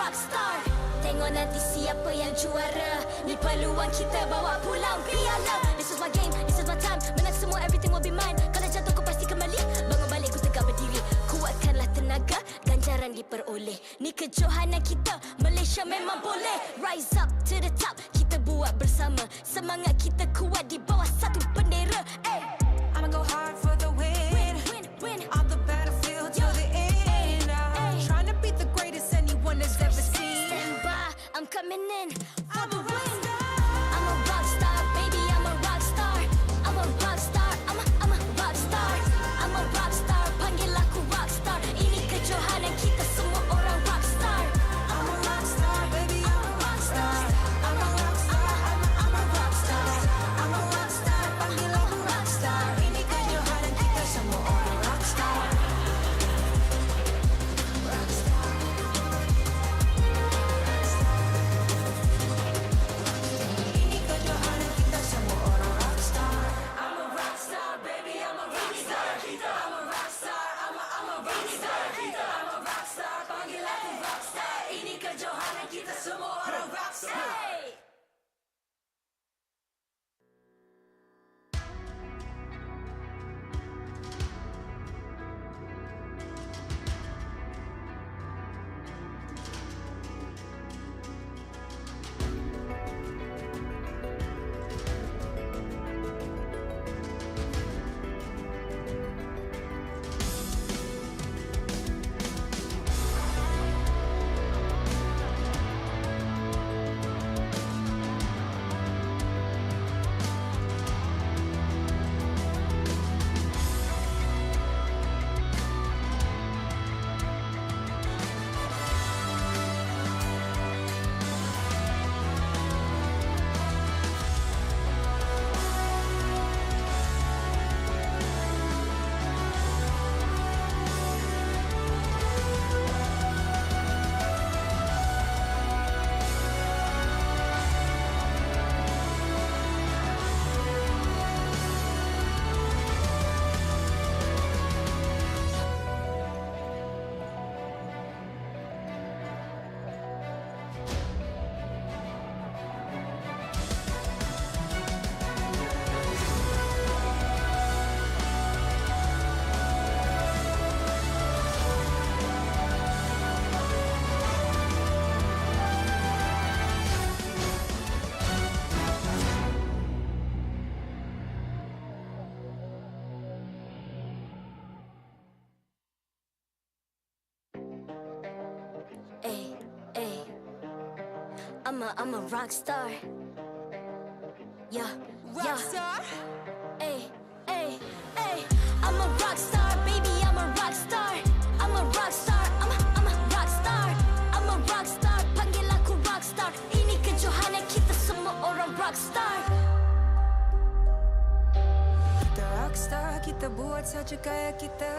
rockstar. Tengok nanti siapa yang juara. Ni peluang kita bawa pulang piala. This is my game, this is my time. Menang semua, everything will be mine. Kalau jatuh kau pasti kembali. Bangun balik ku tegak berdiri. Kuatkanlah tenaga, ganjaran diperoleh. Ni kejohanan kita, Malaysia memang boleh. Rise up to the top, kita buat bersama. Semangat kita kuat di bawah satu bendera. I'ma go hard for the win. Win. On the battlefield till the end. Trying to beat the greatest anyone has ever seen. Stand by, I'm coming in for I'm the a win. rockstar. I'm a rockstar, baby, I'm a rockstar. I'm a rockstar, I'm a rockstar. I'm a rockstar, panggil aku rockstar. Ini kejohanan kita semua orang rockstar. I'm a rockstar, baby, I'm a rockstar. I'm a rockstar, I'm a rockstar. I'm a rockstar, panggil aku rockstar. Ini kejohanan kita semua orang rockstar. Ini kejohanan kita semua orang rockstar. I'm a rockstar, baby, I'm a rockstar. I'm a rockstar, I'm a rockstar. I'm a rockstar, panggil aku rockstar. Ini kejohanan kita semua orang rockstar. Hey! Ay. I'm a rock star. Yeah. Rockstar. Ay. I'm a rock star, baby, I'm a rock star. I'm a rock star, I'm a rock star. I'm a rock star, panggil aku rock star. Ini kejohanan kita semua orang rock star. Kita rockstar, kita buat saja gaya kita.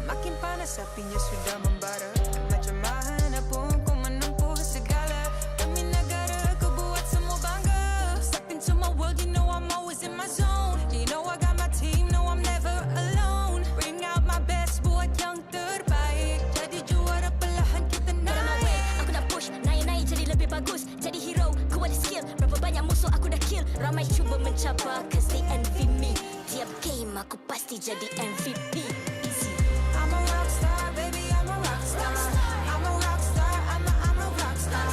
Makin panas apinya sudah membara. Macam mana pun ku menempuh segala. Demi negara ku buat semua bangga. Step into my world, you know I'm always in my zone. You know I got my team, no I'm never alone. Bring out my best, buat yang terbaik. Jadi juara perlahan kita Get on my way, naik. aku nak push, naik jadi lebih bagus. Jadi hero, ku ada skill. Berapa banyak musuh aku dah kill. Ramai cuba mencabar, cause they envy me. Tiap game aku pasti jadi MVP. Easy. I'm a rockstar, baby, I'm a rockstar. I'm a rockstar, I'm a rockstar.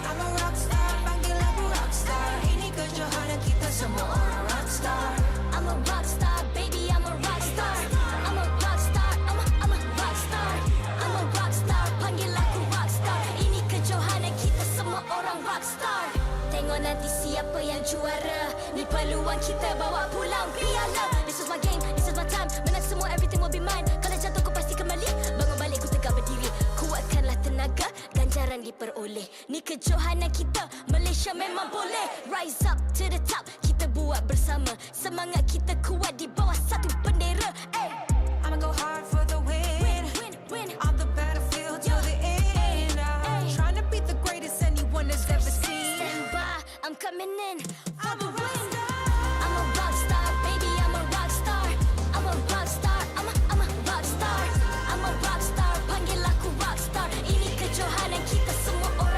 I'm a rockstar, panggil aku rockstar. Ini kejohanan kita semua orang rockstar. I'm a rockstar, baby, I'm a rockstar. I'm a rockstar, I'm a rockstar. I'm a rockstar, panggil aku rockstar. Ini kejohanan kita semua orang rockstar. Tengok nanti siapa yang juara. Ni peluang kita bawa pulang piala. This is my game, this is my time. Menang semua, everything will be mine. Kalau jatuh kau pasti kembali. Bangun balik ku tegak berdiri. Kuatkanlah tenaga, ganjaran diperoleh. Ni kejohanan kita, Malaysia memang boleh. Rise up to the top, kita buat bersama. Semangat kita kuat di bawah satu bendera. I'ma go hard for the win. Win. On the battlefield till the end. Trying to beat the greatest anyone has ever seen. Stand by, I'm coming in for I'm the a win. rockstar. I'm a rockstar, baby, I'm a rockstar. I'm a rockstar, I'm a rockstar. I'm a rockstar, panggil aku rockstar. Ini kejohanan kita semua orang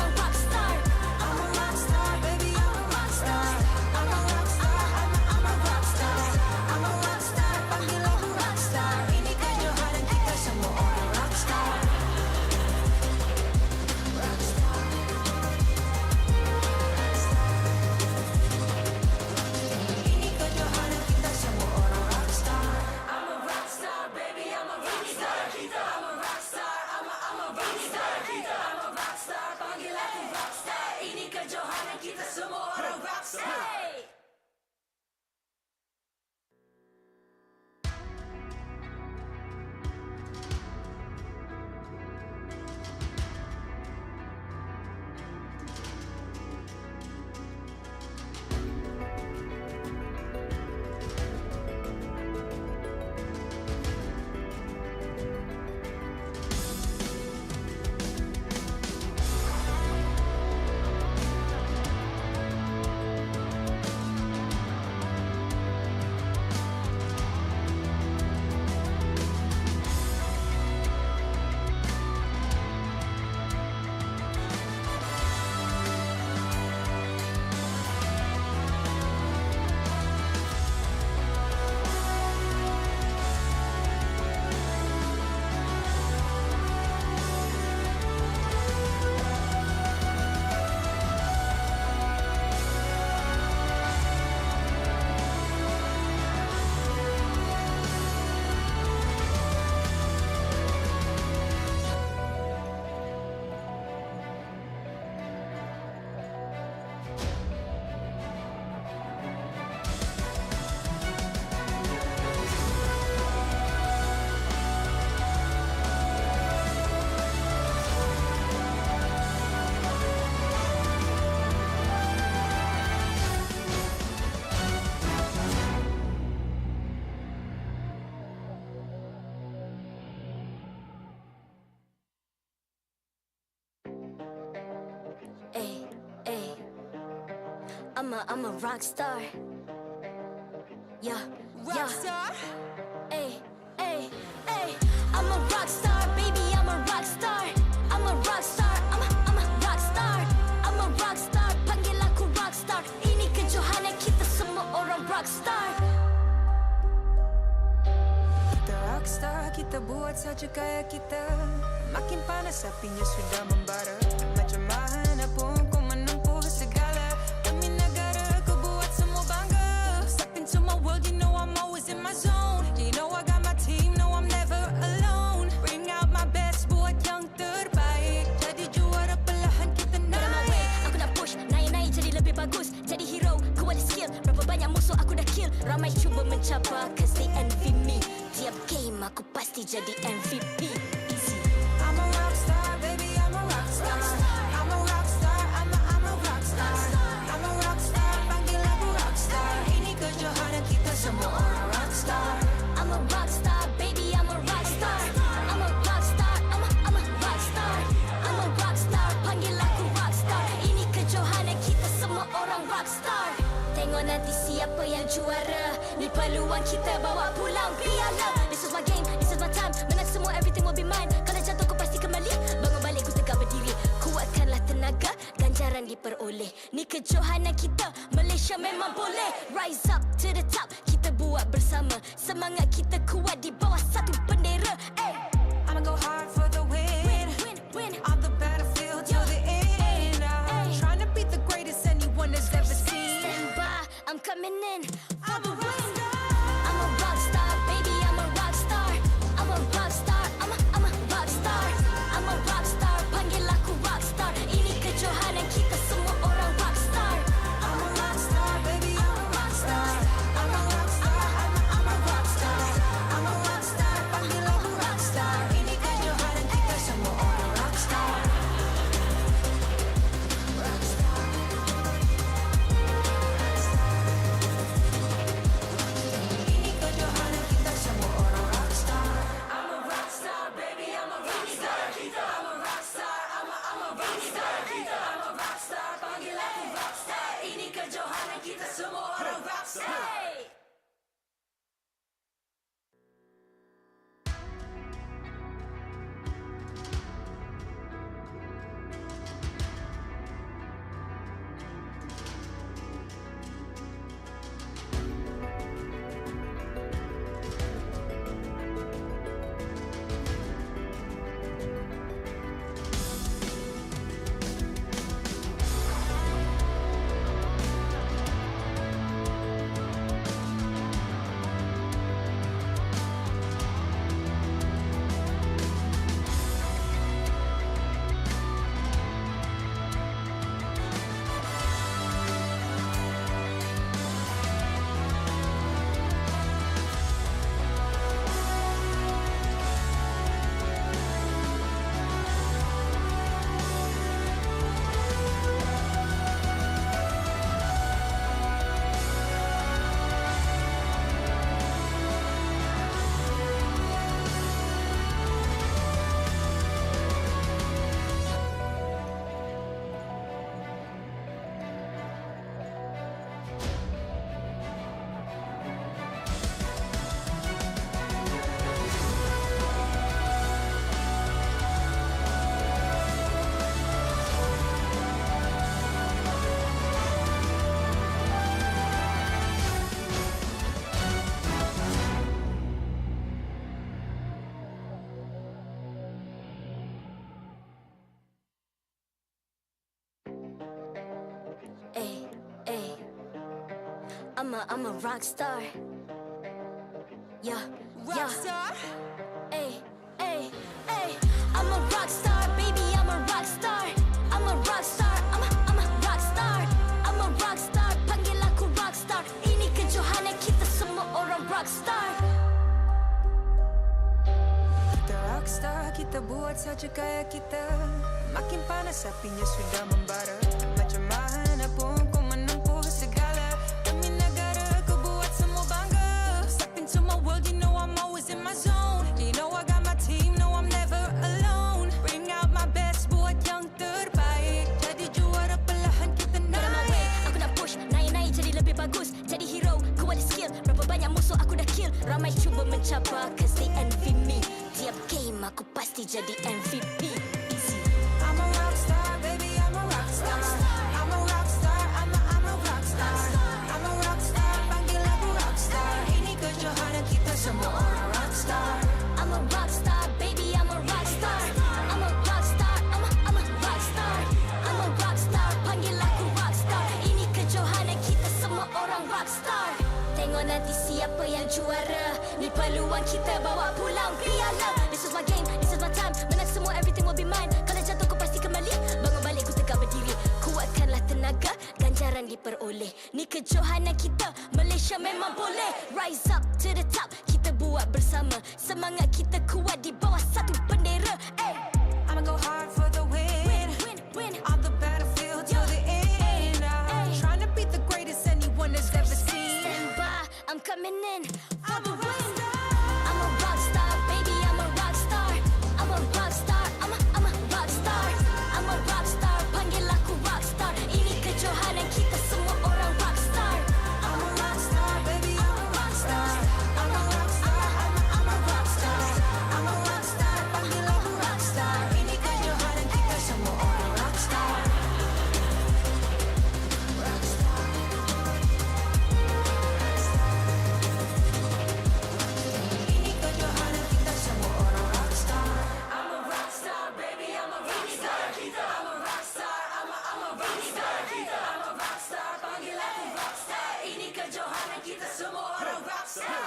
I'm a rock star. Yeah, yeah. Rockstar. Ay, ay, ay. I'm a rock star, baby, I'm a rock star. I'm a rock star, I'm a rock star. I'm a rock star, panggil aku rock star. Ini kejohanan kita semua orang rock star. Kita rockstar, kita buat saja gaya kita. Makin panas apinya sudah membara. Macam mana pun kau menempuh segala. Demi negara kau buat semua bangga. Step into my world, you know I'm always in my zone. You know I got my team, no I'm never alone. Bring out my best, buat yang terbaik. Jadi juara perlahan kita Get on my way, naik. aku nak push. Naik-naik jadi lebih bagus. Jadi hero, ku ada skill. Berapa banyak musuh aku dah kill. Ramai cuba mencapai, cause they envy me. Tiap game aku pasti jadi MVP. Easy. I'm a rockstar, baby, I'm a rockstar. I'm a rockstar, I'm a rockstar. I'm a rockstar, panggil aku rockstar. Ini kejohanan kita semua orang rockstar. I'm a rock star, baby, I'm a rock star. I'm a rock star, I'm a rock star. I'm a rock star, panggil aku rock star. Ini kejohanan kita semua orang rock star. Tengok nanti siapa yang juara. Ni peluang kita bawa pulang piala. This is my game, this is my time. Menang semua, everything will be mine. Kalau jatuh kau pasti kembali. Bangun balik ku tegak berdiri. Kuatkanlah tenaga, ganjaran diperoleh. Ni kejohanan kita, Malaysia memang boleh. Rise up to the top, kita buat bersama. Semangat kita kuat di bawah satu bendera. Ay. I'ma go hard for the win. Win. On the battlefield till the end. I'm trying to be the greatest anyone has ever seen. Stand by, I'm coming in for I'm the a win. rockstar. I'm a rock star, baby, I'm a rock star. I'm a rock star, I'm a rock star. I'm a rock star, panggil aku rock star. Ini kejohanan kita semua orang rock star. I'm a rockstar, baby, I'm a rockstar. I'm a rockstar, I'm a rockstar. I'm a rockstar, panggil aku rockstar. Ini kejohanan kita semua orang rockstar. Ini kejohanan kita semua orang rockstar. I'm a rockstar, baby, I'm a rockstar. I'm a rockstar, I'm a rockstar. I'm a rockstar, panggil aku rockstar. Ini kejohanan kita semua orang rockstar. Hey! Ay. I'm a rock star. Yeah. Rockstar. Ay. I'm a rock star, baby, I'm a rock star. I'm a rock star, I'm a rock star. I'm a rock star, panggil aku rock star. Ini kejohanan kita semua orang rock star. Kita rockstar, kita buat saja gaya kita. Makin panas apinya sudah membara. Macam mana pun kau menempuh segala. Demi negara kau buat semua bangga. Step into my world, you know I'm always in my zone. You know I got my team, no I'm never alone. Bring out my best, buat yang terbaik. Jadi juara perlahan kita Get on my way, naik. aku nak push. peluang kita bawa pulang piala. This is my game, this is my time. Menang semua, everything will be mine. Kalau jatuh kau pasti kembali. Bangun balik ku tegak berdiri. Kuatkanlah tenaga, ganjaran diperoleh. Ni kejohanan kita, Malaysia memang boleh. Rise up to the top, kita buat bersama. Semangat kita kuat di bawah satu bendera. I'ma go hard for the win. Win. On the battlefield till the end. I'm trying to beat the greatest anyone has ever seen. Stand by, I'm coming in for the win. I'm a rock star, baby, I'm a rock star. I'm a rock star, I'm a rock star. I'm a rock star, panggil aku rock star. Ini kejohanan kita semua orang rock star. I'm a rock star, baby, I'm a rock star. I'm a rock star, I'm a rock star. I'm a rock star, panggil aku rock star. Ini kejohanan kita semua orang rock star. Rock star. Ini kejohanan kita semua orang rock star. I'm a rock star, baby, I'm a rock star. I'm a rock star, I'm a rock star. I'm a rock star, panggil aku rock star. Ini kejohanan kita semua orang rock star.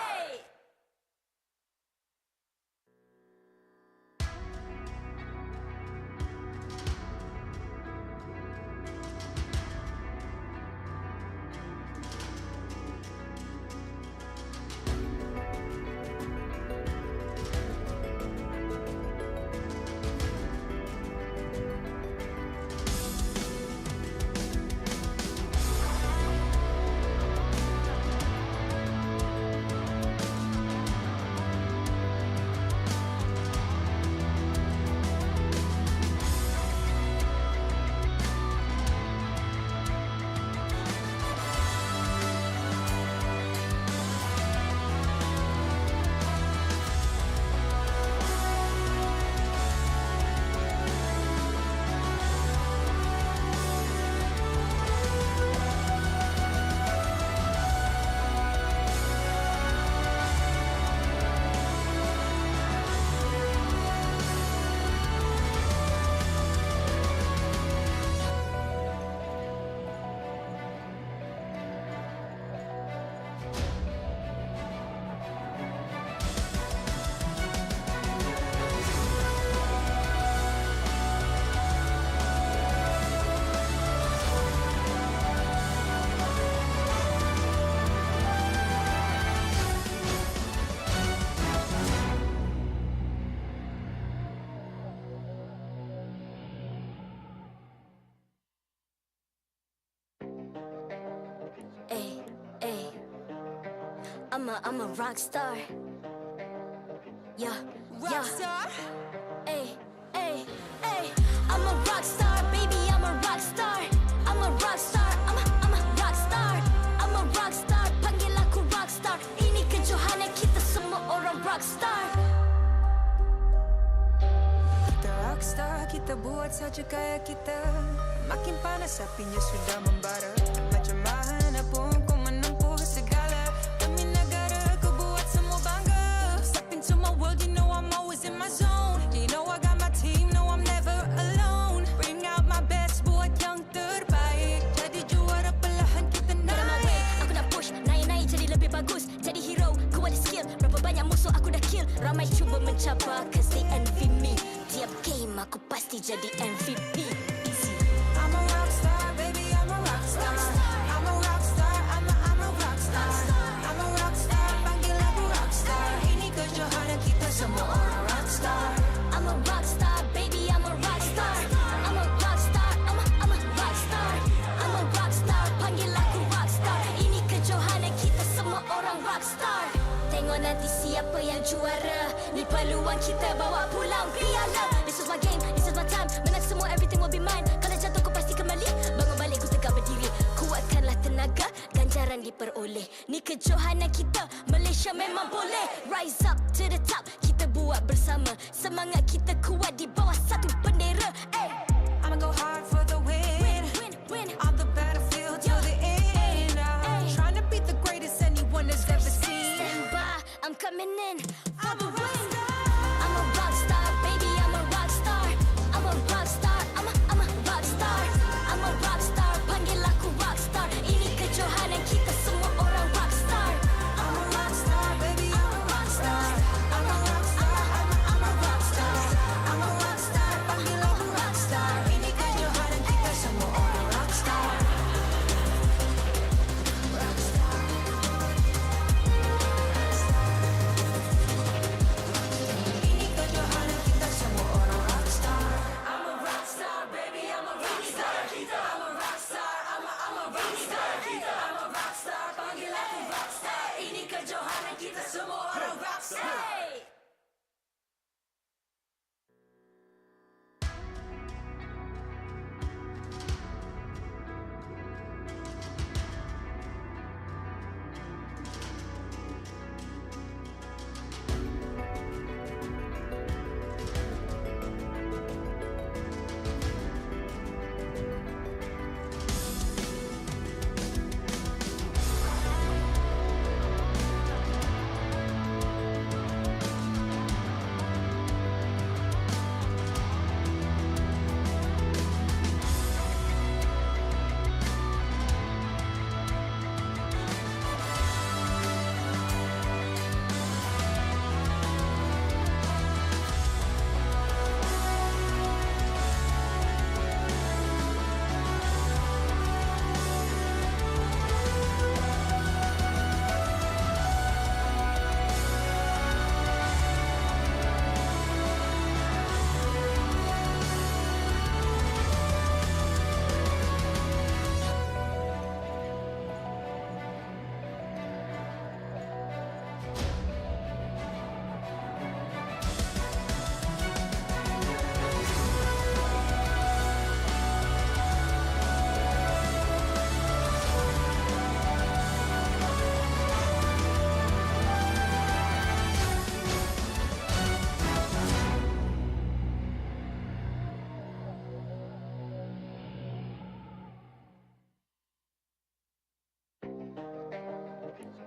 I'm a rock star. Yeah. Rock star. Ay. I'm a rock star, baby, I'm a rock star. I'm a rock star, I'm a rock star. I'm a rock star, panggil aku rock star. Ini kejohanan kita semua orang rock star. Kita rockstar, kita buat saja gaya kita. Makin panas apinya sudah membara. Macam mana pun kau menempuh segala. Demi negara kau buat semua bangga. Step into my world, you know I'm always in my zone. You know I got my team, no I'm never alone. Bring out my best, buat yang terbaik. Jadi juara perlahan kita Get on my way, naik. aku nak push, naik jadi lebih bagus. Jadi hero, ku ada skill. Berapa banyak musuh aku dah kill. Ramai cuba mencabar, cause they envy me. Tiap game aku pasti jadi MVP. Easy. I'm a rockstar, baby, I'm a rockstar. I'm a rockstar, I'm a rockstar. I'm a rockstar, panggil aku rockstar. Ini kejohanan kita semua orang rockstar. I'm a rock star, baby, I'm a rock star. I'm a rock star, I'm a rock star. I'm a rock star, panggil aku rock star. Ini kejohanan kita semua orang rock star. Tengok nanti siapa yang juara. Ni peluang kita bawa pulang piala. This is my game, this is my time. Menang semua, everything will be mine. Kalau jatuh kau pasti kembali. Bangun balik ku tegak berdiri. Kuatkanlah tenaga, ganjaran diperoleh. Ni kejohanan kita, Malaysia memang boleh. Rise up to the top, kita buat bersama. Semangat kita kuat di bawah satu bendera. I'ma go hard for the win. Win. On the battlefield till the end. I'm trying to beat the greatest anyone has ever seen. Stand by, I'm coming in for the win. I'm a rock star, baby, I'm a rock star. I'm a rock star, I'm a rock star. I'm a rock star, panggil aku rock star. Ini kejohanan kita semua orang rock star. I'm a rockstar, baby, I'm a rockstar.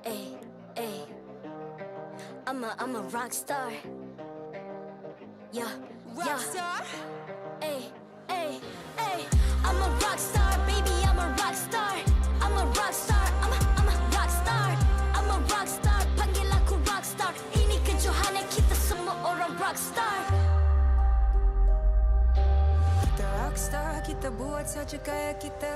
Ay, ay. I'm a rock star. Yeah, yeah. Rockstar? Ay, ay, ay. I'm a rock star, baby. I'm a rock star. I'm a rock star. I'm a rock star. I'm a rock star. Panggil aku rock star. Ini kejohanan kita semua orang rock star. Kita rockstar, kita buat saja gaya kita.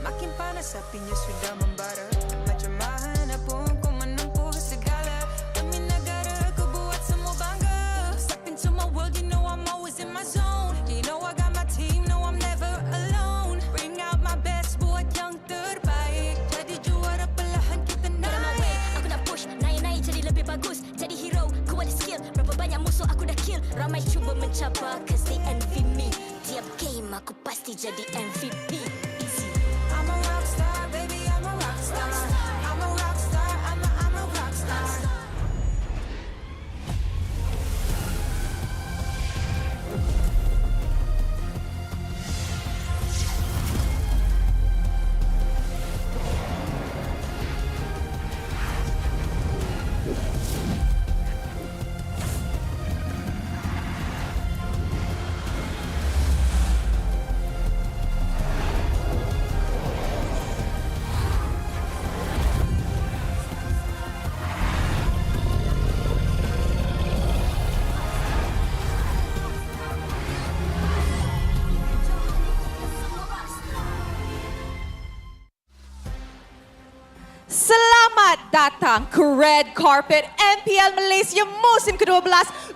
Makin panas apinya sudah membara. Macam mana pun ku menempuh segala. Demi negara ku buat semua bangga. Step into my world, you know I'm always in my zone. You know I got my team, no I'm never alone. Bring out my best, buat yang terbaik. Jadi juara perlahan kita Get on my naik. way, aku nak push. Naik-naik jadi lebih bagus. Jadi hero, ku ada skill. Berapa banyak musuh aku dah kill. Ramai cuba mencabar, cause they envy me. Tiap game aku pasti jadi MVP. Easy. I'm a rockstar, baby, I'm a rockstar. I'm a rockstar, I'm a rockstar. Selamat datang ke Red Carpet MPL Malaysia musim ke-12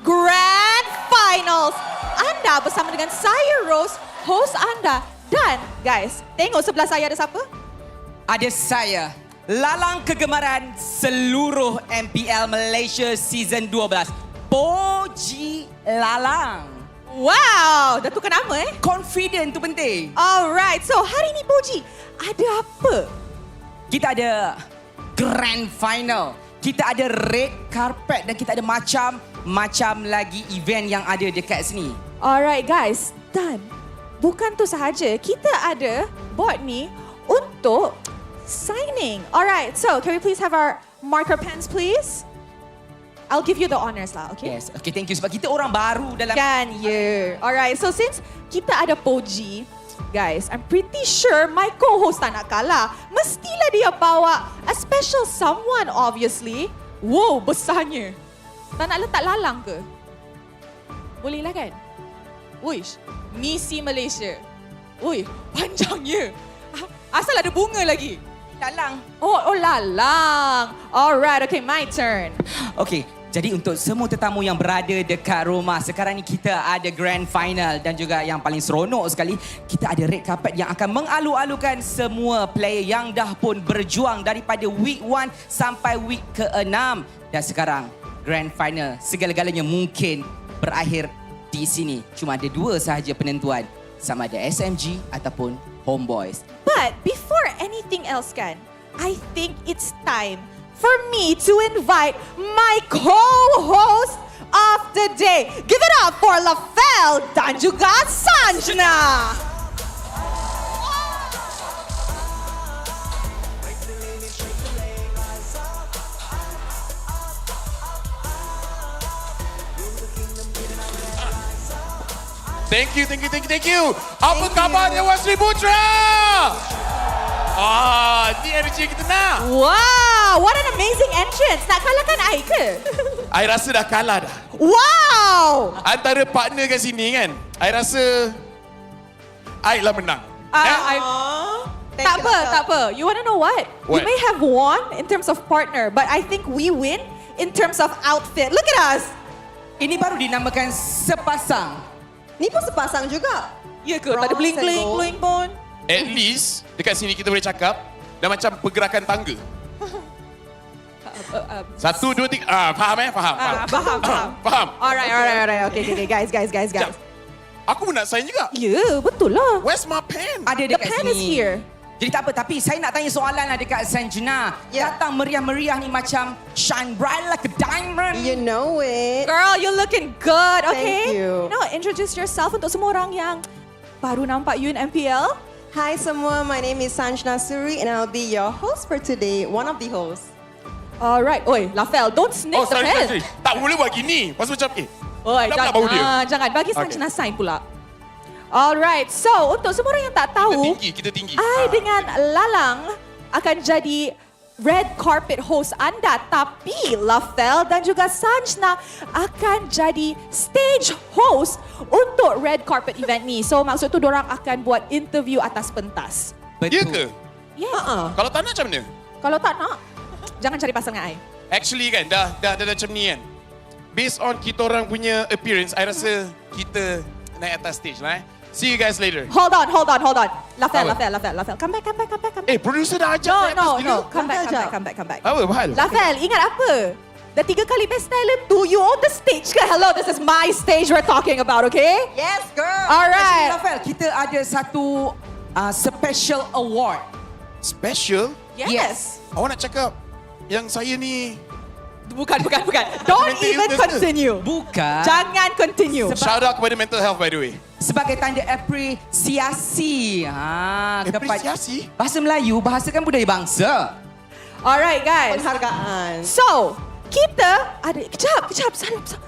Grand Finals. Anda bersama dengan saya Rose, host anda. Dan guys, tengok sebelah saya ada siapa? Ada saya, lalang kegemaran seluruh MPL Malaysia Season 12, Poji Lalang. Wow, dah tukar nama Confident tu penting. Alright, so hari ni Boji, ada apa? Kita ada Grand Final, kita ada Red Carpet dan kita ada macam-macam lagi event yang ada dekat sini. Alright guys, dan bukan tu sahaja, kita ada board ni untuk signing. Alright, so can we please have our marker pens please? I'll give you the honors lah, okay? Yes, okay, thank you sebab kita orang baru dalam Kan, yeah. Alright, so since kita ada Poji, guys, I'm pretty sure my co-host tak nak kalah. Mestilah dia bawa a special someone, obviously. Wow, besarnya. Tak nak letak lalang ke? Boleh lah kan? Uish, Misi Malaysia. Ui, panjangnya. Asal ada bunga lagi. lalang. Oh, lalang. Alright, okay, my turn. Okay, jadi untuk semua tetamu yang berada dekat rumah, sekarang ni kita ada Grand Final dan juga yang paling seronok sekali, kita ada Red Carpet yang akan mengalu-alukan semua player yang dah pun berjuang daripada week 1 sampai week ke-6. Dan sekarang, Grand Final, segala-galanya mungkin berakhir di sini. Cuma ada 2 sahaja penentuan, sama ada SMG ataupun Homebois. But before anything else kan, I think it's time for me to invite my co-host of the day. Give it up for Lafel dan juga Sanjna. Thank you. Apa khabar Dewan Sri Putra? Ni energy yang kita nak. Wow, what an amazing entrance. Nak kalahkan I ke? I rasa dah kalah dah. Wow. Antara partner kat sini kan, I rasa I lah menang. Tak apa. You want to know what? We What? may have won in terms of partner, but I think we win in terms of outfit. Look at us. Ini baru dinamakan sepasang. Ni pun sepasang juga. Ya ke? Tak ada Bronze bling-bling, and gold. bling pun. At least dekat sini kita boleh cakap dah macam pergerakan tangga. 1, 2, 3. Faham? Faham. Alright. Okay, guys. Sekejap. Aku pun nak sign juga. Ya, betul lah. Where's my pen? Ada The dekat pen sini. is here. Jadi tak apa, tapi saya nak tanya soalan lah dekat Sanjna. Ya. Datang meriah-meriah ni macam shine bright like a diamond. You know it. Girl, you're looking good, okay? Thank you. Now, introduce yourself untuk semua orang yang baru nampak you in MPL. Hi semua, my name is Sanjna Suri and I'll be your host for today, one of the hosts. Alright. Oi, Lafel, don't snake the sorry, pen. sorry. Tak boleh buat gini. Pasal macam, Oi, Kenapa nak bau dia? jangan. Bagi Okay. Sanjana sign pula. Alright, so untuk semua orang yang tak tahu, kita tinggi. I dengan Lalang akan jadi red carpet host anda, tapi Lafel dan juga Sanjana akan jadi stage host untuk red carpet event ni. So maksud tu dorang akan buat interview atas pentas. Ya ke? Yeah. Kalau tak nak macam mana? Kalau tak nak, jangan cari pasangan I. Actually kan, dah macam ni kan. Based on kita orang punya appearance, I rasa kita naik atas stage lah. See you guys later. Hold on. Lafel. Come back. Producer dah ajak naik atas No. gila. Come back. Apa hal? Lafel, ingat apa? Dah 3 kali best talent tu, you own the stage ke? Hello, this is my stage we're talking about, okay? Yes, girl. Alright. Rafael, kita ada satu special award. Special? Yes. Awak nak cakap yang saya ni... Bukan. Don't Mental even illness ke? continue. Bukan. Jangan continue. Shout out kepada mental health by the way. Sebagai tanda apresiasi. Apresiasi? Bahasa Melayu, bahasakan budaya bangsa. Alright, guys. Penghargaan. So, kita ada... Kejap.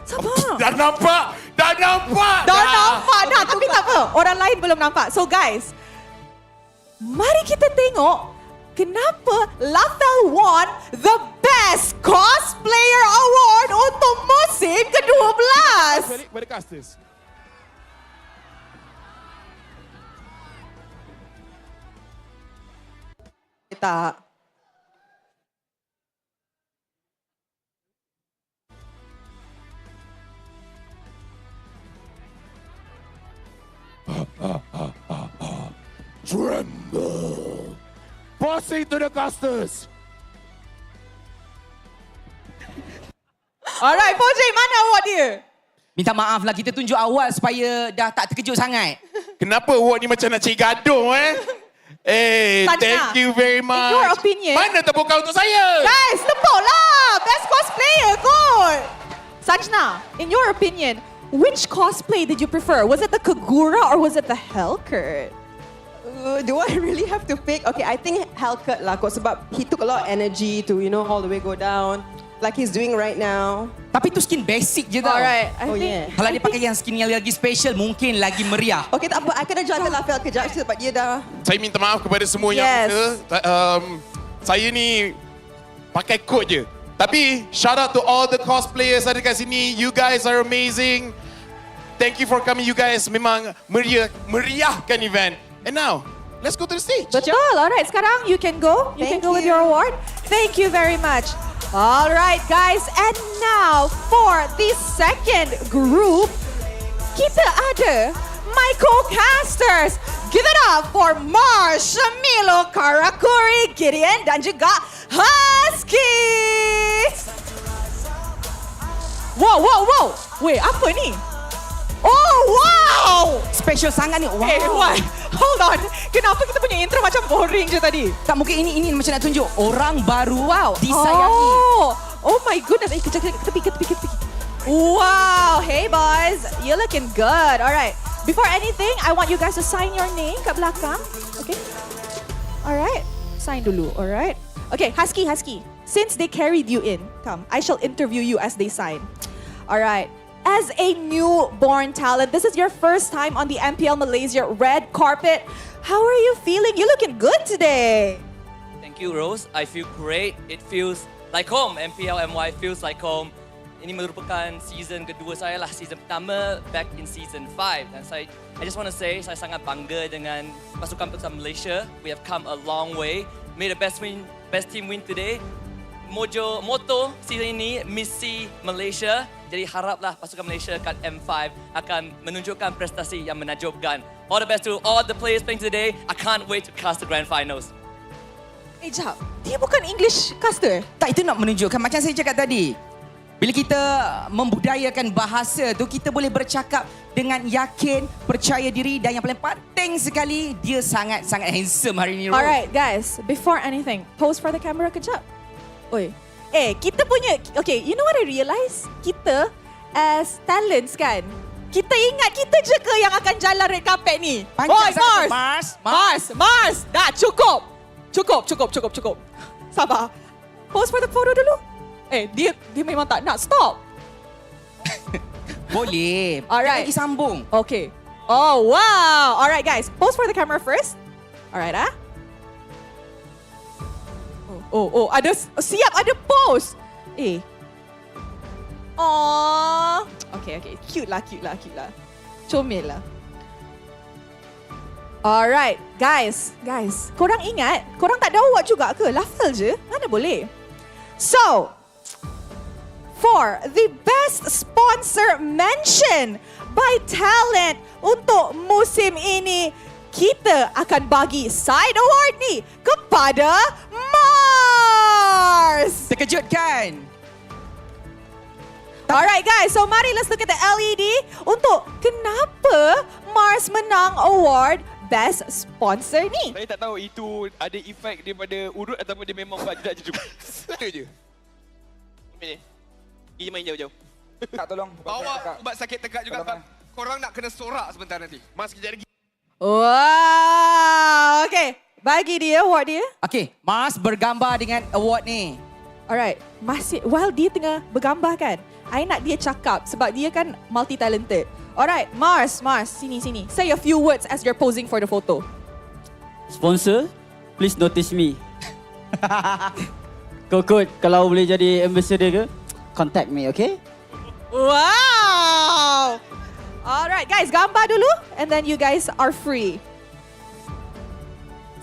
Sabar. Dah nampak. Dah nampak dah, tapi tak apa. Orang lain belum nampak. So guys, mari kita tengok kenapa Lafel won the Best Cosplayer Award untuk musim ke-12. Balik kepada casters. Tak. Tremble. Passing to the casters. Alright, Pojay, mana award dia? Minta maaf lah, kita tunjuk awal supaya dah tak terkejut sangat. Kenapa award ni macam nak cari gaduh Sanjana, thank you very much. in your opinion- Mana tepukan untuk saya? Guys, tepuk lah! Best cosplayer kot! Sanjana, in your opinion, which cosplay did you prefer? Was it the Kagura or was it the Hellcat? Do I really have to pick? Okay, I think Hellcat lah kot sebab he took a lot of energy to, all the way go down. Like he's doing right now. Tapi tu skin basic je tau. Alright, I Oh, think... yeah. Kalau dia pakai yang skin yang lagi special, mungkin lagi meriah. Okay, tak apa. I kena jaga Lafel kejap sebab dia dah... Saya minta maaf kepada semua yang Yes. saya ni pakai kod je. Tapi shout out to all the cosplayers ada kat sini. You guys are amazing. Thank you for coming. You guys memang meriahkan event. And now, let's go to the stage. Betul. Alright, sekarang you can go. You can Thank go with you. your award. Thank you very much. Alright, guys. And now, for the second group, kita ada my co-casters. Give it up for Mars, Shamilo, Karakuri, Gideon, dan juga Husky. Wow. Wait, apa ni? Oh, wow! Special sangat ni. Wow. Eh, why? Hold on. Kenapa kita punya intro macam boring je tadi? Tak, mungkin ini macam nak tunjuk orang baru. Wow. Disayangi. Oh my goodness. Kejap. Tepi. Wow. Hey boys. You're looking good. Alright. Before anything, I want you guys to sign your name kat belakang. Okay. Alright. Sign dulu. Alright. Okay, Husky. Since they carried you in, come. I shall interview you as they sign. Alright. As a newborn talent, this is your first time on the MPL Malaysia red carpet. How are you feeling? You're looking good today. Thank you, Rose. I feel great. It feels like home. MPL MY feels like home. Ini merupakan season kedua saya lah. Season pertama back in season 5. Dan I just want to say, saya sangat bangga dengan pasukan Malaysia. We have come a long way. Made the best team win today. Moto season ini, misi Malaysia. Jadi haraplah pasukan Malaysia kat M5 akan menunjukkan prestasi yang menakjubkan. All the best to all the players playing today. I can't wait to cast the grand finals. Jap. Dia bukan English caster? Tak, itu nak menunjukkan macam saya cakap tadi. Bila kita membudayakan bahasa tu, kita boleh bercakap dengan yakin, percaya diri dan yang paling penting sekali, dia sangat-sangat handsome hari ni. Alright guys, before anything, pose for the camera kejap. Oi. Kita punya... Okay, you know what I realise? Kita as talents kan, kita ingat kita je ke yang akan jalan red carpet ni? Panjang sangat, Mars! Dah, cukup. Sabar. Pose for the photo dulu. Dia memang tak nak stop. Boleh. Alright. Lagi sambung. Okay. Oh, wow. Alright, guys. Pose for the camera first. Alright, ada siap ada pose. Aww. Okay. Cute lah. Comel lah. Alright, guys. Korang ingat, korang tak ada award juga ke? Lafal je. Mana boleh? So, for the best sponsor mention by talent untuk musim ini, kita akan bagi side award ni kepada Mars. Terkejut kan? Alright guys, so mari let's look at the LED untuk kenapa Mars menang award best sponsor ni. Saya tak tahu itu ada efek daripada urut ataupun dia memang buat jedak jejuk. Itu je. Ini. Pergi main jauh-jauh. Tak tolong. Bawa ubat sakit tekak juga sebab korang nak kena sorak sebentar nanti. Mas, kejap lagi. Wow, okay. Bagi dia award dia. Okay, Mars bergambar dengan award ni. Alright, while dia tengah bergambar kan, I nak dia cakap sebab dia kan multi-talented. Alright, Mars, sini. Say a few words as you're posing for the photo. Sponsor, please notice me. Kokot, kalau boleh jadi ambassador ke, contact me, okay? Wow! Alright, guys, gambar dulu and then you guys are free.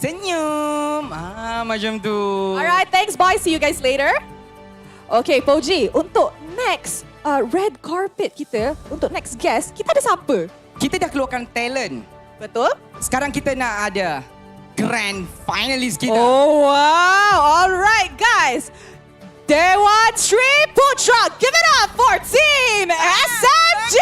Senyum. Macam tu. Alright, thanks boys. See you guys later. Okay, Poji, untuk next red carpet kita, untuk next guest, kita ada siapa? Kita dah keluarkan talent. Betul? Sekarang kita nak ada grand finalist kita. Oh, wow. Alright, guys. Dewan Sri Putra, give it up for Team SMG!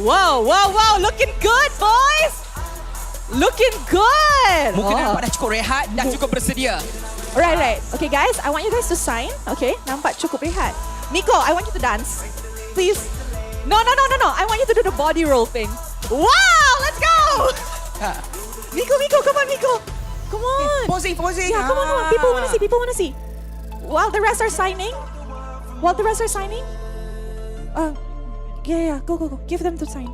Wow, looking good, boys! Looking good! Mungkin nampak dah cukup rehat, dah cukup bersedia. Right. Okay, guys, I want you guys to sign. Okay, nampak cukup rehat. Miko, I want you to dance. Please. No. I want you to do the body roll thing. Wow, let's go! Miko, come on, Miko. Come on. Posing. Yeah, come on. People want to see. While the rest are signing. Yeah, go. Give them to sign.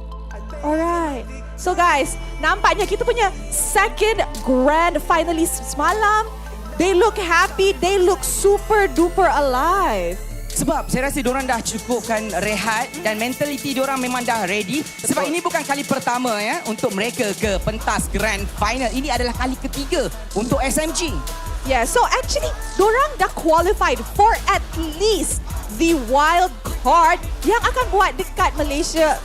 Alright. So guys, nampaknya kita punya second grand finalist semalam. They look happy. They look super duper alive. Sebab saya rasa diorang dah cukupkan rehat dan mentaliti diorang memang dah ready. Sebab ini bukan kali pertama ya untuk mereka ke pentas grand final. Ini adalah kali ketiga untuk SMG. Yeah, so actually diorang dah qualified for at least the wild card yang akan buat dekat Malaysia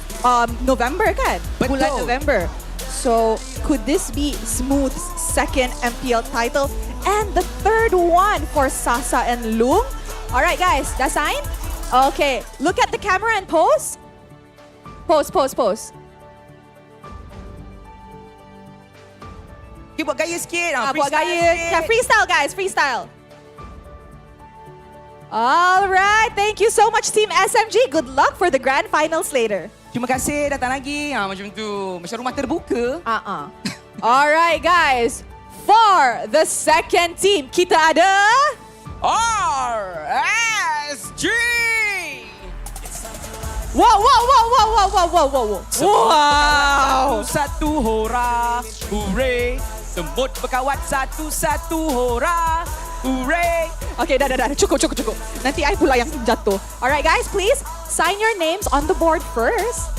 November kan? Betul. Bulan November. So could this be Smooth's second MPL title and the third one for Sasa and Loom? Alright guys, dah sign? Okay, look at the camera and pose. Pose. Okay, buat gaya sikit. Buat gaya. Yeah, freestyle guys, freestyle. Alright, thank you so much Team SMG. Good luck for the grand finals later. Terima kasih datang lagi. Macam tu. Macam rumah terbuka. Alright guys, for the second team, kita ada... RSG! Wow. Satu hora, hooray. Semut berkawat satu hora, hooray. Okay, dah. Cukup. Nanti I pula yang jatuh. Alright guys, please sign your names on the board first.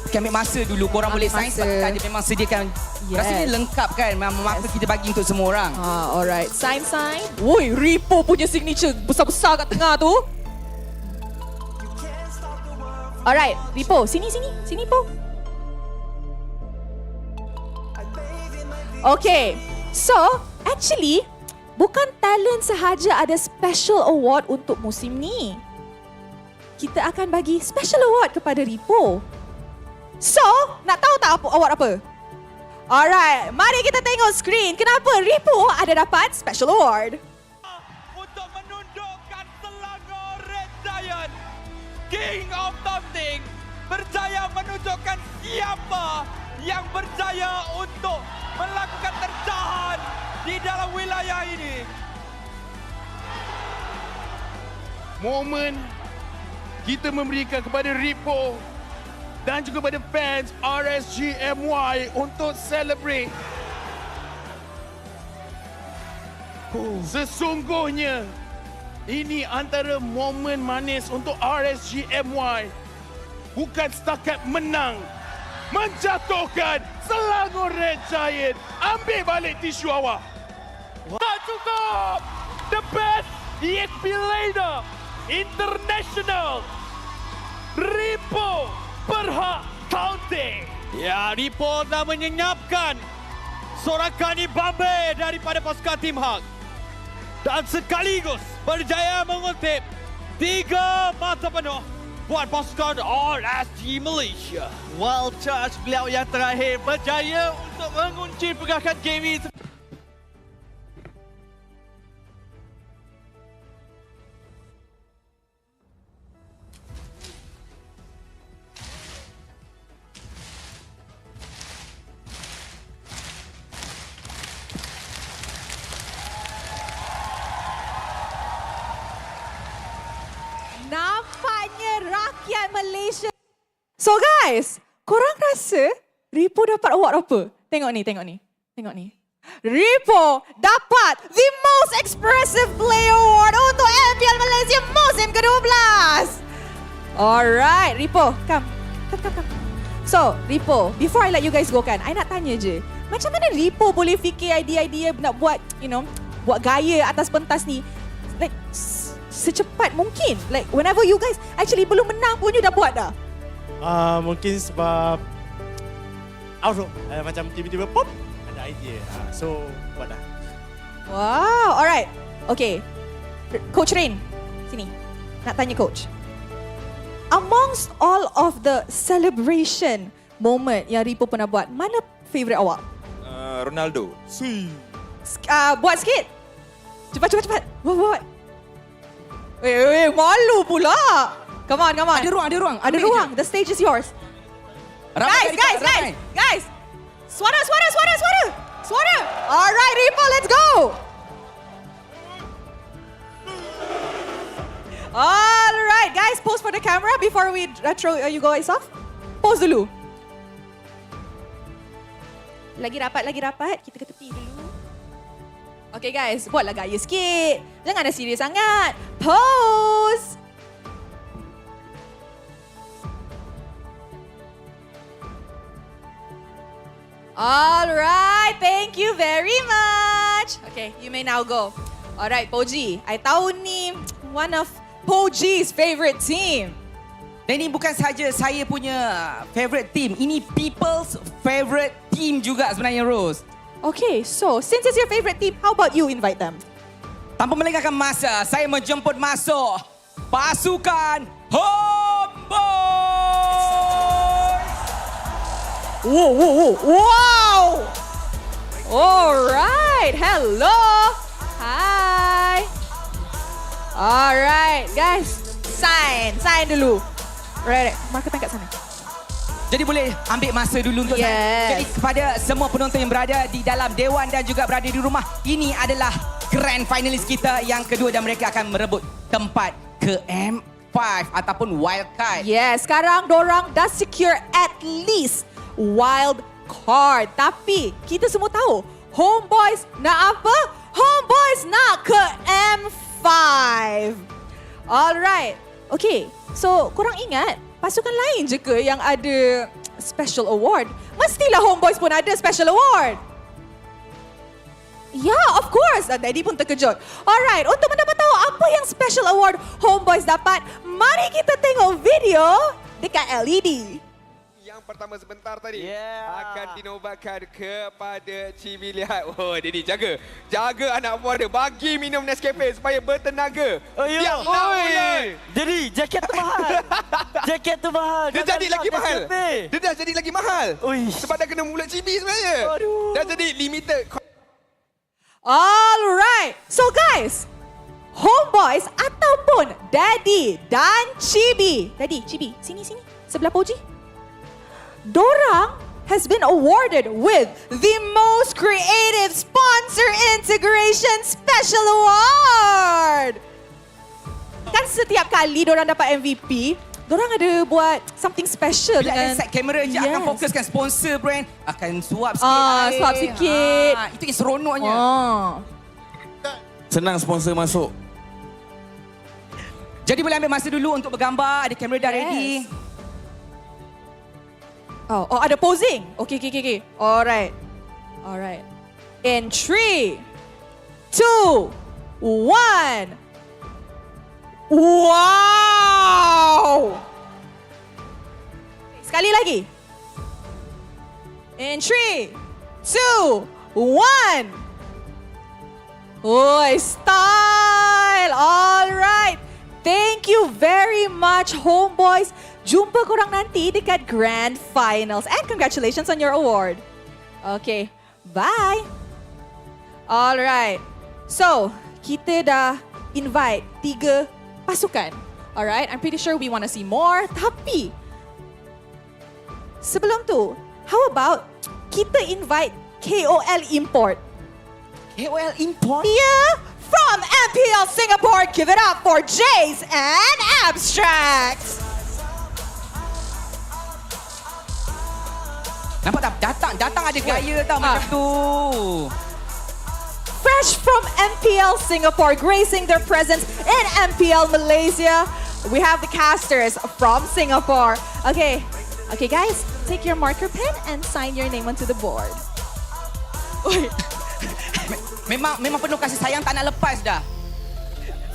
Okay, ambil masa dulu. Korang boleh sign sebab dia memang sediakan. Rasanya lengkap kan. Maka kita bagi untuk semua orang. Alright, sign. Woi, Ripo punya signature besar-besar kat tengah tu. Alright, Ripo, sini Po. Okay, so actually bukan talent sahaja ada special award untuk musim ni. Kita akan bagi special award kepada Ripo. So, nak tahu tak award apa? Alright, mari kita tengok screen. Kenapa Ripo ada dapat special award? Untuk menundukkan Selangor Red Giant, King of Taunting berjaya menunjukkan siapa yang berjaya untuk melakukan tertahan di dalam wilayah ini. Momen kita memberikan kepada Ripo dan juga kepada fans RSG MY untuk celebrate. Sesungguhnya ini antara momen manis untuk RSG MY. Bukan setakat menang, menjatuhkan Selangor Red Giant. Ambil balik tisu awak. Tak cukup. The best EXP laner international. Ripo berhak counting. Ya, Ripo dah menyenyapkan sorakan Ibambe daripada pasukan Tim Hak. Dan sekaligus berjaya mengutip 3 mata penuh buat pasukan RSG Malaysia. Wild charge beliau yang terakhir berjaya untuk mengunci pergerakan game ini. Nampaknya rakyat Malaysia. So guys, korang rasa Ripo dapat award apa? Tengok ni. Tengok ni. Ripo dapat the most expressive player award untuk MPL Malaysia musim ke-12. Alright, Ripo, come. So, Ripo, before I let you guys go kan, I nak tanya je. Macam mana Ripo boleh fikir idea-idea nak buat, buat gaya atas pentas ni? Like, secepat mungkin. Like, whenever you guys actually belum menang pun you dah buat dah. Mungkin sebab macam tiba-tiba pop ada idea. So buat dah. Wow, alright. Okay. Coach Rain, sini. Nak tanya coach. Amongst all of the celebration moment yang Ripo pernah buat, mana favourite awak? Ronaldo. Buat sikit. Cepat. Buat. Weh, malu pula. Come on. Ada ruang. Ada ruang. The stage is yours. Ramai. Guys. Suara. Alright, Ripo, let's go. Alright, guys, pose for the camera before we throw you guys off. Pose dulu. Lagi rapat. Kita ke tepi dulu. Okay guys, buatlah gaya sikit. Jangan ada serius sangat. Pose. Alright, thank you very much. Okay, you may now go. Alright, Poji. I tahu ni one of Poji's favorite team. Dan ini bukan sahaja saya punya favorite team. Ini people's favorite team juga sebenarnya, Rose. Okay, so since it's your favorite team, how about you invite them? Tanpa melengahkan masa, saya menjemput masuk pasukan Homebois. Wow! Alright, hello. Hi. Alright, guys. Sign dulu. Right. Marker kat sana. Jadi boleh ambil masa dulu untuk Jadi kepada semua penonton yang berada di dalam dewan dan juga berada di rumah, ini adalah grand finalis kita yang kedua dan mereka akan merebut tempat ke M5 ataupun wild card. Yes, sekarang dorang dah secure at least wild card. Tapi kita semua tahu, Homebois nak apa? Homebois nak ke M5. Alright. Okay, so korang ingat pasukan lain je ke yang ada special award? Mestilah Homebois pun ada special award. Yeah, of course. Daddy pun terkejut. Alright, untuk mendapat tahu apa yang special award Homebois dapat, mari kita tengok video dekat LED. Yang pertama sebentar tadi akan dinobatkan kepada Cibi. Lihat. Oh, Daddy jaga anak buah dia. Bagi minum Nescafe supaya bertenaga. Dia nak mulai. Jadi jaket tu mahal. Dia jadi lagi mahal. Dia dah jadi lagi mahal. Sebab dah kena mulut Cibi sebenarnya. Dah jadi limited. Alright, so guys, Homebois ataupun Daddy dan Cibi. Daddy, Cibi, sini. Sebelah Poji. Dorang has been awarded with the Most Creative Sponsor Integration Special Award. Kan setiap kali diorang dapat MVP, diorang ada buat something special Bila dengan... ada set kamera je akan fokuskan sponsor brand, akan suap sikit air. suap sikit. Itu yang seronoknya. Senang sponsor masuk. Jadi boleh ambil masa dulu untuk bergambar, ada kamera dah ready. Oh, ada posing. Okay. Alright. In 3, 2, 1. Wow! Sekali lagi. In 3, 2, 1. Oi, style! Alright. Thank you very much, Homebois. Jumpa korang nanti dekat Grand Finals. And congratulations on your award. Okay, bye. Alright. So, kita dah invite 3 pasukan. Alright, I'm pretty sure we want to see more. Tapi, sebelum tu, how about kita invite KOL Import? KOL Import? Yeah, from MPL Singapore, give it up for Jace and Abstract. Nampak tak? Datang ada gaya tau macam tu. Fresh from MPL Singapore, gracing their presence in MPL Malaysia, we have the casters from Singapore. Okay, guys, take your marker pen and sign your name onto the board. Memang penuh kasih sayang, tak nak lepas dah.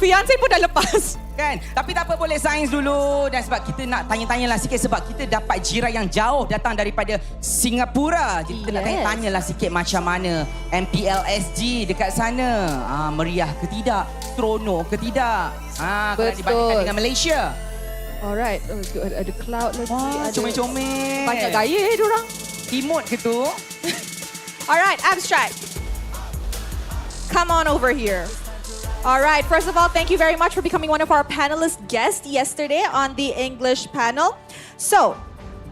Fiancé pun dah lepas. Kan? Tapi tak apa, boleh sains dulu. Dan sebab kita nak tanya-tanyalah sikit sebab kita dapat jiran yang jauh datang daripada Singapura. Jadi kita nak tanya-tanyalah sikit macam mana MPL SG dekat sana. Meriah ke tidak? Seronok ke tidak? Kalau dibandingkan dengan Malaysia. Alright, ada cloud lagi. Wah, comel-comel. Banyak gaya diorang. Emote ke tu? Alright, Abstract. Come on over here. All right, first of all, thank you very much for becoming one of our panelist guests yesterday on the English panel. So,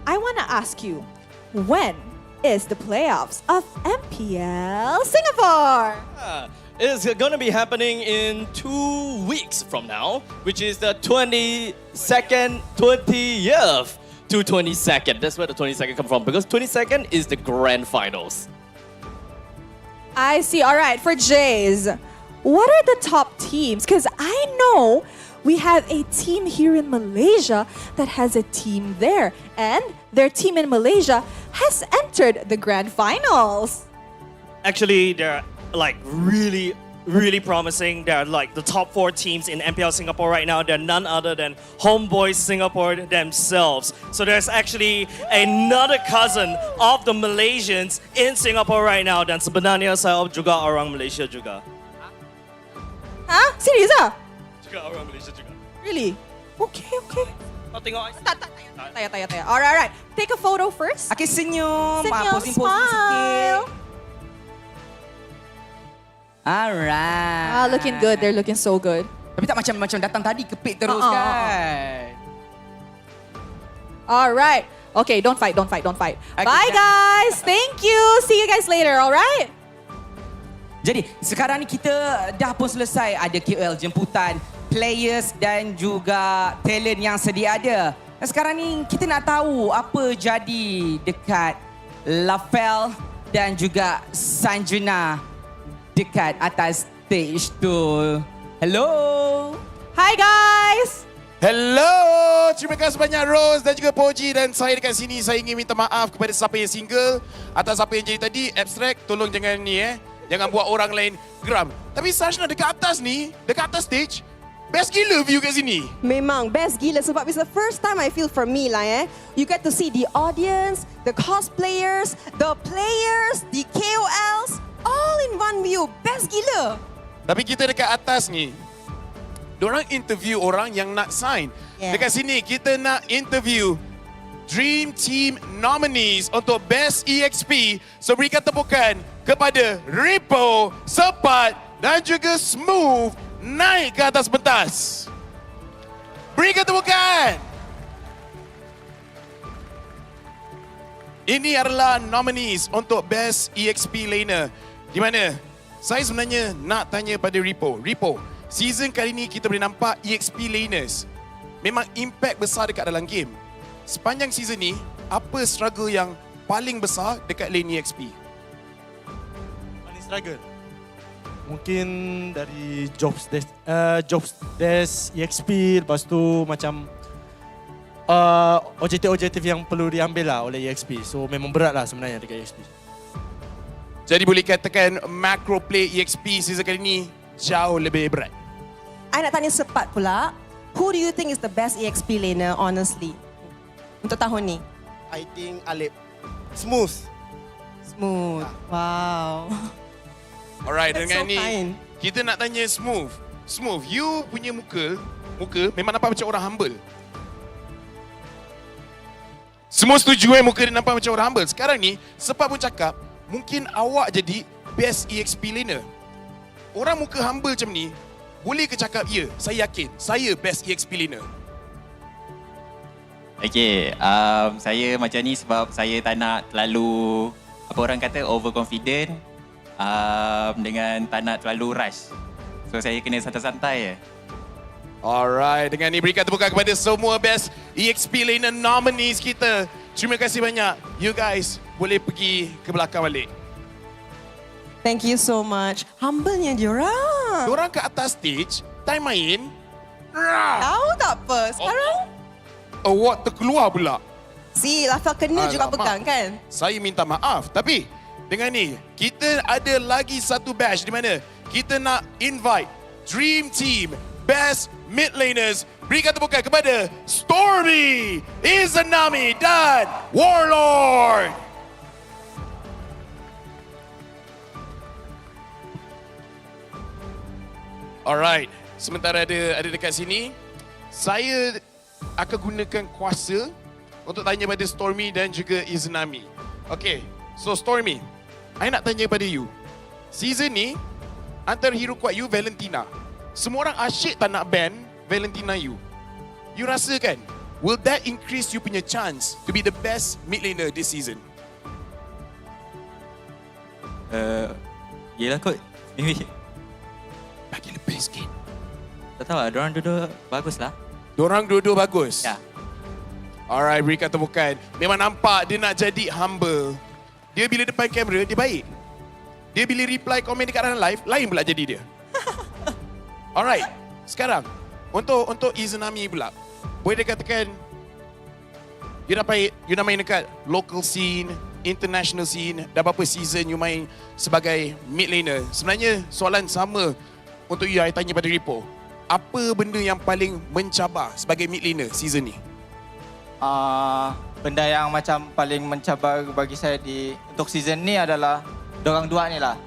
I want to ask you, when is the playoffs of MPL Singapore? It's going to be happening in 2 weeks from now, which is the 20th to 22nd. That's where the 22nd come from, because 22nd is the grand finals. I see. All right, for Jays, what are the top teams? Because I know we have a team here in Malaysia that has a team there. And their team in Malaysia has entered the grand finals. Actually, they're like really promising. They're like the top 4 teams in MPL Singapore right now. They're none other than Homebois Singapore themselves. So there's actually another cousin of the Malaysians in Singapore right now. Dan sebenarnya saya juga orang Malaysia juga. Huh? Serius ah? Juga orang Malaysia juga. Really? Okay. Kau tengok. Tak. Taya. Alright. Take a photo first. Okay, senyum. Senyum, Posing smile. sikit. Alright. Looking good. They're looking so good. Tapi tak macam datang tadi kepit terus kan. Alright. Okay, don't fight. Okay, Bye guys. Thank you. See you guys later, alright? Jadi sekarang ni kita dah pun selesai, ada KOL jemputan, players dan juga talent yang sedia ada. Dan sekarang ni kita nak tahu apa jadi dekat Lafel dan juga Sanjuna dekat atas stage tu. Hello. Hi guys. Hello, terima kasih banyak Rose dan juga Poji, dan saya dekat sini saya ingin minta maaf kepada siapa yang single atau siapa yang jadi tadi Abstract, tolong jangan ni jangan buat orang lain geram. Tapi Sanjuna dekat atas ni, dekat atas stage, best gila view kat sini. Memang best gila sebab it's the first time I feel for me lah You get to see the audience, the cosplayers, the players, the KOLs, all in one view. Best gila. Tapi kita dekat atas ni, diorang interview orang yang nak sign. Dekat sini kita nak interview Dream Team nominees untuk Best EXP. So berikan tepukan kepada Ripple, Sepat dan juga Smooth naik ke atas pentas. Berikan tepukan. Ini adalah nominees untuk Best EXP Laner. Di mana saya sebenarnya nak tanya pada Ripo. Ripo, season kali ini kita boleh nampak EXP Laners memang impact besar dekat dalam game. Sepanjang season ni, apa struggle yang paling besar dekat lane EXP? Paling struggle? Mungkin dari jobs desk EXP, lepas tu macam objektif-objektif yang perlu diambil lah oleh EXP. So memang berat lah sebenarnya dekat EXP. Jadi boleh katakan macro play EXP season kali ni jauh lebih berat. I nak tanya Sepat pula. Who do you think is the best EXP laner honestly? Untuk tahun ni? I think Alip. Smooth. Smooth. Wow. Alright, That's dengan so ni kind. kita nak tanya Smooth. Smooth, you punya muka memang nampak macam orang humble. Semua setuju muka dia nampak macam orang humble. Sekarang ni, Sepat pun cakap, mungkin awak jadi best EXP laner. Orang muka humble macam ni, boleh ke cakap, ya, saya yakin, saya best EXP laner? Okay, saya macam ni sebab saya tak nak terlalu, apa orang kata, overconfident dengan tak nak terlalu rush. So, saya kena santai-santai je. Alright, dengan ni berikan tepukan kepada semua best EXP laner nominees kita. Terima kasih banyak. You guys boleh pergi ke belakang balik. Thank you so much. Humble-nya diorang. Diorang ke atas stage, time main. Tahu tak apa, sekarang Award terkeluar pula. si Lafal kena juga pegang kan? Saya minta maaf. Tapi dengan ni, kita ada lagi satu batch di mana kita nak invite Dream Team Best Mid Laners. Berikan tepukan kepada Stormy, Izanami dan Warlord. Alright, sementara ada dekat sini, saya akan gunakan kuasa untuk tanya pada Stormy dan juga Izanami. Okay, so Stormy, I nak tanya pada you. Season ni, antara hero kuat you Valentina. Semua orang asyik tak nak ban Valentina you. You rasa kan, will that increase you punya chance to be the best mid laner this season? Yelah kot. Bagi lebih sikit. Tak tahu lah, diorang duduk bagus lah. Diorang dua-dua bagus? Ya. Alright, berikan tepukan. Memang nampak dia nak jadi humble. Dia bila depan kamera, dia baik. Dia bila reply komen dekat dalam live, lain pula jadi dia. Alright, sekarang untuk Izanami pula. Boleh dikatakan you dah main dekat local scene, international scene, dah berapa season you main sebagai mid laner. Sebenarnya soalan sama untuk you, I tanya pada Ripo. Apa benda yang paling mencabar sebagai mid laner season ni? Benda yang macam paling mencabar bagi saya untuk season ni adalah dorang dua ni lah.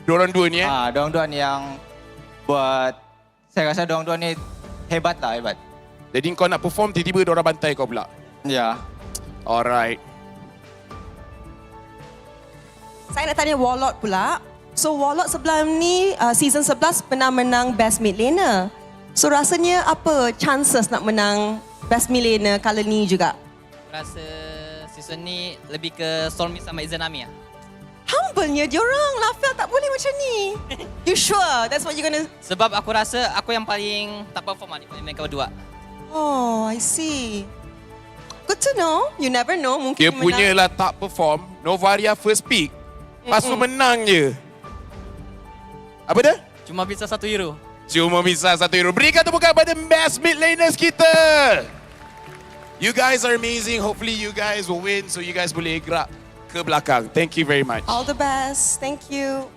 Dorang dua ni Dorang dua ni yang buat, saya rasa dorang dua ni hebat lah, hebat. Jadi kau nak perform, tiba-tiba diorang bantai kau pula? Ya. Alright. Saya nak tanya Warlord pula. So Warlord sebelum ni, season 11 pernah menang Best Mid Laner. So rasanya apa chances nak menang Best Mid Laner kali ni juga? Rasa season ni lebih ke Stormy sama Izanami lah. Humble-nya diorang. Lafal tak boleh macam ni. You sure? That's what you gonna... Sebab aku rasa aku yang paling tak perform lah di mereka berdua. Oh, I see. Good to know. You never know. Mungkin Dia punya lah tak perform. Novaria first pick. Lepas tu menang je. Apa dia? Cuma bisa satu hero. Cuma bisa satu hero. Berikan tepukan pada best mid laners kita. You guys are amazing. Hopefully you guys will win. So you guys boleh gerak ke belakang. Thank you very much. All the best. Thank you.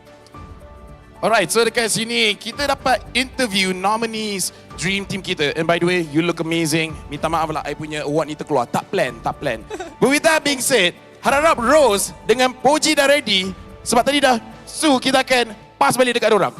Alright, so dekat sini kita dapat interview nominees Dream Team kita. And by the way, you look amazing. Minta maaf lah, I punya award ni terkeluar. Tak plan. But with that being said, harap Rose dengan Poji dah ready. Sebab tadi dah kita akan pass balik dekat dorang.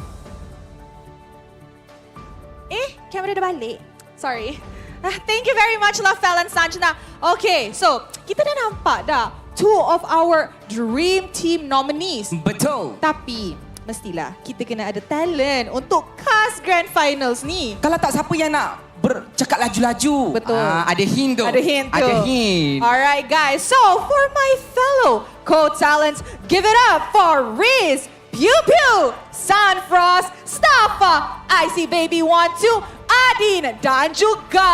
Kamera dah balik. Sorry. Thank you very much, Lafal and Sanjana. Okay, so kita dah nampak dah two of our Dream Team nominees. Betul. Tapi mestilah kita kena ada talent untuk cast Grand Finals ni. Kalau tak, siapa yang nak bercakap laju-laju. Betul. Ada hint tu. Ada hint tu. Ada hint. Alright guys, so for my fellow co-talents, give it up for Riz, Pew Pew, Sunfrost, Staffa, IC Baby 12, Adin dan juga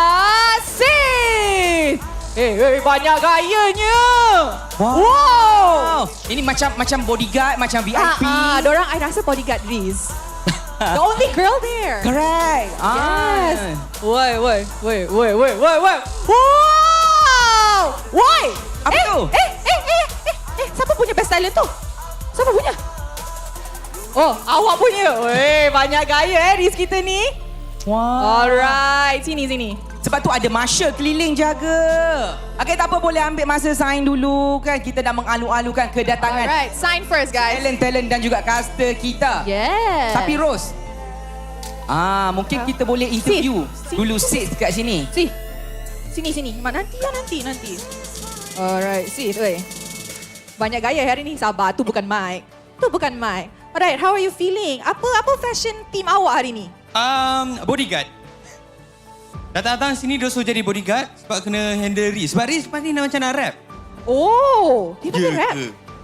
Sid. Banyak gayanya. Wow. Ini macam bodyguard, macam VIP. Dorang I rasa bodyguard Riz. The only girl there. Correct. Yes. Woi. Wow. Woi. Apa tu? Siapa punya best talent tu? Siapa punya? Oh, awak punya. Weh, banyak gaya Riz kita ni. Wow. Alright, sini. Sebab tu ada marshal keliling jaga. Okay, tak apa, boleh ambil masa sign dulu kan. Kita dah mengalu-alukan kedatangan Alright, sign first guys. talent dan juga caster kita. Yes. Tapi Rose, mungkin kita boleh interview dulu Sid kat sini. Sini. Nanti. Alright, Sid, weh. Banyak gaya hari ni. Sabar, tu bukan mic. Alright, how are you feeling? Apa fashion team awak hari ni? Bodyguard. Datang-datang sini dia suruh jadi bodyguard sebab kena handle Riz. Sebab Riz pasti macam nak rap. Oh, dia pandai rap?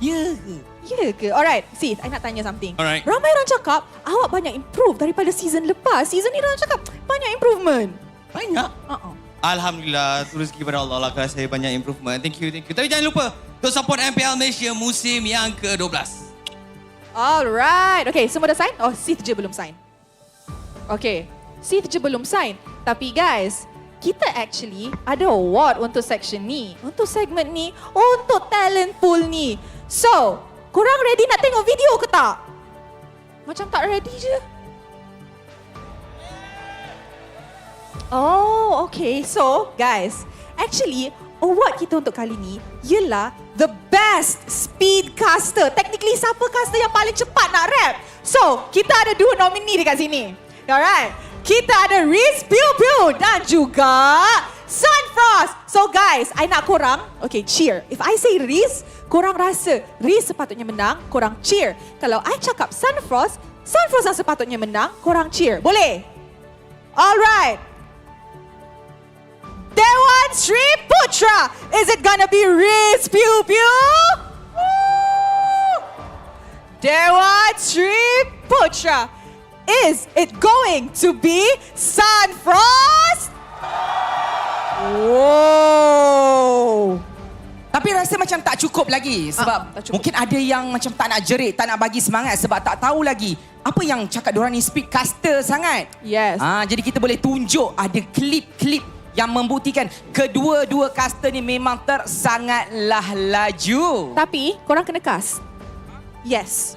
Ya ke? Alright, Sid, I nak tanya something. Alright. Ramai orang cakap awak banyak improve daripada season lepas. Season ni orang cakap banyak improvement. Banyak? Alhamdulillah, tu rezeki pada Allah lah kalau saya banyak improvement. Thank you. Tapi jangan lupa untuk support MPL Malaysia musim yang ke-12. Alright. Okay, semua dah sign? Oh, Sid je belum sign. Okay, Sid je belum sign. Tapi guys, kita actually ada award untuk section ni, untuk segmen ni, untuk talent pool ni. So, korang ready nak tengok video ke tak? Macam tak ready je. Oh, okay. So, guys, actually award kita untuk kali ni ialah the best speed caster. Technically, siapa caster yang paling cepat nak rap? So, kita ada 2 nominee dekat sini. Alright. Kita ada Riz Pew Pew dan juga Sunfrost. So guys, I nak korang, okay, cheer. If I say Riz, korang rasa Riz sepatutnya menang, korang cheer. Kalau I cakap Sunfrost yang sepatutnya menang, korang cheer. Boleh? Alright. Dewan Sri Putra. Is it gonna be Riz Pew Pew? Dewan Sri Putra. Is it going to be Sunfrost? Wow. Tapi rasa macam tak cukup lagi sebab mungkin ada yang macam tak nak jerit, tak nak bagi semangat sebab tak tahu lagi apa yang cakap diorang ni speed caster sangat. Yes. Jadi kita boleh tunjuk ada klip-klip yang membuktikan kedua-dua caster ni memang sangatlah laju. Tapi korang kena cast. Yes.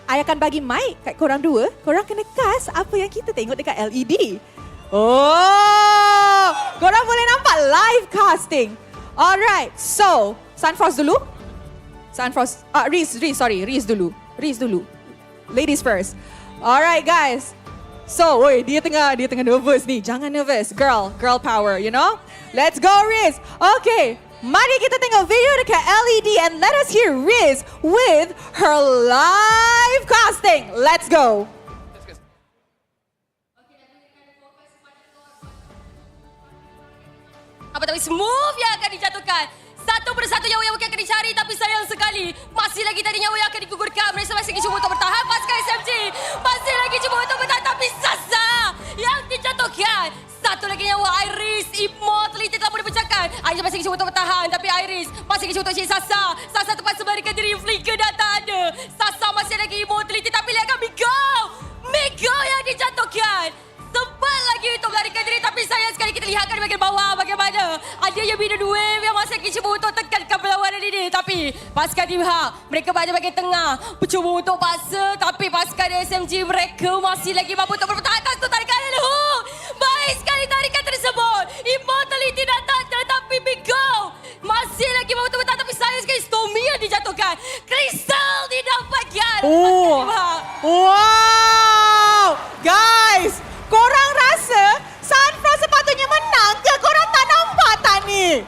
I akan bagi mic kat korang dua. Korang kena cast apa yang kita tengok dekat LED. Oh, korang boleh nampak live casting. Alright, so Sunfrost dulu. Riz dulu. Ladies first. Alright guys. So, dia tengah nervous ni. Jangan nervous. Girl power, you know? Let's go Riz. Okay. Mari kita tengok video dekat LED and let us hear Riz with her live casting. Let's go. Apa tapi smooth yang akan dijatuhkan. Satu persatu nyawa yang akan dicari tapi sayang sekali masih lagi tadi nyawa yang akan digugurkan. Mereka masih lagi cuba untuk bertahan pasukan SMG. Masih lagi cuba untuk bertahan tapi Sasa yang dijatuhkan. Satu lagi nyawa Iris Immortality telah pun dipecahkan. Iris masih lagi cuba untuk bertahan tapi Iris masih lagi cuba untuk cari Sasa. Sasa tempat sebarikan diri flicker dah tak ada. Sasa masih lagi Immortality tapi lihatkan Migo yang dijatuhkan. Sempat lagi untuk melarikan diri tapi sayang sekali kita lihatkan di bahagian bawah bagaimana ada yang middle wave yang masih lagi cuba untuk tekankan perlawanan ini. Tapi pasukan Team Hak, mereka berada bahagian tengah mencuba untuk paksa tapi pasukan SMG mereka masih lagi mampu untuk mempertahankan satu tarikan dulu. Baik sekali tarikan tersebut. Immortality datang tetapi Migo masih lagi mampu untuk bertahan tapi sayang sekali Stormy yang dijatuhkan. Crystal didapatkan. Wow! Guys, korang rasa Sunfrost sepatutnya menang ke? Korang tak nampak tak ni?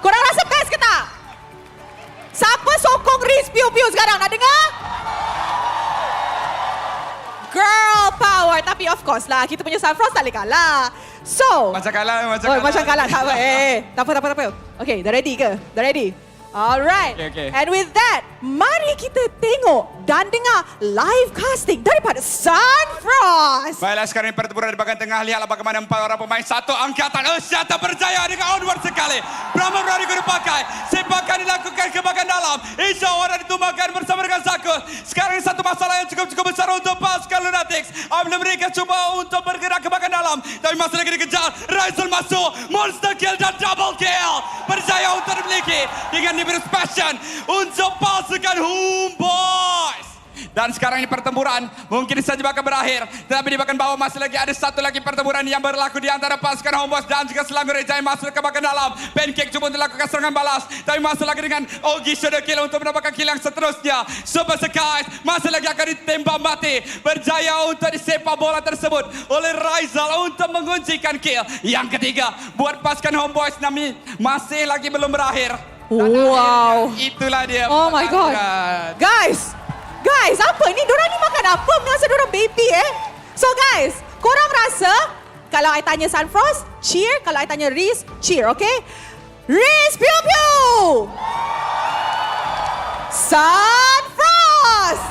Korang rasa best ke tak? Siapa sokong Riz Pew Pew sekarang? Nak dengar? Girl power. Tapi of course lah, kita punya Sunfrost tak boleh kalah. So, Macam kalah, macam kalah. Tak apa. Tak apa. Okay, dah ready ke? Dah ready? Alright. Okay. And with that, mari kita tengok dan dengar live casting daripada Sunfrost. Baiklah, sekarang ini pertempuran di bahagian tengah. Lihatlah bagaimana 4 orang pemain satu angkatan Asia berjaya dengan onward sekali. Brahma berani dipakai. Sepakan dilakukan ke bahagian dalam. Insya Allah ditumbangkan bersama dengan Sakus. Sekarang ini satu masalah yang cukup besar untuk pasukan Lunatics. Apabila mereka cuba untuk bergerak ke bahagian dalam. Tapi masih lagi dikejar. Rizal masuk. Monster kill dan double kill. Berjaya untuk dimiliki. Dengan Nimbus Passion untuk pasukan Homebois. Dan sekarang ini pertempuran mungkin saja bakal berakhir. Tetapi di bahagian bawah masih lagi ada satu lagi pertempuran yang berlaku di antara pasukan Homebois dan juga Selangor Jaya masuk ke bahagian dalam. Pancake cuba untuk lakukan serangan balas. Tapi masih lagi dengan Ogi sudah kill untuk mendapatkan kill yang seterusnya. Super Skies masih lagi akan ditembak mati. Berjaya untuk disepak bola tersebut oleh Rizal untuk menguncikan kill. Yang ketiga buat pasukan Homebois masih lagi belum berakhir. Wow. Itulah dia. Oh my god. Guys, apa ni? Diorang ni makan apa? Masa diorang baby So guys, korang rasa kalau I tanya Sunfrost, cheer. Kalau I tanya Riz, cheer, okay? Riz, pew pew! Sunfrost!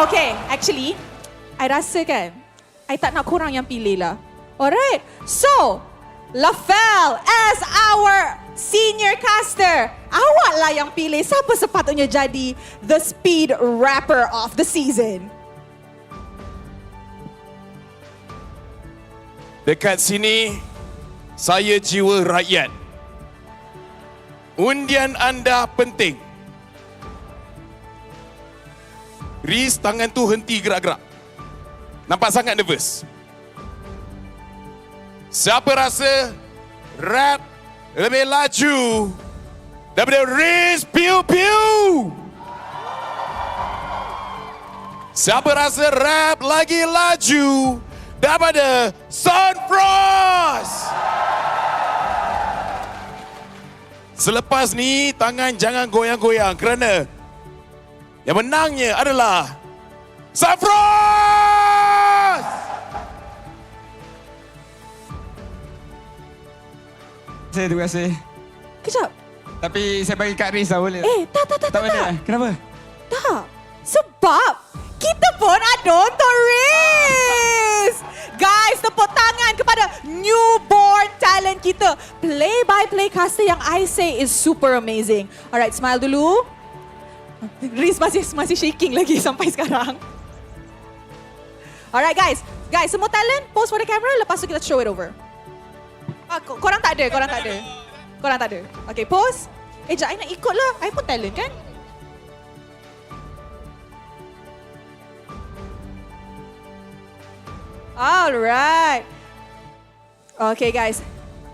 Okay, actually, I rasa kan, I tak nak korang yang pilih lah. Alright, so, Lafel as our senior caster, awaklah yang pilih siapa sepatutnya jadi the speed rapper of the season. Dekat sini, saya jiwa rakyat. Undian anda penting. Riz, tangan tu henti gerak-gerak. Nampak sangat nervous. Siapa rasa rap lebih laju daripada Riz Pew Pew? Siapa rasa rap lagi laju daripada Sunfrost? Selepas ni, tangan jangan goyang-goyang kerana yang menangnya adalah Sunfrost! Terima kasih. Kejap. Tapi saya bagi Kak Riz lah boleh? Tak. boleh. Kenapa? Tak. Sebab kita pun ada untuk Riz. Guys, tepuk tangan kepada newborn talent kita. Play-by-play caster yang I say is super amazing. Alright, smile dulu. Riz masih shaking lagi sampai sekarang. Alright guys. Guys, semua talent pose for the camera. Lepas tu kita show it over. Korang tak ada. Okay, pose. Jap, I nak ikut lah. I pun talent kan? Alright. Okay guys,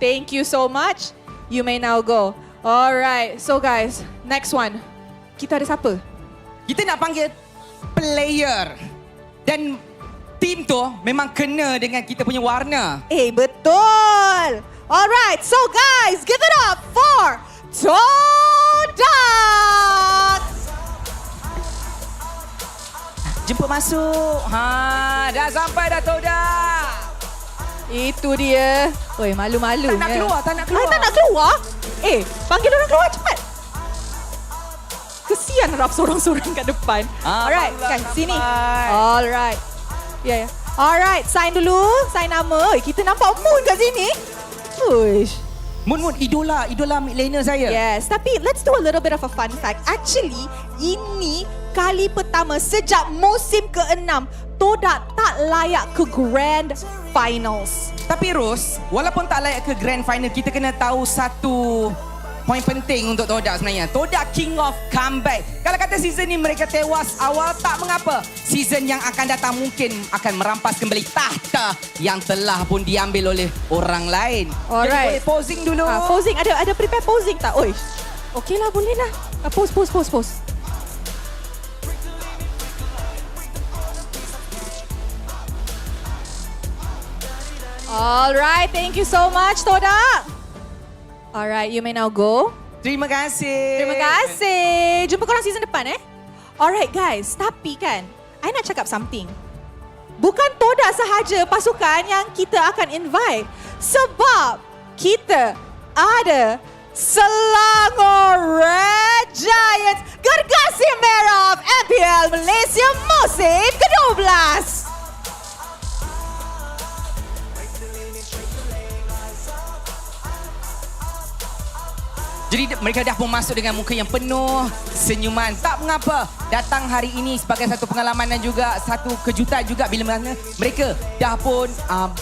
thank you so much. You may now go. Alright, so guys, next one. Kita ada siapa? Kita nak panggil player. Dan tim tu memang kena dengan kita punya warna. Betul. Alright, so guys, give it up for Todak. Jemput masuk. Dah sampai dah Todak. Itu dia. Oi, malu-malu. Tak nak keluar. Tak nak keluar? Panggil orang keluar cepat. Kesian Raf sorang-sorang kat depan. Alright, kan sini. Alright. Ya. Alright, sign dulu. Sign nama. Kita nampak Moon kat sini. Uish. Moon, idola mid laner saya. Yes, tapi let's do a little bit of a fun fact. Actually, ini kali pertama sejak musim ke-6 Todak tak layak ke Grand Finals. Tapi Ros, walaupun tak layak ke Grand Final, kita kena tahu satu poin penting untuk Todak sebenarnya. Todak king of comeback. Kalau kata season ni mereka tewas awal, tak mengapa. Season yang akan datang mungkin akan merampas kembali tahta yang telah pun diambil oleh orang lain. Alright. Jadi boleh posing dulu. Posing, ada prepare posing tak? Oi. Okey lah, boleh lah. Pose. Alright, thank you so much, Todak. Alright, you may now go. Terima kasih. Jumpa korang season depan Alright guys, tapi kan, I nak cakap something. bukan Todak sahaja pasukan yang kita akan invite. Sebab kita ada Selangor Red Giants, gergasi merah MPL Malaysia musim ke-12. Jadi mereka dah pun masuk dengan muka yang penuh senyuman. Tak mengapa datang hari ini sebagai satu pengalaman dan juga satu kejutan juga bila mana mereka dah pun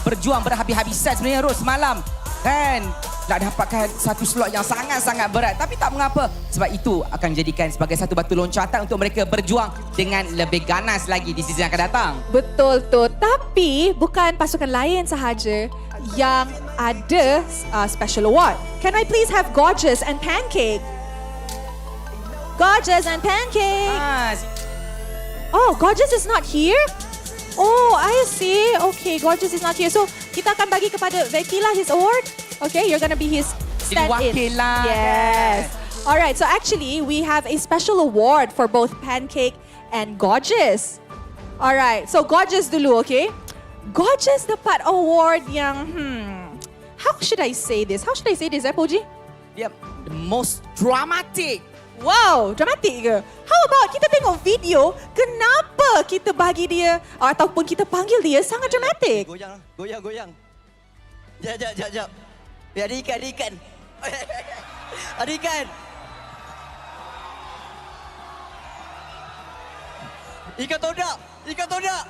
berjuang berhabis-habisan sebenarnya Ros semalam. Kan nak dapatkan satu slot yang sangat-sangat berat. Tapi tak mengapa sebab itu akan jadikan sebagai satu batu loncatan untuk mereka berjuang dengan lebih ganas lagi di season yang akan datang. Betul tu. Tapi bukan pasukan lain sahaja yang ada special award. Can I please have Gorgeous and Pancake? Gorgeous and Pancake. Oh, Gorgeous is not here? Oh, I see. Okay, Gorgeous is not here. So, kita akan bagi kepada Becky lah his award. Okay, you're gonna be his stand-in. Wakil lah. Yes. Alright, so actually, we have a special award for both Pancake and Gorgeous. Alright, so Gorgeous dulu, okay? Gorgeous dapat award yang, how should I say this? How should I say this, Poji? Dia the most dramatic. Wow, dramatik ke? How about kita tengok video kenapa kita bagi dia ataupun kita panggil dia sangat dramatik? Goyang. Jap. Ada ikan. Ada ikan. Ikan todak.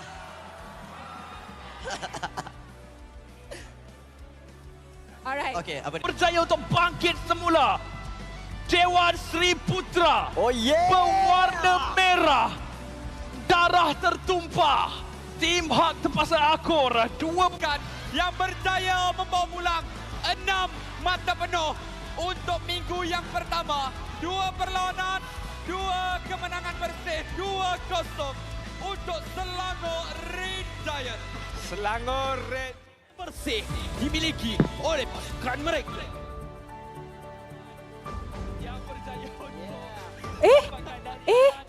Alright. Okay, apa ni? Berjaya untuk bangkit semula. Dewan Sri Putra. Oh yeah. Berwarna merah. Darah tertumpah. Tim Hak Terpaksa Akor 2 pekan yang berjaya membawa pulang 6 mata penuh untuk minggu yang pertama. 2 perlawanan, 2 kemenangan bersih, 2-0 untuk Selangor Red Giants. Selangor Red bersih dimiliki oleh pasukan mereka.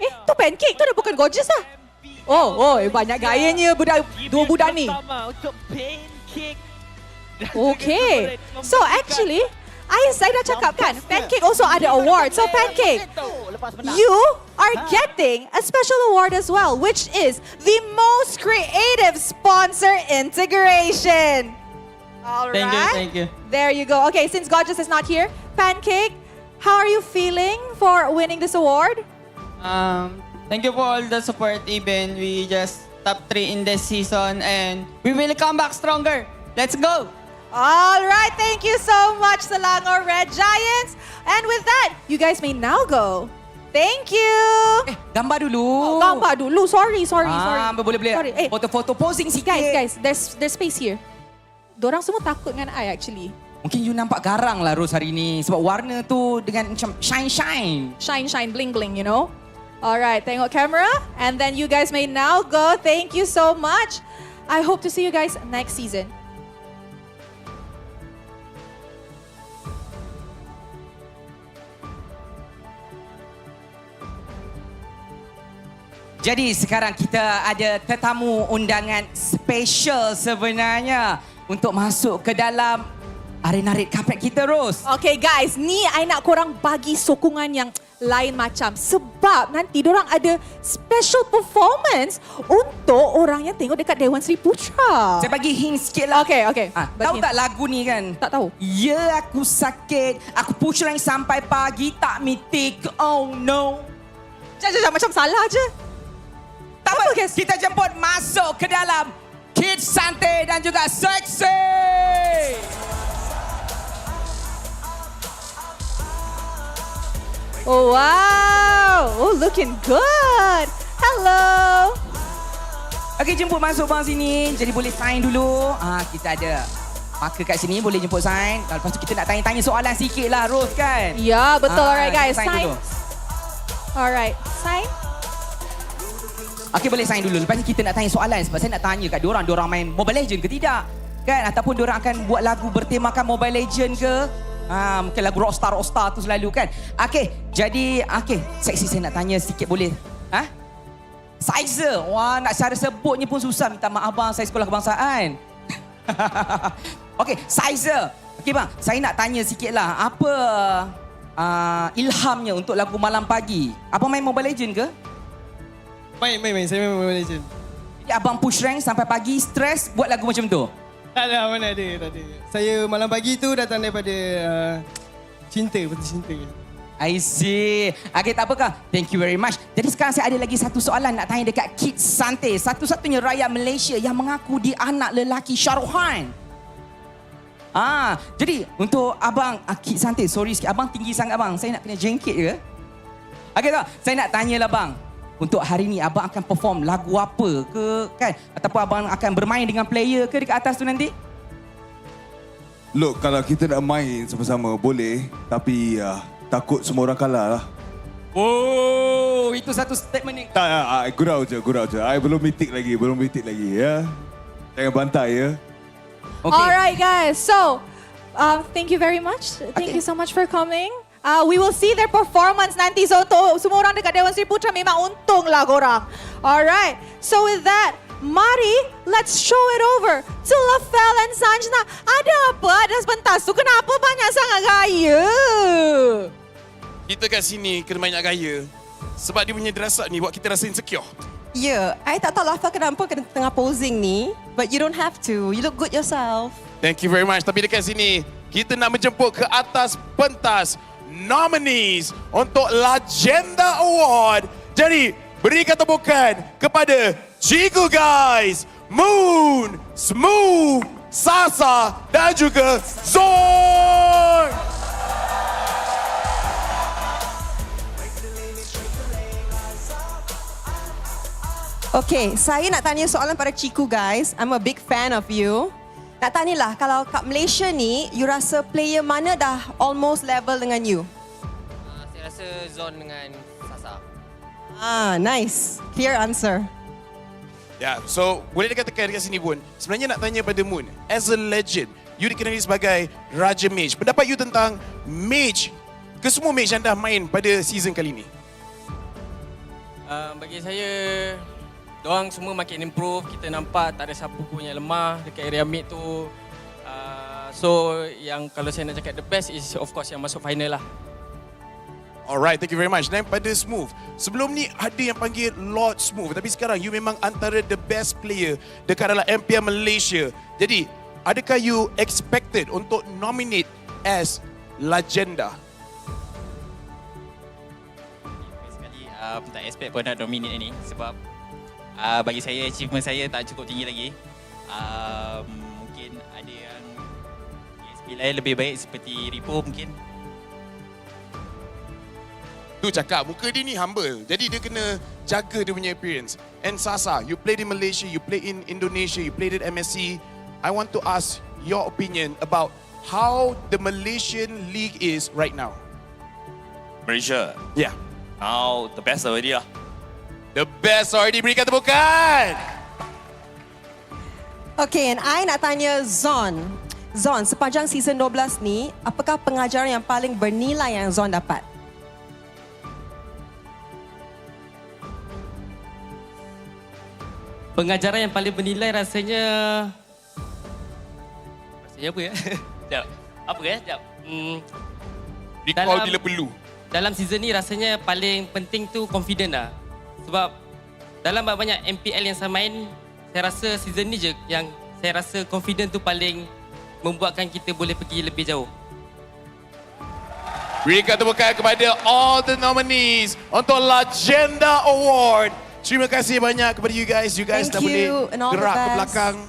Tu Pancake tu dah bukan Gorgeous lah. Oh, banyak gayanya dua budak ni. Untuk Pancake. Okay. So actually, saya dah cakap kan, Pancake also ada award. So Pancake, you are getting a special award as well, which is the most creative sponsor integration. All right. Thank you. There you go. Okay, since Gorgeous is not here, Pancake, how are you feeling for winning this award? Thank you for all the support, even we just top 3 in this season and we will come back stronger. Let's go! All right, thank you so much, Selangor Red Giants. And with that, you guys may now go. Thank you. Gambar dulu. Gambar dulu. Sorry. Boleh. Sorry. Foto-foto posing sikit. Guys, there's space here. Dorang semua takut dengan I actually. Mungkin you nampak garang lah Ros hari ni sebab warna tu dengan macam shine. Shine, bling, you know. Alright, tengok camera. And then you guys may now go. Thank you so much. I hope to see you guys next season. Jadi sekarang kita ada tetamu undangan special sebenarnya untuk masuk ke dalam arena red carpet kita, Ros. Okay guys, ni I nak korang bagi sokongan yang lain macam. Sebab nanti dorang ada special performance untuk orang yang tengok dekat Dewan Sri Putra. Saya bagi hint sikit lah. Okay. Tahu tak lagu ni kan? Tak tahu. Ya aku sakit, aku push rank sampai pagi tak mitik, oh no. Jangan macam salah je. Tak apa, kita jemput masuk ke dalam Kids Santai dan juga Seksi. Oh, wow. Oh, looking good. Hello. Okey, jemput masuk bang sini. Jadi boleh sign dulu. Kita ada marker kat sini, boleh jemput sign. Lepas tu kita nak tanya-tanya soalan sikit lah, Ros kan? Ya, betul. Alright guys, sign. Dulu. Alright, sign. Okey, boleh sign dulu. Lepas ni kita nak tanya soalan sebab saya nak tanya kat diorang main Mobile Legend ke tidak? Kan? Ataupun diorang akan buat lagu bertemakan Mobile Legend ke? Mungkin lagu Rockstar tu selalu kan? Okey, jadi Seksi saya nak tanya sikit boleh? Sizer. Wah, nak cara sebutnya pun susah. Minta maaf bang, saya sekolah kebangsaan. Okey, Sizer. Okey bang, saya nak tanya sikit lah. Apa ilhamnya untuk lagu Malam Pagi? Abang main Mobile Legend ke? Main. Saya main Mobile Legend. Jadi abang push rank sampai pagi, stres buat lagu macam tu? Tak ada, mana ada, tak ada. Saya Malam Pagi tu datang daripada cinta, betul cinta. I see. Okay, tak apakah. Thank you very much. Jadi sekarang saya ada lagi satu soalan nak tanya dekat Kid Sante. Satu-satunya rakyat Malaysia yang mengaku dia anak lelaki Syaruhan. Jadi untuk abang Kid Sante, sorry sikit. Abang tinggi sangat bang. Saya nak kena jengkit ke? Okay tak? Saya nak tanyalah bang. Untuk hari ni abang akan perform lagu apa ke kan? Ataupun abang akan bermain dengan player ke dekat atas tu nanti? Look, kalau kita nak main sama-sama boleh, tapi takut semua orang kalah lah. Oh, itu satu statement ni. Tak, gurau je. I belum mitik lagi ya. Jangan bantai ya. Okay. Alright guys, so thank you very much. Thank you so much for coming. We will see their performance nanti. So untuk semua orang dekat Dewan Seri Putra memang untunglah korang. Alright, so with that, mari let's show it over to Lafel and Sanjna. Ada apa atas pentas tu? Kenapa banyak sangat gaya? Kita kat sini kena banyak gaya. Sebab dia punya dress up ni buat kita rasa insecure. Ya, I tak tahu Lafel kenapa kena tengah posing ni. But you don't have to. You look good yourself. Thank you very much. Tapi dekat sini, kita nak menjemput ke atas pentas nominees untuk Legenda Award. Jadi, berikan tepukan kepada Cikgu Guys, Moon, Smooth, Sasa dan juga Zorn. Okay, saya nak tanya soalan pada Cikgu Guys. I'm a big fan of you. Nak tanyalah, kalau kat Malaysia ni, you rasa player mana dah almost level dengan you? Saya rasa Zon dengan Sasa. Nice. Clear answer. Ya, so boleh dikatakan dekat sini pun, sebenarnya nak tanya pada Moon, as a legend, you dikenali sebagai Raja Mage. Pendapat you tentang Mage, ke semua Mage yang dah main pada season kali ini? Bagi saya, diorang semua makin improve. Kita nampak tak ada siapa pun yang lemah dekat area mid tu. So yang kalau saya nak cakap the best is of course yang masuk final lah. Alright, thank you very much. Dan pada Smooth, sebelum ni ada yang panggil Lord Smooth, tapi sekarang you memang antara the best player dekat dalam MPL Malaysia. Jadi, adakah you expected untuk nominate as Legenda? Tak expect pun nak nominate ni sebab bagi saya achievement saya tak cukup tinggi lagi. Mungkin ada yang ESP lain lebih baik seperti Ripo mungkin. Tu cakap, muka dia ni humble. Jadi dia kena jaga dia punya appearance. And Sasa, you played in Malaysia, you played in Indonesia, you played at MSC. I want to ask your opinion about how the Malaysian league is right now. Malaysia? Yeah. Now, the best already lah. The best already, berikan tepukan. Okay, and I nak tanya Zon. Zon, sepanjang season 12 ni, apakah pengajaran yang paling bernilai yang Zon dapat? Pengajaran yang paling bernilai rasanya apa ya? Sekejap. Apa ya? Sekejap. Recall bila perlu. Dalam season ni rasanya paling penting tu confident lah. Sebab dalam banyak MPL yang saya main, saya rasa season ni je yang saya rasa confident tu paling membuatkan kita boleh pergi lebih jauh. Berikan tepukan kepada all the nominees untuk Legenda Award. Terima kasih banyak kepada you guys. You guys dah boleh gerak ke belakang.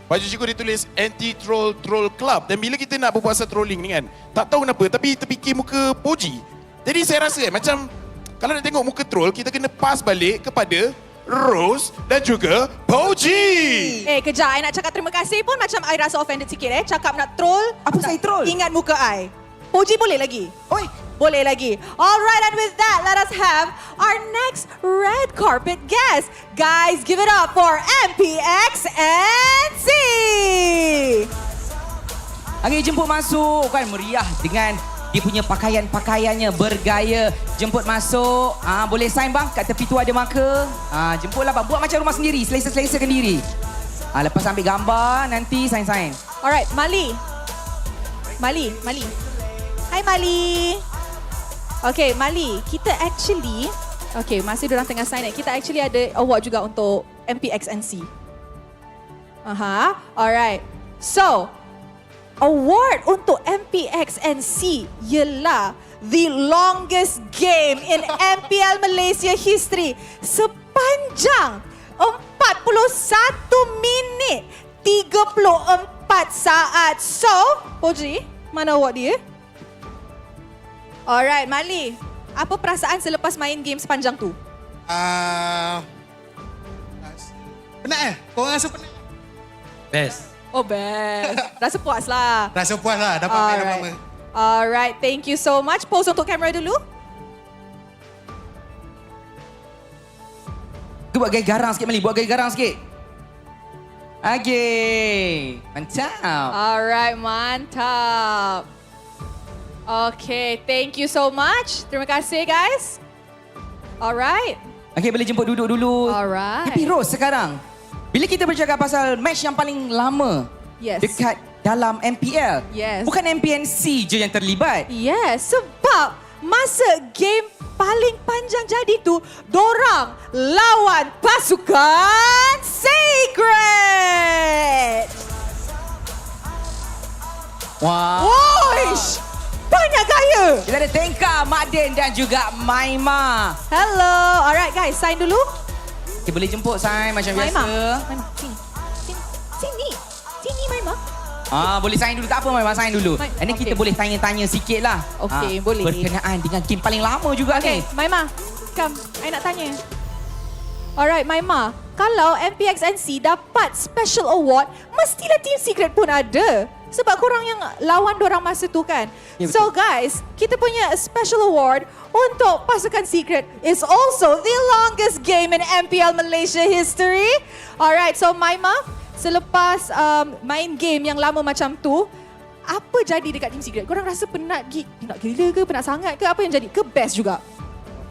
Baju cikgu ditulis Anti-Troll Troll Club. Dan bila kita nak berbual pasal trolling ni kan, tak tahu kenapa tapi terfikir muka Poji. Jadi saya rasa macam kalau nak tengok muka troll, kita kena pass balik kepada Rose dan juga Poji. Kejap, I nak cakap terima kasih pun macam I rasa offended sikit Cakap nak troll. Apa saya troll? Ingat muka I. Poji boleh lagi? Boleh lagi. Alright, and with that, let us have our next red carpet guest. Guys, give it up for MPXNC. Okay, jemput masuk kan meriah dengan dia punya pakaiannya bergaya. Jemput masuk. Boleh sign bang, kat tepi tu ada marker. Jemputlah bang, buat macam rumah sendiri, selesa-selesakan diri. Lepas ambil gambar, nanti sign. Alright, Mali. Hai Mali. Okay, Mali, kita actually, masih diorang tengah sign, kita actually ada award juga untuk MPXNC. Alright. So, award untuk MPXNC ialah the longest game in MPL Malaysia history sepanjang 41 minit 34 saat. So, Poji, mana award dia? Alright, Mali. Apa perasaan selepas main game sepanjang tu? Penat Korang rasa penat? Best. Oh, best. Rasa puas lah. Rasa puas lah, dapat main lama-lama. Alright, thank you so much. Pose untuk kamera dulu. Buat gaya garang sikit Mali, buat gaya garang sikit. Okay, mantap. Alright, mantap. Okay, thank you so much. Terima kasih guys. Alright. Okay, boleh jemput duduk dulu. Alright. Tapi Rose sekarang, bila kita bercakap pasal match yang paling lama dekat dalam MPL, bukan MPNC je yang terlibat. Yes, sebab masa game paling panjang jadi tu, dorang lawan pasukan Secret. Wow. Woish! Banyak gaya. Kita ada Tengka, Madin dan juga Maima. Hello. Alright guys, sign dulu. Okay, boleh jemput sign macam Maima. biasa. Maima, sini. Sini Maima. Boleh sign dulu, tak apa Maima, sign dulu. Ini kita boleh tanya-tanya sikit lah. Okay, boleh. Berkenaan dengan game paling lama juga ni. Maima, come. I nak tanya. Alright, Maima. Kalau MPXNC dapat special award, mestilah Team Secret pun ada. Sebab korang yang lawan dorang masa tu kan. Ya, So guys, kita punya special award untuk pasukan Secret is also the longest game in MPL Malaysia history. Alright, so Maima, selepas main game yang lama macam tu, apa jadi dekat Team Secret? Korang rasa penat gila ke? Penat sangat ke? Apa yang jadi? Ke best juga?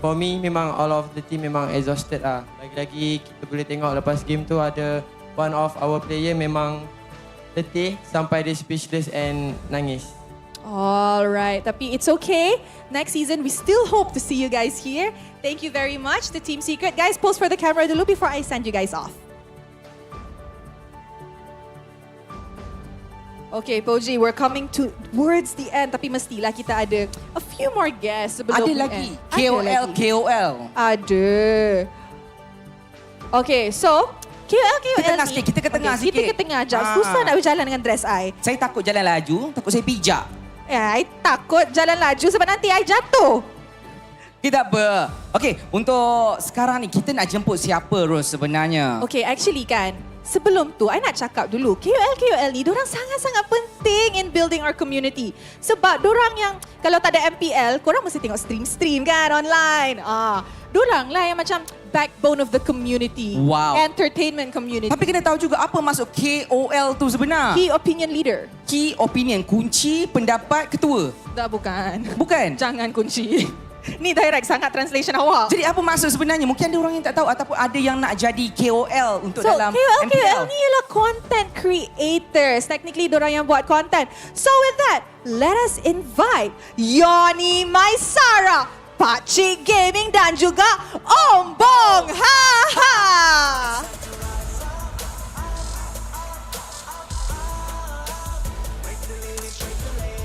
For me, memang all of the team memang exhausted lah. Lagi-lagi kita boleh tengok lepas game tu ada one of our player memang letih sampai dia speechless and nangis. Alright, tapi it's okay. Next season, we still hope to see you guys here. Thank you very much to Team Secret. Guys, pose for the camera dulu before I send you guys off. Okay, Poji, we're coming towards the end. Tapi mestilah kita ada a few more guests sebelum Ada lagi? end. KOL. Ada. Okay, so KOL Kita tengah sikit, kita ke tengah sikit. Kita ke tengah jap. Susah nak berjalan dengan dress I. Saya takut jalan laju, takut saya pijak. I takut jalan laju sebab nanti I jatuh. Tidak apa. Okay, untuk sekarang ni kita nak jemput siapa Rose sebenarnya? Okay, actually kan, sebelum tu, I nak cakap dulu, KOL ni, dorang sangat-sangat penting in building our community. Sebab dorang yang, kalau tak ada MPL, korang mesti tengok stream-stream kan online. Dorang lah yang macam backbone of the community. Wow. Entertainment community. Tapi kena tahu juga apa maksud KOL tu sebenar. Key Opinion Leader. Key Opinion, kunci pendapat ketua. Tak, bukan. Bukan? Jangan kunci. Ni direct sangat translation awak. Jadi apa maksud sebenarnya? Mungkin ada orang yang tak tahu ataupun ada yang nak jadi KOL untuk dalam KOL MPL. ni ialah content creators. Technically, dorang yang buat content. So with that, let us invite Yoni Maisara, Pakcik Gaming dan juga Ombong. Ha.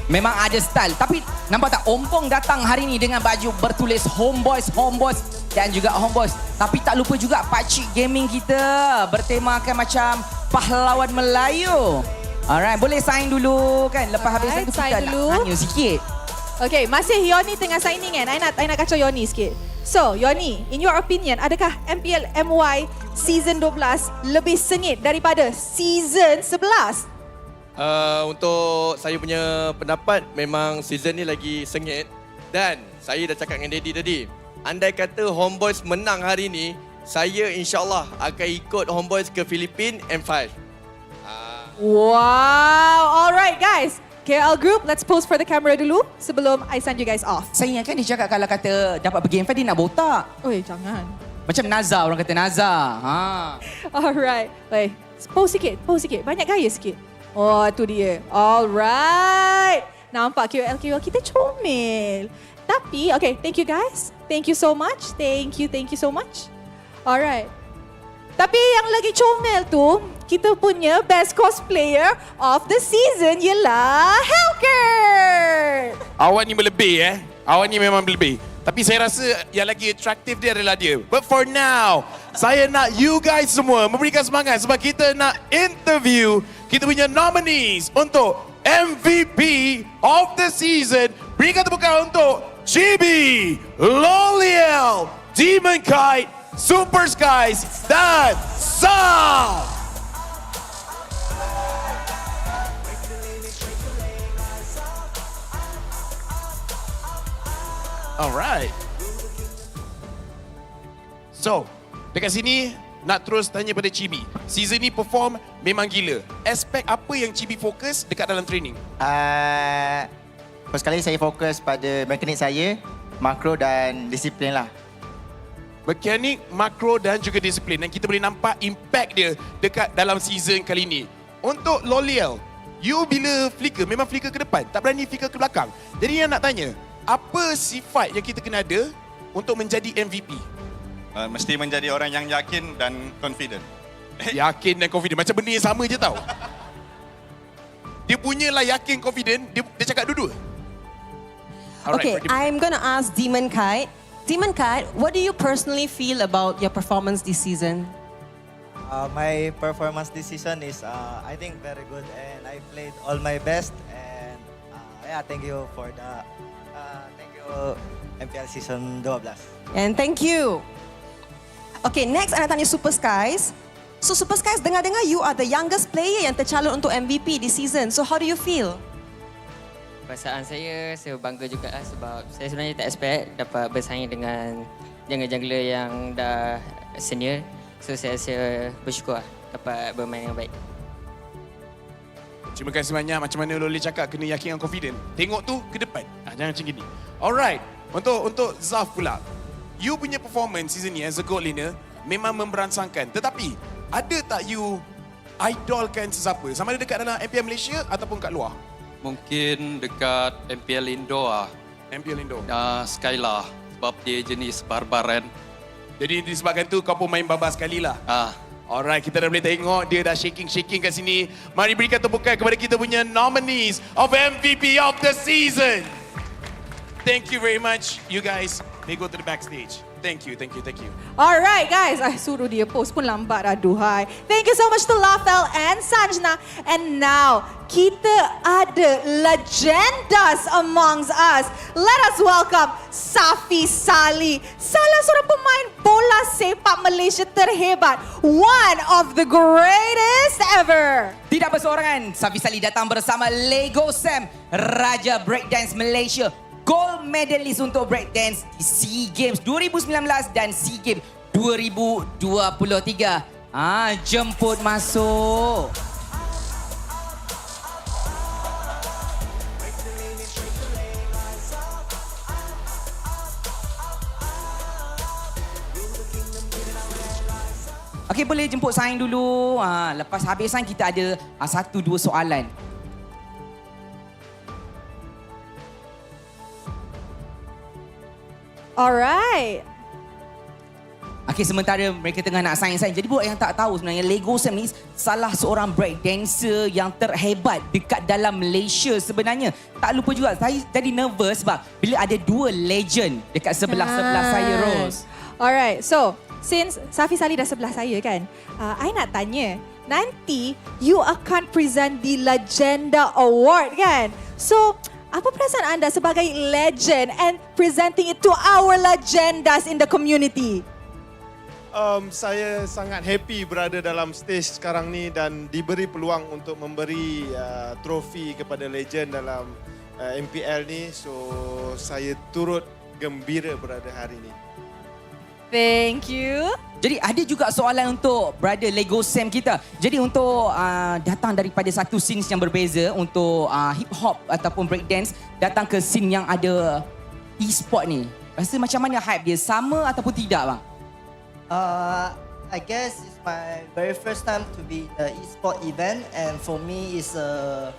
Memang ada style. Tapi nampak tak Ompong datang hari ni dengan baju bertulis Homebois dan juga Homebois. Tapi tak lupa juga Pakcik Gaming kita bertemakan macam pahlawan Melayu. Alright, boleh sign dulu kan. Lepas habis itu kita nak tanya sikit. Okay, masih Yoni tengah signing kan. I nak kacau Yoni sikit. So, Yoni, in your opinion, adakah MPL MY Season 12 lebih sengit daripada Season 11? Untuk saya punya pendapat, memang season ni lagi sengit. Dan saya dah cakap dengan Daddy tadi, andai kata Homebois menang hari ni, saya insyaAllah akan ikut Homebois ke Filipina M5. Wow, alright guys. KL group, let's pose for the camera dulu sebelum I send you guys off. Saya ingatkan dia cakap kalau kata dapat pergi MPL dia nak botak. Oi, jangan. Macam Nazar, orang kata Nazar. Ha. Alright. Wait, pose sikit. Banyak gaya sikit. Oh, tu dia. Alright. Nampak KL kita comel. Tapi, okay, thank you guys. Thank you so much. Thank you so much. Alright. Tapi yang lagi comel tu, kita punya best cosplayer of the season ialah Helker. Awak ni berlebih Awak ni memang berlebih. Tapi saya rasa yang lagi atraktif dia adalah dia. But for now, saya nak you guys semua memberikan semangat sebab kita nak interview kita punya nominees untuk MVP of the season. Berikan tepukan untuk Chibi, Loliel, Demon Kite, Super Skies, dan Sam. Alright. So, dekat sini nak terus tanya pada Chibi. Season ni perform memang gila. Aspek apa yang Chibi fokus dekat dalam training? First kali saya fokus pada mekanik saya, makro dan disiplin lah. Mekanik, makro dan juga disiplin. Dan kita boleh nampak impact dia dekat dalam season kali ini. Untuk Loliel, you bila flicker, memang flicker ke depan, tak berani flicker ke belakang. Jadi yang nak tanya, apa sifat yang kita kena ada untuk menjadi MVP? Mesti menjadi orang yang yakin dan confident. Yakin dan confident, macam benda yang sama je tau. Dia punyalah yakin, confident, dia cakap dua-dua. Okay, I'm gonna ask Demon Kite. Demon Kite, what do you personally feel about your performance this season? My performance this season is, I think, very good, and I played all my best. And yeah, thank you for the, thank you MPL season 12. And thank you. Okay, next I nak tanya Super Skies. So Super Skies, dengar-dengar you are the youngest player yang tercalon untuk MVP this season. So how do you feel? Perasaan saya bangga juga lah sebab saya sebenarnya tak expect dapat bersaing dengan jungler-jungler yang dah senior. So saya rasa bersyukur lah dapat bermain dengan baik. Terima kasih banyak. Macam mana Loli cakap, kena yakin dan confident. Tengok tu ke depan. Jangan macam gini. Alright. Untuk Zaf pula. You punya performance season ni as a gold laner memang memberansangkan. Tetapi, ada tak you idolkan sesiapa? Sama ada dekat dalam MPL Malaysia ataupun kat luar? Mungkin dekat MPL Indo lah. MPL Indo? Skylar. Sebab dia jenis barbaran. Jadi disebabkan tu kau pun main barbar sekali lah? Alright, kita dah boleh tengok dia dah shaking kat sini. Mari berikan tepukan kepada kita punya nominees of MVP of the season. Thank you very much, you guys. May go to the backstage. Thank you. Alright guys, suruh dia post pun lambat aduhai. Thank you so much to Lafel and Sanjna. And now, kita ada legendas amongst us. Let us welcome Safi Sali, salah seorang pemain bola sepak Malaysia terhebat. One of the greatest ever. Tidak bersorangan, Safi Sali datang bersama Lego Sam, Raja Breakdance Malaysia. Gold medalist untuk breakdance di SEA Games 2019 dan SEA Games 2023. Jemput masuk. Okey, boleh jemput Sain dulu. Lepas habis Sain, kita ada 1-2 soalan. Alright. Okey, sementara mereka tengah nak sign. Jadi buat yang tak tahu sebenarnya, Lego Sam ni salah seorang breakdancer yang terhebat dekat dalam Malaysia sebenarnya. Tak lupa juga, saya jadi nervous sebab bila ada dua legend dekat sebelah-sebelah saya, Rose. Alright, so since Safi Sali dah sebelah saya kan, I nak tanya, nanti you akan present the Legenda Award kan? So, apa perasaan anda sebagai legend and presenting it to our legendas in the community? Saya sangat happy berada dalam stage sekarang ni dan diberi peluang untuk memberi trofi kepada legend dalam MPL ni. So, saya turut gembira berada hari ni. Thank you. Jadi ada juga soalan untuk brother Lego Sam kita. Jadi untuk datang daripada satu scene yang berbeza untuk hip hop ataupun breakdance datang ke scene yang ada e-sport ni. Rasa macam mana hype dia? Sama ataupun tidak bang? I guess it's my very first time to be in the e-sport event, and for me it's a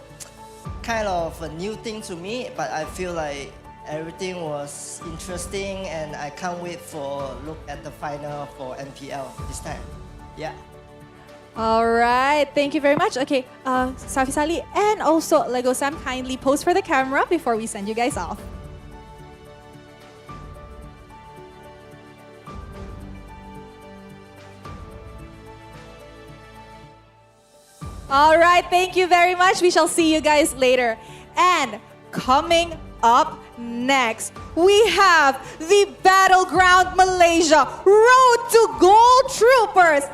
kind of a new thing to me, but I feel like everything was interesting and I can't wait for look at the final for MPL this time. Yeah. All right, thank you very much. Okay, Safi Sali and also Lego Sam, kindly pose for the camera before we send you guys off. All right, thank you very much. We shall see you guys later. And coming up next, we have the Battleground Malaysia Road to Gold Troopers.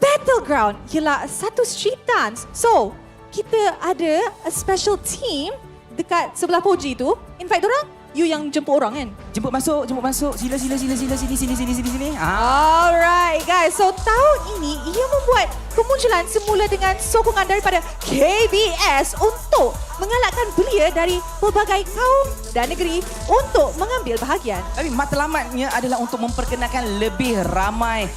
Battleground ialah satu street dance. So, kita ada a special team dekat sebelah Poji tu. Invite dorang. You yang jemput orang kan? Jemput masuk. Sila sini. Alright guys, so tahun ini ia membuat kemunculan semula dengan sokongan daripada KBS untuk mengalahkan belia dari pelbagai kaum dan negeri untuk mengambil bahagian. Tapi matlamatnya adalah untuk memperkenalkan lebih ramai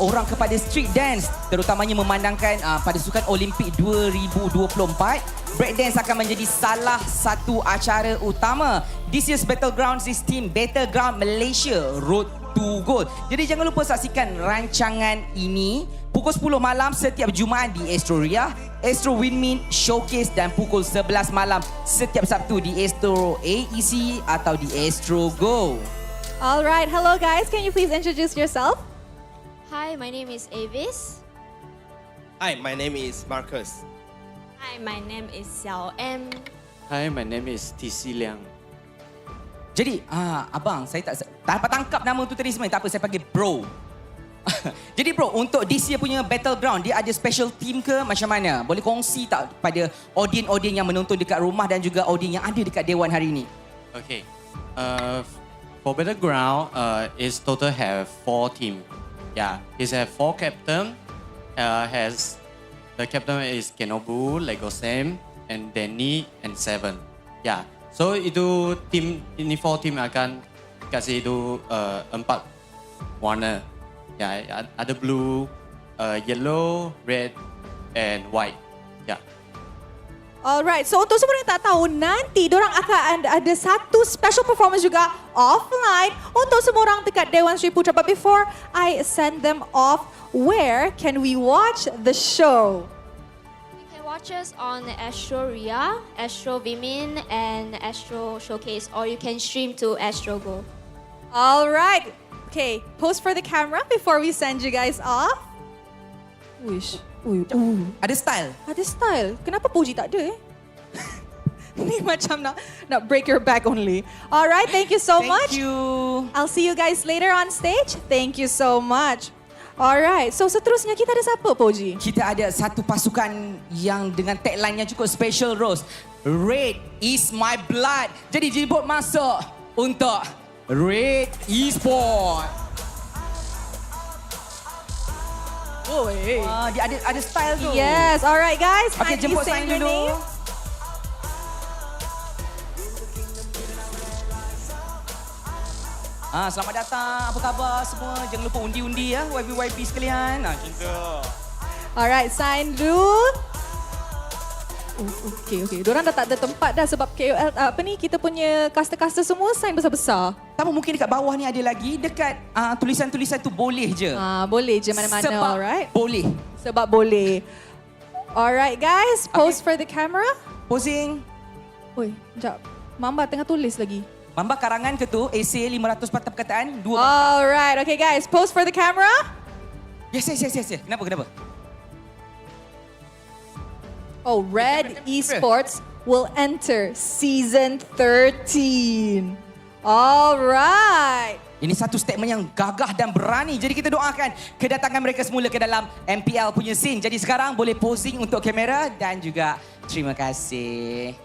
orang kepada street dance, terutamanya memandangkan pada Sukan Olimpik 2024 breakdance akan menjadi salah satu acara utama. This year's Battlegrounds is Team Battleground Malaysia Road to Gold. Jadi jangan lupa saksikan rancangan ini pukul 10 malam setiap Jumaat di Astroria, Astro Winmin Showcase dan pukul 11 malam setiap Sabtu di Astro AEC atau di Astro Go. Alright, hello guys, can you please introduce yourself? Hi, my name is Avis. Hi, my name is Marcus. Hi, my name is Xiao M. Hi, my name is TC Liang. Jadi, abang, saya tak dapat tangkap nama tu tadi sebenarnya. Tak apa, saya panggil bro. Jadi bro, untuk this year punya Battleground, dia ada special team ke macam mana? Boleh kongsi tak pada audien-audien yang menonton dekat rumah dan juga audien yang ada dekat Dewan hari ini? Okay. For Battleground, it's total have 4 team. Yeah, it's have 4 captain. The captain is Kenobu, Lego Sam, and Danny, and 7. Yeah. So itu tim ini 4 team akan kasih itu 4 warna. Ya, ada blue, yellow, red, and white. Ya. Alright, so untuk semua yang tak tahu, nanti dorang akan ada satu special performance juga offline untuk semua orang dekat Dewan Sri Putra. But before I send them off, where can we watch the show? Watch us on Astro Ria, Astro Vimin, and Astro Showcase, or you can stream to Astro Go. All right. Okay, pose for the camera before we send you guys off. Wish. Ada style. Ada style. Kenapa Poji tak ada Ni macam nak break your back only. All right, thank you so much. Thank you. I'll see you guys later on stage. Thank you so much. Alright, so seterusnya kita ada siapa, Poji? Kita ada satu pasukan yang dengan tagline yang cukup special, Rose. Red is my blood. Jadi jemput masuk untuk Red Esports. Oh, hey. Dia ada style tu. Yes, alright guys. Okay, jemput say sign your dulu. name. Selamat datang. Apa khabar semua? Jangan lupa undi-undi ya, YB sekalian. Cinta. Alright, sign dulu. Okay. Diorang dah tak ada tempat dah sebab KOL kita punya caster-caster semua sign besar-besar. Tapi mungkin dekat bawah ni ada lagi. Dekat tulisan-tulisan tu boleh je. Boleh je mana-mana. Sebab alright. boleh. Sebab boleh. Alright guys, pose for the camera. Posing. Oi, sekejap. Mamba tengah tulis lagi. Mamba karangan ke tu? Essay 500 patah perkataan. 2 Alright, okay guys, pose for the camera. Yes. Kenapa? Oh, Red Esports will enter season 13. Alright. Ini satu statement yang gagah dan berani. Jadi kita doakan kedatangan mereka semula ke dalam MPL punya scene. Jadi sekarang boleh posing untuk kamera dan juga terima kasih.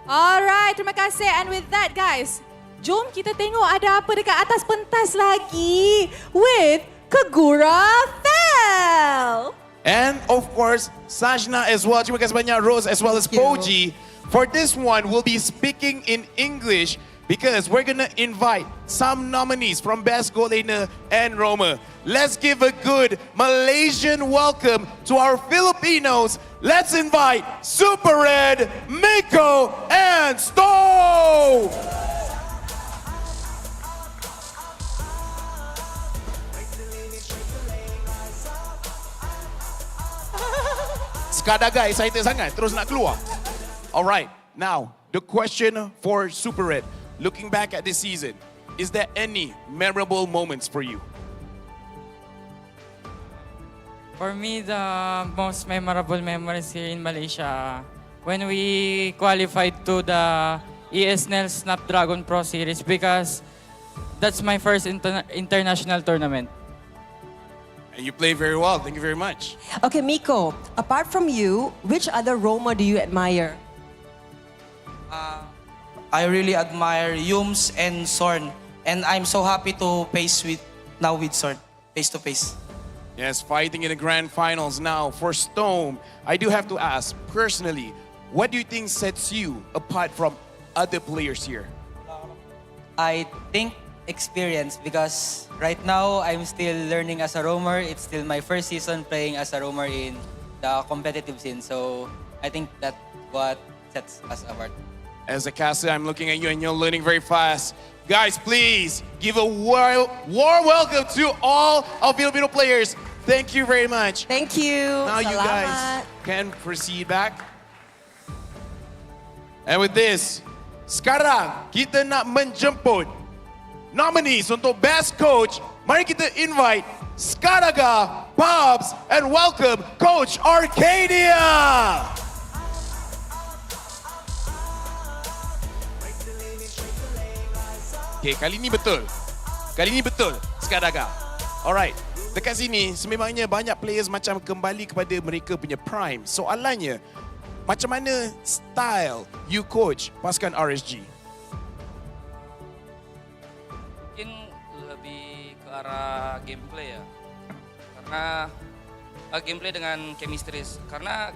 Alright, terima kasih. And with that guys, Jom kita tengok ada apa dekat atas pentas lagi with Kagura Fel. And of course, Sajna as well. Terima kasih banyak Rose as well as Poji. For this one, we'll be speaking in English because we're gonna invite some nominees from Best Goal Laner and Roma. Let's give a good Malaysian welcome to our Filipinos. Let's invite Super Red, Miko, and Sto! Sekadar guys, excited sangat, terus nak keluar. Alright, now the question for Super Red. Looking back at this season, is there any memorable moments for you? For me, the most memorable memories here in Malaysia, when we qualified to the ESNL Snapdragon Pro Series, because that's my first international tournament. And you play very well, thank you very much. Okay, Miko, apart from you, which other Roma do you admire? I really admire Yums and Sorn, and I'm so happy to face now with Sorn, face to face. Yes, fighting in the grand finals now for Stone. I do have to ask, personally, what do you think sets you apart from other players here? I think experience, because right now I'm still learning as a roamer. It's still my first season playing as a roamer in the competitive scene, so I think that's what sets us apart. As a caster, I'm looking at you and you're learning very fast. Guys, please give a warm welcome to all our Filipino players. Thank you very much. Thank you. Now you guys can proceed back. And with this, sekarang kita nak menjemput nominees untuk Best Coach. Mari kita invite Skadaga, Pubs, and welcome Coach Arcadia. Okay, kali ni betul. Kali ni betul, Skadaga. Alright, dekat sini sememangnya banyak players macam kembali kepada mereka punya prime. Soalannya, macam mana style you coach pasukan RSG? Mungkin lebih ke arah gameplay ya. Karena gameplay dengan chemistry. Karena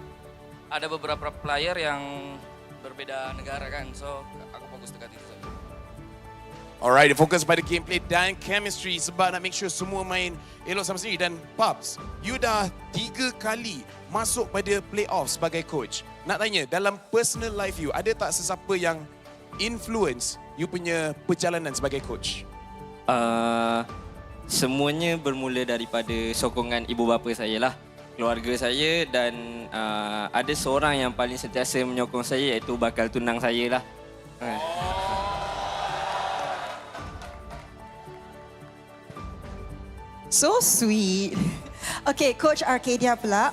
ada beberapa player yang berbeda negara kan. So aku fokus dekat itu saja. Alright, fokus pada gameplay dan chemistry sebab nak make sure semua main elok sama sendiri. Dan Pubs, you dah 3 kali masuk pada playoff sebagai coach. Nak tanya, dalam personal life you, ada tak sesiapa yang influence you punya perjalanan sebagai coach? Semuanya bermula daripada sokongan ibu bapa saya lah, keluarga saya, dan ada seorang yang paling sentiasa menyokong saya iaitu bakal tunang saya lah. So sweet. Okay, Coach Arcadia pula,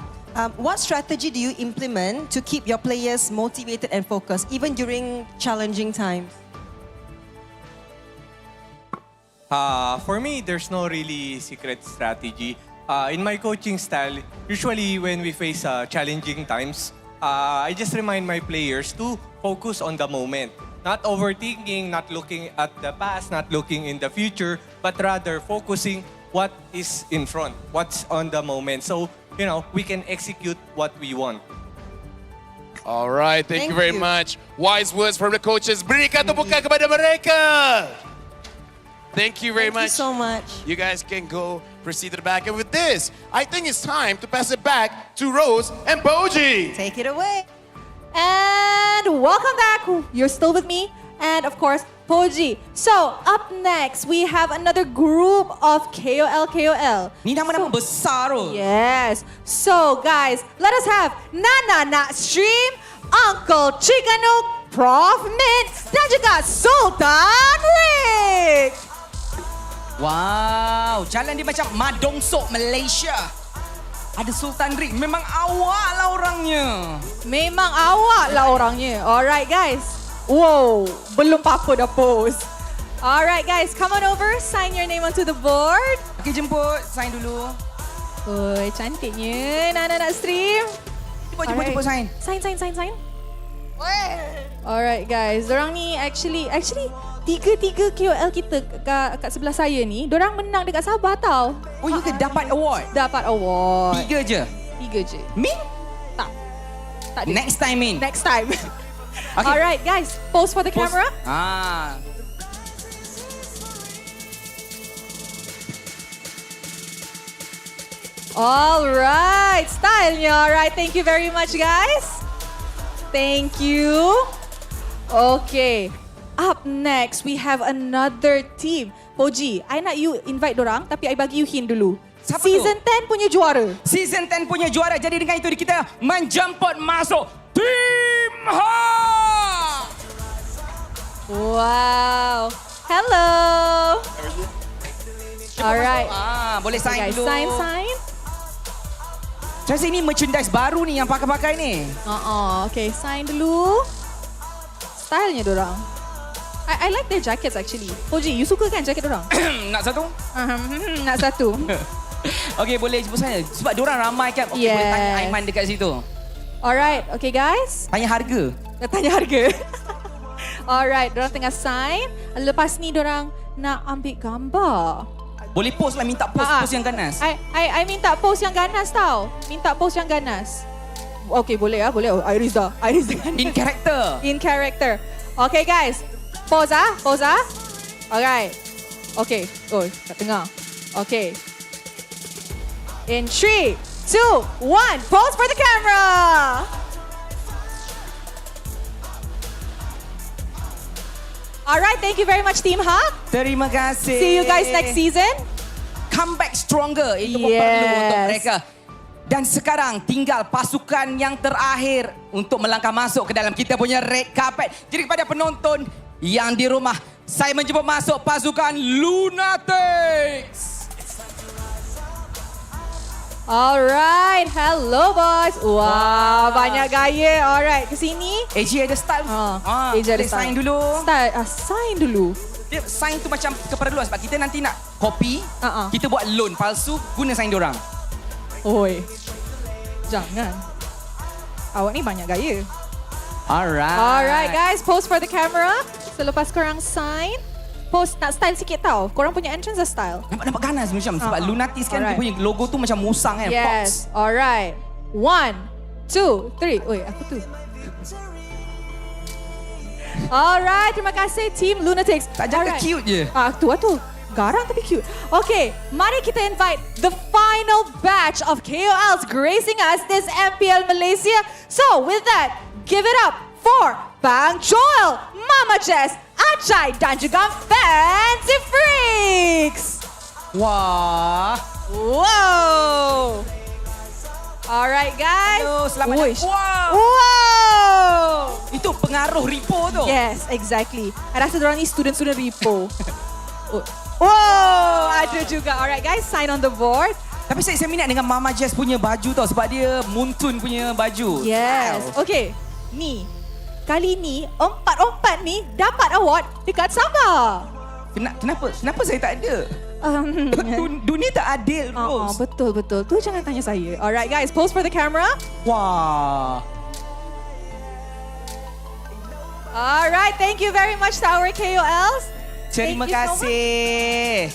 what strategy do you implement to keep your players motivated and focused even during challenging times? For me, there's no really secret strategy. In my coaching style, usually when we face challenging times, I just remind my players to focus on the moment. Not overthinking, not looking at the past, not looking in the future, but rather focusing what is in front, what's on the moment. So, you know, we can execute what we want. All right, thank you very much. Wise words from the coaches. Berikan tepukan kepada mereka. Thank you very much. Thank you so much. You guys can go proceed to the back. And with this, I think it's time to pass it back to Rose and Boji. Take it away. And welcome back. You're still with me. And of course, Poji. So, up next, we have another group of KOL. Ni nama-nama besar tu. Yes. So, guys, let us have Nana Nak Stream, Uncle Chicanuk, Prof Mint, dan juga Sultan Rick. Wow, jalan dia macam Madongsok Malaysia. Ada Sultan Rick, memang awak lah orangnya. Memang awak lah orangnya. Alright, guys. Wow, belum apa-apa dah post. Alright guys, come on over, sign your name onto the board. Okay, jemput, sign dulu. Oi, cantiknya Nana nak stream. Jemput, sign. Sign. Alright guys, dorang ni actually tiga-tiga KOL kita kat sebelah saya ni, dorang menang dekat Sabah tau. Oh, you ke dapat award? Dapat award. Tiga je? Tiga je. Min? Tak ada. Next time, Min. Next time. Okay. Alright guys, pose for the camera. Alright, stylenya. Alright, thank you very much guys. Thank you. Okay, up next we have another team. Poji, I nak you invite dorang tapi I bagi you hint dulu. Siapa Season 10 punya juara. Season 10 punya juara. Jadi dengan itu kita menjemput masuk Team Ha! Wow. Hello. Alright. Boleh sign guys, dulu. Sign. Saya rasa ini merchandise baru ni yang pakai-pakai ni. Okay, sign dulu. Stylenya dorang. I like their jackets actually. Poji, you suka kan jaket dorang? Nak satu? Nak satu. Okay, boleh jemput saya. Sebab dorang ramai kan. Okay, boleh tanya Aiman dekat situ. Alright, okay guys. Tanya harga. Tanya harga. Alright, dorang tengah sign. Lepas ni dorang nak ambil gambar. Boleh post lah, minta post yang ganas. I minta post yang ganas tau. Minta post yang ganas. Okay, boleh ah, boleh. Iris dah. In character. In character. Okay guys. Pose ah. Alright. Okay. Oh, kat tengah. Okay. In 3, 2, 1. Pose for the camera. Alright, thank you very much Team Ha. Terima kasih. See you guys next season. Come back stronger. Itu pun perlu untuk mereka. Dan sekarang tinggal pasukan yang terakhir untuk melangkah masuk ke dalam kita punya red carpet. Jadi kepada penonton yang di rumah, saya menjemput masuk pasukan Lunatics. Alright, hello boys. Wow, banyak gaya. Alright, ke sini. AJ ada style. AJ ada sign dulu. Sign dulu. Dia sign tu macam keperluan sebab kita nanti nak copy, kita buat loan palsu, guna sign diorang. Oi, jangan. Awak ni banyak gaya. Alright guys, pose for the camera. Selepas korang sign, pose nak style sikit tau. Korang punya entrance dah style. Nampak ganas macam sebab Lunatics kan dia punya logo tu macam musang kan. Yes, alright. 1, 2, 3. Oi, aku tu. Alright, terima kasih Team Lunatics. Tak jaga cute je. Tu. Garang tapi cute. Okay, mari kita invite the final batch of KOLs gracing us this MPL Malaysia. So, with that, give it up for Bang Joel, Mama Jess, Acai dan juga Fancy Freaks. Wah. Wow. Alright guys. Hello, selamat datang. Wow. Itu pengaruh Ripo tu. Yes, exactly. I rasa diorang ni student-student Ripo. Wow, ada juga. Alright guys, sign on the board. Tapi saya minat dengan Mama Jess punya baju tau sebab dia Muntun punya baju. Yes. Wow. Okay, ni. Kali ni, empat ni dapat award dekat Sabah. Kenapa saya tak ada? Dunia tak adil, Rose. Betul. Tu jangan tanya saya. Alright guys, pose for the camera. Wah. Alright, thank you very much to our KOLs. Terima kasih.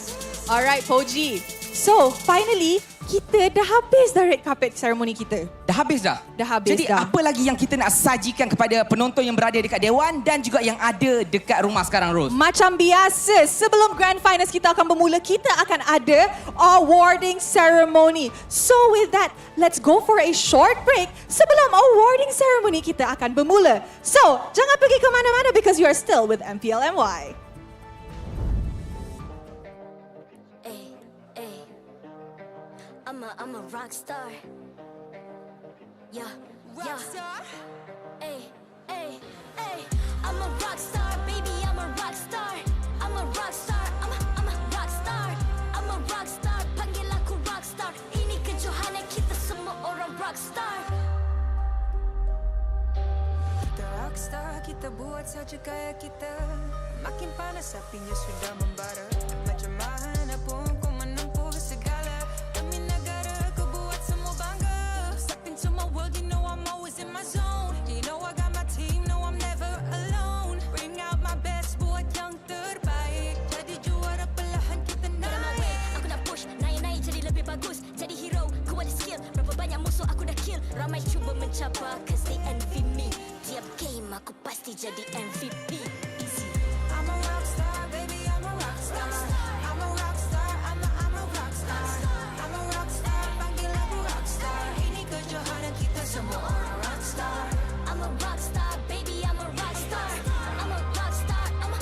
Alright, Poji. So, finally, kita dah habis dah red carpet ceremony kita. Dah habis dah? Dah habis. Jadi apa lagi yang kita nak sajikan kepada penonton yang berada dekat Dewan dan juga yang ada dekat rumah sekarang, Rose? Macam biasa, sebelum Grand Finals kita akan bermula, kita akan ada awarding ceremony. So with that, let's go for a short break sebelum awarding ceremony kita akan bermula. So, jangan pergi ke mana-mana because you are still with MPL MY. I'm a rock star. Yeah, rock star. Ay. I'm a rock star, baby. I'm a rock star. I'm a rock star. I'm a rock star. I'm a rock star. Panggil aku rock star. Ini kejohanan kita semua orang rock star. Kita rock star, kita buat saja gaya kita. Makin panas apinya sudah membara. Macam mana pun ku menempuh segala. Demi negara ku buat semua bangga. Step into my world, you know I'm always in my zone. You know I got my team, no mencabar cause they envy me. Tiap game aku pasti jadi MVP. Easy. I'm a rockstar, baby, I'm a rockstar. I'm a rockstar, I'm a rockstar. I'm a rockstar, panggil aku rockstar. Ini kejohanan kita semua orang rockstar. I'm a rockstar, baby, I'm a rockstar. I'm a rockstar, I'm a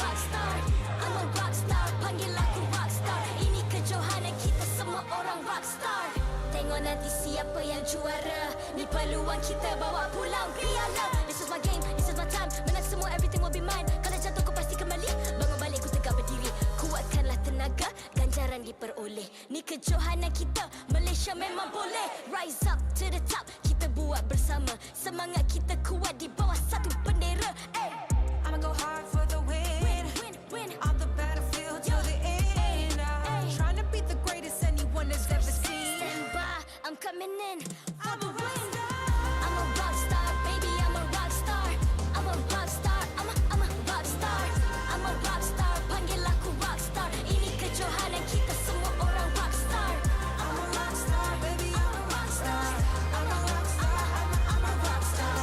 rockstar. I'm a rockstar, panggil aku rockstar. Ini kejohanan kita semua orang rockstar. Tengok nanti siapa yang juara. Ni peluang kita bawa pulang piala. This is my game, this is my time. Menang semua, everything will be mine. Kalau jatuh kau pasti kembali. Bangun balik ku tegak berdiri. Kuatkanlah tenaga, ganjaran diperoleh. Ni kejohanan kita, Malaysia memang boleh. Rise up to the top, kita buat bersama. Semangat kita kuat di bawah satu bendera. Ay. I'ma go hard for the win. Win. On the battlefield till the end. I'm trying to beat the greatest anyone has ever seen. Stand by, I'm coming in for the win. I'm a rockstar, baby, I'm a rockstar. I'm a rockstar, I'm a rockstar. I'm a rockstar, panggil aku rockstar. Ini kejohanan kita semua orang rockstar. I'm a rockstar, baby, I'm a rockstar. I'm a rockstar, I'm a rockstar.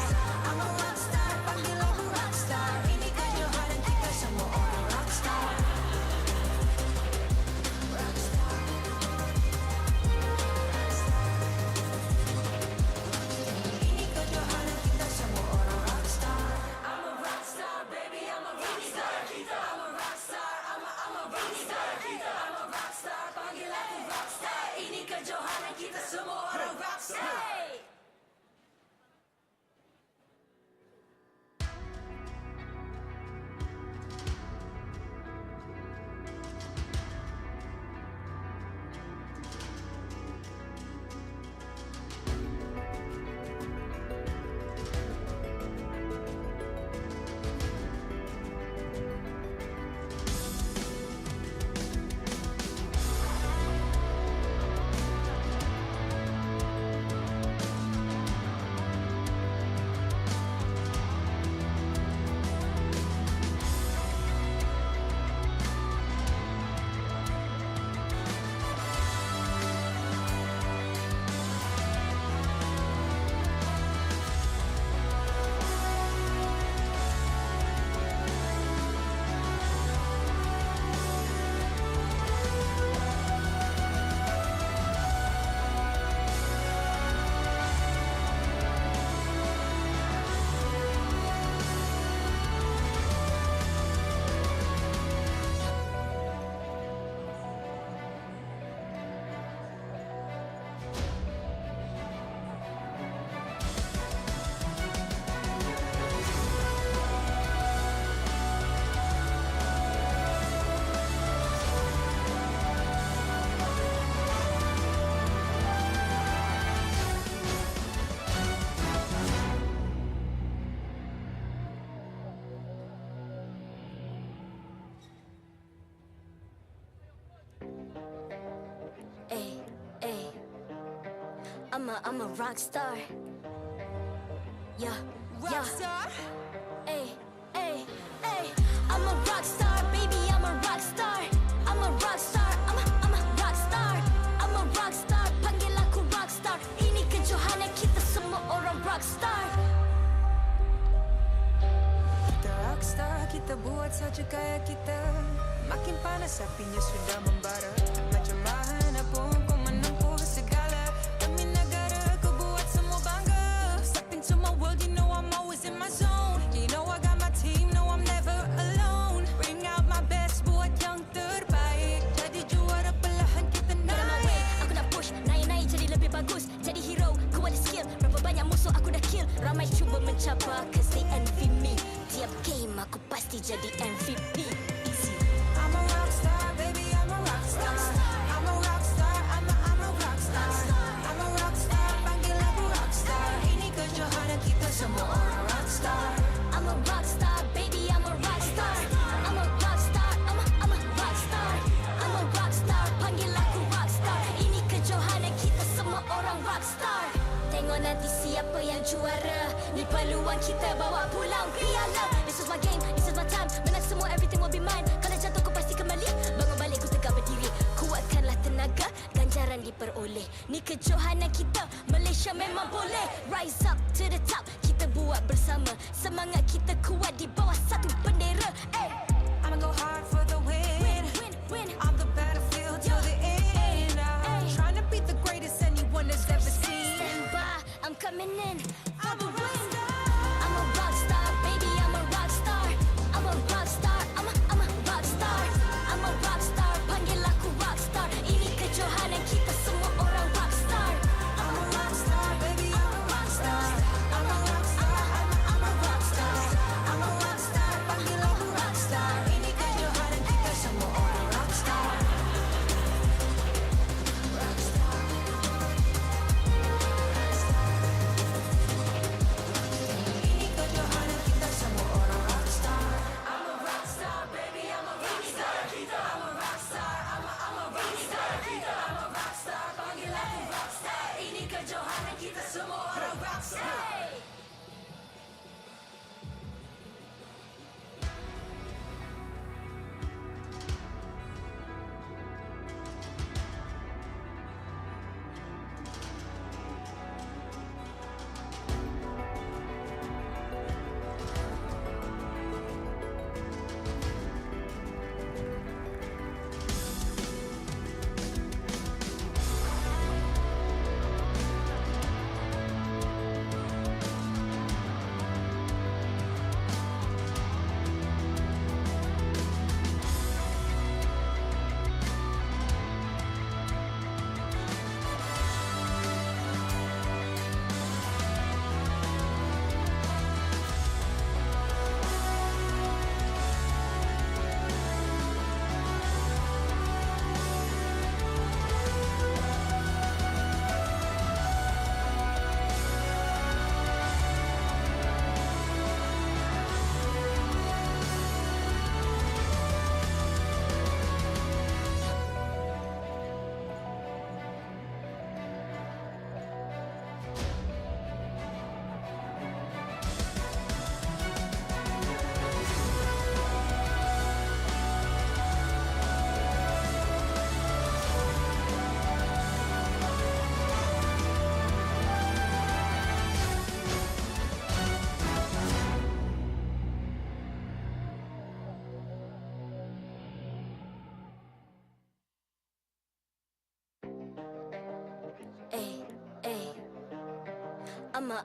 I'm a rockstar, panggil aku rockstar. Ini kejohanan kita semua orang rockstar. Ini kejohanan kita semua orang rockstar. I'm a rockstar, baby, I'm a rockstar. I'm a rockstar, I'm a rockstar. I'm a rockstar, panggil aku rockstar. Ini kejohanan kita semua orang rockstar. I'm a rock star. Yeah. Rockstar. Ay. I'm a rock star, baby. I'm a rock star. I'm a rock star. I'm a rock star. I'm a rock star. Panggil aku rock star. Ini kejohanan kita semua orang rock star. Kita rock star, kita buat saja gaya kita. Makin panas apinya sudah membara. Macam mana pun kau menempuh segala. Demi negara kau buat semua bangga. Step into my world, you know I'm always in my zone. You know I got my team, no I'm never alone. Bring out my best, buat yang terbaik. Jadi juara perlahan kita naik. Aku nak push, naik jadi lebih bagus. Jadi hero, ku ada skill. Berapa banyak musuh aku dah kill. Ramai cuba mencabar, cause they envy me. Tiap game aku pasti jadi MVP. I'm a rockstar, baby, I'm a rockstar. I'm a rockstar, I'm a rockstar. I'm a rockstar, panggil aku rockstar. Ini kejohanan kita semua orang rockstar. I'm a rockstar, baby, I'm a rockstar. I'm a rockstar, I'm a rockstar. I'm a rockstar, panggil aku rockstar. Ini kejohanan kita semua orang rockstar. Tengok nanti siapa yang juara. Ni peluang kita bawa pulang piala. This is my game, this is my time. Menang semua, everything will be mine. Kalau jatuh kau pasti kembali. Bangun balik ku tegak berdiri. Kuatkanlah tenaga, ganjaran diperoleh. Ni kejohanan kita, Malaysia memang boleh. Rise up to the top, kita buat bersama. Semangat kita kuat di bawah satu bendera. I'ma go hard for the win. On the battlefield till the end. I'm trying to beat the greatest anyone has ever seen. Stand by, I'm coming in for the win. I'm a rock star, baby, I'm a rock star. I'm a rock star, I'm a rock star. I'm a rock star, panggil aku rock star. Ini kejohanan kita semua orang rock star. I'm a rock star, baby, I'm a rock star. I'm a rock star, I'm a rock star. I'm a rock star, panggil aku rock star. Ini kejohanan kita semua orang rock star. Rock star. Ini kejohanan kita semua orang rock star. I'm a rock star, baby, I'm a rock star. I'm a rock star, I'm a rock star. I'm a rock star, panggil aku rock star. Ini kejohanan kita semua orang rock star.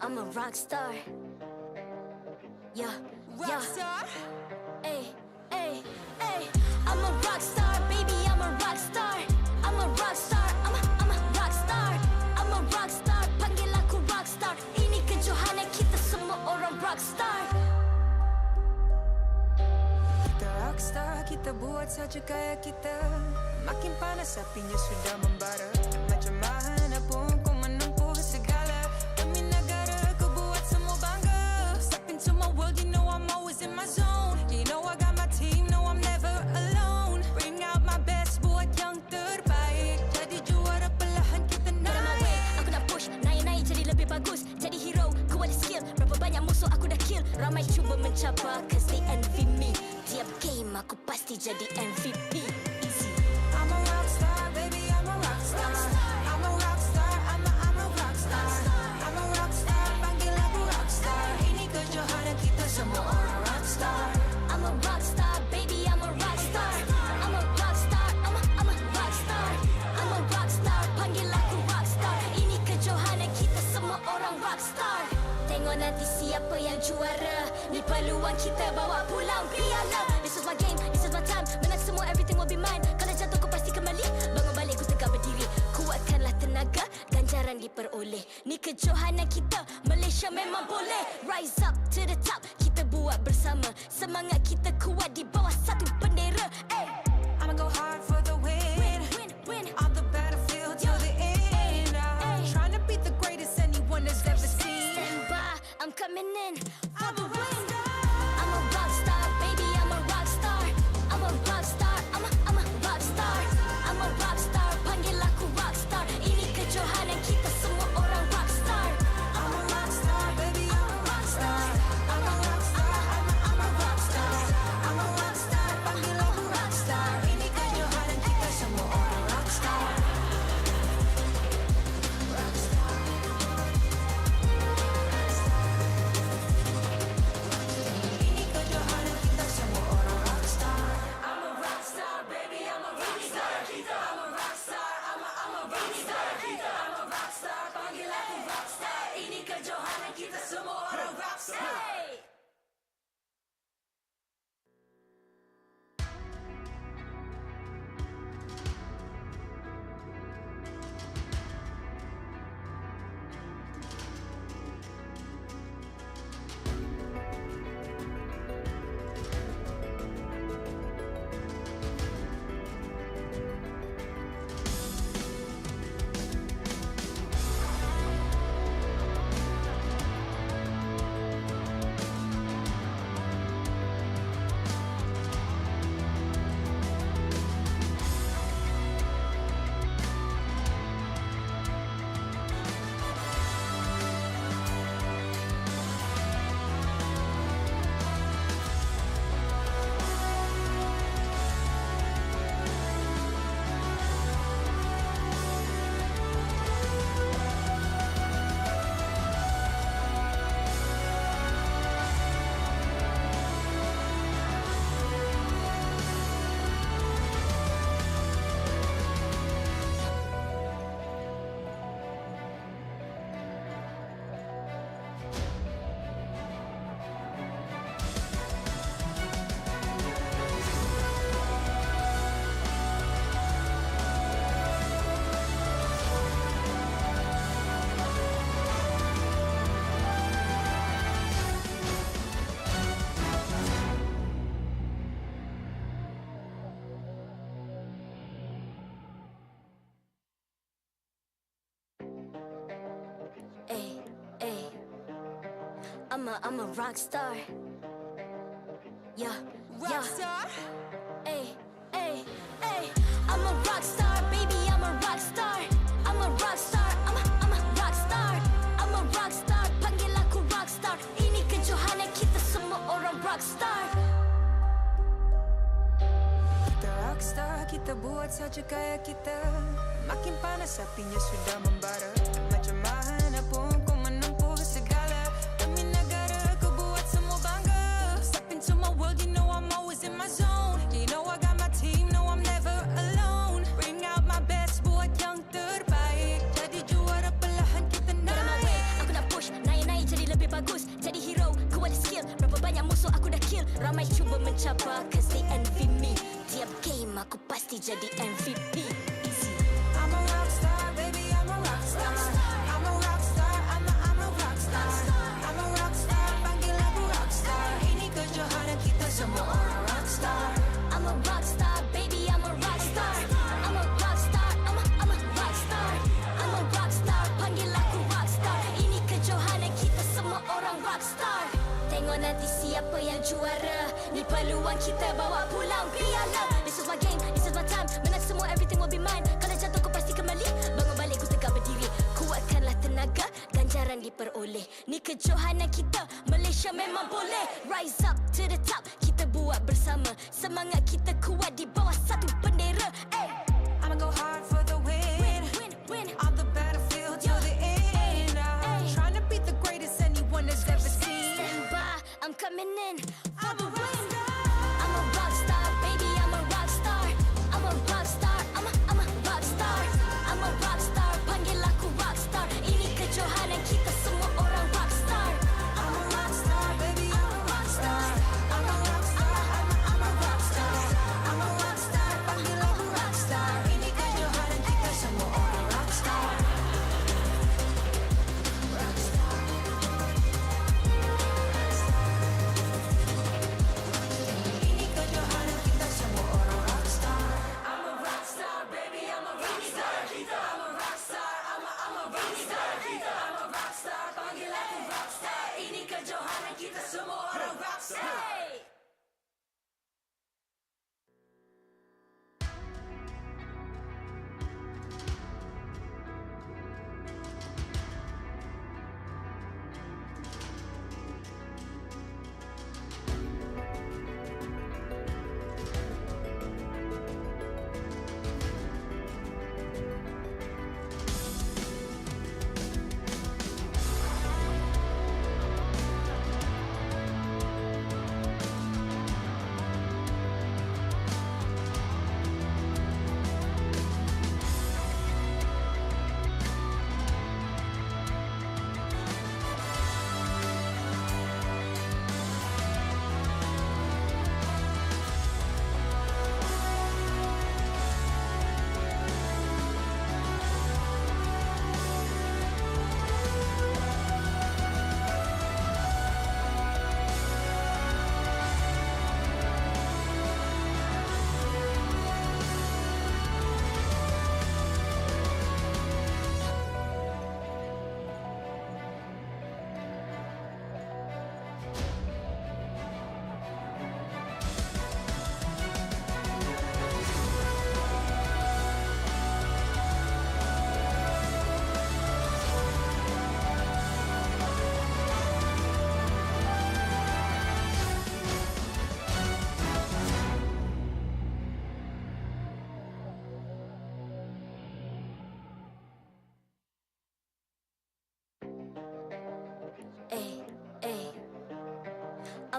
I'm a rock star. Yeah, Rock star? Ay. I'm a rock star, baby, I'm a rock star. I'm a rock star, I'm a rock star. I'm a rock star, panggil aku rock star. Ini kejohanan kita semua orang rock star. Kita rock star, kita buat saja gaya kita. Makin panas apinya sudah membara. Macam mana pun kau menempuh segala. Demi negara kau buat semua bangga. Step into my world, you know I'm always in my zone. You know I got my team, no I'm never alone. Bring out my best, buat yang terbaik. Jadi juara perlahan kita Get on my way, naik. aku nak push. Naik-naik jadi lebih bagus. Jadi hero, ku ada skill. Berapa banyak musuh aku dah kill. Ramai cuba mencabar, cause they envy me. Tiap game aku pasti jadi MVP. Easy. I'm a rock star, baby, I'm a rock star. I'm a rock star, I'm a rock star. I'm a rock star, panggil aku rock star. Ini kejohanan kita semua orang rock star. I'm a rock star, baby, I'm a rock star. I'm a rock star, I'm a rock star. I'm a rock star, panggil aku rock star. Ini kejohanan kita semua orang rock star. Tengok nanti siapa yang juara. Ni peluang kita bawa pulang piala. This is my game, this is my time. Menang semua, everything will be mine. Kalau jatuh kau pasti kembali. Bangun balik ku tegak berdiri. Kuatkanlah tenaga, ganjaran diperoleh. Ni kejohanan kita, Malaysia memang boleh. Rise up to the top, kita buat bersama. Semangat kita kuat di bawah satu bendera. I'ma go hard for the win. On the battlefield till the end. I'm trying to beat the greatest anyone has ever seen. Stand by, I'm coming in for the win. I'm a rock star, baby, I'm a rock star. I'm a rock star, I'm a rock star. I'm a rock star, panggil aku rock star. Ini kejohanan kita semua orang rock star. I'm a rock star, baby, I'm a rock star. I'm a rock star, I'm a rock star. I'm a rock star, panggil aku rock star. Ini kejohanan kita semua orang rock star. I'm a rock star. Yeah, rock star. Hey, hey, hey. I'm a rock star, baby. I'm a rock star. I'm a rock star. I'm a rock star. I'm a rock star. Panggil aku rock star. Ini kejohanan kita semua orang rock star. Kita rockstar, kita buat saja gaya kita. Makin panas apinya sudah membara. Macam mana pun kau menempuh segala. Demi negara kau buat semua bangga. Step into my world, you know I'm always in my zone. You know I got my team, no I'm never alone. Bring out my best, buat yang terbaik. Jadi juara perlahan kita naik. Aku nak push, naik-naik jadi lebih bagus. Jadi hero, ku ada skill. Berapa banyak musuh aku dah kill. Ramai cuba mencabar, cause they envy me. Tiap game aku pasti jadi MVP. Easy. I'm a rockstar, baby, I'm a rockstar. I'm a rockstar, I'm a rockstar. I'm a rockstar, panggil aku rockstar. Ini kejohanan kita semua orang rockstar. I'm a rockstar, baby, I'm a rockstar. I'm a rockstar, I'm a rockstar. I'm a rockstar, panggil aku rockstar. Ini kejohanan kita semua orang rockstar. Tengok nanti siapa yang juara. Ni peluang kita bawa pulang piala. This is my game, this is my time. Menang semua, everything will be mine. Kalau jatuh kau pasti kembali. Bangun balik ku tegak berdiri. Kuatkanlah tenaga, ganjaran diperoleh. Ni kejohanan kita, Malaysia memang boleh. Rise up to the top, kita buat bersama. Semangat kita kuat di bawah satu bendera. Ay. I'ma go hard for the win. On the battlefield till the end. Trying to beat the greatest anyone has ever seen. Stand by, I'm coming in for the win. I'm a rock star, baby, I'm a rock star. I'm a rock star, I'm a rock star. I'm a rock star, panggil aku rock star. Ini kejohanan kita semua orang rock star. I'm a rockstar, baby, I'm a rockstar. I'm a rockstar, I'm a rockstar. I'm a rockstar, panggil aku rockstar. Ini kejohanan kita semua orang rockstar. Ini kejohanan kita semua orang rockstar. I'm a rockstar, baby, I'm a rockstar. I'm a rockstar, I'm a rockstar. I'm a rockstar, panggil aku rockstar. Ini kejohanan kita semua orang rockstar.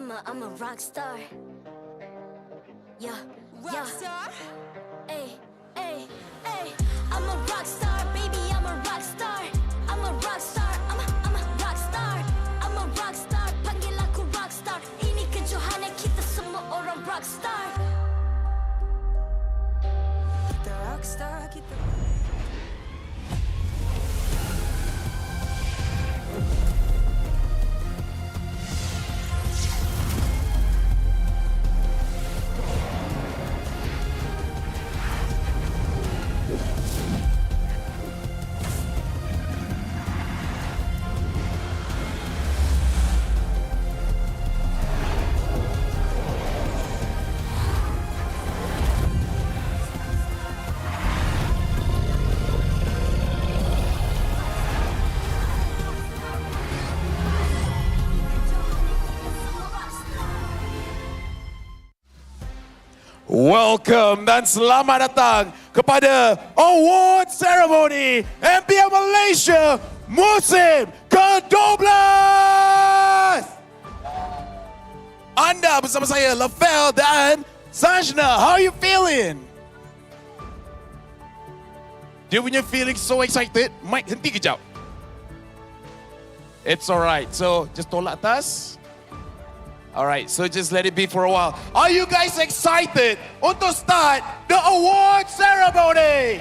I'm a rock star. Yeah, rock star. Ay, ay, ay. I'm a rock star, baby. I'm a rock star. I'm a rock star. I'm a rock star. I'm a rock star. Panggil aku rock star. Ini kejohanan kita semua orang rock star. Kita rockstar, kita. welcome dan selamat datang kepada award ceremony MPL Malaysia musim ke-12. Anda bersama saya, Lafel dan Sanjna. How are you feeling? Dia punya feeling so excited. Mike, henti kejap. It's alright. So, just tolak atas. Alright, so just let it be for a while. Are you guys excited untuk start the award ceremony?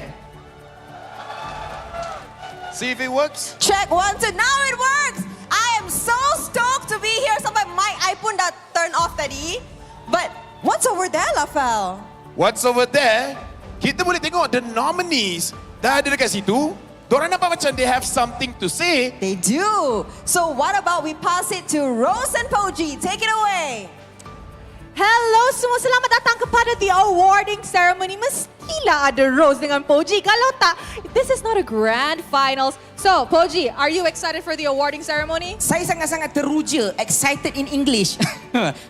See if it works. Check 1, 2. Now it works. I am so stoked to be here. Sampai mic I pun dah turn off tadi. But what's over there, Lafel? What's over there? Kita boleh tengok the nominees dah ada dekat situ. Diorang nampak macam they have something to say. They do. So what about we pass it to Rose and Poji? Take it away. Hello semua, selamat datang kepada the awarding ceremony. Mestilah ada Rose dengan Poji. Kalau tak, this is not a grand finals. So, Poji, are you excited for the awarding ceremony? Saya sangat-sangat teruja, excited in English.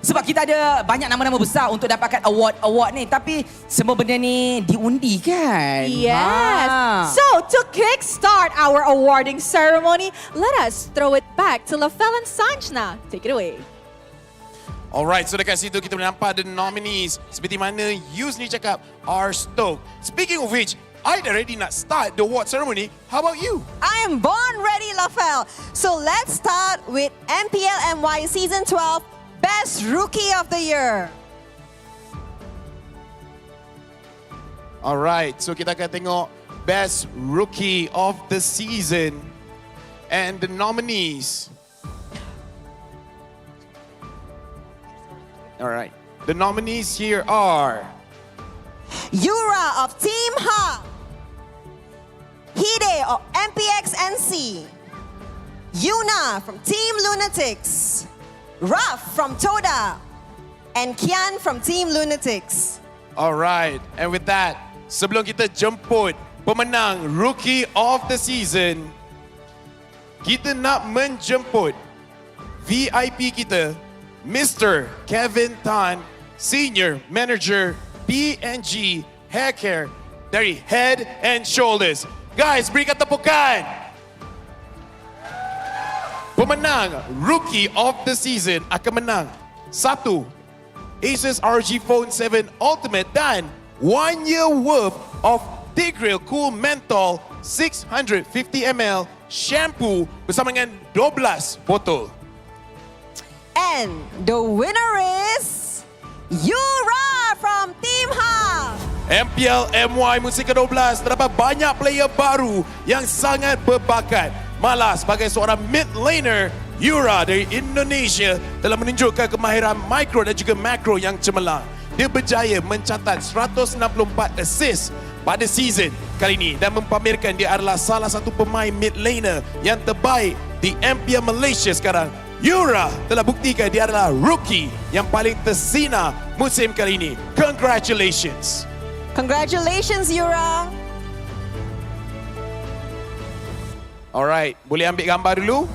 Sebab kita ada banyak nama-nama besar untuk dapatkan award ni. Tapi semua benda ni diundi kan? Yes. So, to kickstart our awarding ceremony, let us throw it back to Lafel and Sanjna. Take it away. Alright, so dekat situ kita boleh nampak the nominees. Seperti mana Yus ni cakap, are stoked. Speaking of which, I dah ready nak start the award ceremony. How about you? I am born ready, Lafel. So let's start with MPL MY Season 12 Best Rookie of the Year. Alright, so kita akan tengok Best Rookie of the Season. And the nominees. Alright, the nominees here are Yura of Team Ha, Hide of MPXNC, Yuna from Team Lunatics, Raf from Toda, and Kian from Team Lunatics. Alright, and with that, sebelum kita jemput pemenang Rookie of the Season, kita nak menjemput VIP kita, Mr. Kevin Tan, Senior Manager, ENG Hair Care dari Head and Shoulders. Guys, berikan tepukan. Pemenang Rookie of the Season akan menang 1. Asus ROG Phone 7 Ultimate dan 1 year worth of Tigreal Cool Menthol 650ml shampoo bersama dengan 12 botol. And the winner is Yura from Team Ha. MPL MY musim ke-12 terdapat banyak player baru yang sangat berbakat. Malah sebagai seorang mid laner, Yura dari Indonesia telah menunjukkan kemahiran mikro dan juga makro yang cemerlang. Dia berjaya mencatat 164 assist pada season kali ini dan mempamerkan dia adalah salah satu pemain mid laner yang terbaik di MPL Malaysia sekarang. Yura telah buktikan dia adalah rookie yang paling tersinar musim kali ini. Congratulations. Congratulations, Yura. Alright, boleh ambil gambar dulu?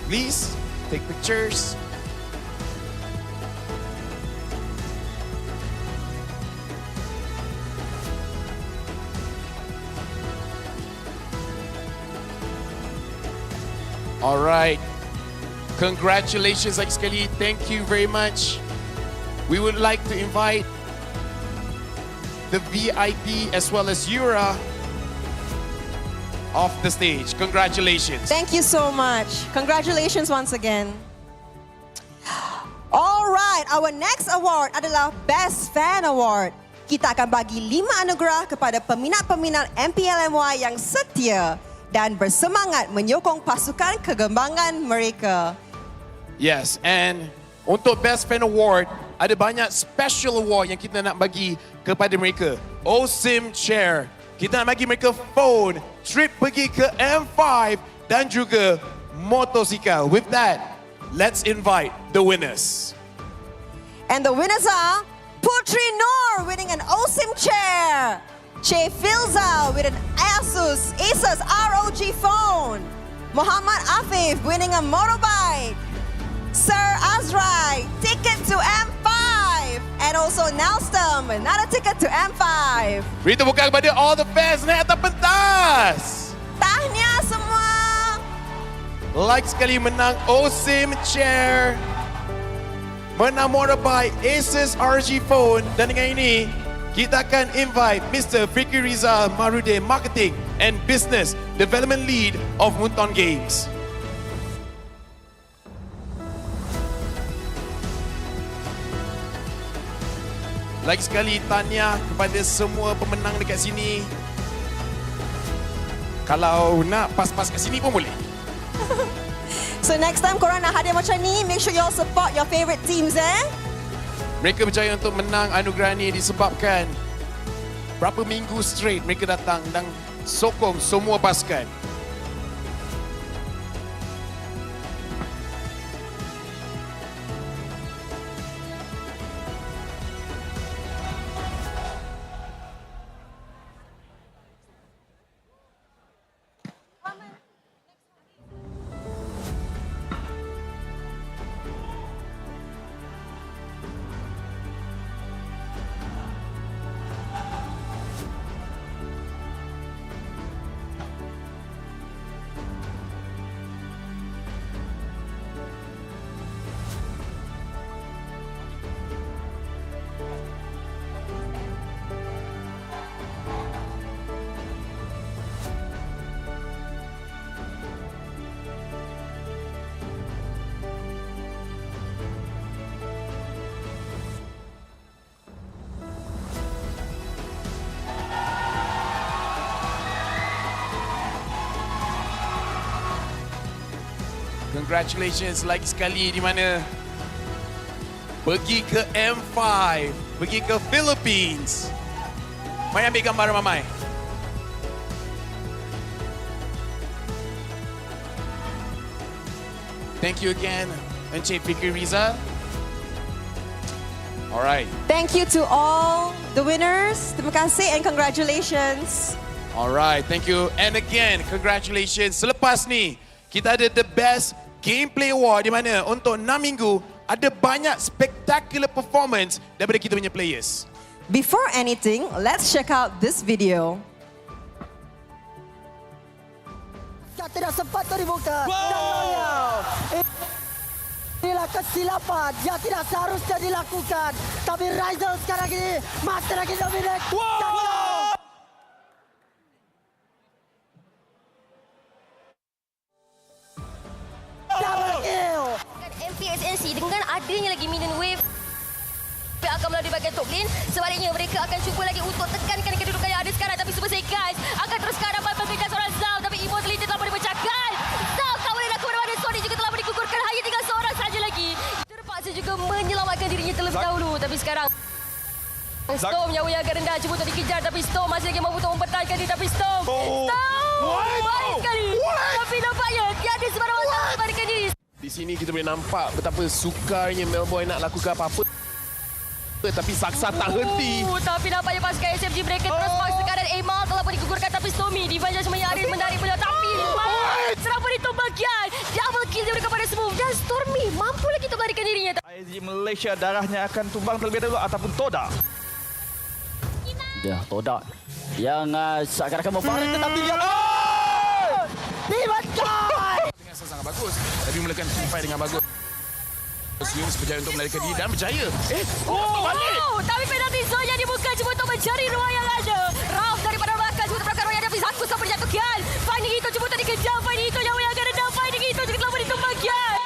Please, take pictures. Alright. Congratulations lagi sekali. Thank you very much. We would like to invite the VIP as well as Yura off the stage. Congratulations. Thank you so much. Congratulations once again. Alright, our next award adalah Best Fan Award. Kita akan bagi 5 anugerah kepada peminat-peminat MPL MY yang setia dan bersemangat menyokong pasukan kegembangan mereka. Yes, and untuk Best Fan Award, ada banyak special award yang kita nak bagi kepada mereka. OSIM Chair, kita nak bagi mereka phone, trip pergi ke M5 dan juga motosikal. With that, let's invite the winners. And the winners are Putri Noor winning an OSIM chair, Che Filza with an Asus ROG phone, Muhammad Afif winning a motorbike, Sir Azrai ticket to M5, and also Nelstom, another ticket to M5. Beri tepukan kepada all the fans naik atas pentas. Tahniah semua. Like sekali menang OSIM chair. Menang motorbike Asus RG phone. Dan dengan ini, kita akan invite Mr. Fikri Rizal Marudin, Marketing and Business Development Lead of Munton Games. Lagi sekali tahniah kepada semua pemenang dekat sini. Kalau nak pas-pas kat sini pun boleh. So next time korang nak hadiah macam ni, make sure you all support your favourite teams Mereka berjaya untuk menang anugerah ni disebabkan berapa minggu straight mereka datang dan sokong semua pasukan. Congratulations lagi sekali di mana pergi ke M5, pergi ke Philippines. Mai ambil gambar Mamai. Thank you again, Encik Fikri Rizal. Alright. Thank you to all the winners. Terima kasih and congratulations. Alright, thank you. And again, congratulations. Selepas ni, kita ada the best gameplay award di mana untuk 6 minggu ada banyak spectacular performance daripada kita punya players. Before anything, let's check out this video. Tidak sempat dibuka. Inilah kesilapan yang tidak seharusnya dilakukan. Tapi Rizal sekarang ini masih lagi dominate. MPSNC dengan adanya lagi minion wave akan melalui bahagian top lane. Sebaliknya mereka akan cuba lagi untuk tekankan kedudukan yang ada sekarang. Tapi Super Saiyan guys akan teruskan dapat memberikan seorang Zhao. Tapi immortality telah dipecahkan. Zhao tak boleh lakukan mana-mana. Sonic juga telah digugurkan. Hanya tinggal seorang saja lagi. Terpaksa juga menyelamatkan dirinya terlebih dahulu. Tapi sekarang Storm nyawa yang agak rendah cuba untuk dikejar. Tapi Storm masih lagi mampu untuk mempertahankan diri. Tapi Storm baik sekali. Tapi nampaknya tiada sebarang masalah membalikan diri. Di sini kita boleh nampak betapa sukarnya Melboy nak lakukan apa-apa. Tapi Saksa tak henti. Tapi nampaknya pasukan SMG mereka terus paksakan dan Emal telah pun digugurkan. Tapi Stormy Divine sebenarnya ada menarik beliau. Tapi serang penutup bagian. Double kill dia kepada Smooth. Dan Stormy mampu lagi untuk melarikan dirinya. ENG Malaysia darahnya akan tumbang terlebih dahulu ataupun Toda. Ya, Toda yang seakan-akan memfarah tetapi dia dibantai. Dengan sangat bagus. Tapi mulakan fight dengan bagus. Swings berjaya untuk melarikan diri dan berjaya. Balik. Tapi penalti zone yang dibuka cuba untuk mencari ruang yang ada. Rauf daripada belakang cuba terperangkap ruang yang ada. Zaku sampai dijatuhkan. Finding itu cuba untuk dikejar. Finding itu yang agak rendah. Finding itu juga telah ditumbangkan.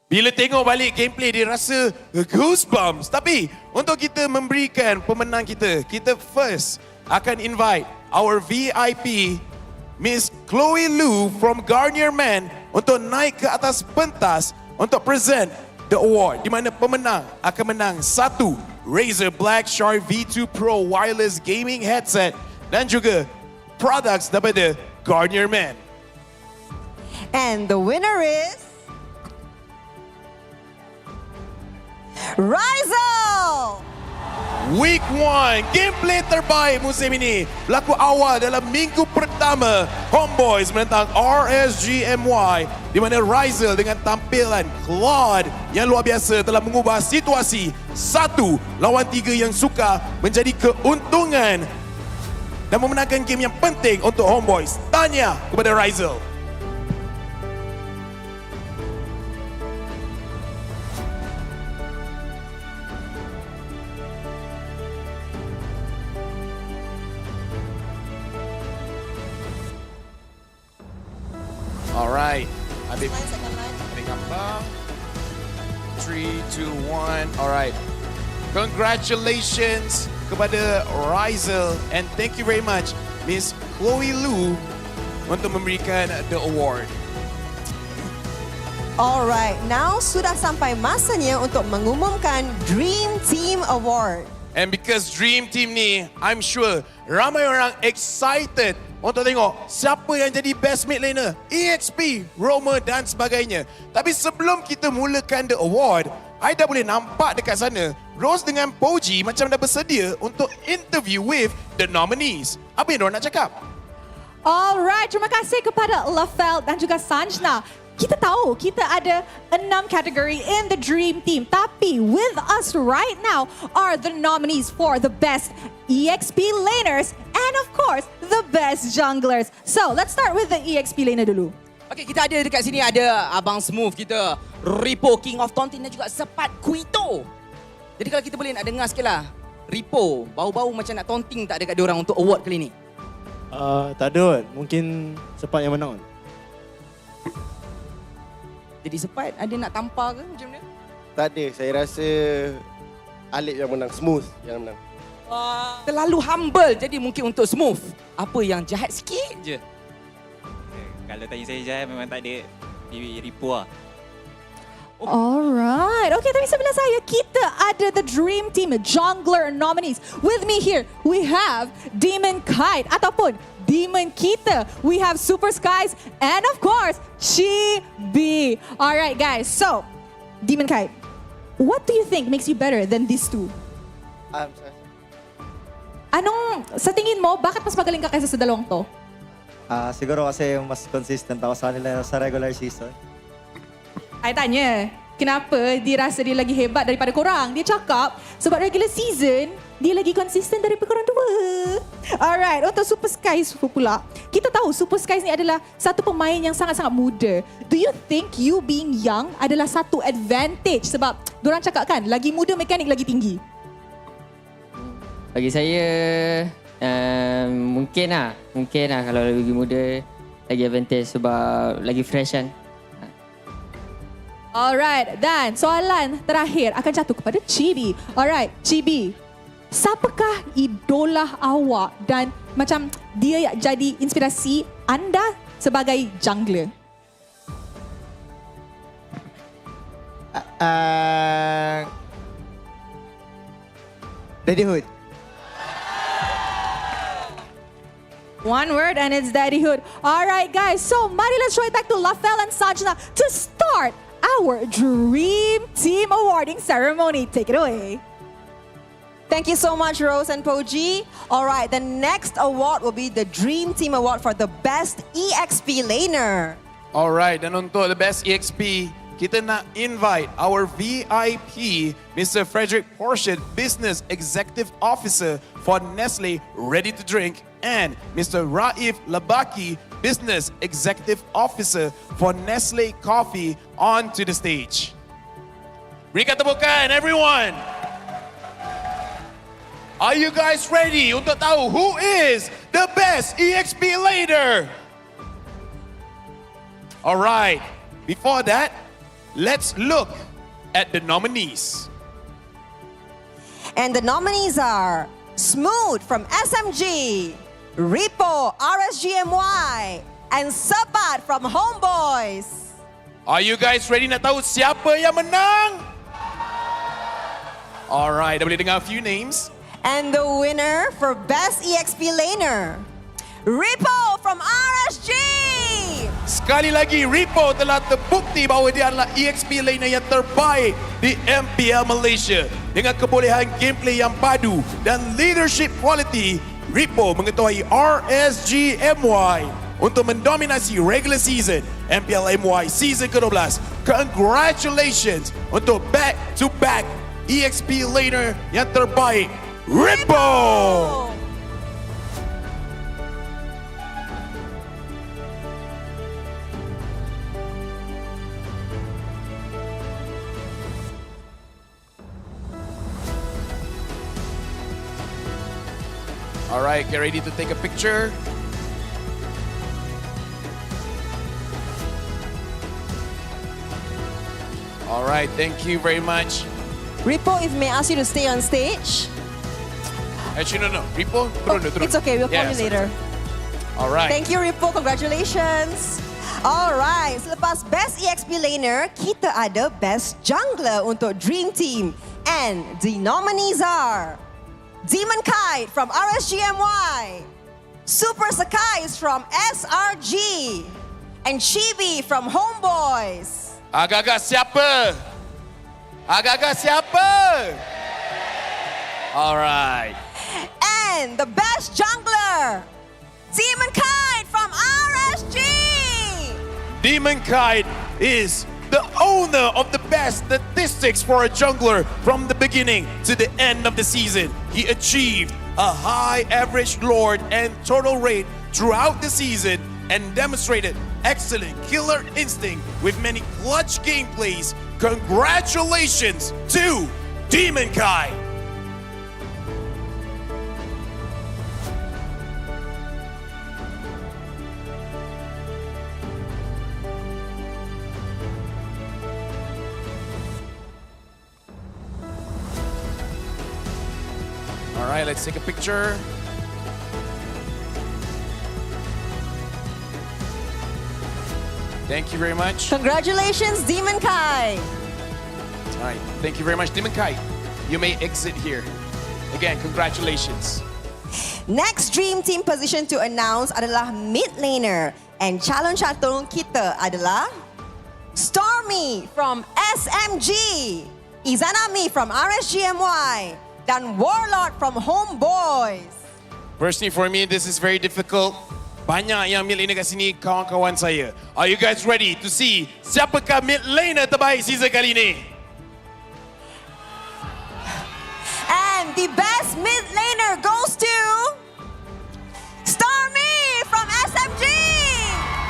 Bila tengok balik gameplay dia rasa goosebumps. Tapi untuk kita memberikan pemenang kita first akan invite our VIP Miss Chloe Lu from Garnier Man untuk naik ke atas pentas untuk present the award di mana pemenang akan menang satu Razer Black Shark V2 Pro wireless gaming headset dan juga products daripada Garnier Man. And the winner is Rizal! Week 1, gameplay terbaik musim ini berlaku awal dalam minggu pertama. Homebois menentang RSG MY di mana Rizal dengan tampilan Claude yang luar biasa telah mengubah situasi 1 lawan 3 yang sukar menjadi keuntungan dan memenangkan game yang penting untuk Homebois. Tanya kepada Rizal. Alright, Habib. Ada gambar. 3, 2, 1. Alright. Congratulations kepada Rizal and thank you very much Miss Chloe Lu untuk memberikan the award. Alright, now sudah sampai masanya untuk mengumumkan Dream Team Award. And because Dream Team ni, I'm sure ramai orang excited untuk tengok siapa yang jadi best mid laner, EXP, Roma dan sebagainya. Tapi sebelum kita mulakan the award, I dah boleh nampak dekat sana, Rose dengan Poji macam dah bersedia untuk interview with the nominees. Apa yang diorang nak cakap? Alright, terima kasih kepada Lafel dan juga Sanjna. Kita tahu kita ada 6 kategori in the Dream Team. Tapi with us right now are the nominees for the best EXP laners and of course the best junglers. So let's start with the EXP laner dulu. Okey, kita ada dekat sini ada Abang Smooth kita, Ripo, King of Taunting dan juga Sepat Kuito. Jadi kalau kita boleh nak dengar sikit lah, Ripo, bau-bau macam nak taunting tak dekat diorang untuk award kali ni? Tak ada, mungkin Sepat yang menang. Jadi Sepat ada nak tampar ke macam mana? Tak ada, saya rasa Alip yang menang, Smooth yang menang. Terlalu humble, jadi mungkin untuk Smooth. Apa yang jahat sikit je? Kalau tanya saya jahat memang tak ada Ripo lah. Alright, okay, tapi sebelah saya kita ada the Dream Team Jungler nominees. With me here, we have Demon Kite ataupun Demon kita. We have Super Skies and of course, Chibi. Alright guys, so Demon Kite, what do you think makes you better than these two? Anong, sa tingin mo, bakit mas magaling ka kaysa sa dalawang to? Siguro kasi mas consistent ako sa kanila sa regular season. I tanya, kenapa dia rasa dia lagi hebat daripada korang? Dia cakap, sebab regular season, dia lagi konsisten daripada korang dua. Alright, untuk Super Skies pula. Kita tahu Super Skies ni adalah satu pemain yang sangat-sangat muda. Do you think you being young adalah satu advantage? Sebab diorang cakap kan, lagi muda mekanik lagi tinggi. Bagi saya, mungkin lah kalau lagi muda, lagi advantage sebab lagi fresh kan. Alright, dan soalan terakhir akan jatuh kepada Chibi. Alright, Chibi, siapakah idola awak dan macam dia jadi inspirasi anda sebagai jungler? Daddyhood. One word and it's Daddyhood. Alright guys, so mari let's throw it back to Lafel and Sanjna to start our Dream Team awarding ceremony. Take it away. Thank you so much, Rose and Poji. All right, the next award will be the Dream Team Award for the best EXP laner. Alright, dan untuk the best EXP, kita nak invite our VIP, Mr. Frederick Portiat, Business Executive Officer for Nestle Ready to Drink, and Mr. Raif Labaki, Business Executive Officer for Nestle Coffee, onto the stage. Berikan tepukan, everyone! Are you guys ready untuk tahu who is the best EXP laner? Alright, before that, let's look at the nominees. And the nominees are Smooth from SMG, Ripo, RSGMY, and Sepat from Homebois. Are you guys ready nak tahu siapa yang menang? Alright, dah boleh dengar a few names. And the winner for Best EXP Laner, Ripo from RSG! Sekali lagi, Ripo telah terbukti bahawa dia adalah EXP laner yang terbaik di MPL Malaysia. Dengan kebolehan gameplay yang padu dan leadership quality, Ripo mengetuai RSG MY untuk mendominasi regular season MPL MY Season ke-12. Congratulations untuk back-to-back EXP laner yang terbaik, Ripple! All right, get ready to take a picture. All right, thank you very much. Ripo, if may I ask you to stay on stage. Actually, no. Ripo, turun. It's okay, we'll call you sorry, later. sorry. All right. Thank you, Ripo. Congratulations. Alright, selepas Best EXP Laner, kita ada Best Jungler untuk Dream Team. And the nominees are Demon Kite from RSGMY, Super Sakai from SRG, and Chibi from Homebois. Agak-agak siapa? Agak-agak siapa? All right. And the Best Jungler, Demon Kite from RSG. Demon Kite is the owner of the best statistics for a jungler from the beginning to the end of the season. He achieved a high average lord and total rate throughout the season and demonstrated excellent killer instinct with many clutch gameplays. Congratulations to Demon Kite! All right, let's take a picture. Thank you very much. Congratulations, Demon Kite. All right, thank you very much, Demon Kite. You may exit here. Again, congratulations. Next Dream Team position to announce adalah mid laner. And calon catur kita adalah Stormy from SMG, Izanami from RSGMY, dan Warlord from Homebois. Personally, for me, this is very difficult. Banyak yang mid laner kat sini, kawan-kawan saya. Are you guys ready to see siapakah mid laner terbaik season kali ini? And the best mid laner goes to Stormy from SMG.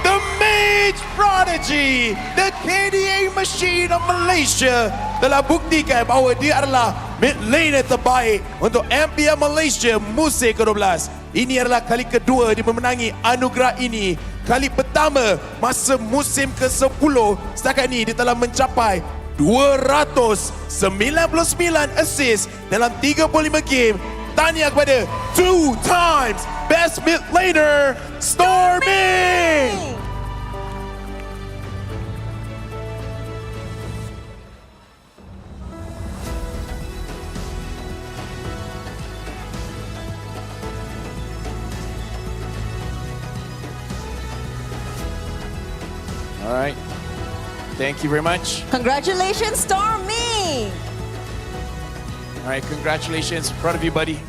The Mage Prodigy, the KDA machine of Malaysia telah buktikan bahawa dia adalah mid laner terbaik untuk MPL Malaysia musim ke-12. Ini adalah kali kedua dia memenangi anugerah ini. Kali pertama masa musim ke-10, setakat ini dia telah mencapai 299 assist dalam 35 game. Tahniah kepada 2 times best mid laner, Stormy! All right. Thank you very much. Congratulations, Stormy. All right, congratulations. Proud of you, buddy.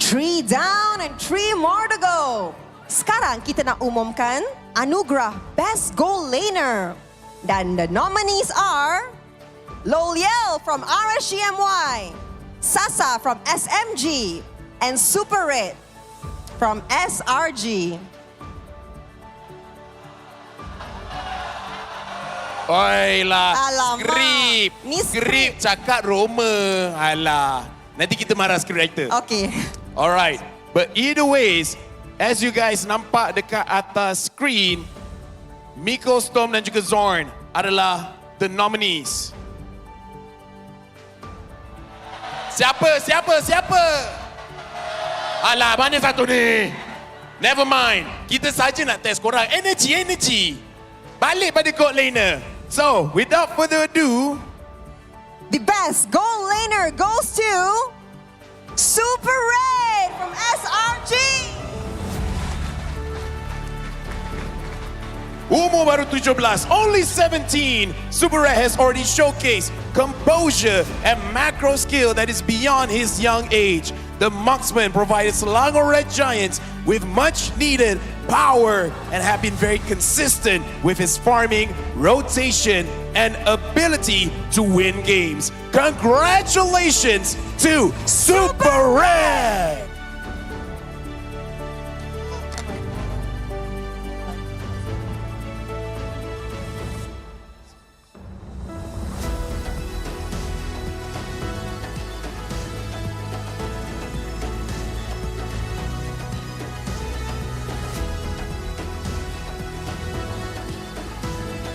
3 down and 3 more to go. Sekarang kita nak umumkan anugerah Best Goal Laner. Dan the nominees are Loliel from RSGMY, Sasa from SMG, and Super Red from SRG. Oi lah, Alamak. skrip. Ni Skrip cakap Roma. Alah, nanti kita marah scriptwriter. Okay. Alright, but either ways, as you guys nampak dekat atas screen, Miko, Storm dan juga Zorn adalah the nominees. Siapa? Alah, mana satu ni? Never mind. Kita saja nak test korang. Energy. Balik pada god laner. So, without further ado, the best goal laner goes to Super Red from SRG. umur baru 17, only 17. Super Red has already showcased composure and macro skill that is beyond his young age. The marksman provided Selangor Red Giants with much needed power and have been very consistent with his farming, rotation, and ability to win games. Congratulations to Super Red!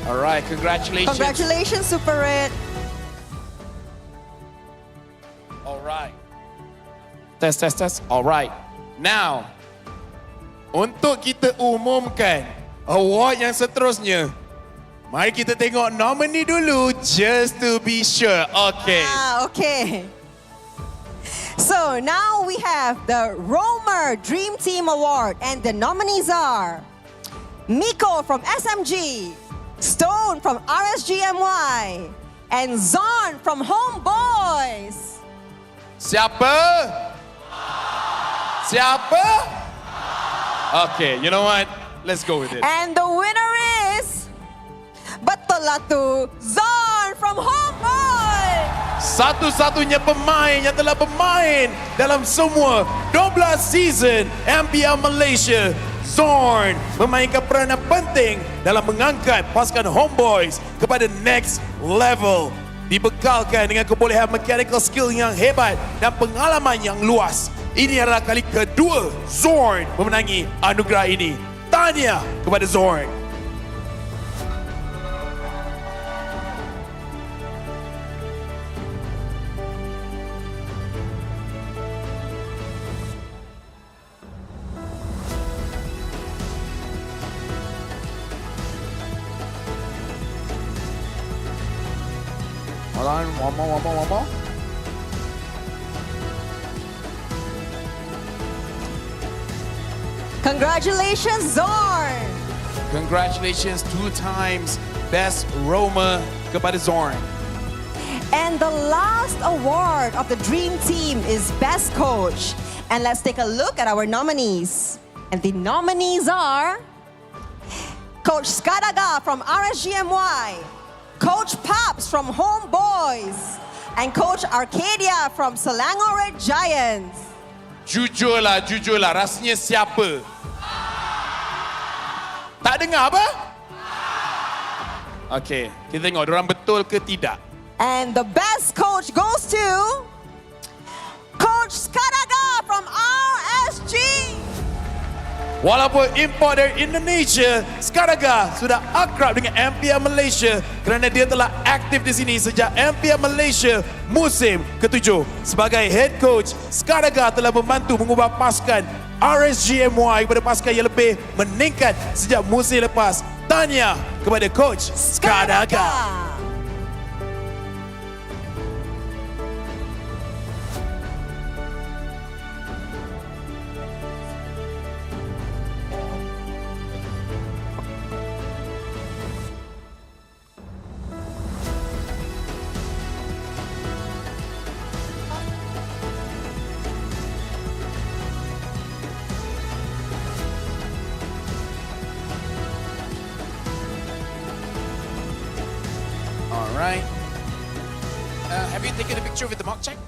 All right, congratulations. Congratulations, Super Red. All right. Test. All right. Now, untuk kita umumkan award yang seterusnya, mari kita tengok nominee dulu just to be sure. Okay. Okay. So now we have the Roamer Dream Team Award and the nominees are Miko from SMG, Stone from RSGMY, and Zon from Homebois. Siapa? Okay, you know what? Let's go with it. And the winner is Batolatu Zon from Homebois. Satu-satunya pemain yang telah bermain dalam semua 12 season MPL Malaysia, Zorn memainkan peranan penting dalam mengangkat pasukan Homebois kepada next level. Dibekalkan dengan kebolehan mechanical skill yang hebat dan pengalaman yang luas. Ini adalah kali kedua Zorn memenangi anugerah ini. Tahniah kepada Zorn. Hold on, one more. Congratulations, Zorn. Congratulations, 2 times best Roma kepada Zorn. And the last award of the Dream Team is Best Coach. And let's take a look at our nominees. And the nominees are Coach Skadaga from RSGMY, Coach Pops from Homebois, and Coach Arcadia from Selangor Red Giants. Jujurlah, rasanya siapa? Tak dengar apa? Okay, kita tengok diorang betul ke tidak. And the best coach goes to Coach Skadaga from RSG. Walaupun import dari Indonesia, Skadaga sudah akrab dengan MPL Malaysia kerana dia telah aktif di sini sejak MPL Malaysia musim ke-7. Sebagai head coach, Skadaga telah membantu mengubah pasukan RSGMY kepada pasukan yang lebih meningkat sejak musim lepas. Tahniah kepada Coach Skadaga. All right. Have you taken a picture with the mock check?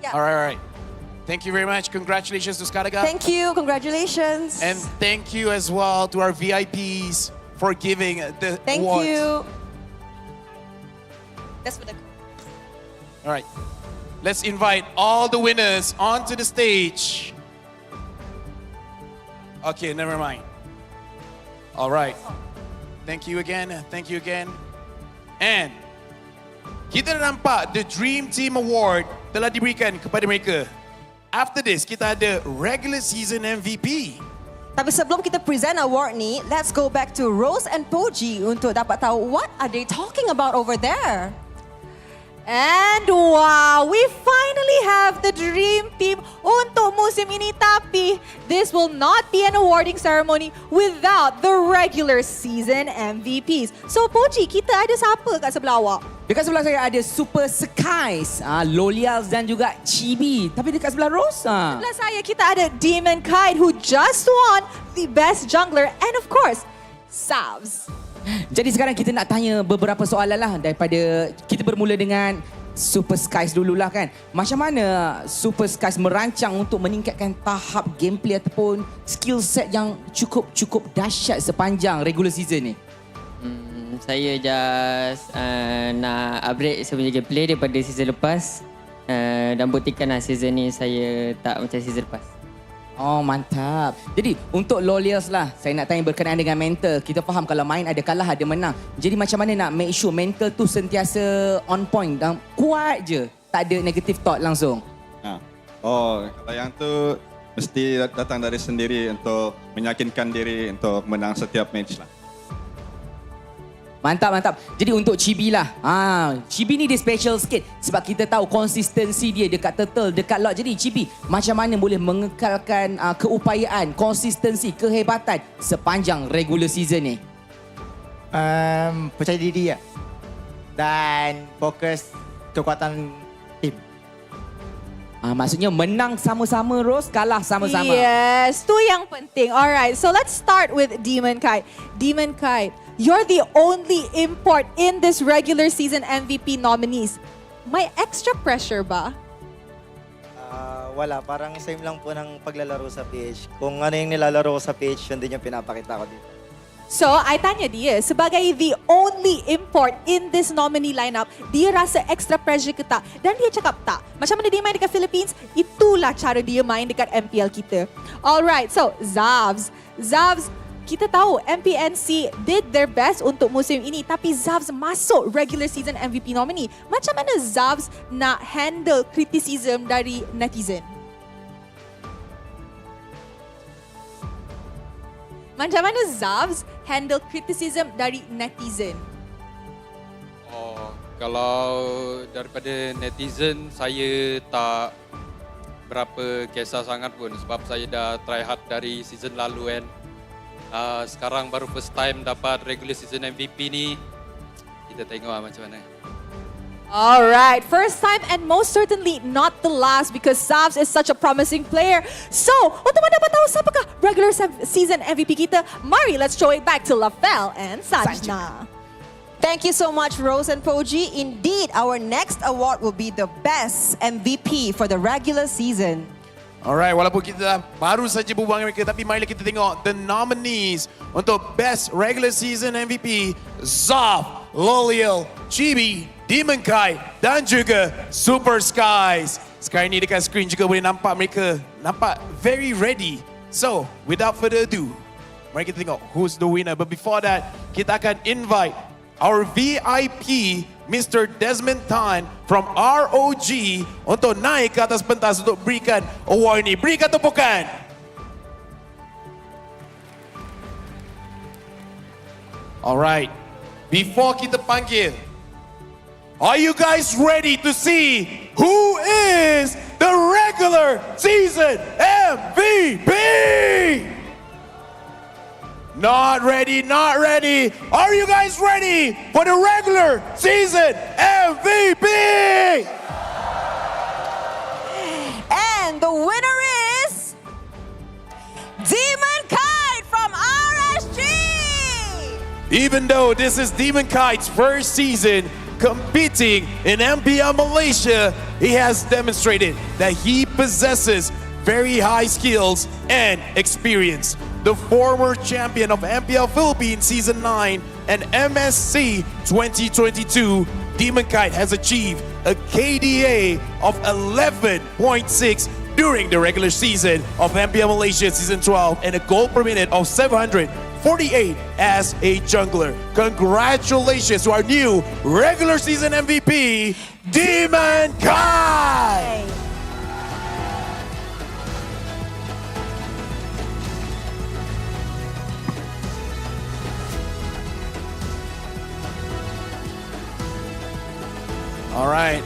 Yeah. All right. Thank you very much. Congratulations to Skadaga. Thank you. Congratulations. And thank you as well to our VIPs for giving the Thank awards. you. That's for the. All right. Let's invite all the winners onto the stage. Okay, never mind. All right. Thank you again. And kita dah nampak the Dream Team Award telah diberikan kepada mereka. After this, kita ada regular season MVP. Tapi sebelum kita present award ni, let's go back to Rose and Poji untuk dapat tahu what are they talking about over there. And wow, we finally have the Dream Team untuk musim ini. Tapi this will not be an awarding ceremony without the regular season MVPs. So Poji, kita ada siapa kat sebelah awak? Dekat sebelah saya ada Super Skies, Lolials dan juga Chibi. Tapi dekat sebelah Rose, Sebelah saya kita ada Demon Kite who just won the best jungler and of course, Savs. Jadi sekarang kita nak tanya beberapa soalan lah daripada kita bermula dengan Super Skies dululah kan. Macam mana Super Skies merancang untuk meningkatkan tahap gameplay ataupun skill set yang cukup dahsyat sepanjang regular season ni? Saya just nak upgrade saya punya gameplay daripada season lepas dan buktikanlah season ni saya tak macam season lepas. Oh, mantap. Jadi untuk Lolials lah, saya nak tanya berkenaan dengan mental. Kita faham kalau main ada kalah ada menang. Jadi macam mana nak make sure mental tu sentiasa on point dan kuat je, tak ada negative thought langsung? Oh, kalau yang tu mesti datang dari sendiri untuk meyakinkan diri untuk menang setiap match lah. Mantap. Jadi untuk Chibi lah. Chibi ni dia special sikit sebab kita tahu konsistensi dia dekat turtle, dekat lot. Jadi Chibi, macam mana boleh mengekalkan keupayaan, konsistensi, kehebatan sepanjang regular season ni? Percaya diri lah. Dan fokus kekuatan tim. Maksudnya menang sama-sama Rose, kalah sama-sama. Yes, tu yang penting. Alright, so let's start with Demon Kite. Demon Kite, you're the only import in this regular season MVP nominees. May extra pressure ba? Wala, parang same lang po ng paglalaro sa PH. Kung ano yung nilalaro ko sa PH, yun din yung pinapakita ko dito. So, I tanya dia, sebagai the only import in this nominee lineup, dia rasa extra pressure ke tak? Dan dia cakap tak. Macam mana dia main dekat Philippines, itulah cara dia main dekat MPL kita. Alright, so Zavs, kita tahu MPNC did their best untuk musim ini, tapi Zavs masuk regular season MVP nominee. Macam mana Zavs nak handle criticism dari netizen? Macam mana Zavs handle criticism dari netizen? Kalau daripada netizen, saya tak berapa kisah sangat pun sebab saya dah try hard dari season lalu kan. Sekarang baru first time dapat regular season MVP ni, kita tengok macam mana. Alright, first time and most certainly not the last because Savs is such a promising player. So, untuk mendapat tahu siapakah regular season MVP kita, mari let's show it back to Lafel and Sanjna. Thank you so much, Rose and Poji. Indeed, our next award will be the best MVP for the regular season. Alright, walaupun kita baru saja berbual dengan mereka, tapi mari kita tengok the nominees untuk Best Regular Season MVP, Zav, Lolial, Chibi, Demon Kite dan juga Super Skies. Sekarang ni dekat screen juga boleh nampak mereka nampak very ready. So, without further ado, mari kita tengok who's the winner. But before that, kita akan invite our VIP Mr. Desmond Tan from ROG untuk naik ke atas pentas untuk berikan award ini. Berikan tepukan. Alright, before kita panggil, are you guys ready to see who is the regular season MVP? Not ready, not ready. Are you guys ready for the regular season MVP? And the winner is Demon Kite from RSG. Even though this is Demon Kite's first season competing in MPL Malaysia, he has demonstrated that he possesses very high skills and experience. The former champion of MPL Philippines Season 9 and MSC 2022, Demon Kite has achieved a KDA of 11.6 during the regular season of MPL Malaysia Season 12 and a goal per minute of 748 as a jungler. Congratulations to our new regular season MVP, Demon Kite! All right.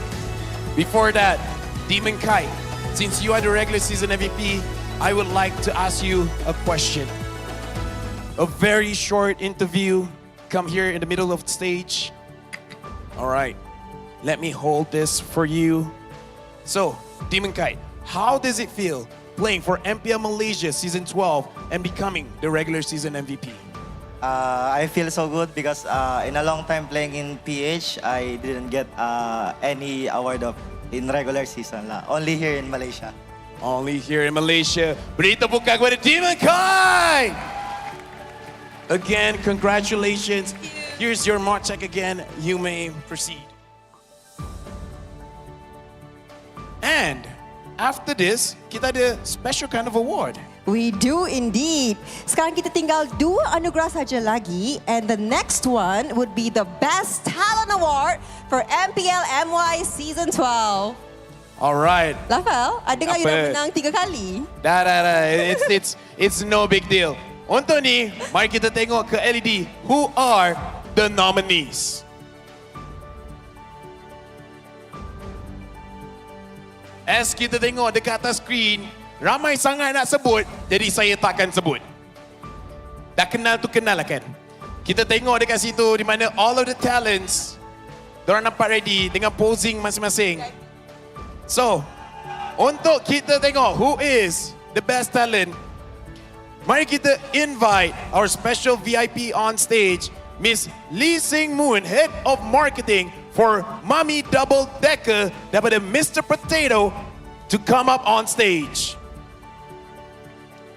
Before that, Demon Kite, since you are the regular season MVP, I would like to ask you a question. A very short interview. Come here in the middle of the stage. All right. Let me hold this for you. So, Demon Kite, how does it feel playing for MPL Malaysia Season 12 and becoming the regular season MVP? I feel so good because in a long time playing in PH, I didn't get any award in regular season. Only here in Malaysia. Only here in Malaysia. Beri tepukan kepada Demon Kite! Again, congratulations. Here's your mark check again. You may proceed. And after this, kita ada special kind of award. We do indeed. Sekarang kita tinggal 2 anugerah saja lagi, and the next one would be the Best Talent Award for MPL MY Season 12. Alright. Lafel, ada nggak you dah menang 3 kali? Dah. It's no big deal. Untuk ni, mari kita tengok ke LED. Who are the nominees? As kita tengok dekat atas skrin, ramai sangat nak sebut, jadi saya takkan sebut. Dah kenal tu kenal lah kan? Kita tengok dekat situ di mana all of the talents, diorang nampak ready dengan posing masing-masing. So, untuk kita tengok who is the best talent, mari kita invite our special VIP on stage, Miss Lee Sing Moon, Head of Marketing for Mami Double Decker daripada Mr. Potato to come up on stage.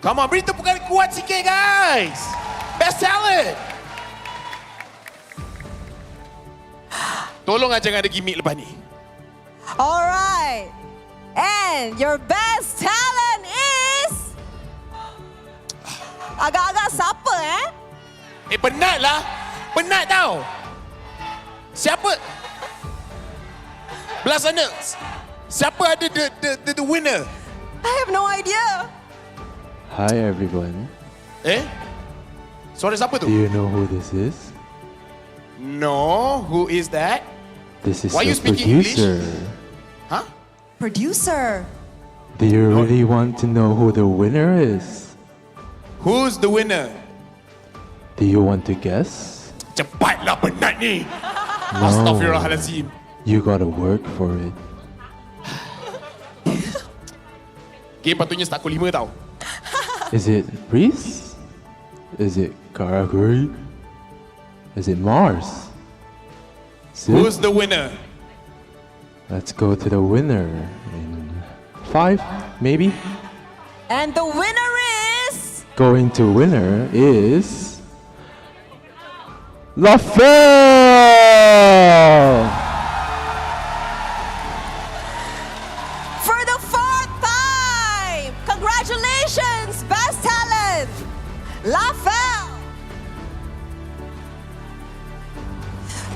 Come on, beri tepukan kuat sikit guys. Best talent. Tolong aja jangan ada gimmick lepas ni. Alright. And your best talent is... Agak-agak siapa Penat lah. Penat tau. Siapa? Belah sana. Siapa ada the winner? I have no idea. Hi everyone. Suara siapa tu? Do you know who this is? No, who is that? This is Why the you speaking producer. Huh? Producer. Do you really want to know who the winner is? Who's the winner? Do you want to guess? Cepatlah, penat ni. No. Astaghfirullahalazim. You gotta work for it. Game patutnya start pukul 5 tau. Is it Reese? Is it Karaguri? Is it Mars? Sid? Who's the winner? Let's go to the winner in 5, maybe? And the winner is... Going to winner is... LaFell! For the 4th time! Congratulations, Best Talent! LaFell!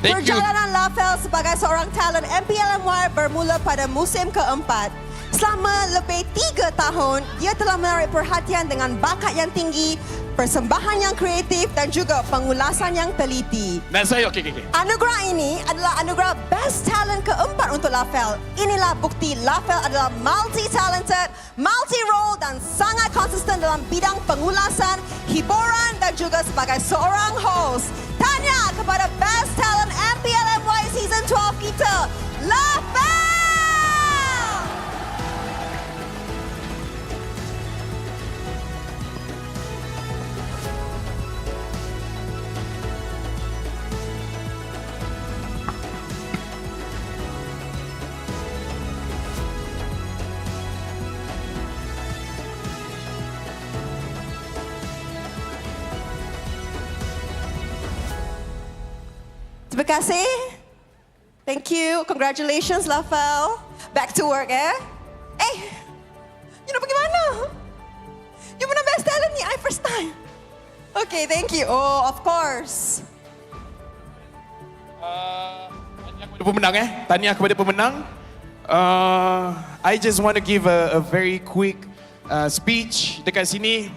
Perjalanan LaFell sebagai seorang talent MPL MY bermula pada musim keempat. Selama lebih 3 tahun, dia telah menarik perhatian dengan bakat yang tinggi, persembahan yang kreatif dan juga pengulasan yang teliti. Dan saya, okey. Anugerah ini adalah anugerah Best Talent keempat untuk LaFell. Inilah bukti LaFell adalah multi-talented, multi-role dan sangat konsisten dalam bidang pengulasan, hiburan dan juga sebagai seorang host. Tanya kepada Best Talent MPL MY Season 12 kita, LaFell! Terima kasih. Thank you. Congratulations, LaFell. Back to work, you nak pergi mana? You menang Best Talent ni, I first time. Okay, thank you. Oh, of course. Tahniah kepada pemenang. I just want to give a very quick speech dekat sini.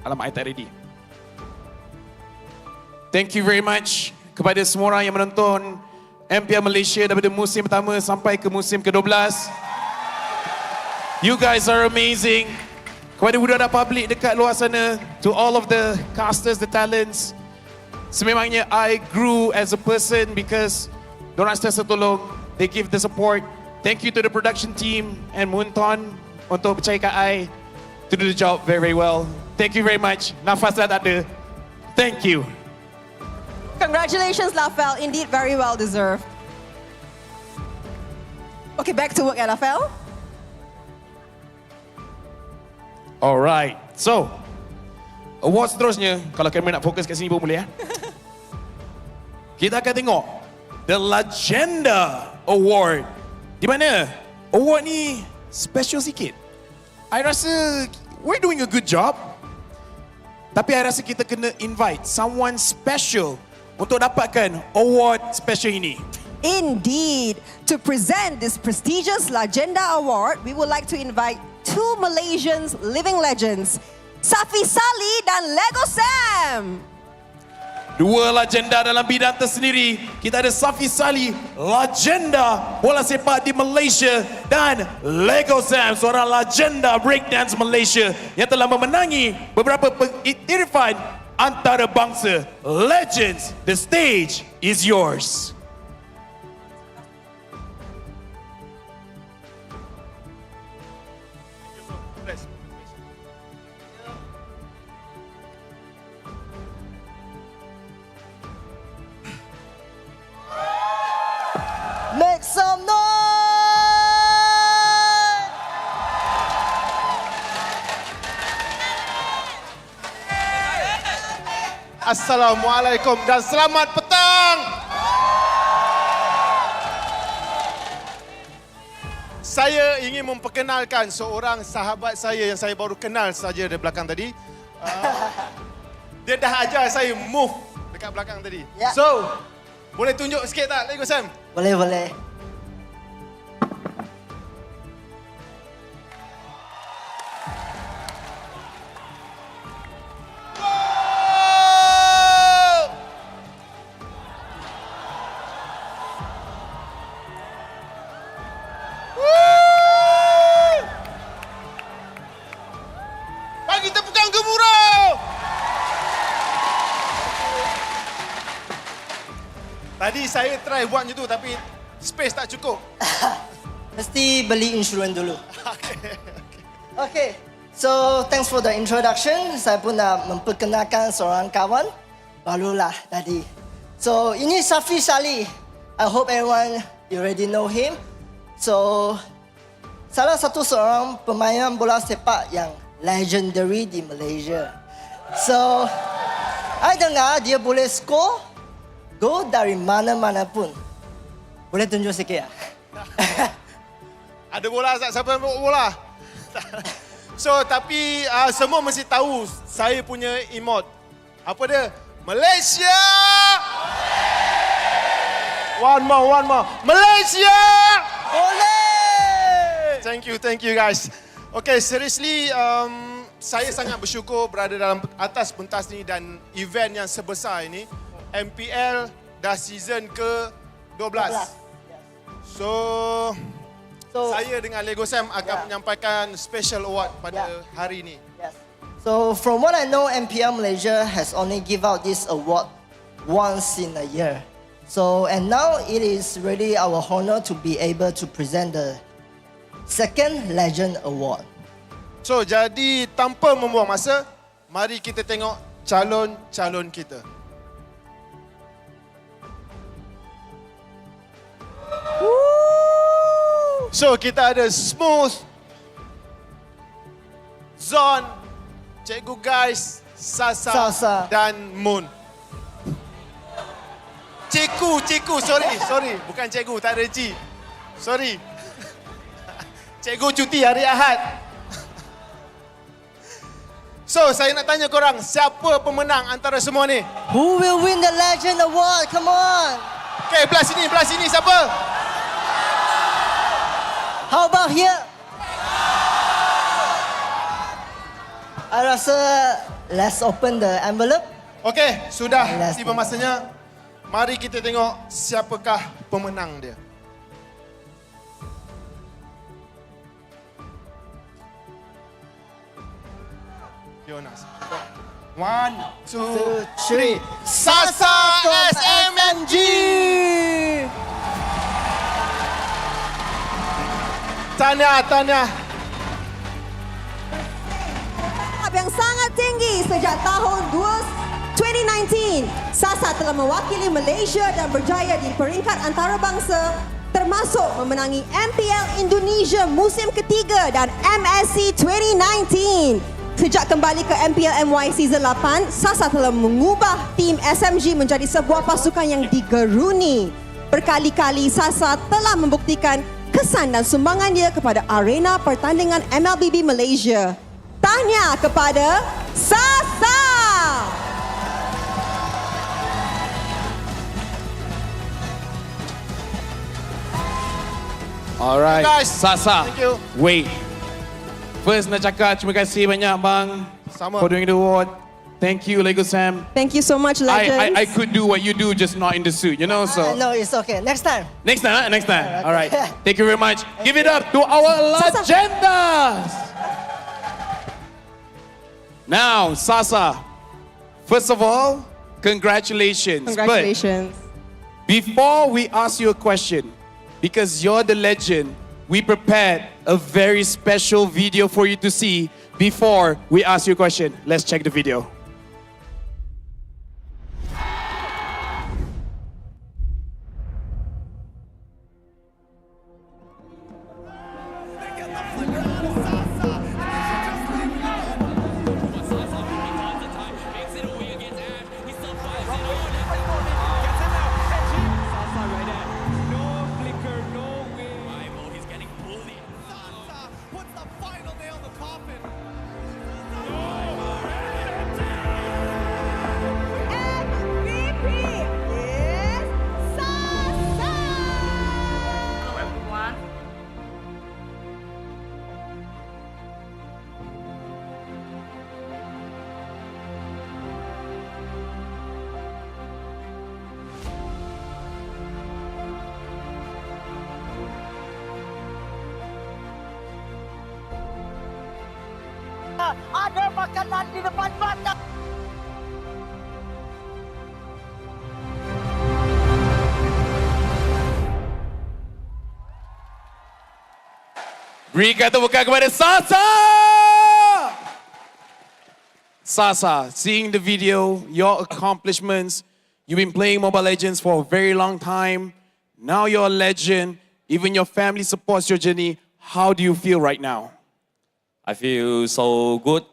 Alamak, I tak ready. Thank you very much kepada semua orang yang menonton MPL Malaysia daripada musim pertama sampai ke musim ke-12. You guys are amazing. Kepada budak-budak public dekat luar sana, to all of the casters, the talents, sememangnya I grew as a person because Diorang sentiasa tolong. They give the support. Thank you to the production team and Munton untuk percayakan I to do the job very, very well. Thank you very much. Nafas dah tak ada. Thank you. Congratulations, Lafel. Indeed, very well deserved. Okay, back to work, Lafel. Alright. So, award seterusnya, kalau kamera nak fokus kat sini pun boleh ya. Kita akan tengok The Legenda Award. Di mana award ni special sikit. I rasa we're doing a good job. Tapi I rasa kita kena invite someone special untuk dapatkan award special ini. Indeed. To present this prestigious Legenda Award, we would like to invite two Malaysians living legends, Safi Sali dan Lego Sam. Dua legenda dalam bidang tersendiri. Kita ada Safi Sali, legenda bola sepak di Malaysia, dan Lego Sam, seorang legenda breakdance Malaysia yang telah memenangi beberapa pengiktirafan antarabangsa. Legends, the stage is yours. Make some noise! Assalamualaikum dan selamat petang. Saya ingin memperkenalkan seorang sahabat saya yang saya baru kenal saja di belakang tadi. Dia dah ajar saya move dekat belakang tadi. Ya. So, boleh tunjuk sikit tak, Lego Sam? Boleh, boleh. Bagi tepukan gemuruh! Tadi saya try buat macam tu tapi space tak cukup. Mesti beli insurans dulu. Okay. So, thanks for the introduction. Saya pun nak memperkenalkan seorang kawan. Barulah tadi. So, ini Safi Sali. I hope everyone you already know him. So, salah satu seorang pemain bola sepak yang legendary di Malaysia. So, I dengar dia boleh score gol dari mana-mana pun. Boleh tunjuk sikit ya? Ada bola tak? Siapa yang bawa bola? So, tapi semua mesti tahu saya punya emote. Apa dia? Malaysia! One more. Malaysia! Boleh! Thank you guys. Okay, seriously, saya sangat bersyukur berada dalam atas pentas ni dan event yang sebesar ini. MPL dah season ke-12. So, saya dengan Lego Sam akan menyampaikan special award pada hari ini. So, from what I know, MPL Malaysia has only give out this award once in a year. So, and now it is really our honor to be able to present the second Legend Award. So, jadi tanpa membuang masa, mari kita tengok calon-calon kita. So, kita ada Smooth, Zon, Cikgu Guys, Sasa, dan Moon. Cikgu, sorry. Bukan cikgu, tak ada Ci. Sorry. Cikgu cuti hari Ahad. So, saya nak tanya korang, siapa pemenang antara semua ni? Who will win the Legend Award? Come on! Okay, belah sini, siapa? How about here? I rasa let's open the envelope. Okay, sudah tiba masanya. Mari kita tengok siapakah pemenang dia. Jonas. 1, 2, 3. Sasa SMG! Tahniah. Yang sangat tinggi sejak tahun 2019. Sasa telah mewakili Malaysia dan berjaya di peringkat antarabangsa termasuk memenangi MPL Indonesia musim ketiga dan MSC 2019. Sejak kembali ke MPL MY Season 8, Sasa telah mengubah Team SMG menjadi sebuah pasukan yang digeruni. Berkali-kali Sasa telah membuktikan kesan dan sumbangan dia kepada arena pertandingan MLBB Malaysia. Tahniah kepada Sasa! Alright, Guys, Sasa. thank you. Wait. First nak cakap terima kasih banyak bang Sama. for doing the award. Thank you, Lego Sam. Thank you so much, legends. I could do what you do, just not in the suit, you know. So No, it's okay. Next time. next time, huh? Next time. All right. Thank you very much. Give it up to our legendas. Now, Sasa. First of all, congratulations. Congratulations. But before we ask you a question, because you're the legend, we prepared a very special video for you to see before we ask you a question. Let's check the video. Ada makanan di depan mata. Berikan tepukan kepada Sasa! Sasa, seeing the video, your accomplishments, you've been playing Mobile Legends for a very long time. Now you're a legend. Even your family supports your journey. How do you feel right now? I feel so good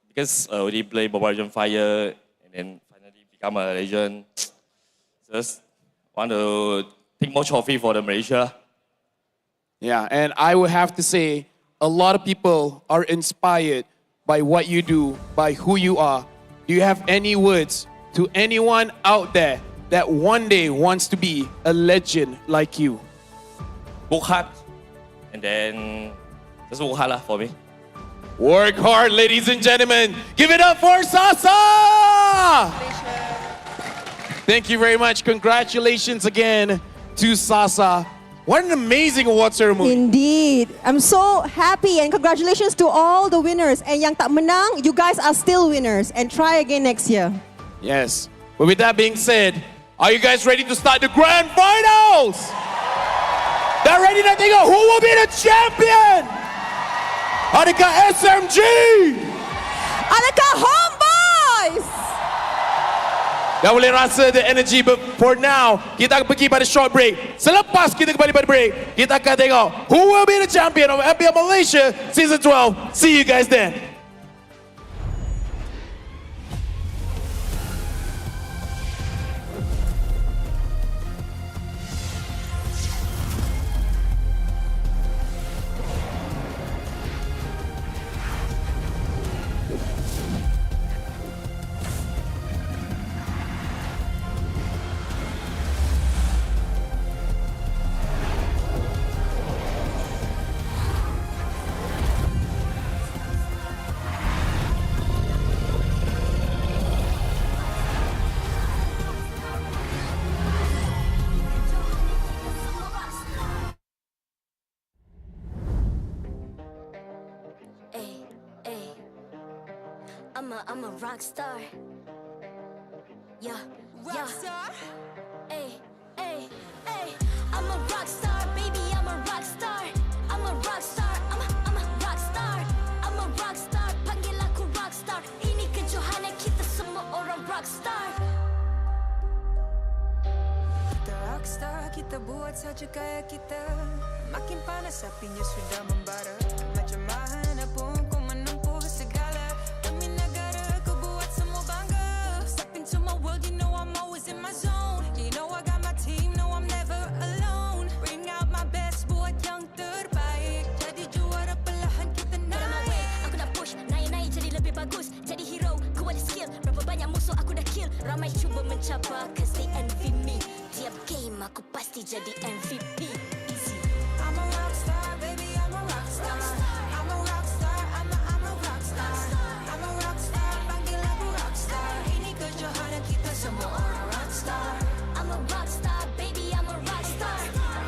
because I already played Mobile Legends 5 years and then finally become a legend. Just want to take more trophy for the Malaysia. Yeah, and I would have to say, a lot of people are inspired by what you do, by who you are. Do you have any words to anyone out there that one day wants to be a legend like you? Work hard and then just work hard for me. Work hard, ladies and gentlemen. Give it up for Sasa! Thank you very much. Congratulations again to Sasa. What an amazing award ceremony. Indeed. I'm so happy and congratulations to all the winners. And yang tak menang, you guys are still winners. And try again next year. Yes. But with that being said, are you guys ready to start the grand finals? Dah ready nak tengok who will be the champion? Adakah SMG? Adakah Homebois? Dah boleh rasa the energy, but for now, kita akan pergi pada short break. Selepas kita kembali pada break, kita akan tengok who will be the champion of MPL Malaysia Season 12. See you guys then. I'm a rock star. Yeah, rock star. Ay, ay, ay. I'm a rock star, baby. I'm a rock star. I'm a rock star. kita buat saja gaya kita. Makin panas apinya sudah membara. Macam mana pun ku menempuh segala. Demi negara ku buat semua bangga. Step into my world, you know I'm always in my zone. You know I got my team, no I'm never alone. Bring out my best, buat yang terbaik. Jadi juara perlahan kita naik. Aku nak push, naik-naik jadi lebih bagus. Jadi hero, ku ada skill. Berapa banyak musuh aku dah kill. Ramai cuba mencapai, cause they envy me. Tiap game aku pasti jadi MVP. Easy. I'm a rockstar, baby, I'm a rockstar. I'm a rockstar, I'm a rockstar. I'm a rockstar, panggil aku rockstar. Ini kejohanan kita semua orang rockstar. I'm a rockstar, baby, I'm a rockstar.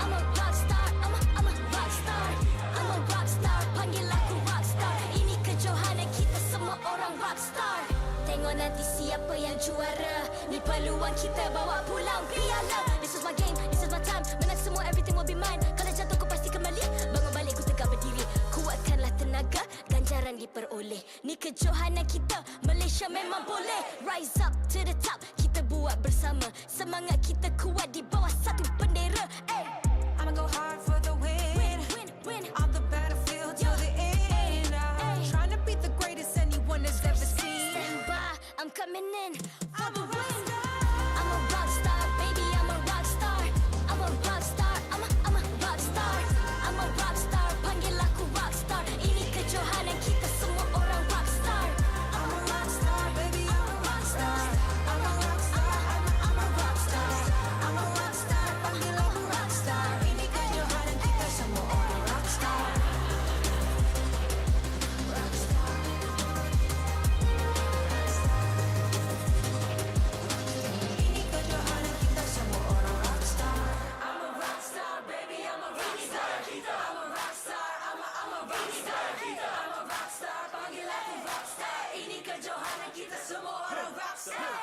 I'm a rockstar, I'm a rockstar. I'm a rockstar, panggil aku rockstar. Ini kejohanan kita semua orang rockstar. Tengok nanti siapa yang juara. Ni peluang kita bawa pulang piala. This is my game, this is my time. Menang semua, everything will be mine. Kalau jatuh kau pasti kembali. Bangun balik ku tegak berdiri. Kuatkanlah tenaga, ganjaran diperoleh. Ni kejohanan kita, Malaysia memang boleh. Rise up to the top, kita buat bersama. Semangat kita kuat di bawah satu bendera. Ay. I'ma go hard for the win. Win. On the battlefield till the end. Trying to beat the greatest anyone has ever seen. Stand by, I'm coming in for the win. I'm a rockstar, baby, I'm a rockstar. I'm a rockstar, I'm a rockstar. I'm a rockstar, panggil aku rockstar. Ini kejohanan kita semua orang rockstar. I'm a rockstar, baby, I'm a rockstar. I'm a rockstar, I'm a rockstar. I'm a rockstar, panggil aku rockstar. Ini kejohanan kita semua orang rockstar. Ini kejohanan kita semua orang rockstar. I'm a rockstar, baby, I'm a rockstar. I'm a rockstar, I'm a rockstar. I'm a rockstar, panggil aku rockstar. Ini kejohanan kita semua orang rockstar.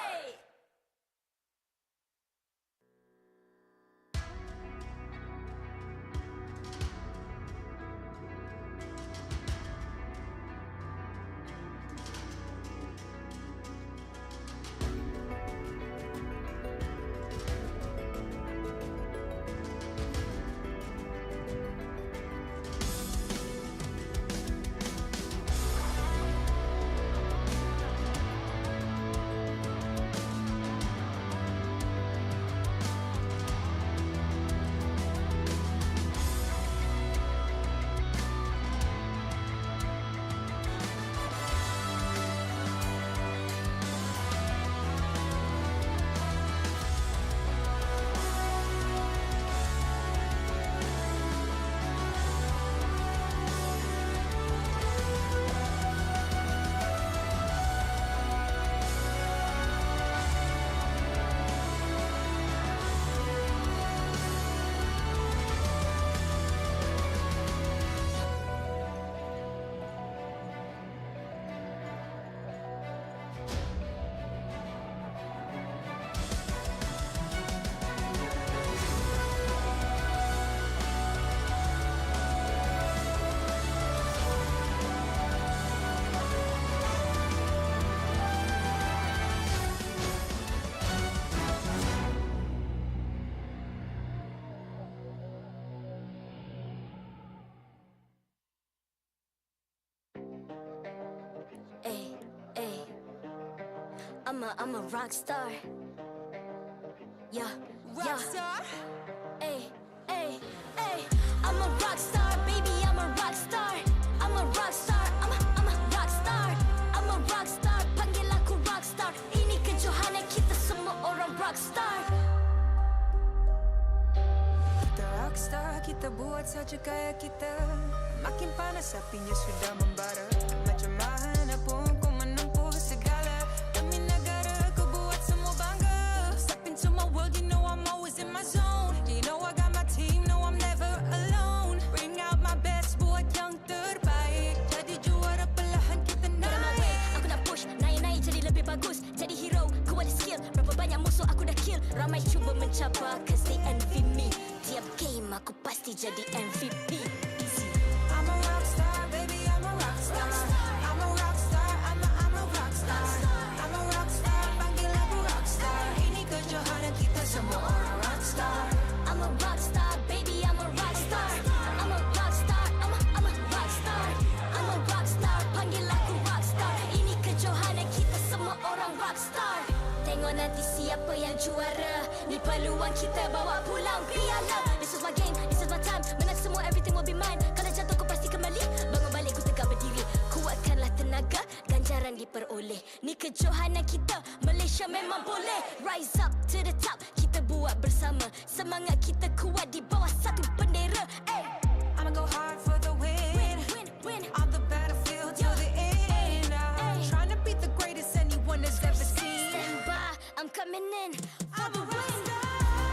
I'm a rock star. Yeah, Rockstar? Ay. I'm a rock star, baby, I'm a rock star. I'm a rock star, I'm a rock star. I'm a rock star, panggil aku rock star. Ini kejohanan kita semua orang rock star. Kita rockstar, kita buat saja gaya kita. Makin panas apinya sudah membara. Macam mana pun ku menempuh segala. Demi negara ku buat semua bangga. Step into my world, you know I'm always in my zone. You know I got my team, no I'm never alone. Bring out my best, buat yang terbaik. Jadi juara perlahan kita naik. Aku nak push, naik-naik jadi lebih bagus. Jadi hero, ku ada skill. Berapa banyak musuh aku dah kill. Ramai cuba mencapai, cause they envy me. Tiap game aku pasti jadi MVP. I'm a rockstar, baby, I'm a rockstar. I'm a rockstar, I'm a rockstar. I'm a rockstar, panggil aku rockstar. Ini kejohanan kita semua orang rockstar. I'm a Ni peluang kita bawa pulang piala. This is my game, this is my time. Menang semua, everything will be mine. Kalau jatuh kau pasti kembali. Bangun balik ku tegak berdiri. Kuatkanlah tenaga, ganjaran diperoleh. Ni kejohanan kita, Malaysia memang boleh. Rise up to the top, kita buat bersama. Semangat kita kuat di bawah satu bendera. I'ma go hard for the win. On the battlefield till the end. I'm trying to beat the greatest anyone has ever seen. Stand by, I'm coming in for the win.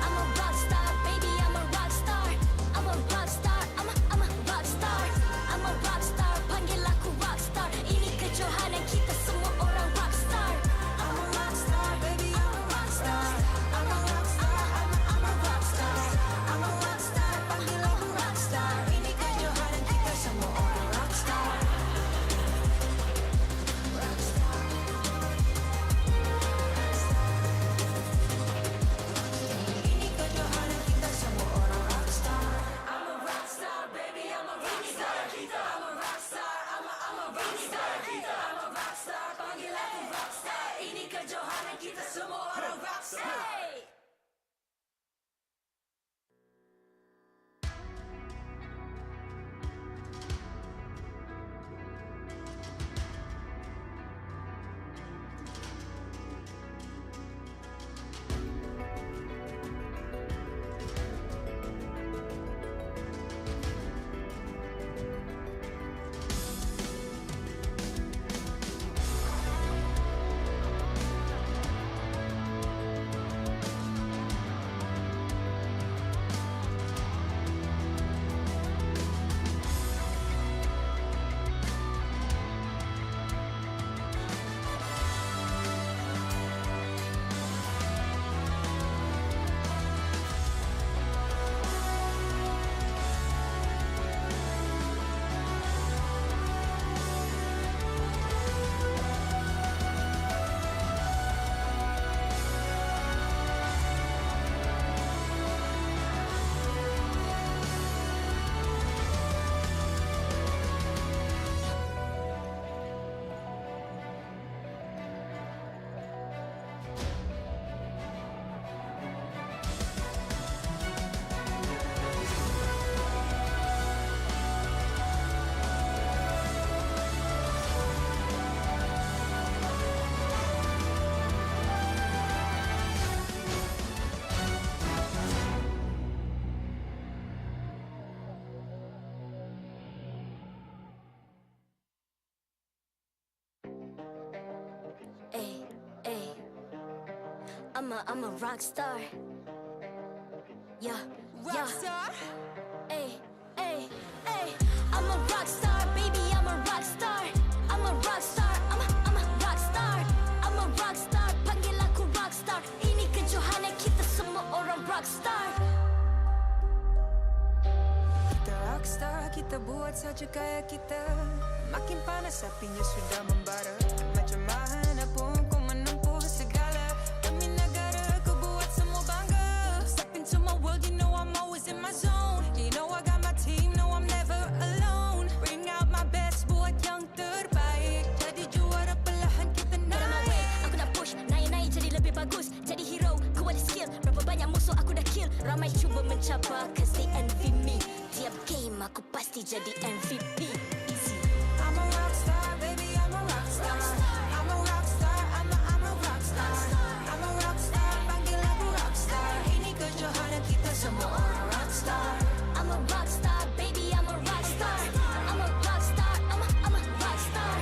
I'm a rock star, baby, I'm a rock star. I'm a rock star, I'm a rock star. I'm a rock star, panggil aku rock star. Ini kejohanan kita semua orang rock star. I'm a rock star, baby, I'm a rock star. I'm a rock star, I'm a rock star. I'm a rock star, panggil aku rock star. Ini kejohanan kita semua orang rock star. Rock star. Ini kejohanan kita semua orang rock star. I'm a rock star, baby, I'm a rock star. I'm a rock star, I'm a rock star. I'm a rock star, panggil aku rock star. Ini kejohanan kita semua orang rock star. I'm a rock star. Yeah, rock star. Ay. I'm a rock star, baby, I'm a rock star. I'm a rock star, I'm a rock star. I'm a rock star, panggil aku rock star. Ini kejohanan kita semua orang rock star. Kita rock star, kita buat saja gaya kita. Makin panas apinya sudah membara. Macam mana pun ku menempuh segala. Demi negara ku buat semua bangga. Step into my world, you know I'm always in my zone. You know I got my team, no I'm never alone. Bring out my best, buat yang terbaik. Jadi juara perlahan kita naik. Get on my way, aku nak push, naik jadi lebih bagus. Jadi hero, ku ada skill. Berapa banyak musuh aku dah kill. Ramai cuba mencabar, cause they envy me. Tiap game aku pasti jadi MVP. I'm a rock star, baby, I'm a rock star. I'm a rock star, I'm a rock star. I'm a rock star, panggil aku rock star. Ini kejohanan kita semua orang rock star. I'm a rock star, baby, I'm a rock star. I'm a rock star, I'm a rock star.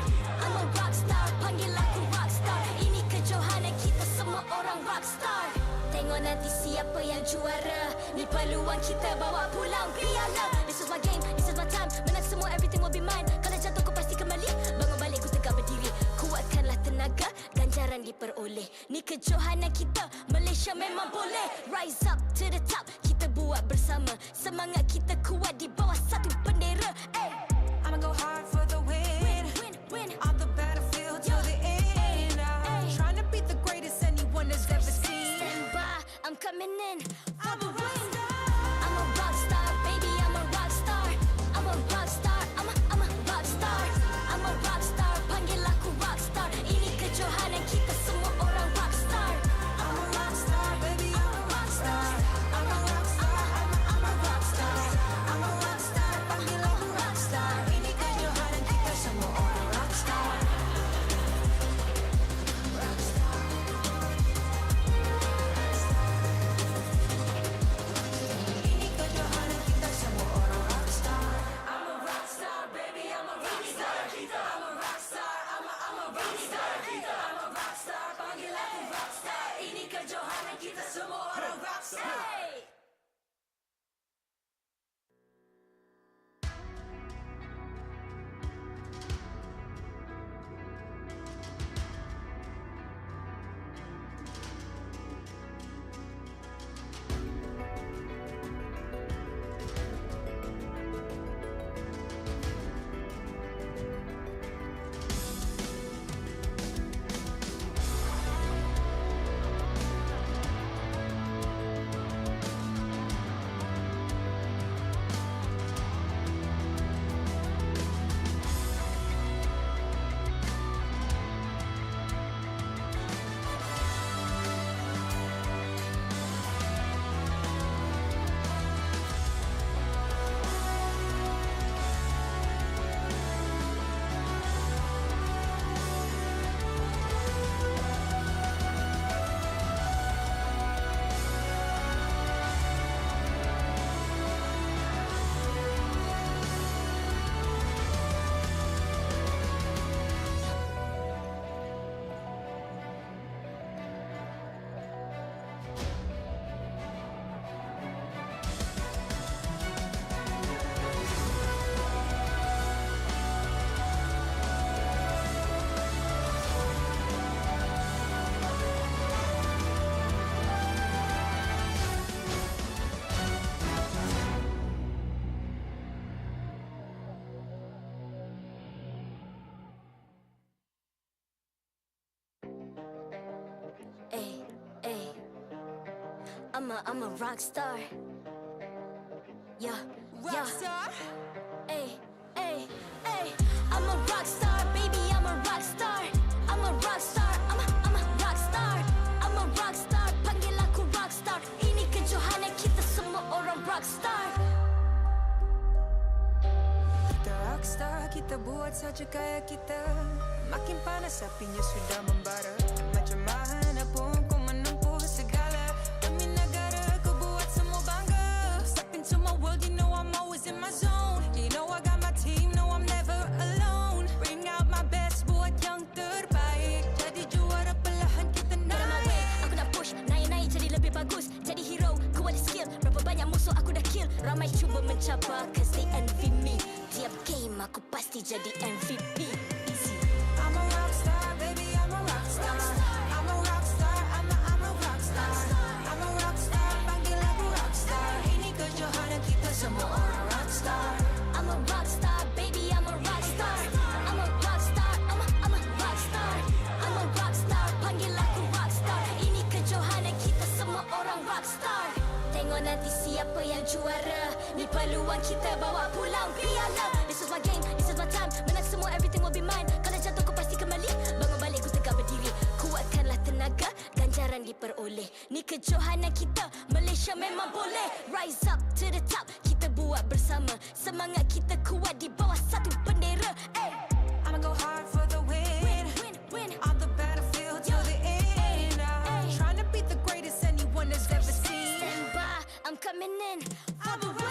I'm a rock star, panggil aku rock star. Ini kejohanan kita semua orang rock star. Tengok nanti siapa yang juara. Ni peluang kita bawa pulang piala. This is my game, this is my time. Menang semua, everything will be mine. Kalau jatuh kau pasti kembali. Bangun balik ku tegak berdiri. Kuatkanlah tenaga, ganjaran diperoleh. Ni kejohanan kita, Malaysia memang boleh. Rise up to the top, kita buat bersama. Semangat kita kuat di bawah satu bendera. I'ma go hard for the win. On the battlefield till the end. I'm trying to beat the greatest anyone has ever seen. Stand by, I'm coming in for the win. I'm a rock star, baby, I'm a rock star. I'm a rock star, I'm a rock star. I'm a rock star, panggil aku rock star. Ini kejohanan kita semua orang rock star. I'm a rock star, baby, I'm a rock I'm a rock star. Yeah, rock star. Ay, ay, ay. I'm a rock star, baby. I'm a rock star. I'm a rock star. I'm a rock star. I'm a rock star. Panggil aku rock star. Ini kejohanan kita semua orang rock star. Kita rockstar, kita buat saja gaya kita. Makin panas apinya sudah membara. Macam mana pun kau menempuh segala. Demi negara kau buat semua bangga. Step into my world, you know I'm always in my zone. You know I got my team, know I'm never alone. Bring out my best, buat yang terbaik. Jadi juara perlahan kita naik. Get on my way, aku nak push, naik-naik jadi lebih bagus. Jadi hero, ku ada skill. Berapa banyak musuh aku dah kill. Ramai cuba mencabar, cause they envy me. Tiap game aku pasti jadi MVP. Easy. I'm a rockstar, baby, I'm a rockstar. I'm a rockstar, I'm a rockstar. I'm a rockstar, panggil aku rockstar. Ini kejohanan kita semua orang rockstar. I'm a rockstar, baby, I'm a rockstar. I'm a rockstar, I'm a rockstar. I'm a rockstar, panggil aku rockstar. Ini kejohanan kita semua orang rockstar. Tengok nanti siapa yang juara. Ni peluang kita bawa pulang piala. This is my game, this is my time. Menang semua, everything will be mine. Kalau jatuh kau pasti kembali. Bangun balik ku tegak berdiri. Kuatkanlah tenaga, ganjaran diperoleh. Ni kejohanan kita, Malaysia memang boleh. Rise up to the top, kita buat bersama. Semangat kita kuat di bawah satu bendera. Ay. I'ma go hard for the win. Win. On the battlefield till the end. Trying to beat the greatest anyone has ever seen. Stand by, I'm coming in for the win.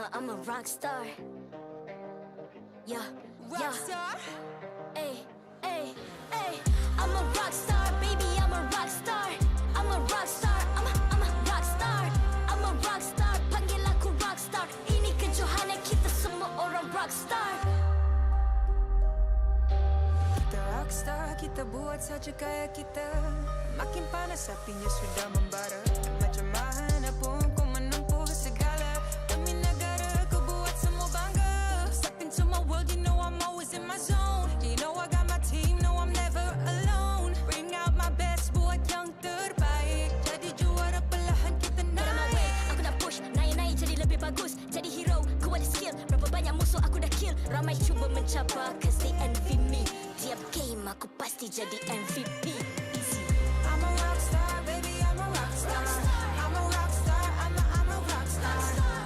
I'm a rock star. Yeah, rock star. Ay, ay, ay. I'm a rock star, baby. I'm a rock star. I'm a rock star. I'm a rock star. I'm a rock star. Panggil aku rock star. Ini kejohanan kita semua orang rock star. Kita rockstar, kita buat saja gaya kita. Makin panas apinya sudah membara. Macam mana pun kau menempuh segala. Demi negara kau buat semua bangga. Step into my world, you know I'm always in my zone. You know I got my team, know I'm never alone. Bring out my best, buat yang terbaik. Jadi juara perlahan kita naik. Get on my way, aku nak push, naik kuat di skill. Berapa banyak musuh aku dah kill. Ramai cuba mencabar cause they envy me. Tiap game aku pasti jadi MVP. Easy. I'm a rockstar, baby, I'm a rockstar. I'm a rockstar, I'm a rockstar.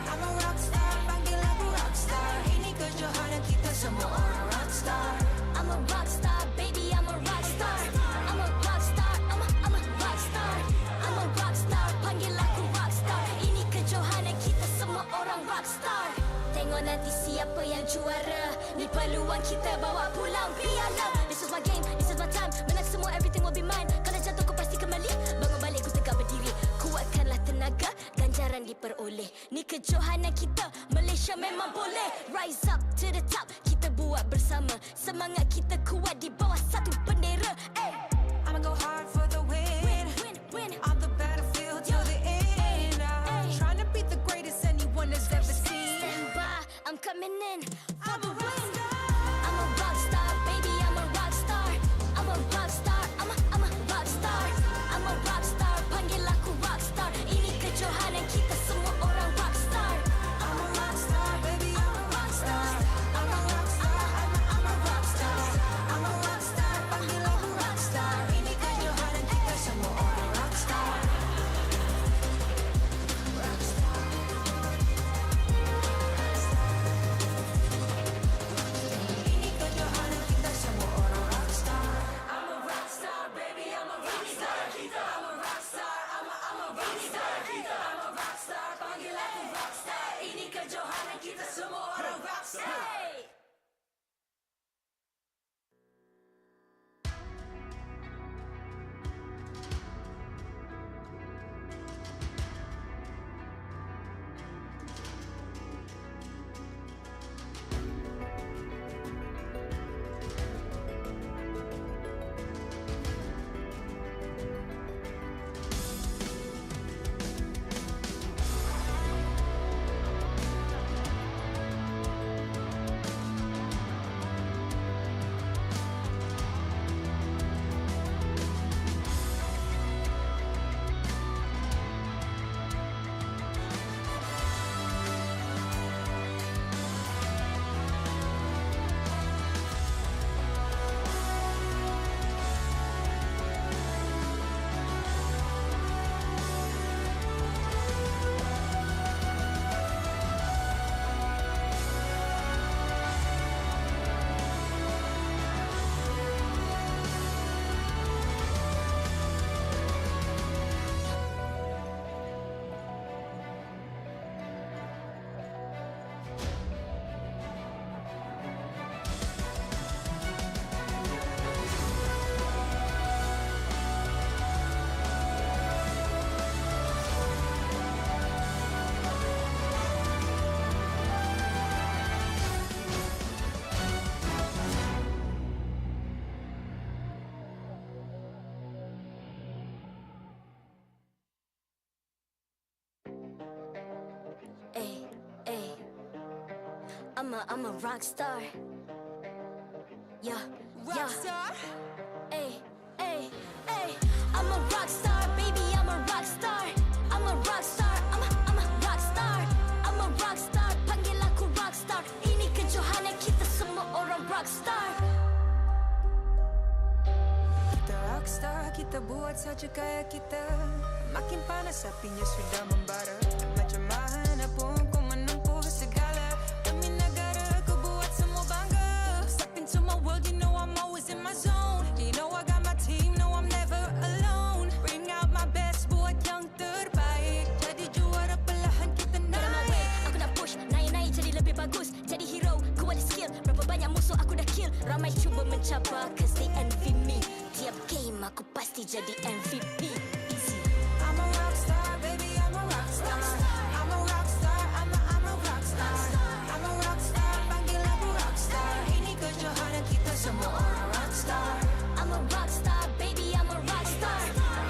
I'm a rockstar, panggil aku rockstar. Ini kejohanan kita semua orang rockstar. I'm a rockstar, baby, I'm a rockstar. I'm a rockstar, I'm a rockstar. I'm a rockstar, panggil aku rockstar. Ini kejohanan kita semua orang rockstar. Tengok nanti siapa yang juara. Ni peluang kita bawa pulang piala. This is my game, this is my time. Menang semua, everything will be mine. Kalau jatuh kau pasti kembali. Bangun balik ku tegak berdiri. Kuatkanlah tenaga, ganjaran diperoleh. Ni kejohanan kita, Malaysia memang boleh. Rise up to the top, kita buat bersama. Semangat kita kuat di bawah satu bendera. I'ma go hard for the win. On the battlefield till the end. Trying to beat the greatest anyone has ever seen. Stand by, I'm coming in for the win. I'm a rockstar, baby, I'm a rockstar. I'm a rockstar, I'm a rockstar. I'm a rockstar, panggil aku rockstar. Ini kejohanan kita semua orang rockstar. I'm a rockstar, baby, I'm a rockstar. I'm a rockstar, I'm a rockstar. I'm a rockstar, panggil aku rockstar. Ini kejohanan kita semua orang rockstar. Ini kejohanan kita semua orang rockstar. I'm a rockstar, baby, I'm a rockstar. I'm a rockstar, I'm a rockstar. I'm a rockstar, panggil aku rockstar. Ini kejohanan kita semua orang rockstar. I'm a rockstar. Yeah, rockstar. Ay. I'm a rockstar, baby, I'm a rockstar. I'm a rockstar, I'm a rockstar. I'm a rockstar, panggil aku rockstar. Ini kejohanan kita semua orang rockstar. Kita rockstar, kita buat saja gaya kita. Makin panas apinya sudah membara. Macam mana pun ku menempuh segala. Demi negara ku buat semua bangga. Step into my world, you know I'm always in my zone. You know I got my team, no I'm never alone. Bring out my best, buat yang terbaik. Jadi juara perlahan kita naik. Aku nak push, naik-naik jadi lebih bagus. Jadi hero, kuat di skill. Berapa banyak musuh aku dah kill. Ramai cuba mencabar cause they envy me. Tiap game aku pasti jadi MVP. I'm a rockstar, baby, I'm a rockstar. I'm a rockstar, I'm a rockstar. I'm a rockstar, panggil aku rockstar. Ini kejohanan kita semua orang rockstar. I'm a rockstar, baby, I'm a rockstar.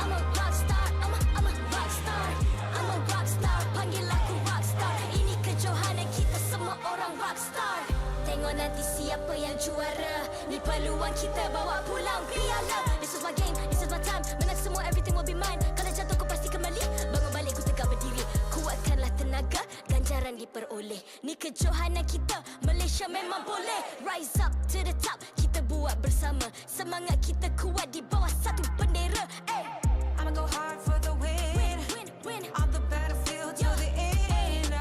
I'm a rockstar, I'm a rockstar. I'm a rockstar, panggil aku rockstar. Ini kejohanan kita semua orang rockstar. Tengok nanti siapa yang juara. Ni peluang kita bawa pulang piala. This is my game, this is my time. Menang semua, everything will be mine. Kalau jatuh kau pasti kembali. Bangun balik ku tegak berdiri. Kuatkanlah tenaga, ganjaran ganjaran diperoleh. Ni kejohanan kita, Malaysia memang boleh. Rise up to the top, kita buat bersama. Semangat kita kuat di bawah satu bendera. I'ma go hard for the win. On the battlefield till the end.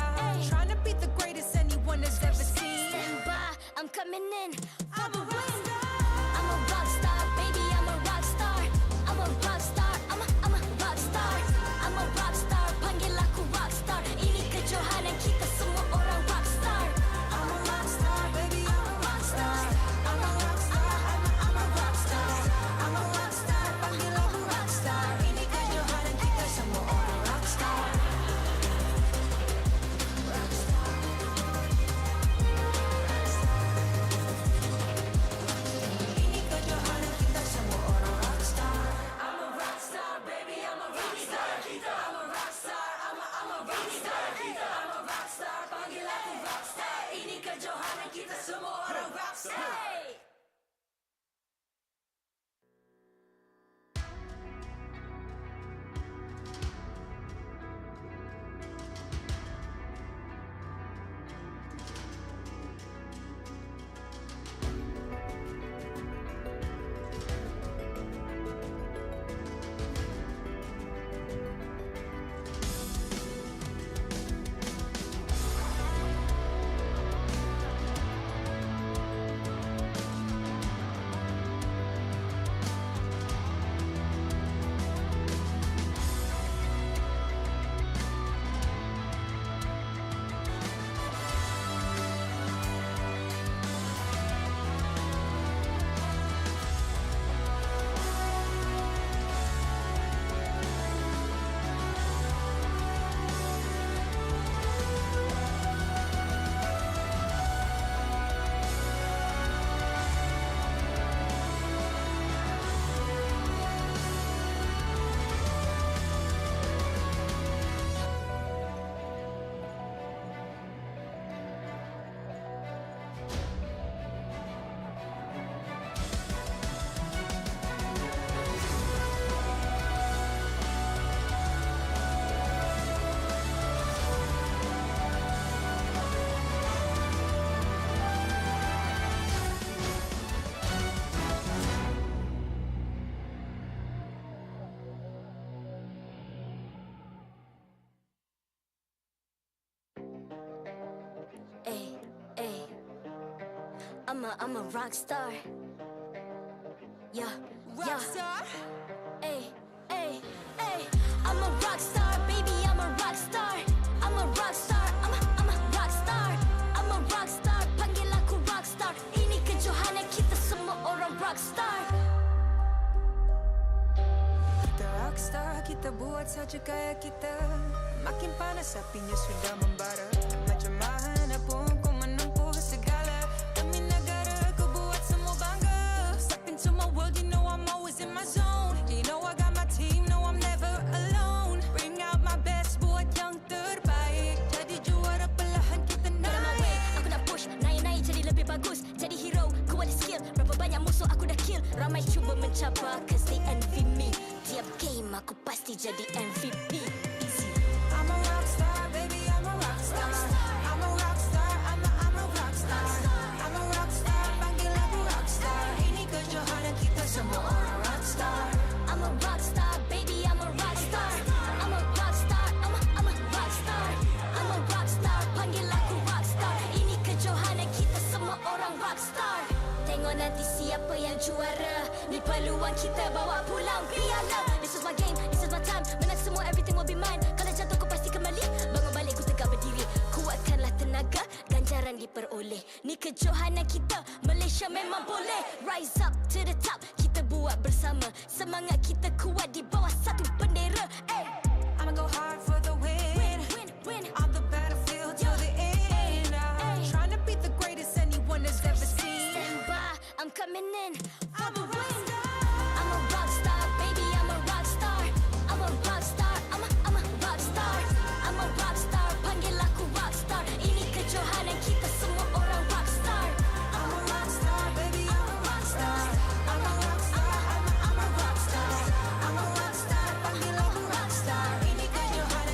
Trying to beat the greatest anyone has ever seen. Stand by, I'm coming in for the win. I'm a rock star, baby, I'm a rock star. I'm a rock star, I'm a rock star. I'm a rock star, panggil aku rock star. Ini kejohanan kita semua orang rock star. I'm a rock star, baby, I'm a rock star. I'm a rock star, I'm a rock star. I'm a rock star, panggil aku rock star. Ini kejohanan kita semua orang rock star. Ini kejohanan kita semua orang rock star. I'm a rock star, baby, I'm a rock star. I'm a rock star, I'm a rock star. I'm a rock star, panggil aku rock star. Ini kejohanan kita semua orang rock star. I'm a rock star. Yeah, rock star. Ay. I'm a rock star, baby, I'm a rock star. I'm a rock star, I'm a rock star. I'm a rock star, panggil aku rock star. Ini kejohanan kita semua orang rock star. Kita rock star, kita buat saja gaya kita. Makin panas apinya sudah membara. Macam mana pun ku menempuh segala. Demi negara ku buat semua bangga. Step into my world, you know I'm always in my zone. You know I got my team, no I'm never alone. Bring out my best, buat yang terbaik. Jadi juara perlahan kita naik. Aku nak push, naik jadi lebih bagus. Jadi hero, ku ada skill. Berapa banyak musuh aku dah kill. Ramai cuba mencapai, cause they envy me. Tiap game aku pasti jadi MVP. I'm a rock star, baby, I'm a rock star. I'm a rock star, I'm a rock star. I'm a rock star, panggil aku rock star. Ini kejohanan kita semua orang rock star. I'm a rock star, baby, I'm a rock star. I'm a rock star, I'm a rock star. I'm a rock star, panggil aku rock star. Ini kejohanan kita semua orang rock star. Tengok nanti siapa yang juara. Ni peluang kita bawa pulang piala. This is my game, this is my time. Menang semua, everything will be mine. Kalau jatuh kau pasti kembali. Bangun balik ku tegak berdiri. Kuatkanlah tenaga, ganjaran diperoleh. Ni kejohanan kita, Malaysia memang boleh. Rise up to the top, kita buat bersama. Semangat kita kuat di bawah satu bendera. I'ma go hard for the win. On the battlefield till the end. Trying to beat the greatest anyone has ever seen. Stand by, I'm coming in for the win. I'm a rock star, baby, I'm a rock star. I'm a rock star, I'm a rock star. I'm a rock star, panggil aku rock star. Ini kejohanan kita semua orang rock star. I'm a rock star, baby, I'm a rock star. I'm a rock star, I'm a rock star. I'm a rock star, panggil aku rock star. Ini kejohanan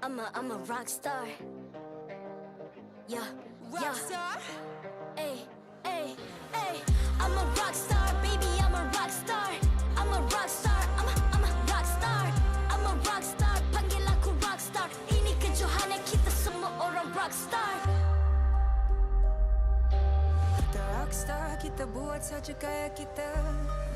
I'm a rock star. Yeah, Rockstar? Ay, ay, ay. I'm a rock star, baby, I'm a rock star. I'm a rock star, I'm a rock star. I'm a rock star, panggil aku rock star. Ini kejohanan kita semua orang rock star. Kita rockstar, kita buat saja gaya kita.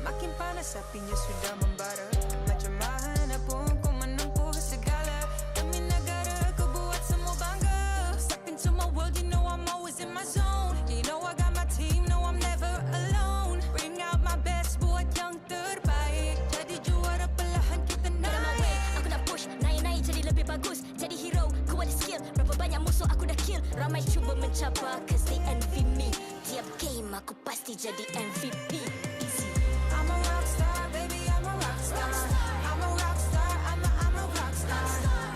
Makin panas apinya sudah membara. Macam mana pun kau menempuh segala. Demi negara kau buat semua bangga. Step into my world, you know I'm always in my zone. You know I got my team, no I'm never alone. Bring out my best, buat yang terbaik. Jadi juara perlahan kita naik. Aku nak push, naik-naik jadi lebih bagus. Jadi hero, ku ada skill. Berapa banyak musuh aku dah kill. Ramai cuba mencabar, cause they envy me. Tiap game aku pasti jadi MVP. I'm a rockstar, baby, I'm a rockstar. I'm a rockstar, I'm a rockstar.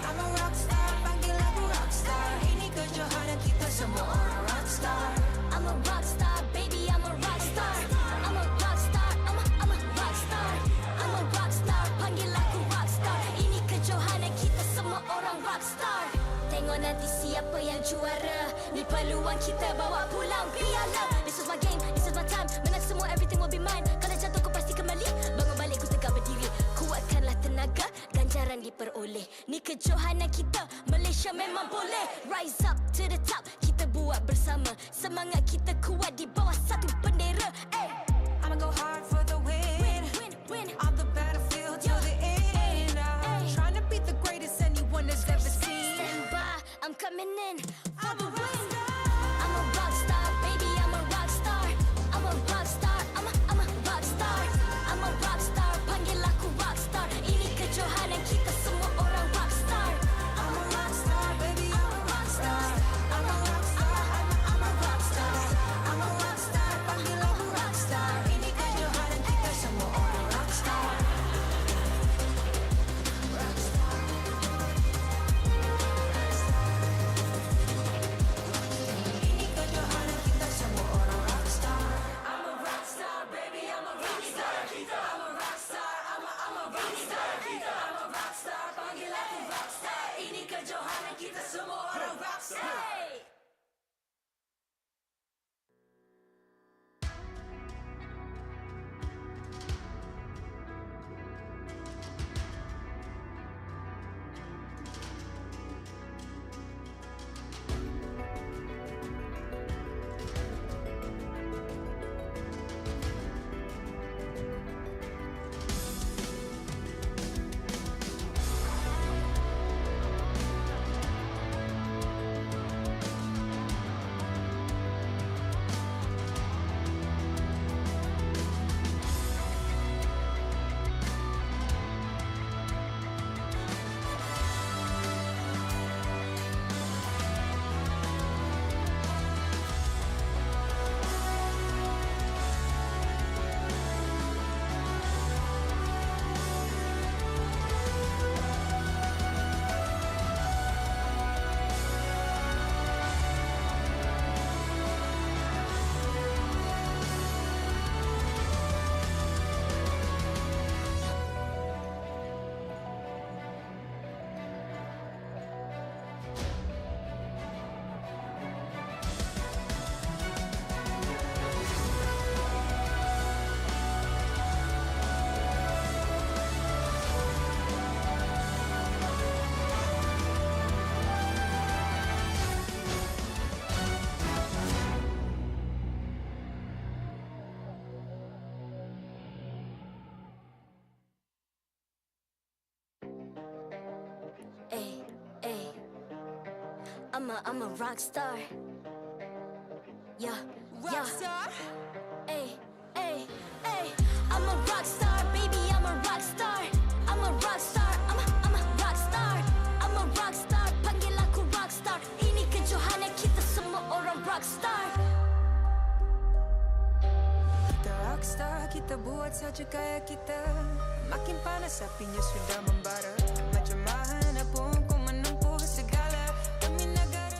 I'm a rockstar, panggil aku rockstar. Ini kejohanan kita semua orang rockstar. I'm a rockstar, baby, I'm a rockstar. I'm a rockstar, I'm a rockstar. I'm a rockstar, panggil aku rockstar. Ini kejohanan kita semua orang rockstar. Tengok nanti siapa yang juara. Ni peluang kita bawa pulang piala. This is my game, this is my time. Menang semua, everything will be mine. Kalau jatuh kau pasti kembali. Bangun balik ku tegak berdiri. Kuatkanlah tenaga, ganjaran diperoleh. Ni kejohanan kita, Malaysia memang boleh. Rise up to the top, kita buat bersama. Semangat kita kuat di bawah satu bendera. Ay. I'ma go hard for the win. Win. On the battlefield till the end. Trying to beat the greatest anyone has ever seen. Stand by, I'm coming in for the win. I'm a rock star, baby, I'm a rock star. I'm a rock star, I'm a rock star. I'm a rock star, panggil aku rock star. Ini kejohanan kita semua orang rock star. I'm a rockstar, baby, I'm a rockstar. I'm a rockstar, I'm a rockstar. I'm a rockstar, panggil aku rockstar. Ini kejohanan kita semua orang rockstar. Ini kejohanan kita semua orang rockstar. I'm a rockstar, baby, I'm a rockstar. I'm a rockstar, I'm a rockstar. I'm a rockstar, panggil aku rockstar. Ini kejohanan kita semua orang rockstar. I'm a rock star. Yeah, Rockstar? Ay, ay, ay. I'm a rock star, baby, I'm a rock star. I'm a rock star, I'm a rock star. I'm a rock star, panggil aku rock star. Ini kejohanan kita semua orang rock star. Kita rockstar, kita buat saja gaya kita. Makin panas apinya sudah membara. Macam mana pun kau menempuh segala demi negara.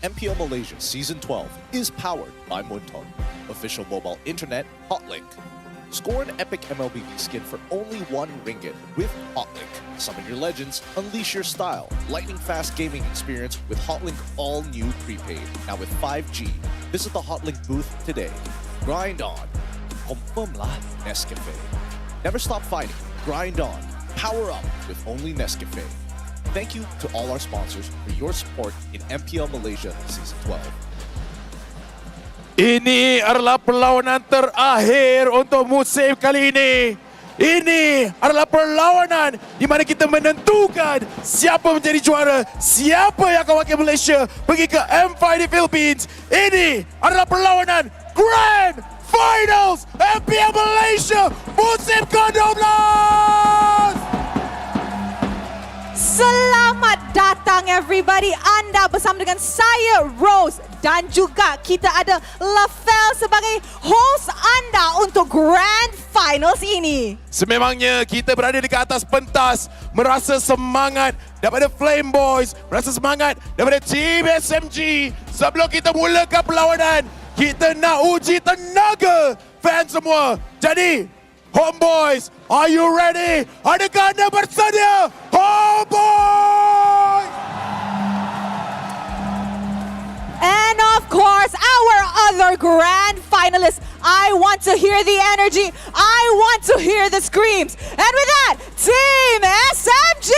MPL Malaysia Season 12 is powered by Muntong, official mobile internet hotlink. Score an epic MLBB skin for only RM1 with Hotlink. Summon your legends, unleash your style. Lightning-fast gaming experience with Hotlink all new prepaid. Now with 5G. Visit the Hotlink booth today. Grind on. Confirmlah Nescafe. Never stop fighting. Grind on. Power up with only Nescafe. Thank you to all our sponsors for your support in MPL Malaysia Season 12. Ini adalah perlawanan terakhir untuk musim kali ini. Ini adalah perlawanan di mana kita menentukan siapa menjadi juara, siapa yang akan wakil Malaysia pergi ke M5 di Philippines. Ini adalah perlawanan Grand Finals MPL Malaysia musim ke-12. Selamat datang everybody. Anda bersama dengan saya Rose dan juga kita ada Lafel sebagai host anda untuk Grand Finals ini. Sememangnya kita berada di atas pentas, merasa semangat daripada Flame Boys, merasa semangat daripada Team SMG. Sebelum kita mulakan perlawanan, kita nak uji tenaga fans semua. Jadi, Homebois, are you ready? Adakah anda bersedia? Homebois! And of course, our other grand finalists. I want to hear the energy. I want to hear the screams. And with that, Team SMG!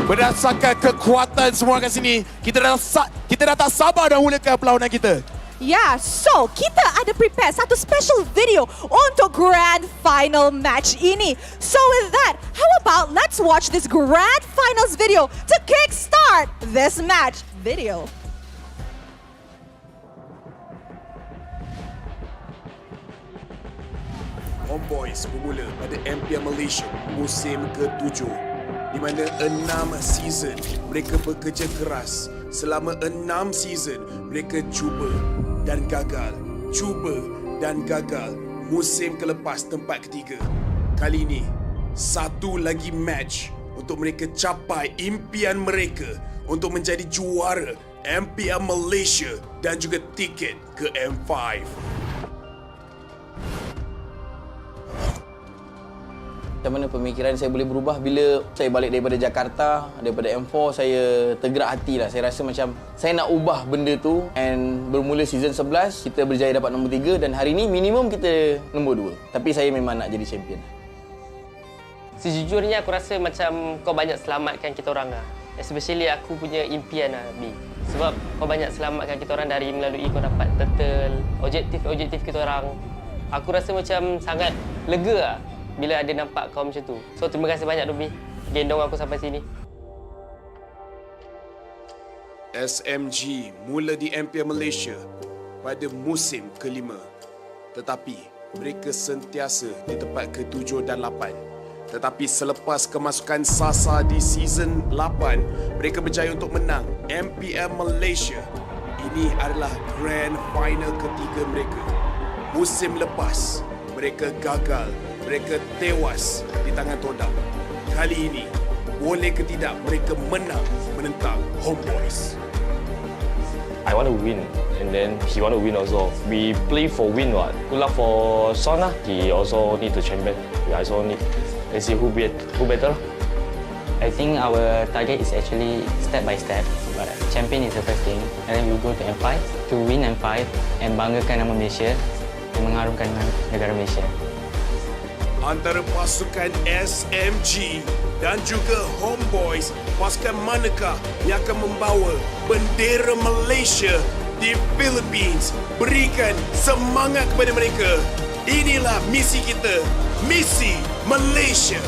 Berdasarkan kekuatan semua kat sini, kita dah tak sabar dah mulakan perlawanan kita. Yeah, so kita ada prepare satu special video untuk grand final match ini. So with that, how about let's watch this grand finals video to kickstart this match video. Homebois bermula pada MPL Malaysia musim ke-7 di mana 6 season mereka bekerja keras. Selama 6 season mereka cuba dan gagal, cuba dan gagal. Musim kelepas tempat ketiga. Kali ini satu lagi match untuk mereka capai impian mereka untuk menjadi juara MPL Malaysia dan juga tiket ke M5. Macam mana pemikiran saya boleh berubah bila saya balik daripada Jakarta, daripada M4, saya tergerak hati lah. Saya rasa macam saya nak ubah benda tu, and bermula season 11 kita berjaya dapat nombor 3 dan hari ni minimum kita nombor 2. Tapi saya memang nak jadi champion. Sejujurnya aku rasa macam kau banyak selamatkan kita orang lah. Especially aku punya impian lah, B. Sebab kau banyak selamatkan kita orang dari melalui kau dapat turtle, objektif kita orang. Aku rasa macam sangat lega lah bila ada nampak kau macam tu. So terima kasih banyak Ruby, gendong aku sampai sini. SMG mula di MPL Malaysia pada musim ke-5. Tetapi mereka sentiasa di tempat ke-7 dan 8. Tetapi selepas kemasukan Sasa di season 8, mereka berjaya untuk menang MPL Malaysia. Ini adalah grand final ketiga mereka. Musim lepas, mereka gagal. Mereka tewas di tangan Todak. Kali ini, boleh ke tidak mereka menang menentang Homebois. I want to win, and then he want to win also. We play for win, what? Good luck for Son. He also need to champion. We also need. Let's see who better. I think our target is actually step by step. But champion is the first thing, and then we go to M5 to win M5 and banggakan nama Malaysia dan mengharumkan negara Malaysia. Antara pasukan SMG dan juga Homebois, pasukan manakah yang akan membawa bendera Malaysia di Philippines? Berikan semangat kepada mereka. Inilah misi kita, misi Malaysia.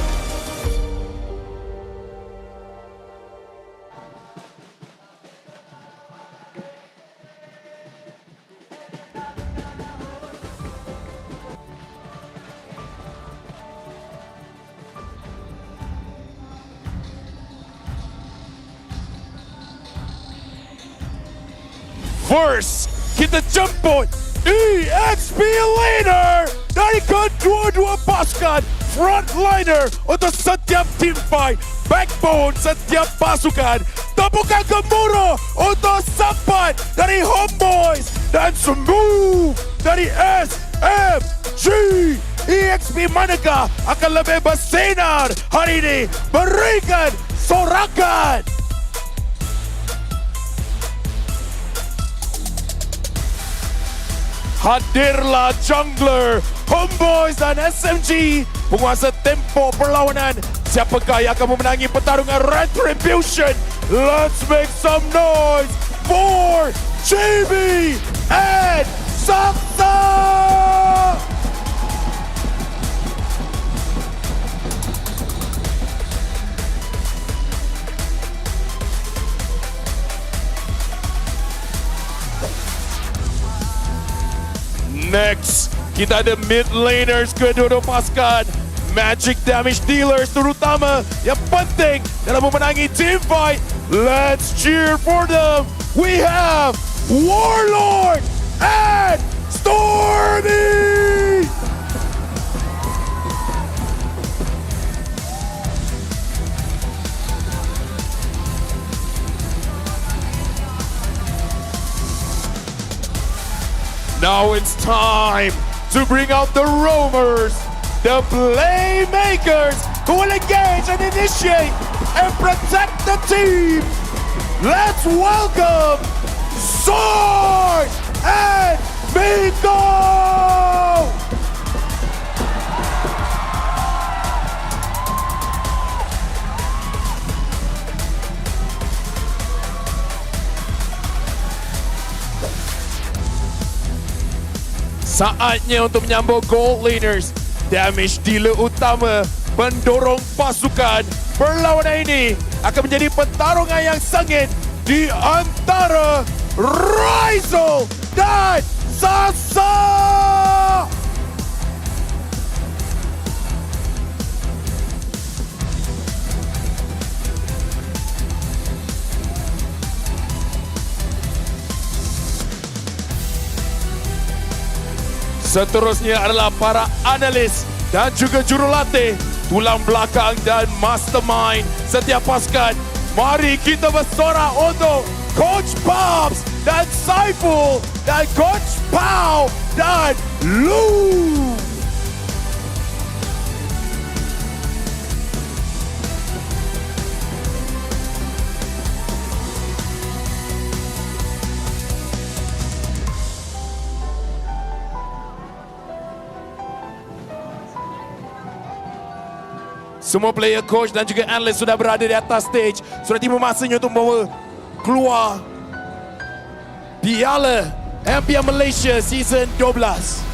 First, kita jemput EXP leader dari kedua-dua pasukan frontliner untuk setiap team fight, backbone setiap pasukan. Tepukan gemuruh untuk Sampat dari Homebois dan Smooth dari SMG. EXP manakah akan lebih bersinar hari ini? Berikan sorakan. Hadirlah jungler Homebois dan SMG, penguasa tempo perlawanan. Siapakah yang akan memenangi pertarungan Retribution? Let's make some noise for GB and Saksa! Next, kita ada mid laners kedua-dua pasukan. Magic damage dealers terutama yang penting dalam memenangi team fight. Let's cheer for them. We have Warlord and Stormy! Now it's time to bring out the roamers, the playmakers who will engage and initiate and protect the team. Let's welcome Sword and Miko! Saatnya untuk menyambut gold laners, damage dealer utama, pendorong pasukan. Perlawanan ini akan menjadi pertarungan yang sengit di antara Rizal dan Sasa. Seterusnya adalah para analis dan juga jurulatih, tulang belakang dan mastermind setiap pasukan. Mari kita bersorak untuk Coach Pops dan Saiful dan Coach Pau dan Lou. Semua player, coach dan juga analis sudah berada di atas stage. Sudah tiba masanya untuk membawa keluar Piala MPL Malaysia Season 12.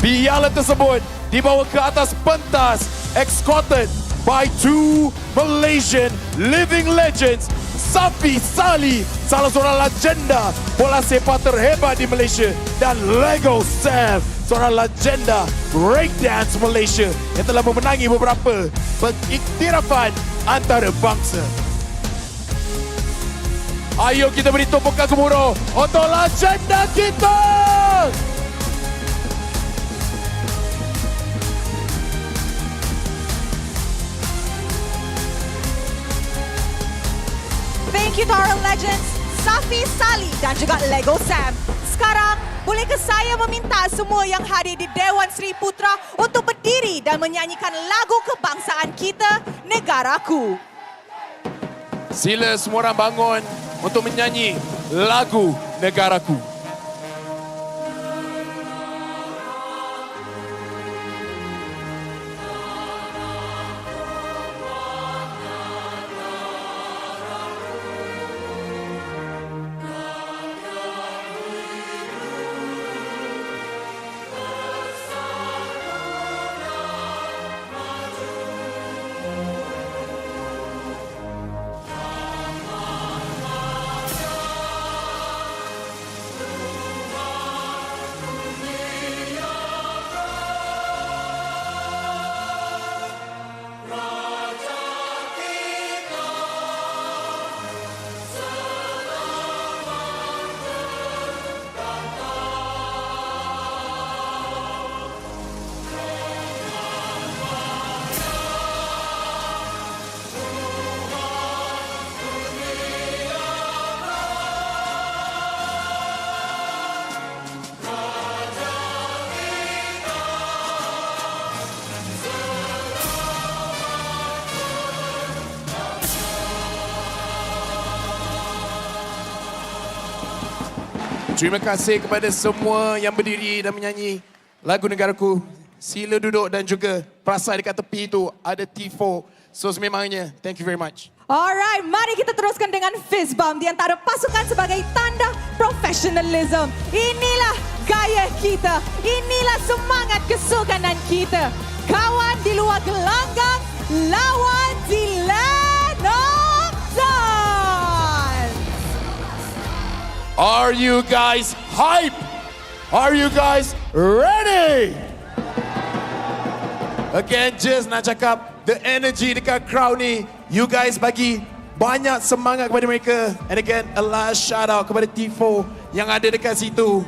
Piala tersebut dibawa ke atas pentas, escorted by two Malaysian living legends. Safi Sali, salah seorang legenda bola sepak terhebat di Malaysia, dan Lego Sam, seorang legenda breakdance Malaysia yang telah memenangi beberapa pengiktirafan antarabangsa. Ayo kita beri tumpukan gemuruh untuk legenda kita! Thank you to our legends, Safi Sali dan juga Lego Sam. Sekarang, bolehkah saya meminta semua yang hadir di Dewan Sri Putra untuk berdiri dan menyanyikan lagu kebangsaan kita, Negaraku. Sila semua orang bangun untuk menyanyi lagu Negaraku. Terima kasih kepada semua yang berdiri dan menyanyi lagu negaraku. Sila duduk dan juga perasan dekat tepi itu ada T4. So sememangnya, thank you very much. Alright, mari kita teruskan dengan fist bump di antara pasukan sebagai tanda professionalism. Inilah gaya kita, inilah semangat kesukanan kita. Kawan di luar gelanggang, lawan di Lenokton. Are you guys hype? Are you guys ready? Again, just nak cakap, the energy dekat crowd ni, you guys bagi banyak semangat kepada mereka. And again, a last shout out kepada T4 yang ada dekat situ.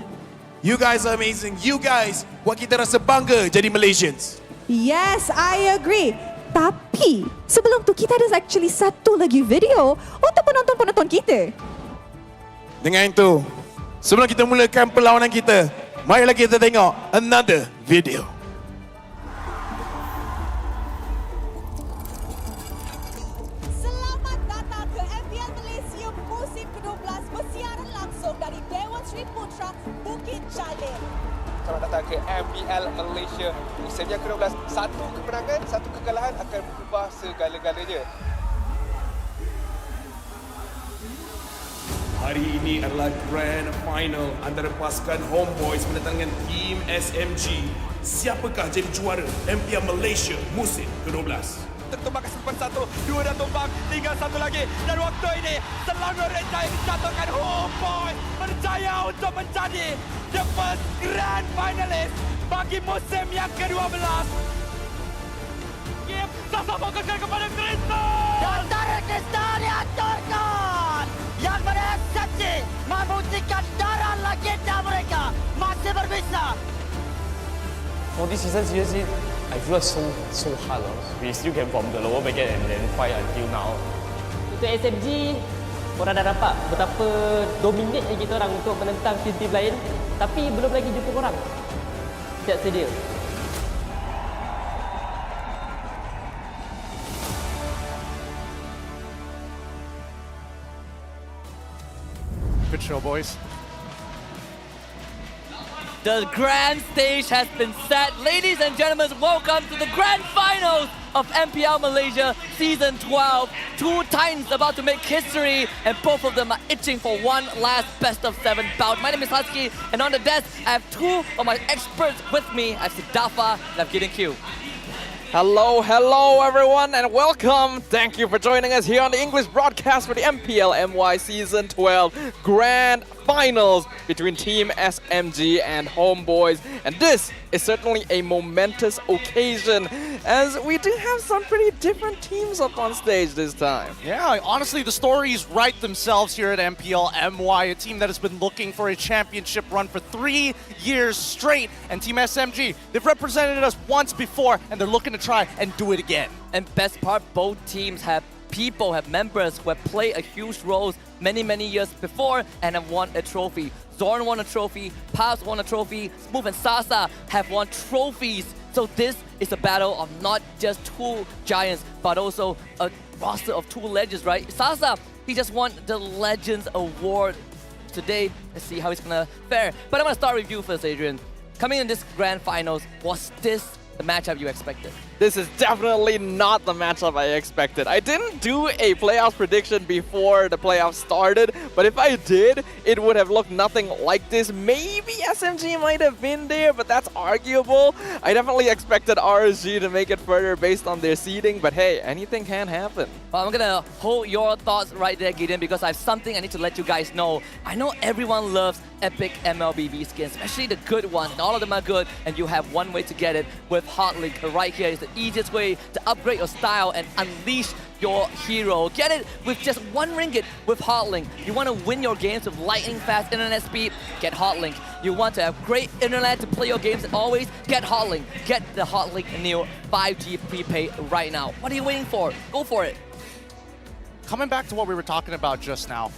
You guys are amazing. You guys buat kita rasa bangga jadi Malaysians. Yes, I agree. Tapi sebelum tu kita ada actually satu lagi video untuk penonton-penonton kita. Dengan itu, sebelum kita mulakan perlawanan kita, marilah kita tengok another video. Selamat datang ke MPL Malaysia musim ke-12 bersiaran langsung dari Dewan Sri Putra Bukit Jalil. Selamat datang ke MPL Malaysia musim yang ke-12. Satu kemenangan, satu kekalahan akan mengubah segala-galanya. Hari ini adalah Grand Final antara pasukan Homebois menentangkan Team SMG. Siapakah jadi juara MPL Malaysia musim ke-12? Tertumbang kesempatan 1, 2 dah tumbang, tinggal satu lagi. Dan waktu ini Selangor Ranger yang dijatuhkan Homebois berjaya untuk menjadi the first Grand Finalist bagi musim yang ke-12. Game Sasa fokuskan kepada Tristan. Dan dari Tristan diaturkan. Yang mana SMG membuktikan darah legenda mereka masih berbisa. For this season, seriously, I feel so hard. We still came from the lower bracket and then fight until now. Untuk SMG, korang dah nampak betapa dominate kita orang untuk menentang tim-tim lain. Tapi belum lagi jumpa korang. Siap sedia. Good show, boys. The grand stage has been set. Ladies and gentlemen, welcome to the grand finals of MPL Malaysia Season 12. Two times about to make history, and both of them are itching for one last best-of-7 bout. My name is Husky, and on the desk, I have two of my experts with me. I have Sidafa and I have Gideon Q. Hello everyone and welcome. Thank you for joining us here on the English broadcast for the MPL MY Season 12 Grand Finals between Team SMG and Homebois. And this is certainly a momentous occasion as we do have some pretty different teams up on stage this time. Yeah, honestly, the stories write themselves here at MPL MY, a team that has been looking for a championship run for 3 years straight. And Team SMG, they've represented us once before, and they're looking to try and do it again. And best part, both teams have members who have played a huge role many years before and have won a trophy. Zorn won a trophy, Paz won a trophy, Smooth and Sasa have won trophies. So this is a battle of not just two giants, but also a roster of two legends, right? Sasa, he just won the Legends Award today. Let's see how he's gonna fare. But I'm gonna start with you first, Adrian. Coming in this grand finals, was this the matchup you expected? This is definitely not the matchup I expected. I didn't do a playoffs prediction before the playoffs started, but if I did, it would have looked nothing like this. Maybe SMG might have been there, but that's arguable. I definitely expected RSG to make it further based on their seeding, but hey, anything can happen. Well, I'm gonna hold your thoughts right there, Gideon, because I have something I need to let you guys know. I know everyone loves epic MLBB skins, especially the good ones, and all of them are good, and you have one way to get it with Hotlink. Right here is the easiest way to upgrade your style and unleash your hero. Get it with just 1 ringgit with Hotlink. You want to win your games with lightning fast internet speed? Get Hotlink. You want to have great internet to play your games always? Get Hotlink. Get the Hotlink Neo 5G prepaid right now. What are you waiting for? Go for it. Coming back to what we were talking about just now,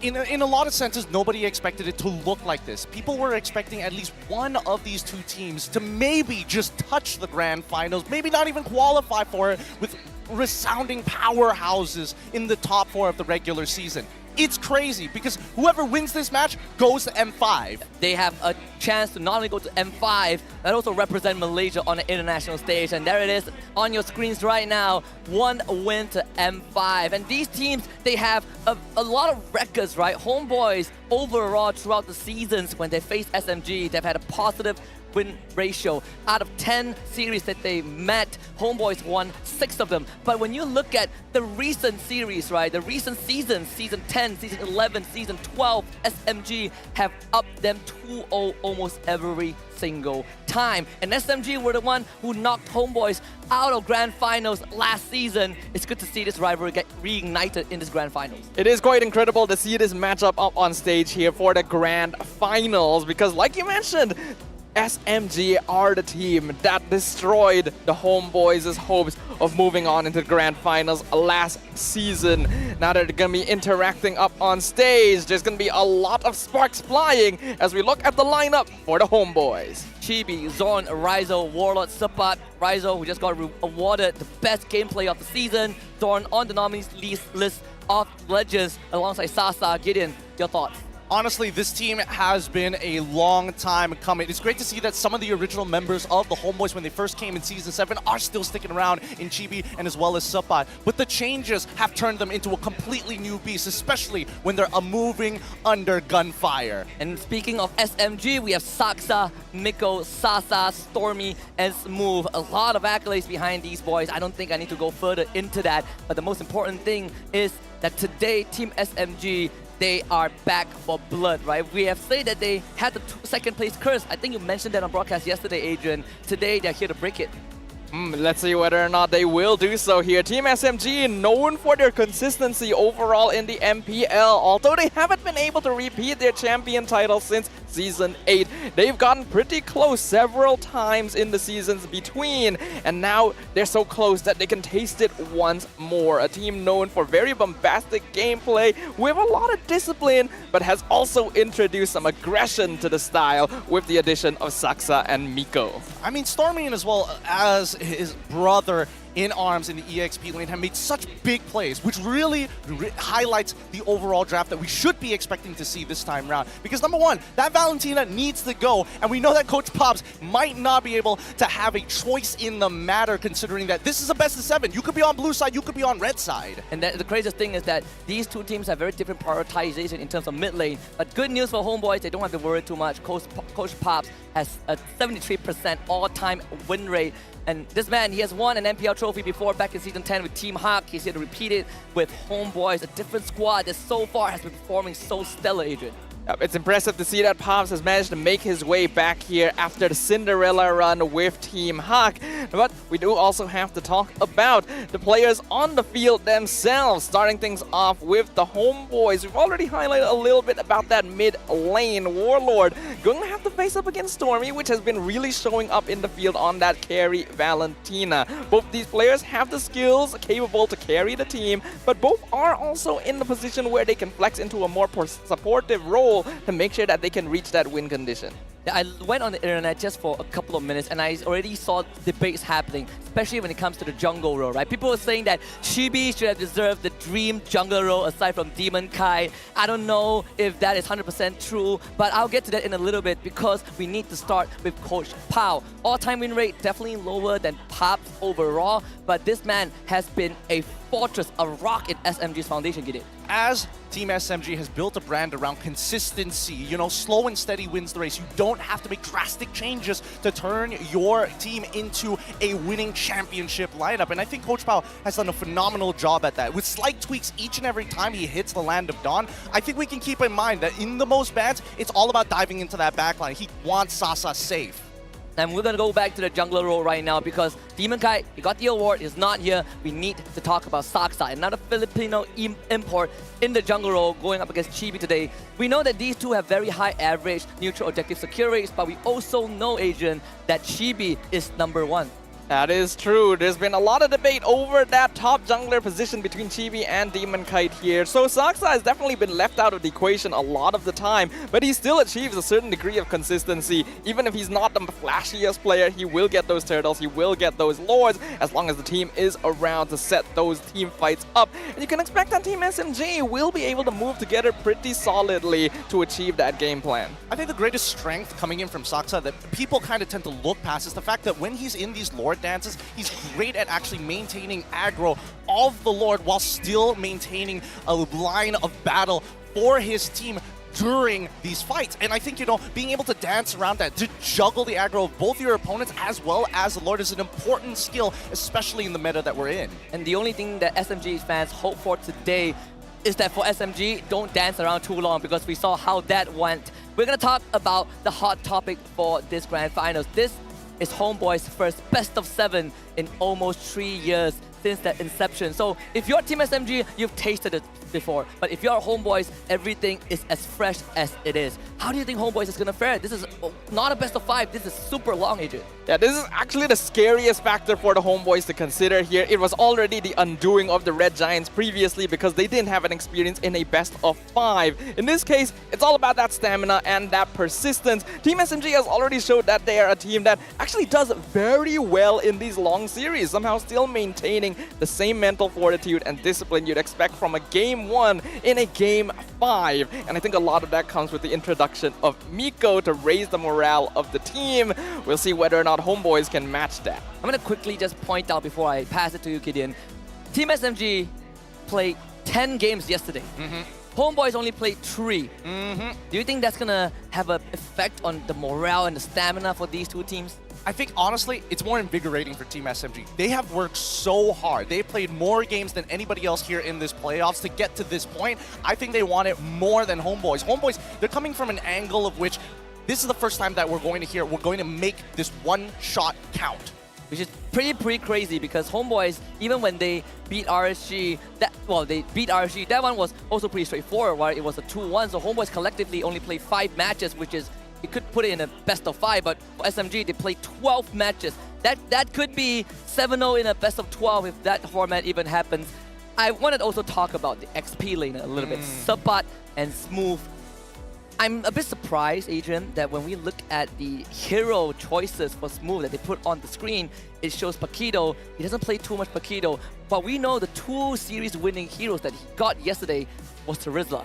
in a lot of senses, nobody expected it to look like this. People were expecting at least one of these two teams to maybe just touch the grand finals, maybe not even qualify for it, with resounding powerhouses in the top 4 of the regular season. It's crazy because whoever wins this match goes to M5. They have a chance to not only go to M5, but also represent Malaysia on the international stage. And there it is on your screens right now. One win to M5. And these teams, they have a lot of records, right? Homebois overall throughout the seasons when they face SMG, they've had a positive win ratio. Out of 10 series that they met, Homebois won 6 of them. But when you look at the recent series, right, the recent seasons, season 10, season 11, season 12, SMG have upped them 2-0 almost every single time. And SMG were the one who knocked Homebois out of grand finals last season. It's good to see this rivalry get reignited in this grand finals. It is quite incredible to see this matchup up on stage here for the grand finals because like you mentioned, SMG are the team that destroyed the Homeboys' hopes of moving on into the grand finals last season. Now they're going to be interacting up on stage. There's going to be a lot of sparks flying as we look at the lineup for the Homeboys. Chibi, Zorn, Raizo, Warlord, Sapat. Raizo, who just got awarded the best gameplay of the season. Zorn on the nominees list of Legends alongside Sasa. Gideon, your thoughts? Honestly, this team has been a long time coming. It's great to see that some of the original members of the Homeboys when they first came in Season 7 are still sticking around in Chibi and as well as Sapat. But the changes have turned them into a completely new beast, especially when they're moving under gunfire. And speaking of SMG, we have Saksa, Miko, Sasa, Stormy, and Smooth. A lot of accolades behind these boys. I don't think I need to go further into that. But the most important thing is that today, Team SMG, they are back for blood, right? We have said that they had the second place curse. I think you mentioned that on broadcast yesterday, Adrian. Today, they're here to break it. Let's see whether or not they will do so here. Team SMG known for their consistency overall in the MPL. Although they haven't been able to repeat their champion title since Season 8. They've gotten pretty close several times in the seasons between. And now they're so close that they can taste it once more. A team known for very bombastic gameplay with a lot of discipline, but has also introduced some aggression to the style with the addition of Saksa and Miko. I mean, Stormy as well as his brother in arms in the EXP lane have made such big plays, which really highlights the overall draft that we should be expecting to see this time around. Because number one, that Valentina needs to go, and we know that Coach Pops might not be able to have a choice in the matter, considering that this is a best of 7. You could be on blue side, you could be on red side. And the craziest thing is that these two teams have very different prioritization in terms of mid lane. But good news for Homeboys, they don't have to worry too much. Coach Pops has a 73% all-time win rate. And this man, he has won an MPL trophy before back in Season 10 with Team Hawk. He's here to repeat it with Homeboys, a different squad that so far has been performing so stellar, Adrian. It's impressive to see that Pops has managed to make his way back here after the Cinderella run with Team Hawk. But we do also have to talk about the players on the field themselves, starting things off with the Homeboys. We've already highlighted a little bit about that mid lane. Warlord going to have to face up against Stormy, which has been really showing up in the field on that carry Valentina. Both these players have the skills capable to carry the team, but both are also in the position where they can flex into a more supportive role to make sure that they can reach that win condition. I went on the internet just for a couple of minutes and I already saw debates happening, especially when it comes to the jungle role, right? People were saying that Chibi should have deserved the dream jungle role aside from Demon Kai. I don't know if that is 100% true, but I'll get to that in a little bit because we need to start with Coach Pao. All-time win rate definitely lower than Pops overall, but this man has been a fortress, a rock in SMG's foundation, Gideon. As Team SMG has built a brand around consistency, you know, slow and steady wins the race. You don't have to make drastic changes to turn your team into a winning championship lineup. And I think Coach Pao has done a phenomenal job at that. With slight tweaks each and every time he hits the Land of Dawn, I think we can keep in mind that in the most bans, it's all about diving into that backline. He wants Sasa safe. And we're going to go back to the jungler role right now because Demon Kai, he got the award, is not here. We need to talk about Saksa, another Filipino import in the jungle role going up against Chibi today. We know that these two have very high average neutral objective secure rates, but we also know, Adrian, that Chibi is #1. That is true. There's been a lot of debate over that top jungler position between Chibi and Demon Kite here. So Saksa has definitely been left out of the equation a lot of the time, but he still achieves a certain degree of consistency. Even if he's not the flashiest player, he will get those turtles, he will get those lords, as long as the team is around to set those team fights up. And you can expect that Team SMG will be able to move together pretty solidly to achieve that game plan. I think the greatest strength coming in from Saksa that people kind of tend to look past is the fact that when he's in these lord dances, he's great at actually maintaining aggro of the Lord while still maintaining a line of battle for his team during these fights. And I think, you know, being able to dance around that, to juggle the aggro of both your opponents as well as the Lord is an important skill, especially in the meta that we're in. And the only thing that SMG fans hope for today is that for SMG, don't dance around too long, because we saw how that went. We're going to talk about the hot topic for this Grand Finals. This is Homebois' first best of 7 in almost 3 years since that inception. So if you're Team SMG, you've tasted it before. But if you're Homebois, everything is as fresh as it is. How do you think Homebois is going to fare? This is not a best of 5. This is super long, Adrian. Yeah, this is actually the scariest factor for the Homebois to consider here. It was already the undoing of the Red Giants previously because they didn't have an experience in a best of 5. In this case, it's all about that stamina and that persistence. Team SMG has already showed that they are a team that actually does very well in these long series, somehow still maintaining the same mental fortitude and discipline you'd expect from a Game 1 in a Game 5. And I think a lot of that comes with the introduction of Miko to raise the morale of the team. We'll see whether or not Homebois can match that. I'm going to quickly just point out before I pass it to you, Gideon. Team SMG played 10 games yesterday. Homebois only played 3. Do you think that's going to have an effect on the morale and the stamina for these two teams? I think, honestly, it's more invigorating for Team SMG. They have worked so hard. They played more games than anybody else here in this playoffs to get to this point. I think they want it more than Homebois. Homebois, they're coming from an angle of which this is the first time that we're going to make this one shot count. Which is pretty crazy, because Homebois, even when they beat RSG, they beat RSG, that one was also pretty straightforward, right? It was a 2-1, so Homebois collectively only played 5 matches, which is, you could put it in a best of 5, but for SMG, they played 12 matches. That could be 7-0 in a best of 12 if that format even happens. I wanted to also talk about the XP lane a little bit. Sapat and Smooth. I'm a bit surprised, Adrian, that when we look at the hero choices for Smooth that they put on the screen, it shows Paquito. He doesn't play too much Paquito, but we know the 2 series winning heroes that he got yesterday was Terizla.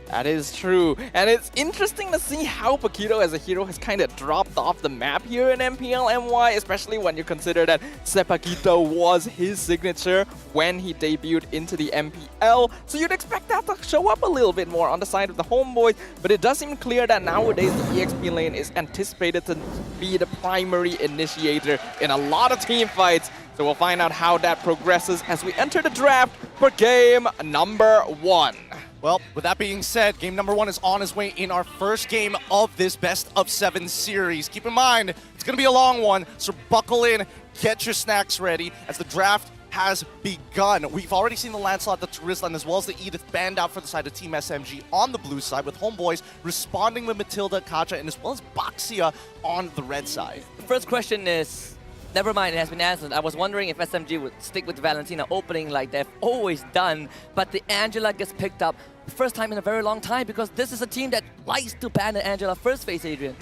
That is true. And it's interesting to see how Paquito as a hero has kind of dropped off the map here in MPL MY, especially when you consider that Paquito was his signature when he debuted into the MPL. So you'd expect that to show up a little bit more on the side of the Homebois, but it does seem clear that nowadays the EXP lane is anticipated to be the primary initiator in a lot of team fights. So we'll find out how that progresses as we enter the draft for game number 1. Well, with that being said, game number 1 is on its way in our first game of this best of 7 series. Keep in mind, it's going to be a long one, so buckle in, get your snacks ready as the draft has begun. We've already seen the Lancelot, the Terizla, as well as the Edith banned out for the side of Team SMG on the blue side, with Homebois responding with Matilda, Kaja, and as well as Baxia on the red side. The first question is, never mind, it has been answered. I was wondering if SMG would stick with Valentina opening like they've always done, but the Angela gets picked up the first time in a very long time, because this is a team that likes to ban the Angela first phase, Adrian.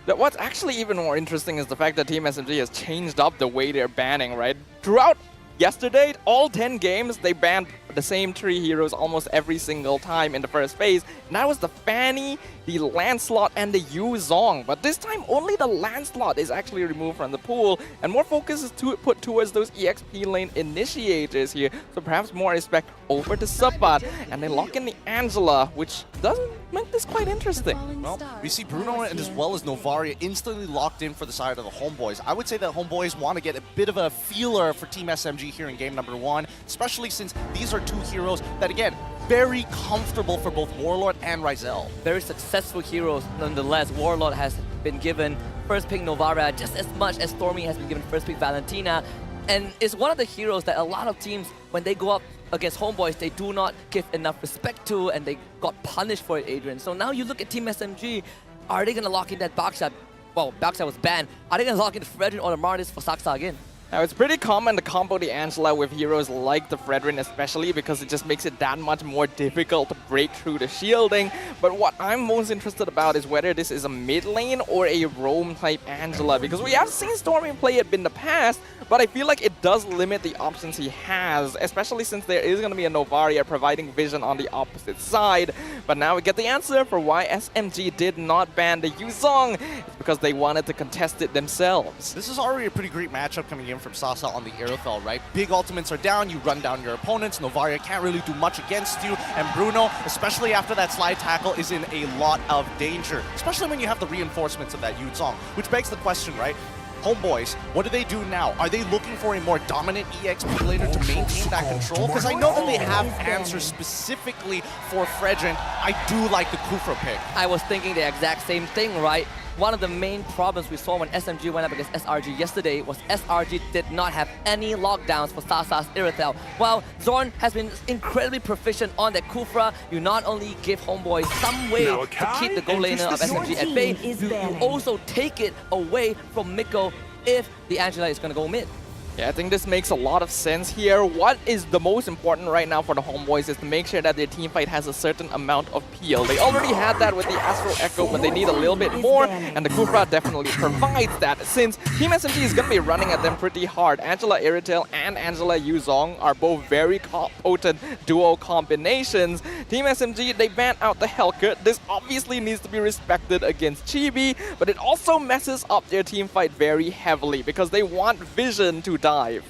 What's actually even more interesting is the fact that Team SMG has changed up the way they're banning, right? Throughout yesterday, all 10 games, they banned the same 3 heroes almost every single time in the first phase. And that was the Fanny, the Lancelot, and the Yu Zong. But this time, only the Lancelot is actually removed from the pool, and more focus is put towards those EXP lane initiators here. So perhaps more respect over to Sapat, and they lock in the Angela, which doesn't make this quite interesting. Well, we see Bruno and as well as Novaria instantly locked in for the side of the Homebois. I would say that Homebois want to get a bit of a feeler for Team SMG here in game number 1, especially since these are 2 heroes that, again, very comfortable for both Warlord and Rizel. Very successful heroes nonetheless. Warlord has been given first pick Novara just as much as Stormy has been given first pick Valentina. And it's one of the heroes that a lot of teams, when they go up against Homebois, they do not give enough respect to, and they got punished for it, Adrian. So now you look at Team SMG, are they going to lock in that Baksha? Well, Baksha was banned. Are they going to lock in the Fredrin or the Martis for Saksa again? Now, it's pretty common to combo the Angela with heroes like the Fredrin, especially because it just makes it that much more difficult to break through the shielding. But what I'm most interested about is whether this is a mid lane or a roam type Angela, because we have seen Stormy play it in the past, but I feel like it does limit the options he has, especially since there is going to be a Novaria providing vision on the opposite side. But now we get the answer for why SMG did not ban the Yuzong. It's because they wanted to contest it themselves. This is already a pretty great matchup coming in from Sasa on the Aerothel, right? Big ultimates are down, you run down your opponents, Novaria can't really do much against you, and Bruno, especially after that slide tackle, is in a lot of danger, especially when you have the reinforcements of that Yuzong, which begs the question, right? Homeboys, what do they do now? Are they looking for a more dominant EXP laner to maintain that control? Because I know that they have answers specifically for Fredrin. I do like the Kufra pick. I was thinking the exact same thing, right? One of the main problems we saw when SMG went up against SRG yesterday was SRG did not have any lockdowns for Sasa's Irithel. While Zorn has been incredibly proficient on that Kufra, you not only give Homeboys some way to keep the goal laner of SMG at bay, you also take it away from Miko if the Angela is going to go mid. Yeah, I think this makes a lot of sense here. What is the most important right now for the Homeboys is to make sure that their team fight has a certain amount of peel. They already had that with the Astral Echo, but they need a little bit more, and the Kufra definitely provides that, since Team SMG is going to be running at them pretty hard. Angela Iritel and Angela Yuzong are both very potent duo combinations. Team SMG, they ban out the Hellcat. This obviously needs to be respected against Chibi, but it also messes up their team fight very heavily because they want vision to dive.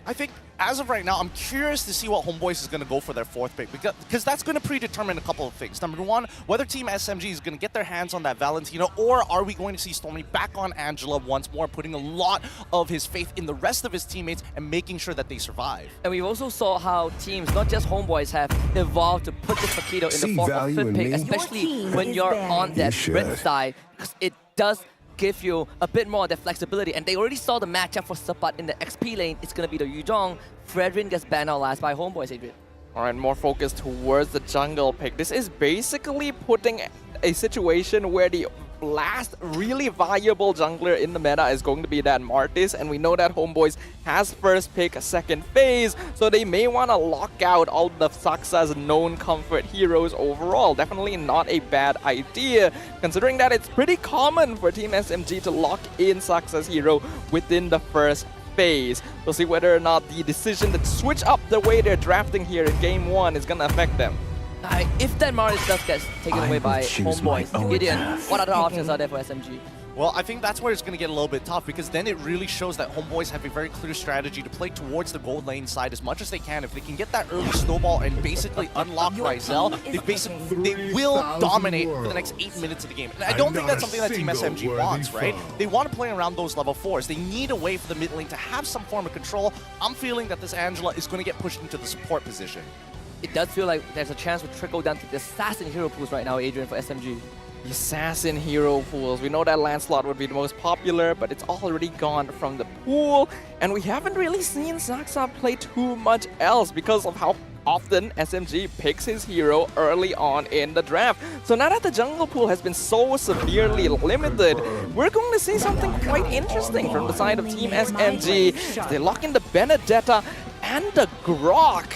I think as of right now, I'm curious to see what Homeboys is going to go for their fourth pick, because that's going to predetermine a couple of things. Number one, whether Team SMG is going to get their hands on that Valentino, or are we going to see Stormy back on Angela once more, putting a lot of his faith in the rest of his teammates and making sure that they survive. And we also saw how teams, not just Homeboys, have evolved to put this Paquito in the form of fifth pick, especially when you're on that red side, because it does give you a bit more of that flexibility. And they already saw the matchup for Sapat in the XP lane. It's going to be the Yuzong. Fredrin gets banned out last by Homeboys, Adrian. Alright, more focus towards the jungle pick. This is basically putting a situation where the last really viable jungler in the meta is going to be that Martis, and we know that Homeboys has first pick, second phase, so they may want to lock out all the Saxa's known comfort heroes overall. Definitely not a bad idea, considering that it's pretty common for Team SMG to lock in Saxa's hero within the first phase. We'll see whether or not the decision to switch up the way they're drafting here in Game 1 is going to affect them. If that Martis does get taken away by Homeboys, Gideon, what other options are there for SMG? Well, I think that's where it's going to get a little bit tough, because then it really shows that Homeboys have a very clear strategy to play towards the gold lane side as much as they can. If they can get that early snowball and basically unlock Ryzel, they will dominate for the next 8 minutes of the game. And I don't think that's something that Team SMG wants, right? They want to play around those level 4s. They need a way for the mid lane to have some form of control. I'm feeling that this Angela is going to get pushed into the support position. It does feel like there's a chance to trickle down to the assassin hero pools right now, Adrian, for SMG. The assassin hero pools. We know that Lancelot would be the most popular, but it's already gone from the pool. And we haven't really seen Saxa play too much else because of how often SMG picks his hero early on in the draft. So now that the jungle pool has been so severely limited, we're going to see something quite interesting from the side of Team SMG. They lock in the Benedetta and the Grok.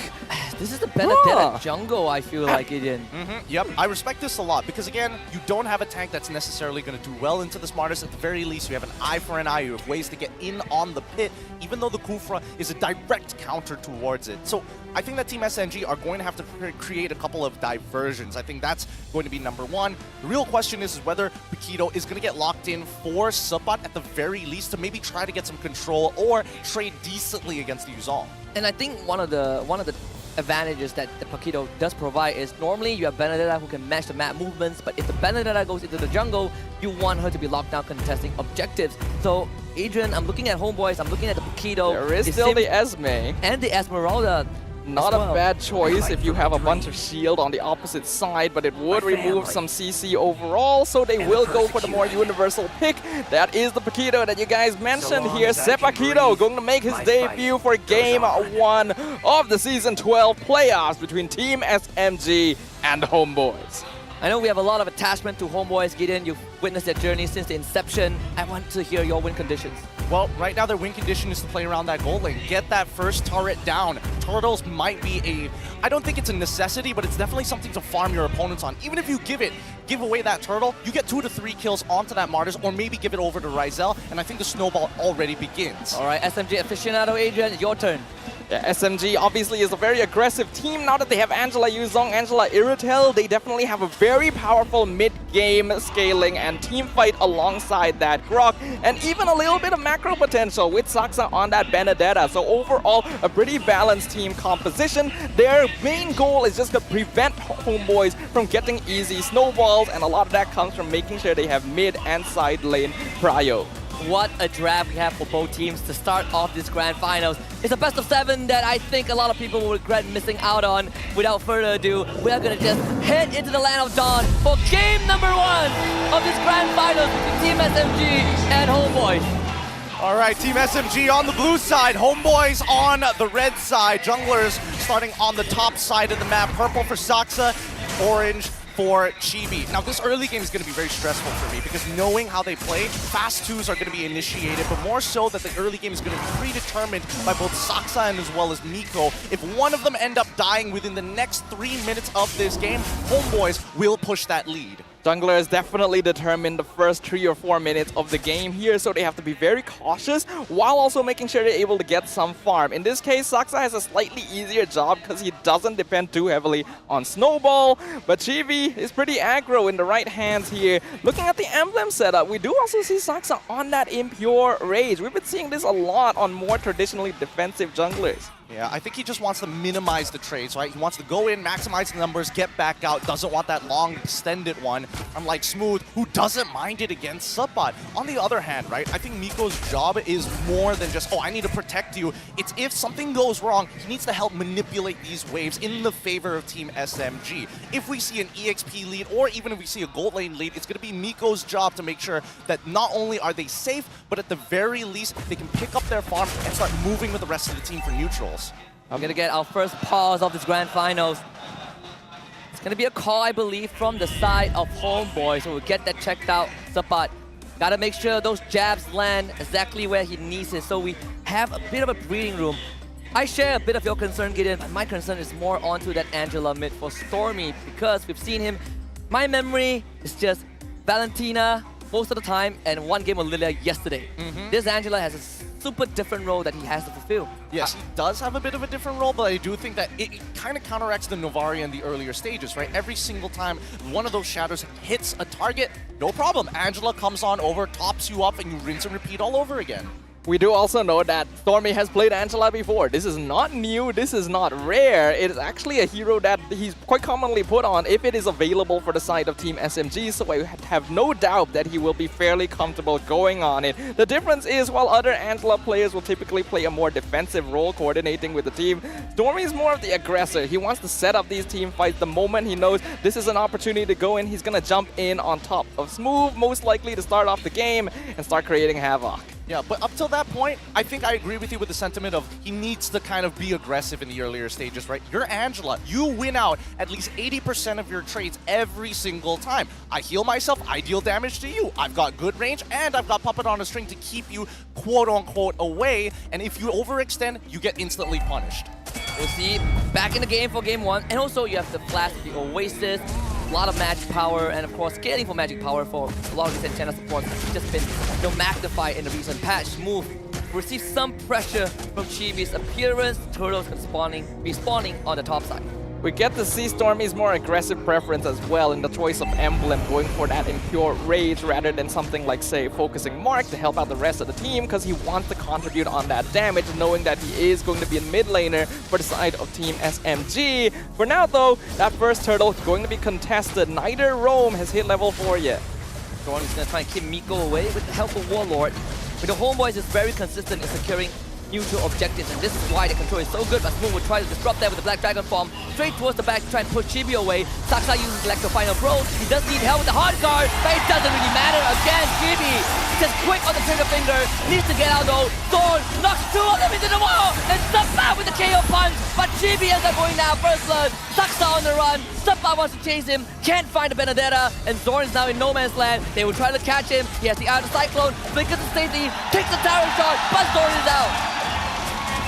This is the Benedetta jungle, I feel like, Gideon. Yep, I respect this a lot because, again, you don't have a tank that's necessarily going to do well into the Smartest. At the very least, you have an eye for an eye. You have ways to get in on the pit, even though the Kufra is a direct counter towards it. So I think that Team SMG are going to have to create a couple of diversions. I think that's going to be number one. The real question is whether Paquito is going to get locked in for Sapat at the very least to maybe try to get some control or trade decently against the Yuzong. And I think one of the advantages that the Paquito does provide is normally you have Benedetta who can match the map movements, but if the Benedetta goes into the jungle, you want her to be locked down contesting objectives. So, Adrian, I'm looking at Homeboys, I'm looking at the Paquito. There is still the Esme. And the Esmeralda. Not a bad choice if you have a bunch of shield on the opposite side, but it would remove some CC overall, so they will go for the more universal pick. That is the Paquito that you guys mentioned here. Paquito going to make his debut for Game 1 of the Season 12 playoffs between Team SMG and Homeboys. I know we have a lot of attachment to Homeboys, Gideon. You've witnessed their journey since the inception. I want to hear your win conditions. Well, right now their win condition is to play around that goal lane, get that first turret down. Turtles might be I don't think it's a necessity, but it's definitely something to farm your opponents on. Even if you give away that turtle, you get 2 to 3 kills onto that Martyrs, or maybe give it over to Rizel, and I think the snowball already begins. All right, SMG aficionado Adrian, your turn. Yeah, SMG obviously is a very aggressive team. Now that they have Angela Yuzong, Angela Iritel, they definitely have a very powerful mid-game scaling and team fight alongside that Grok, and even a little bit of macro potential with Saksa on that Benedetta. So overall, a pretty balanced team composition. Their main goal is just to prevent Homebois from getting easy snowballs, and a lot of that comes from making sure they have mid and side lane prio. What a draft we have for both teams to start off this grand finals. It's a best of 7 that I think a lot of people will regret missing out on. Without further ado, we are going to just head into the land of dawn for game number 1 of this grand finals between Team SMG and Homebois. All right, Team SMG on the blue side, Homebois on the red side. Junglers starting on the top side of the map. Purple for Saksa, orange for Chibi. Now, this early game is going to be very stressful for me because knowing how they play, fast 2s are going to be initiated, but more so that the early game is going to be predetermined by both Saksa and as well as Miko. If one of them end up dying within the next 3 minutes of this game, Homebois will push that lead. Jungler is definitely determined the first 3 or 4 minutes of the game here, so they have to be very cautious while also making sure they're able to get some farm. In this case, Saksa has a slightly easier job because he doesn't depend too heavily on Snowball, but Chibi is pretty aggro in the right hands here. Looking at the emblem setup, we do also see Saksa on that Impure Rage. We've been seeing this a lot on more traditionally defensive junglers. Yeah, I think he just wants to minimize the trades, right? He wants to go in, maximize the numbers, get back out, doesn't want that long extended one, unlike Smooth, who doesn't mind it against Subbot. On the other hand, right, I think Miko's job is more than just, oh, I need to protect you. It's if something goes wrong, he needs to help manipulate these waves in the favor of Team SMG. If we see an EXP lead, or even if we see a gold lane lead, it's going to be Miko's job to make sure that not only are they safe, but at the very least, they can pick up their farm and start moving with the rest of the team for neutrals. I'm going to get our first pause of this grand finals. It's going to be a call, I believe, from the side of Homebois, so we'll get that checked out. Sapat, got to make sure those jabs land exactly where he needs it, so we have a bit of a breathing room. I share a bit of your concern, Gideon, but my concern is more onto that Angela mid for Stormy, because we've seen him. My memory is just Valentina most of the time and one game of Lilia yesterday. This Angela has a super different role that he has to fulfill. Yes, he does have a bit of a different role, but I do think that it kind of counteracts the Novaria in the earlier stages, right? Every single time one of those shadows hits a target, no problem. Angela comes on over, tops you up, and you rinse and repeat all over again. We do also know that Stormy has played Angela before. This is not new, this is not rare. It is actually a hero that he's quite commonly put on if it is available for the side of Team SMG, so I have no doubt that he will be fairly comfortable going on it. The difference is, while other Angela players will typically play a more defensive role coordinating with the team, Stormy is more of the aggressor. He wants to set up these team fights the moment he knows this is an opportunity to go in. He's going to jump in on top of Smooth, most likely to start off the game and start creating havoc. Yeah, but up till that point, I think I agree with you with the sentiment of he needs to kind of be aggressive in the earlier stages, right? You're Angela. You win out at least 80% of your trades every single time. I heal myself, I deal damage to you. I've got good range, and I've got Puppet on a string to keep you quote-unquote away, and if you overextend, you get instantly punished. We'll see back in the game for game 1, and also you have the Flash, the Oasis, a lot of magic power, and of course scaling for magic power for a lot of these Enchanter supports has just been magnified in the recent patch. Move receive some pressure from Chibi's appearance, Turtles respawning on the top side. We get to see Stormy's more aggressive preference as well in the choice of emblem, going for that Impure Rage rather than something like, say, focusing Mark to help out the rest of the team, because he wants to contribute on that damage, knowing that he is going to be a mid laner for the side of Team SMG. For now, though, that first turtle is going to be contested. Neither Rome has hit level 4 yet. Stormy's going to try and keep Miko away with the help of Warlord. But the Homebois is very consistent in securing neutral objectives, and this is why the control is so good. But Smooth will try to disrupt that with the Black Dragon form straight towards the back to try and push Chibi away. Saksa uses Electro Final Pro. He does need help with the hard guard, but it doesn't really matter. Again, Chibi just quick on the trigger finger, needs to get out though. Thorn knocks 2 of them into the wall, and Subbot with the KO punch. But Chibi ends up going down first blood. Saksa on the run. Subba wants to chase him. Can't find the Benedetta. And Zorn is now in no man's land. They will try to catch him. He has the eye of the Cyclone. Flickers to safety. Takes the tower shot. But Zorn is out.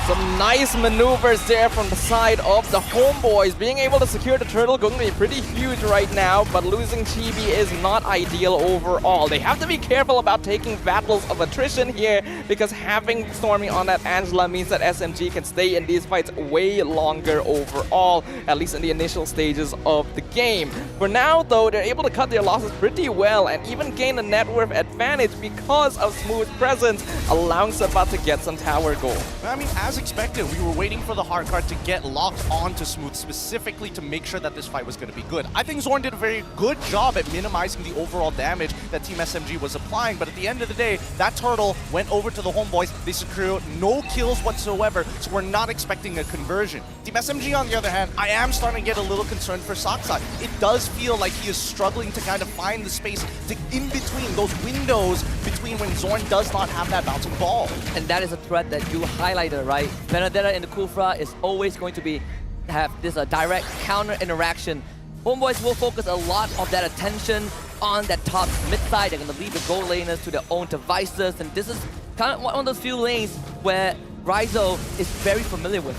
Some nice maneuvers there from the side of the Homebois. Being able to secure the turtle going to be pretty huge right now, but losing Chibi is not ideal overall. They have to be careful about taking battles of attrition here, because having Stormy on that Angela means that SMG can stay in these fights way longer overall, at least in the initial stages of the game. For now though, they're able to cut their losses pretty well and even gain a net worth advantage because of Smooth's presence, allowing Sabat to get some tower gold. I mean, as expected, we were waiting for the hard card to get locked onto Smooth specifically to make sure that this fight was going to be good. I think Zorn did a very good job at minimizing the overall damage that Team SMG was applying, but at the end of the day, that turtle went over to the Homebois. They secured no kills whatsoever, so we're not expecting a conversion. Team SMG, on the other hand, I am starting to get a little concerned for Saksa. It does feel like he is struggling to kind of find the space to in between those windows between when Zorn does not have that bouncing ball. And that is a threat that you highlighted, right? Benedetta in the Kufra is always going to have this direct counter interaction. Homebois will focus a lot of that attention on that top mid side. They're going to leave the gold laners to their own devices, and this is kind of one of those few lanes where Rizzo is very familiar with.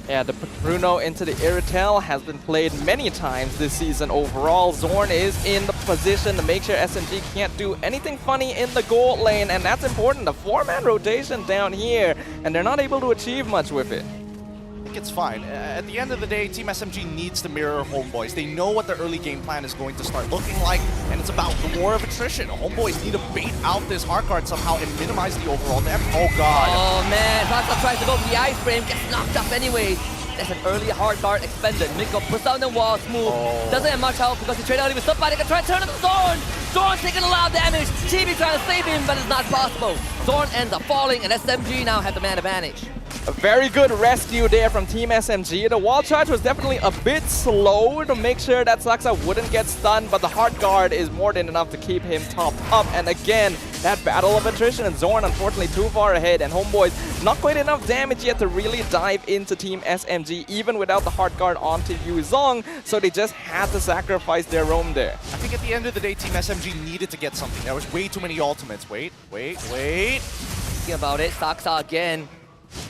Yeah, the Bruno into the Iritel has been played many times this season overall. Zorn is in the position to make sure SMG can't do anything funny in the gold lane, and that's important. The 4-man rotation down here, and they're not able to achieve much with it. I think it's fine. At the end of the day, Team SMG needs to mirror Homebois. They know what their early game plan is going to start looking like, and it's about the war of attrition. Homebois need to bait out this hard card somehow and minimize the overall damage. Oh god. Oh man, Saksa tries to go for the ice frame, gets knocked up anyway. That's an early hard guard expended. Miko puts down the wall, Smooth. Doesn't have much help because he traded early with somebody. Can try to turn on the Zorn. Zorn taking a lot of damage. Chibi trying to save him, but it's not possible. Zorn ends up falling, and SMG now have the man advantage. A very good rescue there from Team SMG. The wall charge was definitely a bit slow to make sure that Saksa wouldn't get stunned, but the hard guard is more than enough to keep him topped up. And again, that battle of attrition, and Zorn unfortunately too far ahead, and Homebois not quite enough damage yet to really dive into Team SMG, even without the hard guard onto Yuzong, so they just had to sacrifice their roam there. I think at the end of the day, Team SMG needed to get something. There was way too many ultimates. Wait. Thinking about it, Saksa again.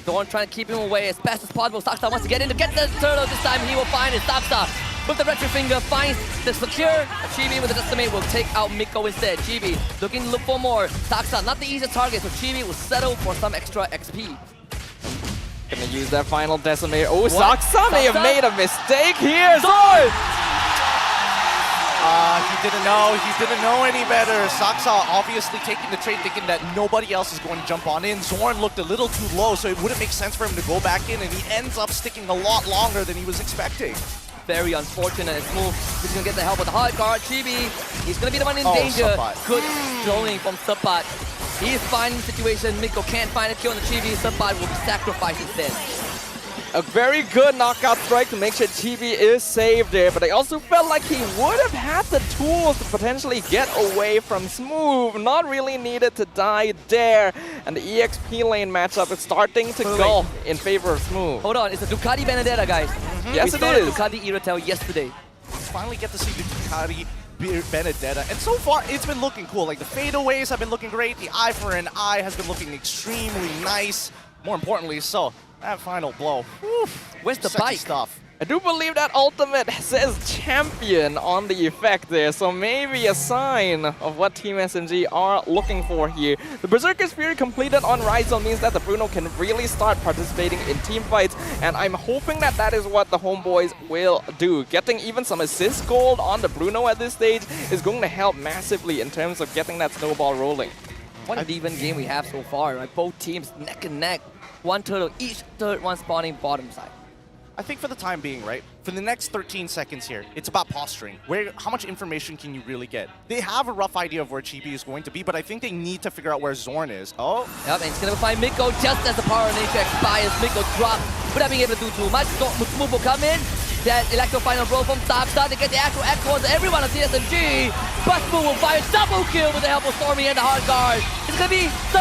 Zorn trying to keep him away as fast as possible. Saksa wants to get in to get the turtle. This time he will find it. Saksa with the retro finger finds the secure. Chibi with the decimate will take out Miko instead. Chibi looking to look for more. Saksa not the easiest target, so Chibi will settle for some extra XP. Gonna use that final decimate. Oh, Saksa may have made a mistake here. Zorn! He didn't know any better. Saksa obviously taking the trade, thinking that nobody else is going to jump on in. Zorn looked a little too low, so it wouldn't make sense for him to go back in, and he ends up sticking a lot longer than he was expecting. Very unfortunate. And Smooth is going to get the help with the hard guard. Chibi, he's going to be the one in danger. Sabat. Good throwing from Sabat. He is finding the situation. Miko can't find a kill on the Chibi. Sabat will be sacrificed instead. A very good knockout strike to make sure Chibi is saved there, but I also felt like he would have had the tools to potentially get away from Smooth. Not really needed to die there, and the EXP lane matchup is starting to go in favor of Smooth. Hold on, it's a Ducati Benedetta, guys. Yes, we it saw is. the Ducati Iratel yesterday. Finally get to see the Ducati Benedetta, and so far it's been looking cool. Like the fadeaways have been looking great, the eye for an eye has been looking extremely nice. More importantly, so that final blow. Whew, where's the sexy bike? Stuff. I do believe that ultimate says champion on the effect there, so maybe a sign of what Team SMG are looking for here. The Berserker's Fury completed on Rizzo means that the Bruno can really start participating in team fights, and I'm hoping that that is what the Homebois will do. Getting even some assist gold on the Bruno at this stage is going to help massively in terms of getting that snowball rolling. What an even game we have so far, right? Both teams neck and neck. One turtle, each third one spawning bottom side. I think for the time being, right, for the next 13 seconds here, it's about posturing. How much information can you really get? They have a rough idea of where Chibi is going to be, but I think they need to figure out where Zorn is. Oh. Yep, and he's going to find Miko just as the power of nature expires. Miko drops without being able to do too much. Smooth will come in. That electro final blow from Saksa to get the actual echo onto everyone on TSMG. But Smooth will fire double kill with the help of Stormy and the hard guard. It's going to be the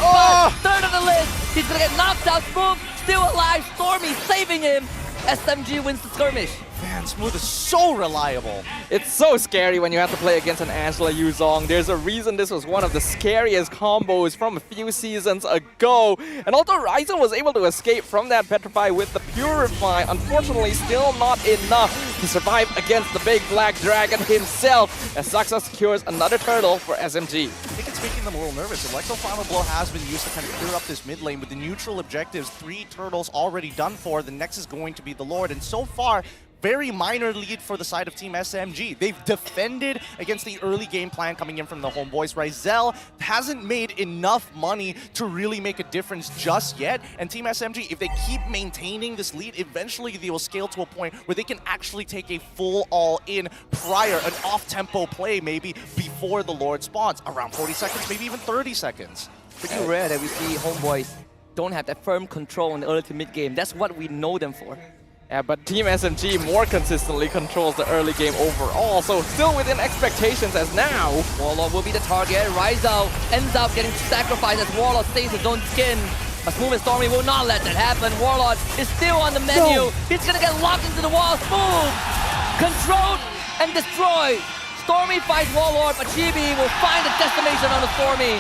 third on the list. He's going to get knocked out. Smooth still alive. Stormy saving him. SMG wins the skirmish. Man, Smooth is so reliable. It's so scary when you have to play against an Angela Yuzong. There's a reason this was one of the scariest combos from a few seasons ago. And although Ryzen was able to escape from that Petrify with the Purify, unfortunately still not enough to survive against the big black dragon himself, as Saxa secures another turtle for SMG. I think it's making them a little nervous. Electro Final Blow has been used to kind of clear up this mid lane with the neutral objectives. 3 turtles already done for. The next is going to be the Lord. And so far, very minor lead for the side of Team SMG. They've defended against the early game plan coming in from the Homebois. Ryzel hasn't made enough money to really make a difference just yet. And Team SMG, if they keep maintaining this lead, eventually they will scale to a point where they can actually take a full all-in prior, an off-tempo play maybe before the Lord spawns. Around 40 seconds, maybe even 30 seconds. Pretty rare that we see Homebois don't have that firm control in the early to mid game. That's what we know them for. Yeah, but Team SMG more consistently controls the early game overall, so still within expectations as now. Warlord will be the target. Ryzel ends up getting sacrificed as Warlord saves his own skin. But Smooth and Stormy will not let that happen. Warlord is still on the menu. No. He's gonna get locked into the wall. Smooth, controlled and destroyed. Stormy fights Warlord, but Chibi will find the destination on the Stormy.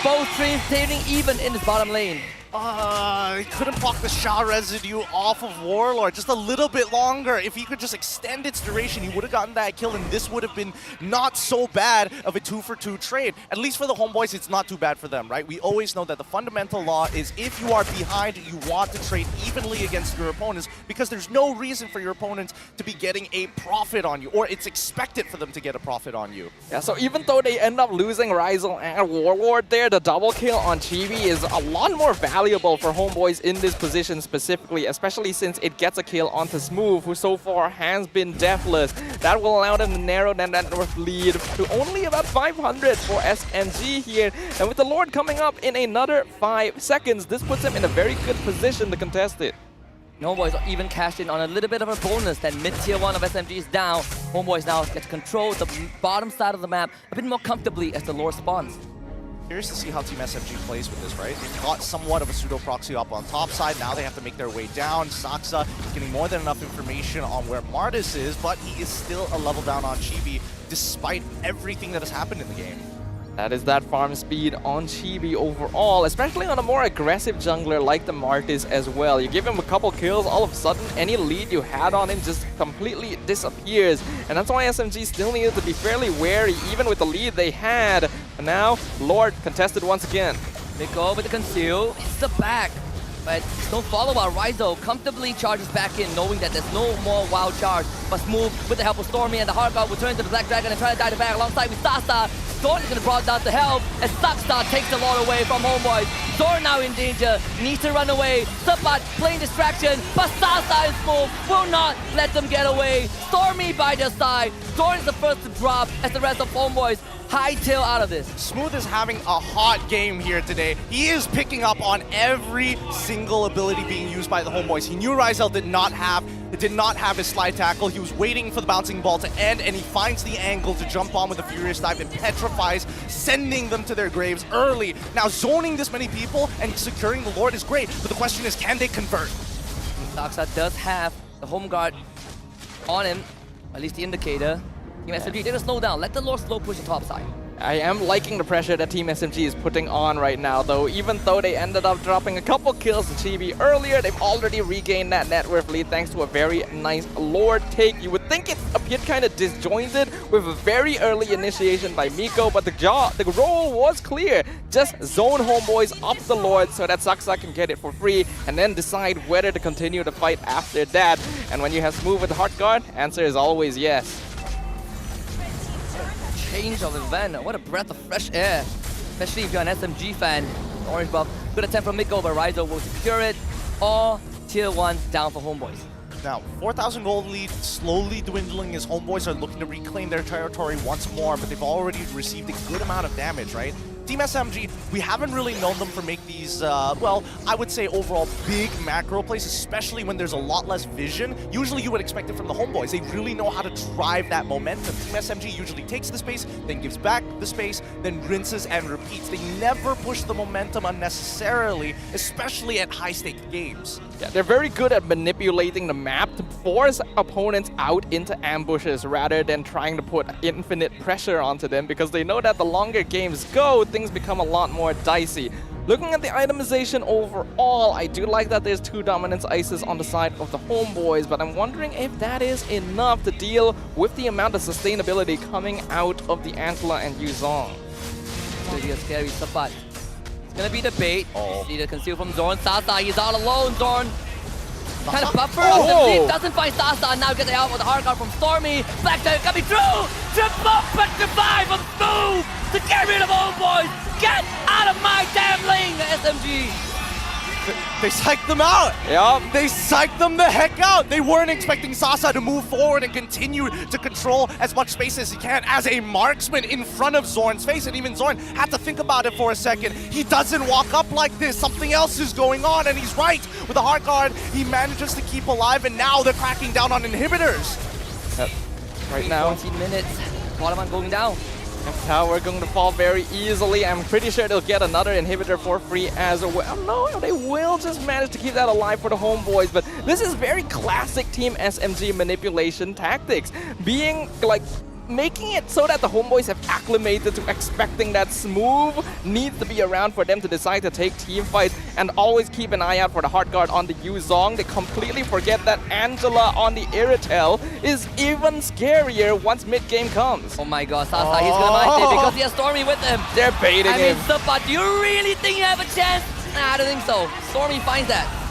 Both teams staying even in this bottom lane. He couldn't block the Sha residue off of Warlord just a little bit longer. If he could just extend its duration, he would have gotten that kill, and this would have been not so bad of a 2-for-2 trade. At least for the Homebois, it's not too bad for them, right? We always know that the fundamental law is if you are behind, you want to trade evenly against your opponents because there's no reason for your opponents to be getting a profit on you, or it's expected for them to get a profit on you. Yeah, so even though they end up losing Ryzel and Warlord there, the double kill on Chibi is a lot more valuable for Homebois in this position specifically, especially since it gets a kill onto Smooth, who so far has been deathless. That will allow them to narrow that net worth lead to only about 500 for SMG here. And with the Lord coming up in another 5 seconds, this puts them in a very good position to contest it. Homebois even cashed in on a little bit of a bonus that mid-tier 1 of SMG is down. Homebois now get to control the bottom side of the map a bit more comfortably as the Lord spawns. Curious to see how Team SMG plays with this, right? They've got somewhat of a pseudo-proxy up on top side. Now they have to make their way down. Saxa is getting more than enough information on where Martis is, but he is still a level down on Chibi despite everything that has happened in the game. That is that farm speed on Chibi overall, especially on a more aggressive jungler like the Martis as well. You give him a couple kills, all of a sudden any lead you had on him just completely disappears. And that's why SMG still needed to be fairly wary, even with the lead they had. And now, Lord contested once again. They go with the conceal, it's the back. But no follow-up. Ryzel comfortably charges back in, knowing that there's no more wild charge. But Smooth, with the help of Stormy and the Hard Guard, will turn to the Black Dragon and try to die the back alongside with Sasa. Zorn is going to brought down to help as Saxa takes the Lord away from Homebois. Zorn now in danger, needs to run away. Sapat playing distraction, but Sasa and Smooth will not let them get away. Stormy by their side. Zorn is the first to drop as the rest of Homebois hightail out of this. Smooth is having a hot game here today. He is picking up on every single ability being used by the Homebois. He knew Ryzel did not have his slide tackle. He was waiting for the bouncing ball to end, and he finds the angle to jump on with a Furious Dive and petrifies, sending them to their graves early. Now, zoning this many people and securing the Lord is great, but the question is, can they convert? Saxa does have the home guard on him, at least the indicator. Team SMG, they just slow down. Let the Lord slow push the top side. I am liking the pressure that Team SMG is putting on right now, though. Even though they ended up dropping a couple kills to Chibi earlier, they've already regained that net worth lead thanks to a very nice Lord take. You would think it appeared kind of disjointed with a very early initiation by Miko, but the role was clear. Just zone Homebois up the Lord so that Saxa can get it for free and then decide whether to continue the fight after that. And when you have Smooth with the Heart Guard, answer is always yes. Change of event, what a breath of fresh air, especially if you're an SMG fan. Orange buff, good attempt from Miko, but Ryzel will secure it. All tier 1 down for Homebois. Now, 4,000 gold lead slowly dwindling as Homebois are looking to reclaim their territory once more, but they've already received a good amount of damage, right? Team SMG, we haven't really known them for make these, well, I would say overall big macro plays, especially when there's a lot less vision. Usually you would expect it from the Homeboys. They really know how to drive that momentum. Team SMG usually takes the space, then gives back the space, then rinses and repeats. They never push the momentum unnecessarily, especially at high-stake games. Yeah, they're very good at manipulating the map to force opponents out into ambushes rather than trying to put infinite pressure onto them, because they know that the longer games go, things become a lot more dicey. Looking at the itemization overall, I do like that there's 2 dominance ices on the side of the Homeboys, but I'm wondering if that is enough to deal with the amount of sustainability coming out of the Angela and Yuzong. It's going to be a scary spot. Gonna be the bait. See the conceal from Zorn. Sasa, he's all alone. Zorn kind of buffer up the lead. Doesn't find Sasa. Now gets out with the hard guard from Stormy. Back there coming through. Triple but survive a move to get rid of Homeboys. Get out of my damn lane, SMG. They psyched them out. Yeah. They psyched them the heck out. They weren't expecting Sasa to move forward and continue to control as much space as he can as a marksman in front of Zorn's face. And even Zorn had to think about it for a second. He doesn't walk up like this. Something else is going on, and he's right. With the hard guard, he manages to keep alive, and now they're cracking down on inhibitors. Right now, 14 minutes. Waterman going down. Tower going to fall very easily. I'm pretty sure they'll get another inhibitor for free as well. No, they will just manage to keep that alive for the Homeboys, but this is very classic Team SMG manipulation tactics. Being like, making it so that the Homeboys have acclimated to expecting that Smooth needs to be around for them to decide to take team fights, and always keep an eye out for the hard guard on the Yuzong. They completely forget that Angela on the Iritel is even scarier once mid-game comes. Oh my god, Sasa, he's gonna mind it because he has Stormy with him. They're baiting him. But do you really think you have a chance? Nah, I don't think so. Stormy finds that.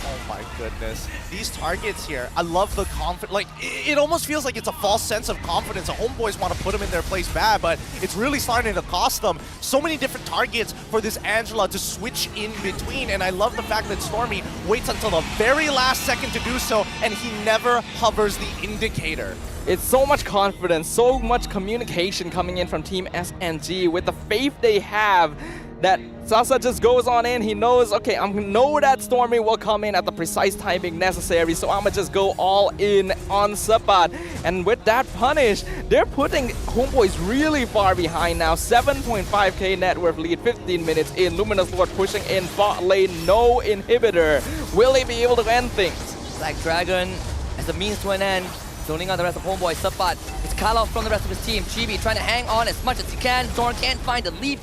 Oh my goodness. These targets here, I love the confidence. Like, it almost feels like it's a false sense of confidence. The Homeboys want to put them in their place bad, but it's really starting to cost them. So many different targets for this Angela to switch in between, and I love the fact that Stormy waits until the very last second to do so, and he never hovers the indicator. It's so much confidence, so much communication coming in from Team SMG with the faith they have that Sasa just goes on in. He knows, okay, I know that Stormy will come in at the precise timing necessary, so I'm gonna just go all in on Sapat. And with that punish, they're putting Homeboys really far behind now. 7.5k net worth lead, 15 minutes in. Luminous Lord pushing in bot lane, no inhibitor. Will he be able to end things? Black Dragon as a means to an end. Zoning out the rest of Homeboy. Sapat is cut off from the rest of his team. Chibi trying to hang on as much as he can. Zorn can't find the leap.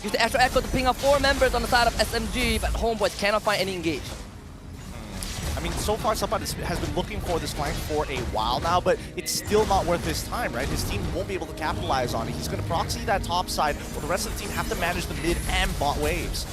Use the extra echo to ping off 4 members on the side of SMG, but Homeboys cannot find any engage. I mean, so far, Sapat has been looking for this flank for a while now, but it's still not worth his time, right? His team won't be able to capitalize on it. He's going to proxy that top side, while the rest of the team have to manage the mid and bot waves.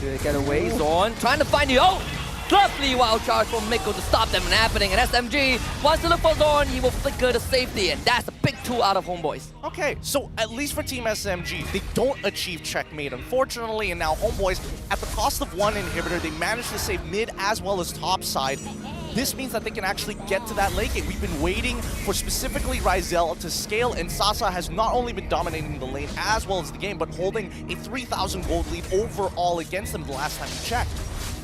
Good get away, Zorn trying to find the ult. Lovely wild charge from Miko to stop them from happening, and SMG wants to look for Zorn. He will flicker to safety, and that's a big 2 out of Homeboys. Okay, so at least for Team SMG, they don't achieve checkmate, unfortunately, and now Homeboys, at the cost of 1 inhibitor, they managed to save mid as well as top side. This means that they can actually get to that late game. We've been waiting for specifically Ryzel to scale, and Sasa has not only been dominating the lane as well as the game, but holding a 3,000 gold lead overall against them the last time we checked.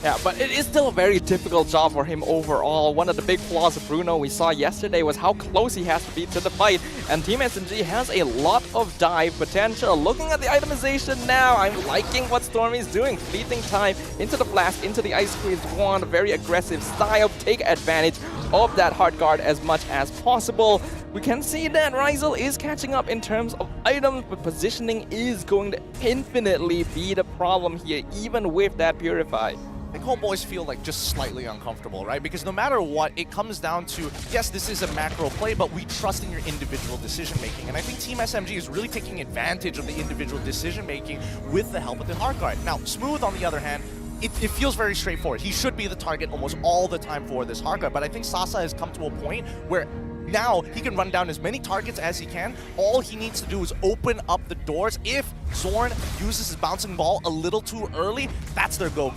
Yeah, but it is still a very difficult job for him overall. One of the big flaws of Bruno we saw yesterday was how close he has to be to the fight. And Team SMG has a lot of dive potential. Looking at the itemization now, I'm liking what Stormy's doing. Fleeting time into the blast, into the Ice Queen's wand. Very aggressive style. Take advantage of that hard guard as much as possible. We can see that Ryzel is catching up in terms of items, but positioning is going to infinitely be the problem here, even with that Purify. I think Homeboys feel like just slightly uncomfortable, right? Because no matter what, it comes down to, yes, this is a macro play, but we trust in your individual decision-making. And I think Team SMG is really taking advantage of the individual decision-making with the help of the hard guard. Now, Smooth, on the other hand, it feels very straightforward. He should be the target almost all the time for this hard guard, but I think Sasa has come to a point where now he can run down as many targets as he can. All he needs to do is open up the doors. If Zorn uses his bouncing ball a little too early, that's their go.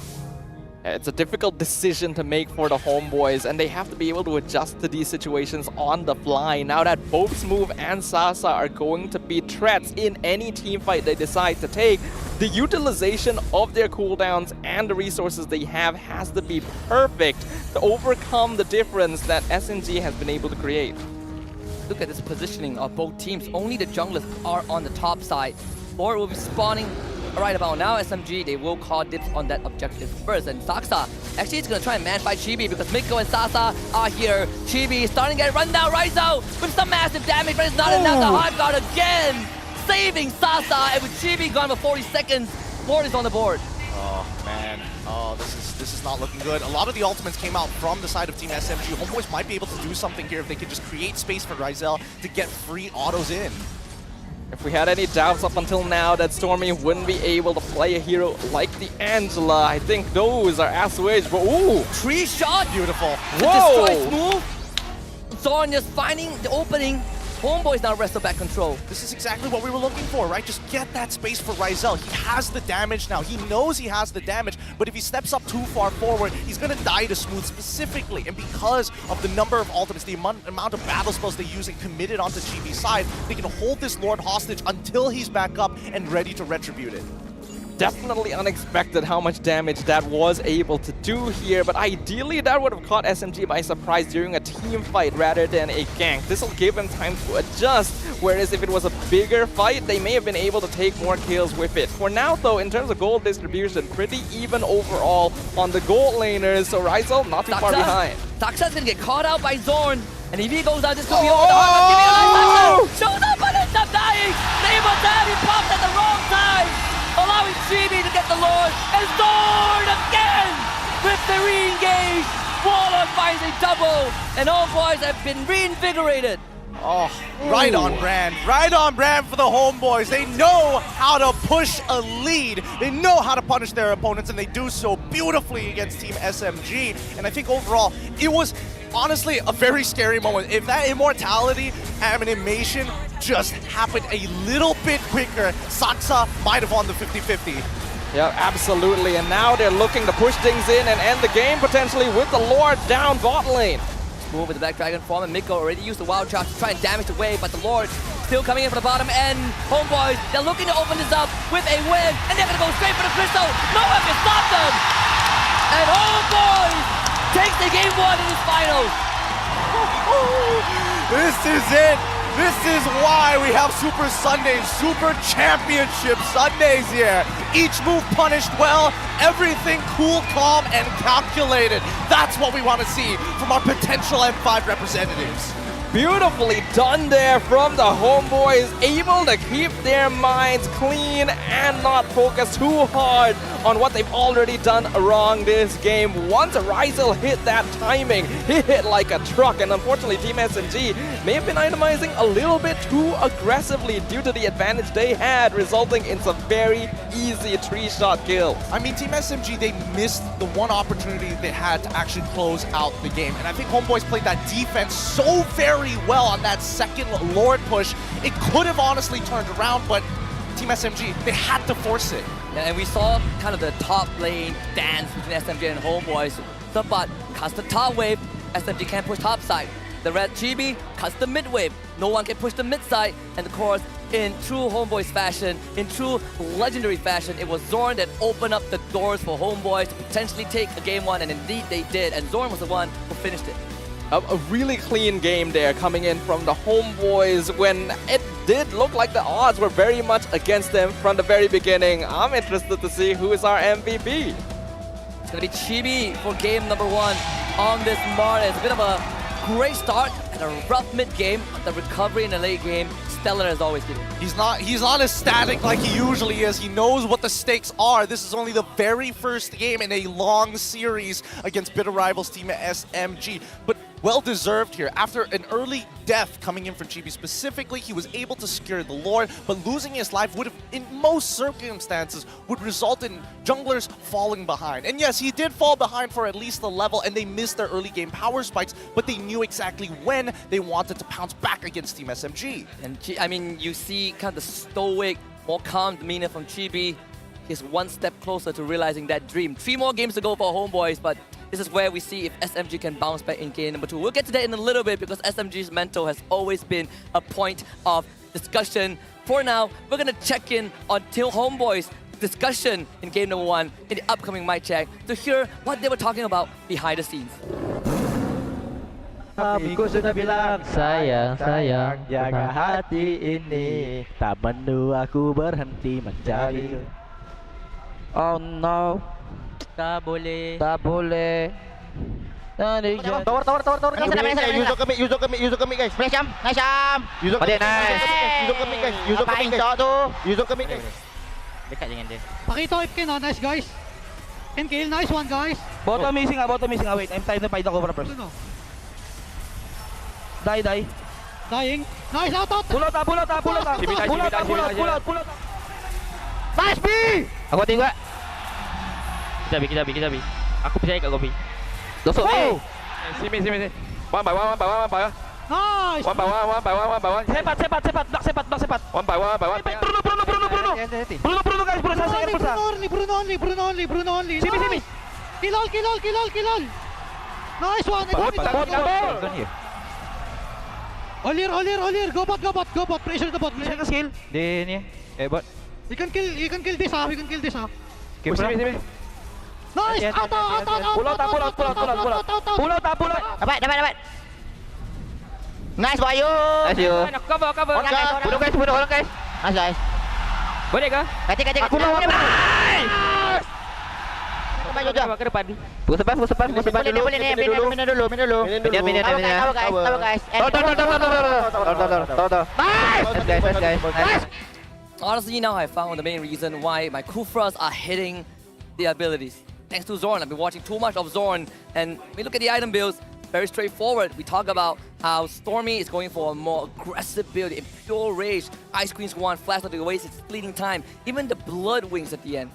It's a difficult decision to make for the Homebois, and they have to be able to adjust to these situations on the fly. Now that both Smooth and Sasa are going to be threats in any team fight they decide to take, the utilization of their cooldowns and the resources they have has to be perfect to overcome the difference that SMG has been able to create. Look at this positioning of both teams. Only the junglers are on the top side. Lord will be spawning right about now. SMG, they will call dibs on that objective first. And Saksa, actually, it's going to try and man-fight Chibi because Miko and Sasa are here. Chibi starting to get run down. Rizzo with some massive damage, but it's not enough. The hard guard again, saving Sasa. And with Chibi gone for 40 seconds, Lord is on the board. Oh, man. Oh, this is not looking good. A lot of the ultimates came out from the side of Team SMG. Homebois might be able to do something here if they can just create space for Rizal to get free autos in. If we had any doubts up until now that Stormy wouldn't be able to play a hero like the Angela, I think those are assuaged. But ooh, 3 shot. Beautiful. Whoa! Destroy Smooth. Zorn just finding the opening. Homebois now wrestle back control. This is exactly what we were looking for, right? Just get that space for Rizal. He has the damage now. He knows he has the damage, but if he steps up too far forward, he's going to die to Smooth specifically. And because of the number of ultimates, the amount of battle spells they use and committed onto Chibi's side, they can hold this Lord hostage until he's back up and ready to retribute it. Definitely unexpected how much damage that was able to do here, but ideally that would have caught SMG by surprise during a team fight rather than a gank. This will give them time to adjust, whereas if it was a bigger fight, they may have been able to take more kills with it. For now though, in terms of gold distribution, pretty even overall on the gold laners, so Rizal not too far behind. Taksa's gonna get caught out by Zorn, and if he goes out, this could be over the hard. Give me a life. Shows up and ends up dying. Name of that, he popped at the wrong time, allowing Chibi to get the Lord, and Zorn again with the re-engage. Warlord finds a double, and Homebois have been reinvigorated. Oh, right on brand. Right on brand for the Homebois. They know how to push a lead. They know how to punish their opponents, and they do so beautifully against Team SMG. And I think overall, it was honestly a very scary moment. If that immortality animation just happened a little bit quicker, Saksa might have won the 50-50. Yeah, absolutely. And now they're looking to push things in and end the game potentially with the Lord down bot lane. Move with the Black Dragon form, and Miko already used the Wild Charge to try and damage the wave, but the Lord still coming in from the bottom end. Homebois, they're looking to open this up with a win, and they're gonna go straight for the crystal. No one can stop them! And Homebois takes the game 1 in his finals. This is it. This is why we have Super Sundays, Super Championship Sundays here. Each move punished well, everything cool, calm, and calculated. That's what we want to see from our potential M5 representatives. Beautifully done there from the Homebois, able to keep their minds clean and not focus too hard on what they've already done wrong this game. Once Rizal hit that timing, he hit like a truck, and unfortunately Team SMG may have been itemizing a little bit too aggressively due to the advantage they had, resulting in some very easy 3-shot kills. I mean, Team SMG, they missed the one opportunity they had to actually close out the game, and I think Homebois played that defense so very well on that second Lord push. It could have honestly turned around, but Team SMG, they had to force it. Yeah, and we saw kind of the top lane dance between SMG and Homebois. The bot cuts the top wave, SMG can't push top side. The red Chibi cuts the mid wave, no one can push the mid side. And of course, in true Homebois fashion, in true legendary fashion, it was Zorn that opened up the doors for Homebois to potentially take a game 1, and indeed they did, and Zorn was the one who finished it. A really clean game there coming in from the Homebois when it did look like the odds were very much against them from the very beginning. I'm interested to see who is our MVP. It's going to be Chibi for game number 1 on this Martin. It's a bit of a great start and a rough mid-game. The recovery in the late game, stellar as always. He's not as static like he usually is. He knows what the stakes are. This is only the very first game in a long series against bitter rivals Team SMG. But well-deserved here. After an early death coming in from Chibi specifically, he was able to secure the Lord, but losing his life would have, in most circumstances, would result in junglers falling behind. And yes, he did fall behind for at least a level, and they missed their early game power spikes, but they knew exactly when they wanted to pounce back against Team SMG. And I mean, you see kind of the stoic, more calm demeanor from Chibi. he's one step closer to realizing that dream. 3 more games to go for Homebois, but this is where we see if SMG can bounce back in game number 2. We'll get to that in a little bit because SMG's mental has always been a point of discussion. For now, we're going to check in on Team Homebois' discussion in game number 1 in the upcoming mic check to hear what they were talking about behind the scenes. Aku sudah bilang sayang, sayang, jaga hati ini. Tak mendu aku berhenti mencari. Oh no, tak boleh, tak boleh. Tower. Use ke mid guys. Nice jam. Use ke mid guys. Use ke mid guys. Dekat dengan dia. Pakito FK na, nice guys. Can kill, nice one guys. Bottom missing. Wait, I'm trying to fight the cover first. Die. Dying. Nice, out. Pull out. Nice B! Aku hati juga. Kita B. Aku percaya kat kau B. Dosok B. Sini. One by one. Nice. One by one. Sepat. Block sepat. One by one. Bruno guys, Bruno only. Sini. Kill all. Nice one. Olier. Go bot. Pressure the bot. Second skill. Dia ni. Bot. You can kill this, Okay, sini. Nice. Out. Pull out. Dapat. Nice, Bayu. Cover. Bunuh guys. Nice. Boleh ke? Kati. Aku lawan. Ke depan. Pukul sepas dulu. Minum dulu. Tahu guys. Nice guys. Honestly, now I found the main reason why my Kufras are hitting the abilities. Thanks to Zorn. I've been watching too much of Zorn, and we look at the item builds, very straightforward. We talk about how Stormy is going for a more aggressive build in pure rage. Ice Queen's one, flash out the waste, it's fleeting time. Even the Blood Wings at the end.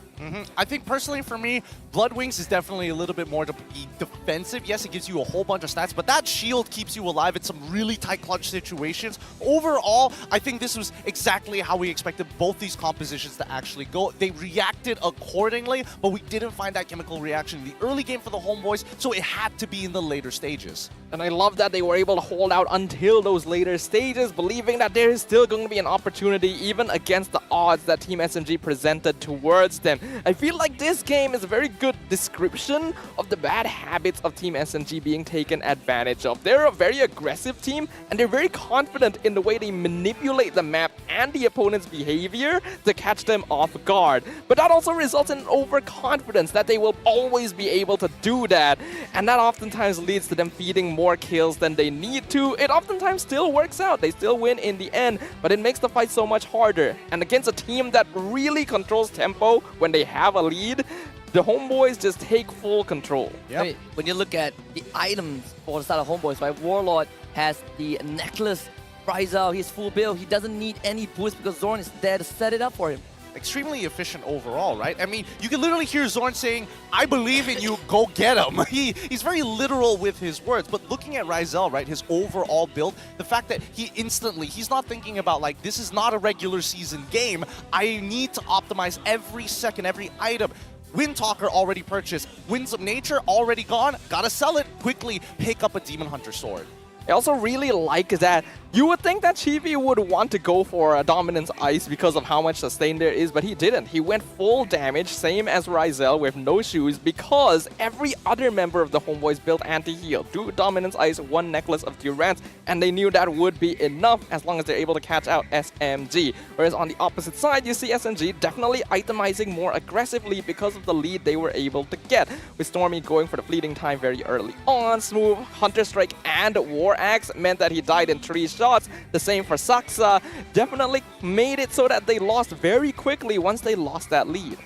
I think personally for me, Blood Wings is definitely a little bit more defensive. Yes, it gives you a whole bunch of stats, but that shield keeps you alive in some really tight clutch situations. Overall, I think this was exactly how we expected both these compositions to actually go. They reacted accordingly, but we didn't find that chemical reaction in the early game for the Homebois, so it had to be in the later stages. And I love that they were able to hold out until those later stages, believing that there is still going to be an opportunity even against the odds that Team SMG presented towards them. I feel like this game is a very good description of the bad habits of Team SMG being taken advantage of. They're a very aggressive team, and they're very confident in the way they manipulate the map and the opponent's behavior to catch them off guard. But that also results in overconfidence that they will always be able to do that, and that oftentimes leads to them feeding more kills than they need to. It oftentimes still works out. They still win in the end, but it makes the fight so much harder. And against a team that really controls tempo when they have a lead, the Homebois just take full control. I mean, when you look at the items for the side of Homebois, right? Warlord has the necklace, Rizal, he's full build. He doesn't need any boost because Zorn is there to set it up for him. Extremely efficient overall, right? I mean, you can literally hear Zorn saying, I believe in you, go get him. He's very literal with his words, but looking at Rizal, right, his overall build, the fact that he's not thinking about like, this is not a regular season game. I need to optimize every second, every item. Windtalker already purchased. Winds of Nature already gone. Gotta sell it quickly. Pick up a Demon Hunter sword. I also really like that you would think that Chibi would want to go for a Dominance Ice because of how much sustain there is, but he didn't. He went full damage, same as Rizal with no shoes, because every other member of the Homebois built anti-heal. 2 Dominance Ice, 1 Necklace of Durance, and they knew that would be enough as long as they're able to catch out SMG. Whereas on the opposite side, you see SMG definitely itemizing more aggressively because of the lead they were able to get, with Stormy going for the fleeting time very early on. Smooth Hunter Strike and War Axe meant that he died in 3 shots. The same for Saksa. Definitely made it so that they lost very quickly once they lost that lead.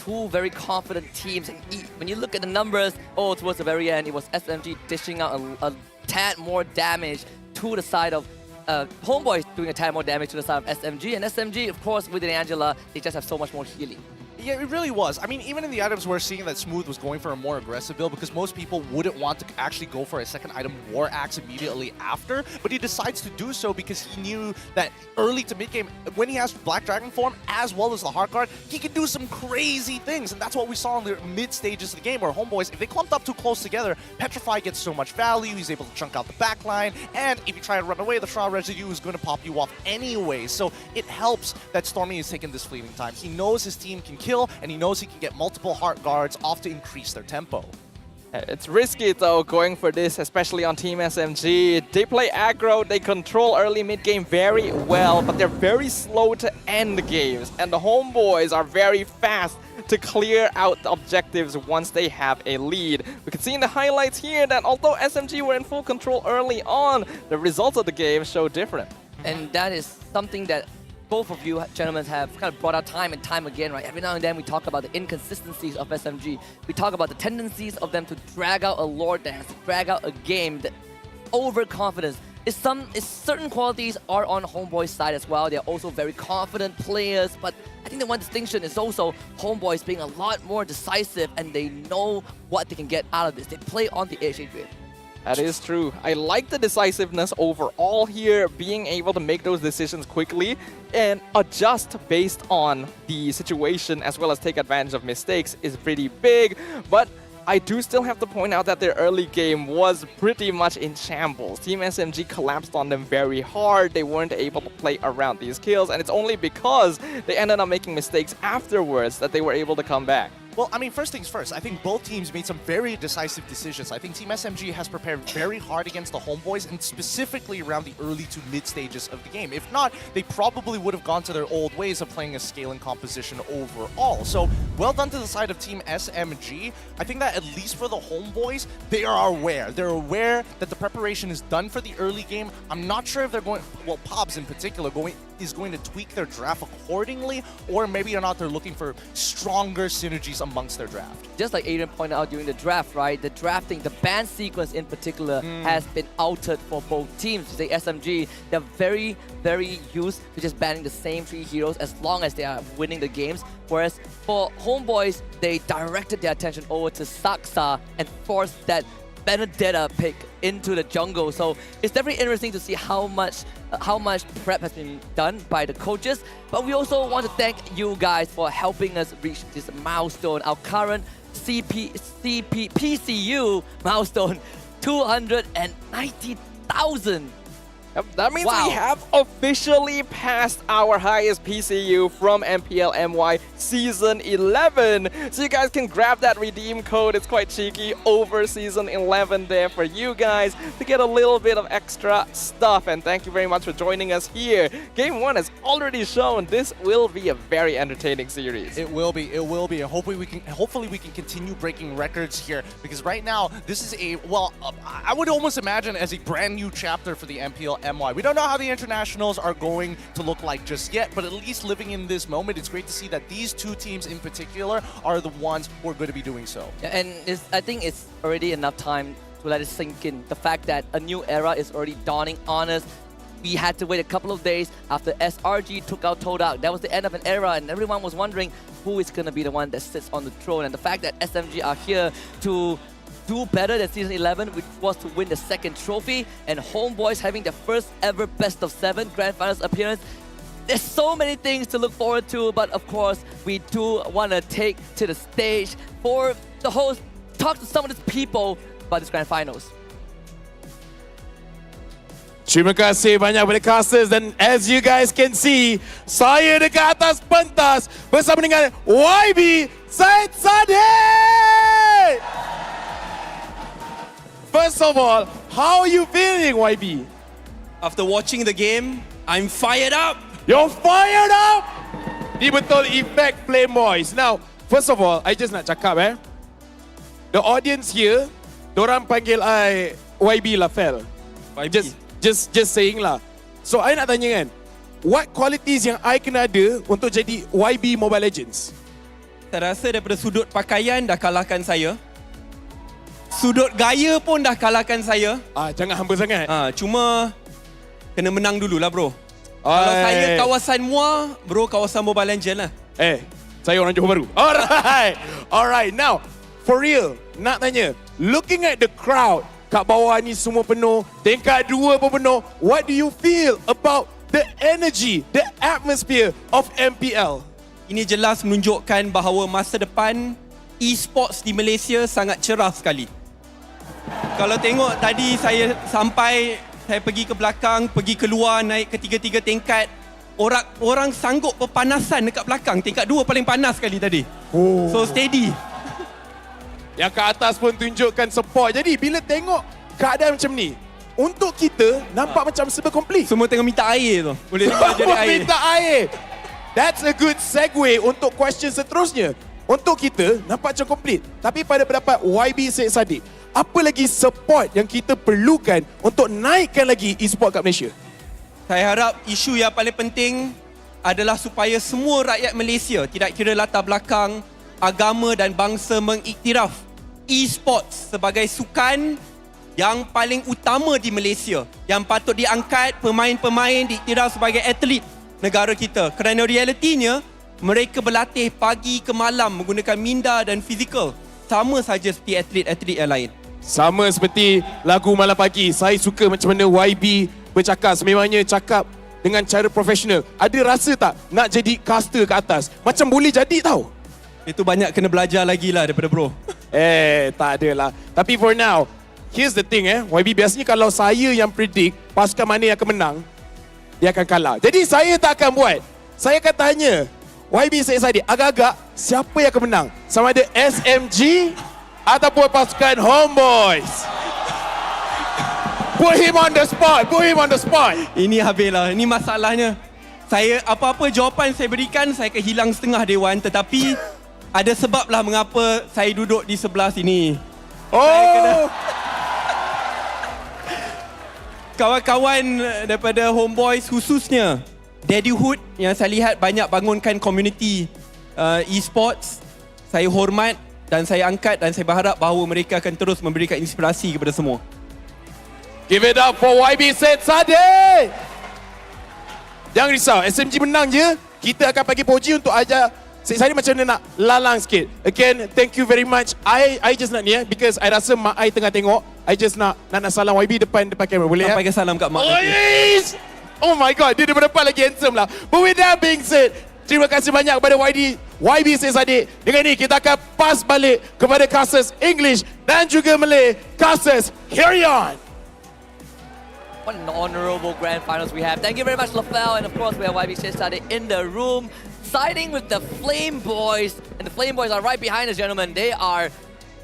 2 very confident teams. When you look at the numbers, towards the very end, it was SMG dishing out a tad more damage to the side of Homebois, doing a tad more damage to the side of SMG. And SMG, of course, with Angela, they just have so much more healing. Yeah, it really was. I mean, even in the items, we're seeing that Smooth was going for a more aggressive build because most people wouldn't want to actually go for a second item, War Axe, immediately after. But he decides to do so because he knew that early to mid-game, when he has Black Dragon form as well as the Heart Guard, he can do some crazy things. And that's what we saw in the mid-stages of the game where Homebois, if they clumped up too close together, Petrify gets so much value, he's able to chunk out the backline, and if you try to run away, the Shroud Residue is going to pop you off anyway. So it helps that Stormy is taking this fleeting time. He knows his team can kill, and he knows he can get multiple Heart Guards off to increase their tempo. It's risky though going for this, especially on Team SMG. They play aggro, they control early mid-game very well, but they're very slow to end games. And the Homebois are very fast to clear out the objectives once they have a lead. We can see in the highlights here that although SMG were in full control early on, the results of the game show different. And that is something that both of you gentlemen have kind of brought out time and time again, right? Every now and then we talk about the inconsistencies of SMG. We talk about the tendencies of them to drag out a lore dance, to drag out a game, that overconfidence. Certain qualities are on Homeboy's side as well. They're also very confident players, but I think the one distinction is also Homeboys being a lot more decisive and they know what they can get out of this. They play on the edge, Adrian. That is true. I like the decisiveness overall here, being able to make those decisions quickly and adjust based on the situation as well as take advantage of mistakes is pretty big. But I do still have to point out that their early game was pretty much in shambles. Team SMG collapsed on them very hard. They weren't able to play around these kills, and it's only because they ended up making mistakes afterwards that they were able to come back. Well, I mean, first things first, I think both teams made some very decisive decisions. I think Team SMG has prepared very hard against the Homebois and specifically around the early to mid stages of the game. If not, they probably would have gone to their old ways of playing a scaling composition overall. So, well done to the side of Team SMG. I think that at least for the Homebois, they are aware. They're aware that the preparation is done for the early game. I'm not sure if they're going, well, Pobs in particular, is going to tweak their draft accordingly, or maybe or not they're looking for stronger synergies amongst their draft. Just like Adrian pointed out during the draft, right? The drafting, the ban sequence in particular has been altered for both teams. Say SMG, they're very, very used to just banning the same 3 heroes as long as they are winning the games. Whereas for Homebois, they directed their attention over to Saksa and forced that Benedetta pick into the jungle. So it's definitely interesting to see how much prep has been done by the coaches. But we also want to thank you guys for helping us reach this milestone, our current PCU milestone, 290,000. That means we have officially passed our highest PCU from MPL MY Season 11. So you guys can grab that redeem code. It's quite cheeky over Season 11 there for you guys to get a little bit of extra stuff. And thank you very much for joining us here. Game 1 has already shown this will be a very entertaining series. It will be. It will be. And hopefully we can continue breaking records here, because right now this is a, well, I would almost imagine as a brand new chapter for the MPL MY. We don't know how the internationals are going to look like just yet, but at least living in this moment, it's great to see that these two teams in particular are the ones who are going to be doing so. Yeah, and I think it's already enough time to let it sink in. The fact that a new era is already dawning on us. We had to wait a couple of days after SRG took out Todak. That was the end of an era, and everyone was wondering who is going to be the one that sits on the throne. And the fact that SMG are here to do better than Season 11, which was to win the second trophy, and Homebois having their first ever best of 7 Grand Finals appearance. There's so many things to look forward to, but of course, we do want to take to the stage for the host, talk to some of these people about this Grand Finals. Terima kasih banyak kepada casters, dan as you guys can see, saya dekat atas pentas bersama dengan YB Said Sadeh. First of all, how are you feeling, YB? After watching the game, I'm fired up. You're fired up? Ni betul effect Flame Boys. Now, first of all, I just nak cakap the audience here, dorang panggil I YB lah, Fel. YB? Just saying lah. So, I nak tanya kan, what qualities yang I kena ada untuk jadi YB Mobile Legends? Saya rasa daripada sudut pakaian dah kalahkan saya. Sudut gaya pun dah kalahkan saya. Jangan hamba sangat. Cuma kena menang dulu lah, bro. Kalau saya kawasan MUA, bro, kawasan Mobile Legends lah. Saya orang Johor Bahru. Alright. Now, for real, nak tanya, looking at the crowd, kat bawah ni semua penuh, tingkat 2 pun penuh. What do you feel about the energy, the atmosphere of MPL? Ini jelas menunjukkan bahawa masa depan Esports di Malaysia sangat cerah sekali. Kalau tengok tadi saya sampai, saya pergi ke belakang, pergi keluar, naik ke 3 tingkat. Orang sanggup berpanasan dekat belakang. Tingkat 2 paling panas sekali tadi. So steady. Yang ke atas pun tunjukkan support. Jadi bila tengok keadaan macam ni, untuk kita nampak macam serba komplit. Semua tengah minta air tu. Boleh jadi air. Minta air. That's a good segue untuk question seterusnya. Untuk kita nampak macam komplit. Tapi pada pendapat YB Syed Saddiq, apa lagi support yang kita perlukan untuk naikkan lagi e-sport kat Malaysia? Saya harap isu yang paling penting adalah supaya semua rakyat Malaysia, tidak kira latar belakang, agama dan bangsa, mengiktiraf e-sports sebagai sukan yang paling utama di Malaysia, yang patut diangkat pemain-pemain diiktiraf sebagai atlet negara kita. Kerana realitinya, mereka berlatih pagi ke malam menggunakan minda dan fizikal. Sama saja seperti atlet-atlet yang lain. Sama seperti lagu Malam Pagi. Saya suka macam mana YB bercakap. Sememangnya cakap dengan cara profesional. Ada rasa tak nak jadi caster ke atas? Macam boleh jadi tau. Itu banyak kena belajar lagi lah daripada bro. Tak adalah. Tapi for now, here's the thing YB, biasanya kalau saya yang predict pasukan mana yang akan menang, dia akan kalah. Jadi saya tak akan buat. Saya akan tanya YB Syed Saddiq, agak-agak siapa yang akan menang? Sama ada SMG ataupun pasukan Homebois? Put him on the spot. Ini habislah. Ini masalahnya. Saya apa-apa jawapan saya berikan, saya akan hilang setengah dewan. Tetapi ada sebab lah mengapa saya duduk di sebelah sini. Kawan-kawan daripada Homebois khususnya Daddyhood yang saya lihat banyak bangunkan komuniti e-sports. Saya hormat dan saya angkat dan saya berharap bahawa mereka akan terus memberikan inspirasi kepada semua. Give it up for YB Syed Saddiq. Jangan risau, SMG menang je, kita akan bagi puji untuk ajar Syed Saddiq macam mana nak lalang sikit. Again, thank you very much. I just nak ni because I rasa mak I tengah tengok. I just nak salam YB depan kamera, boleh ya? Sampaikan salam kat mak. Oh my god, dia depan lagi handsome lah. But with that being said, terima kasih banyak kepada YB Syed Saddiq. Dengan ni kita akan pass balik kepada casters English dan juga Malay. Casters, carry on. What an honorable grand finals we have. Thank you very much, Lafel. And of course, we have YB Syed Saddiq in the room, siding with the Flame Boys. And the Flame Boys are right behind us, gentlemen. They are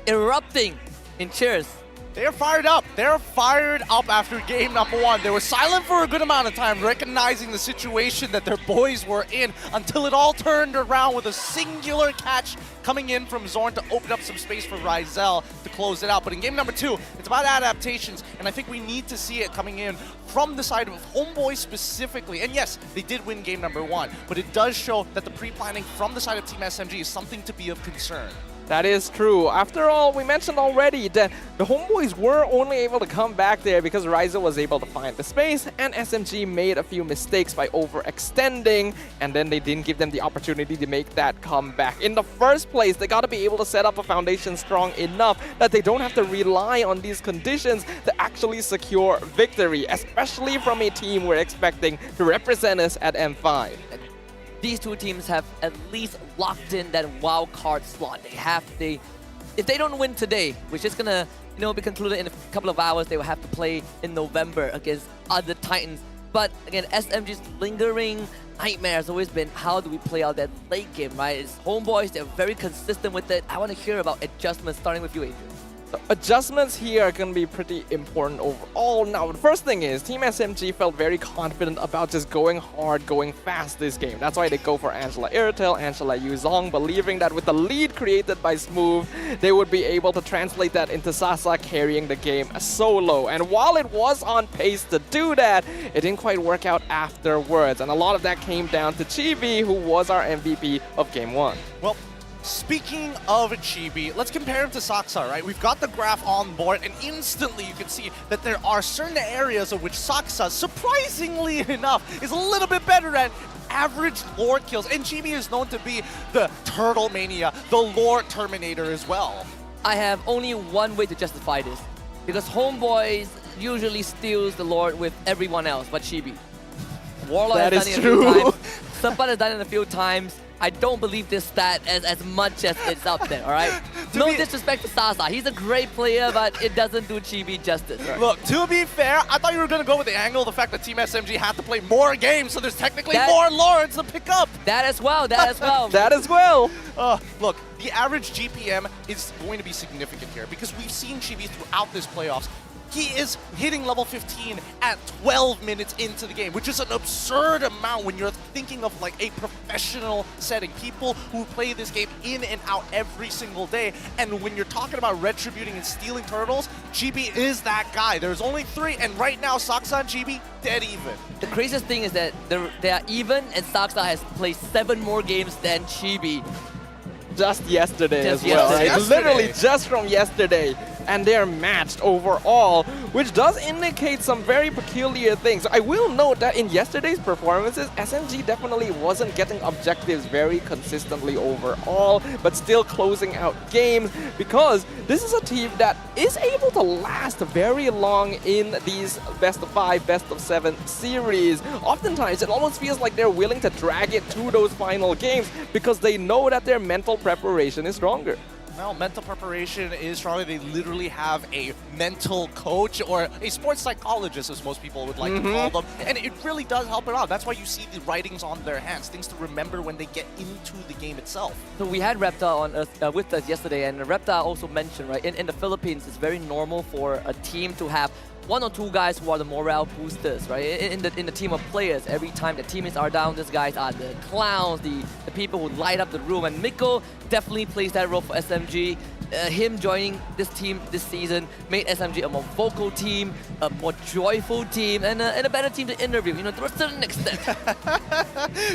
erupting in cheers. They're fired up. They're fired up after game number 1. They were silent for a good amount of time, recognizing the situation that their boys were in until it all turned around with a singular catch coming in from Zorn to open up some space for Rizel to close it out. But in game number 2, it's about adaptations, and I think we need to see it coming in from the side of Homebois specifically. And yes, they did win game number 1, but it does show that the pre-planning from the side of Team SMG is something to be of concern. That is true. After all, we mentioned already that the Homebois were only able to come back there because Rizel was able to find the space, and SMG made a few mistakes by overextending, and then they didn't give them the opportunity to make that comeback. In the first place, they got to be able to set up a foundation strong enough that they don't have to rely on these conditions to actually secure victory, especially from a team we're expecting to represent us at M5. These two teams have at least locked in that wild card slot. If they don't win today, which is gonna be concluded in a couple of hours, they will have to play in November against other Titans. But again, SMG's lingering nightmare has always been how do we play out that late game, right? It's Homebois, they're very consistent with it. I want to hear about adjustments, starting with you, Adrian. The adjustments here are going to be pretty important overall. Now, the first thing is Team SMG felt very confident about just going hard, going fast this game. That's why they go for Angela Irtel, Angela Yuzong, believing that with the lead created by Smooth, they would be able to translate that into Sasa carrying the game solo. And while it was on pace to do that, it didn't quite work out afterwards. And a lot of that came down to Chibi, who was our MVP of Game 1. Well, speaking of Chibi, let's compare him to Saksa, right? We've got the graph on board, and instantly you can see that there are certain areas of which Saksa, surprisingly enough, is a little bit better at average Lord kills. And Chibi is known to be the Turtle Mania, the Lord Terminator as well. I have only one way to justify this. Because Homebois usually steals the Lord with everyone else but Chibi. Warlock That has is done it a few true. times. Sampan has done it a few times. I don't believe this stat as much as it's up there, alright? No disrespect to Sasa. He's a great player, but it doesn't do Chibi justice. Right? Look, to be fair, I thought you were going to go with the angle of the fact that Team SMG had to play more games, so there's technically more Lords to pick up. That as well, that as well. That as well. Look, the average GPM is going to be significant here because we've seen Chibi throughout this playoffs. He is hitting level 15 at 12 minutes into the game, which is an absurd amount when you're thinking of like a professional setting. People who play this game in and out every single day. And when you're talking about retributing and stealing turtles, GB is that guy. There's only 3, and right now, Saksa and GB, dead even. The craziest thing is that they are even, and Saksa has played 7 more games than Chibi. Just yesterday Just as well, yesterday. right? Literally just from yesterday. And they're matched overall, which does indicate some very peculiar things. I will note that in yesterday's performances, SMG definitely wasn't getting objectives very consistently overall, but still closing out games because this is a team that is able to last very long in these best of 5, best of 7 series. Oftentimes, it almost feels like they're willing to drag it to those final games because they know that their mental preparation is stronger. Well, mental preparation is stronger. They literally have a mental coach or a sports psychologist, as most people would like to call them. And it really does help it out. That's why you see the writings on their hands, things to remember when they get into the game itself. So we had Repta on us, with us yesterday, and Repta also mentioned, right, in the Philippines, it's very normal for a team to have 1 or 2 guys who are the morale boosters, right? In the team of players, every time the teammates are down, these guys are the clowns, the people who light up the room. And Miko definitely plays that role for SMG. Him joining this team this season made SMG a more vocal team, a more joyful team, and a better team to interview, you know, to a certain extent.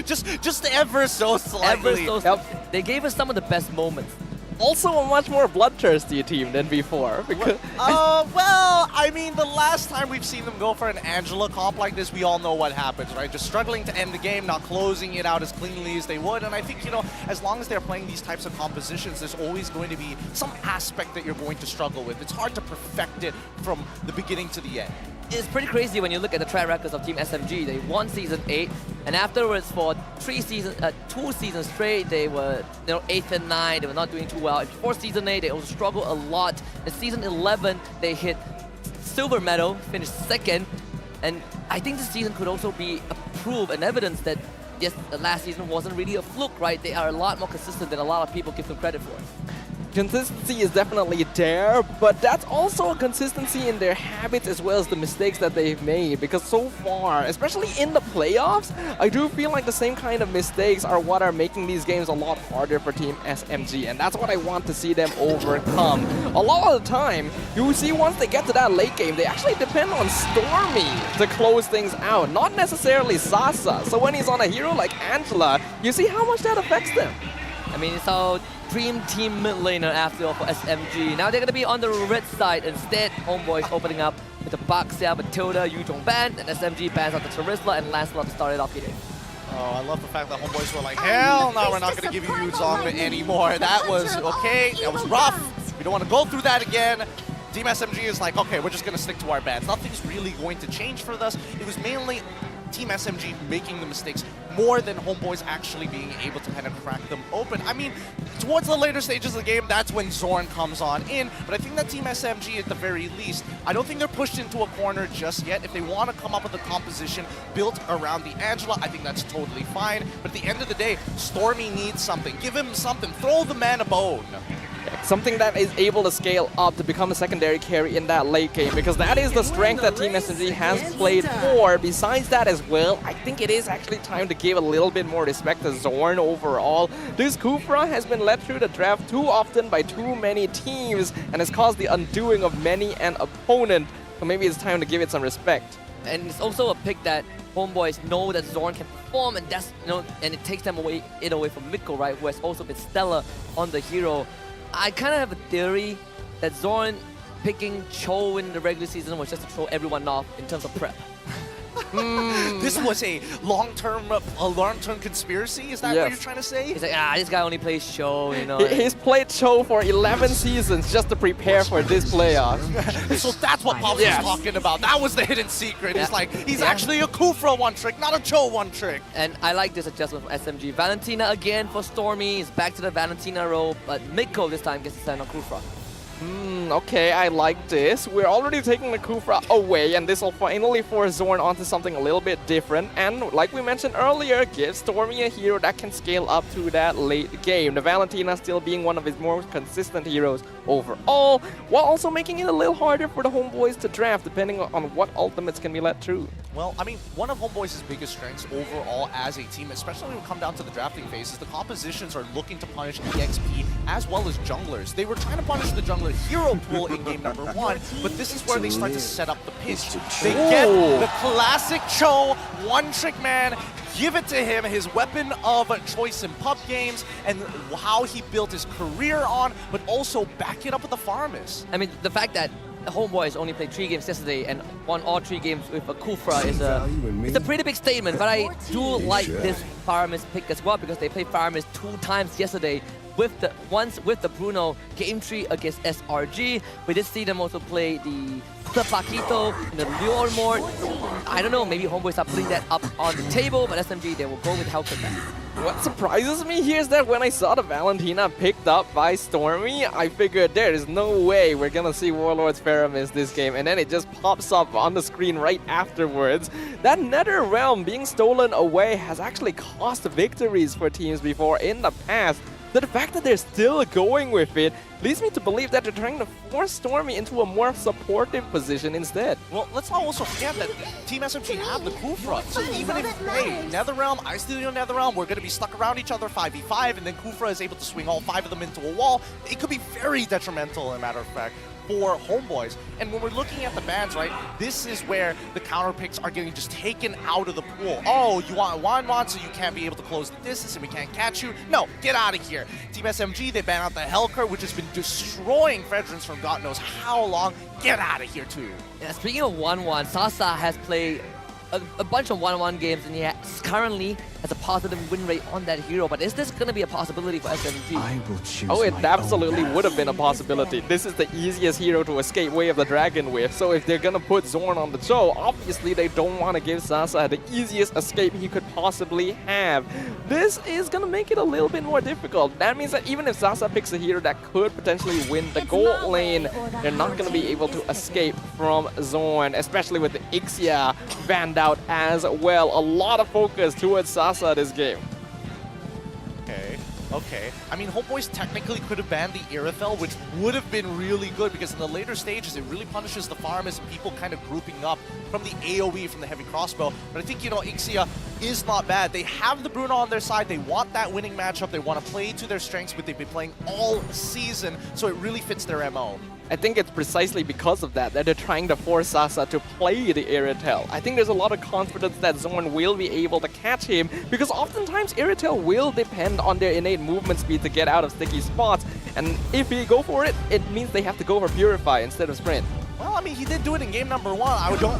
just ever so slightly. Ever so They gave us some of the best moments. Also a much more bloodthirsty team than before. Because Well, I mean, the last time we've seen them go for an Angela comp like this, we all know what happens, right? Just struggling to end the game, not closing it out as cleanly as they would. And I think, you know, as long as they're playing these types of compositions, there's always going to be some aspect that you're going to struggle with. It's hard to perfect it from the beginning to the end. It's pretty crazy when you look at the track records of Team SMG. They won Season 8, and afterwards for 2 seasons straight, they were 8th and 9. They were not doing too well. And before Season 8, they also struggled a lot. In Season 11, they hit silver medal, finished 2nd. And I think this season could also be a proof and evidence that, yes, the last season wasn't really a fluke, right? They are a lot more consistent than a lot of people give them credit for. Consistency is definitely there, but that's also a consistency in their habits as well as the mistakes that they've made. Because so far, especially in the playoffs, I do feel like the same kind of mistakes are what are making these games a lot harder for Team SMG, and that's what I want to see them overcome. A lot of the time, you see once they get to that late game, they actually depend on Stormy to close things out, not necessarily Sasa. So when he's on a hero like Angela, you see how much that affects them. I mean, it's our dream team mid laner after all for SMG. Now they're going to be on the red side instead. Homebois opening up with the Baxia, Matilda, Yuzhong ban, and SMG bans out the Charisla and Lancelot to start it off here. Oh, I love the fact that Homeboys were like, hell no, we're not going to give you Yuzhong anymore. That was okay, that was rough. We don't want to go through that again. Team SMG is like, okay, we're just going to stick to our bans. Nothing's really going to change for us. It was mainly Team SMG making the mistakes more than Homeboys actually being able to kind of crack them open. I mean, towards the later stages of the game, that's when Zorn comes on in, but I think that Team SMG at the very least, I don't think they're pushed into a corner just yet. If they want to come up with a composition built around the Angela, I think that's totally fine, but at the end of the day, Stormy needs something. Give him something. Throw the man a bone. Something that is able to scale up to become a secondary carry in that late game, because that is the strength that Team SMG has played for. Besides that as well, I think it is actually time to give a little bit more respect to Zorn overall. This Kufra has been led through the draft too often by too many teams and has caused the undoing of many an opponent. So maybe it's time to give it some respect. And it's also a pick that Homeboys know that Zorn can perform, and that's, you know, and it takes them away from Miko, right, who has also been stellar on the hero. I kind of have a theory that Zorn picking Cho in the regular season was just to throw everyone off in terms of prep. This was a long-term conspiracy. Is that what you're trying to say? He's like, this guy only plays show, you know. He's played show for 11 seasons just to prepare for this playoff. So that's what Pops was talking about. That was the hidden secret. It's like, he's actually a Kufra one trick, not a Cho one trick. And I like this adjustment from SMG. Valentina again for Stormy. He's back to the Valentina role, but Mikko this time gets to stand on Kufra. Okay, I like this. We're already taking the Kufra away, and this will finally force Zorn onto something a little bit different. And like we mentioned earlier, give Stormy a hero that can scale up to that late game. The Valentina still being one of his more consistent heroes overall, while also making it a little harder for the Homebois to draft, depending on what ultimates can be let through. Well, I mean, one of Homebois' biggest strengths overall as a team, especially when we come down to the drafting phase, is the compositions are looking to punish EXP as well as junglers. They were trying to punish the jungler hero pool in game number 1, but this is where they start to set up the pitch. They get the classic Cho, one-trick man, give it to him, his weapon of choice in pub games, and how he built his career on, but also back it up with the Farmis. I mean, the fact that the Homebois only played 3 games yesterday and won all 3 games with a Kufra is it's a pretty big statement, but I do like this Farmis pick as well because they played Farmis 2 times yesterday. Once with the Bruno game 3 against SRG. We did see them also play the Paquito in the Lure mode. I don't know, maybe Homeboys are putting that up on the table, but SMG, they will go with Helton back. What surprises me here is that when I saw the Valentina picked up by Stormy, I figured there is no way we're gonna see Warlord's Paramis this game, and then it just pops up on the screen right afterwards. That Nether Realm being stolen away has actually cost victories for teams before in the past. So the fact that they're still going with it leads me to believe that they're trying to force Stormy into a more supportive position instead. Well, let's not also forget that Team SMG have the Kufra. So even if, hey, Netherrealm, I steal your Netherrealm, we're going to be stuck around each other 5v5, and then Kufra is able to swing all 5 of them into a wall, it could be very detrimental, as a matter of fact, for Homebois. And when we're looking at the bans, right, this is where the counter picks are getting just taken out of the pool. Oh, you want 1-1, so you can't be able to close the distance and we can't catch you? No, get out of here. Team SMG, they ban out the Hellcur, which has been destroying Fredrins from God knows how long. Get out of here too. Yeah, speaking of 1-1, Sasa has played a bunch of 1-1 games, and he currently has a positive win rate on that hero. But is this going to be a possibility for SMG? I will choose it absolutely would have been a possibility. This is the easiest hero to escape Way of the Dragon with. So if they're going to put Zorn on the show, obviously they don't want to give Sasa the easiest escape he could possibly have. This is going to make it a little bit more difficult. That means that even if Sasa picks a hero that could potentially win the gold lane, they're not going to be able to escape from Zorn, especially with the Ixia banned out as well. A lot of focus towards Sasa this game. Okay. I mean, Homebois technically could have banned the Irithel, which would have been really good because in the later stages, it really punishes the farmers and people kind of grouping up from the AoE, from the heavy crossbow. But I think, you know, Ixia is not bad. They have the Bruno on their side. They want that winning matchup. They want to play to their strengths, but they've been playing all season, so it really fits their MO. I think it's precisely because of that they're trying to force Sasa to play the Irithel. I think there's a lot of confidence that Zorn will be able to catch him because oftentimes Irithel will depend on their innate movement speed to get out of sticky spots, and if he go for it, it means they have to go for Purify instead of Sprint. Well, I mean, he did do it in game number 1.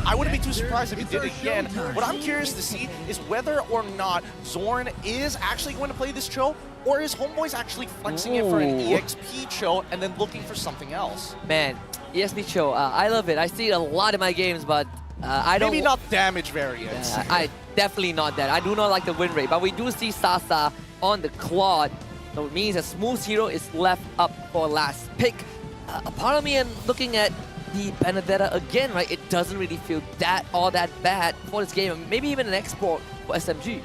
I wouldn't be too surprised if he did it again. What I'm curious to see is whether or not Zorn is actually going to play this Cho, or is Homebois actually flexing it for an EXP Cho and then looking for something else? Man, EXP Cho, I love it. I see it a lot in my games, but I don't... Maybe not damage variants. I definitely not that. I do not like the win rate, but we do see Sasa on the Claude. So it means a smooth hero is left up for last pick. A part of me am looking at the Benedetta again, right? It doesn't really feel all that bad for this game. Maybe even an export for SMG.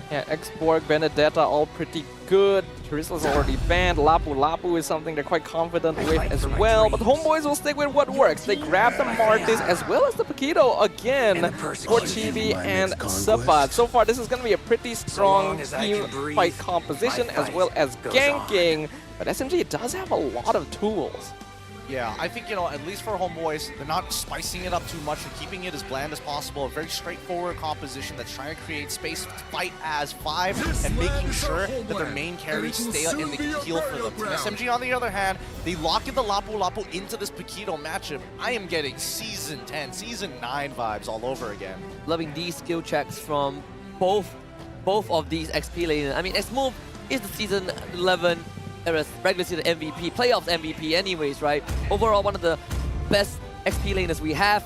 Yeah, export, Benedetta, all pretty good. Teresa's already banned. Lapu Lapu is something they're quite confident with as well. But Homebois will stick with what works. They grab the Martis as well as the Paquito again for Chibi and Sabat. So far, this is going to be a pretty strong team fight composition as well as ganking. But SMG does have a lot of tools. Yeah, I think, at least for Homebois, they're not spicing it up too much. They're keeping it as bland as possible. A very straightforward composition that's trying to create space to fight as 5 and making sure that their main carries stay and they can heal for them. Team SMG, on the other hand, they lock in the Lapu Lapu into this Paquito matchup. I am getting Season 10, Season 9 vibes all over again. Loving these skill checks from both of these XP laners. I mean, X-Move is the Season 11 regular season MVP, playoffs MVP anyways, right? Overall, one of the best XP laners we have.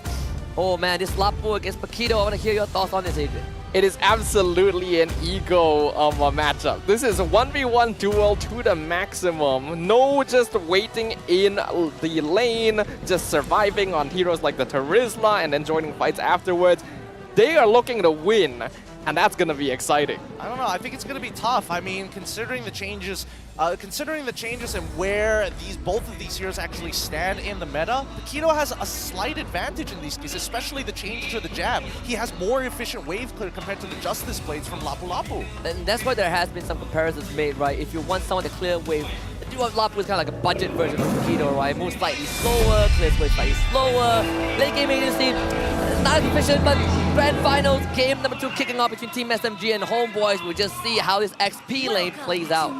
Oh man, this Lapu against Paquito, I want to hear your thoughts on this, Adrian. It is absolutely an ego matchup. This is a 1v1 duel to the maximum. No just waiting in the lane, just surviving on heroes like the Terizla and then joining fights afterwards. They are looking to win, and that's going to be exciting. I don't know. I think it's going to be tough. I mean, considering the changes and where both of these heroes actually stand in the meta, Paquito has a slight advantage in these cases, especially the change to the jab. He has more efficient wave clear compared to the Justice Blades from Lapu Lapu. And that's why there has been some comparisons made, right? If you want someone to clear wave, Lapu is kind of like a budget version of Paquito, right? Moves slightly slower, clears wave slightly slower. Late game agency, not as efficient, but grand finals, game number 2 kicking off between Team SMG and Homebois. We'll just see how this XP lane plays out.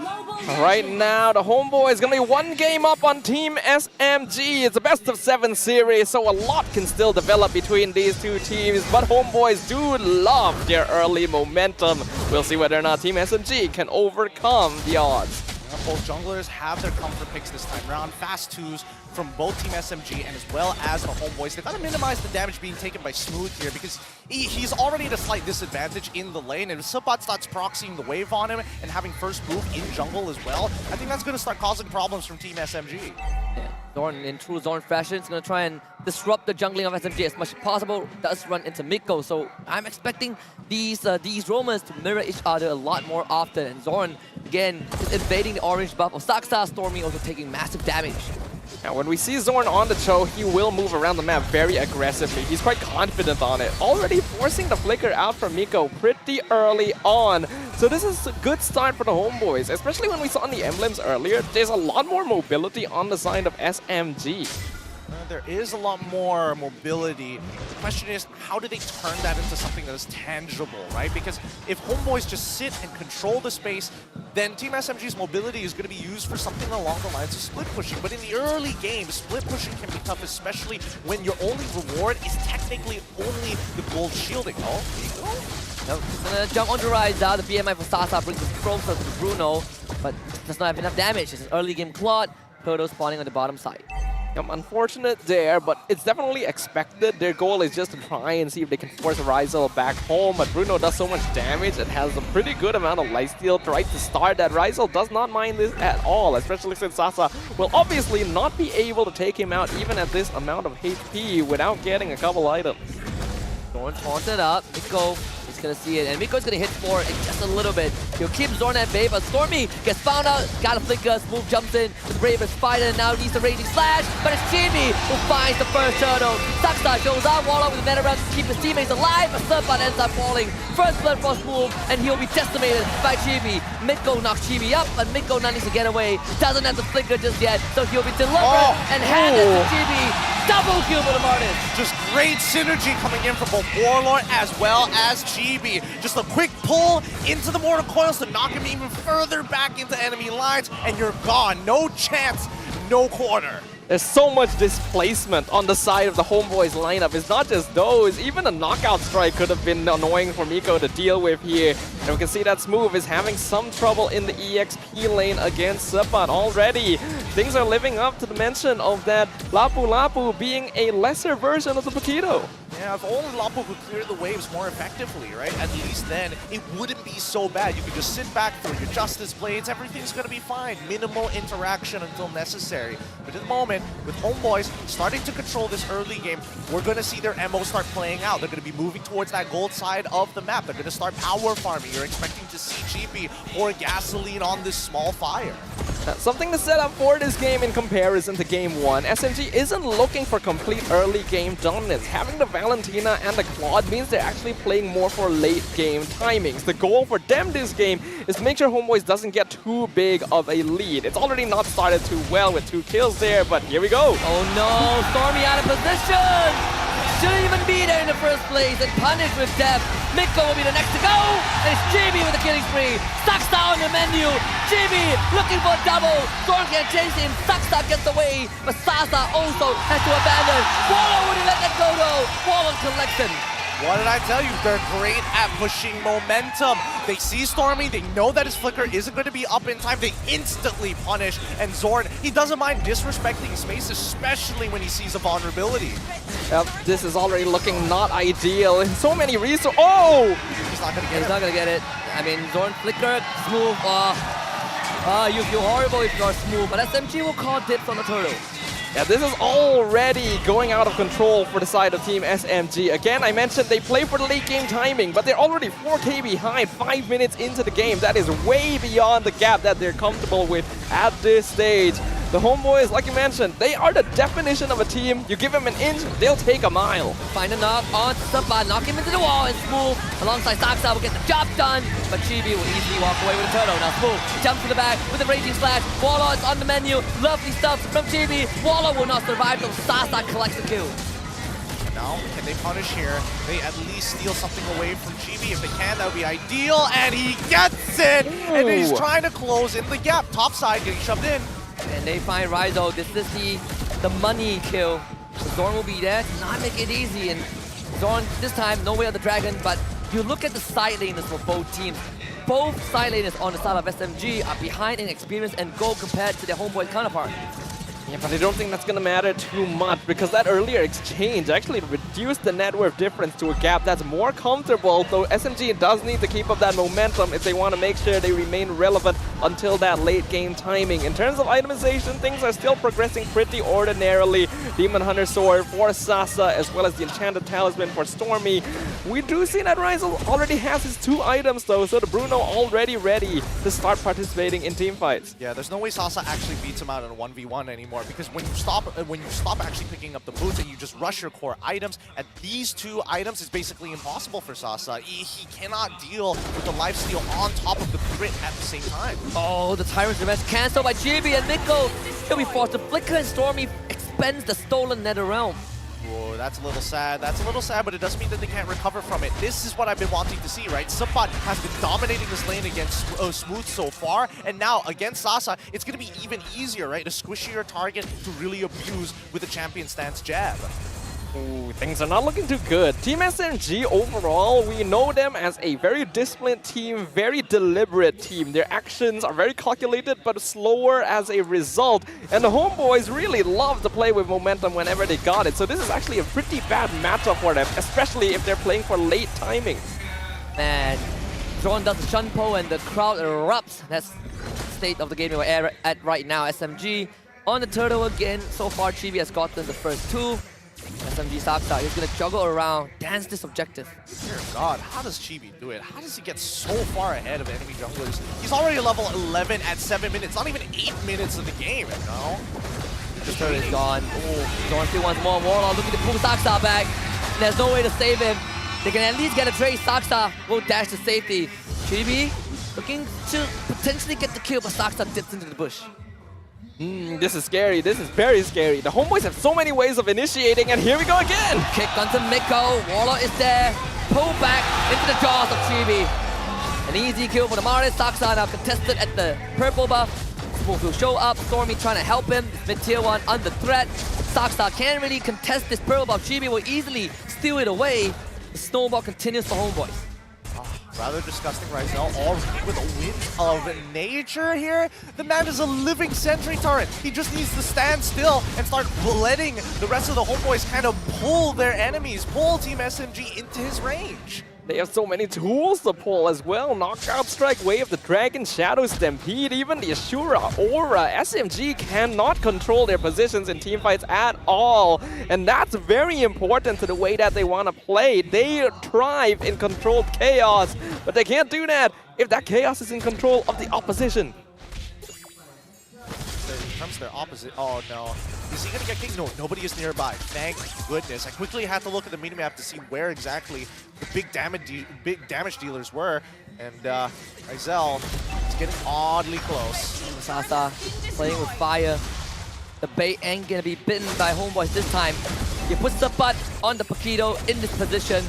Right now, the Homebois is going to be 1 game up on Team SMG. It's a best of 7 series, so a lot can still develop between these two teams, but Homebois do love their early momentum. We'll see whether or not Team SMG can overcome the odds. Both junglers have their comfort picks this time around. Fast 2s from both Team SMG and as well as the Homebois. They've got to minimize the damage being taken by Smooth here because he's already at a slight disadvantage in the lane, and if Subot starts proxying the wave on him and having first move in jungle as well, I think that's going to start causing problems from Team SMG. Yeah. Zorn, in true Zorn fashion, is going to try and disrupt the jungling of SMG as much as possible. Does run into Miko, so I'm expecting these roamers to mirror each other a lot more often. And Zorn, again, is invading the orange buff of Saksa. Stormy also taking massive damage. Now, when we see Zorn on the Cho, he will move around the map very aggressively. He's quite confident on it. Already forcing the flicker out from Miko pretty early on. So this is a good start for the Homebois, especially when we saw in the emblems earlier. There's a lot more mobility on the side of SMG. There is a lot more mobility. The question is, how do they turn that into something that is tangible, right? Because if Homebois just sit and control the space, then Team SMG's mobility is going to be used for something along the lines of split pushing. But in the early game, split pushing can be tough, especially when your only reward is technically only the gold shielding. Oh, no, he's gonna jump on the rise out. The BMI for Sasa brings us closer to Bruno, but does not have enough damage. It's an early game Claude. Turtle spawning on the bottom side. Unfortunate there, but it's definitely expected. Their goal is just to try and see if they can force Rizal back home, but Bruno does so much damage and has a pretty good amount of lifesteal right to start that. Rizal does not mind this at all, especially since Sasa will obviously not be able to take him out even at this amount of HP without getting a couple items. Zorn taunted up. Miko is going to see it, and Miko's going to hit for it just a little bit. He'll keep Zorn at bay, but Stormy gets found out, got a flicker, Smooth jumps in, the Bravest fighter, and now needs the Raging Slash, but it's Jimmy who finds the first turtle. Saksa shows up, Wall with the meta round to keep his teammates alive, but Serpent ends up falling. First Blood Frost move, and he'll be decimated by Chibi. Miko knocks Chibi up, but Miko now needs to get away. Doesn't have the flicker just yet, so he'll be delivered and handed to Chibi. Double kill for the Martins. Just great synergy coming in from both Warlord as well as Chibi. Just a quick pull into the Mortal Coils to knock him even further back into enemy lines, and you're gone. No chance, no corner. There's so much displacement on the side of the Homebois lineup. It's not just those. Even a knockout strike could have been annoying for Miko to deal with here. And we can see that Smooth is having some trouble in the EXP lane against Sepan already. Things are living up to the mention of that Lapu Lapu being a lesser version of the Paquito. Yeah, if only Lapu could clear the waves more effectively, right? At least then, it wouldn't be so bad. You could just sit back, throw your Justice Blades, everything's going to be fine. Minimal interaction until necessary. But at the moment, with Homebois starting to control this early game, we're going to see their MO start playing out. They're going to be moving towards that gold side of the map. They're going to start power farming. You're expecting to see GP pour gasoline on this small fire. Something to set up for this game in comparison to Game 1. SMG isn't looking for complete early game dominance. Having the Valentina and the Claude means they're actually playing more for late game timings. The goal for them this game is to make sure Homebois doesn't get too big of a lead. It's already not started too well with 2 kills there, but here we go. Oh no, Stormy out of position! Shouldn't even be there in the first place and punished with death. Mikko will be the next to go, and it's JB with the killing spree. Saxa on the menu. JB looking for a double. Storm can chase him. Saxa gets away, but Sasa also has to abandon. Wallow wouldn't let that go though. Wallow collects him. What did I tell you? They're great at pushing momentum. They see Stormy, they know that his flicker isn't going to be up in time. They instantly punish. And Zorn, he doesn't mind disrespecting space, especially when he sees a vulnerability. Yep, this is already looking not ideal. In so many resources. Oh! He's not going to get it. He's not going to get it. I mean, Zorn flicker, smooth. You feel horrible if you're smooth, but SMG will call dips on the turtle. Yeah, this is already going out of control for the side of Team SMG. Again, I mentioned they play for the late game timing, but they're already 4K behind 5 minutes into the game. That is way beyond the gap that they're comfortable with at this stage. The Homebois, like you mentioned, they are the definition of a team. You give them an inch, they'll take a mile. Find a knock on Sapa, knock him into the wall, and Smooth alongside Saxa will get the job done, but Chibi will easily walk away with a turtle. Now Smooth jumps to the back with a raging slash. Wallow is on the menu, lovely stuff from Chibi. Wallow will not survive, though Sasa collects the kill. Now, can they punish here? They at least steal something away from GB. If they can, that would be ideal, and he gets it! Ooh. And he's trying to close in the gap. Top side getting shoved in. And they find Rizo. This is the money kill. So Zorn will be there to not make it easy. And Zorn, this time, no way of the dragon. But you look at the side laners for both teams. Both side laners on the side of SMG are behind in experience and goal compared to their Homebois counterpart. Yeah, but I don't think that's going to matter too much because that earlier exchange actually reduced the net worth difference to a gap that's more comfortable. So SMG does need to keep up that momentum if they want to make sure they remain relevant until that late game timing. In terms of itemization, things are still progressing pretty ordinarily. Demon Hunter Sword for Sasa as well as the Enchanted Talisman for Stormy. We do see that Rizel already has his 2 items though, so the Bruno already ready to start participating in team fights. Yeah, there's no way Sasa actually beats him out in a 1v1 anymore. Because when you stop actually picking up the boots and you just rush your core items, at these 2 items is basically impossible for Sasa. He cannot deal with the lifesteal on top of the crit at the same time. Oh, the Tyrant's Revenge cancelled by GB and Mikko. He'll be forced to flicker and Stormy expends the stolen Nether Realm. Whoa, that's a little sad. That's a little sad, but it doesn't mean that they can't recover from it. This is what I've been wanting to see, right? Subot has been dominating this lane against Smooth so far, and now against Sasa, it's going to be even easier, right? To squish your target to really abuse with the champion stance jab. Ooh, things are not looking too good. Team SMG overall, we know them as a very disciplined team, very deliberate team. Their actions are very calculated but slower as a result. And the Homebois really love to play with momentum whenever they got it. So this is actually a pretty bad matchup for them, especially if they're playing for late timing. Man, Zorn does the Shunpo and the crowd erupts. That's the state of the game we're at right now. SMG on the turtle again. So far, Chibi has gotten the first 2. SMG Saksa, he's gonna juggle around, dance this objective. Dear God, how does Chibi do it? How does he get so far ahead of enemy junglers? He's already level 11 at 7 minutes, not even 8 minutes of the game, you know? This turret is gone. Oh, Zorn still wants more. Warlord looking to pull Saksa back. There's no way to save him. They can at least get a trade. Saksa will dash to safety. Chibi looking to potentially get the kill, but Saksa dips into the bush. This is scary. This is very scary. The Homebois have so many ways of initiating, and here we go again. Kick onto Mikko. Warlord is there. Pull back into the jaws of Chibi. An easy kill for the Maris. Saksa now contested at the purple buff. Smooth will show up. Stormy trying to help him. Mid-tier 1 under threat. Saksa can't really contest this purple buff. Chibi will easily steal it away. The snowball continues for Homebois. Rather disgusting Rizel, already with a wind of nature here. The man is a living sentry turret. He just needs to stand still and start letting the rest of the Homebois kind of pull their enemies, pull Team SMG into his range. They have so many tools to pull as well. Knockout Strike, Wave the Dragon, Shadow Stampede, even the Ashura Aura. SMG cannot control their positions in teamfights at all. And that's very important to the way that they want to play. They thrive in controlled chaos, but they can't do that if that chaos is in control of the opposition. comes their opposite. Oh no. Is he gonna get kicked? No, nobody is nearby. Thank goodness. I quickly had to look at the minimap to see where exactly the big damage dealers were. And Rizel is getting oddly close. Sasa playing with fire. The bait ain't gonna be bitten by Homebois this time. He puts the butt on the Paquito in this position.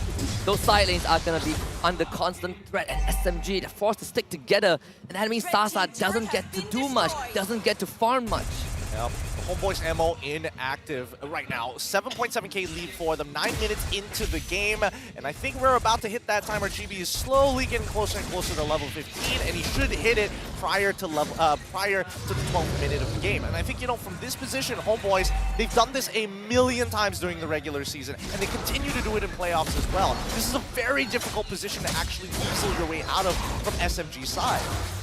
Those side lanes are gonna be under constant threat, and SMG, they're forced to stick together. And that means Sasa doesn't get to do much, doesn't get to farm much. Yep. Homebois MO inactive right now. 7.7k lead for them, 9 minutes into the game. And I think we're about to hit that time where GB is slowly getting closer and closer to level 15, and he should hit it prior to the 12th minute of the game. And I think, you know, from this position, Homebois, they've done this a million times during the regular season, and they continue to do it in playoffs as well. This is a very difficult position to actually weasel your way out of from SMG's side.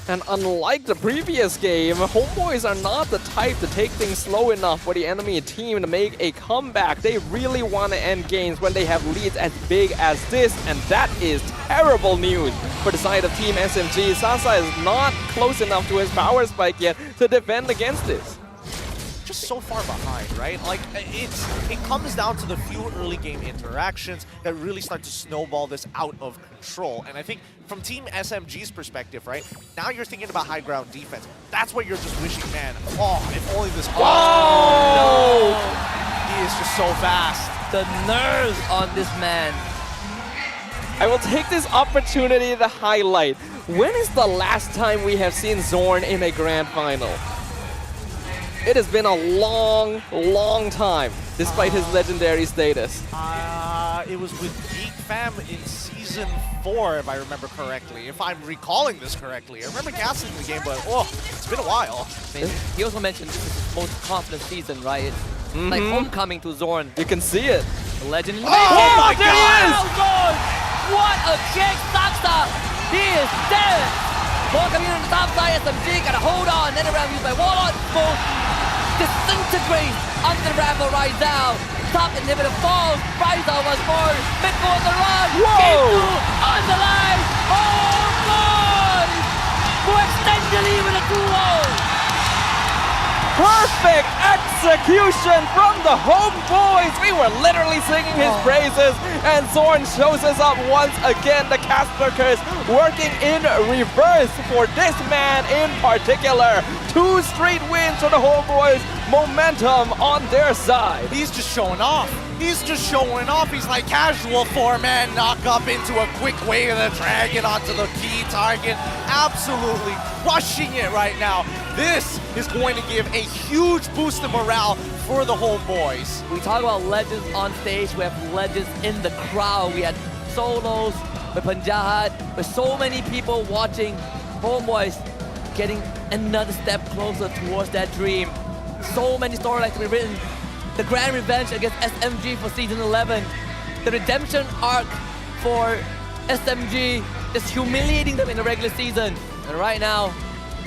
And unlike the previous game, Homebois are not the type to take things slow enough for the enemy team to make a comeback. They really want to end games when they have leads as big as this, and that is terrible news for the side of Team SMG. Sasa is not close enough to his power spike yet to defend against this. Just so far behind, right? Like, it comes down to the few early game interactions that really start to snowball this out of control. And I think from Team SMG's perspective, right, now you're thinking about high ground defense. That's what you're just wishing, man. Oh, if only this. Oh! No! He is just so fast. The nerves on this man. I will take this opportunity to highlight, when is the last time we have seen Zorn in a grand final? It has been a long, long time, despite his legendary status. It was with Geek Fam in Season 4, if I remember correctly. If I'm recalling this correctly. I remember gassing the game, but it's been a while. I mean, he also mentioned this is his most confident season, right? It's like homecoming to Zorn. You can see it. The legend in the Oh my God! There he is! What a kick, Saksa! He is dead! Ball coming in on the top side, SMG got a hold on, then around used by Warlord, both disintegrates under Rambo Rizel. Top inhibitor falls, Rizel was more, Mitko on the run, Game 2 on the line, oh boy! Who extend the lead with a 2-0! Perfect execution from the Homebois. We were literally singing his praises, and Zorn shows us up once again. The Casper curse working in reverse for this man in particular. 2 straight wins for the Homebois. Momentum on their side. He's just showing off. He's just showing off. He's like casual 4-man knock up into a quick way of the dragon onto the key target. Absolutely crushing it right now. This is going to give a huge boost of morale for the Homebois. We talk about legends on stage. We have legends in the crowd. We had solos with Panjahat, with so many people watching. Homebois getting another step closer towards that dream. So many storylines to be written. The grand revenge against SMG for Season 11. The redemption arc for SMG, just humiliating them in the regular season. And right now,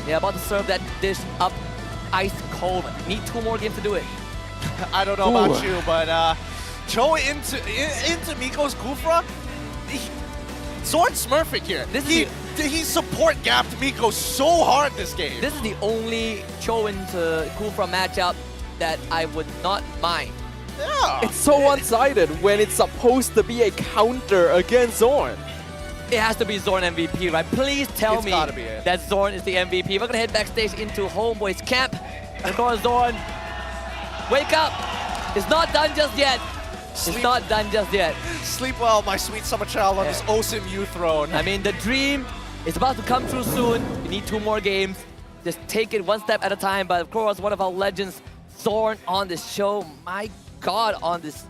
they're about to serve that dish up ice cold. Need 2 more games to do it. I don't know about you, but Cho into Miko's Kufra, Zorn smurfing here. He support gapped Miko so hard this game. This is the only Cho into Kufra matchup that I would not mind. Yeah. It's so one-sided when it's supposed to be a counter against Zorn. It has to be Zorn MVP, right? Please tell me gotta be it. that Zorn is the MVP. We're gonna head backstage into Homebois camp. And of course, Zorn, wake up! It's not done just yet. It's not done just yet. Sleep well, my sweet summer child, on this awesome youth throne. I mean, the dream is about to come true soon. We need 2 more games. Just take it one step at a time. But of course, one of our legends, Zorn, on this show. My God, on this.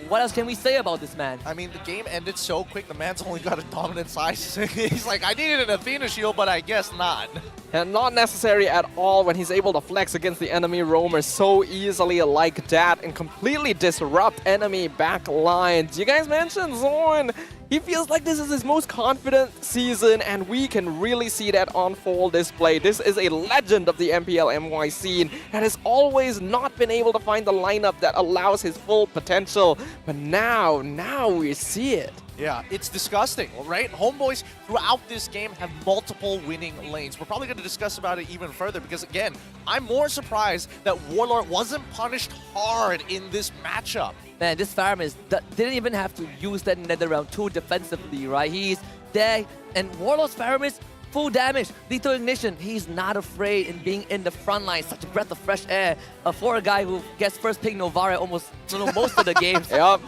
What else can we say about this man? I mean, the game ended so quick. The man's only got a dominant size. He's like, I needed an Athena shield, but I guess not. And not necessary at all when he's able to flex against the enemy roamer so easily like that and completely disrupt enemy back lines. You guys mentioned Zorn. He feels like this is his most confident season, and we can really see that on full display. This is a legend of the MPL MY scene that has always not been able to find the lineup that allows his full potential. But now we see it. Yeah, it's disgusting, right? Homeboys throughout this game have multiple winning lanes. We're probably going to discuss about it even further because, again, I'm more surprised that Warlord wasn't punished hard in this matchup. Man, this Faramis didn't even have to use that Nether Realm too defensively, right? He's there, and Warlord's Faramis, full damage, lethal ignition. He's not afraid in being in the front line. Such a breath of fresh air for a guy who gets first pick Novara almost most of the games. Yep.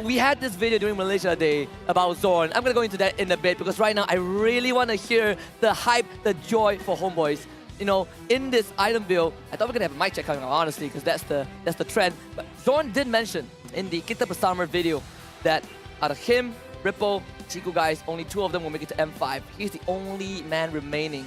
We had this video during Malaysia Day about Zorn. I'm going to go into that in a bit because right now I really want to hear the hype, the joy for Homeboys. You know, in this item build, I thought we are going to have a mic check coming out, honestly, because that's the trend. But Zorn did mention in the Kita Bersama video that out of him, Ripple, Chico guys, only 2 of them will make it to M5. He's the only man remaining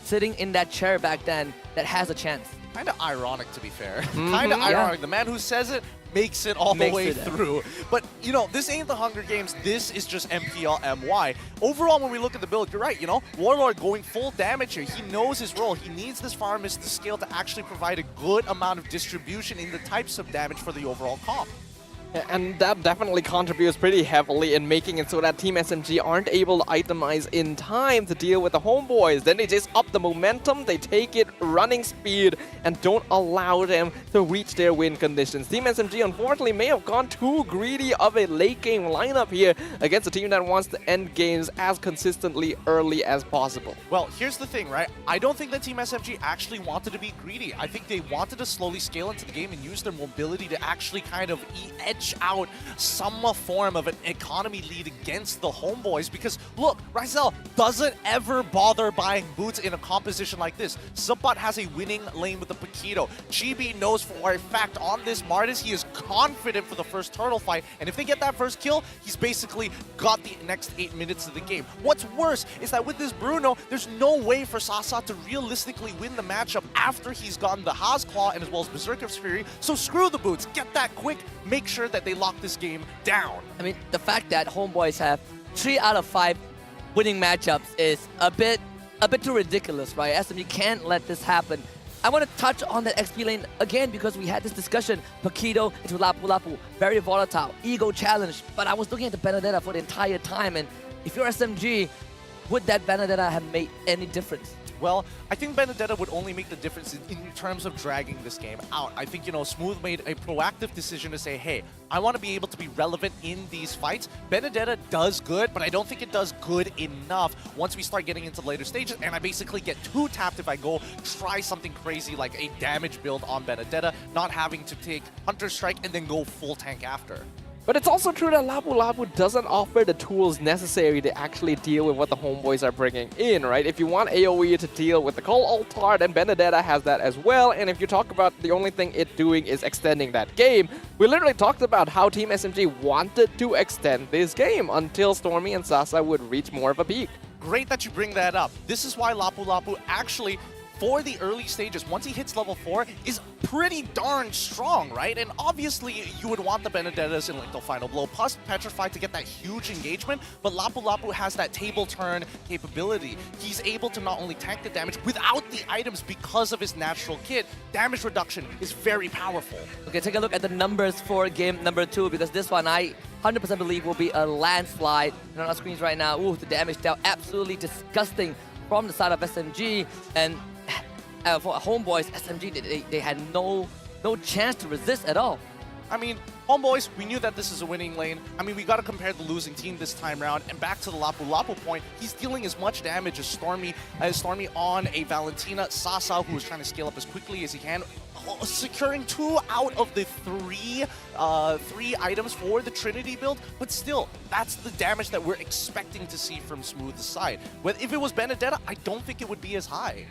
sitting in that chair back then that has a chance. Kind of ironic, to be fair. Kind of ironic. Yeah. The man who says it makes it all the Makes way it. through. But, you know, this ain't the Hunger Games. This is just MPL MY. Overall, when we look at the build, you're right, you know, Warlord going full damage here. He knows his role. He needs this Farmist to scale to actually provide a good amount of distribution in the types of damage for the overall comp. And that definitely contributes pretty heavily in making it so that Team SMG aren't able to itemize in time to deal with the Homeboys. Then they just up the momentum, they take it running speed, and don't allow them to reach their win conditions. Team SMG unfortunately may have gone too greedy of a late game lineup here against a team that wants to end games as consistently early as possible. Well, here's the thing, right? I don't think that Team SMG actually wanted to be greedy. I think they wanted to slowly scale into the game and use their mobility to actually kind of edge out some form of an economy lead against the Homeboys because, look, Rizel doesn't ever bother buying boots in a composition like this. Subot has a winning lane with the Paquito. Chibi knows for a fact on this Martis, he is confident for the first turtle fight, and if they get that first kill, he's basically got the next 8 minutes of the game. What's worse is that with this Bruno, there's no way for Sasa to realistically win the matchup after he's gotten the Haas Claw and as well as Berserker's Fury, so screw the boots, get that quick, make sure that they lock this game down. I mean, the fact that Homeboys have 3 out of 5 winning matchups is a bit too ridiculous, right? SMG can't let this happen. I want to touch on that XP lane again because we had this discussion. Paquito into Lapu Lapu, very volatile, ego challenge. But I was looking at the Benedetta for the entire time, and if you're SMG, would that Benedetta have made any difference? Well, I think Benedetta would only make the difference in terms of dragging this game out. I think, you know, Smooth made a proactive decision to say, hey, I want to be able to be relevant in these fights. Benedetta does good, but I don't think it does good enough once we start getting into later stages, and I basically get too tapped if I go try something crazy like a damage build on Benedetta, not having to take Hunter Strike and then go full tank after. But it's also true that Lapu Lapu doesn't offer the tools necessary to actually deal with what the Homeboys are bringing in, right? If you want AoE to deal with the Call Altar, then Benedetta has that as well. And if you talk about the only thing it doing is extending that game, we literally talked about how Team SMG wanted to extend this game until Stormy and Sasa would reach more of a peak. Great that you bring that up. This is why Lapu Lapu actually, for the early stages, once he hits level 4, is pretty darn strong, right? And obviously, you would want the Benedettas in like the final blow, plus Petrify to get that huge engagement, but Lapu Lapu has that table turn capability. He's able to not only tank the damage without the items because of his natural kit. Damage reduction is very powerful. Okay, take a look at the numbers for game number 2, because this one I 100% believe will be a landslide. And on our screens right now, ooh, the damage dealt absolutely disgusting from the side of SMG, and for Homeboys, SMG, they had no chance to resist at all. I mean, Homeboys, we knew that this is a winning lane. I mean, we got to compare the losing team this time around. And back to the Lapu Lapu point, he's dealing as much damage as Stormy on a Valentina. Sasa, who is trying to scale up as quickly as he can, securing 2 out of the 3 items for the Trinity build. But still, that's the damage that we're expecting to see from Smooth's side. But if it was Benedetta, I don't think it would be as high.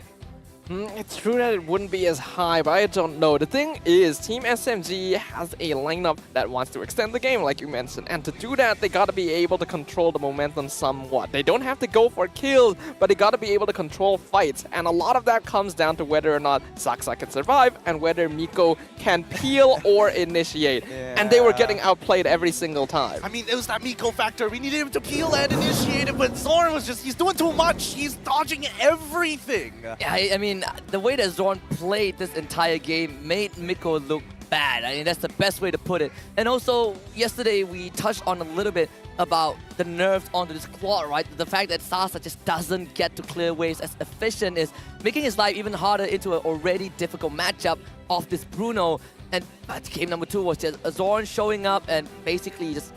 It's true that it wouldn't be as high, but I don't know. The thing is, Team SMG has a lineup that wants to extend the game, like you mentioned. And to do that, they gotta be able to control the momentum somewhat. They don't have to go for kills, but they gotta be able to control fights. And a lot of that comes down to whether or not Saksa can survive and whether Miko can peel or initiate. Yeah. And they were getting outplayed every single time. I mean, it was that Miko factor. We needed him to peel and initiate it, but Zorn was just, he's doing too much. He's dodging everything. Yeah, I mean, the way that Zorn played this entire game made Miko look bad. I mean, that's the best way to put it. And also, yesterday we touched on a little bit about the nerfs onto this quad, right? The fact that Sasa just doesn't get to clear waves as efficient is making his life even harder into an already difficult matchup of this Bruno. And game number 2 was just Zorn showing up and basically just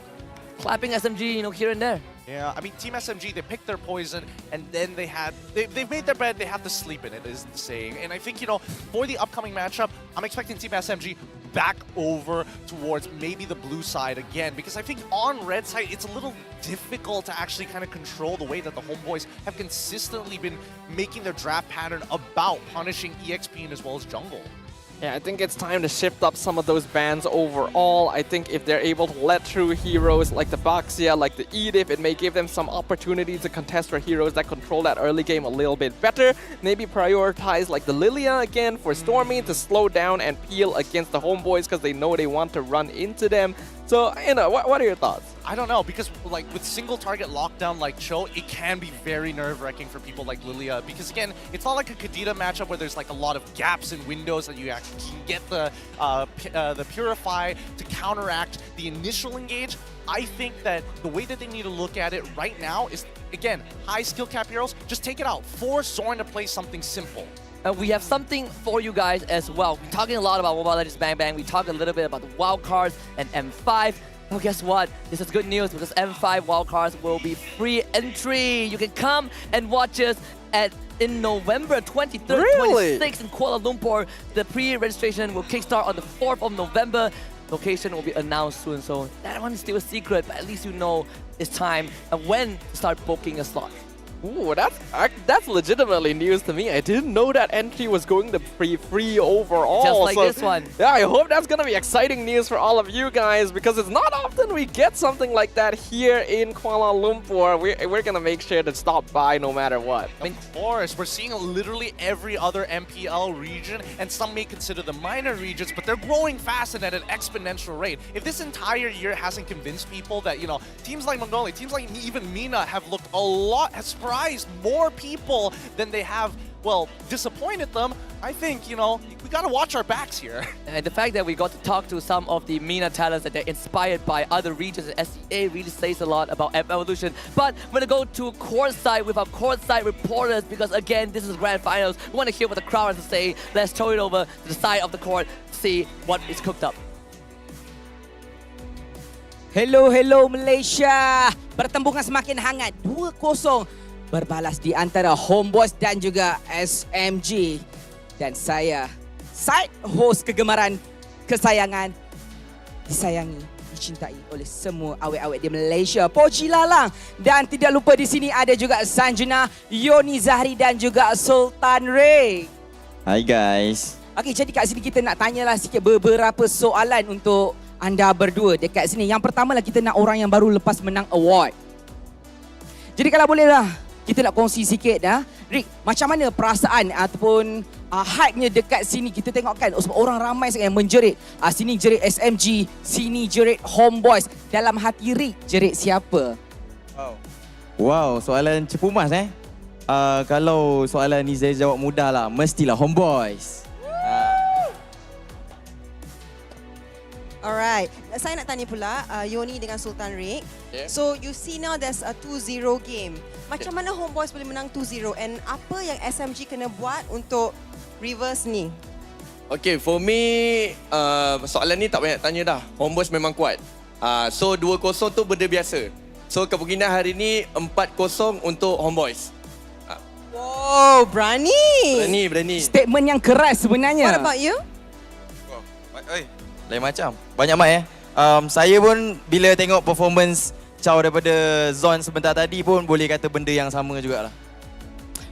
clapping SMG, here and there. Yeah, I mean, Team SMG, they picked their poison, and then they've made their bed, they have to sleep in it, is the saying. And I think, for the upcoming matchup, I'm expecting Team SMG back over towards maybe the blue side again, because I think on red side, it's a little difficult to actually kind of control the way that the Homebois have consistently been making their draft pattern about punishing EXP as well as jungle. Yeah, I think it's time to shift up some of those bans overall. I think if they're able to let through heroes like the Baxia, like the Edith, it may give them some opportunity to contest for heroes that control that early game a little bit better. Maybe prioritize like the Lilia again for Stormy to slow down and peel against the Homebois because they know they want to run into them. So, what are your thoughts? I don't know, because like with single target lockdown like Cho, it can be very nerve-wracking for people like Lilia, because again, it's not like a Kadita matchup where there's like a lot of gaps in windows that you actually can get the Purify to counteract the initial engage. I think that the way that they need to look at it right now is, again, high skill cap heroes, just take it out. Force Zorn to play something simple. We have something for you guys as well. We're talking a lot about Mobile Legends Bang Bang. We talked a little bit about the wildcards and M5. Well, guess what? This is good news because M5 wildcards will be free entry. You can come and watch us in November 23rd, 26th in Kuala Lumpur. The pre-registration will kickstart on the 4th of November. Location will be announced soon, so that one is still a secret, but at least you know it's time and when to start booking a slot. Ooh, that's legitimately news to me. I didn't know that entry was going to be free overall. Just like this one. Yeah, I hope that's going to be exciting news for all of you guys, because it's not often we get something like that here in Kuala Lumpur. We're going to make sure to stop by no matter what. Of course, we're seeing literally every other MPL region, and some may consider the minor regions, but they're growing fast and at an exponential rate. If this entire year hasn't convinced people that, teams like Mongolia, teams like even Mina have looked has surprised more people than they have, disappointed them, I think, we got to watch our backs here. And the fact that we got to talk to some of the MENA talents that they're inspired by other regions and SEA really says a lot about Evolution. But we're going to go to courtside with our courtside reporters because, again, this is Grand Finals. We want to hear what the crowd has to say. Let's throw it over to the side of the court to see what is cooked up. Hello Malaysia. Pertembungan semakin hangat. 2-0 berbalas di antara Homebois dan juga SMG. Dan saya, side host kegemaran, kesayangan, disayangi, dicintai oleh semua awet-awet di Malaysia. Poji Lalang. Dan tidak lupa di sini ada juga Sanjana, Yoni Zahri dan juga Sultan Ray. Hai guys. Okey, jadi kat sini kita nak tanyalah sikit beberapa soalan untuk anda berdua dekat sini. Yang pertama lah, kita nak orang yang baru lepas menang award. Jadi kalau bolehlah, kita nak kongsi sikit dah. Rick, macam mana perasaan ataupun hype-nya dekat sini? Kita tengok kan, sebab orang ramai sangat yang menjerit. Sini jerit SMG, sini jerit Homebois. Dalam hati Rick, jerit siapa? Wow, soalan cepu mas kalau soalan ni saya jawab mudah lah, mestilah Homebois. Alright, saya nak tanya pula Yoni dengan Sultan Rick. Yeah. So you see now there's a 2-0 game. Macam mana Homebois boleh menang 2-0 and apa yang SMG kena buat untuk reverse ni? Okay, for me, soalan ni tak banyak tanya dah. Homebois memang kuat. So 2-0 tu benda biasa. So kemungkinan hari ni 4-0 untuk Homebois. Wow, berani. Berani. Statement yang keras sebenarnya. What about you? Lain macam. Banyak mic saya pun bila tengok performance Chow daripada Zon sebentar tadi pun boleh kata benda yang sama jugalah.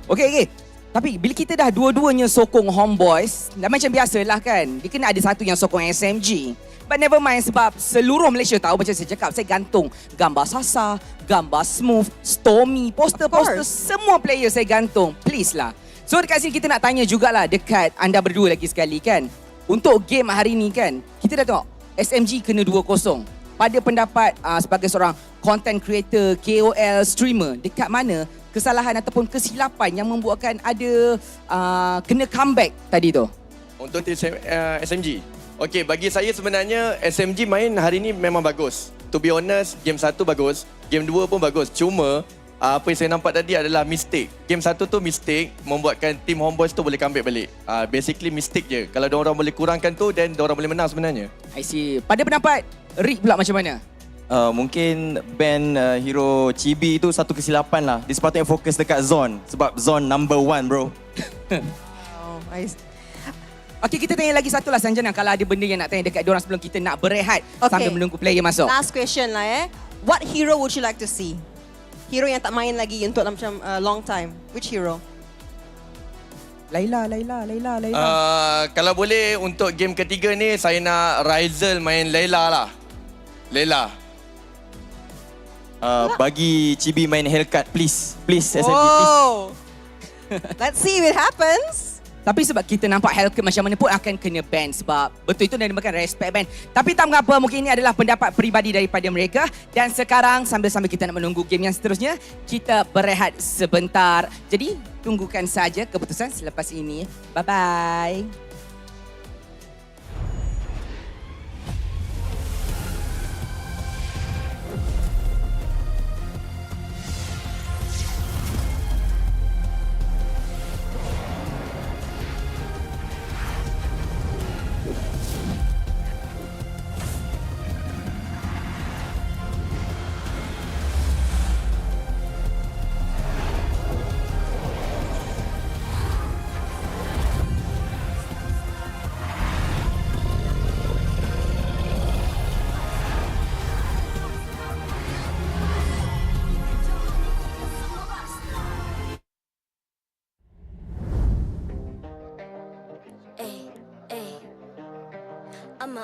Okey. Tapi bila kita dah dua-duanya sokong Homebois, dah macam biasalah kan. Dia kena ada satu yang sokong SMG. But never mind, sebab seluruh Malaysia tahu macam saya cakap, saya gantung gambar Sasa, gambar Smooth, Stormy, poster-poster semua player saya gantung. Please lah. So dekat sini kita nak tanya jugalah dekat anda berdua lagi sekali kan. Untuk game hari ni kan, kita dah tengok SMG kena 2-0. Pada pendapat sebagai seorang content creator, KOL, streamer, dekat mana kesalahan ataupun kesilapan yang membuatkan ada kena comeback tadi tu? Untuk SMG? Okay, bagi saya sebenarnya SMG main hari ni memang bagus. To be honest, game 1 bagus, game 2 pun bagus. Cuma apa yang saya nampak tadi adalah mistake. Game 1 tu mistake membuatkan team Homebois tu boleh comeback balik. Basically mistake je. Kalau diorang boleh kurangkan tu, then diorang boleh menang sebenarnya. I see. Pada pendapat Rick pula macam mana? Mungkin ban hero Chibi tu satu kesilapan lah. Dia sepatutnya fokus dekat zone. Sebab zone number 1 bro. Okey, kita tanya lagi satu lah Sanjana. Kalau ada benda yang nak tanya dekat diorang sebelum kita nak berehat sambil menunggu player masuk. Last question lah What hero would you like to see? Hero yang tak main lagi untuk macam long time. Which hero? Laila. Kalau boleh untuk game ketiga ni, saya nak Rizal main Layla lah. Layla. Bagi Chibi main Hellcat please. Please SMG please. Oh. Let's see if it happens. Tapi sebab kita nampak Hellcat macam mana pun akan kena ban sebab betul itu dinamakan respect ban. Tapi tak mengapa, mungkin ini adalah pendapat peribadi daripada mereka. Dan sekarang sambil-sambil kita nak menunggu game yang seterusnya, kita berehat sebentar. Jadi tunggukan saja keputusan selepas ini. Bye-bye.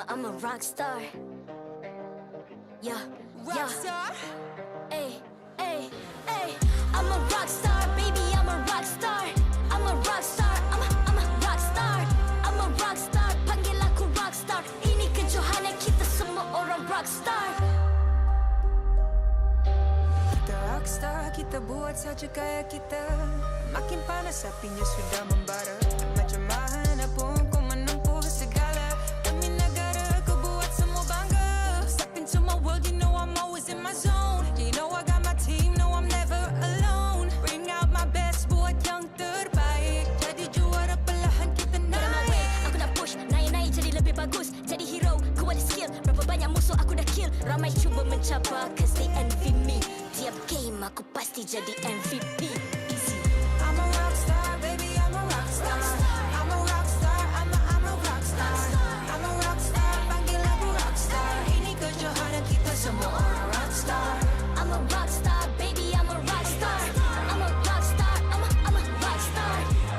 I'm a rock star. Yeah, rock star. Ay. I'm a rock star, baby. I'm a rock star. I'm a rock star. I'm a rock star. I'm a rock star. Panggil aku rock star. Ini kejohanan kita semua orang rock star. Kita rock star, kita buat saja gaya kita. Makin panas apinya sudah membara. Macam mana pun ku menempuh segala. Demi negara ku buat semua bangga. Step into my world, you know I'm always in my zone. You know I got my team, no I'm never alone. Bring out my best, buat yang terbaik. Jadi juara perlahan kita naik. Aku nak push, naik-naik jadi lebih bagus. Jadi hero, ku ada skill. Berapa banyak musuh aku dah kill. Ramai cuba mencapai, cause they envy me. Tiap game aku pasti jadi MVP. I'm a rock star, baby, I'm a rock star. I'm a rock star, I'm a rock star. I'm a rock star, panggil aku rock star. Ini kejohanan kita semua orang rock star. I'm a rock star, baby, I'm a rock star. I'm a rock star, I'm a rock star.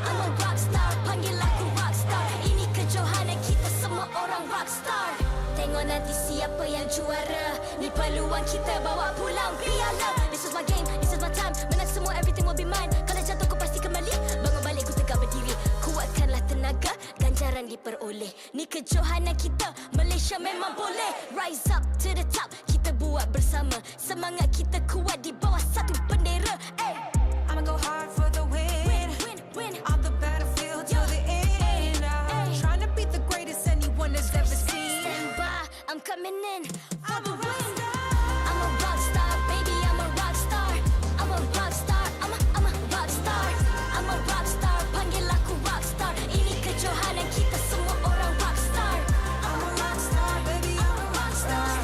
I'm a rock star, panggil aku rock star. Ini kejohanan kita semua orang rock star. Tengok nanti siapa yang juara. Ni peluang kita bawa pulang piala. This is my game, this is my time. Menang semua, everything will be mine. Kalau jatuh ku pasti kembali. Bangun balik ku tegak berdiri. Kuatkanlah tenaga, ganjaran diperoleh. Ni kejohanan kita, Malaysia memang boleh. Rise up to the top, kita buat bersama. Semangat kita kuat di bawah satu bendera. I'ma go hard for the win. Win. On the battlefield till the end. I'm trying to beat the greatest anyone has ever seen. Stand by, I'm coming in for the win. I'm a rock star, baby, I'm a rock star. I'm a rock star, I'm a rock star. I'm a rock star, panggil aku rock star. Ini kejohanan kita semua orang rock star. I'm a rock star, baby, I'm a rock star.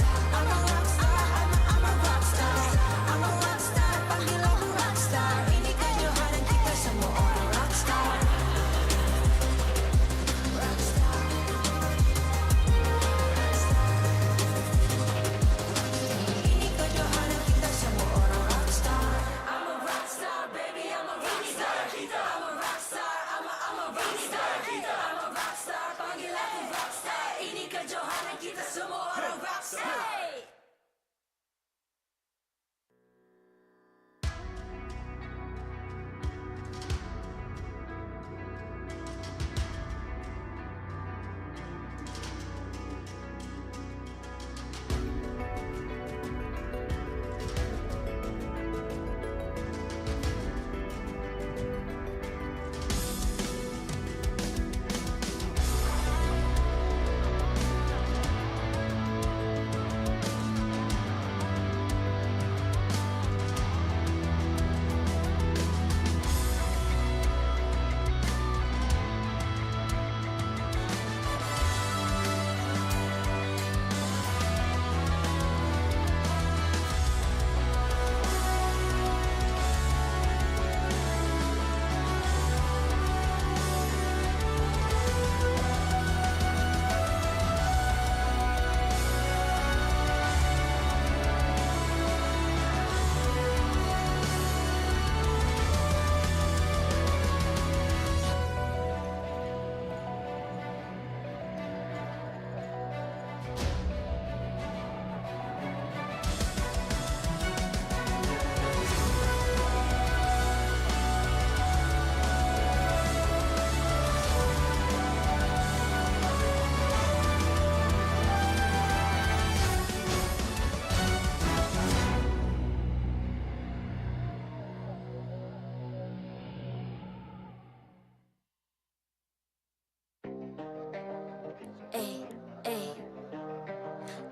Ay, ay.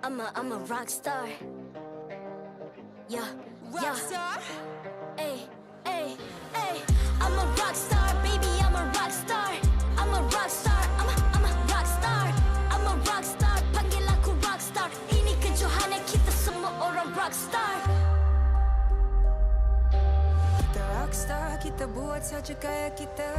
I'm a rock star. Yeah, yeah. Ay, ay, ay. I'm a rock star, baby. I'm a rock star. I'm a rock star. I'm a rock star. I'm a rock star. Panggil aku rock star. Ini kejohanan kita semua orang rock star. Kita rockstar, kita buat saja gaya kita.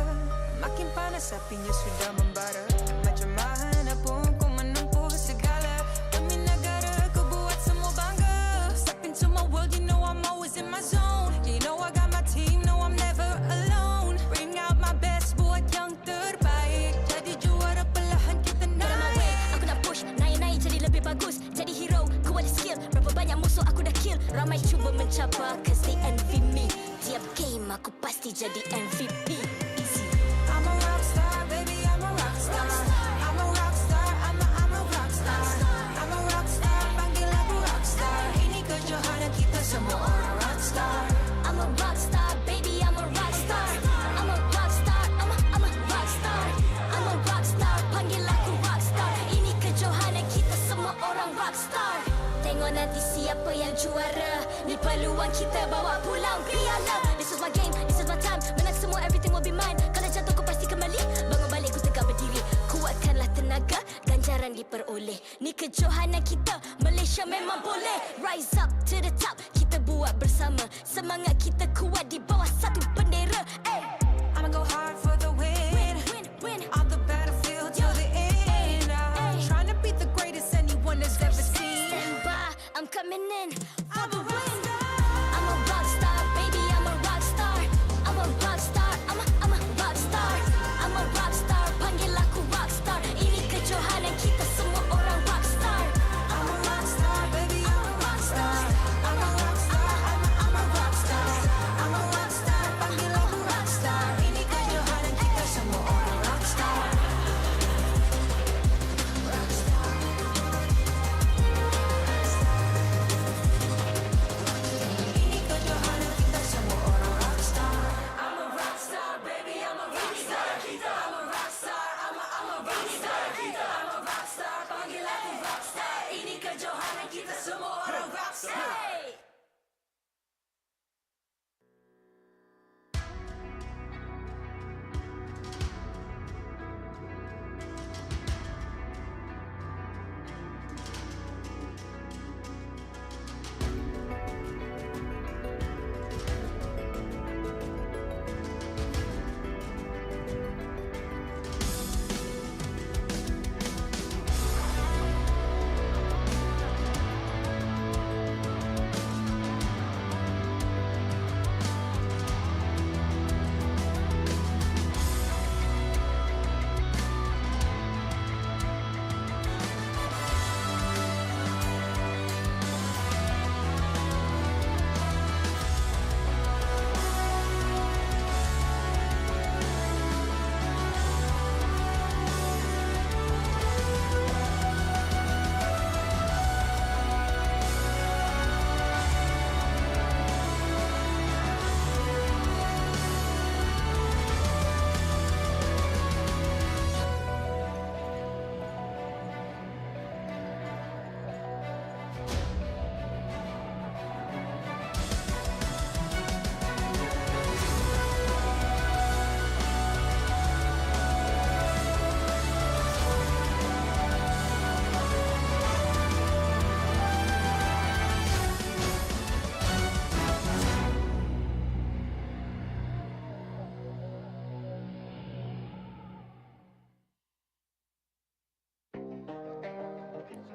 Makin panas apinya sudah membara. Macam mana pun kau menempuh segala. Demi negara kau buat semua bangga. Step into my world, you know I'm always in my zone. You know I got my team, know I'm never alone. Bring out my best, buat yang terbaik. Jadi juara perlahan kita naik. Aku nak push, naik-naik jadi lebih bagus. Jadi hero, ku ada skill. Berapa banyak musuh aku dah kill. Ramai cuba mencapai, cause they envy me. Tiap game aku pasti jadi MVP. Easy. I'm a rockstar, baby, I'm a rockstar. I'm a rockstar, I'm a rockstar. I'm a rockstar, panggil aku rockstar. Ini kejohanan kita semua orang rockstar. I'm a rockstar, baby, I'm a rockstar. I'm a rockstar, I'm a rockstar. I'm a rockstar, panggil aku rockstar. Ini kejohanan kita semua orang rockstar. Tengok nanti siapa yang juara. Ni peluang kita bawa pulang piala. This is my game, this is my time. Menang semua, everything will be mine. Kalau jatuh kau pasti kembali. Bangun balik ku tegak berdiri. Kuatkanlah tenaga, ganjaran diperoleh. Ni kejohanan kita, Malaysia memang boleh. Rise up to the top, kita buat bersama. Semangat kita kuat di bawah satu bendera. Ay. I'ma go hard for the win. Win. On the battlefield till the end. I'm trying to beat the greatest anyone has ever seen. Stand by, I'm coming in for the win. I'm a rock star, baby, I'm a rock star. I'm a rock star, I'm a rock star. I'm a rock star, panggil aku rock star. Ini kejohanan kita semua orang rock star. I'm a rockstar, baby, I'm a rockstar. I'm a rockstar, I'm a rockstar. I'm a rockstar, panggil aku rockstar. Ini kejohanan kita semua orang rockstar. Ini kejohanan kita semua orang rockstar. I'm a rockstar, baby, I'm a rockstar. I'm a rockstar, I'm a rockstar. I'm a rockstar, panggil aku rockstar. Ini kejohanan kita semua orang rockstar.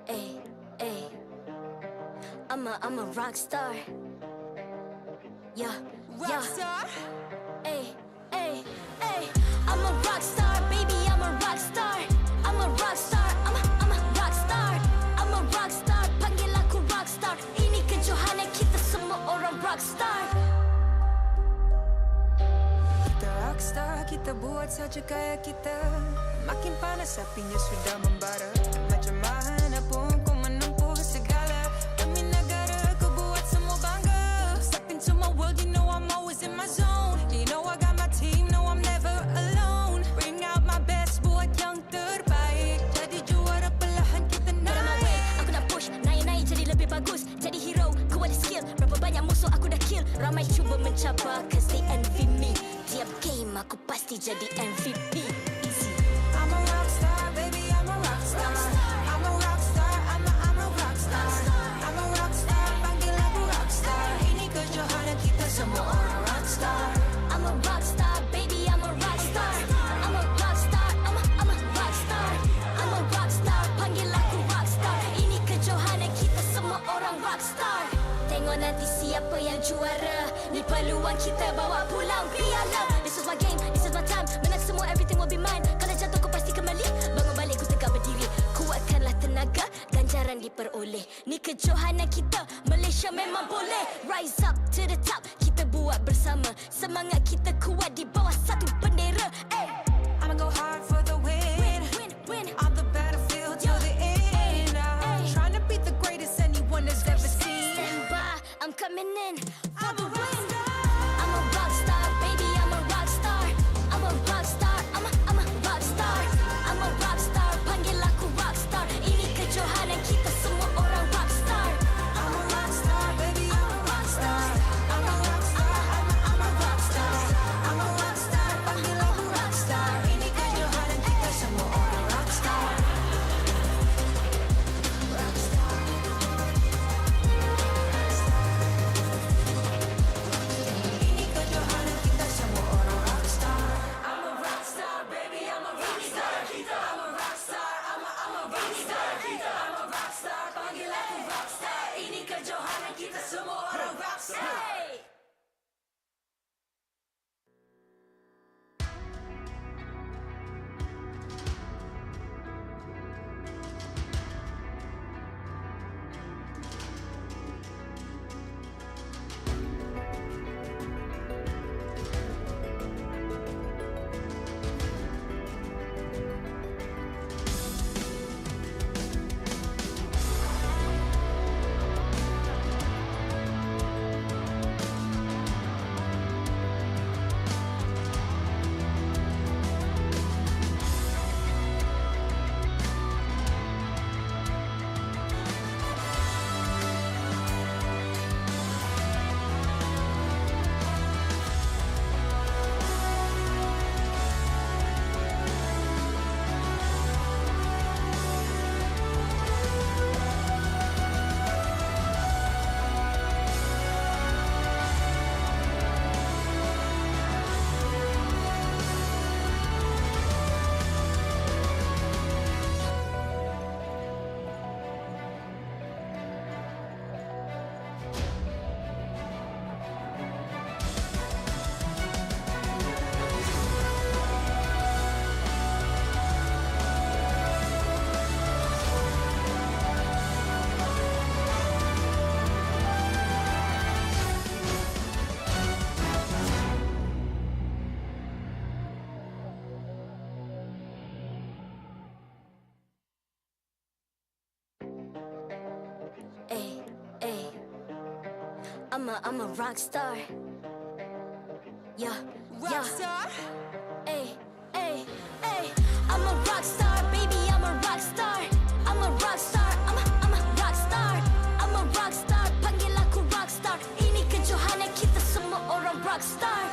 Ay, ay. I'm a rock star. Yeah, Rockstar? Ay, ay, ay. I'm a rock star, baby, I'm a rock star. I'm a rock star, I'm a rock star. I'm a rock star, panggil aku rock star. Ini kejohanan kita semua orang rock star. Kita rockstar, kita buat saja gaya kita. Makin panas apinya sudah membara. Macam mana pun kau menempuh segala. Demi negara kau buat semua bangga. Step into my world, you know I'm always in my zone. You know I got my team, know I'm never alone. Bring out my best, buat yang terbaik. Jadi juara Ramai cuba mencabar cause they envy me. Tiap game aku pasti jadi MVP. Easy. I'm a rock star, baby, I'm a rock star. I'm a rock star, I'm a rock star. I'm a rock star, panggil aku rock star. Ini kejohanan kita semua orang rock star. I'm a rock star, baby, I'm a rock star. I'm a rock star, I'm a rock star. I'm a rock star, panggil aku rock star. Ini kejohanan kita semua orang rock star. Tengok nanti siapa yang juara. Ni peluang kita bawa pulang piala. This is my game, this is my time. Menang semua, everything will be mine. Kalau jatuh kau pasti kembali. Bangun balik ku tegak berdiri. Kuatkanlah tenaga, ganjaran diperoleh. Ni kejohanan kita, Malaysia memang boleh. Rise up to the top, kita buat bersama. Semangat kita kuat di bawah satu bendera. I'ma go hard for the win. On the battlefield till the end. Trying to beat the greatest anyone has ever seen. Stand by, I'm coming in for the win. I'm a rock star, baby, I'm a rock star. I'm a rock star, I'm a rock star. I'm a rock star, panggil aku rock star. Ini kejohanan kita semua orang rock star. I'm a rock star, baby, I'm a rock star. I'm a rock star, I'm a rock star. I'm a rock star, panggil aku rock star. Ini kejohanan kita semua orang rock star. Rock star. Ini kejohanan kita semua orang rock star. I'm a rock star, baby, I'm a rock star. I'm a rock star, I'm a rock star. I'm a rock star, panggil aku rock star. Ini kejohanan kita semua orang rock star. I'm a rock star. Yeah, Rock star. Ay. I'm a rock star, baby, I'm a rock star. I'm a rock star, I'm a rock star. I'm a rock star, panggil aku rock star. Ini kejohanan kita semua orang rock star.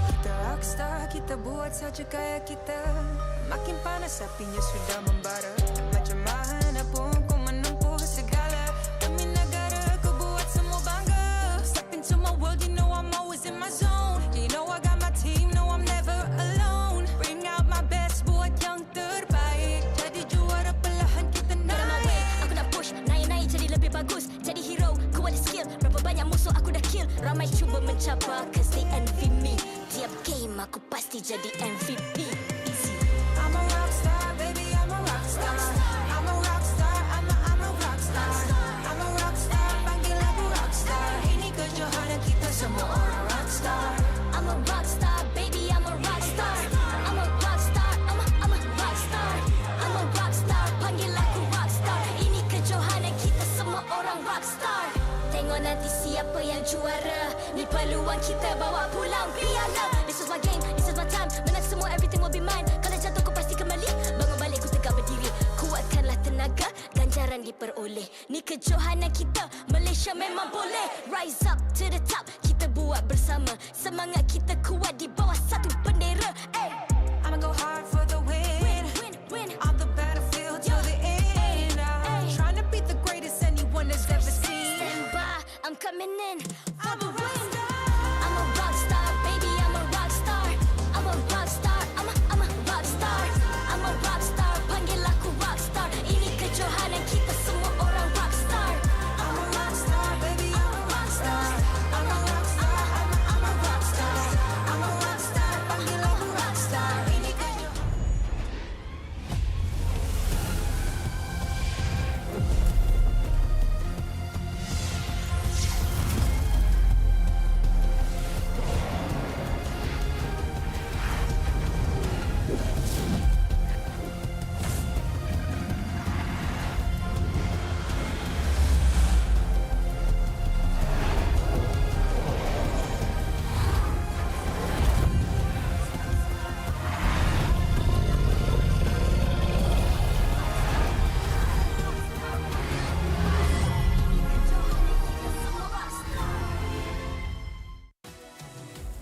Kita rock star, kita buat saja gaya kita. Makin panas apinya sudah membara. Macam mana pun ku menempuh segala. Demi negara ku buat semua bangga. Step into my world, you know I'm always in my zone. You know I got my team, no I'm never alone. Bring out my best, buat yang terbaik. Jadi juara perlahan kita naik. Get on my way, aku nak push, naik jadi lebih bagus. Jadi hero, ku ada skill. Berapa banyak musuh aku dah kill. Ramai cuba mencabar cause they envy me. Tiap game aku pasti jadi MVP. I'm a rock star, baby, I'm a rock star. I'm a rock star, I'm a rock star. I'm a rock star, panggil aku rock star. Ini kejohanan kita semua orang rock star. I'm a rock star, baby, I'm a rock star. I'm a rock star, I'm a rock star. I'm a rock star, panggil aku rock star. Ini kejohanan kita semua orang rock star. Tengok nanti siapa yang juara. Ni peluang kita bawa pulang piala. This is my game, this is my time. Menang semua, everything will be mine. Kalau jatuh kau pasti kembali. Bangun balik ku tegak berdiri. Kuatkanlah tenaga, ganjar jarang diperoleh. Ni kejohanan kita, Malaysia memang boleh. Rise up to the top, kita buat bersama. Semangat kita kuat di bawah satu bendera. I'ma go hard for the win. On the battlefield till the end. I'm trying to beat the greatest anyone has ever seen. Stand by, I'm coming in for the win. I'm a rock star, baby, I'm a rock star. I'm a rock star, I'm a rock star. I'm a rock star, panggil aku rock star. Ini kejohanan kita semua orang rock star. I'm a rock star, baby, I'm a rock star. I'm a rock star, I'm a rock star. I'm a rock star, panggil aku rock star. Ini kejohanan.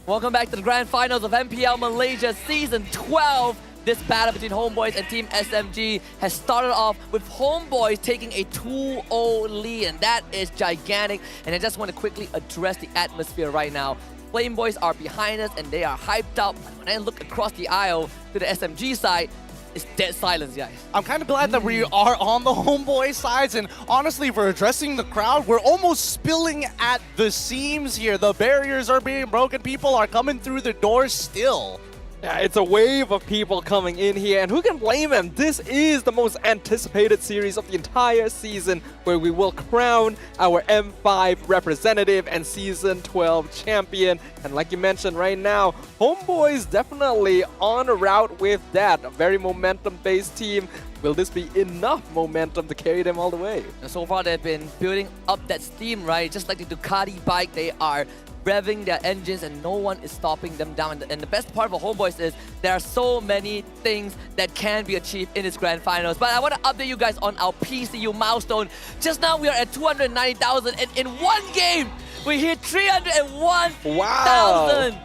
Welcome back to the grand finals of MPL Malaysia Season 12. This battle between Homebois and Team SMG has started off with Homebois taking a 2-0 lead, and that is gigantic. And I just want to quickly address the atmosphere right now. Flame Boys are behind us and they are hyped up. When I look across the aisle to the SMG side, it's dead silence, guys. I'm kind of glad that we are on the Homeboy sides, and honestly, for addressing the crowd, we're almost spilling at the seams here. The barriers are being broken. People are coming through the doors still. Yeah, it's a wave of people coming in here, and who can blame them? This is the most anticipated series of the entire season, where we will crown our M5 representative and Season 12 champion. And like you mentioned right now, Homebois definitely on a route with that. A very momentum-based team. Will this be enough momentum to carry them all the way? And so far, they've been building up that steam, right? Just like the Ducati bike, they are revving their engines and no one is stopping them down. And the best part for Homebois is there are so many things that can be achieved in this grand finals. But I want to update you guys on our PCU milestone. Just now we are at 290,000, and in one game we hit 301,000. Wow.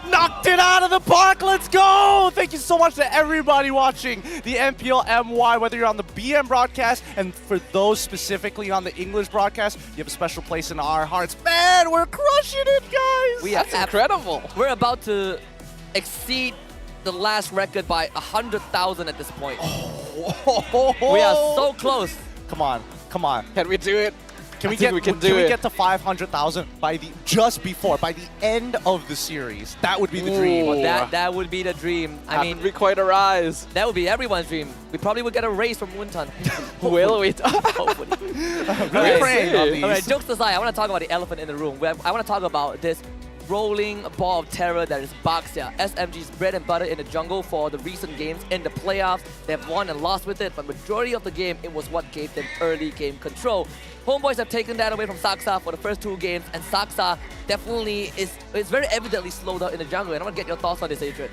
Knocked it out of the park. Let's go. Thank you so much to everybody watching the MPL MY, whether you're on the BM broadcast, and for those specifically on the English broadcast, you have a special place in our hearts. Man, we're crushing it, guys. That's incredible. We're about to exceed the last record by 100,000 at this point. We are so close. Come on, come on. Can we do it? Can we I think get we can get to 500,000 by the end of the series? That would be the dream. Well, that would be the dream. I mean, we quite a rise. That would be everyone's dream. We probably would get a raise from Wuntan. Will we? Hopefully. Really praying on these. All right, jokes aside, I want to talk about the elephant in the room. I want to talk about this rolling ball of terror that is Baxia. SMG's bread and butter in the jungle for the recent games. In the playoffs, they've won and lost with it, but majority of the game, it was what gave them early game control. Homebois have taken that away from Saksa for the first two games, and Saksa definitely is very evidently slowed out in the jungle. And I want to get your thoughts on this, Adrian.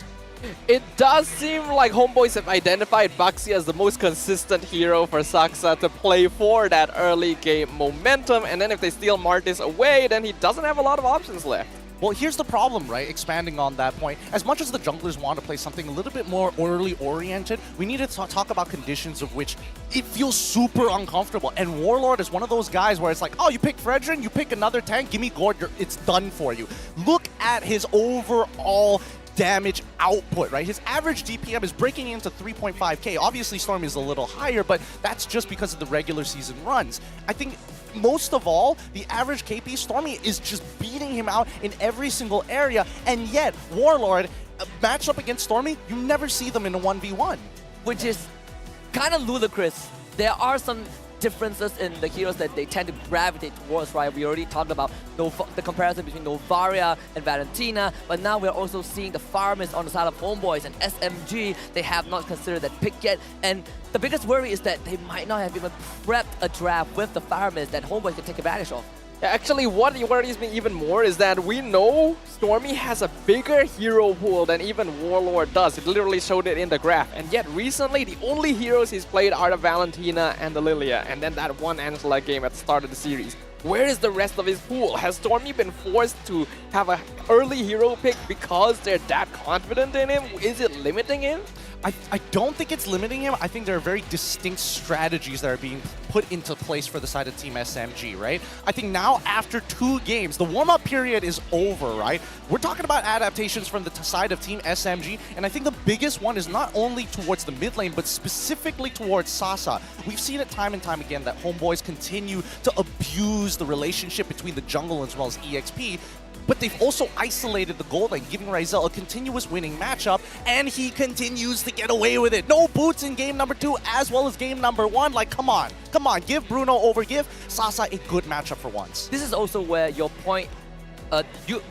It does seem like Homebois have identified Baxi as the most consistent hero for Saksa to play for that early game momentum, and then if they steal Martis away, then he doesn't have a lot of options left. Well, here's the problem, right? Expanding on that point, as much as the junglers want to play something a little bit more early oriented, we need to talk about conditions of which it feels super uncomfortable. And Warlord is one of those guys where it's like, oh, you pick Fredrin, you pick another tank, give me Gord, it's done for you. Look at his overall damage output, right? His average DPM is breaking into 3.5k. Obviously, Stormy is a little higher, but that's just because of the regular season runs. I think most of all, the average KP Stormy is just beating him out in every single area, and yet Warlord, matched up against Stormy, you never see them in a 1v1. Which is kind of ludicrous. There are some differences in the heroes that they tend to gravitate towards, right? We already talked about the comparison between Novaria and Valentina, but now we're also seeing the farmers on the side of Homebois and SMG. They have not considered that pick yet, and the biggest worry is that they might not have even prepped a draft with the farmers that Homebois can take advantage of. Yeah, actually, what worries me even more is that we know Stormy has a bigger hero pool than even Warlord does. It literally showed it in the graph. And yet, recently, the only heroes he's played are the Valentina and the Lilia, and then that one Angela game at the start of the series. Where is the rest of his pool? Has Stormy been forced to have an early hero pick because they're that confident in him? Is it limiting him? I don't think it's limiting him. I think there are very distinct strategies that are being put into place for the side of Team SMG, right? I think now after 2 games, the warm-up period is over, right? We're talking about adaptations from the side of Team SMG, and I think the biggest one is not only towards the mid lane, but specifically towards Sasa. We've seen it time and time again that Homebois continue to abuse the relationship between the jungle as well as EXP, but they've also isolated the gold lane, giving Ryzel a continuous winning matchup, and he continues to get away with it. No boots in game number 2 as well as game number 1. Like, come on, give Bruno over, give Sasa a good matchup for once. This is also where your point,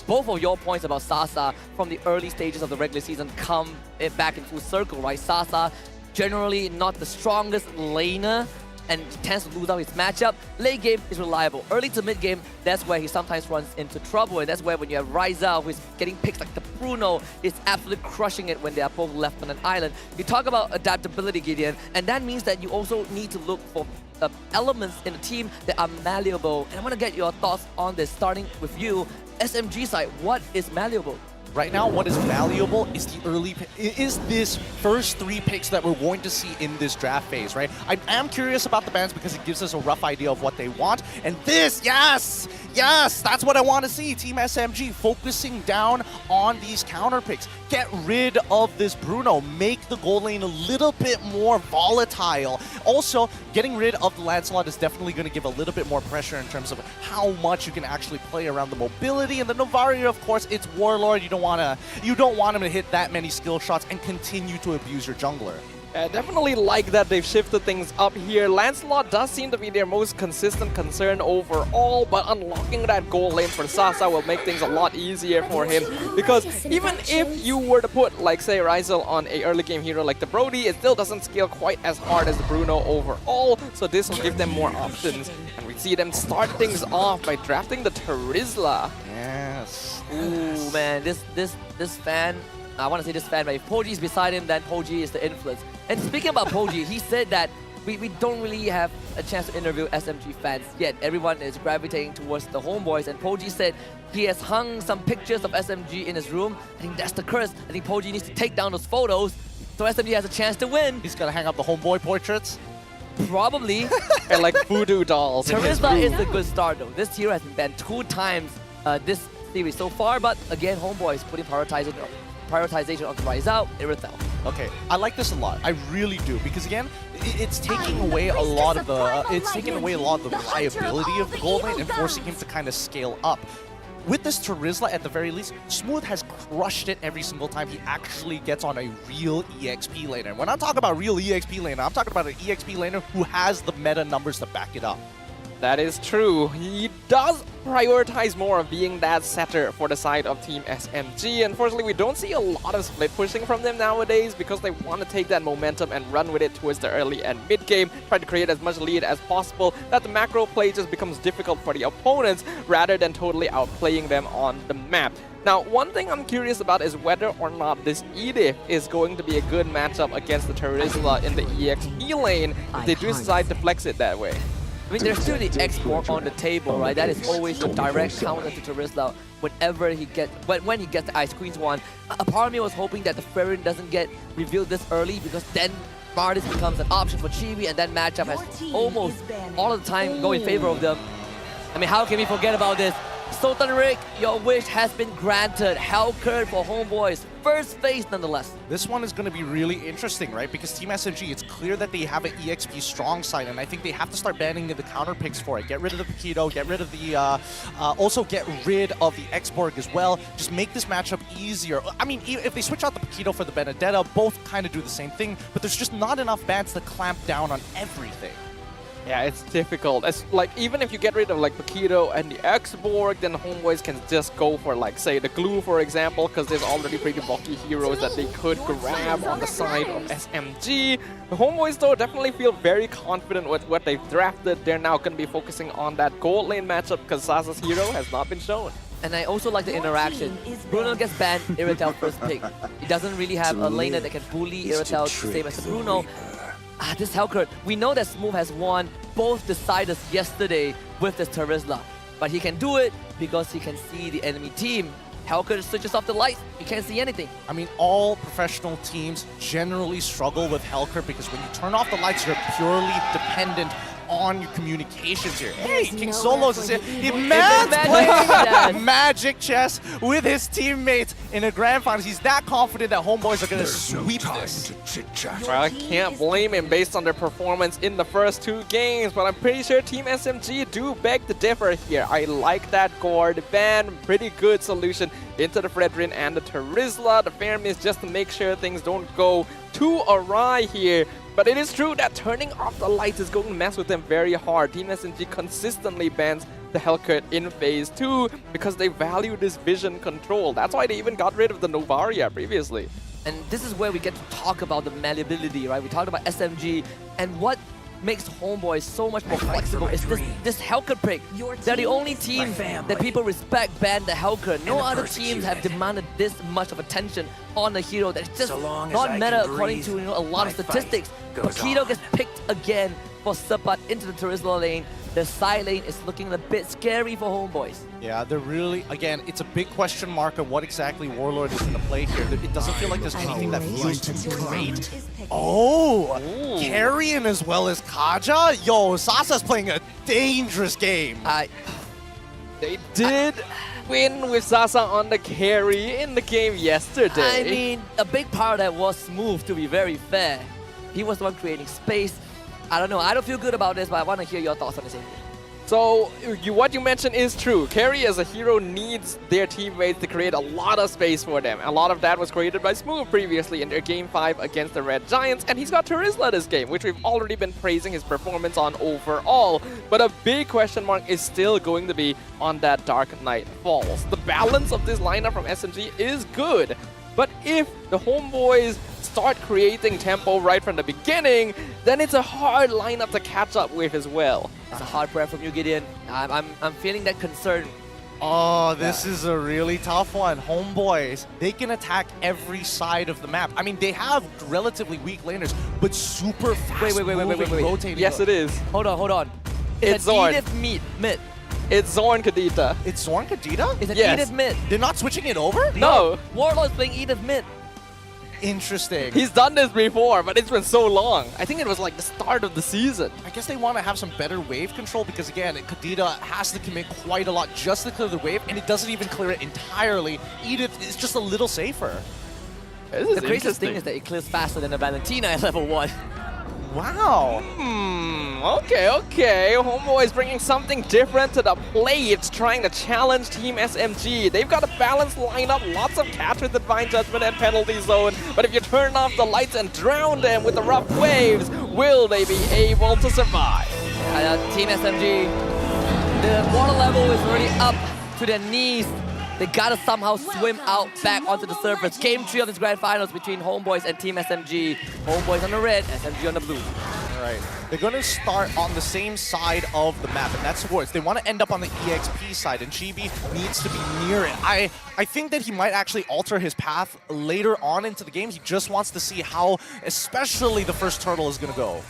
both of your points about Sasa from the early stages of the regular season come back in full circle, right? Sasa, generally not the strongest laner, and tends to lose out his matchup. Late game is reliable. Early to mid game, that's where he sometimes runs into trouble, and that's where when you have Ryzel, who's getting picks like the Bruno, is absolutely crushing it when they are both left on an island. You talk about adaptability, Gideon, and that means that you also need to look for elements in a team that are malleable. And I want to get your thoughts on this, starting with you. SMG side, what is malleable? Right now, what is valuable is this first 3 picks that we're going to see in this draft phase, right? I am curious about the bans because it gives us a rough idea of what they want. And this, yes, that's what I want to see. Team SMG focusing down on these counter picks. Get rid of this Bruno. Make the gold lane a little bit more volatile. Also, getting rid of the Lancelot is definitely going to give a little bit more pressure in terms of how much you can actually play around the mobility. And the Novaria, of course, it's Warlord. You don't want him to hit that many skill shots and continue to abuse your jungler. Definitely like that they've shifted things up here. Lancelot does seem to be their most consistent concern overall, but unlocking that gold lane for Sasa will make things a lot easier for him, because even if you were to put, like, say, Ryzel on a early game hero like the Brody, it still doesn't scale quite as hard as the Bruno overall, so this will give them more options. And we see them start things off by drafting the Terizla. Yes. Ooh, man, this fan, I want to say this fan, but if Poji's beside him, then Poji is the influence. And speaking about Poji, he said that we don't really have a chance to interview SMG fans yet. Everyone is gravitating towards the Homebois, and Poji said he has hung some pictures of SMG in his room. I think that's the curse. I think Poji needs to take down those photos so SMG has a chance to win. He's gonna hang up the Homeboy portraits? Probably. And like voodoo dolls. Terizla is a good start though. This hero has been banned 2 times this series so far, but again, Homebois is putting prioritization on Ryzel, Irithel. Okay, I like this a lot. I really do, because again, it's taking away a lot of the reliability of the gold lane and forcing him to kind of scale up. With this Terizla, at the very least, Smooth has crushed it every single time he actually gets on a real EXP laner. When I talk about real EXP laner, I'm talking about an EXP laner who has the meta numbers to back it up. That is true. He does prioritize more of being that setter for the side of Team SMG. Unfortunately, we don't see a lot of split pushing from them nowadays because they want to take that momentum and run with it towards the early and mid game, try to create as much lead as possible, that the macro play just becomes difficult for the opponents rather than totally outplaying them on the map. Now, one thing I'm curious about is whether or not this Edith is going to be a good matchup against the Terizla in the EXP lane if they do decide to flex it that way. I mean, there's still the export on the table, right? That is always the direct counter to Terizla whenever he gets, when he gets the Ice Queen's one. A part of me was hoping that the Ferrin doesn't get revealed this early, because then Martis becomes an option for Chibi, and that matchup has almost all of the time go in favor of them. I mean, how can we forget about this? Sultan Rick, your wish has been granted. Hellcurd for Homebois. First phase nonetheless. This one is going to be really interesting, right? Because Team SMG, it's clear that they have an EXP strong side, and I think they have to start banning the counter picks for it. Get rid of the Paquito, get rid of the... also get rid of the Xborg as well. Just make this matchup easier. I mean, if they switch out the Paquito for the Benedetta, both kind of do the same thing, but there's just not enough bans to clamp down on everything. Yeah, it's difficult. It's like even if you get rid of like Paquito and the X-Borg, then Homeboys can just go for like say the Glue for example, because there's already pretty bulky heroes that they could grab on the side of SMG. The Homeboys though definitely feel very confident with what they've drafted. They're now going to be focusing on that gold lane matchup because Sasa's hero has not been shown. And I also like the interaction. Bruno gets banned, Irritel first pick. He doesn't really have a laner that can bully Irritel the same as Bruno. This Hellcurt, we know that Smooth has won both deciders yesterday with this Terizla. But he can do it because he can see the enemy team. Hellcurt switches off the lights, you can't see anything. I mean, all professional teams generally struggle with Hellcurt because when you turn off the lights, you're purely dependent on your communications here. Hey, King Solos is here. He man's playing magic chess with his teammates in a grand final. He's that confident that Homeboys are going to sweep this. Well, I can't blame him based on their performance in the first 2 games, but I'm pretty sure Team SMG do beg to differ here. I like that Gore, the ban, pretty good solution into the Fredrin and the Terizla. The fair miss just to make sure things don't go too awry here. But it is true that turning off the lights is going to mess with them very hard. Team SMG consistently bans the Hellcurt in Phase 2 because they value this vision control. That's why they even got rid of the Novaria previously. And this is where we get to talk about the malleability, right? We talked about SMG, and what makes Homeboys so much more flexible is this Hellcurt pick. They're the only team that people respect ban the Hellcurt. No other teams have demanded this much of attention on the hero. That's just not meta according to a lot of statistics. Paquito gets picked again for Sabat into the Terizla lane. The side lane is looking a bit scary for Homeboys. Yeah, they're really, again, it's a big question mark on what exactly Warlord is going to play here. It doesn't feel like there's anything that feels too great. Oh, Carrion as well as Kaja? Yo, Sasa's playing a dangerous game. They did win with Sasa on the carry in the game yesterday. I mean, a big part of that was Smooth, to be very fair. He was the one creating space. I don't know, I don't feel good about this, but I want to hear your thoughts on this. So, what you mentioned is true. Carry as a hero needs their teammates to create a lot of space for them. A lot of that was created by Smooth previously in their Game 5 against the Red Giants, and he's got Terizla this game, which we've already been praising his performance on overall. But a big question mark is still going to be on that Dark Knight Falls. The balance of this lineup from SMG is good, but if the Homeboys start creating tempo right from the beginning, then it's a hard lineup to catch up with as well. That's a hard prayer from you, Gideon. I'm feeling that concern. Oh, this is a really tough one. Homeboys, they can attack every side of the map. I mean, they have relatively weak laners, but super fast wait. rotating. Yes, it is. Hold on. It's Zorn. Edith mid. It's Zorn Kadita. It's Zorn Kadita? It's an Edith mid. They're not switching it over? No. Warlord's playing Edith mid. Interesting. He's done this before, but it's been so long. I think it was like the start of the season. I guess they want to have some better wave control because, again, Kadita has to commit quite a lot just to clear the wave, and it doesn't even clear it entirely. Edith is just a little safer. The craziest thing is that it clears faster than the Valentina at level 1. Wow. Okay. Homeboy is bringing something different to the plate, trying to challenge Team SMG. They've got a balanced lineup, lots of catch with Divine Judgment and Penalty Zone. But if you turn off the lights and drown them with the rough waves, will they be able to survive? Team SMG, the water level is already up to their knees. They gotta somehow swim out back onto the surface. Game 3 of this grand finals between Homeboys and Team SMG. Homeboys on the red, SMG on the blue. All right. They're going to start on the same side of the map, and that's worse. They want to end up on the EXP side, and Chibi needs to be near it. I think that he might actually alter his path later on into the game. He just wants to see how, especially the first turtle, is going to go.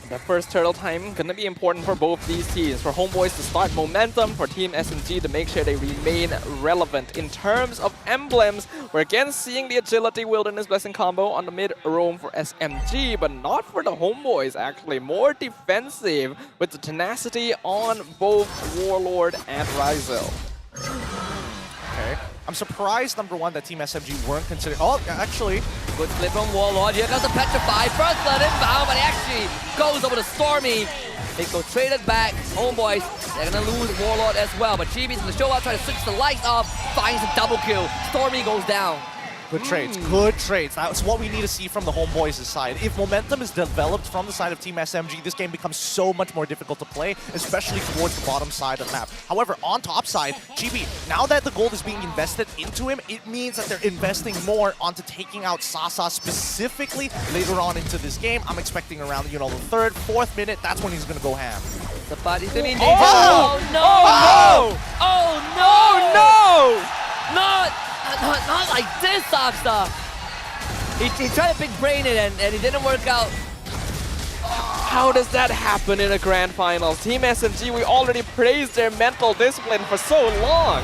The first turtle time gonna be important for both these teams. For Homeboys to start momentum, for Team SMG to make sure they remain relevant. In terms of emblems, we're again seeing the Agility Wilderness Blessing combo on the mid roam for SMG, but not for the Homeboys actually. More defensive with the tenacity on both Warlord and Ryzel. Okay. I'm surprised, number one, that Team SMG weren't considering... Oh, actually... Good split from Warlord. Here comes the Petrify. First blood inbound, but he actually goes over to Stormy. They go traded back. Homeboys, they're going to lose Warlord as well. But Chibi's going to show up, try to switch the lights off. Finds a double kill. Stormy goes down. Good trades, good trades. That's what we need to see from the Homeboys' side. If momentum is developed from the side of Team SMG, this game becomes so much more difficult to play, especially towards the bottom side of the map. However, on top side, Chibi, now that the gold is being invested into him, it means that they're investing more onto taking out Sasa specifically later on into this game. I'm expecting around, the 3rd, 4th minute, that's when he's going to go ham. The body's going to be in danger. Oh, no! Oh, Oh, no! no! Not like this, Saksa. He tried to big brain it and it didn't work out. How does that happen in a grand finals? Team SMG, we already praised their mental discipline for so long.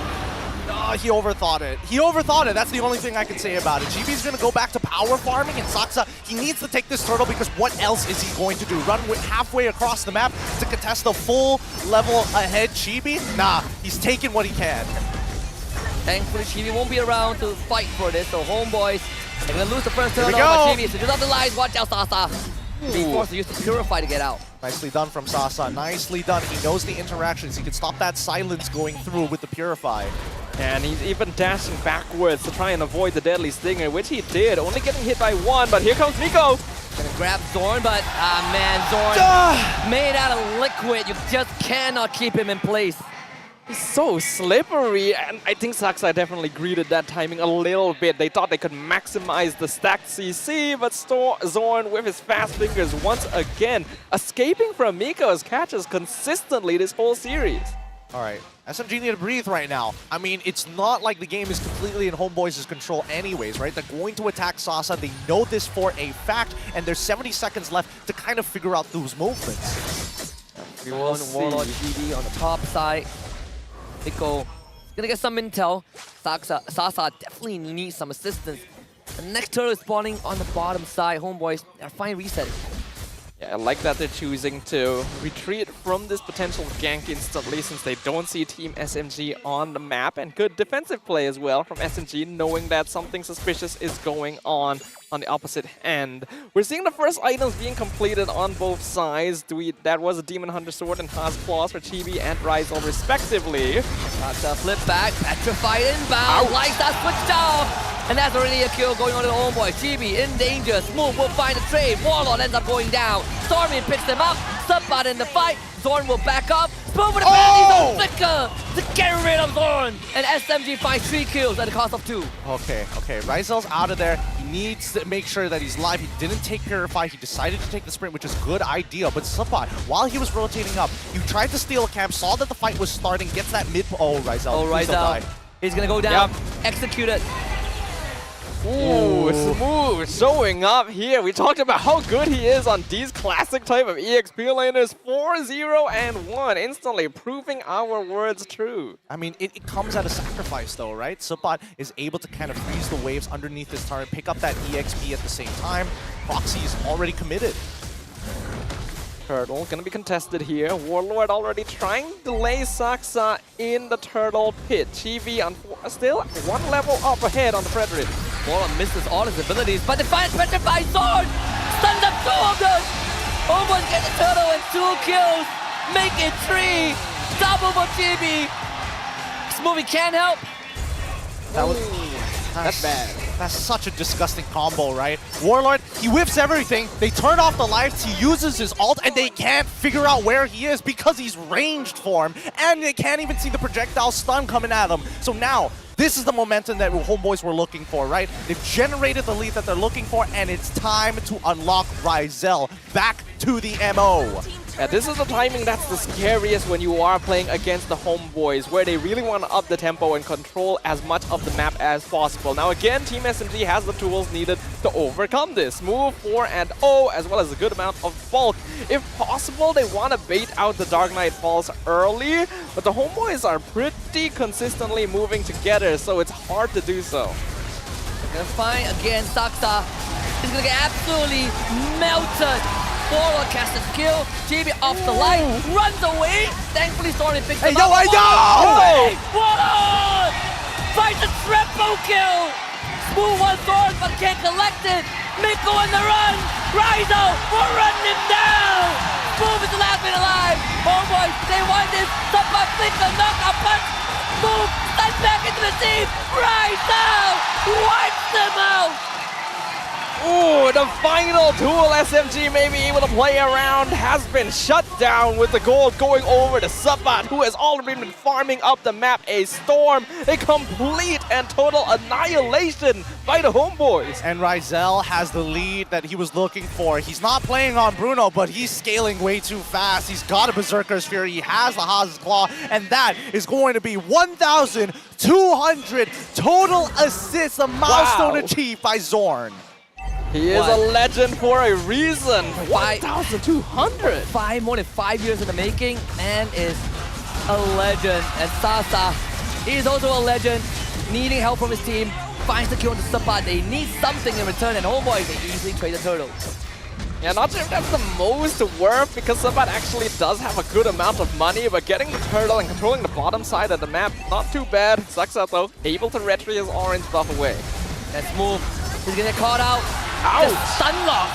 He overthought it. He overthought it. That's the only thing I can say about it. GB's going to go back to power farming, and Saksa, he needs to take this turtle because what else is he going to do? Run halfway across the map to contest the full level ahead Chibi? Nah, he's taking what he can. Thankfully, Chibi won't be around to fight for this, so Homeboys, they're going to lose the first Here turtle, we go. but Chibi is just off the lines. Watch out, Sasa. Being forced to use the Purify to get out. Nicely done from Sasa. Nicely done. He knows the interactions. He can stop that silence going through with the Purify. And he's even dashing backwards to try and avoid the deadly stinger, which he did, only getting hit by one, but here comes Nico. Gonna grab Zorn, but man, Zorn made out of liquid. You just cannot keep him in place. He's so slippery, and I think Saksa definitely greeted that timing a little bit. They thought they could maximize the stacked CC, but Zorn with his fast fingers once again escaping from Miko's catches consistently this whole series. All right, SMG need to breathe right now. I mean, it's not like the game is completely in Homeboys' control anyways, right? They're going to attack Sasa. They know this for a fact, and there's 70 seconds left to kind of figure out those movements. We will see. Warlord GD on the top side. Nico is gonna get some intel. Sasa definitely needs some assistance. The next turtle is spawning on the bottom side. Homeboys are fine resetting. Yeah, I like that they're choosing to retreat from this potential gank instantly since they don't see Team SMG on the map. And good defensive play as well from SMG, knowing that something suspicious is going on the opposite end. We're seeing the first items being completed on both sides. That was a Demon Hunter Sword and Haas Claws for Chibi and Rizal respectively. That's a flip back, petrified inbound, lights that switched off. And that's already a kill going on to the Homeboy. Chibi in danger, Smooth will find a trade, Warlord ends up going down. Stormy picks them up, Subbot in the fight, Zorn will back up. Smooth with a penalty, flicker to get rid of Zorn. And SMG finds 3 kills at the cost of 2. Okay, Rizal's out of there. He needs to make sure that he's live. He didn't take Purify. He decided to take the sprint, which is a good idea. But Subbot, while he was rotating up, he tried to steal a camp, saw that the fight was starting, gets that mid... Oh, Rizal. Oh, Rizal. He's gonna go down, execute it. Ooh, Smooth showing up here. We talked about how good he is on these classic type of EXP laners. 4-0 and 1, instantly proving our words true. I mean, it comes at a sacrifice though, right? Subbot is able to kind of freeze the waves underneath this turret, pick up that EXP at the same time. Proxy is already committed. Turtle gonna be contested here. Warlord already trying to delay Saksa in the turtle pit. Chibi still 1 level up ahead on the Predator. Warlord misses all his abilities, but the fight petrified Zorn! Stuns up 2 of them! Almost get the turtle and 2 kills! Make it 3! Double for Chibi! Smoothie can't help! That's bad. That's such a disgusting combo, right? Warlord, he whips everything. They turn off the lights. He uses his ult, and they can't figure out where he is because he's ranged for him. And they can't even see the projectile stun coming at him. So now, this is the momentum that Homeboys were looking for, right? They've generated the lead that they're looking for, and it's time to unlock Rizal back to the MO. Yeah, this is the timing that's the scariest when you are playing against the Homeboys, where they really want to up the tempo and control as much of the map as possible. Now again, Team SMG has the tools needed to overcome this. Move 4-0, as well as a good amount of bulk. If possible, they want to bait out the Dark Knight Falls early, but the Homeboys are pretty consistently moving together, so it's hard to do so. Gonna find again, Saksa is gonna get absolutely melted. Warlord casts a skill, Chibi off the line, runs away. Thankfully, Stormy picks him up. Warlord! Finds a triple kill! Smooth 1 sword, but can't collect it. Miko on the run! Rizal will run him down! Smooth is the last man alive! Homeboys, they want this. Subbot flicker, knock a punch. Smooth, sent back into the team. Rizal wipes them out! Ooh, the final duel SMG may be able to play around has been shut down with the gold going over to Sabat, who has already been farming up the map. A storm, a complete and total annihilation by the Homebois. And Rizel has the lead that he was looking for. He's not playing on Bruno, but he's scaling way too fast. He's got a Berserker's Fury, he has the Haz's Claw, and that is going to be 1,200 total assists, a milestone achieved by Zorn. He is a legend for a reason. 1,200. More than 5 years in the making. Man is a legend. And Sasa, he is also a legend. Needing help from his team. Finds the kill on the Sabat. They need something in return. And Homebois, they easily trade the turtle. Yeah, not sure if that's the most worth because Sabat actually does have a good amount of money, but getting the turtle and controlling the bottom side of the map, not too bad. Sucks out though. Able to retry his orange buff away. Let's move. He's gonna get caught out. Ouch! Just stun locked.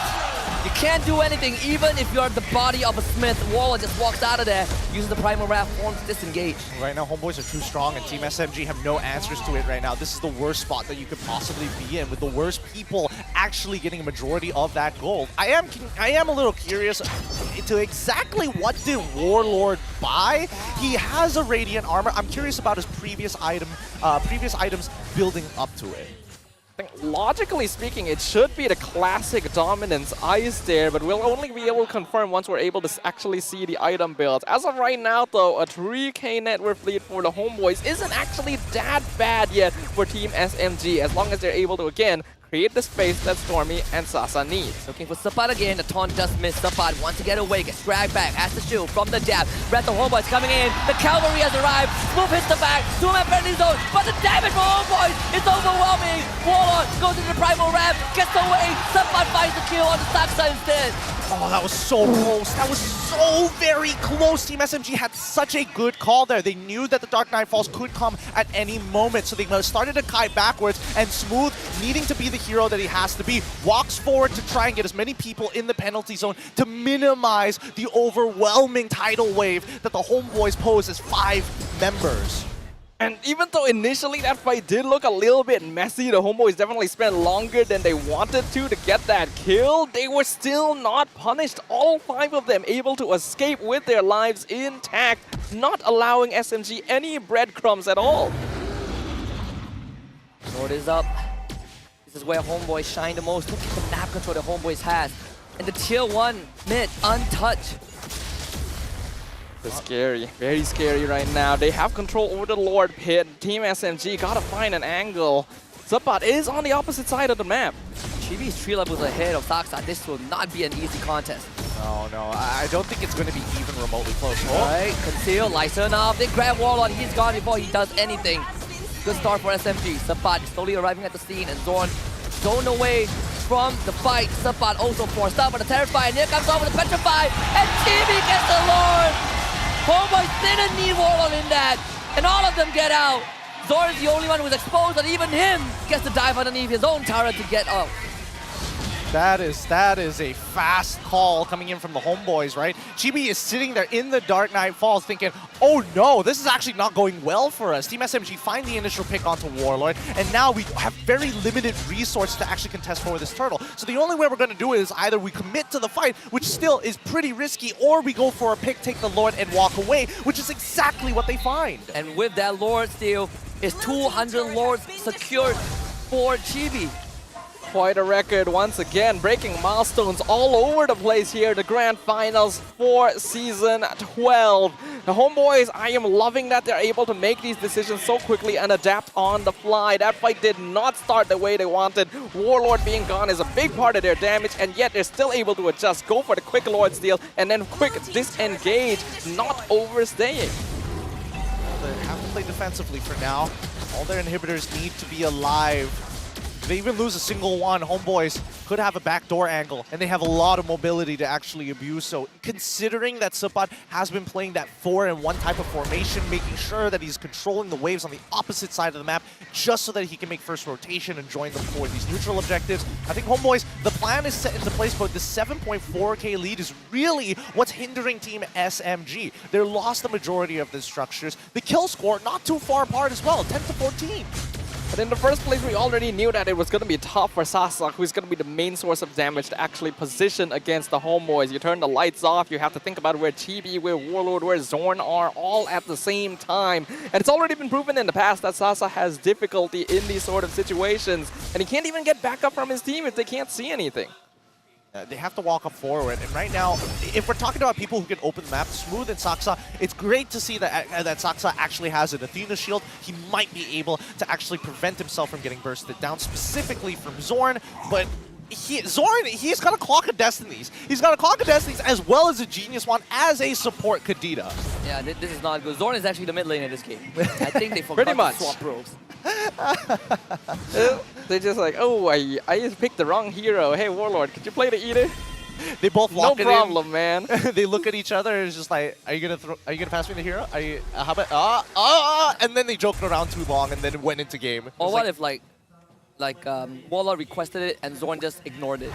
You can't do anything, even if you're the body of a Smith. Waller just walks out of there, uses the Primal Wrath form to disengage. Right now, Homebois are too strong, and Team SMG have no answers to it right now. This is the worst spot that you could possibly be in, with the worst people actually getting a majority of that gold. I am a little curious to exactly what did Warlord buy. He has a Radiant Armor. I'm curious about his previous items building up to it. I think logically speaking, it should be the classic Dominance Ice there, but we'll only be able to confirm once we're able to actually see the item builds. As of right now, though, a 3k net worth lead for the Homebois isn't actually that bad yet for Team SMG, as long as they're able to, again, create the space that Stormy and Sasa need. Looking for Sabat again. The taunt does miss. Sabat wants to get away, gets dragged back, has the shield from the jab. Red the Homebois coming in. The cavalry has arrived. Smooth hits the back. Two-man friendly zone. But the damage for Homebois is overwhelming. Warlord goes into the Primal Wrath, gets away. Sabat finds the kill on the Saksa instead. Oh, that was so close. That was so very close. Team SMG had such a good call there. They knew that the Dark Nightfalls could come at any moment, so they started to kite backwards, and Smooth, needing to be the hero that he has to be, walks forward to try and get as many people in the penalty zone to minimize the overwhelming tidal wave that the Homebois pose as 5 members. And even though initially that fight did look a little bit messy, the Homebois definitely spent longer than they wanted to get that kill, they were still not punished. All 5 of them able to escape with their lives intact, not allowing SMG any breadcrumbs at all. Sword is up. This is where Homebois shine the most. Look at the map control that Homebois has. And the tier 1 mid untouched. It's scary, very scary right now. They have control over the Lord Pit. Team SMG gotta find an angle. Sabat is on the opposite side of the map. Chibi's 3 levels ahead of Saksa. This will not be an easy contest. No, I don't think it's going to be even remotely close. Alright, conceal, lighten up. They grab Warlord. He's gone before he does anything. Good start for SMG. Sabat is slowly arriving at the scene, and Zorn zoned away from the fight. Sabat also forced up with the Terrify, and here comes over the Petrify, and Chibi gets the Lord! Homebois didn't need Warlord in that, and all of them get out. Zorn is the only one who's exposed, and even him gets to dive underneath his own turret to get out. That is a fast call coming in from the Homebois, right? Chibi is sitting there in the Dark Knight Falls thinking, oh no, this is actually not going well for us. Team SMG find the initial pick onto Warlord, and now we have very limited resources to actually contest for this turtle. So the only way we're going to do it is either we commit to the fight, which still is pretty risky, or we go for a pick, take the Lord, and walk away, which is exactly what they find. And with that Lord steal, is 200 Lords secured for Chibi. Quite a record once again, breaking milestones all over the place here, the grand finals for season 12. The Homebois, I am loving that they're able to make these decisions so quickly and adapt on the fly. That fight did not start the way they wanted. Warlord being gone is a big part of their damage, and yet they're still able to adjust, go for the quick Lord steal, and then quick disengage, not overstaying. They have to play defensively for now. All their inhibitors need to be alive. If they even lose a single one, Homebois could have a backdoor angle, and they have a lot of mobility to actually abuse. So considering that Sabat has been playing that 4-in-1 type of formation, making sure that he's controlling the waves on the opposite side of the map, just so that he can make first rotation and join them for these neutral objectives. I think Homebois, the plan is set into place, but the 7.4k lead is really what's hindering Team SMG. They lost the majority of the structures. The kill score not too far apart as well, 10 to 14. But in the first place, we already knew that it was going to be tough for Sasa, who's going to be the main source of damage to actually position against the Homebois. You turn the lights off, you have to think about where Chibi, where Warlord, where Zorn are all at the same time. And it's already been proven in the past that Sasa has difficulty in these sort of situations. And he can't even get back up from his team if they can't see anything. They have to walk up forward, and right now, if we're talking about people who can open the map, Smooth and Saksa, it's great to see that Saksa actually has an Athena shield. He might be able to actually prevent himself from getting bursted down, specifically from Zorn, but Zorn, he's got a Clock of Destinies. He's got a Clock of Destinies as well as a Genius Wand as a support Kadita. Yeah, this is not good. Zorn is actually the mid lane in this game. I think they forgot Pretty much. to swap roles. They're just like, oh, I just picked the wrong hero. Hey, Warlord, could you play the Eater? They both lock it in. No problem, man. They look at each other and it's just like, are you gonna pass me the hero? Are you how about and then they joked around too long and then went into game. Or what if Warlord requested it and Zorn just ignored it?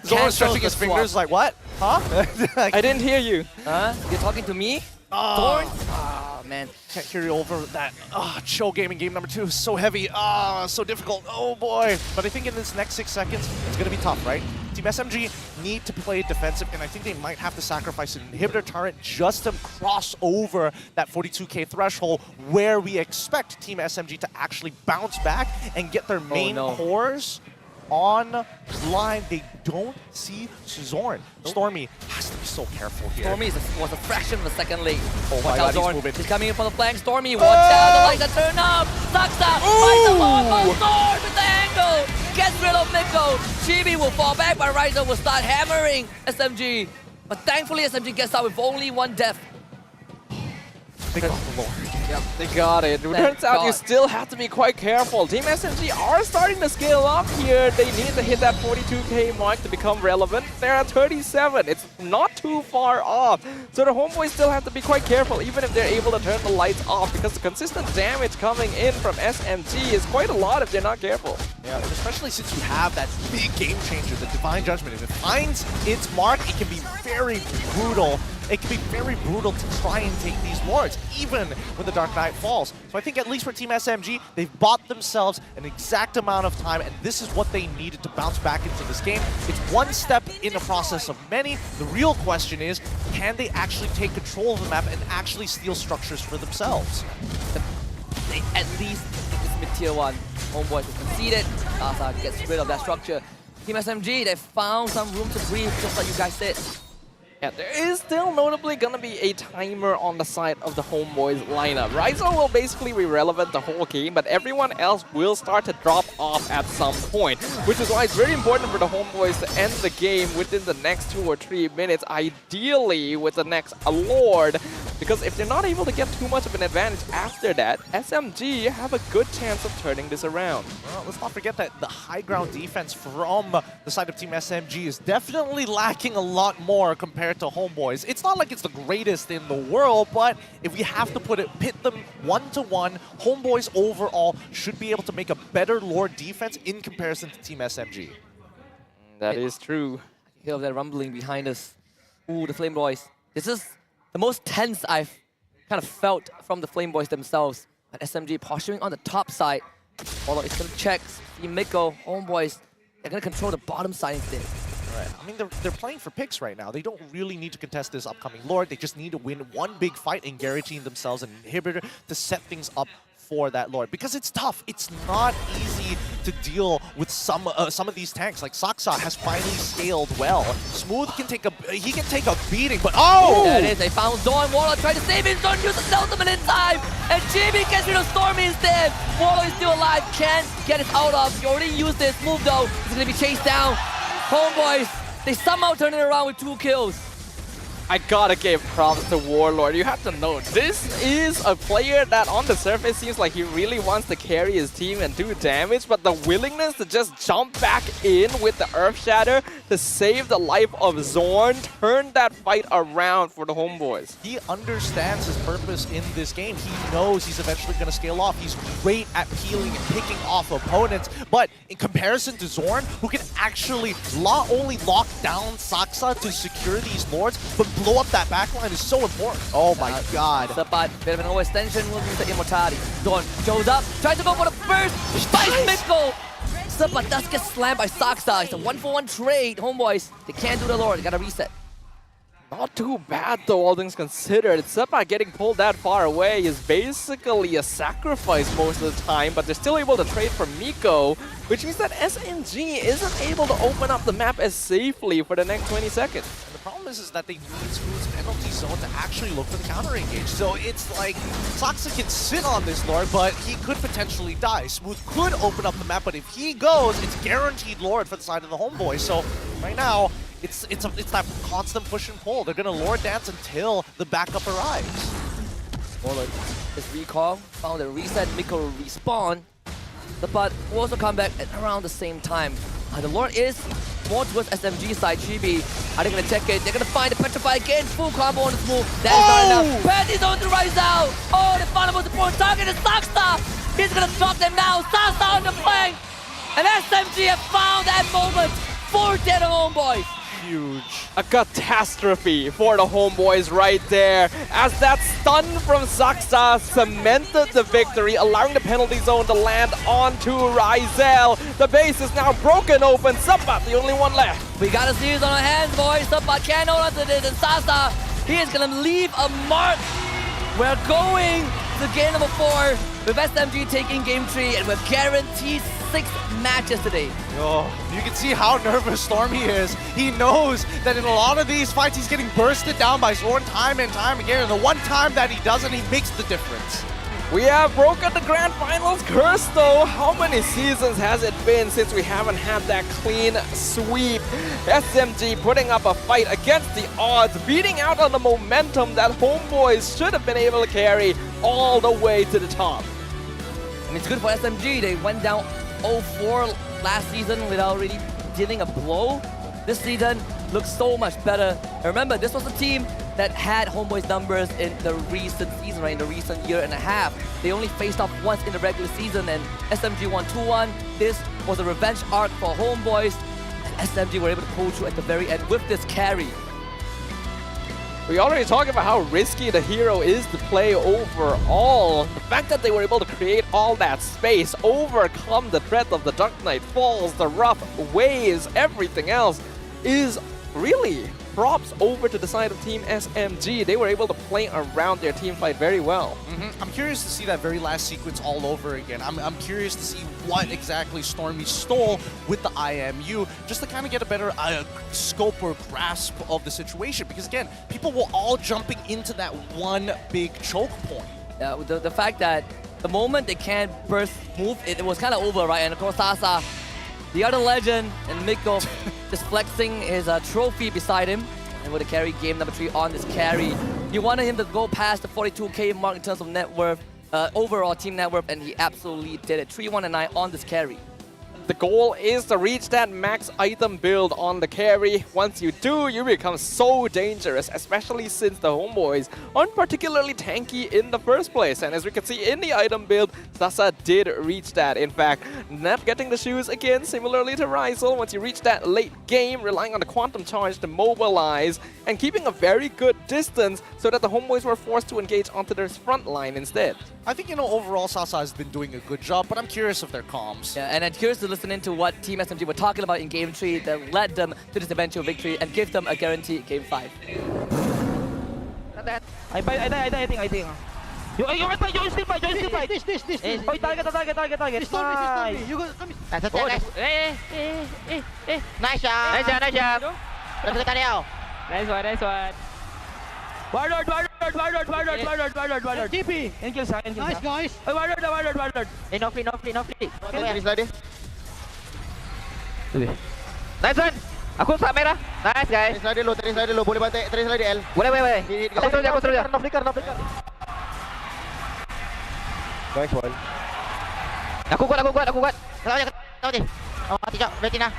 Zorn stretching his fingers like, what? Huh? I didn't hear you. Huh? You're talking to me? Zorn? Oh, man. Can't carry over that. Chill game in game number 2 is so heavy. So difficult. Oh boy. But I think in this next 6 seconds, it's going to be tough, right? Team SMG need to play defensive, and I think they might have to sacrifice an inhibitor turret just to cross over that 42k threshold where we expect Team SMG to actually bounce back and get their main cores online. They don't see Zorn. Stormy has to be so careful here. Stormy was a fraction of a second late. Oh watch my out, God, Zorn. he's moving. He's coming in for the flank. Stormy, watch out. The lights are turned up. Saksa finds the wall for Zorn with the angle. Gets rid of Miko. Chibi will fall back, but Ryzer will start hammering SMG. But thankfully, SMG gets out with only one death. They got the Lord. Yep, they got it. It turns out you still have to be quite careful. Team SMG are starting to scale up here. They need to hit that 42k mark to become relevant. They're at 37. It's not too far off. So the Homeboys still have to be quite careful, even if they're able to turn the lights off, because the consistent damage coming in from SMG is quite a lot if they're not careful. Yeah, and especially since you have that big game changer, the Divine Judgment. If it finds its mark, it can be very brutal. It can be very brutal to try and take these lords, even when the Dark Knight falls. So I think at least for Team SMG, they've bought themselves an exact amount of time, and this is what they needed to bounce back into this game. It's one step in a process of many. The real question is, can they actually take control of the map and actually steal structures for themselves? They at least take this mid-tier 1. Homeboys will concede it. Sasa gets rid of that structure. Team SMG, they found some room to breathe, just like you guys said. Yeah, there is still notably going to be a timer on the side of the Homeboys lineup. Ryzo will basically be relevant the whole game, but everyone else will start to drop off at some point, which is why it's very important for the Homeboys to end the game within the next 2 or 3 minutes, ideally with the next Lord, because if they're not able to get too much of an advantage after that, SMG have a good chance of turning this around. Well, let's not forget that the high ground defense from the side of Team SMG is definitely lacking a lot more compared to Homeboys. It's not like it's the greatest in the world, but if we have to pit them 1-to-1, Homeboys overall should be able to make a better Lord defense in comparison to Team SMG. That is true. I can hear that rumbling behind us. Ooh, the Flame Boys. This is the most tense I've kind of felt from the Flame Boys themselves. And SMG posturing on the top side. Although it's going to check. See Miko, Homeboys, they're going to control the bottom side instead. Right. I mean, they're playing for picks right now. They don't really need to contest this upcoming Lord. They just need to win one big fight and guaranteeing themselves an inhibitor to set things up for that Lord. Because it's tough. It's not easy to deal with some of these tanks. Like Saksa has finally scaled well. Smooth can take a beating, but oh! There it is. They found Zorn. Warlord tried to save him. Zorn used the ultimate in time, and Jimmy gets rid of Stormy instead. Warlord is still alive. Can't get it out of. He already used this move though. He's gonna be chased down. Homeboys, they somehow turn it around with 2 kills. I gotta give props to Warlord. You have to know, this is a player that on the surface seems like he really wants to carry his team and do damage, but the willingness to just jump back in with the Earth Shatter to save the life of Zorn, turn that fight around for the Homebois. He understands his purpose in this game. He knows he's eventually going to scale off. He's great at peeling and picking off opponents, but in comparison to Zorn, who can actually not only lock down Saksa to secure these lords, but blow up that backline is so important. Oh my god. Sepat, bit of an overextension will use the immortality. Zorn shows up, tries to go for the first, spikes Mikko! Sepat does get slammed by Saksa. It's a 1-for-1 trade. Homebois, they can't do the lord, they gotta reset. Not too bad though, all things considered. Sepa getting pulled that far away is basically a sacrifice most of the time, but they're still able to trade for Miko, which means that SMG isn't able to open up the map as safely for the next 20 seconds. And the problem is that they need Smooth's penalty zone to actually look for the counter engage. So it's like Saksa can sit on this lord, but he could potentially die. Smooth could open up the map, but if he goes, it's guaranteed lord for the side of the Homeboy. So right now, it's that constant push and pull. They're gonna lord dance until the backup arrives. Warlord is recall, found a reset, Miko will respawn. The bot will also come back at around the same time. The lord is more towards SMG side. Chibi, are they gonna check it? They're gonna find the Petrify again, full combo on this move. That is not enough. Panty's on to rise out. Oh, they found the most important target is Saksa. He's gonna drop them now. Saksa on the flank. And SMG have found that moment. 4 dead Homeboys. Huge. A catastrophe for the Homeboys right there, as that stun from Saksa cemented the victory, allowing the penalty zone to land onto Ryzel. The base is now broken open. Sapat, the only one left. We got a series on our hands, boys. Sapat can't hold on to this, and Sasa, he is gonna leave a mark. We're going to game number 4 with SMG taking game 3, and we're guaranteed 6 matches today. Oh, you can see how nervous Stormy is. He knows that in a lot of these fights, he's getting bursted down by Zorn time and time again. And the one time that he doesn't, he makes the difference. We have broken the Grand Finals curse though. How many seasons has it been since we haven't had that clean sweep? SMG putting up a fight against the odds, beating out on the momentum that Homeboys should have been able to carry all the way to the top. And it's good for SMG. They went down 0-4 last season without really dealing a blow. This season looks so much better. And remember, this was a team that had Homeboys numbers in the recent season, right? In the recent year and a half. They only faced off once in the regular season, and SMG won 2-1. This was a revenge arc for Homeboys, and SMG were able to pull through at the very end with this carry. We already talked about how risky the hero is to play overall. The fact that they were able to create all that space, overcome the threat of the Dark Knight Falls, the rough waves, everything else, is really props over to the side of Team SMG. They were able to play around their team fight very well. I'm curious to see that very last sequence all over again. I'm curious to see what exactly Stormy stole with the IMU, just to kind of get a better scope or grasp of the situation. Because again, people were all jumping into that one big choke point. Yeah, the fact that the moment they can't burst move, it was kind of over, right? And of course, Sasa, the other legend, and Miko just flexing his trophy beside him, and with a carry game number 3 on this carry. You wanted him to go past the 42k mark in terms of net worth, overall team net worth, and he absolutely did it. 3-1-9 on this carry. The goal is to reach that max item build on the carry. Once you do, you become so dangerous, especially since the Homeboys aren't particularly tanky in the first place. And as we can see in the item build, Sasa did reach that. In fact, not getting the shoes again, similarly to Ryzel. Once you reach that late game, relying on the Quantum Charge to mobilize and keeping a very good distance so that the Homeboys were forced to engage onto their front line instead. I think, overall Sasa has been doing a good job, but I'm curious of their comms. Yeah, and I'm curious to listen into what Team SMG were talking about in Game 3 that led them to this eventual victory and give them a guaranteed Game 5. I think. You still fight. This. Oh, target. Stormy. You go, come. That's it, guys. Nice job. Nice one. Warlord. TP. Nice, guys. Warlord. No free. Okay. Nice one. Aku sak merah. Nice guys. Teris dulu. Boleh bantai. Teris lagi L. Boleh. Aku terus dia. No flicker. Nice one. Aku kuat. Tahu je. Oh, mati jap. Retina.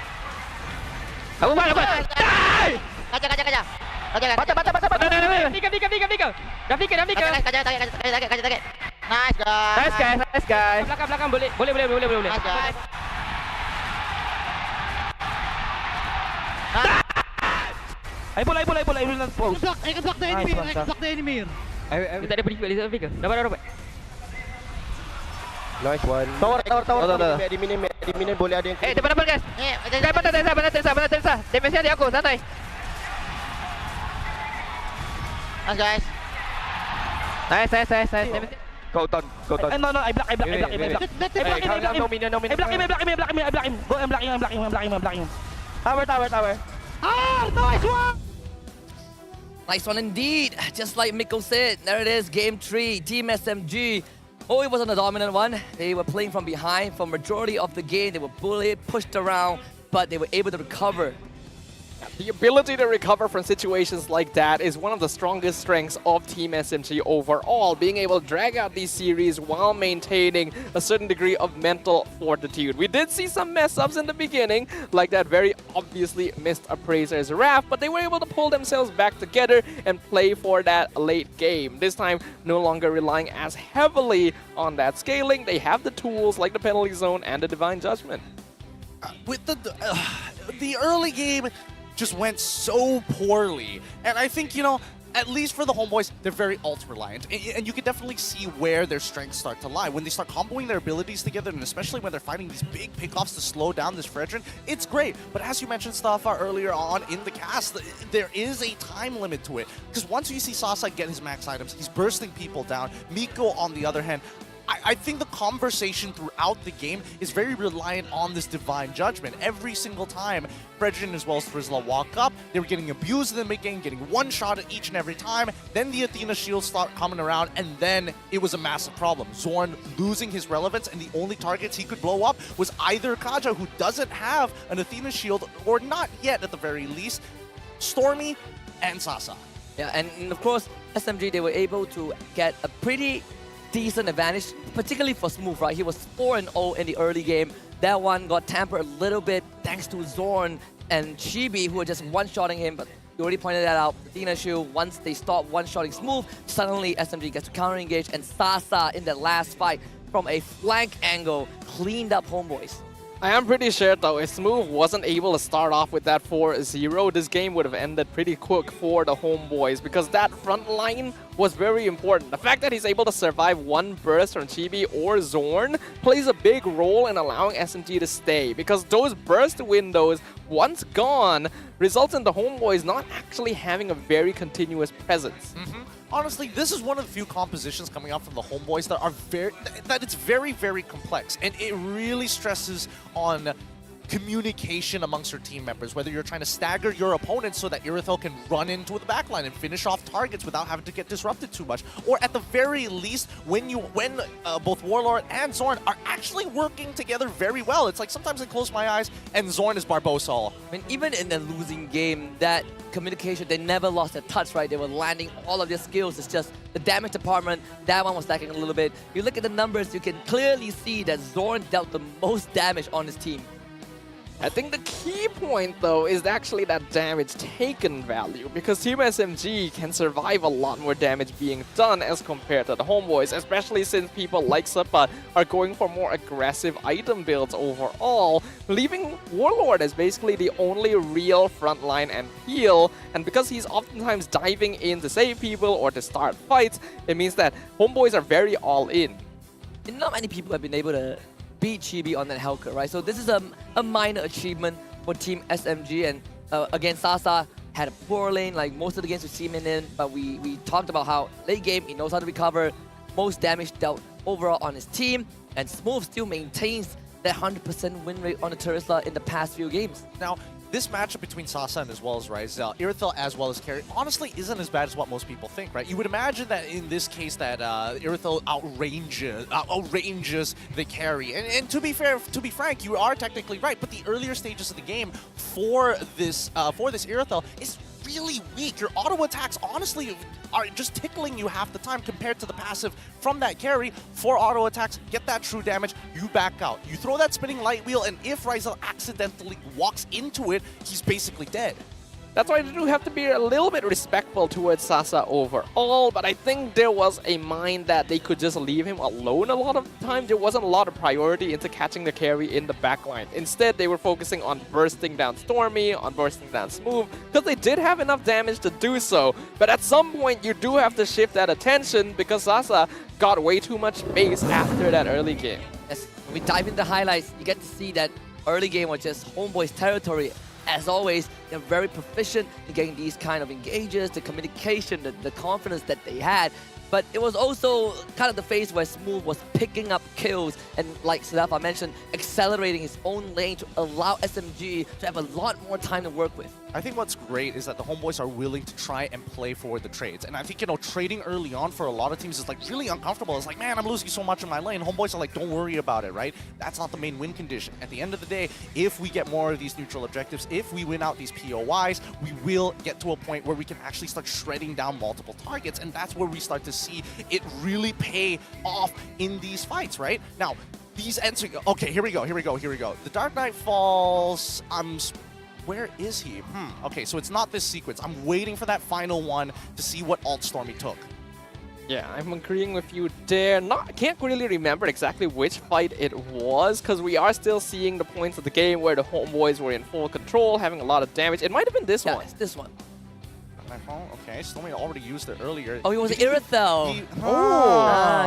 Aku buat. Die! Kajar. Fika. Dah fika. Kajar. Nice guys. Belakang boleh. Nice guys. I pull. I can block the enemy. Dia tak ada pergi balik Fika. Dapat. Nice one. Tower. Admin boleh ada yang Depan guys. Banyak Teresa. Damage dia aku, santai. Nice guys. Nice. Kau ton. No, I block. No minion. I block him. Go and block him. Tower. Nice one. Nice one indeed. Just like Mikko said, there it is, game 3, Team SMG. Oh, it wasn't a dominant one. They were playing from behind for majority of the game. They were bullied, pushed around, but they were able to recover. The ability to recover from situations like that is one of the strongest strengths of Team SMG overall, being able to drag out these series while maintaining a certain degree of mental fortitude. We did see some mess-ups in the beginning, like that very obviously missed appraiser's Raph, but they were able to pull themselves back together and play for that late game. This time, no longer relying as heavily on that scaling. They have the tools like the penalty zone and the divine judgment. With the early game just went so poorly. And I think, at least for the Homebois, they're very ult-reliant. And you can definitely see where their strengths start to lie. When they start comboing their abilities together, and especially when they're fighting these big pickoffs to slow down this Fredrin, it's great. But as you mentioned, Stafa, earlier on in the cast, there is a time limit to it. Because once you see Sasa get his max items, he's bursting people down. Miko, on the other hand, I think the conversation throughout the game is very reliant on this divine judgment. Every single time Fredrin as well as Frizzla walk up, they were getting abused in the mid-game, getting one shot at each and every time. Then the Athena shields start coming around, and then it was a massive problem. Zorn losing his relevance, and the only targets he could blow up was either Kaja, who doesn't have an Athena shield, or not yet at the very least, Stormy and Sasa. Yeah, and of course, SMG, they were able to get a pretty decent advantage, particularly for Smooth, right? He was 4-0 in the early game. That one got tampered a little bit thanks to Zorn and Chibi, who were just one-shotting him, but you already pointed that out. Athena Shield, once they stop one-shotting Smooth, suddenly SMG gets to counter-engage, and Sasa in that last fight from a flank angle cleaned up Homebois. I am pretty sure though, if Smooth wasn't able to start off with that 4-0, this game would have ended pretty quick for the Homebois, because that front line was very important. The fact that he's able to survive one burst from Chibi or Zorn plays a big role in allowing SMG to stay, because those burst windows, once gone, results in the Homebois not actually having a very continuous presence. Honestly, this is one of the few compositions coming out from the Homebois that it's very, very complex. And it really stresses on communication amongst your team members, whether you're trying to stagger your opponents so that Irithel can run into the backline and finish off targets without having to get disrupted too much, or at the very least, when both Warlord and Zorn are actually working together very well. It's like sometimes I close my eyes and Zorn is Barbosa. I mean, even in the losing game, that communication, they never lost their touch, right? They were landing all of their skills. It's just the damage department, that one was lacking a little bit. You look at the numbers, you can clearly see that Zorn dealt the most damage on his team. I think the key point, though, is actually that damage taken value, because Team SMG can survive a lot more damage being done as compared to the Homebois, especially since people like Sapa are going for more aggressive item builds overall, leaving Warlord as basically the only real frontline and heal, and because he's oftentimes diving in to save people or to start fights, it means that Homebois are very all in. And not many people have been able to beat Chibi on that Hellcat, right? So this is a minor achievement for Team SMG, and again, Sasa had a poor lane, like most of the games we've seen him in, but we talked about how late game, he knows how to recover, most damage dealt overall on his team, and Smooth still maintains that 100% win rate on the Terisla in the past few games. Now, this matchup between Sasa and as well as Ryzel, Irithel as well as Carry, honestly isn't as bad as what most people think, right? You would imagine that in this case that Irithel outranges the Carry. And to be frank, you are technically right, but the earlier stages of the game for this Irithel is really weak. Your auto attacks honestly are just tickling you half the time compared to the passive from that carry. 4 auto attacks, get that true damage, you back out. You throw that spinning light wheel, and if Rizal accidentally walks into it, he's basically dead. That's why you do have to be a little bit respectful towards Sasa overall, but I think there was a mind that they could just leave him alone a lot of the time. There wasn't a lot of priority into catching the carry in the backline. Instead, they were focusing on bursting down Stormy, on bursting down Smooth, because they did have enough damage to do so. But at some point, you do have to shift that attention because Sasa got way too much base after that early game. Yes, when we dive into highlights, you get to see that early game was just Homebois' territory. As always, they're very proficient in getting these kind of engages, the communication, the confidence that they had. But it was also kind of the phase where Smooth was picking up kills and, like Siddhartha mentioned, accelerating his own lane to allow SMG to have a lot more time to work with. I think what's great is that the Homebois are willing to try and play for the trades. And I think, you know, trading early on for a lot of teams is like really uncomfortable. It's like, man, I'm losing so much in my lane. Homebois are like, don't worry about it, right? That's not the main win condition. At the end of the day, if we get more of these neutral objectives, if we win out these POIs, we will get to a point where we can actually start shredding down multiple targets. And that's where we start to see it really pay off in these fights, right? Now, these ends. Okay, here we go. The Dark Knight falls. Where is he? Okay, so it's not this sequence. I'm waiting for that final one to see what alt Stormy took. Yeah, I'm agreeing with you there. Can't really remember exactly which fight it was, because we are still seeing the points of the game where the Homebois were in full control, having a lot of damage. It might have been this one. It's this one. Okay, Stormy already used it earlier. Oh, he was Irithel.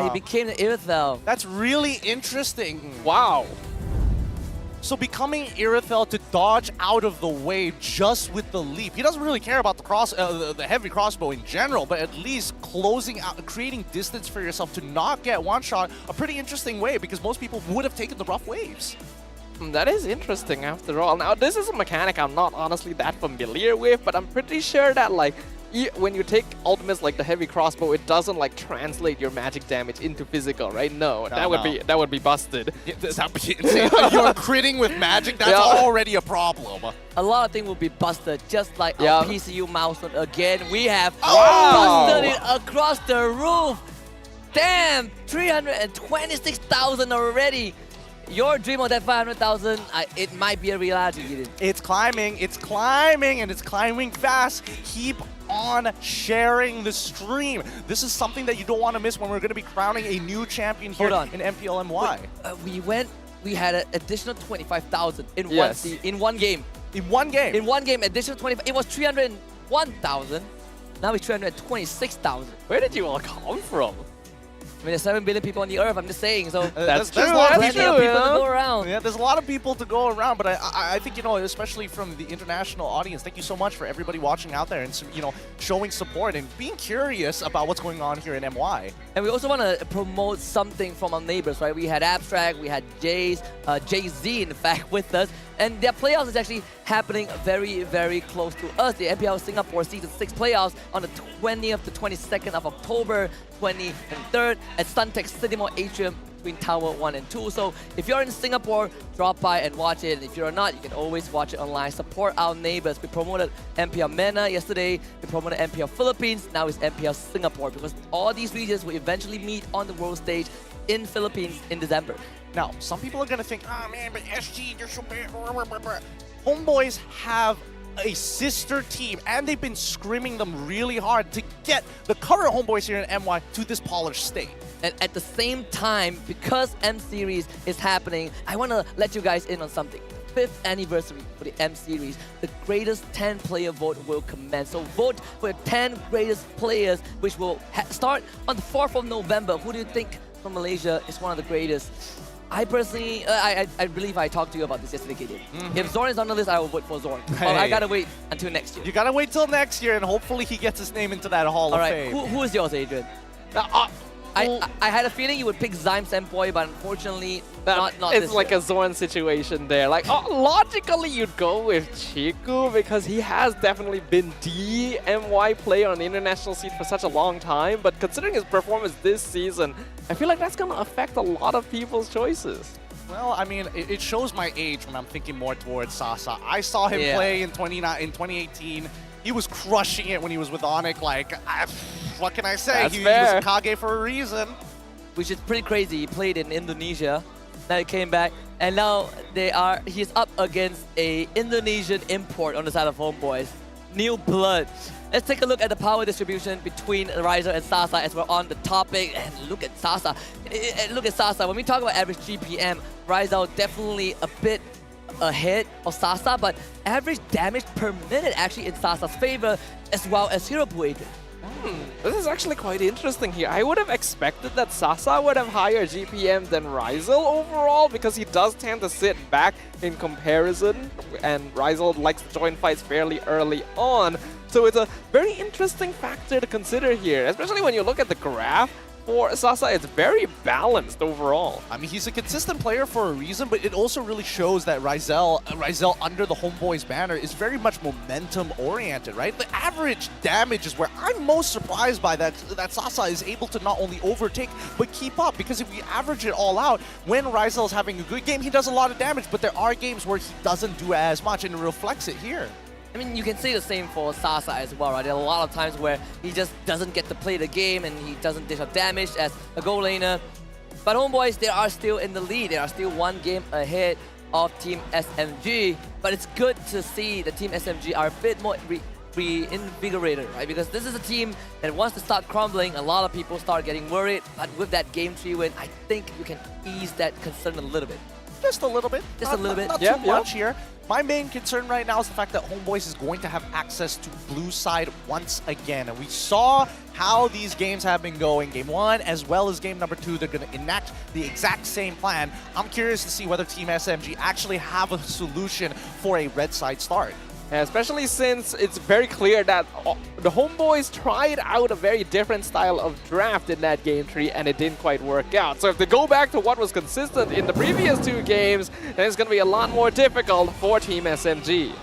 He became the Irithel. That's really interesting. Wow. So becoming Irithel to dodge out of the way just with the leap. He doesn't really care about the heavy crossbow in general, but at least closing out, creating distance for yourself to not get one shot, a pretty interesting way because most people would have taken the rough waves. That is interesting after all. Now, this is a mechanic I'm not honestly that familiar with, but I'm pretty sure that like when you take ultimates like the heavy crossbow, it doesn't like translate your magic damage into physical, right? No, that would be busted. Yeah, that would be insane. You're critting with magic, that's already a problem. A lot of things will be busted, just like our PCU milestone again. We have busted it across the roof. Damn, 326,000 already. Your dream of that 500,000, it might be a reality, Gideon. It's climbing, and it's climbing fast. Keep on sharing the stream. This is something that you don't want to miss when we're going to be crowning a new champion here in MPL MY. We had an additional 25,000 in one game. In one game? In one game, additional 25. It was 301,000. Now it's 326,000. Where did you all come from? I mean, there's 7 billion people on the earth, I'm just saying, so there's a lot of people to go around. Yeah, there's a lot of people to go around, but I think, you know, especially from the international audience, thank you so much for everybody watching out there and, you know, showing support and being curious about what's going on here in MY. And we also want to promote something from our neighbors, right? We had Abstract, we had Jay-Z, in fact, with us. And their playoffs is actually happening very, very close to us. The MPL Singapore Season 6 playoffs on the 20th to 22nd of October, 20th and 3rd at Suntec Cinema Atrium between Tower 1 and 2. So if you're in Singapore, drop by and watch it. And if you're not, you can always watch it online. Support our neighbors. We promoted MPL MENA yesterday. We promoted MPL Philippines. Now it's MPL Singapore because all these regions will eventually meet on the world stage in Philippines in December. Now, some people are going to think, oh man, but SG, they're so bad. Homebois have a sister team, and they've been scrimming them really hard to get the current Homebois here in MY to this polished state. And at the same time, because M-Series is happening, I want to let you guys in on something. 5th anniversary for the M-Series, the greatest 10-player vote will commence. So vote for the 10 greatest players, which will start on the 4th of November. Who do you think from Malaysia is one of the greatest? I personally, I believe I talked to you about this yesterday, Gideon. If Zorn is on the list, I will vote for Zorn. Hey. I gotta wait until next year. You gotta wait till next year, and hopefully he gets his name into that Hall of Fame. Who is yours, Adrian? I had a feeling you would pick Zyme Sempoy, but unfortunately, not it's this like year. a Zorn situation there. Like, logically, you'd go with Chiku because he has definitely been the MY player on the international scene for such a long time. But considering his performance this season, I feel like that's going to affect a lot of people's choices. Well, I mean, it shows my age when I'm thinking more towards Sasa. I saw him play in 2018. He was crushing it when he was with Onyx. Like, what can I say? That's He fair. was Kage for a reason. Which is pretty crazy. He played in Indonesia, now he came back, and now he's up against a Indonesian import on the side of Homebois, New Blood. Let's take a look at the power distribution between Riser and Sasa as we're on the topic. And look at Sasa. Look at Sasa. When we talk about average GPM, Riser definitely a bit ahead of Sasa, but average damage per minute actually in Sasa's favor, as well as hero pool agent. This is actually quite interesting here. I would have expected that Sasa would have higher GPM than Rizel overall, because he does tend to sit back in comparison, and Rizel likes to join fights fairly early on. So it's a very interesting factor to consider here, especially when you look at the graph. For Sasa, it's very balanced overall. I mean, he's a consistent player for a reason, but it also really shows that Rizel under the Homebois banner is very much momentum-oriented, right? The average damage is where I'm most surprised by that Sasa is able to not only overtake, but keep up. Because if we average it all out, when Rizel is having a good game, he does a lot of damage, but there are games where he doesn't do as much, and it reflects it here. I mean, you can say the same for Sasa as well, right? There are a lot of times where he just doesn't get to play the game and he doesn't dish out damage as a goal laner. But Homebois, they are still in the lead. They are still one game ahead of Team SMG. But it's good to see the Team SMG are a bit more reinvigorated, right? Because this is a team that wants to start crumbling. A lot of people start getting worried. But with that Game 3 win, I think you can ease that concern a little bit. Just a little bit. Just a little bit. Not too much here. My main concern right now is the fact that Homebois is going to have access to blue side once again. And we saw how these games have been going. Game 1 as well as game number 2, they're going to enact the exact same plan. I'm curious to see whether Team SMG actually have a solution for a red side start. Yeah, especially since it's very clear that the Homebois tried out a very different style of draft in that Game 3 and it didn't quite work out. So if they go back to what was consistent in the previous 2 games, then it's going to be a lot more difficult for Team SMG.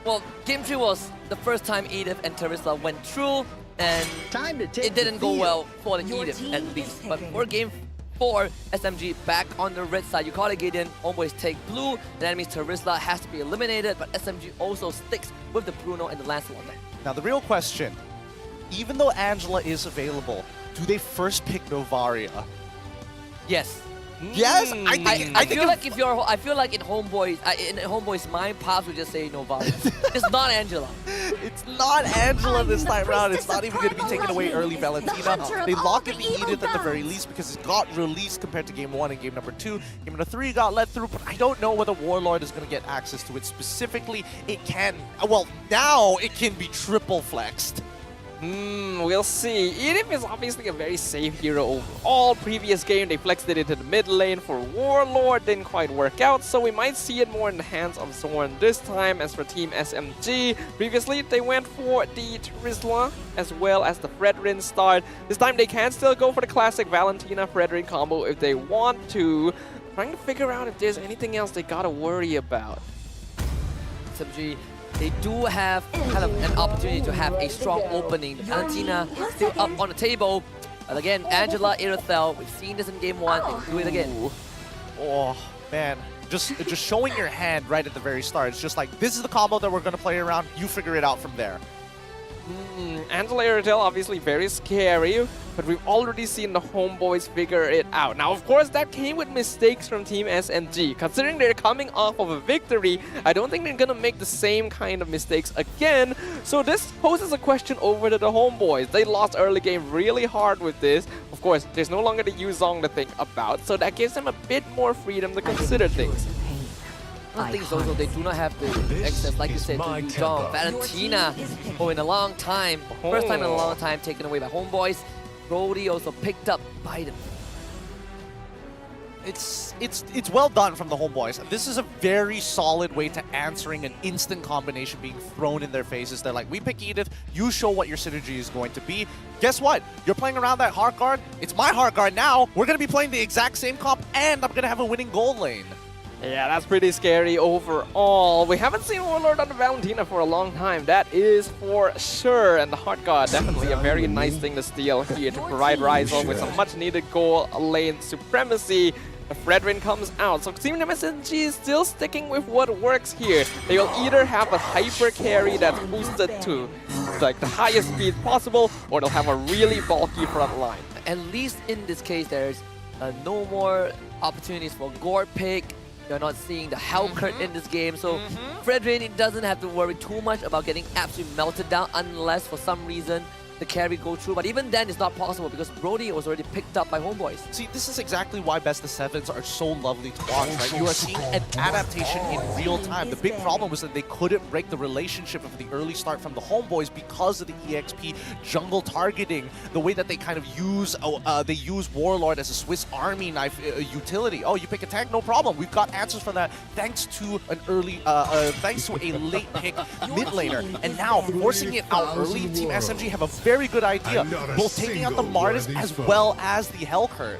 Well, Game 3 was the first time Edith and Teresa went through, and it didn't go well for the Edith at least. But for Game 4, SMG back on the red side. You call it Gideon, Homebois take blue, that means Teresa has to be eliminated, but SMG also sticks with the Bruno and the Lancelot deck. Now the real question, even though Angela is available, do they first pick Novaria? Yes. Yes, I feel like in Homebois' mind, Pops would just say Novaria. It's not Angela. It's not Angela this time around. It's not even going to be taken away early, Valentina. They lock in the Edith at the very least because it got released compared to Game 1 and Game number 2. Game number 3 got let through, but I don't know whether Warlord is going to get access to it. Specifically, it can, well, now it can be triple flexed. We'll see. Edith is obviously a very safe hero overall. Previous game, they flexed it into the mid lane for Warlord. Didn't quite work out, so we might see it more in the hands of Zorn this time. As for Team SMG, previously they went for the Trisla as well as the Fredrin start. This time they can still go for the classic Valentina-Fredrin combo if they want to. Trying to figure out if there's anything else they gotta worry about. SMG, they do have kind of an opportunity to have a strong opening. Valentina still up on the table. But again, Angela, Irithel, we've seen this in Game 1, they do it again. Oh, man. Just showing your hand right at the very start. It's just like, this is the combo that we're going to play around. You figure it out from there. Angela Irithel, obviously very scary, but we've already seen the Homebois figure it out. Now, of course, that came with mistakes from Team SMG. Considering they're coming off of a victory, I don't think they're gonna make the same kind of mistakes again. So this poses a question over to the Homebois. They lost early game really hard with this. Of course, there's no longer the Yuzong to think about, so that gives them a bit more freedom to consider things. One thing is also they do not have the access, like you said, to Yuzong. Valentina, for in a long time, first time in a long time, taken away by Homebois. Brody also picked up by them. It's well done from the Homebois. This is a very solid way to answering an instant combination being thrown in their faces. They're like, we pick Edith, you show what your synergy is going to be. Guess what? You're playing around that heart guard. It's my heart guard now. We're going to be playing the exact same comp, and I'm going to have a winning gold lane. Yeah, that's pretty scary overall. We haven't seen Warlord on the Valentina for a long time, that is for sure. And the Heart God, definitely a very nice thing to steal here to provide Rizel with some much needed goal lane supremacy. Fredrin comes out. So Team SMG is still sticking with what works here. They will either have a hyper carry that's boosted to like the highest speed possible, or they'll have a really bulky front line. At least in this case, there's no more opportunities for gore pick. You're not seeing the Hellcurt in this game, so Fredrin doesn't have to worry too much about getting absolutely melted down unless for some reason the carry go through. But even then, it's not possible because Brody was already picked up by Homebois. See, this is exactly why Best of Sevens are so lovely to watch, right? You are seeing an adaptation in real time. The big problem was that they couldn't break the relationship of the early start from the Homebois because of the EXP jungle targeting, the way that they kind of use, they use Warlord as a Swiss Army knife utility. Oh, you pick a tank? No problem. We've got answers for that thanks to an early, thanks to a late pick mid laner. And now, forcing it out early, Team SMG have a very good idea, both taking out the Martis as well as the Hellcurt.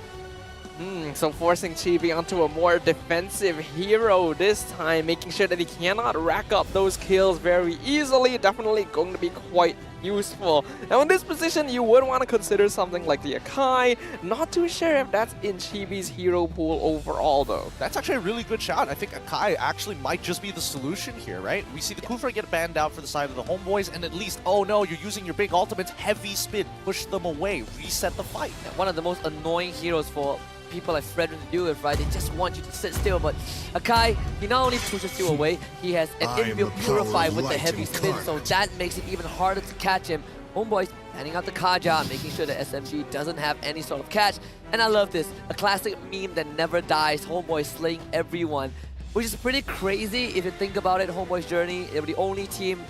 So forcing Chibi onto a more defensive hero this time, making sure that he cannot rack up those kills very easily. Definitely going to be quite useful. Now in this position, you would want to consider something like the Akai. Not too sure if that's in Chibi's hero pool overall though. That's actually a really good shout. I think Akai actually might just be the solution here, right? We see the Kufra get banned out for the side of the Homebois, and at least, oh no, you're using your big ultimates, heavy spin, push them away, reset the fight. One of the most annoying heroes for people like Fredrin to do it, right? They just want you to sit still, but Akai, he not only pushes you away, he has an inbuilt Purify with the heavy spin, so that makes it even harder to catch him. Homebois handing out the Kaja, making sure that SMG doesn't have any sort of catch. And I love this, a classic meme that never dies, Homebois slaying everyone, which is pretty crazy if you think about it. Homebois' journey, they were the only team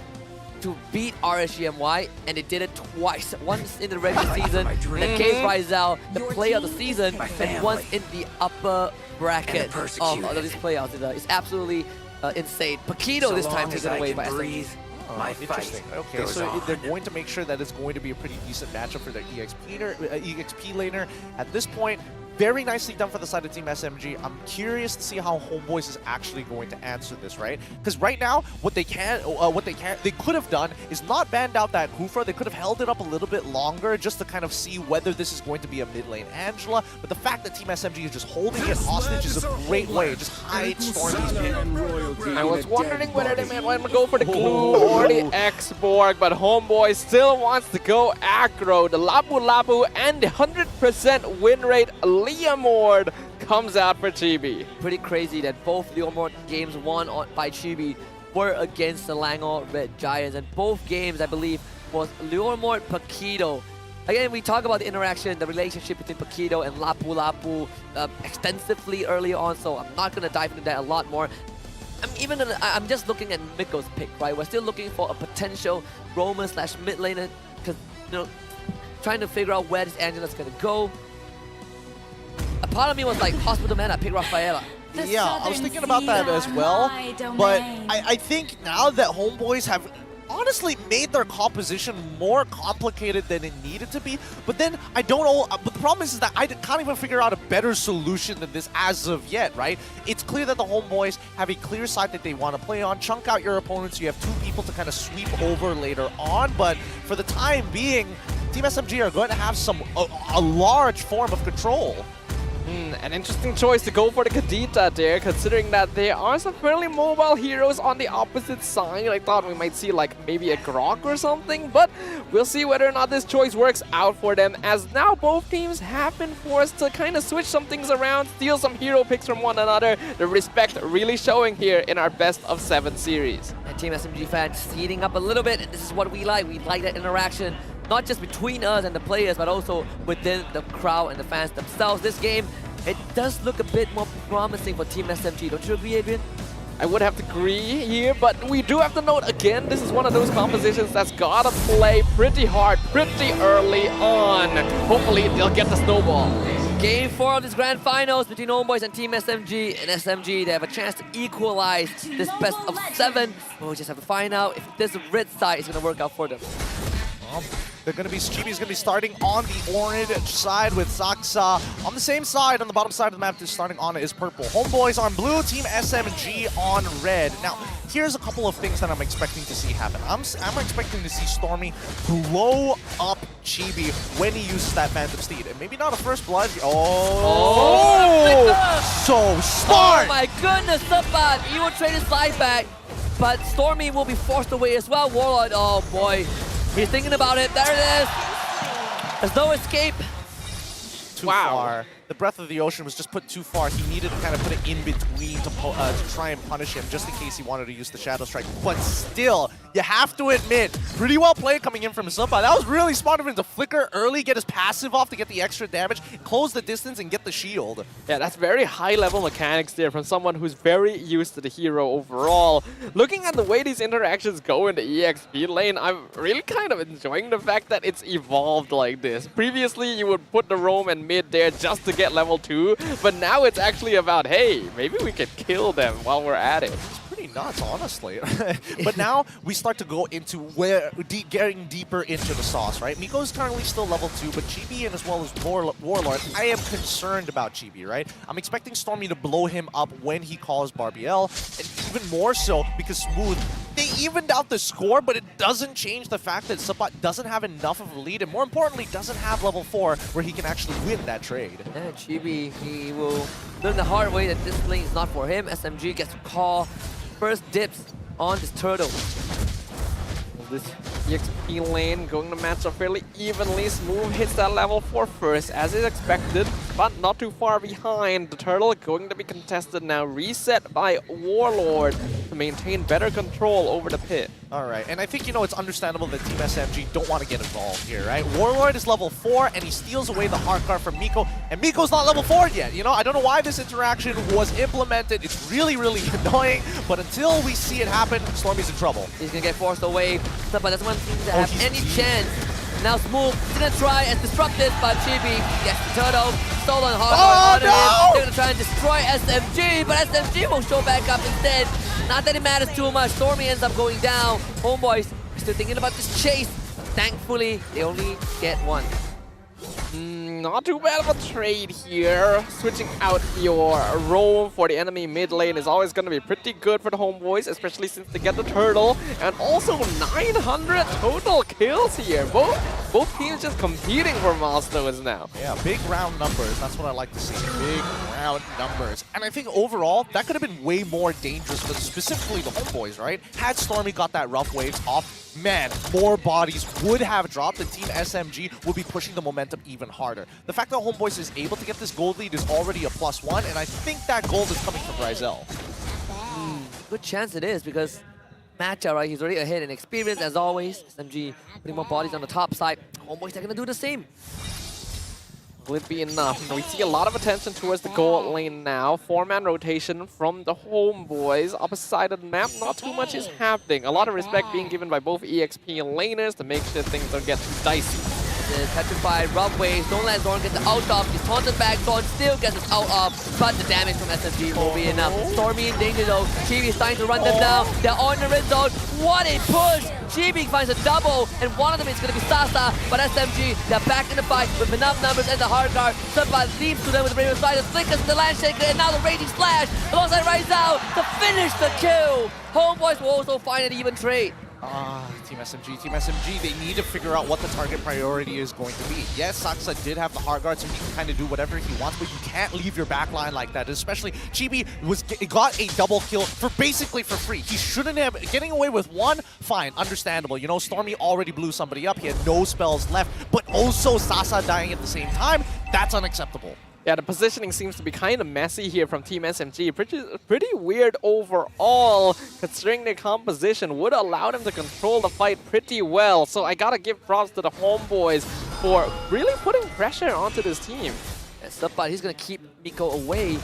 to beat RSGMY, and they did it twice. Once in the regular season, and then gave Rizal the play of the season, and once in the upper bracket of these playouts. It's absolutely insane. Paquito this time taken away by SMG. Interesting. Okay, so they're going to make sure that it's going to be a pretty decent matchup for their EXP laner. At this point, very nicely done for the side of Team SMG. I'm curious to see how Homebois is actually going to answer this, right? Because right now, what they could have done is not banned out that Kufra. They could have held it up a little bit longer just to kind of see whether this is going to be a mid lane Angela. But the fact that Team SMG is just holding it hostage is a great way. Just hide Stormy's pin. I was wondering whether they might want to go for the glue or the X-Borg, but Homeboy still wants to go aggro. The Lapu Lapu and the 100% win rate Leomord comes out for Chibi. Pretty crazy that both Leomord games won by Chibi were against the Langor Red Giants, and both games, I believe, was Leomord Paquito. Again, we talk about the interaction, the relationship between Paquito and Lapu Lapu extensively earlier on, so I'm not going to dive into that a lot more. I'm just looking at Miko's pick, right? We're still looking for a potential roamer / mid laner, because, you know, trying to figure out where this Angela's going to go. A part of me was like, Hospital Man, I picked Rafaela. Yeah, I was thinking about that as well, but I think now that Homebois have honestly made their composition more complicated than it needed to be, but then I don't know, but the problem is that I can't even figure out a better solution than this as of yet, right? It's clear that the Homebois have a clear side that they want to play on, chunk out your opponents, you have two people to kind of sweep over later on, but for the time being, Team SMG are going to have a large form of control. An interesting choice to go for the Kadita there, considering that there are some fairly mobile heroes on the opposite side. I thought we might see like maybe a Grok or something, but we'll see whether or not this choice works out for them, as now both teams have been forced to kind of switch some things around, steal some hero picks from one another. The respect really showing here in our best of 7 series. And Team SMG fans heating up a little bit, and this is what we like. We like that interaction, not just between us and the players, but also within the crowd and the fans themselves. This game, it does look a bit more promising for Team SMG. Don't you agree, Adrian? I would have to agree here, but we do have to note again, this is one of those compositions that's gotta play pretty hard, pretty early on. Hopefully they'll get the snowball. Game 4 of this grand finals between Homebois and Team SMG. And SMG, they have a chance to equalize this best of 7. We'll just have to find out if this red side is going to work out for them. They're going to be, Chibi's going to be starting on the orange side with Saksa. On the same side, on the bottom side of the map, they're starting on is purple. Homebois on blue, Team SMG on red. Now, here's a couple of things that I'm expecting to see happen. I'm expecting to see Stormy blow up Chibi when he uses that Phantom Steed. And maybe not a first blood. So smart! Oh my goodness, Sabat! He will trade his life back, but Stormy will be forced away as well. Warlord, oh boy. He's thinking about it. There it is. There's no escape. Too far. The Breath of the Ocean was just put too far. He needed to kind of put it in between to try and punish him, just in case he wanted to use the Shadow Strike. But still, you have to admit, pretty well played coming in from Zupa. That was really smart of him to flicker early, get his passive off to get the extra damage, close the distance, and get the shield. Yeah, that's very high-level mechanics there from someone who's very used to the hero overall. Looking at the way these interactions go in the EXP lane, I'm really kind of enjoying the fact that it's evolved like this. Previously, you would put the roam and mid there just to get level 2, but now it's actually about, hey, maybe we can kill them while we're at it. Pretty nuts, honestly. But now we start to go into getting deeper into the sauce, right? Miko is currently still level 2, but Chibi and as well as Warlord, I am concerned about Chibi, right? I'm expecting Stormy to blow him up when he calls Barbiel, and even more so because Smooth, they evened out the score, but it doesn't change the fact that Sabat doesn't have enough of a lead, and more importantly, doesn't have level 4 where he can actually win that trade. Yeah, Chibi, he will learn the hard way that this lane is not for him. SMG gets to call first dips on this turtle. This EXP lane going to match up fairly evenly. Smooth hits that level 4 first, as is expected, but not too far behind. The turtle going to be contested now, reset by Warlord to maintain better control over the pit. All right, and I think, you know, it's understandable that Team SMG don't want to get involved here, right? Warlord is level 4, and he steals away the hard card from Miko, and Miko's not level 4 yet. You know, I don't know why this interaction was implemented. It's really, really annoying, but until we see it happen, Stormy's in trouble. He's going to get forced away, but doesn't want to have any chance. Now Smooth is going to try and disrupt this, but Chibi gets the turtle, stolen hard on him. They're going to try and destroy SMG, but SMG will show back up instead. Not that it matters too much. Stormy ends up going down. Homebois are still thinking about this chase. Thankfully, they only get one. Not too bad of a trade here. Switching out your roam for the enemy mid lane is always going to be pretty good for the Homebois, especially since they get the turtle. And also 900 total kills here. Both teams just competing for milestones now. Yeah, big round numbers. That's what I like to see. Big round numbers. And I think overall, that could have been way more dangerous for specifically the Homebois, right? Had Stormy got that rough waves off, man, more bodies would have dropped, and Team SMG would be pushing the momentum even harder. The fact that Homebois is able to get this gold lead is already a +1, and I think that gold is coming from Ryzel. Good chance it is, because Matcha, right, he's already ahead in experience as always. SMG putting more bodies on the top side. Homebois are going to do the same. Will it be enough? We see a lot of attention towards the gold lane now. 4-man rotation from the Homebois. Opposite side of the map, not too much is happening. A lot of respect being given by both EXP and laners to make sure things don't get too dicey. Petrified, rough waves, don't let Zorn get the out off. He's taunted back, Zorn still gets his out off, but the damage from SMG will be enough. Stormy in danger though. Chibi is starting to run them down. They're on the red zone. What a push! Chibi finds a double, and one of them is going to be Sasa, but SMG, they're back in the fight with enough numbers and the hard guard. Sunba leaps to them with the radio slider, flickers the land shaker, and now the raging splash alongside Ryzel to finish the kill. Homebois will also find an even trade. Team SMG, they need to figure out what the target priority is going to be. Yes, Saksa did have the hard guard, so he can kind of do whatever he wants, but you can't leave your backline like that, especially Chibi got a double kill for basically for free. He shouldn't have, getting away with one, fine, understandable. You know, Stormy already blew somebody up, he had no spells left, but also Sasa dying at the same time, that's unacceptable. Yeah, the positioning seems to be kind of messy here from Team SMG. Pretty weird overall, considering their composition would allow them to control the fight pretty well. So I gotta give props to the Homebois for really putting pressure onto this team. But he's gonna keep Miko away.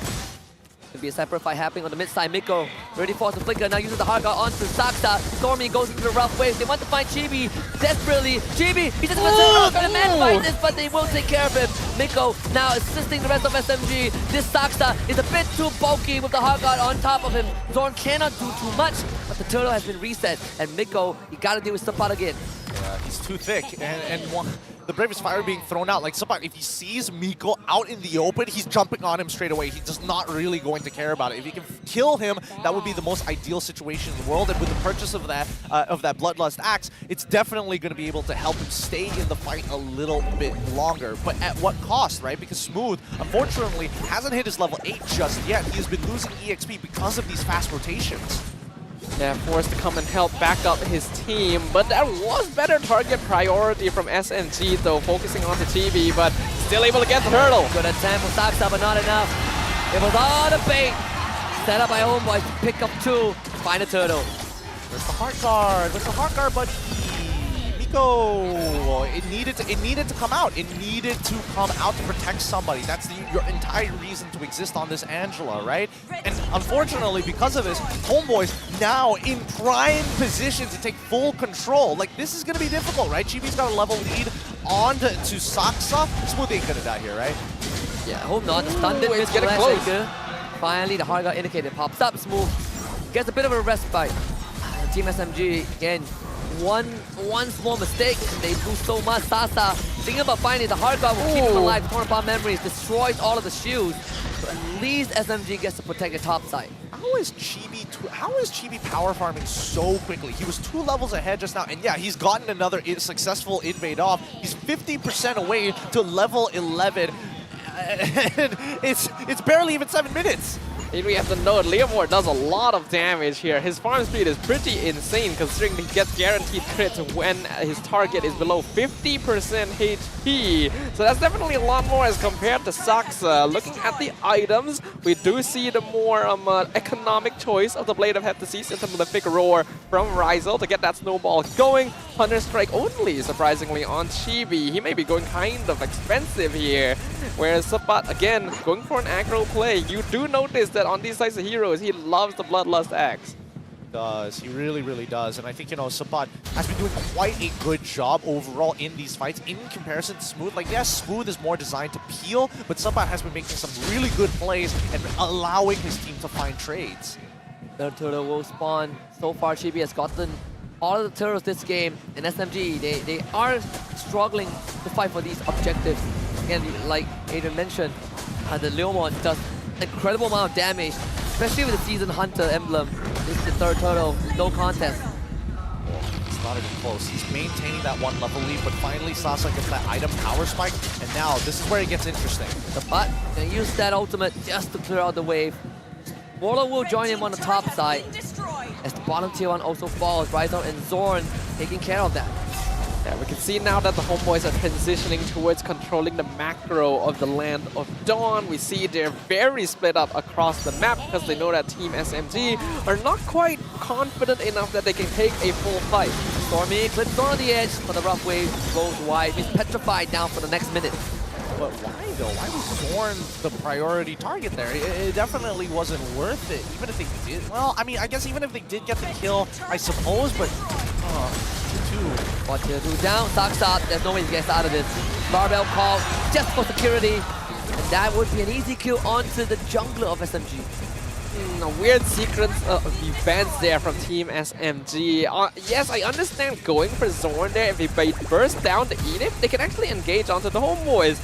There'll be a separate fight happening on the mid side. Miko ready for the flicker, now uses the hard guard onto Saksa. Stormy goes into the rough waves. They want to find Chibi desperately. Chibi, he doesn't want to man fight this, but they will take care of him. Miko now assisting the rest of SMG. This Saksa is a bit too bulky with the hard guard on top of him. Zorn cannot do too much, but the turtle has been reset, and Miko, you gotta deal with Sapat again. he's too thick, and the Bravest Fire being thrown out. Like Sabat, if he sees Miko out in the open, he's jumping on him straight away. He's just not really going to care about it. If he can kill him, that would be the most ideal situation in the world. And with the purchase of that Bloodlust Axe, it's definitely going to be able to help him stay in the fight a little bit longer. But at what cost, right? Because Smooth, unfortunately, hasn't hit his level 8 just yet. He has been losing EXP because of these fast rotations. Yeah, forced to come and help back up his team, but that was better target priority from SMG though, focusing on the Chibi, but still able to get the turtle. Good attempt for Saksa, but not enough. It was all the bait set up by Homebois to pick up 2, find a turtle. Where's the heart guard? Where's the heart guard, buddy? Miko! It needed to come out. It needed to come out to protect somebody. That's your entire reason to exist on this Angela, right? And unfortunately, because of this, Homebois now in prime position to take full control. Like, this is going to be difficult, right? Chibi's got a level lead on to Saksa. Smooth ain't gonna die here, right? Yeah, hope not. The stun did miss getting close. Finally, the hard guard indicator pops up. Smooth gets a bit of a respite. Team SMG, again, one small mistake, and they lose so much. Sasa, thinking about finding the hard guard will keep him alive. Torn apart memories, destroys all of the shields. But at least SMG gets to protect the top side. How is Chibi power farming so quickly? He was 2 levels ahead just now, and yeah, he's gotten another successful invade off. He's 50% away to level 11. And it's barely even 7 minutes. And we have to note, Leomord does a lot of damage here. His farm speed is pretty insane considering he gets guaranteed crits when his target is below 50% HP. So that's definitely a lot more as compared to Saksa. Looking at the items, we do see the more economic choice of the Blade of Heptasis into Malefic Roar from Ryzel to get that snowball going. Thunder Strike only, surprisingly, on Chibi. He may be going kind of expensive here. Whereas Sabat, again, going for an aggro play. You do notice that on these types of heroes, he loves the Bloodlust Axe. He really, really does. And I think, you know, Sabat has been doing quite a good job overall in these fights in comparison to Smooth. Like, yes, Smooth is more designed to peel, but Sabat has been making some really good plays and allowing his team to find trades. The turtle will spawn. So far, Chibi has gotten all of the turtles this game, and SMG, they are struggling to fight for these objectives. Again, like Adrian mentioned, the Leomord does incredible amount of damage, especially with the Season Hunter emblem. This is the third turtle, no contest. It's not even close. He's maintaining that 1 level lead, but finally Sasa gets that item power spike, and now this is where it gets interesting. The butt gonna use that ultimate just to clear out the wave. Warlock will join him on the top side, as the bottom tier 1 also falls. Ryzel and Zorn taking care of that. Yeah, we can see now that the Homebois are transitioning towards controlling the macro of the Land of Dawn. We see they're very split up across the map because they know that Team SMG are not quite confident enough that they can take a full fight. Stormy clips Zorn on the edge, but the rough wave goes wide. He's petrified down for the next minute. But why though? Why was Zorn the priority target there? It definitely wasn't worth it, even if they did. Well, I mean, I guess even if they did get the kill, I suppose, but... But tier 2 down, Saksa, there's no way he gets out of this. Barbell call just for security, and that would be an easy kill onto the jungler of SMG. A weird sequence of events there from Team SMG. Yes, I understand going for Zorn there. If they burst down the Edith, they can actually engage onto the Homebois.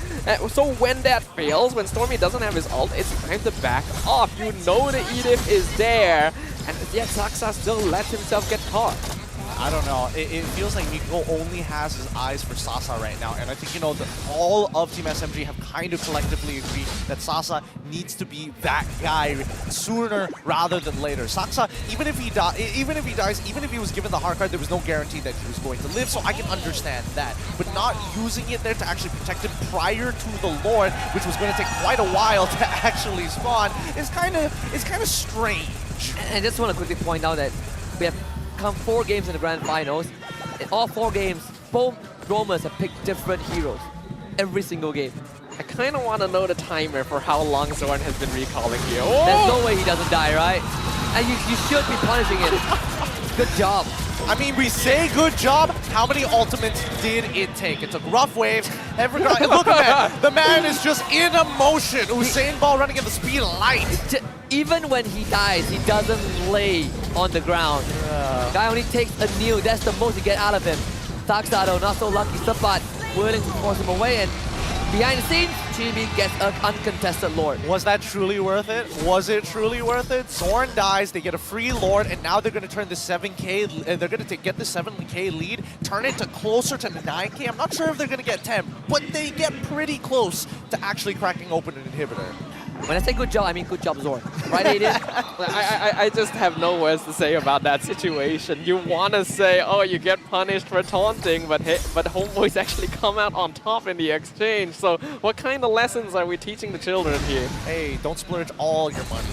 So when that fails, when Stormy doesn't have his ult, it's time to back off. You know the Edith is there, and yet Saksa still lets himself get caught. I don't know. It feels like Miko only has his eyes for Sasa right now, and I think, you know, all of Team SMG have kind of collectively agreed that Sasa needs to be that guy sooner rather than later. Sasa, even if he dies, even if he was given the hard card, there was no guarantee that he was going to live, so I can understand that. But not using it there to actually protect him prior to the Lord, which was going to take quite a while to actually spawn, is kind of strange. And I just want to quickly point out that we have come 4 games in the grand finals. In all 4 games, both roamers have picked different heroes every single game. I kind of want to know the timer for how long Zorn has been recalling here. Oh! There's no way he doesn't die, right? And you should be punishing him. Good job. I mean, we say good job. How many ultimates did it take? It took rough waves. Look at that. The man is just in emotion. Usain Bolt running at the speed of light. Even when he dies, he doesn't lay on the ground. Guy only takes a kneel. That's the most you get out of him. Taxado, not so lucky. Sapat willing to force him away, and behind the scenes, Chibi gets an uncontested Lord. Was that truly worth it? Was it truly worth it? Zorn dies, they get a free Lord, and now they're going to turn the 7K, they're going to get the 7K lead, turn it to closer to 9K. I'm not sure if they're going to get 10, but they get pretty close to actually cracking open an inhibitor. When I say good job, I mean good job, Zorn. Right, Aiden? I just have no words to say about that situation. You want to say, oh, you get punished for taunting, but Homebois actually come out on top in the exchange. So what kind of lessons are we teaching the children here? Hey, don't splurge all your money.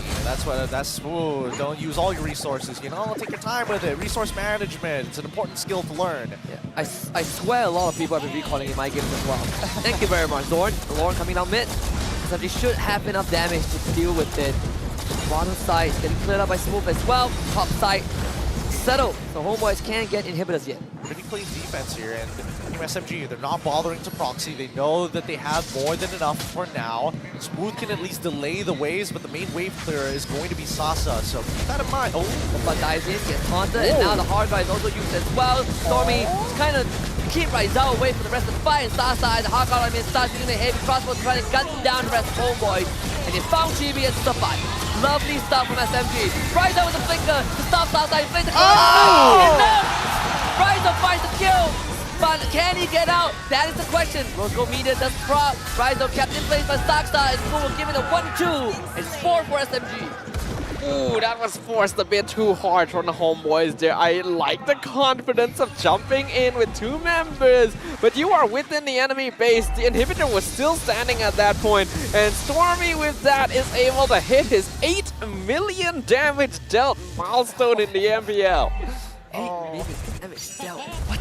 Ooh, don't use all your resources, you know? Take your time with it. Resource management, it's an important skill to learn. Yeah. I swear a lot of people have been recalling in my games as well. Thank you very much, Zorn. Lord coming down mid. SMG should have enough damage to deal with it. Bottom side getting cleared up by Smooth as well. Top side settled. So Homebois can't get inhibitors yet. Pretty clean defense here, and Team SMG, they're not bothering to proxy. They know that they have more than enough for now. Smooth can at least delay the waves, but the main wave clearer is going to be Sasa, so keep that in mind. Oh, but dives in, gets haunted, and now the hard guy is also used as well. Stormy kind of keep Rizal away for the rest of the fight, and Sasa, the hard guy, starts using the heavy crossbow to try to gun down the rest of Homebois. And he found Chibi and Sapat. Lovely stuff from SMG. Rizal with the flicker to stop Sasa, he flicked the Rizal finds the kill, but can he get out? That is the question. Roscoe Media does prop. Rizal kept in place by Starkstar, and Smooth will give it a 1-2. It's 4 for SMG. Ooh, that was forced a bit too hard from the Homebois there. I like the confidence of jumping in with 2 members, but you are within the enemy base. The inhibitor was still standing at that point, and Stormy with that is able to hit his 8 million damage dealt milestone in the MPL. 8 million damage dealt. What?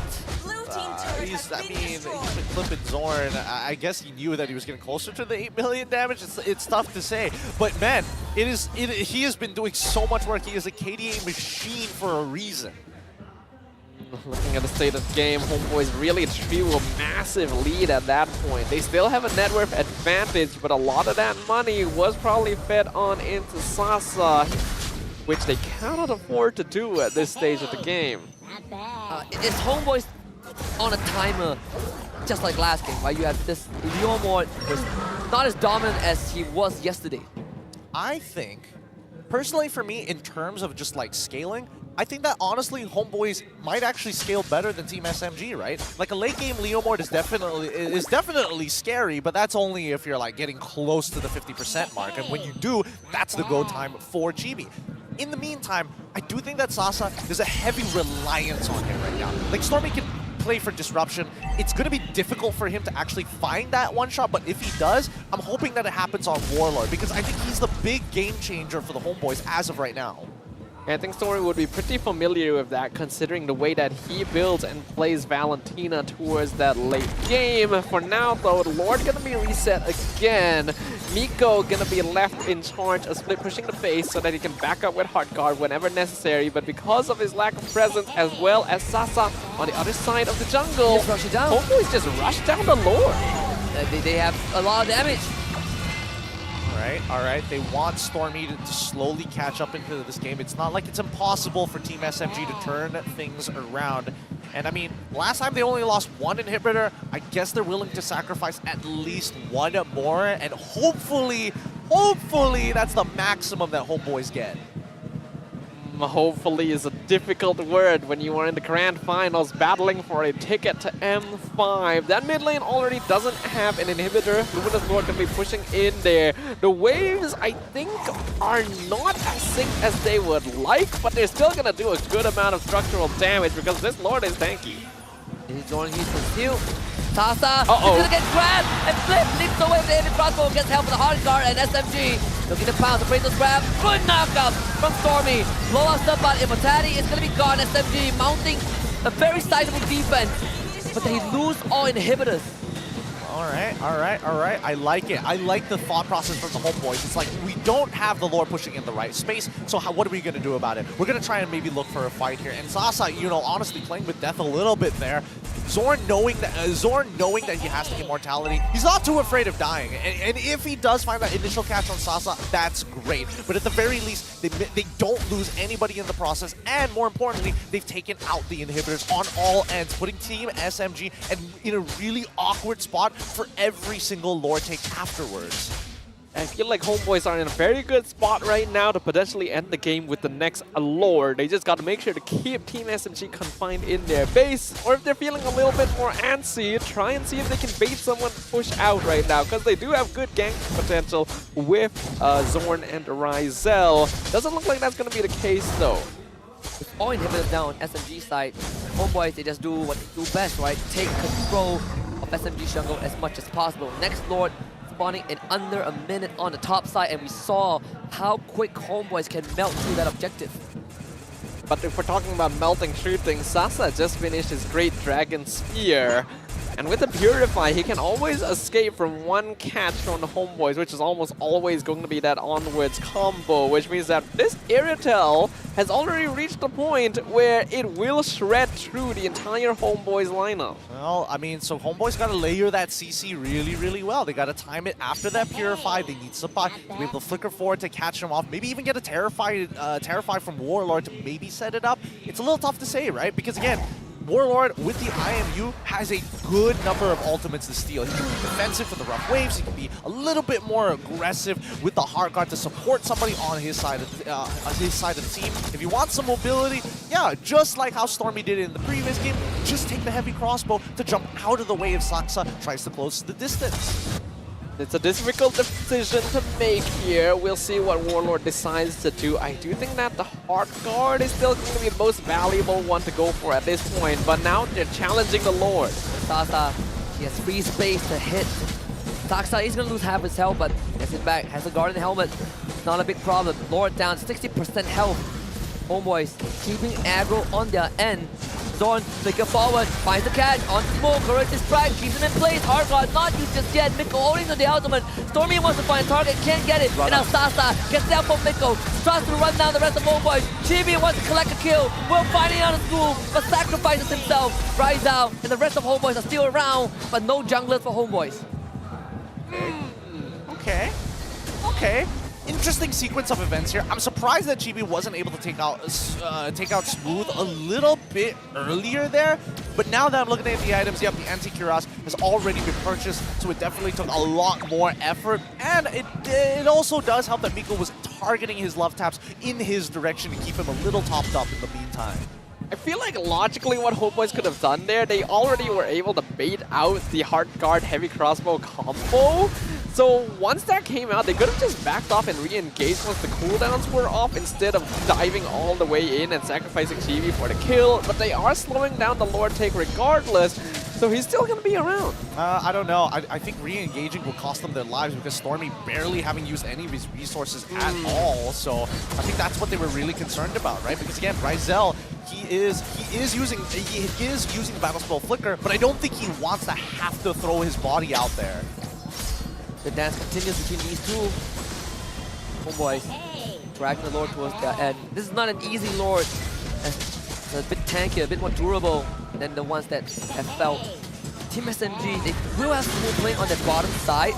He's been clipping Zorn. I guess he knew that he was getting closer to the 8 million damage. It's tough to say, but man, he has been doing so much work. He is a KDA machine for a reason. Looking at the state of the game, Homebois really drew a massive lead at that point. They still have a net worth advantage, but a lot of that money was probably fed on into Sasa, which they cannot afford to do at this stage of the game. It's Homebois on a timer, just like last game, right? You have this Leomord was not as dominant as he was yesterday. I think, personally for me, in terms of just like scaling, I think that honestly Homebois might actually scale better than Team SMG, right? Like a late game Leomord is definitely scary, but that's only if you're like getting close to the 50% mark, and when you do, that's the go time for Chibi. In the meantime, I do think that Sasa, there's a heavy reliance on him right now. Like Stormy can play for disruption. It's going to be difficult for him to actually find that one shot, but if he does, I'm hoping that it happens on Warlord, because I think he's the big game changer for the Homebois as of right now. I think Stormy would be pretty familiar with that, considering the way that he builds and plays Valentina towards that late game. For now, though, Lord gonna be reset again. Miko gonna be left in charge of split pushing the base so that he can back up with hard guard whenever necessary. But because of his lack of presence, as well as Sasa on the other side of the jungle, Homebois just rushed down the Lord. They have a lot of damage. All right, they want Stormy to slowly catch up into this game. It's not like it's impossible for Team SMG to turn things around. And I mean, last time they only lost 1 inhibitor. I guess they're willing to sacrifice at least 1 more, and hopefully that's the maximum that Homebois get. Hopefully is a difficult word when you are in the grand finals battling for a ticket to M5. That mid lane already doesn't have an inhibitor. Luminous Lord can be pushing in there. The waves, I think, are not as synced as they would like, but they're still going to do a good amount of structural damage because this Lord is tanky. He's going to steal. Sasa is going to get grabbed and flip, leaps away with the heavy crossbow, gets help with the hard guard, and SMG looking to pounce, Appraisal's grab, good knockup from Stormy. Blow out Sabat, Immortality is going to be gone. SMG mounting a very sizable defense, but they lose all inhibitors. All right. I like it. I like the thought process from the Homebois. It's like, we don't have the Lord pushing in the right space, so what are we going to do about it? We're going to try and maybe look for a fight here. And Sasa, you know, honestly playing with death a little bit there. Zorn knowing that he has the immortality, he's not too afraid of dying. And if he does find that initial catch on Sasa, that's great. But at the very least, they don't lose anybody in the process. And more importantly, they've taken out the inhibitors on all ends, putting Team SMG in a really awkward spot for every single Lord take afterwards. I feel like Homebois are in a very good spot right now to potentially end the game with the next Lord. They just got to make sure to keep Team SMG confined in their base. Or if they're feeling a little bit more antsy, try and see if they can bait someone to push out right now. Because they do have good gank potential with Zorn and Ryzel. Doesn't look like that's going to be the case though. With all inhibitors down on SMG side, Homebois, they just do what they do best, right? Take control of SMG jungle as much as possible. Next Lord spawning in under a minute on the top side, and we saw how quick Homebois can melt through that objective. But if we're talking about melting through things, Sasa just finished his Great Dragon Spear. And with the Purify, he can always escape from one catch from the Homebois, which is almost always going to be that onwards combo, which means that this Iritel has already reached the point where it will shred through the entire Homebois lineup. Well, I mean, so Homebois got to layer that CC really, really well. They got to time it after that Purify. They need supply to be able to flicker forward to catch him off. Maybe even get a Terrify from Warlord to maybe set it up. It's a little tough to say, right? Because again, Warlord with the IMU has a good number of ultimates to steal. He can be defensive for the rough waves. He can be a little bit more aggressive with the hard guard to support somebody on his side of the team. If you want some mobility, yeah, just like how Stormy did it in the previous game, just take the heavy crossbow to jump out of the way if Saksa tries to close the distance. It's a difficult decision to make here. We'll see what Warlord decides to do. I do think that the hard guard is still going to be the most valuable one to go for at this point, but now they're challenging the Lord. Sasa, he has free space to hit. Saksa is going to lose half his health, but gets it back. Has a guard and helmet. Not a big problem. Lord down 60% health. Homebois keeping aggro on their end. Zorn, flicker forward, finds the catch, on smoke, corrects his strike, keeps him in place, hard guard, not used just yet, Miko holding to the ultimate, Stormy wants to find a target, can't get it, and now Sasa gets down from Miko, tries to run down the rest of Homebois, Chibi wants to collect a kill, will find it on the school, but sacrifices himself, Rise out, and the rest of Homebois are still around, but no junglers for Homebois. Okay. Interesting sequence of events here. I'm surprised that Chibi wasn't able to take out Smooth a little bit earlier there. But now that I'm looking at the items, yep, the anti-cuirass has already been purchased, so it definitely took a lot more effort. And it also does help that Miko was targeting his love taps in his direction to keep him a little topped up in the meantime. I feel like logically what Homebois could have done there, they already were able to bait out the hard guard heavy crossbow combo. So once that came out, they could have just backed off and re-engaged once the cooldowns were off instead of diving all the way in and sacrificing Chibi for the kill. But they are slowing down the Lord take regardless, so he's still going to be around. I don't know. I think re-engaging will cost them their lives because Stormy barely having used any of his resources at all. So I think that's what they were really concerned about, right? Because again, Ryzel, he is using the battle spell Flicker, but I don't think he wants to have to throw his body out there. The dance continues between these two. Homebois dragging the Lord towards their end. This is not an easy Lord. It's a bit tankier, a bit more durable than the ones that have felt. Team SMG, they will have smooth playing on their bottom side.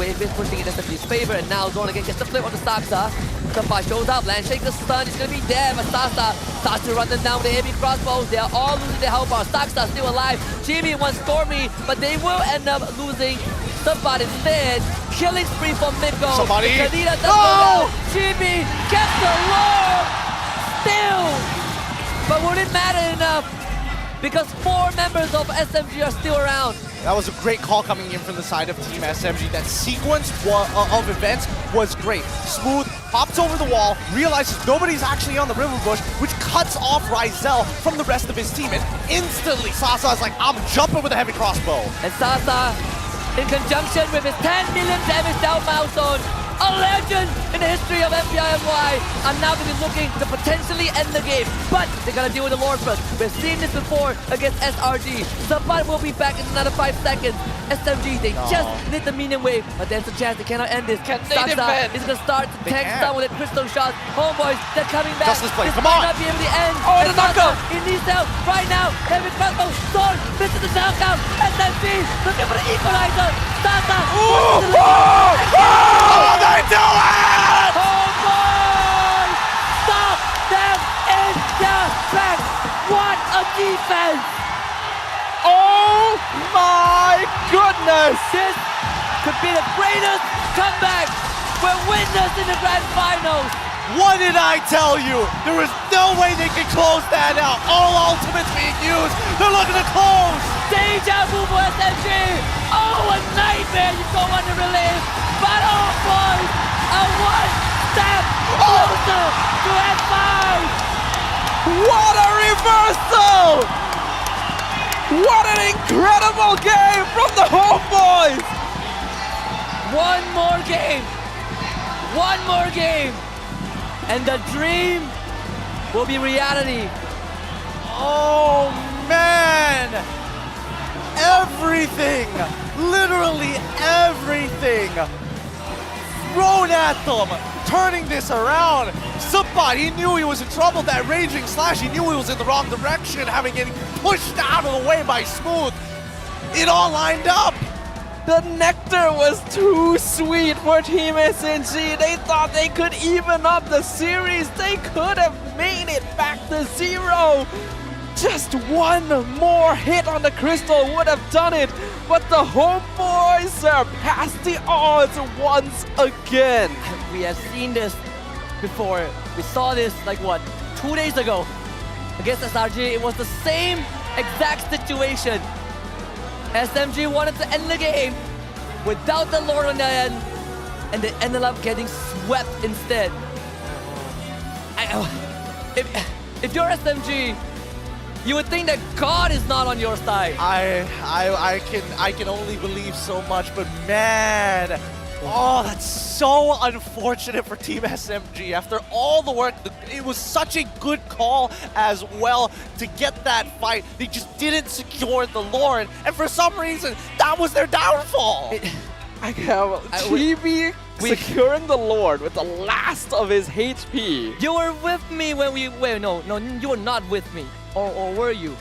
Wave is pushing in SMG's favor, and now Zorn again gets the flip on the Saksa. Sampai shows up, Landshaker stun, it's gonna be there, but Sasa starts to run them down with the heavy crossbows. They are all losing their health bar. Saksa still alive. Chibi wants Stormy, but they will end up losing Sampai instead. Killing spree from Miko. Somebody! No! Chibi gets the Lord! Still! But would it matter enough? Because 4 members of SMG are still around. That was a great call coming in from the side of Team SMG. That sequence of events was great. Smooth hops over the wall, realizes nobody's actually on the river bush, which cuts off Ryzel from the rest of his team. And instantly, Sasa is like, I'm jumping with a heavy crossbow. And Sasa, in conjunction with his 10 million damage down milestone, a legend in the history of MPL MY, are now going to be looking to potentially end the game. But they got to deal with the Lord first. We've seen this before against SRG. Sabat will be back in another 5 seconds. SMG, they just need the minion wave, but there's a chance they cannot end this. Can they defend? Is going to start to tank down with a crystal shot. Homeboys, they're coming back. Justice play, This come might on. not be able to end. Oh, the knockout. He needs help right now. Heavy crossbow, sword, misses the knockout. SMG looking for the equalizer. Sasa. They do it! Homeboys! Stop them in their tracks. What a defense! Oh my goodness! This could be the greatest comeback. We're winners in the grand finals. What did I tell you? There was no way they could close that out. All ultimates being used. They're looking to close. Deja vu for SMG. Oh, a nightmare you don't want to relive. But oh boys, a one step closer to F5. What a reversal! What an incredible game from the Homebois! One more game. One more game. And the dream will be reality. Oh man! Everything, literally everything, thrown at them, turning this around. Sabat, he knew he was in trouble. That raging slash, he knew he was in the wrong direction, having getting pushed out of the way by Smooth. It all lined up. The nectar was too sweet for Team SMG. They thought they could even up the series. They could have made it back to 0. Just one more hit on the crystal would have done it. But the Homeboys surpassed the odds once again. We have seen this before. We saw this like what, 2 days ago against SRG. It was the same exact situation. SMG wanted to end the game without the Lord on the end, and they ended up getting swept instead. If you're SMG, you would think that God is not on your side. I can only believe so much, but man, oh, that's so unfortunate for Team SMG. After all the work, it was such a good call as well to get that fight. They just didn't secure the Lord, and for some reason, that was their downfall. I have Chibi securing the Lord with the last of his HP. You were with me when we... Wait, no, you were not with me. Or were you?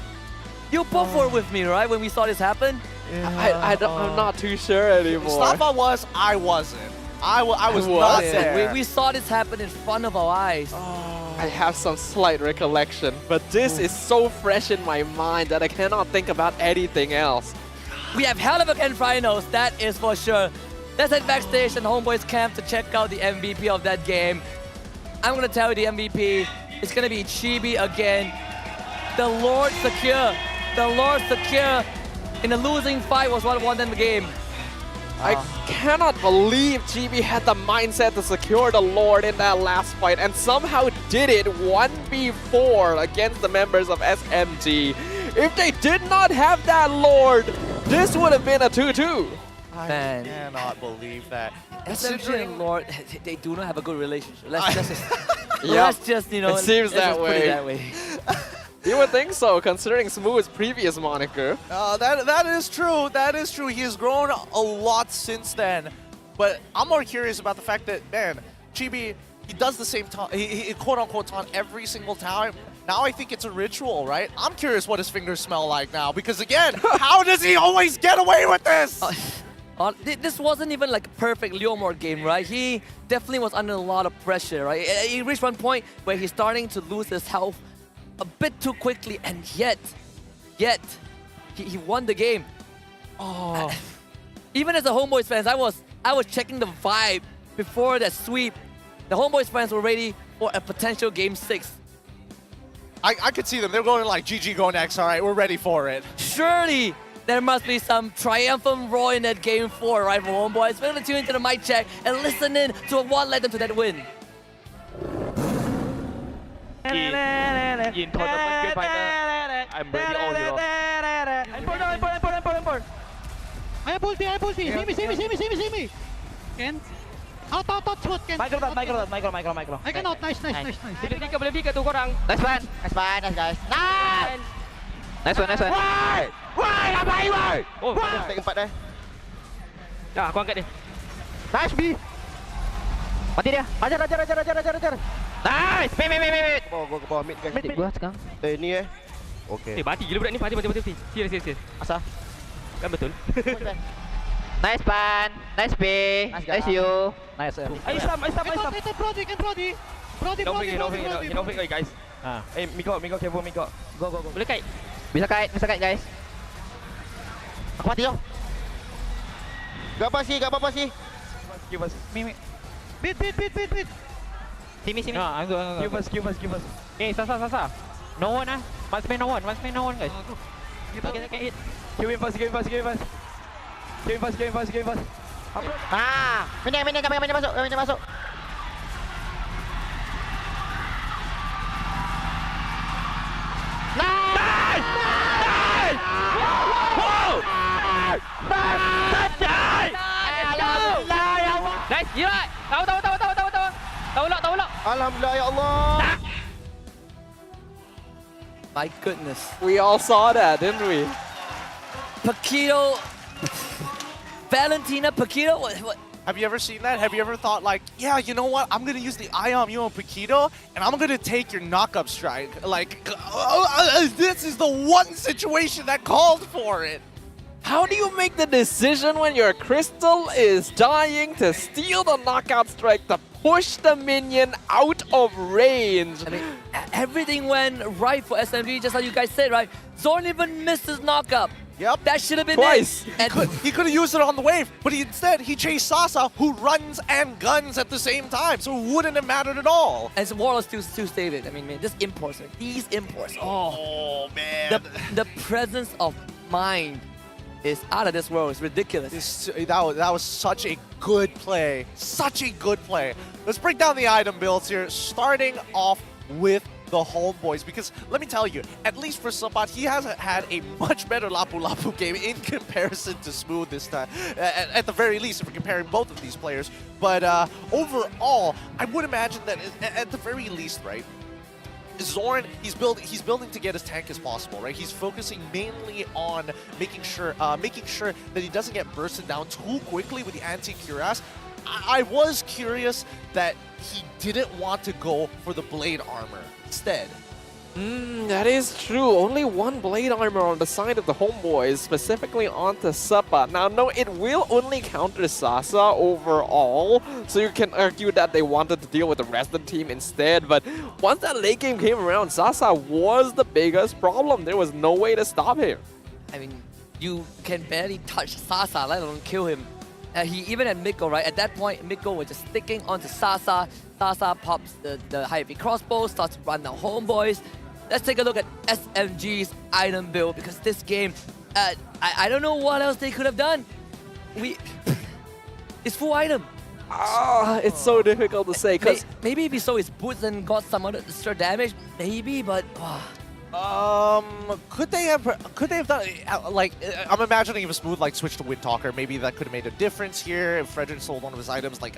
You both were with me, right, when we saw this happen? I'm not too sure anymore. Mustafa was, I wasn't. I was not there. We saw this happen in front of our eyes. I have some slight recollection, but this is so fresh in my mind that I cannot think about anything else. We have hell of a grand finals, that is for sure. Let's head backstage and Homeboys camp to check out the MVP of that game. I'm gonna tell you the MVP is gonna be Chibi again. The Lord secure. The Lord secure in the losing fight was what won them the game. I cannot believe GB had the mindset to secure the Lord in that last fight and somehow did it 1v4 against the members of SMG. If they did not have that Lord, this would have been a 2-2. I cannot believe that. SMG and Lord, they do not have a good relationship. Let's just, you know, it seems that put it that way. You would think so, considering Smooth's previous moniker. That is true. That is true. He has grown a lot since then. But I'm more curious about the fact that, man, Chibi, he does the same taunt, he quote-unquote taunt every single time. Now I think it's a ritual, right? I'm curious what his fingers smell like now. Because again, how does he always get away with this? This wasn't even like a perfect Leomord game, right? He definitely was under a lot of pressure, right? He reached one point where he's starting to lose his health a bit too quickly, and yet, he won the game. Oh, even as a Homeboys fans, I was checking the vibe before that sweep. The Homeboys fans were ready for a potential Game 6. I could see them. They're going like, GG, go next. All right, we're ready for it. Surely there must be some triumphant roar in that Game 4, right, for Homeboys. We're gonna tune into the mic check and listen in to what led them to that win. In tournament grand final, I'm ready all heroes. I pull T. See me. Ken. Out, smooth, Ken. Micro. I can out, nice. Boleh pick tu korang. Nice one, nice guys. Nice! Nice one. Why? Abai, why? Oh, Take 4 dah. dah aku angkat dia. Nice, B. Mati dia. Ajar. Nice. Mate. Go bawah mid guys. Tip gua sekarang. Ni Okay. Mati gila budak ni. Mati. Serius. Asal? Kan betul. Nice Pan. Nice B. Nice you. Nice. Ayo Islam. Itu Brody. No fake guys. Miko, careful Miko. Go. Boleh kite. Bisa kite guys. Aku mati yo. Gak apa sih. Give us. Beat. Simi. I'm going. Give us. Sasa. No one Must be no one guys. Okay, hit. Give him first. Give him first. Minyak kami masuk. Nice, gila. Tahu lock. Alhamdulillah ya Allah. My goodness. We all saw that, didn't we? Paquito. Valentina Paquito? What? Have you ever seen that? Have you ever thought like, yeah, you know what? I'm going to use the Ion you on Paquito, and I'm going to take your knockup strike. Like, this is the one situation that called for it. How do you make the decision when your crystal is dying to steal the knockout strike to push the minion out of range? I mean, everything went right for SMG, just like you guys said, right? Zorn even missed his knockup. Yep. That should have been twice. it. He could have used it on the wave, but instead he chased Sasa, who runs and guns at the same time, so it wouldn't have mattered at all. As Warlord still stated, I mean, man, this imports, like, these imports, oh man. The presence of mind is out of this world. It's ridiculous. That was such a good play. Let's break down the item builds here, starting off with the Homebois, because let me tell you, at least for Sabat, he has had a much better Lapu Lapu game in comparison to Smooth this time, at the very least, if we're comparing both of these players. But overall, I would imagine that at the very least, right, Zorn, he's building to get as tank as possible, right? He's focusing mainly on making sure that he doesn't get bursted down too quickly with the anti-cuirass. I was curious that he didn't want to go for the blade armor instead. That is true. Only one blade armor on the side of the Homeboys, specifically onto Suppa. Now, no, it will only counter Sasa overall, so you can argue that they wanted to deal with the rest of the team instead. But once that late game came around, Sasa was the biggest problem. There was no way to stop him. I mean, you can barely touch Sasa, let alone kill him. He even had Miko, right? At that point, Miko was just sticking onto Sasa. Sasa pops the high-V crossbow, starts to run down Homeboys. Let's take a look at SMG's item build, because this game, I don't know what else they could have done. It's full item. It's so difficult to say, because maybe if he saw his boots and got some other extra damage, maybe, but could they have done, like, I'm imagining if Smooth like switched to Windtalker, maybe that could have made a difference here. If Frederick sold one of his items, like,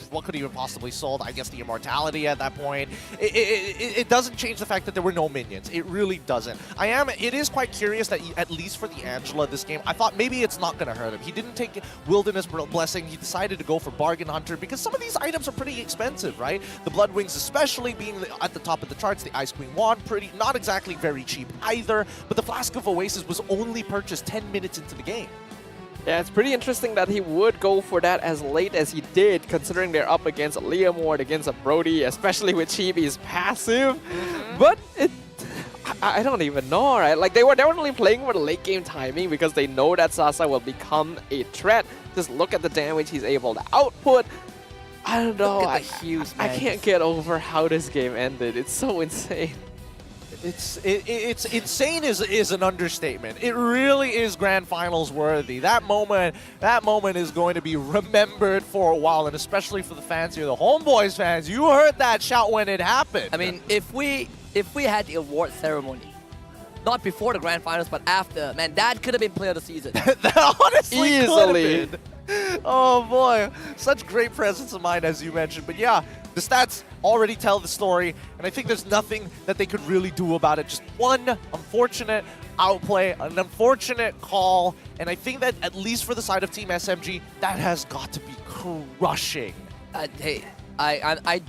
what could he even possibly sold? I guess the immortality at that point. It doesn't change the fact that there were no minions. It really doesn't. It is quite curious that at least for the Angela this game, I thought maybe it's not going to hurt him. He didn't take Wilderness Blessing. He decided to go for Bargain Hunter because some of these items are pretty expensive, right? The Blood Wings especially being at the top of the charts, the Ice Queen Wand, not exactly very cheap either, but the Flask of Oasis was only purchased 10 minutes into the game. Yeah, it's pretty interesting that he would go for that as late as he did, considering they're up against a Liam Ward, against a Brody, especially with Chibi's passive. But I don't even know, right? Like, they were definitely playing for the late game timing because they know that Sasa will become a threat. Just look at the damage he's able to output. I don't know. Look at the hues, man. I can't get over how this game ended. It's so insane. It's insane is an understatement. It really is grand finals worthy. That moment is going to be remembered for a while, and especially for the fans here, the Homeboys fans. You heard that shout when it happened. I mean, if we had the award ceremony, not before the grand finals, but after, man, that could have been player of the season. That honestly easily. could have been. Oh boy, such great presence of mind as you mentioned. But yeah, the stats already tell the story, and I think there's nothing that they could really do about it. Just one unfortunate outplay, an unfortunate call, and I think that at least for the side of Team SMG, that has got to be crushing. Hey, I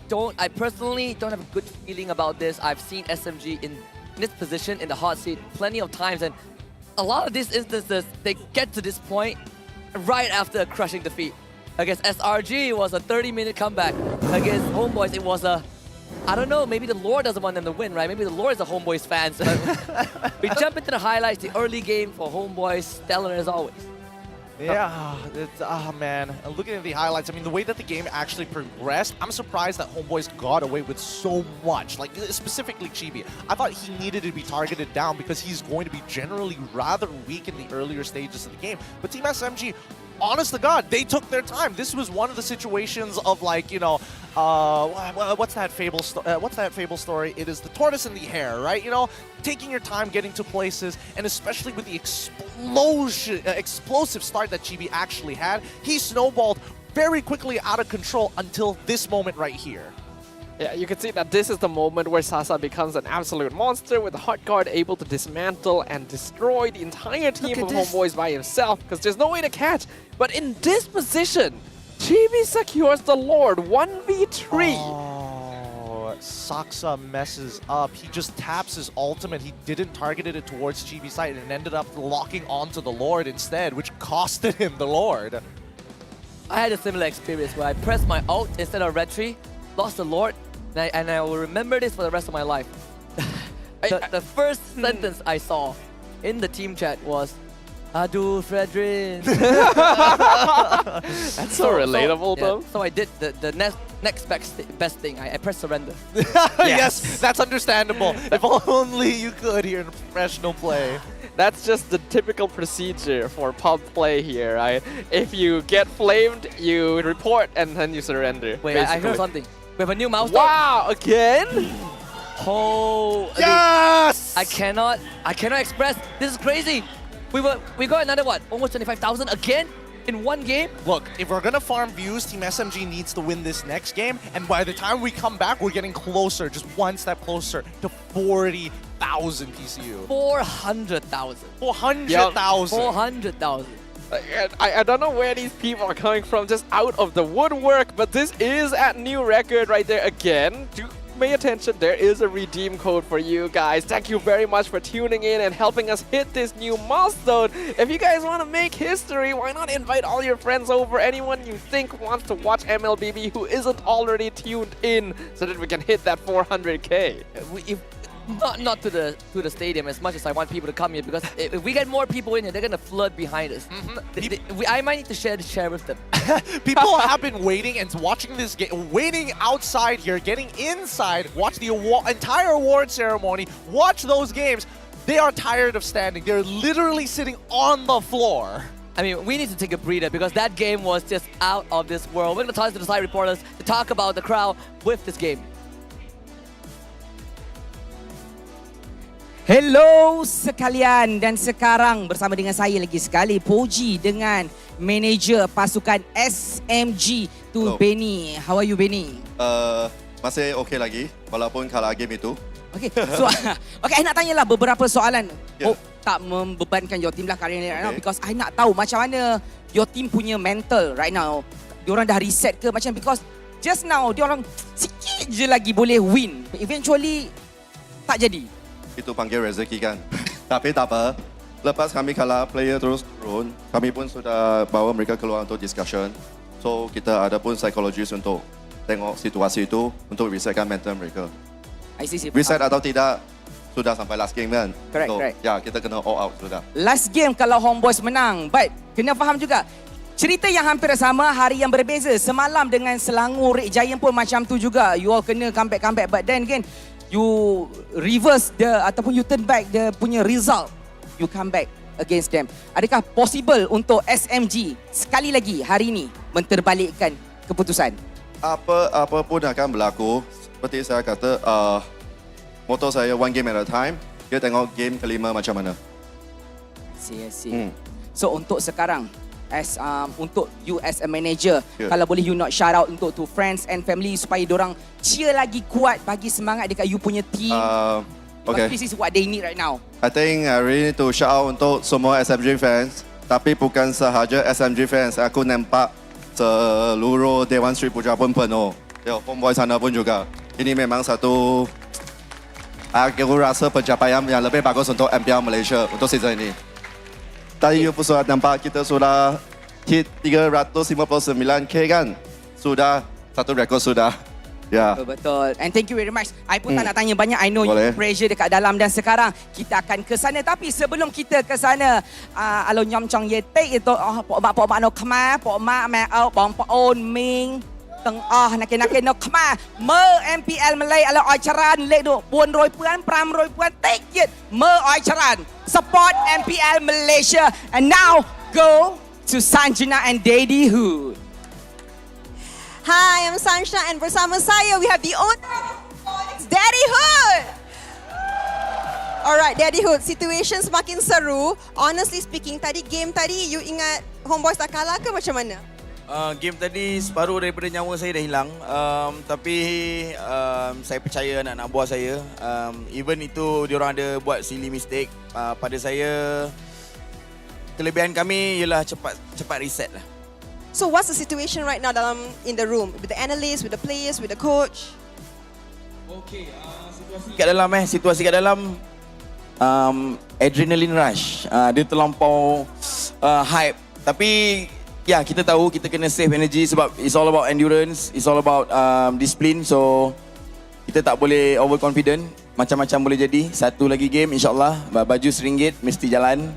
personally don't have a good feeling about this. I've seen SMG in this position in the hot seat plenty of times, and a lot of these instances, they get to this point right after a crushing defeat. Against SRG, it was a 30-minute comeback. Against Homebois, it was a, I don't know, maybe the Lord doesn't want them to win, right? Maybe the Lord is a Homebois fan. So we jump into the highlights. The early game for Homebois, stellar as always. Yeah, man. Looking at the highlights, I mean, the way that the game actually progressed, I'm surprised that Homebois got away with so much. Like, specifically Chibi. I thought he needed to be targeted down because he's going to be generally rather weak in the earlier stages of the game. But Team SMG, honest to God, they took their time. This was one of the situations of, like, you know, what's that fable story? It is the tortoise and the hare, right? You know, taking your time getting to places, and especially with the explosive start that Chibi actually had, he snowballed very quickly out of control until this moment right here. Yeah, you can see that this is the moment where Sasa becomes an absolute monster with the hot guard able to dismantle and destroy the entire team of Homebois by himself because there's no way to catch. But in this position, Chibi secures the Lord 1v3. Oh, Saksa messes up. He just taps his ultimate. He didn't target it towards Chibi's side and ended up locking onto the Lord instead, which costed him the Lord. I had a similar experience where I pressed my ult instead of retry, lost the Lord, and I will remember this for the rest of my life. The first sentence I saw in the team chat was, Aduh, Fredrin. That's so relatable, though. So I did the next best thing. I pressed surrender. Yes, that's understandable. If only you could here in professional play. That's just the typical procedure for pub play here, right? If you get flamed, you report and then you surrender. Wait, I heard something. We have a new mouse. Wow, again? Oh, yes! I cannot express. This is crazy. We got another what? Almost 25,000 again in one game. Look, if we're gonna farm views, Team SMG needs to win this next game, and by the time we come back, we're getting closer, just one step closer to 40,000 PCU. 400,000. 400,000. 400,000. I don't know where these people are coming from, just out of the woodwork, but this is at new record right there again. Do pay attention, there is a redeem code for you guys. Thank you very much for tuning in and helping us hit this new milestone. If you guys want to make history, why not invite all your friends over, anyone you think wants to watch MLBB who isn't already tuned in, so that we can hit that 400K. Not to the stadium as much as I want people to come here, because if we get more people in here, they're gonna flood behind us. I might need to share with them. People have been waiting and watching this game, waiting outside here, getting inside, watch the entire award ceremony, watch those games. They are tired of standing. They're literally sitting on the floor. I mean, we need to take a breather because that game was just out of this world. We're gonna toss to the side reporters to talk about the crowd with this game. Hello sekalian, dan sekarang bersama dengan saya lagi sekali Poji dengan manager pasukan SMG tu Benny. How are you, Benny? Masih okay lagi walaupun kalah game itu. Okay, so okay, I nak tanyalah beberapa soalan. Hope tak membebankan your team lah currently right now, because I nak tahu macam mana your team punya mental right now. Diorang dah reset ke macam, because just now diorang sikit je lagi boleh win, eventually tak jadi. Itu panggil rezeki kan. Tapi tak apa. Lepas kami kalah, player terus turun. Kami pun sudah bawa mereka keluar untuk discussion. So kita ada pun psikologis untuk tengok situasi itu untuk resetkan mental mereka. Reset atau tidak, sudah sampai last game kan. Correct, so, correct. Ya, kita kena all out sudah. Last game kalau Homebois menang, but kena faham juga cerita yang hampir sama, hari yang berbeza. Semalam dengan Selangor Red Giant pun macam tu juga. You all kena comeback, but then again you reverse ataupun you turn back the punya result, you come back against them. Adakah possible untuk SMG sekali lagi hari ini menterbalikkan keputusan? Apa pun akan berlaku. Seperti saya kata, moto saya one game at a time. Kita tengok game kelima macam mana. I see. So untuk sekarang, as untuk you as a manager. Yeah. Kalau boleh you nak shout out untuk to friends and family supaya diorang cheer lagi kuat, bagi semangat dekat you punya team. Because this is what they need right now. I think I really need to shout out untuk semua SMG fans. Tapi bukan sahaja SMG fans. Aku nampak seluruh Dewan Sri Puja pun penuh. Homebois sana pun juga. Ini memang satu aku rasa pencapaian yang lebih bagus untuk MPL Malaysia untuk season ini. Tadi you pun sudah nampak kita sudah hit 359k kan? Sudah satu rekod sudah. Ya. Betul. And thank you very much. I pun tak nak tanya banyak. I know Boleh. you pressure dekat dalam dan sekarang kita akan ke sana. Tapi sebelum kita ke sana, alo nyom chong ye te itu pok mak no khma, pok mak mẹបងប្អូនមីងទាំងអស់អ្នកគេនៅខ្មាមើល MPL Malaysia ឥឡូវឲ្យច្រើនលេខនោះ400,000 500,000 តិចទៀតមើលឲ្យច្រើន support MPL Malaysia. And now go to Sanjana and Daddy Hood. Hi, I'm Sanjana and bersama saya we have the owner of Daddy Hood. Alright, Daddy Hood, situation semakin seru. Honestly speaking, game tadi you ingat Homebois tak kalah ke macam mana? Game tadi separuh daripada nyawa saya dah hilang. Tapi saya percaya anak-anak buah saya. Even itu diorang ada buat silly mistake. Pada saya, kelebihan kami ialah cepat reset lah. So what's the situation right now in the room with the analysts, with the players, with the coach? Okay, situasi kat dalam adrenaline rush. Dia terlampau hype. Tapi ya, kita tahu kita kena save energy sebab it's all about endurance, it's all about discipline. So kita tak boleh overconfident. Macam-macam boleh jadi. Satu lagi game insyaAllah baju RM1 mesti jalan.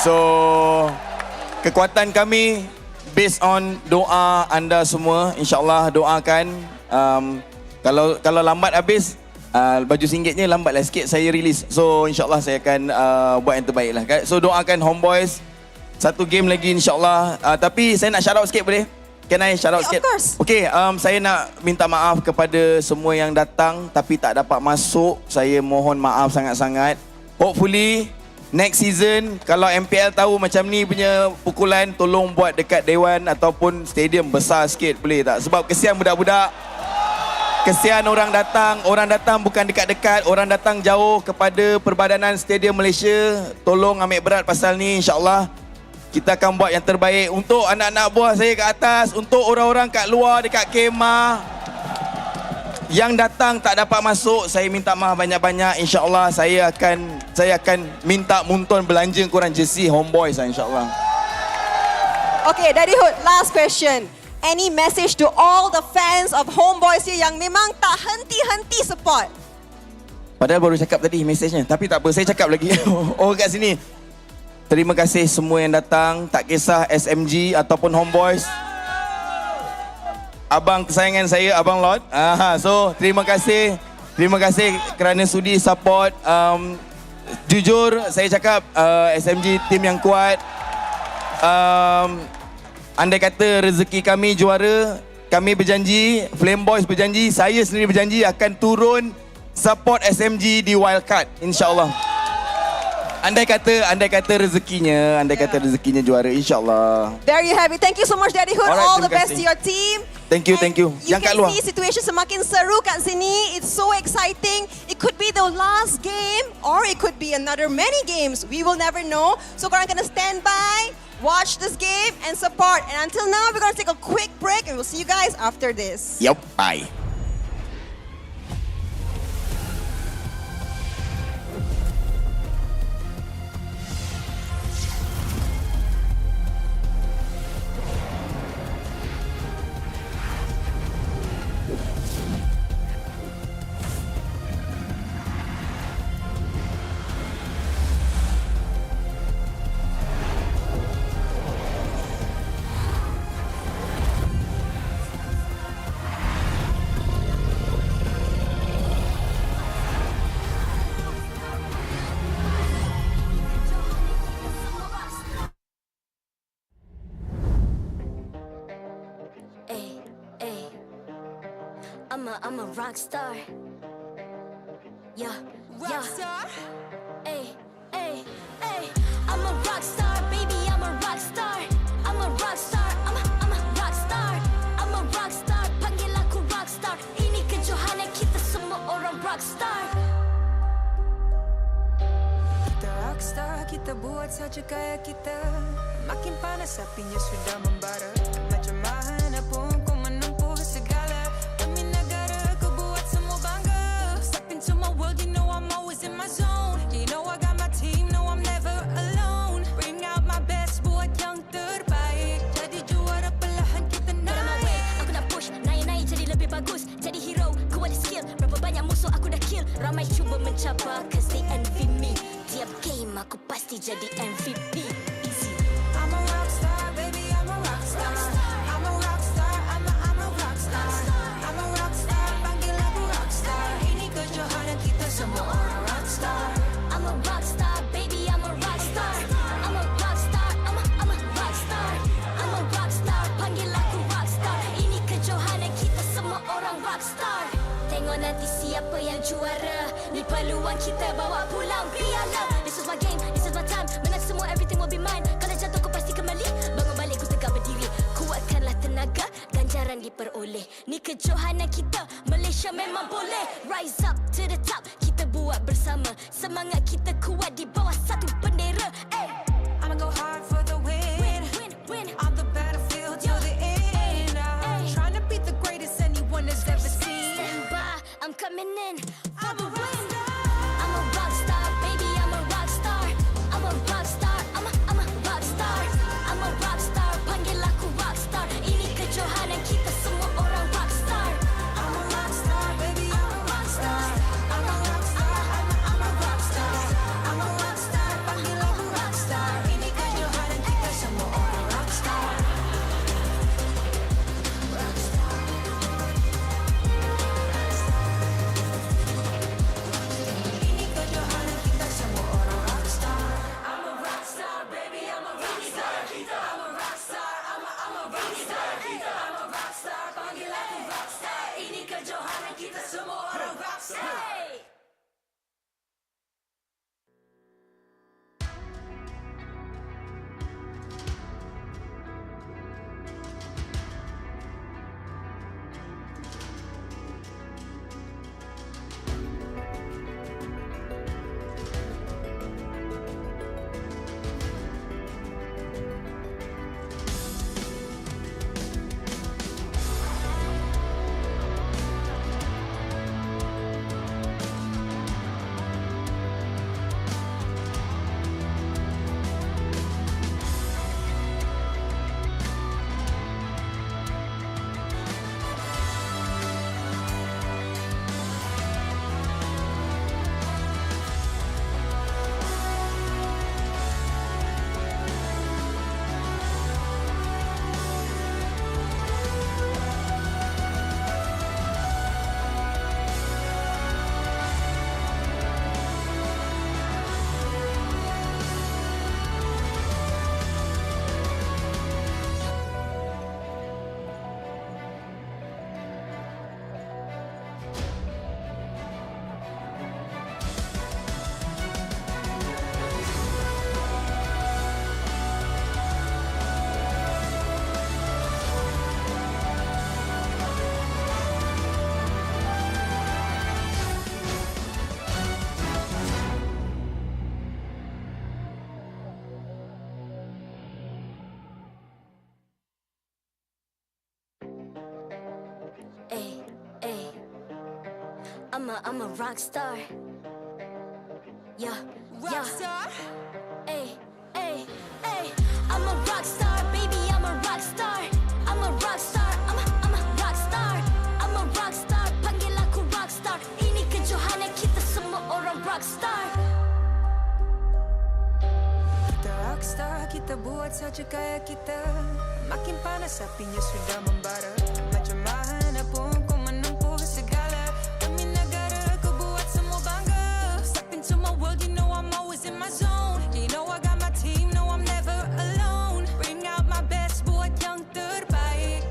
So kekuatan kami based on doa anda semua. InsyaAllah doakan. Kalau lambat habis, baju RM1-nya lambatlah sikit saya release. So insyaAllah saya akan buat yang terbaik lah. So doakan Homebois. Satu game lagi insyaAllah. Tapi saya nak shout out sikit boleh? Can I shout out sikit? Of course. Okay, saya nak minta maaf kepada semua yang datang tapi tak dapat masuk. Saya mohon maaf sangat-sangat. Hopefully next season, kalau MPL tahu macam ni punya pukulan, tolong buat dekat Dewan ataupun stadium besar sikit, boleh tak? Sebab kesian budak-budak. Kesian orang datang bukan dekat-dekat, orang datang jauh. Kepada Perbadanan Stadium Malaysia, tolong ambil berat pasal ni, insyaAllah. Kita akan buat yang terbaik untuk anak-anak buah saya kat atas, untuk orang-orang kat luar, dekat kemah. Yang datang tak dapat masuk, saya minta maaf banyak-banyak. InsyaAllah saya akan minta Munton belanja korang jersey Homebois lah, insyaAllah. Okay, Daddy Hood, last question. Any message to all the fans of Homebois here yang memang tak henti-henti support? Padahal baru cakap tadi mesejnya, tapi tak apa, saya cakap lagi. Oh, kat sini. Terima kasih semua yang datang, tak kisah SMG ataupun Homebois. Abang kesayangan saya, Abang Lord. So, terima kasih kerana sudi support. Jujur, saya cakap SMG tim yang kuat. Andai kata rezeki kami juara, kami berjanji, Flame Boys berjanji, saya sendiri berjanji akan turun support SMG di wildcard, insyaAllah. Andai kata rezekinya juara, insyaAllah. There you have it. Thank you so much, Daddy Hood. Alright, All the terima best kasih. to your team. Thank you. You Yang kat can luar. see situation semakin seru kat sini. It's so exciting. It could be the last game or it could be another many games. We will never know. So korang kena stand by, watch this game and support. And until now, we're going to take a quick break and we'll see you guys after this. Yup, bye. I'm a rock star. Yeah, rock star. Ay. I'm a rock star, baby. I'm a rock star. kita buat saja gaya kita. Makin panas apinya sudah membara. Macam mana pun ku menempuh segala. Demi negara ku buat semua bangga. Step into my world, you know I'm always in my zone. You know I got my team, know I'm never alone. Bring out my best, buat yang terbaik. Jadi juara perlahan kita naik. Aku nak push, naik-naik jadi lebih bagus. Jadi hero, ku ada skill. Berapa banyak musuh aku dah kill. Ramai cuba mencapai, cause they envy me. Tiap game aku pasti jadi MVP. Easy. I'm a rockstar, baby, I'm a rockstar. I'm a rockstar, I'm a rockstar. I'm a rockstar, panggil aku rockstar. Ini kejohanan kita semua orang rockstar. I'm a rockstar, baby, I'm a rockstar. I'm a rockstar, I'm a rockstar. I'm a rockstar, panggil aku rockstar. Ini kejohanan kita semua orang rockstar. Tengok nanti siapa yang juara. Ni peluang kita bawa pulang piala. This is my game, this is my time. Menang semua, everything will be mine. Kalau jatuh kau pasti kembali. Bangun balik ku tegak berdiri. Kuatkanlah tenaga, ganjaran diperoleh. Ni kejohanan kita, Malaysia memang boleh. Rise up to the top, kita buat bersama. Semangat kita kuat di bawah satu bendera. Hey. I'ma go hard for the win. Win. On the battlefield till the end. Trying to beat the greatest anyone has ever seen. Stand by, I'm coming in for the win. I'm a rockstar, baby, I'm a rockstar. I'm a rockstar, I'm a rockstar. I'm a rockstar, panggil aku rockstar. Ini kejohanan kita semua orang rockstar. I'm a rockstar, baby, I'm a rockstar. I'm a rockstar, I'm a rockstar. I'm a rockstar, panggil aku rockstar. Ini kejohanan kita semua orang rockstar. Ini kejohanan kita semua orang rockstar. I'm a rockstar, baby, I'm a rockstar. I'm a rockstar, I'm a rockstar. I'm a rockstar, panggil aku rockstar. Ini kejohanan kita semua orang rockstar. I'm a rock star. Yeah, Rockstar? Ay. I'm a rock star, baby, I'm a rock star. I'm a rock star, I'm a rock star. I'm a rock star, panggil aku rock star. Ini kejohanan kita semua orang rock star. Kita rockstar, kita buat saja gaya kita. Makin panas apinya sudah membara. Macam mana pun ku menempuh segala. Demi negara ku buat semua bangga. Step into my world, you know I'm always in my zone. You know I got my team, know I'm never alone. Bring out my best, buat yang terbaik.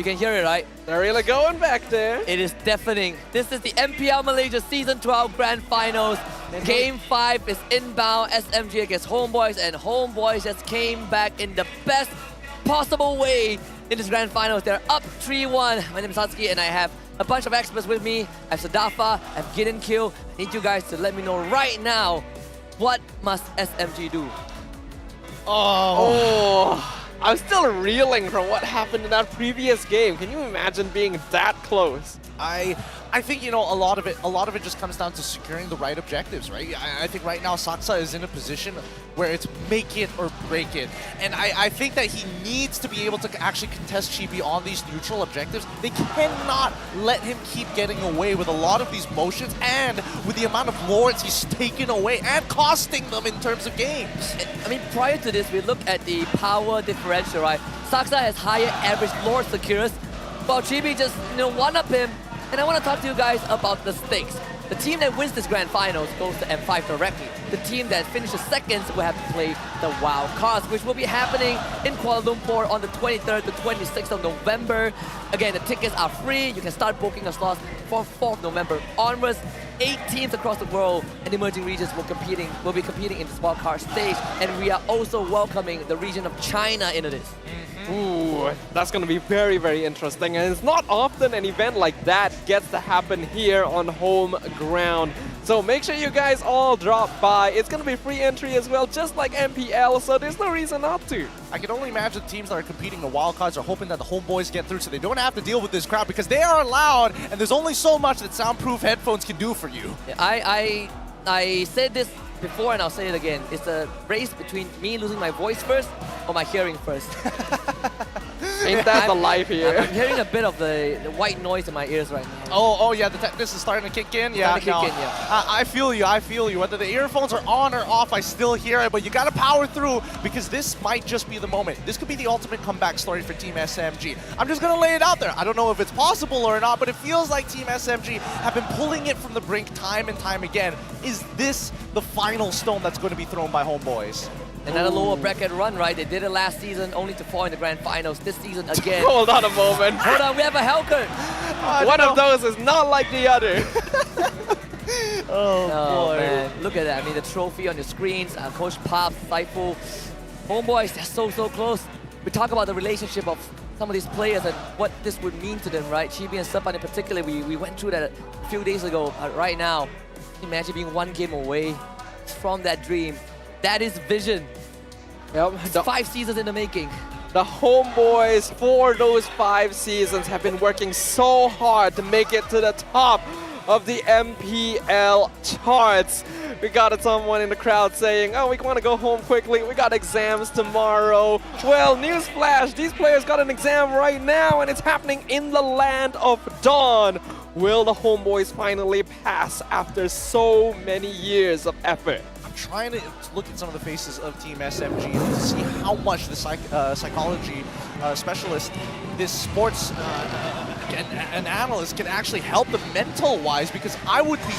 You can hear it, right? They're really going back there. It is deafening. This is the MPL Malaysia Season 12 Grand Finals. Game 5 is inbound, SMG against Homebois, and Homebois just came back in the best possible way in this Grand Finals. They're up 3-1. My name is Satsuki, and I have a bunch of experts with me. I have Sadafa, I have Gideon Kill. I need you guys to let me know right now, what must SMG do? Oh, I'm still reeling from what happened in that previous game. Can you imagine being that close? I think, you know, a lot of it just comes down to securing the right objectives, right? I think right now Saksa is in a position where it's make it or break it. And I think that he needs to be able to actually contest Chibi on these neutral objectives. They cannot let him keep getting away with a lot of these motions and with the amount of lords he's taken away and costing them in terms of games. I mean, prior to this, we look at the power differential, right? Saksa has higher average lord secures, while Chibi just, you know, one-up him. And I want to talk to you guys about the stakes. The team that wins this Grand Finals goes to M5 directly. The team that finishes seconds will have to play the wild cards, which will be happening in Kuala Lumpur on the 23rd to 26th of November. Again, the tickets are free. You can start booking your slots from 4th November onwards. 8 teams across the world and emerging regions will be competing in this wild card stage. And we are also welcoming the region of China into this. Ooh, that's going to be very, very interesting. And it's not often an event like that gets to happen here on home ground. So make sure you guys all drop by. It's going to be free entry as well, just like MPL, so there's no reason not to. I can only imagine teams that are competing in wildcards are hoping that the Homebois get through so they don't have to deal with this crowd because they are loud and there's only so much that soundproof headphones can do for you. I said this before and I'll say it again. It's a race between me losing my voice first or my hearing first. Ain't that the life here? I'm hearing a bit of the white noise in my ears right now. Oh yeah, this is starting to kick in. Yeah, I feel you. Whether the earphones are on or off, I still hear it, but you gotta power through because this might just be the moment. This could be the ultimate comeback story for Team SMG. I'm just gonna lay it out there. I don't know if it's possible or not, but it feels like Team SMG have been pulling it from the brink time and time again. Is this the final stone that's going to be thrown by Homebois? Another lower bracket run, right? They did it last season only to fall in the Grand Finals. This season again. Hold on a moment. Hold on, we have a Hellcurt. One of those is not like the other. Oh boy. Man. Look at that. I mean, the trophy on your screens. Coach Pop, Saiful, Homebois, they're so close. We talk about the relationship of some of these players and what this would mean to them, right? Chibi and Sapan in particular, we went through that a few days ago. Right now, imagine being one game away from that dream. That is vision. Yep. It's 5 seasons in the making. The Homebois for those 5 seasons have been working so hard to make it to the top of the MPL charts. We got someone in the crowd saying, oh, we want to go home quickly. We got exams tomorrow. Well, newsflash, these players got an exam right now and it's happening in the land of dawn. Will the Homebois finally pass after so many years of effort? I'm trying to look at some of the faces of Team SMG and see how much the psychology specialist, this sports an analyst can actually help them mental-wise because I would be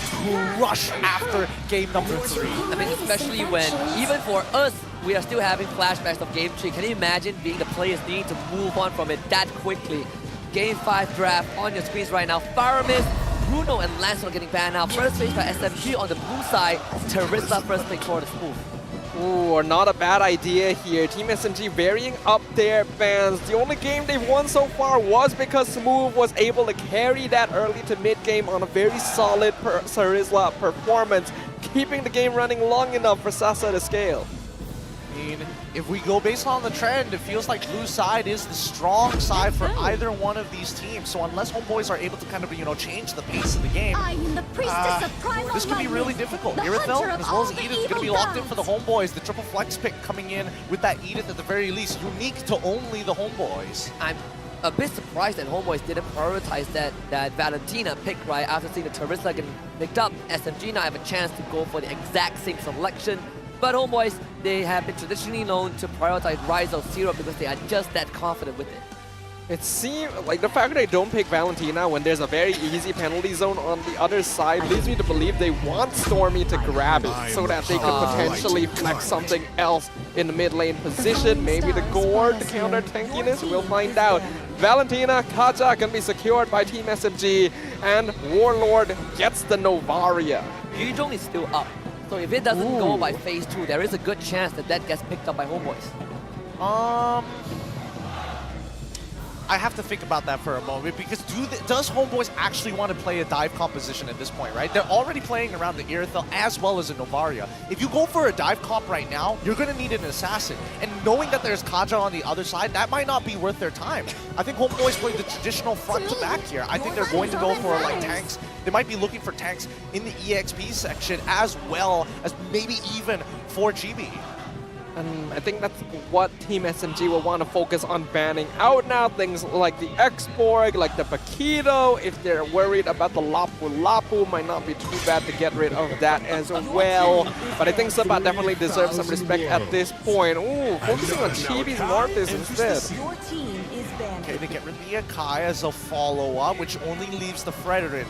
crushed after game number 3. I mean, especially when, even for us, we are still having flashbacks of game 3. Can you imagine being the players needing to move on from it that quickly? Game 5 draft on your screens right now. Faramis, Bruno, and Lance are getting banned now. First place by SMG on the blue side. Teresa first pick for the smooth. Ooh, not a bad idea here. Team SMG varying up their fans. The only game they've won so far was because Smooth was able to carry that early to mid game on a very solid Sarisla performance, keeping the game running long enough for Sasa to scale. I mean, if we go based on the trend, it feels like blue side is the strong side for either one of these teams. So unless Homebois are able to kind of, you know, change the pace of the game, this could be really difficult. Irithel, as well as Edith, going to be locked in for the Homebois. The triple flex pick coming in with that Edith at the very least, unique to only the Homebois. I'm a bit surprised that Homebois didn't prioritize that Valentina pick right after seeing the Teresa getting picked up. SMG now have a chance to go for the exact same selection. But Homebois, they have been traditionally known to prioritize Rise of Zero because they are just that confident with it. It seems like the fact that they don't pick Valentina when there's a very easy penalty zone on the other side leads me to believe they want Stormy to grab it so that they could potentially flex something else in the mid lane position. Maybe the Gore to counter tankiness, we'll find out. Valentina, Kaja can be secured by Team SMG, and Warlord gets the Novaria. Yuzhong is still up. So if it doesn't go by phase 2, there is a good chance that that gets picked up by Homebois. I have to think about that for a moment because does Homebois actually want to play a dive composition at this point, right? They're already playing around the Irithel as well as a Novaria. If you go for a dive comp right now, you're going to need an assassin. And knowing that there's Kaja on the other side, that might not be worth their time. I think Homebois played the traditional front to back here. I think they're going to go for like tanks. They might be looking for tanks in the EXP section as well as maybe even 4GB. And I think that's what Team SMG will want to focus on banning out now. Things like the Exborg, like the Paquito. If they're worried about the Lapu Lapu, might not be too bad to get rid of that as well. But I think Sabat definitely deserves some respect at this point. Ooh, focusing on Chibi's Mortis instead. Okay, they get rid of the Akai as a follow-up, which only leaves the Fredrin.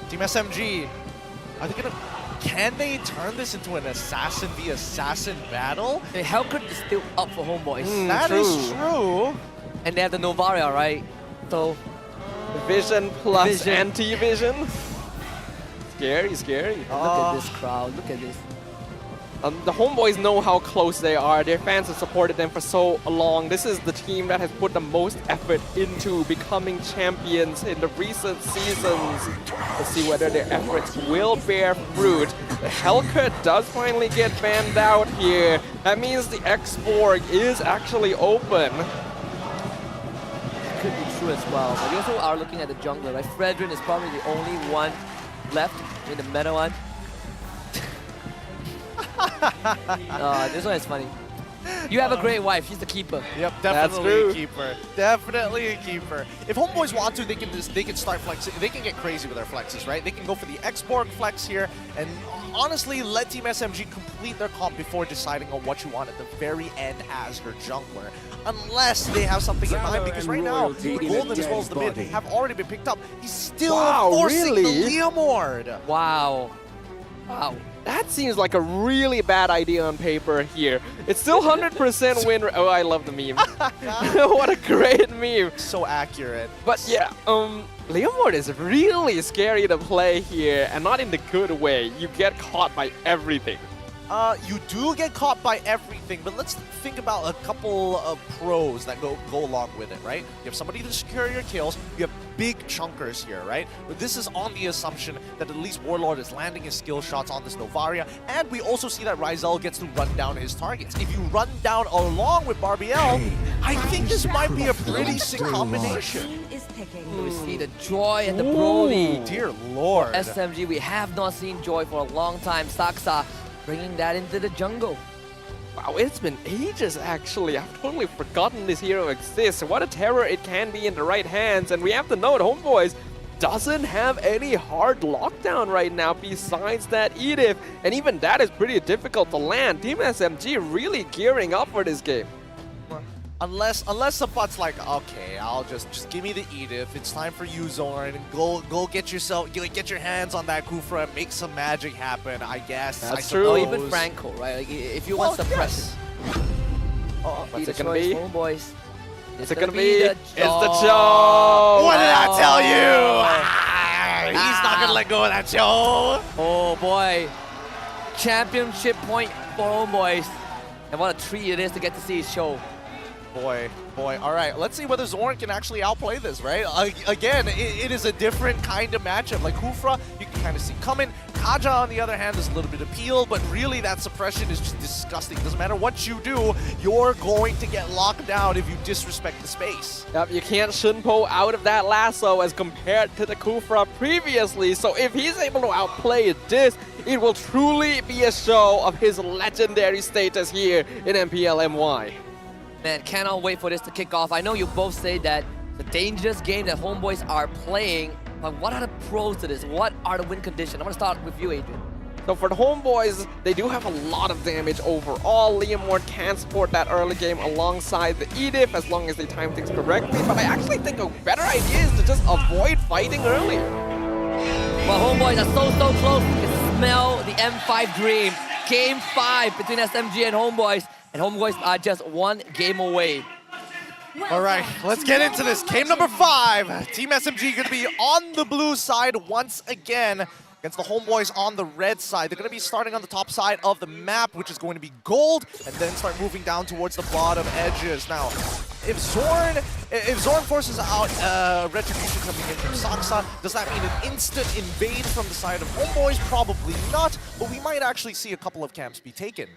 Team SMG, are they gonna... Can they turn this into an assassin v assassin battle? The Hellcrit is still up for Homebois. That is true. And they have the Novaria, right? So... Vision plus anti-vision. Scary, scary. Look at this crowd, look at this. The Homebois know how close they are. Their fans have supported them for so long. This is the team that has put the most effort into becoming champions in the recent seasons. Let's see whether their efforts will bear fruit. The Hellcat does finally get banned out here. That means the Exborg is actually open. Could be true as well, but you also are looking at the jungler, right? Fredrin is probably the only one left in the meta one. This one is funny. You have a great wife, she's the keeper. Yep, definitely a keeper. Definitely a keeper. If Homebois want to, they can start flexing. They can get crazy with their flexes, right? They can go for the Exborg flex here and honestly let Team SMG complete their comp before deciding on what you want at the very end as your jungler. Unless they have something in mind, because right now, Golden as well as the mid have already been picked up. He's still forcing the Leomord. Wow. Wow. That seems like a really bad idea on paper here. It's still 100% win. Oh, I love the meme. What a great meme. So accurate. But yeah, Leomord is really scary to play here, and not in the good way. You get caught by everything. You do get caught by everything, but let's think about a couple of pros that go along with it, right? You have somebody to secure your kills, you have big chunkers here, right? But this is on the assumption that at least Warlord is landing his skill shots on this Novaria, and we also see that Ryzel gets to run down his targets. If you run down along with Barbiel, I think this might be a pretty sick combination. We see the joy and the Broly. Dear Lord. SMG, we have not seen joy for a long time. Saksa bringing that into the jungle. Wow, it's been ages actually. I've totally forgotten this hero exists. What a terror it can be in the right hands. And we have to note, Homebois doesn't have any hard lockdown right now besides that Edith. And even that is pretty difficult to land. Team SMG really gearing up for this game. Unless Safat's like, okay, I'll just give me the Edith. It's time for you, Zorn. Go get your hands on that Kufra and make some magic happen. I guess. That's true. Or even Franco, right? Like, if you want suppression. What's it gonna be? Homebois. It's gonna be. It's the Joe. What did I tell you? He's not gonna let go of that Joe. Oh boy, championship point for Homebois, and what a treat it is to get to see his show. Boy. All right, let's see whether Zorn can actually outplay this, right? Again, it is a different kind of matchup. Like Kufra, you can kind of see coming. Kaja, on the other hand, is a little bit of peel, but really that suppression is just disgusting. Doesn't matter what you do, you're going to get locked down if you disrespect the space. Yep, you can't Shunpo out of that lasso as compared to the Kufra previously. So if he's able to outplay this, it will truly be a show of his legendary status here in MPL MY. Man, cannot wait for this to kick off. I know you both say that it's a dangerous game that Homebois are playing, but what are the pros to this? What are the win conditions? I want to start with you, Adrian. So for the Homebois, they do have a lot of damage overall. Leomord can support that early game alongside the Edith as long as they time things correctly, but I actually think a better idea is to just avoid fighting earlier. Well, Homebois are so close. You can smell the M5 dream. Game 5 between SMG and Homebois. And Homebois are just one game away. All right, let's get into this. Game number 5. Team SMG going to be on the blue side once again against the Homebois on the red side. They're going to be starting on the top side of the map, which is going to be gold, and then start moving down towards the bottom edges. Now, if Zorn forces out Retribution coming in from Saksa, does that mean an instant invade from the side of Homebois? Probably not, but we might actually see a couple of camps be taken.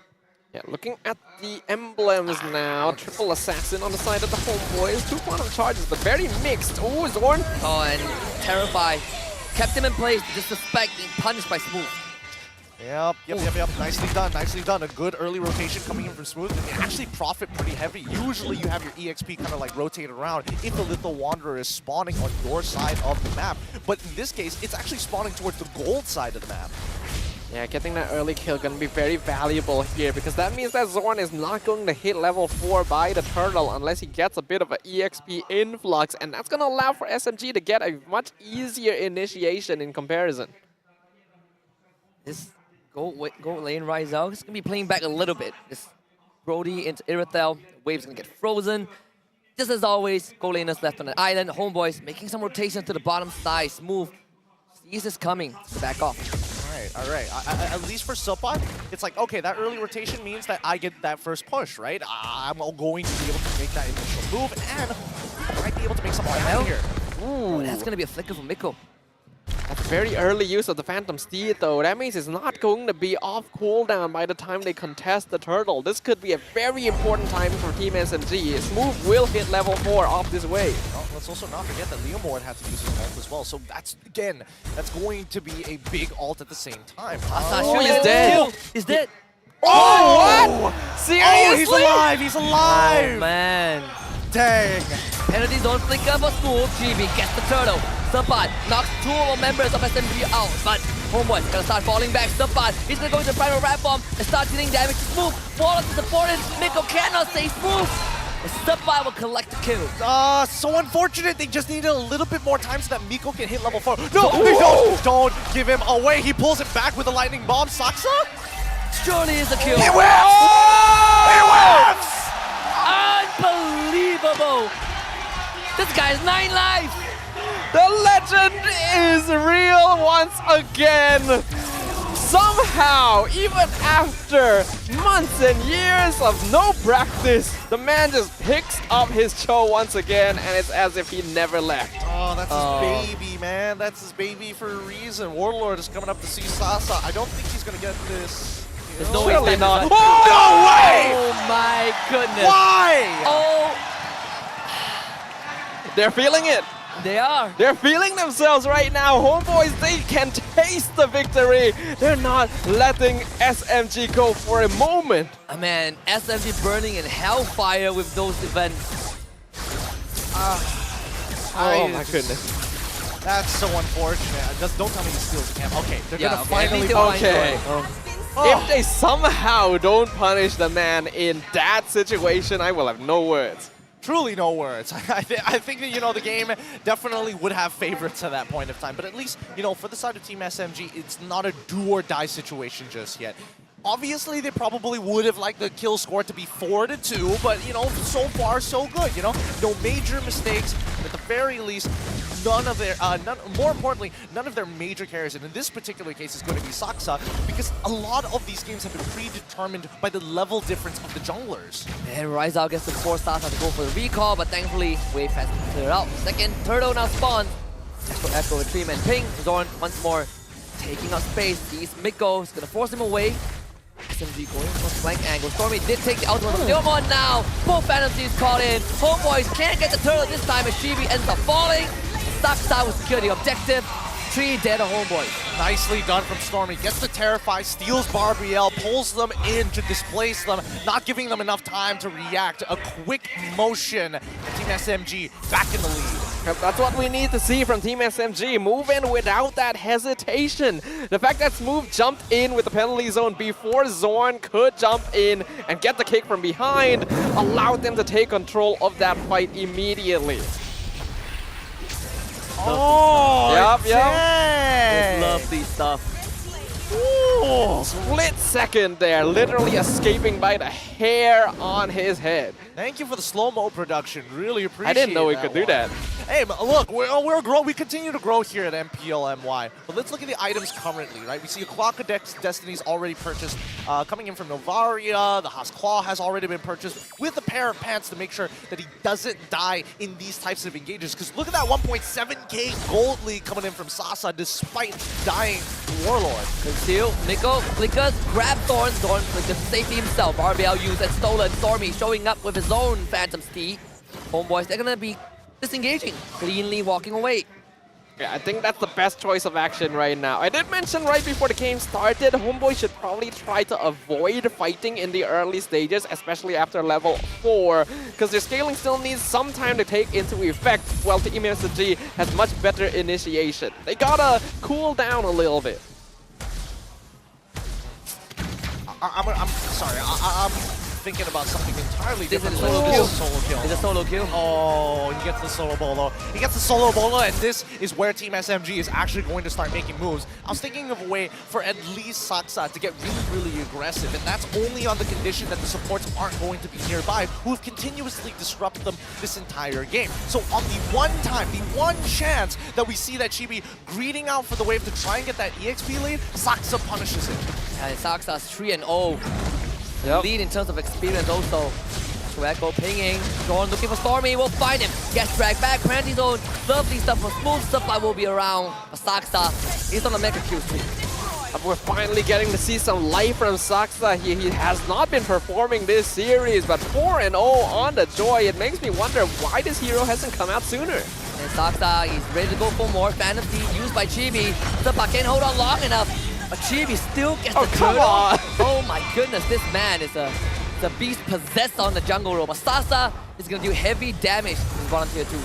Yeah, looking at the emblems now, triple assassin on the side of the Homebois, 2 quantum charges, but very mixed. Oh, Zorn. Oh, and Terrify kept him in place, disrespect, being punished by Smooth. Yep. Nicely done. A good early rotation coming in from Smooth. And they actually profit pretty heavy. Usually you have your EXP kind of like rotate around if the Lethal Wanderer is spawning on your side of the map. But in this case, it's actually spawning towards the gold side of the map. Yeah, getting that early kill gonna be very valuable here because that means that Zorn is not going to hit level 4 by the turtle unless he gets a bit of an EXP influx, and that's gonna allow for SMG to get a much easier initiation in comparison. This gold lane rise out. It's gonna be playing back a little bit. This Brody into Irithel. Wave's gonna get frozen. Just as always, gold laners left on the island. Homebois making some rotation to the bottom side. Smooth sees this coming to back off. All right. At least for Supot, it's like, okay, that early rotation means that I get that first push, right? I'm going to be able to make that initial move, and I might be able to make something out here. Ooh, that's going to be a flicker from Miko. That's a very early use of the Phantom Steed, though. That means it's not going to be off cooldown by the time they contest the turtle. This could be a very important time for Team SMG. Smooth will hit level 4 off this wave. Well, let's also not forget that Leomord had to use his ult as well. So that's, again, that's going to be a big ult at the same time. Oh, he's dead. He's dead. Oh, what? Seriously? Oh, he's alive. He's alive. Oh, man. Dang. Penalty zone flicker for Smooth. GB gets the turtle. Supot knocks 2 more members of SMG out, but Homebois gonna start falling back. Supot, he's gonna go into primal rat bomb and start dealing damage to Smooth. Wallace is supported. Miko cannot save Smooth. Supot will collect the kill. So unfortunate. They just needed a little bit more time so that Miko can hit level 4. No, don't give him away. He pulls it back with a lightning bomb. Saksa? Surely is a kill. He whiffs! He whiffs! Unbelievable. This guy's 9 lives. The legend is real once again. Somehow, even after months and years of no practice, the man just picks up his Cho once again, and it's as if he never left. Oh, that's his baby, man. That's his baby for a reason. Warlord is coming up to see Sasa. I don't think he's going to get this. There's no way. Not. Oh, no way! Oh my goodness. Why? Oh. They're feeling it. They are. They're feeling themselves right now. Homebois, they can taste the victory. They're not letting SMG go for a moment. Man, SMG burning in hellfire with those events. Oh my goodness. That's so unfortunate. Just don't tell me he steals the camp. Okay, they're gonna okay. finally. Okay. If they somehow don't punish the man in that situation, I will have no words. Truly no words. I think that, you know, the game definitely would have favorites at that point of time. But at least, you know, for the side of Team SMG, it's not a do-or-die situation just yet. Obviously, they probably would have liked the kill score to be 4-2, but, you know, so far, so good, you know? No major mistakes. At the very least, none of their, more importantly, none of their major carries, and in this particular case, is going to be Saksa, because a lot of these games have been predetermined by the level difference of the junglers. And Rise Out gets the 4 stars to go for the recall, but thankfully, Wave has to clear out. Second, Turtle now spawns. Echo with 3-man ping. Zorn once more taking up space. Sees Miko, is going to force him away. SMG going for flank angle. Stormy did take the ultimate from Leomord now. Both Phantom Steeds caught in. Homebois can't get the turtle this time as Chibi ends up falling. Saksa will secure the objective. 3 dead of Homebois. Nicely done from Stormy. Gets the Terrify, steals Barbiel, pulls them in to displace them, not giving them enough time to react. A quick motion. Team SMG back in the lead. That's what we need to see from Team SMG. Move in without that hesitation. The fact that Smooth jumped in with the penalty zone before Zorn could jump in and get the kick from behind allowed them to take control of that fight immediately. Oh, yep. Lovely stuff. Ooh, split second there, literally escaping by the hair on his head. Thank you for the slow-mo production. Really appreciate it. I didn't know we could do that. Hey, look, we continue to grow here at MPL MY. But let's look at the items currently, right? We see a Clock of Destiny's already purchased. Coming in from Novaria, the Haas Claw has already been purchased with a pair of pants to make sure that he doesn't die in these types of engages. Because look at that 1.7k gold lead coming in from Sasa despite dying Warlord. Conceal, Miko, flickers, grab Thorn, flickers to safety himself. RBL used and stolen. Stormy showing up with his own Phantom Steed. Homeboys, they're gonna be disengaging, cleanly walking away. Yeah, I think that's the best choice of action right now. I did mention right before the game started, Homeboy should probably try to avoid fighting in the early stages, especially after level 4, because their scaling still needs some time to take into effect, while Team SMG has much better initiation. They gotta cool down a little bit. I'm sorry, I'm thinking about something entirely different. This is a solo kill. Solo kill. It's a solo kill. Oh, he gets the solo bolo. He gets the solo bolo, and this is where Team SMG is actually going to start making moves. I was thinking of a way for at least Saksa to get really aggressive, and that's only on the condition that the supports aren't going to be nearby, who have continuously disrupted them this entire game. So on the one time, the one chance that we see that Chibi greeting out for the wave to try and get that EXP lead, Saksa punishes it. And Saksa's 3-0. Lead in terms of experience also. Chueco pinging. Jordan looking for Stormy. We'll find him. Gets dragged back. Cranty zone. Lovely stuff for smooth supply will be around. But Saksa is on the mega kill streak. We're finally getting to see some life from Saksa. He has not been performing this series, but 4-0 on the Joy. It makes me wonder why this hero hasn't come out sooner. And Saksa is ready to go for more. Phantom Steed used by Chibi. Suppa can't hold on long enough. But Chibi still gets the come on! Oh my goodness, this man is a beast possessed on the jungle rope. But Sasa is going to do heavy damage in Volunteer 2.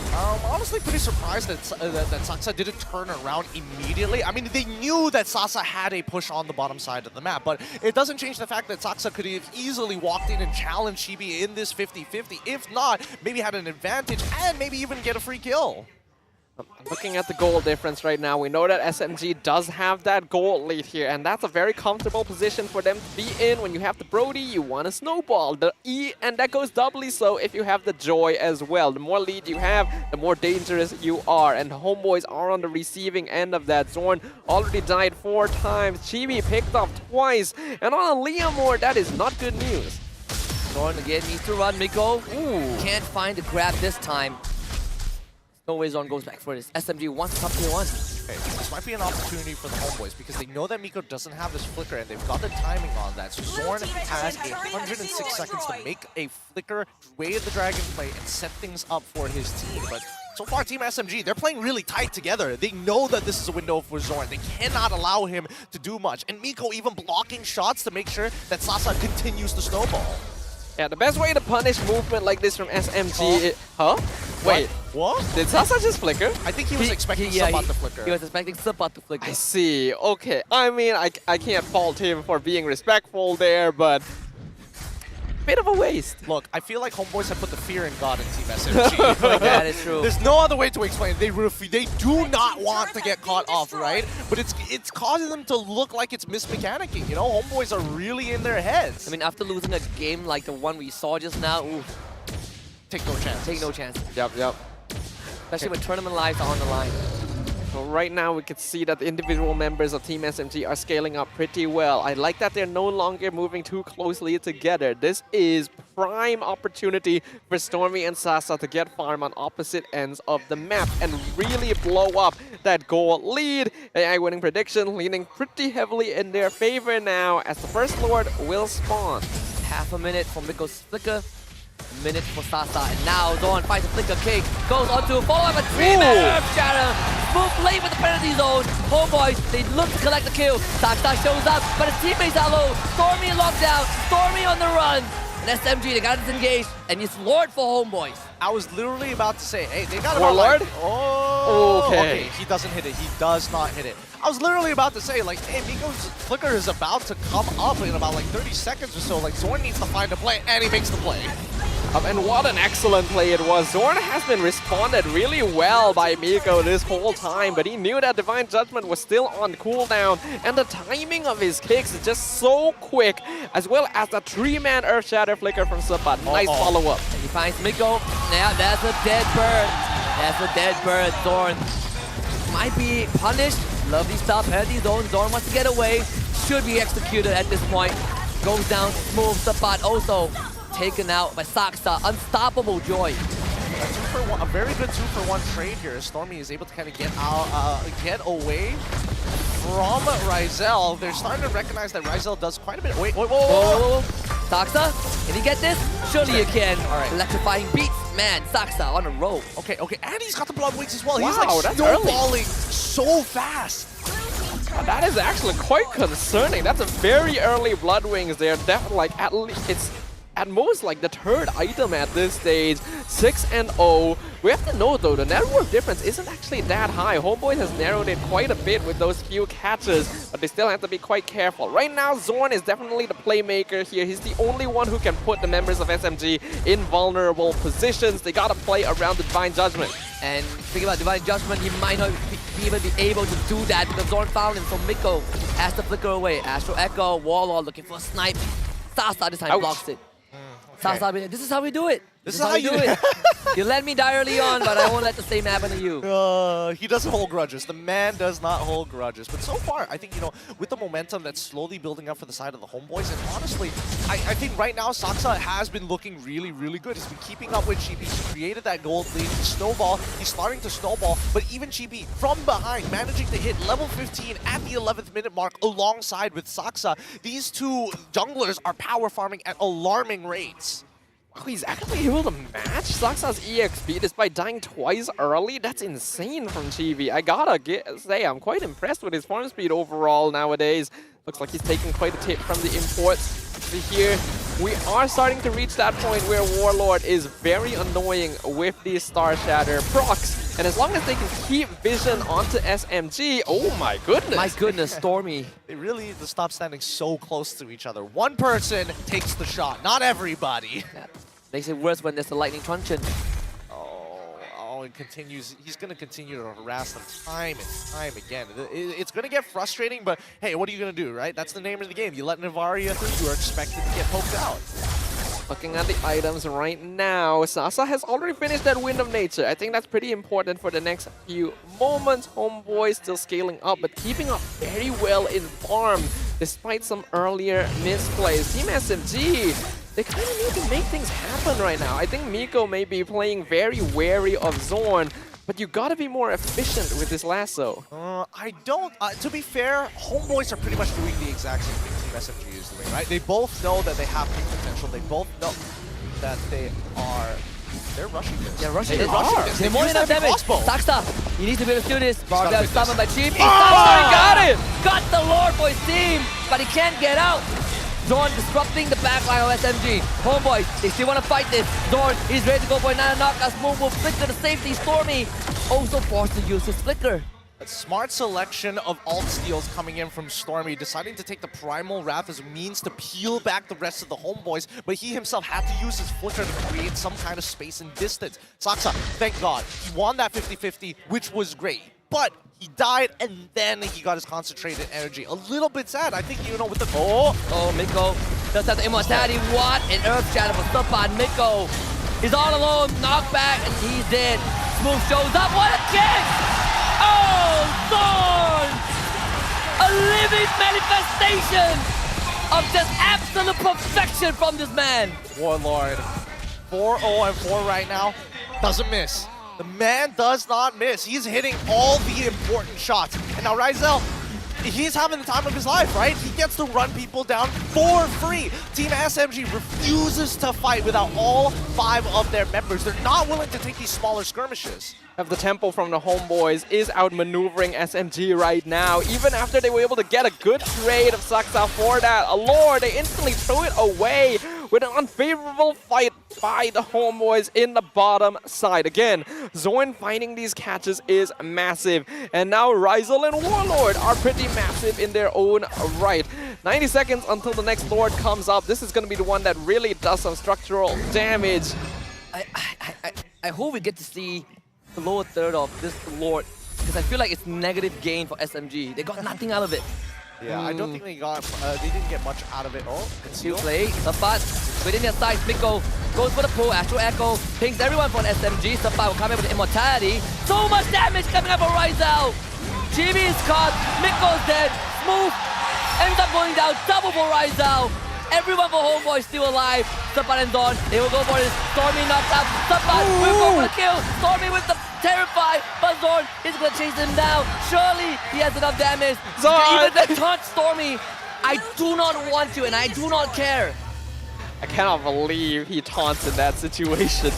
Honestly pretty surprised that Saksa didn't turn around immediately. I mean, they knew that Sasa had a push on the bottom side of the map, but it doesn't change the fact that Saksa could have easily walked in and challenged Chibi in this 50-50. If not, maybe had an advantage and maybe even get a free kill. Looking at the goal difference right now, we know that SMG does have that goal lead here, and that's a very comfortable position for them to be in. When you have the Brody, you want to snowball the E, and that goes doubly so if you have the Joy as well. The more lead you have, the more dangerous you are, and Homeboys are on the receiving end of that. Zorn already died 4 times, Chibi picked up twice, and on a Leomore, that is not good news. Zorn again needs to run. Miko can't find the grab this time. No way Zorn goes back for this. SMG wants top tier 1. Okay, this might be an opportunity for the Homeboys because they know that Miko doesn't have this flicker and they've got the timing on that. So Zorn has 106 seconds to make a flicker, wave the Dragonflame, and set things up for his team. But so far, Team SMG, they're playing really tight together. They know that this is a window for Zorn. They cannot allow him to do much. And Miko even blocking shots to make sure that Sasa continues to snowball. Yeah, the best way to punish movement like this from SMG Wait. What? Did Sasa just flicker? I think he was expecting Suppa to flicker. He was expecting Suppa to flicker. I see. Okay. I mean, I can't fault him for being respectful there, but bit of a waste. Look, I feel like Homeboys have put the fear in God in Team SMG. Like, that is true. There's no other way to explain it. They do not want to get caught off, right? But it's causing them to look like it's mismechanicking. You know, Homeboys are really in their heads. I mean, after losing a game like the one we saw just now, take no chance. Take no chance. Yep. Especially when tournament lives are on the line. So right now we can see that the individual members of Team SMG are scaling up pretty well. I like that they're no longer moving too closely together. This is prime opportunity for Stormy and Sasa to get farm on opposite ends of the map and really blow up that goal lead. AI winning prediction leaning pretty heavily in their favor now as the First Lord will spawn. Half a minute for Miko's flicker. Minute for Sasa, and now Zorn finds a flicker kick, goes on to a follow-up, a 3-man shatter. Move late with the penalty zone. Homeboys, they look to collect the kill. Sasa shows up, but his teammates are low. Stormy locked down, Stormy on the run. And SMG, they got to disengage, and it's Lord for Homeboys. I was literally about to say, hey, they got Warlord? Like, oh, okay. He doesn't hit it. He does not hit it. I was literally about to say, like, hey, Miko's flicker is about to come up in about like 30 seconds or so. Like, Zorn needs to find a play, and he makes the play. And what an excellent play it was. Zorn has been responded really well by Miko this whole time, but he knew that Divine Judgment was still on cooldown, and the timing of his kicks is just so quick, as well as the 3-man Earth Shatter flicker from Sabat. Nice follow-up. He finds Miko. Now that's a dead bird. That's a dead bird. Zorn might be punished. Lovely stop, penalty zone. Zorn wants to get away. Should be executed at this point. Goes down smooth. Sabat also taken out by Saksa. Unstoppable Joy. A very good 2-for-1 trade here. Stormy is able to kind of get out, get away from Ryzel. They're starting to recognize that Ryzel does quite a bit. Wait, whoa. Saksa, can he get this? Surely you can. All right. Electrifying beats. Man, Saksa on a roll. Okay, and he's got the blood wings as well. Wow, he's like that's snowballing so fast. That is actually quite concerning. That's a very early blood wings there. Definitely, like, at least it's at most like the 3rd item at this stage. 6-0. We have to know though, the network difference isn't actually that high. Homebois has narrowed it quite a bit with those few catches, but they still have to be quite careful. Right now, Zorn is definitely the playmaker here. He's the only one who can put the members of SMG in vulnerable positions. They gotta play around the Divine Judgment. And thinking about Divine Judgment, he might not even be able to do that because Zorn found him, so Miko has to flicker away. Astral Echo, Warlord looking for a snipe. Sasa this time blocks it. Sasa, this is how we do it. This is how you do it. You let me die early on, but I won't let the same happen to you. He doesn't hold grudges. The man does not hold grudges. But so far, I think, you know, with the momentum that's slowly building up for the side of the Homebois, and honestly, I think right now Saksa has been looking really, really good. He's been keeping up with Chibi. He created that gold lead. He's starting to snowball, but even Chibi from behind, managing to hit level 15 at the 11th minute mark alongside with Saksa. These two junglers are power farming at alarming rates. Wow, he's actually able to match Saksa's EXP despite dying twice early. That's insane from Chibi. I gotta say, I'm quite impressed with his farm speed overall nowadays. Looks like he's taking quite a tip from the imports. Here, we are starting to reach that point where Warlord is very annoying with these Star Shatter procs. And as long as they can keep vision onto SMG, oh my goodness. My goodness, Stormy. They really need to stop standing so close to each other. One person takes the shot, not everybody. That makes it worse when there's a lightning truncheon. Oh, it continues. He's going to continue to harass them time and time again. It's going to get frustrating, but hey, what are you going to do, right? That's the name of the game. You let Navaria through, you are expected to get poked out. Looking at the items right now, Sasa has already finished that Wind of Nature. I think that's pretty important for the next few moments. Homeboy still scaling up, but keeping up very well in farm, despite some earlier misplays. Team SMG, they kind of need to make things happen right now. I think Miko may be playing very wary of Zorn, but you gotta be more efficient with this lasso. I don't. To be fair, Homeboys are pretty much doing the exact same thing Team SMG is doing, right? They both know that they have peak potential. They both know that they're rushing this. They're rushing this. They're more than enough damage. Saksa, he needs to be able to do this. Barbell summoned by Chibi. Oh, he got it! Got the Lord for his team, but he can't get out. Zorn disrupting the backline of SMG. Homeboy, they still want to fight this. Zorn, he's ready to go for another knockout move. Will flicker to safety. Stormy also forced to use his flicker. A smart selection of alt steals coming in from Stormy, deciding to take the Primal Wrath as a means to peel back the rest of the Homeboys, but he himself had to use his flicker to create some kind of space and distance. Saksa, thank God, he won that 50-50, which was great. But he died, and then he got his concentrated energy. A little bit sad, I think, you know, with the... Oh, Miko does have the immortality. What an Earth Shadow for Saban. Miko is all alone, knockback, and he's dead. Smooth shows up, what a kick! Oh, Zorn! A living manifestation of just absolute perfection from this man. Warlord, 4-0-4 right now, doesn't miss. The man does not miss. He's hitting all the important shots. And now Ryzel, he's having the time of his life, right? He gets to run people down for free. Team SMG refuses to fight without all 5 of their members. They're not willing to take these smaller skirmishes. The tempo from the Homeboys is outmaneuvering SMG right now. Even after they were able to get a good trade of Saksa for that Allure, they instantly threw it away with an unfavorable fight by the Homebois in the bottom side. Again, Zorn finding these catches is massive. And now Rizal and Warlord are pretty massive in their own right. 90 seconds until the next Lord comes up. This is going to be the one that really does some structural damage. I hope we get to see the lower third of this Lord, because I feel like it's negative gain for SMG. They got nothing out of it. Yeah, I don't think they didn't get much out of it all. Still play, Sapat within their sights. Miko goes for the pull. Astral Echo pings everyone for an SMG. Sapat will come in with immortality. So much damage coming up for Rizal. GB is caught. Miko's dead. Smooth ends up going down. Double for Rizal. Everyone for Homebois still alive. Sapat and Zorn, they will go for this. Stormy knocked out. Sapat will go for the kill. Stormy with the Terrify, but Zorn is going to chase him down. Surely he has enough damage. Zorn! Even the taunt Stormy, I do not want to and I do not care. I cannot believe he taunts in that situation.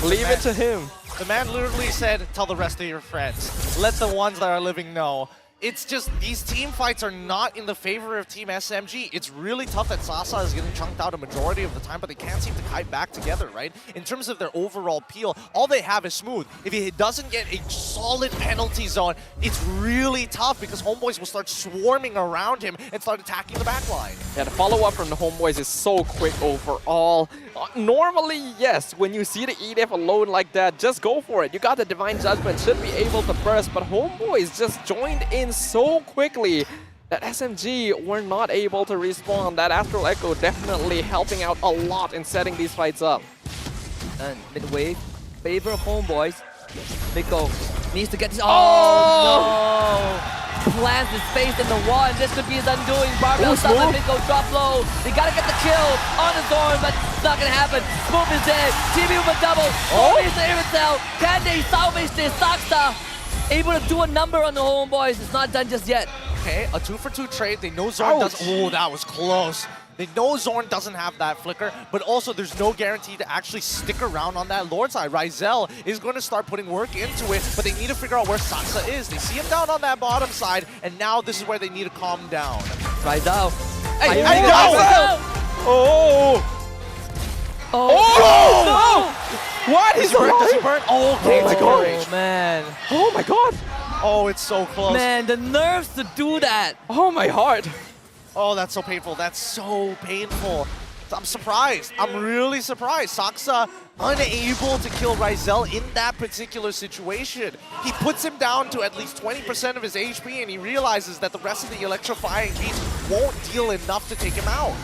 Leave it to him. The man literally said, tell the rest of your friends. Let the ones that are living know. It's just, these team fights are not in the favor of Team SMG. It's really tough that Sasa is getting chunked out a majority of the time, but they can't seem to kite back together, right? In terms of their overall peel, all they have is Smooth. If he doesn't get a solid penalty zone, it's really tough because Homebois will start swarming around him and start attacking the backline. Yeah, the follow-up from the Homebois is so quick overall. Normally, yes, when you see the EDF alone like that, just go for it. You got the Divine Judgment, should be able to burst, but Homebois just joined in so quickly that SMG were not able to respawn. That Astral Echo definitely helping out a lot in setting these fights up. And midway, favor of Homebois. Miko needs to get this. Oh, no! Plants his face in the wall, and this could be his undoing. Barbell summon, Miko drop low. They gotta get the kill on the Zorn, but it's not gonna happen. Smooth is dead. TV with a double. Stormy is the Irritel. Can they salvage this? Saksa able to do a number on the Homebois. It's not done just yet. Okay, a 2-for-2 trade. They know Zorn does. Oh, that was close. They know Zorn doesn't have that flicker, but also there's no guarantee to actually stick around on that Lord side. Rizal is going to start putting work into it, but they need to figure out where Saksa is. They see him down on that bottom side, and now this is where they need to calm down. Rizal. Hey, What? He's burnt? Does he burn? Oh, okay. Oh my god. Oh, man. Oh my god. Oh, it's so close. Man, the nerves to do that. Oh my heart. Oh, that's so painful. That's so painful. I'm surprised. I'm really surprised. Saksa unable to kill Rizal in that particular situation. He puts him down to at least 20% of his HP, and he realizes that the rest of the electrifying beats won't deal enough to take him out.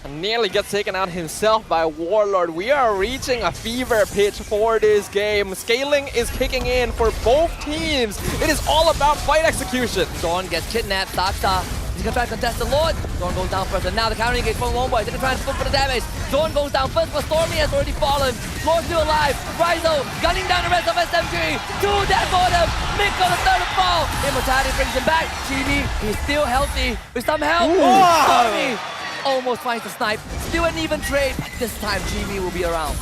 And nearly gets taken out himself by Warlord. We are reaching a fever pitch for this game. Scaling is kicking in for both teams. It is all about fight execution. Zorn gets kidnapped. Saksa, he's gonna try to contest the Lord. Zorn goes down first, and now the counter engage from Homebois. They're gonna try to flip for the damage. Zorn goes down first, but Stormy has already fallen. Lord still alive. Rizal gunning down the rest of SMG. 2 dead for them. Miko the third to fall. Immortality brings him back. Chibi, he's still healthy with some help. Stormy almost finds the snipe. Still an even trade, but this time GB will be around.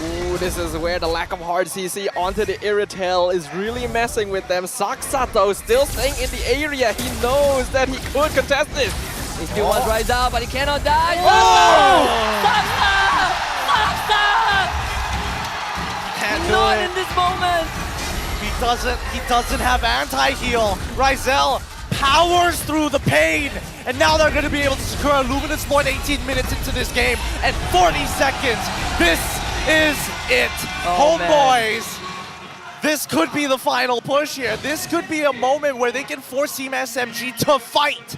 Ooh, this is where the lack of hard CC onto the Irritel is really messing with them. Saksato still staying in the area. He knows that he could contest this. He still wants Rizal, but he cannot die. Saksa! Can't do Not it. in this moment. He doesn't have anti-heal. Rizal powers through the pain, and now they're going to be able to secure a Luminous Lord 18 minutes into this game and 40 seconds. This is it. Homebois, this could be the final push here. This could be a moment where they can force Team SMG to fight.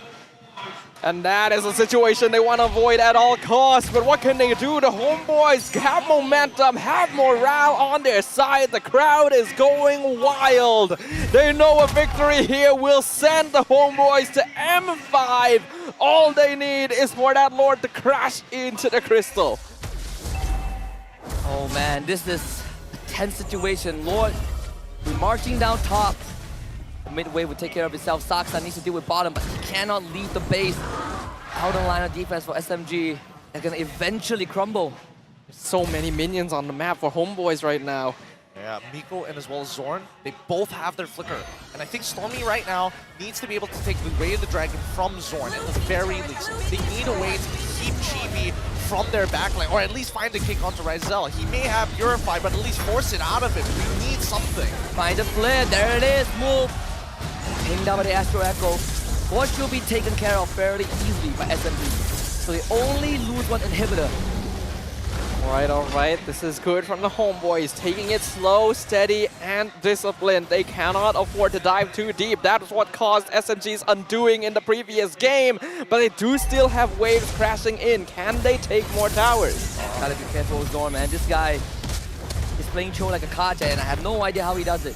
And that is a situation they want to avoid at all costs. But what can they do? The Homebois have momentum, have morale on their side. The crowd is going wild. They know a victory here will send the Homebois to M5. All they need is for that Lord to crash into the crystal. Oh man, this is a tense situation. Lord, we're marching down top. Midway will take care of itself. Saksa needs to deal with bottom, but he cannot leave the base. Out of line of defense for SMG. They're gonna eventually crumble. There's so many minions on the map for Homebois right now. Yeah, Miko and as well as Zorn, they both have their flicker. And I think Stormy right now needs to be able to take the Way of the Dragon from Zorn at the very least. They need a way to keep Chibi from their backline, or at least find a kick onto Rizel. He may have Purify, but at least force it out of him. We need something. Find the flare, there it is, move. Ping down by the Astro Echo. What should be taken care of fairly easily by SMG. So they only lose one inhibitor. All right. This is good from the Homeboys. Taking it slow, steady, and disciplined. They cannot afford to dive too deep. That was what caused SMG's undoing in the previous game. But they do still have waves crashing in. Can they take more towers? Gotta be careful with Zorn, man. This guy is playing Cho like a Kaja, and I have no idea how he does it.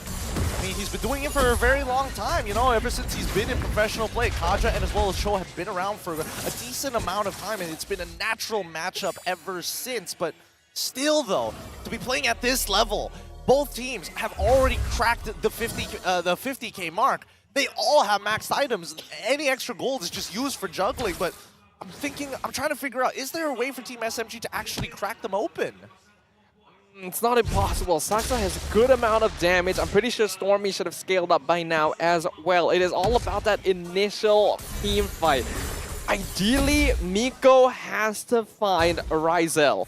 I mean, he's been doing it for a very long time, you know, ever since he's been in professional play. Kaja and as well as Cho have been around for a decent amount of time, and it's been a natural matchup ever since. But still, though, to be playing at this level, both teams have already cracked the 50K mark. They all have maxed items. Any extra gold is just used for juggling, but I'm trying to figure out, is there a way for Team SMG to actually crack them open? It's not impossible. Saksa has a good amount of damage. I'm pretty sure Stormy should have scaled up by now as well. It is all about that initial team fight. Ideally, Miko has to find Rizel.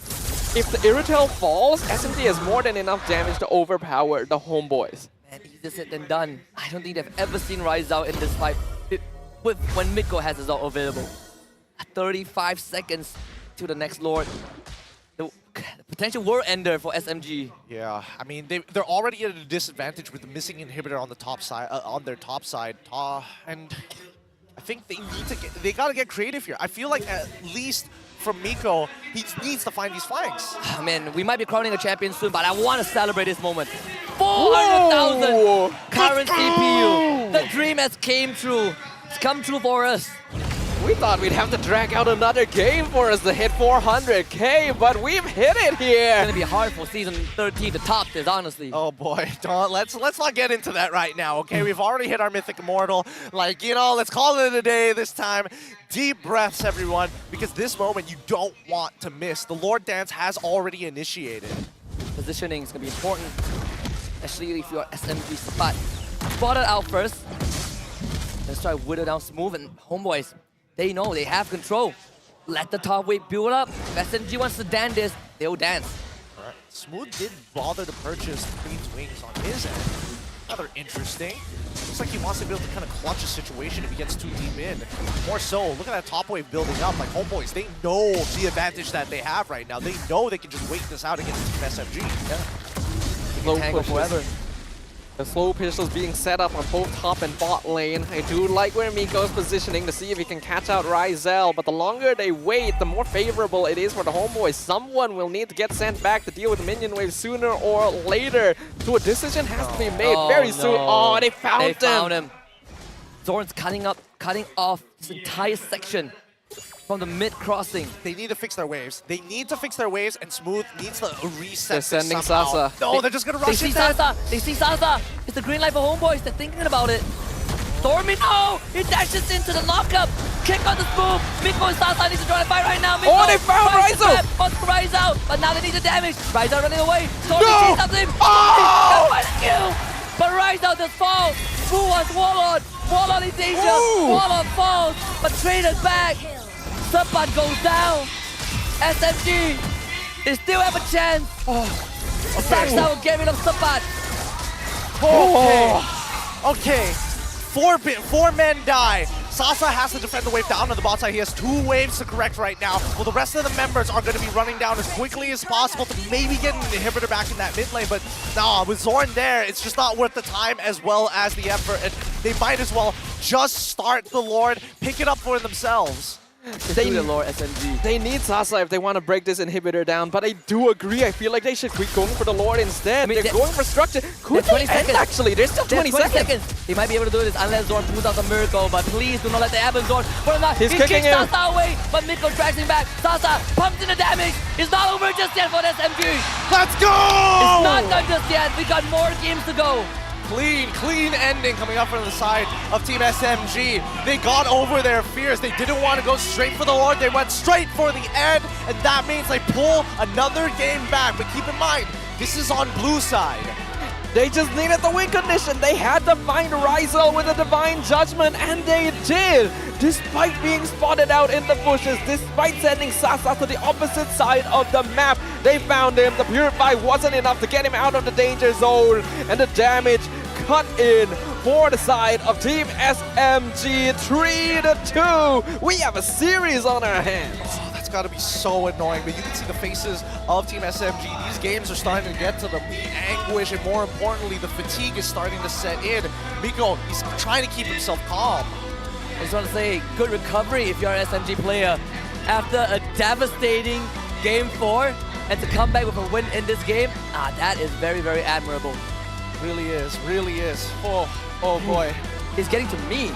If the Irritel falls, SMG has more than enough damage to overpower the Homeboys. Man, easier said than done. I don't think they've ever seen Rizel in this fight when Miko has his ult available. 35 seconds to the next Lord. The potential world ender for SMG. Yeah, I mean they're already at a disadvantage with the missing inhibitor on the top side, on their top side, and I think they gotta get creative here. I feel like at least from Miko, he needs to find these flanks. Man, we might be crowning a champion soon, but I want to celebrate this moment. 400,000 current CPU. The dream has came true. It's come true for us. We thought we'd have to drag out another game for us to hit 400K, but we've hit it here. It's gonna be hard for season 13 to top this, honestly. Oh boy, let's not get into that right now, okay? We've already hit our Mythic Immortal. Like, you know, let's call it a day this time. Deep breaths, everyone, because this moment you don't want to miss. The Lord Dance has already initiated. Positioning is gonna be important, especially if you're SMG spot. Spot it out first. Let's try Widow down smooth, and Homeboys, they know they have control. Let the top wave build up. If SMG wants to dance this, they'll dance. All right. Smooth did bother to purchase Queen's Wings on his end. Rather interesting. Looks like he wants to be able to kind of clutch a situation if he gets too deep in. More so, look at that top wave building up. Like, Homeboys, they know the advantage that they have right now. They know they can just wait this out against Team SMG. Yeah. They can tangle forever. The slow pistols being set up on both top and bot lane. I do like where Miko's positioning to see if he can catch out Rizel, but the longer they wait, the more favorable it is for the Homeboys. Someone will need to get sent back to deal with the minion wave sooner or later. So a decision has to be made very soon. Oh, they found him. Zorn's cutting off this entire section from the mid crossing. They need to fix their waves. They need to fix their waves, and Smooth needs to reset. They're sending somehow. Sasa. No, they're just gonna rush They it. see Sasa. They see Sasa. It's the green light for Homeboys. They're thinking about it. Stormy, no! He dashes into the lockup. Kick on the smooth. Miko and Sasa need to try to fight right now. Miko they found Rizel! Wants to rise out, but now they need the damage. Rizel running away. Stormy No! sees something. Oh! Stormy, kill. But Rizel just falls. Who wants Warlord? Warlord in danger. Warlord falls, but traded back. Subbat goes down. SMG, they still have a chance. Saksa will get rid of Subbat. Okay. Four men die. Sasa has to defend the wave down on the bot side. He has 2 waves to correct right now. Well, the rest of the members are going to be running down as quickly as possible to maybe get an inhibitor back in that mid lane. But nah, with Zorn there, it's just not worth the time as well as the effort. And they might as well just start the Lord, pick it up for themselves. They the Lord SMG. They need Sasa if they want to break this inhibitor down, but I do agree. I feel like they should be going for the Lord instead. They're going for structure. Could they end, actually? There's still 20 seconds. They might be able to do this unless Zorn pulls out the miracle, but please do not let that happen, Zorn. But not, He's he kicking kicks him. Sasa away, but Miko drags him back. Sasa pumps in the damage. It's not over just yet for the SMG. Let's go! It's not done just yet. We got more games to go. Clean ending coming up from the side of Team SMG. They got over their fears. They didn't want to go straight for the Lord. They went straight for the end, and that means they pull another game back. But keep in mind, this is on blue side. They just needed the win condition. They had to find Rizal with a divine judgment, and they did. Despite being spotted out in the bushes, despite sending Sasa to the opposite side of the map, they found him. The Purify wasn't enough to get him out of the danger zone, and the damage cut in for the side of Team SMG. 3-2. We have a series on our hands. Oh, that's got to be so annoying, but you can see the faces of Team SMG. These games are starting to get to them. The anguish, and more importantly, the fatigue is starting to set in. Miko, he's trying to keep himself calm. I just want to say, good recovery if you're an SMG player. After a devastating Game 4, and to come back with a win in this game, that is very, very admirable. Really is, really is. Oh boy. It's getting to me.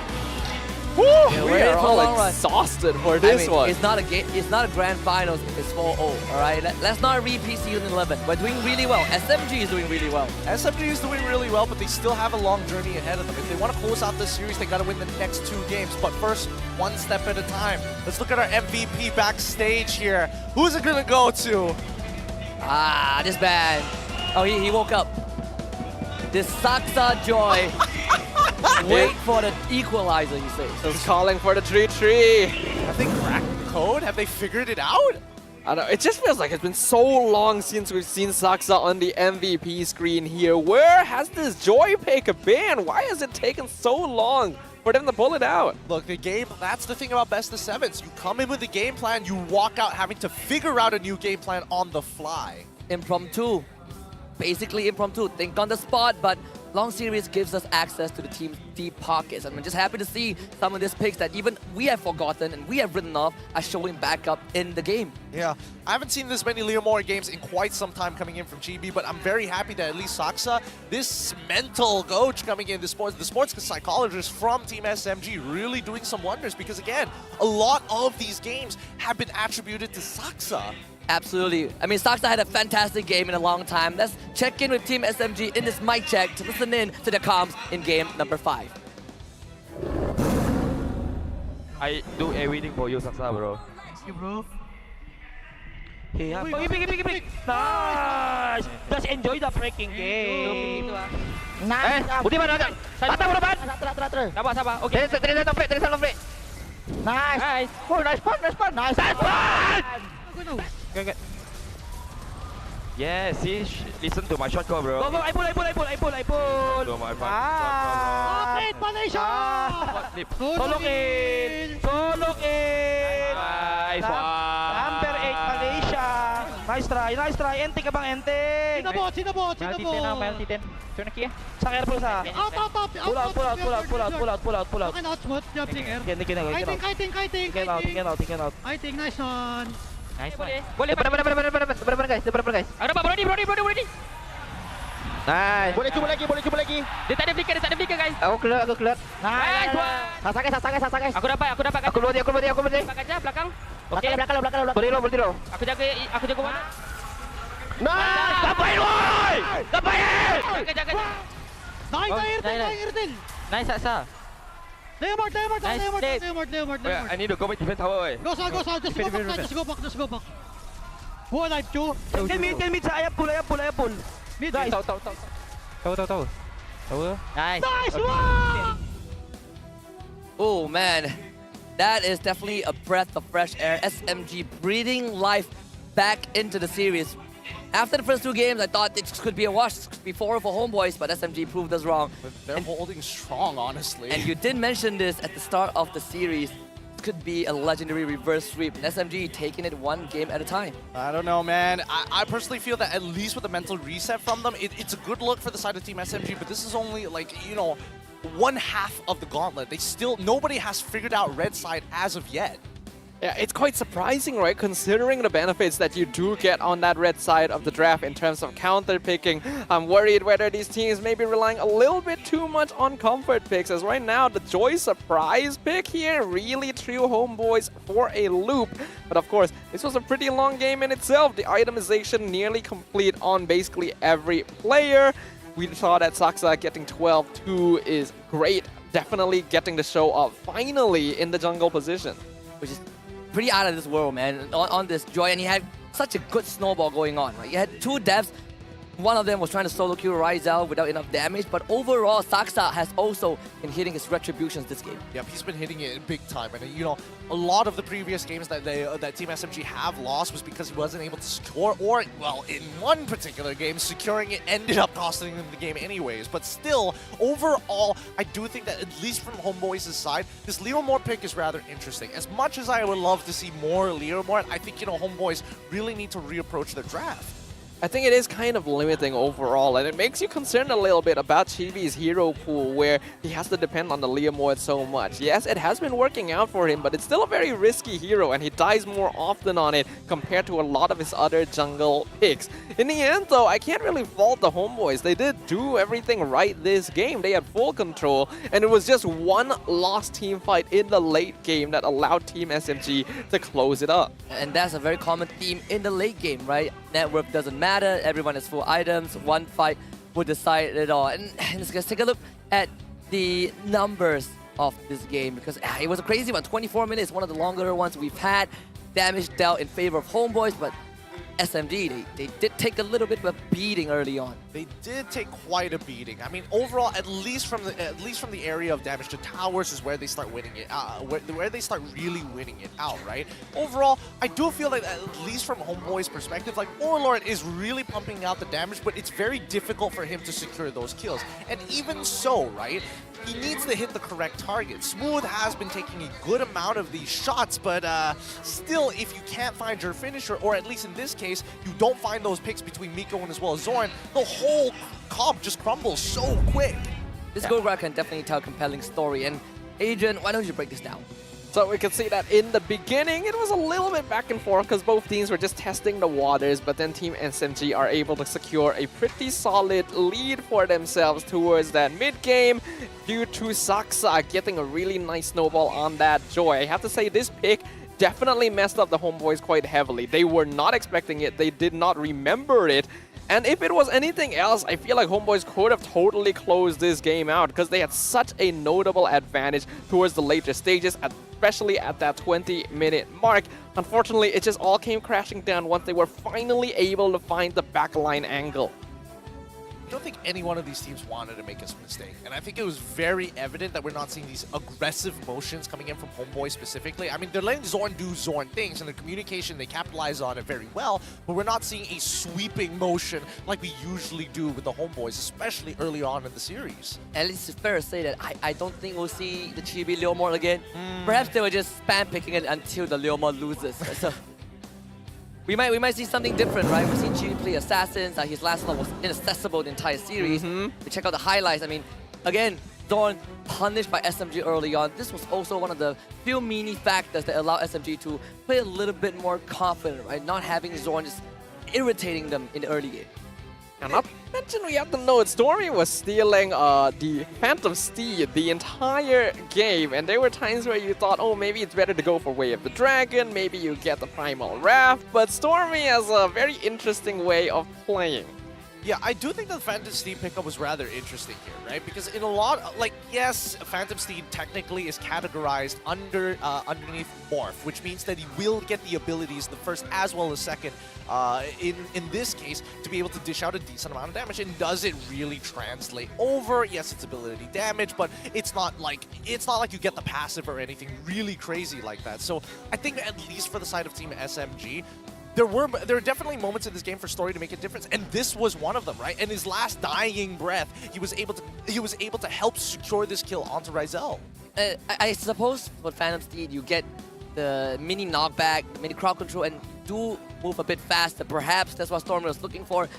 Woo! Yeah, We we're in are for a all long run. exhausted for this one. It's not a game. It's not a grand finals. It's 4-0. All right. Let's not repeat season 11. We're doing really well. SMG is doing really well. SMG is doing really well, but they still have a long journey ahead of them. If they want to close out this series, they got to win the next 2 games. But first, one step at a time. Let's look at our MVP backstage here. Who's it gonna go to? This bad. Oh, he woke up. This Saksa joy. Wait for the equalizer, he says. He's calling for the 3-3. Have they cracked the code? Have they figured it out? I don't know, it just feels like it's been so long since we've seen Saksa on the MVP screen here. Where has this joy pick been? Why has it taken so long for them to pull it out? Look, the game, that's the thing about best of sevens. You come in with a game plan, you walk out having to figure out a new game plan on the fly. Impromptu. Basically impromptu. Think on the spot, but long series gives us access to the team's deep pockets. I'm just happy to see some of these picks that even we have forgotten and we have written off are showing back up in the game. Yeah, I haven't seen this many Leomore games in quite some time coming in from GB, but I'm very happy that at least Saksa, this mental coach coming in, the sports psychologist from Team SMG, really doing some wonders because, again, a lot of these games have been attributed to Saksa. Absolutely. I mean, Saksa had a fantastic game in a long time. Let's check in with Team SMG in this mic check to listen in to the comms in game number 5. I do everything for you, Saksa, bro. Thank you, bro. Hey, pick. Nice! Just enjoy the freaking game. Nice. Budi mana agak? Patah bro, Pat. Sabar. Okay. Terus long break. Nice. Oh, nice fun. Nice. Good. Yeah, see, listen to my shot call, bro. Go, I pull. So my Great Malaysia! Solo kill. Nice one. Number 8 Malaysia. Nice try. Ente ka bang ente? Sinabot. T10. Cuma nak ya? Sakar pula sa. Out. Pull out. Okay, not smooth. Jumping air. Kiting. I think nice one. Nice one. Boleh. Berapa guys? Ada apa? Brody. Nice. Boleh cuba lagi. Dia tak ada flicker guys. Aku clear. Nice one. Sasa guys. Aku dapat. Aku luar dia. Belakang aja, belakang. Okey. Belakang. Boleh lo. Aku jaga mana? Nice. Dapain. Jaga. Nice, Airtel. Nice Sasa. Leomart. I need to go back defense tower. Go south. Just go back. Who alive, Chu? Can mid sa ayap pull. Mid. Nice. Tahu. Nice. Nice one! Oh man, that is definitely a breath of fresh air. SMG breathing life back into the series. After the first 2 games, I thought it could be a wash before for Homebois, but SMG proved us wrong. But they're holding strong, honestly. And you did mention this at the start of the series. It could be a legendary reverse sweep. And SMG taking it 1 game at a time. I don't know, man. I personally feel that at least with a mental reset from them, it's a good look for the side of Team SMG, but this is only like, one half of the gauntlet. Nobody has figured out red side as of yet. Yeah, it's quite surprising, right? Considering the benefits that you do get on that red side of the draft in terms of counter picking. I'm worried whether these teams may be relying a little bit too much on comfort picks, as right now the Joy surprise pick here really threw Homebois for a loop. But of course, this was a pretty long game in itself. The itemization nearly complete on basically every player. We saw that Saksa getting 12-2 is great. Definitely getting the show up finally in the jungle position. Which is pretty out of this world, man, on this Joy, and he had such a good snowball going on, right? You had 2 devs one of them was trying to solo kill Rizal without enough damage, but overall, Saksa has also been hitting his retributions this game. Yep, he's been hitting it big time. And, you know, a lot of the previous games that that Team SMG have lost was because he wasn't able to score, or, well, in one particular game, securing it ended up costing him the game anyways. But still, overall, I do think that at least from Homebois' side, this Leomord pick is rather interesting. As much as I would love to see more Leomord, I think, you know, Homebois really need to reapproach their draft. I think it is kind of limiting overall, and it makes you concerned a little bit about Chibi's hero pool, where he has to depend on the Leomord so much. Yes, it has been working out for him, but it's still a very risky hero, and he dies more often on it compared to a lot of his other jungle picks. In the end, though, I can't really fault the Homebois. They did do everything right this game. They had full control, and it was just one lost team fight in the late game that allowed Team SMG to close it up. And that's a very common theme in the late game, right? Network doesn't matter, everyone has full items, one fight will decide it all. And let's take a look at the numbers of this game, because it was a crazy one. 24 minutes, one of the longer ones we've had. Damage dealt in favor of Homebois, but SMG, they did take a little bit of a beating early on. They did take quite a beating. I mean, overall, at least from the area of damage to towers is where they start winning it. Where they start really winning it out, right? Overall, I do feel like at least from Homeboy's perspective, like Warlord is really pumping out the damage, but it's very difficult for him to secure those kills. And even so, right? He needs to hit the correct target. Smooth has been taking a good amount of these shots, but still, if you can't find your finisher, or at least in this case, you don't find those picks between Miko and as well as Zorn, the whole comp just crumbles so quick. This Gograk can definitely tell a compelling story. And Adrian, why don't you break this down? So we can see that in the beginning, it was a little bit back and forth because both teams were just testing the waters, but then Team SMG are able to secure a pretty solid lead for themselves towards that mid-game due to Saksa getting a really nice snowball on that Joy. I have to say, this pick definitely messed up the Homebois quite heavily. They were not expecting it, they did not remember it. And if it was anything else, I feel like Homebois could have totally closed this game out because they had such a notable advantage towards the later stages, especially at that 20-minute mark. Unfortunately, it just all came crashing down once they were finally able to find the backline angle. I don't think any one of these teams wanted to make a mistake. And I think it was very evident that we're not seeing these aggressive motions coming in from Homeboy specifically. I mean, they're letting Zorn do Zorn things, and the communication, they capitalize on it very well, but we're not seeing a sweeping motion like we usually do with the Homeboys, especially early on in the series. At least it's fair to say that I don't think we'll see the Chibi Leomord again. Perhaps they were just spam picking it until the Leomord loses. So we might see something different, right? We've seen Chibi play Assassins. His last one was inaccessible the entire series. We check out the highlights. I mean, again, Zorn punished by SMG early on. This was also one of the few mini factors that allow SMG to play a little bit more confident, right? Not having Zorn just irritating them in the early game. And not mention, we have to note, Stormy was stealing the Phantom Steed the entire game, and there were times where you thought, oh, maybe it's better to go for Way of the Dragon, maybe you get the Primal Raft, but Stormy has a very interesting way of playing. Yeah, I do think the Phantom Steed pickup was rather interesting here, right? Because in a lot, like, yes, Phantom Steed technically is categorized underneath Morph, which means that he will get the abilities, the first as well as second, in this case, to be able to dish out a decent amount of damage. And does it really translate over? Yes, it's ability damage, but it's not like you get the passive or anything really crazy like that. So I think at least for the side of Team SMG, there were definitely moments in this game for Story to make a difference, and this was one of them, right? And his last dying breath, he was able to help secure this kill onto Rizal. I suppose with Phantom Steed, you get the mini knockback, mini crowd control, and do move a bit faster. Perhaps that's what Stormy was looking for.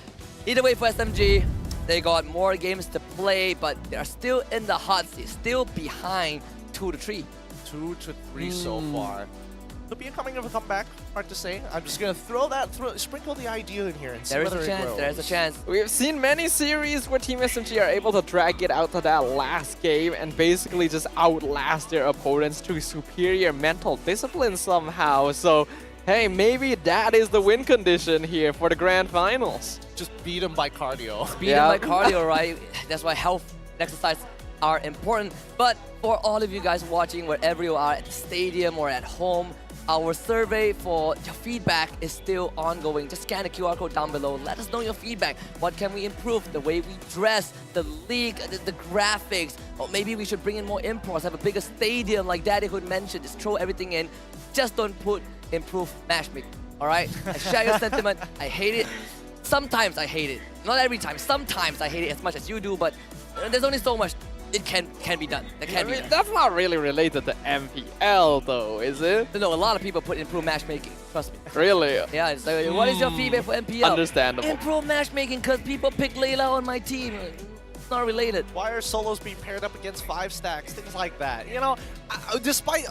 Either way, for SMG, they got more games to play, but they are still in the hot seat, still behind 2-3. 2-3 so far. Could be a coming of a comeback, hard to say. I'm just gonna sprinkle the idea in here and see whether it grows. There is a chance. We've seen many series where Team SMG are able to drag it out to that last game and basically just outlast their opponents through superior mental discipline somehow. So, hey, maybe that is the win condition here for the grand finals. Just beat them by cardio. Beat them by cardio, right? That's why health and exercise are important. But for all of you guys watching, wherever you are, at the stadium or at home, our survey for your feedback is still ongoing. Just scan the QR code down below. Let us know your feedback. What can we improve? The way we dress, the league, the graphics. Or maybe we should bring in more imports, have a bigger stadium like Daddy Hood mentioned. Just throw everything in. Just don't put improve matchmaking. All right? I share your sentiment. I hate it. Sometimes I hate it. Not every time. Sometimes I hate it as much as you do, but there's only so much it can be done. That's not really related to MPL though, is it? No, a lot of people put improve matchmaking. Trust me. Really? Yeah. So what is your feedback for MPL? Understandable. Improve matchmaking because people pick Layla on my team. It's not related. Why are solos being paired up against 5 stacks? Things like that. You know, despite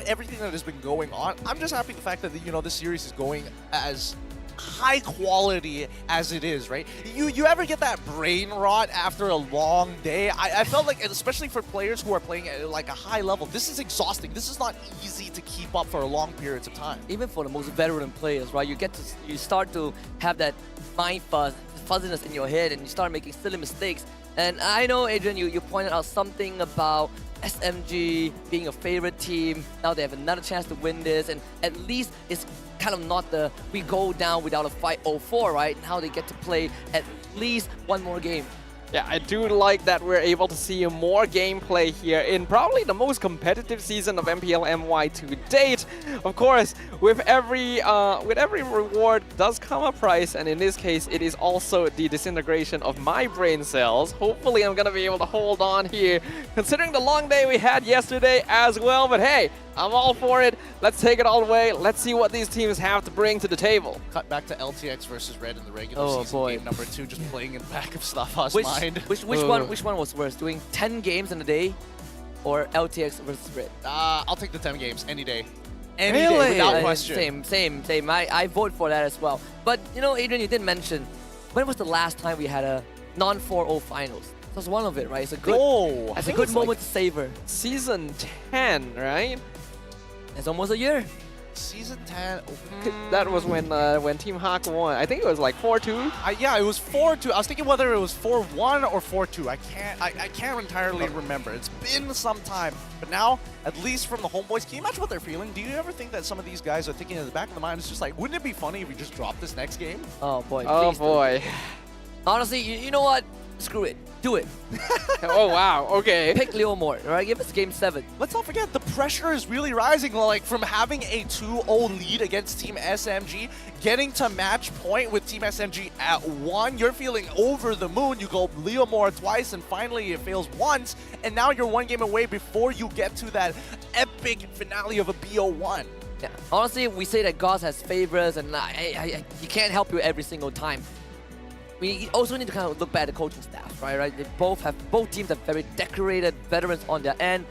everything that has been going on, I'm just happy the fact that this series is going as high quality as it is, right? You ever get that brain rot after a long day? I felt like, especially for players who are playing at like a high level, this is exhausting. This is not easy to keep up for long periods of time. Even for the most veteran players, right? You start to have that mind fuzziness in your head, and you start making silly mistakes. And I know, Adrian, you pointed out something about SMG being a favorite team. Now they have another chance to win this, and at least it's kind of not the we go down without a fight 0-4, right? Now they get to play at least one more game. Yeah, I do like that we're able to see more gameplay here in probably the most competitive season of MPL MY to date. Of course, with every reward does come a price, and in this case, it is also the disintegration of my brain cells. Hopefully, I'm gonna be able to hold on here, considering the long day we had yesterday as well. But hey, I'm all for it. Let's take it all the way. Let's see what these teams have to bring to the table. Cut back to LTX versus Red in the regular season game number 2, just playing in the back of Stafa's mind. Which one was worse? Doing 10 games in a day or LTX versus Red? I'll take the 10 games any day. Any day, without question. Same. I vote for that as well. But Adrian, you did mention, when was the last time we had a non-4-0 finals? That's one of it, right? It's a good, it's a good moment to savor. Season 10, right? It's almost a year. Season 10. That was when Team Hawk won. I think it was like 4-2. Yeah, it was 4-2. I was thinking whether it was 4-1 or 4-2. I can't entirely remember. It's been some time. But now, at least from the Homeboys, can you imagine what they're feeling? Do you ever think that some of these guys are thinking in the back of the mind, it's just like, wouldn't it be funny if we just drop this next game? Oh boy. Oh boy. Honestly, you know what? Screw it. Do it. Oh wow, okay. Pick Leo more, right? Give us game 7. Let's not forget, the pressure is really rising. Like, from having a 2-0 lead against Team SMG, getting to match point with Team SMG at 1, you're feeling over the moon. You go Leo more twice, and finally it fails once, and now you're 1 game away before you get to that epic finale of a BO1. Yeah. Honestly, we say that God has favors, and he can't help you every single time. We also need to kind of look back at the coaching staff, right? They both teams have very decorated veterans on their end.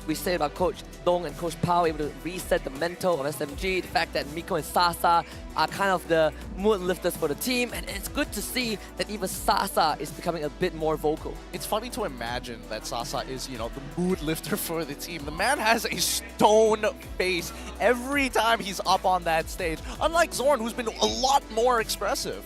We say about Coach Long and Coach Pao able to reset the mental of SMG. The fact that Miko and Sasa are kind of the mood lifters for the team, and it's good to see that even Sasa is becoming a bit more vocal. It's funny to imagine that Sasa is, the mood lifter for the team. The man has a stone face every time he's up on that stage, unlike Zorn, who's been a lot more expressive.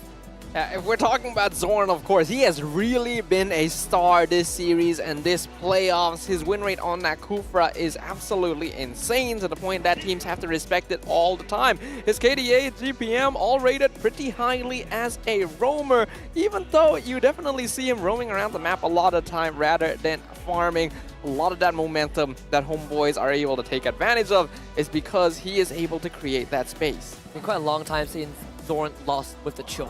If we're talking about Zorn, of course, he has really been a star this series and this playoffs. His win rate on that Kufra is absolutely insane, to the point that teams have to respect it all the time. His KDA, GPM, all rated pretty highly as a roamer, even though you definitely see him roaming around the map a lot of time rather than farming. A lot of that momentum that Homeboys are able to take advantage of is because he is able to create that space. It's been quite a long time since Zorn lost with the Cho.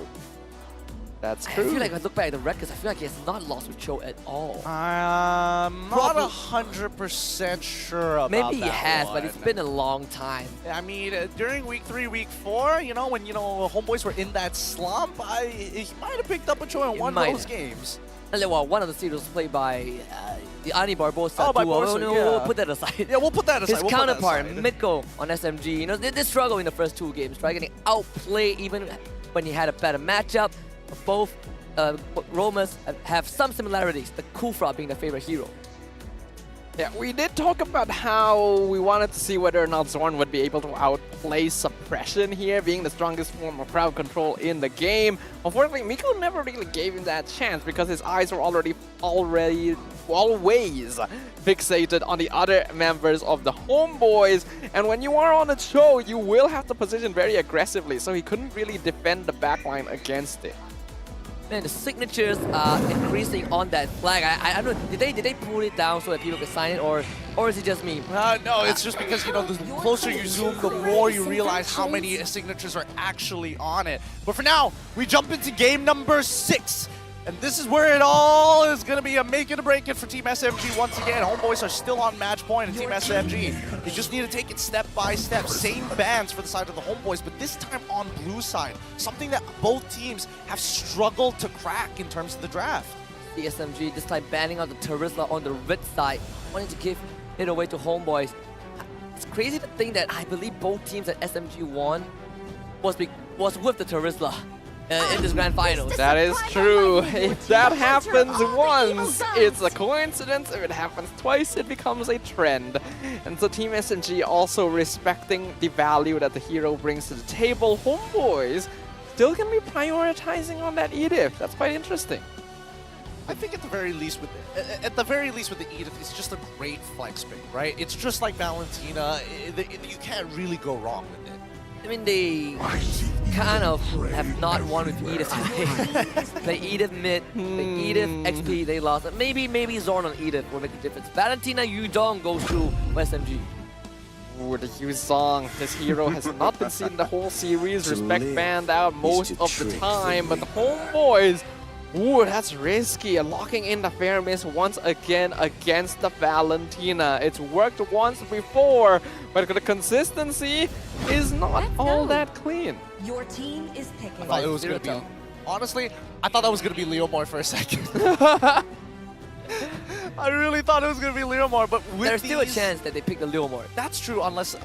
That's true. I feel like I look back at the records, I feel like he has not lost with Cho at all. I'm not 100% sure about that. Maybe he has, but it's been a long time. I mean, during week 3, week 4, when Homeboys were in that slump, he might have picked up a Cho and won those games. And well, one of the series was played by the Ani Barbosa. Oh, Barbosa, yeah. We'll put that aside. Yeah, we'll put that aside. His counterpart, Mitko on SMG, they struggled in the first 2 games, right? Getting outplayed even when he had a better matchup. Both roamers have some similarities, the Kufra being their favorite hero. Yeah, we did talk about how we wanted to see whether or not Zorn would be able to outplay Suppression here, being the strongest form of crowd control in the game. Unfortunately, Miko never really gave him that chance because his eyes were already always fixated on the other members of the Homebois. And when you are on a show, you will have to position very aggressively, so he couldn't really defend the backline against it. Man, the signatures are increasing on that flag. I don't know, did they pull it down so that people could sign it, or is it just me? No, it's just because, you know, the closer you zoom, the more you realize how many signatures are actually on it. But for now, we jump into game number 6. And this is where it all is going to be a make it or break it for Team SMG once again. Homebois are still on match point in Team SMG. They just need to take it step by step. Same bans for the side of the Homebois, but this time on blue side. Something that both teams have struggled to crack in terms of the draft. The SMG this time banning out the Terizla on the red side, wanting to give it away to Homebois. It's crazy to think that I believe both teams that SMG won was with the Terizla. In this grand finals. That is true. If that happens once, it's a coincidence. If it happens twice, it becomes a trend. And so Team SMG also respecting the value that the hero brings to the table. Homebois still can be prioritizing on that Edith. That's quite interesting. I think at the very least with the Edith, it's just a great flex pick, right? It's just like Valentina. You can't really go wrong with it. I mean, they kind of have not won with Edith today. They Edith mid, they Edith XP, they lost. Maybe Zorn on Edith will make a difference. Valentina Yudong goes to SMG. Ooh, the Yuzong, this hero has not been seen the whole series. Respect banned out most of the time, but the Homebois, ooh, that's risky. Locking in the fair miss once again against the Valentina. It's worked once before, but the consistency is not all that clean. Your team is picking. I thought it was going to be... Honestly, I thought that was going to be Leomore for a second. I really thought it was going to be Leomore, but with There's still a chance that they pick the Leomore. That's true, unless...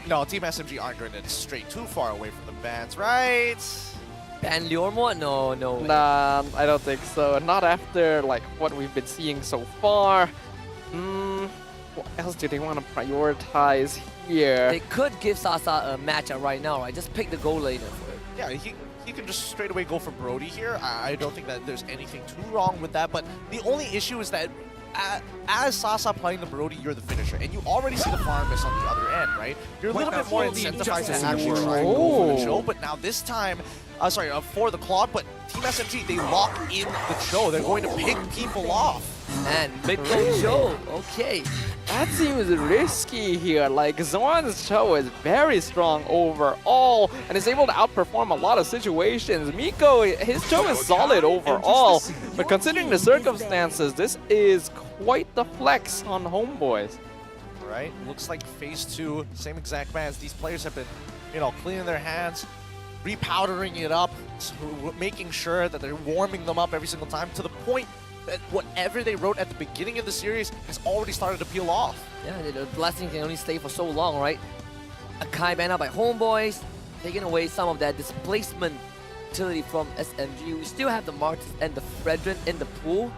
no, Team SMG aren't going to stray too far away from the bans, right? Ban Leomore? No. Nah, I don't think so. Not after like what we've been seeing so far. What else do they want to prioritize here? They could give Sasa a matchup right now, right? Just pick the goal laner for it. Yeah, he can just straight away go for Brody here. I don't think that there's anything too wrong with that, but the only issue is that as Sasa playing the Brody, you're the finisher, and you already see the farm miss on the other end, right? You're a little bit more incentivized to actually try and go for the show, but now this time, for the Claude, but Team SMG, they lock in the show. They're going to pick people off. And big goal show, okay. That seems risky here. Like, Zorn's show is very strong overall and is able to outperform a lot of situations. Miko, his show is solid overall, but considering the circumstances, this is quite the flex on Homebois. Right, looks like phase 2, same exact bans. These players have been, cleaning their hands, repowdering it up, so making sure that they're warming them up every single time to the point that whatever they wrote at the beginning of the series has already started to peel off. Yeah, the blessing can only stay for so long, right? Akai banned out by Homebois, taking away some of that displacement utility from SMG. We still have the Martis and the Fredrin in the pool,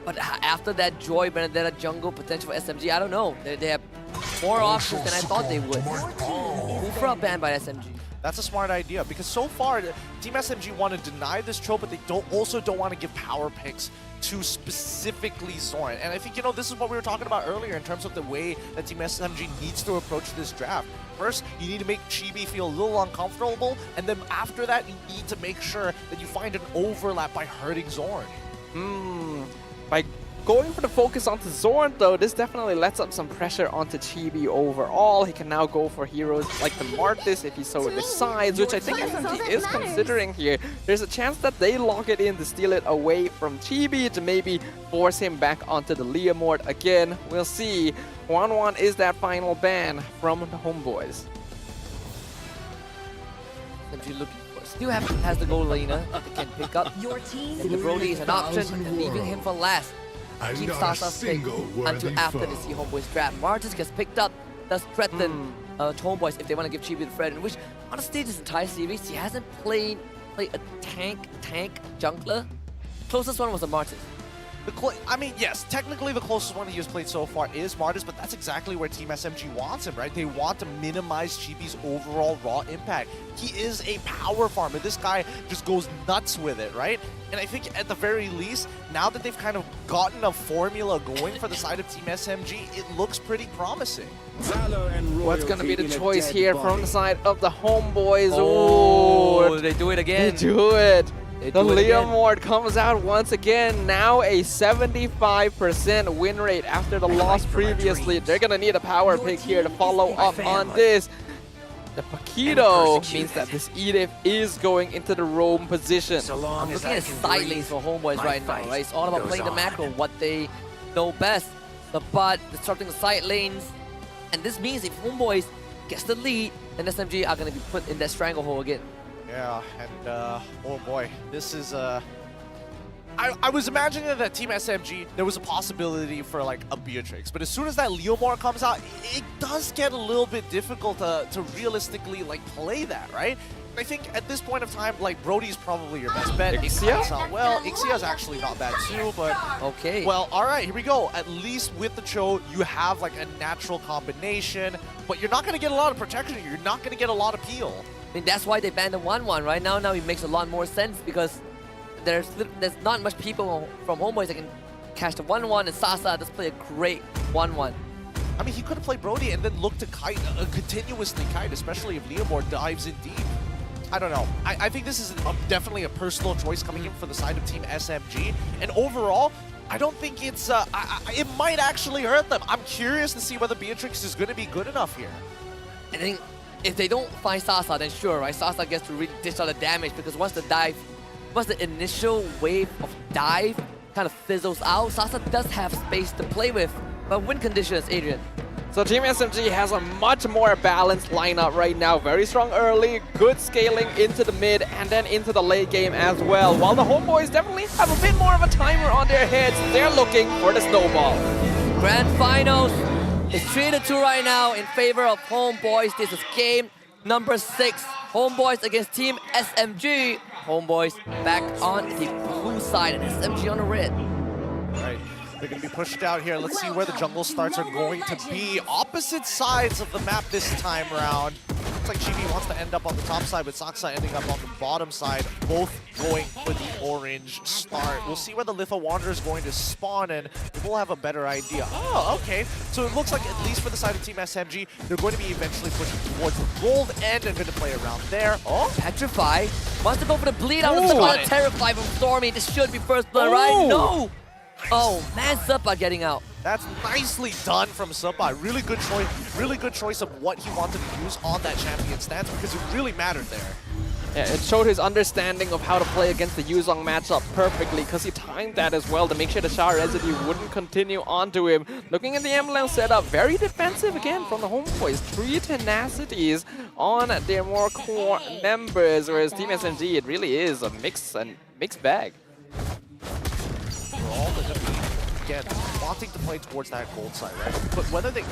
but after that Joy Benedetta jungle potential for SMG, I don't know. They have more options than I thought they would. Ufra banned by SMG. That's a smart idea, because so far, Team SMG want to deny this trope, but they also don't want to give power picks to specifically Zorn. And I think, this is what we were talking about earlier in terms of the way that Team SMG needs to approach this draft. First, you need to make Chibi feel a little uncomfortable, and then after that, you need to make sure that you find an overlap by hurting Zorn. By going for the focus onto Zorn, though, this definitely lets up some pressure onto Chibi overall. He can now go for heroes like the Martis if he so decides, which I think SMG is considering here. There's a chance that they lock it in to steal it away from Chibi to maybe force him back onto the Leomord again. We'll see. 1-1 is that final ban from the Homebois. SMG looking for still has the goal laner that they can pick up. Your team The Brody is an option, and leaving him for last. Keep Sasa safe until after the see Homebois draft. Martis gets picked up, does threaten Homebois if they want to give Chibi the Fred, which honestly this entire series he hasn't played a tank jungler. Closest one was a Martis. I mean, yes, technically the closest one he has played so far is Martis, but that's exactly where Team SMG wants him, right? They want to minimize Chibi's overall raw impact. He is a power farmer. This guy just goes nuts with it, right? And I think at the very least, now that they've kind of gotten a formula going for the side of Team SMG, it looks pretty promising. What's going to be the choice here from the side of the Homebois? Oh, they do it again. They do it. They The do it again. Leomord comes out once again. Now a 75% win rate after the loss previously. They're going to need a power pick here to follow up on this. The Paquito means that this Edith is going into the roam position. I'm looking at side lanes for Homeboys right now, right? It's all about playing the macro, what they know best. The bot, disrupting the side lanes. And this means if Homeboys gets the lead, then SMG are going to be put in that stranglehold again. Yeah, and oh boy, this is I was imagining that Team SMG, there was a possibility for like a Beatrix, but as soon as that Leomord comes out, it does get a little bit difficult to realistically like play that, right? I think at this point of time, like Brody's probably your best bet. Ixia? Well, Ixia's actually not bad too, but okay. Well, all right, here we go. At least with the Cho, you have like a natural combination, but you're not going to get a lot of protection. You're not going to get a lot of peel. I mean, that's why they banned the 1-1, right? Now it makes a lot more sense because there's not much people from Homeboys that can catch the 1-1, and Sasa does play a great 1-1. I mean, he could have played Brody and then looked to kite, continuously kite, especially if Leomord dives in deep. I don't know. I think this is definitely a personal choice coming in for the side of Team SMG. And overall, I don't think it's... it might actually hurt them. I'm curious to see whether Beatrix is going to be good enough here. I think if they don't find Sasa, then sure, right? Sasa gets to really dish out the damage because once the initial wave of dive kind of fizzles out, Sasa does have space to play with. But win conditions, Adrian. So Team SMG has a much more balanced lineup right now. Very strong early, good scaling into the mid and then into the late game as well. While the Homeboys definitely have a bit more of a timer on their heads, they're looking for the snowball. Grand Finals is 3-2 right now in favor of Homeboys. This is game number 6. Homeboys against Team SMG. Homeboys back on the blue side and SMG on the red. Right. They're going to be pushed out here. Let's see where the jungle starts are going to be. Opposite sides of the map this time around. Looks like Chibi wants to end up on the top side, with Saksa ending up on the bottom side, both going for the orange start. We'll see where the Litho Wanderer is going to spawn, and we'll have a better idea. Oh, okay. So it looks like, at least for the side of Team SMG, they're going to be eventually pushing towards the gold end and going to play around there. Oh, Petrify wants to go for the bleed out of the Terrify from Stormy. This should be first blood, right? No! Oh, man, Suppa getting out. That's nicely done from Suppa. Really good choice of what he wanted to use on that champion stance, because it really mattered there. Yeah, it showed his understanding of how to play against the Yuzong matchup perfectly, because he timed that as well to make sure the Shower Residue wouldn't continue onto him. Looking at the MLM setup, very defensive again from the Homeboys. 3 tenacities on their more core members, whereas Team SMG, it really is a mixed bag. We're all going to be, again, wanting to play towards that gold side, right? But whether they...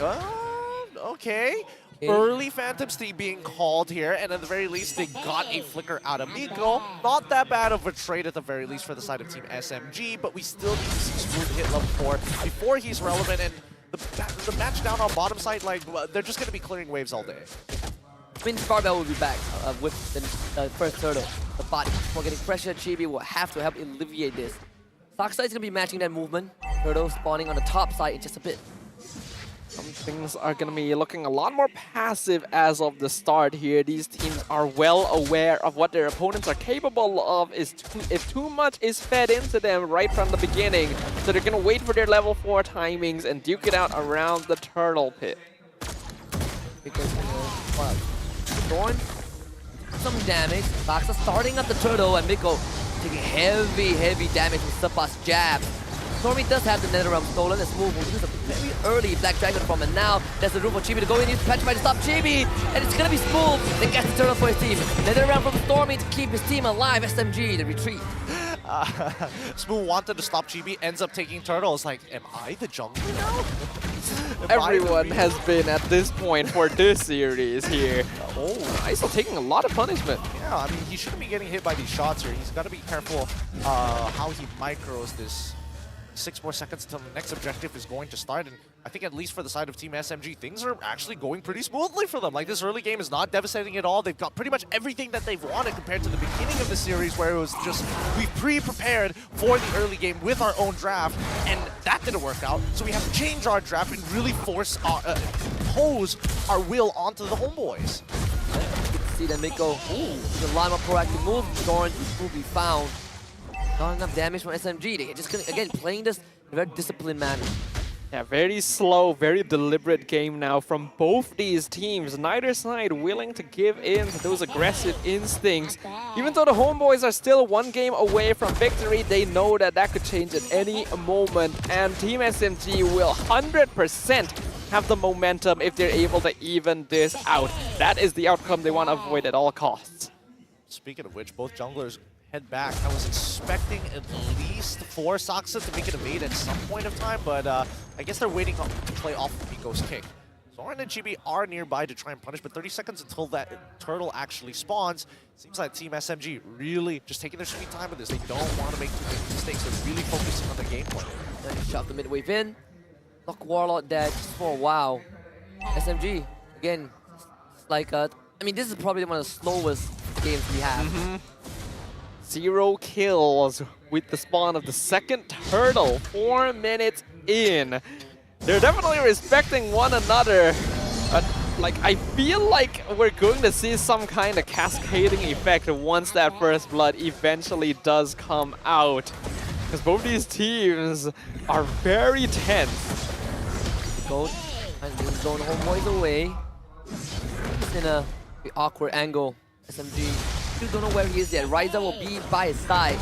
okay. Early Phantom Steam being called here, and at the very least, they got a flicker out of Miko. Not that bad of a trade at the very least for the side of Team SMG, but we still need to see Spoon hit level 4 before he's relevant, and the match down on bottom side, like, they're just going to be clearing waves all day. I mean, Barbell will be back with the first turtle. The body for getting pressure, Chibi will have to help alleviate this. Saksa is going to be matching that movement. Turtle spawning on the top side in just a bit. Some things are going to be looking a lot more passive as of the start here. These teams are well aware of what their opponents are capable of if too much is fed into them right from the beginning. So they're going to wait for their level 4 timings and duke it out around the turtle pit. Because, Thorn, some damage. Saksa starting up the turtle, and Miko taking heavy damage from Suppa's jab. Stormy does have the Nether Realm stolen. Let's move. We'll use a very early Black Dragon from, and now there's a room for Chibi to go in. He's Petrified to stop Chibi, and it's gonna be Smooth that gets the turtle for his team. Nether Realm from Stormy to keep his team alive. SMG, the retreat. Smooth wanted to stop Chibi, ends up taking turtle. It's like, am I the jungle now? Everyone has been at this point for this series here. Oh, ISO taking a lot of punishment. Yeah, I mean, he shouldn't be getting hit by these shots here. He's got to be careful how he micros this 6 more seconds until the next objective is going to start. And I think at least for the side of Team SMG, things are actually going pretty smoothly for them. Like, this early game is not devastating at all. They've got pretty much everything that they've wanted compared to the beginning of the series, where it was just, we pre-prepared for the early game with our own draft, and that didn't work out. So we have to change our draft and really force our, impose our will onto the Homebois. You can see that Miko, the line of proactive move, Doran will be found. Not enough damage from SMG. They just couldn't, again, playing this in a very disciplined manner. Yeah, very slow, very deliberate game now from both these teams. Neither side willing to give in to those aggressive instincts. Even though the Homebois are still 1 game away from victory, they know that that could change at any moment. And Team SMG will 100% have the momentum if they're able to even this out. That is the outcome they want to avoid at all costs. Speaking of which, both junglers head back. I was expecting at least 4 Saksa to make it a evade at some point of time, but I guess they're waiting to play off of Miko's kick. Zoran and Chibi are nearby to try and punish, but 30 seconds until that turtle actually spawns. Seems like Team SMG really just taking their sweet time with this. They don't want to make too many mistakes. They're really focusing on their gameplay. Nice shot the midwave in. Lock Warlord dead just for a while. SMG, again, it's like, I mean, this is probably one of the slowest games we have. 0 kills with the spawn of the second turtle, 4 minutes in. They're definitely respecting one another, but like, I feel like we're going to see some kind of cascading effect once that first blood eventually does come out. Because both these teams are very tense. Gold, and this is going Homebois away. It's in a awkward angle. SMG still don't know where he is yet. Ryza will be by his side.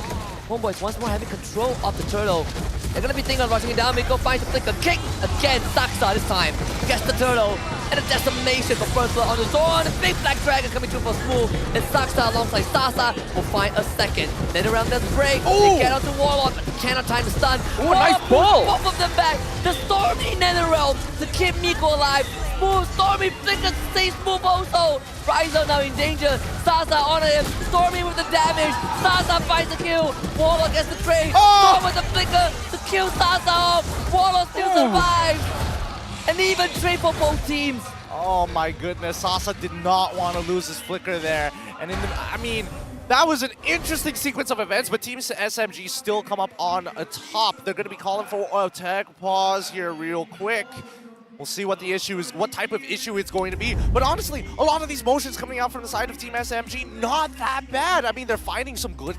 Homebois once more having control of the turtle. They're gonna be thinking of rushing it down. Miko finds a flicker kick again. Saksa this time gets the turtle. And a decimation for first blood on the Zoran. The big black dragon coming through for Smooth. And Saksa alongside Sasa will find a second. Then around that break, they get onto Warlord, but cannot time the stun. Oh, nice ball! Both of them back. The Stormy Nether Realm to keep Miko alive. Smooth, Stormy flickers, stay Smooth also. Ryza now in danger. Sasa on him. Stormy with the damage. Sasa finds the kill. Warlord gets the trade. Storm with the flicker to kill Sasa off. Warlord still survives. And even trade for both teams. Oh my goodness, Sasa did not want to lose his flicker there. And in the, I mean, that was an interesting sequence of events, but Team SMG still come up on top. They're going to be calling for a tech pause here real quick. We'll see what the issue is, what type of issue it's going to be. But honestly, a lot of these motions coming out from the side of Team SMG, not that bad. I mean, they're finding some good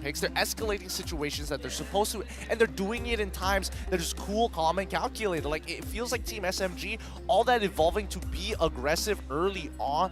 picks. They're escalating situations that they're supposed to, and they're doing it in times that is cool, calm, and calculated. Like, it feels like Team SMG, all that evolving to be aggressive early on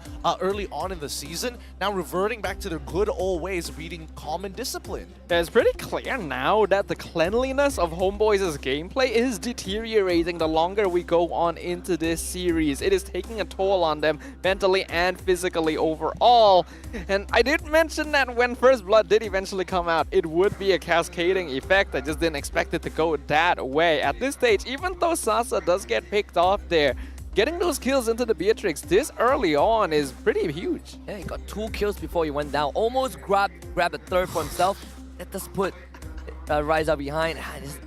in the season, now reverting back to their good old ways of being calm and disciplined. It's pretty clear now that the cleanliness of Homebois' gameplay is deteriorating the longer we go on into this series. It is taking a toll on them mentally and physically overall. And I did mention that when First Blood did eventually come out, it would be a cascading effect. I just didn't expect it to go that way. At this stage, even though Sasa does get picked off there, getting those kills into the Beatrix this early on is pretty huge. Yeah, he got 2 kills before he went down. Almost grabbed a third for himself. That does put Ryza behind.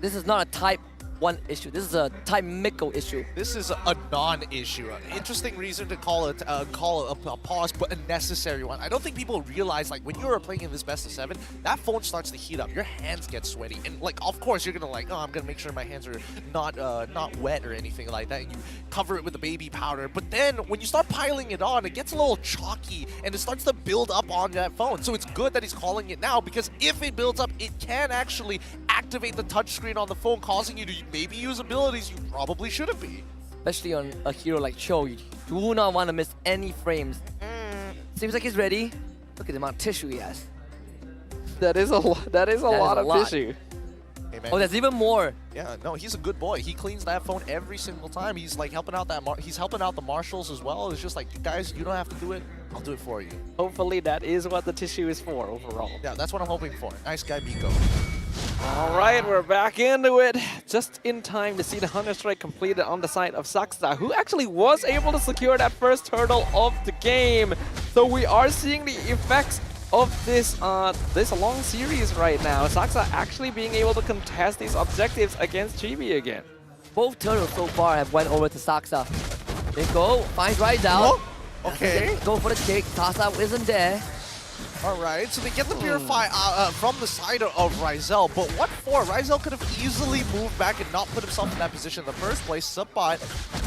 This is not a type 1 issue. This is a type Miko issue. This is a non-issue. Interesting reason to call it a pause, but a necessary one. I don't think people realize, like, when you're playing in this best of 7, that phone starts to heat up. Your hands get sweaty, and like, of course, you're gonna like, oh, I'm gonna make sure my hands are not wet or anything like that. And you cover it with the baby powder, but then when you start piling it on, it gets a little chalky, and it starts to build up on that phone. So it's good that he's calling it now, because if it builds up, it can actually activate the touchscreen on the phone, causing you to maybe use abilities you probably shouldn't be. Especially on a hero like Cho, you do not want to miss any frames. Seems like he's ready. Look at the amount of tissue he has. That is a lot. That is a lot of tissue. Hey, man. Oh, there's even more. Yeah, no, he's a good boy. He cleans that phone every single time. He's like helping out he's helping out the marshals as well. It's just like, guys, you don't have to do it. I'll do it for you. Hopefully that is what the tissue is for overall. Yeah, that's what I'm hoping for. Nice guy, Miko. All right, we're back into it. Just in time to see the Hunter Strike completed on the side of Saksa, who actually was able to secure that first turtle of the game. So we are seeing the effects of this long series right now. Saksa actually being able to contest these objectives against Chibi again. Both turtles so far have went over to Saksa. Nico finds Rizal. Okay. Go for the kick. Sasa isn't there. All right, so they get the Purify from the side of Rizal, but what for? Rizal could have easily moved back and not put himself in that position in the first place. Subbot,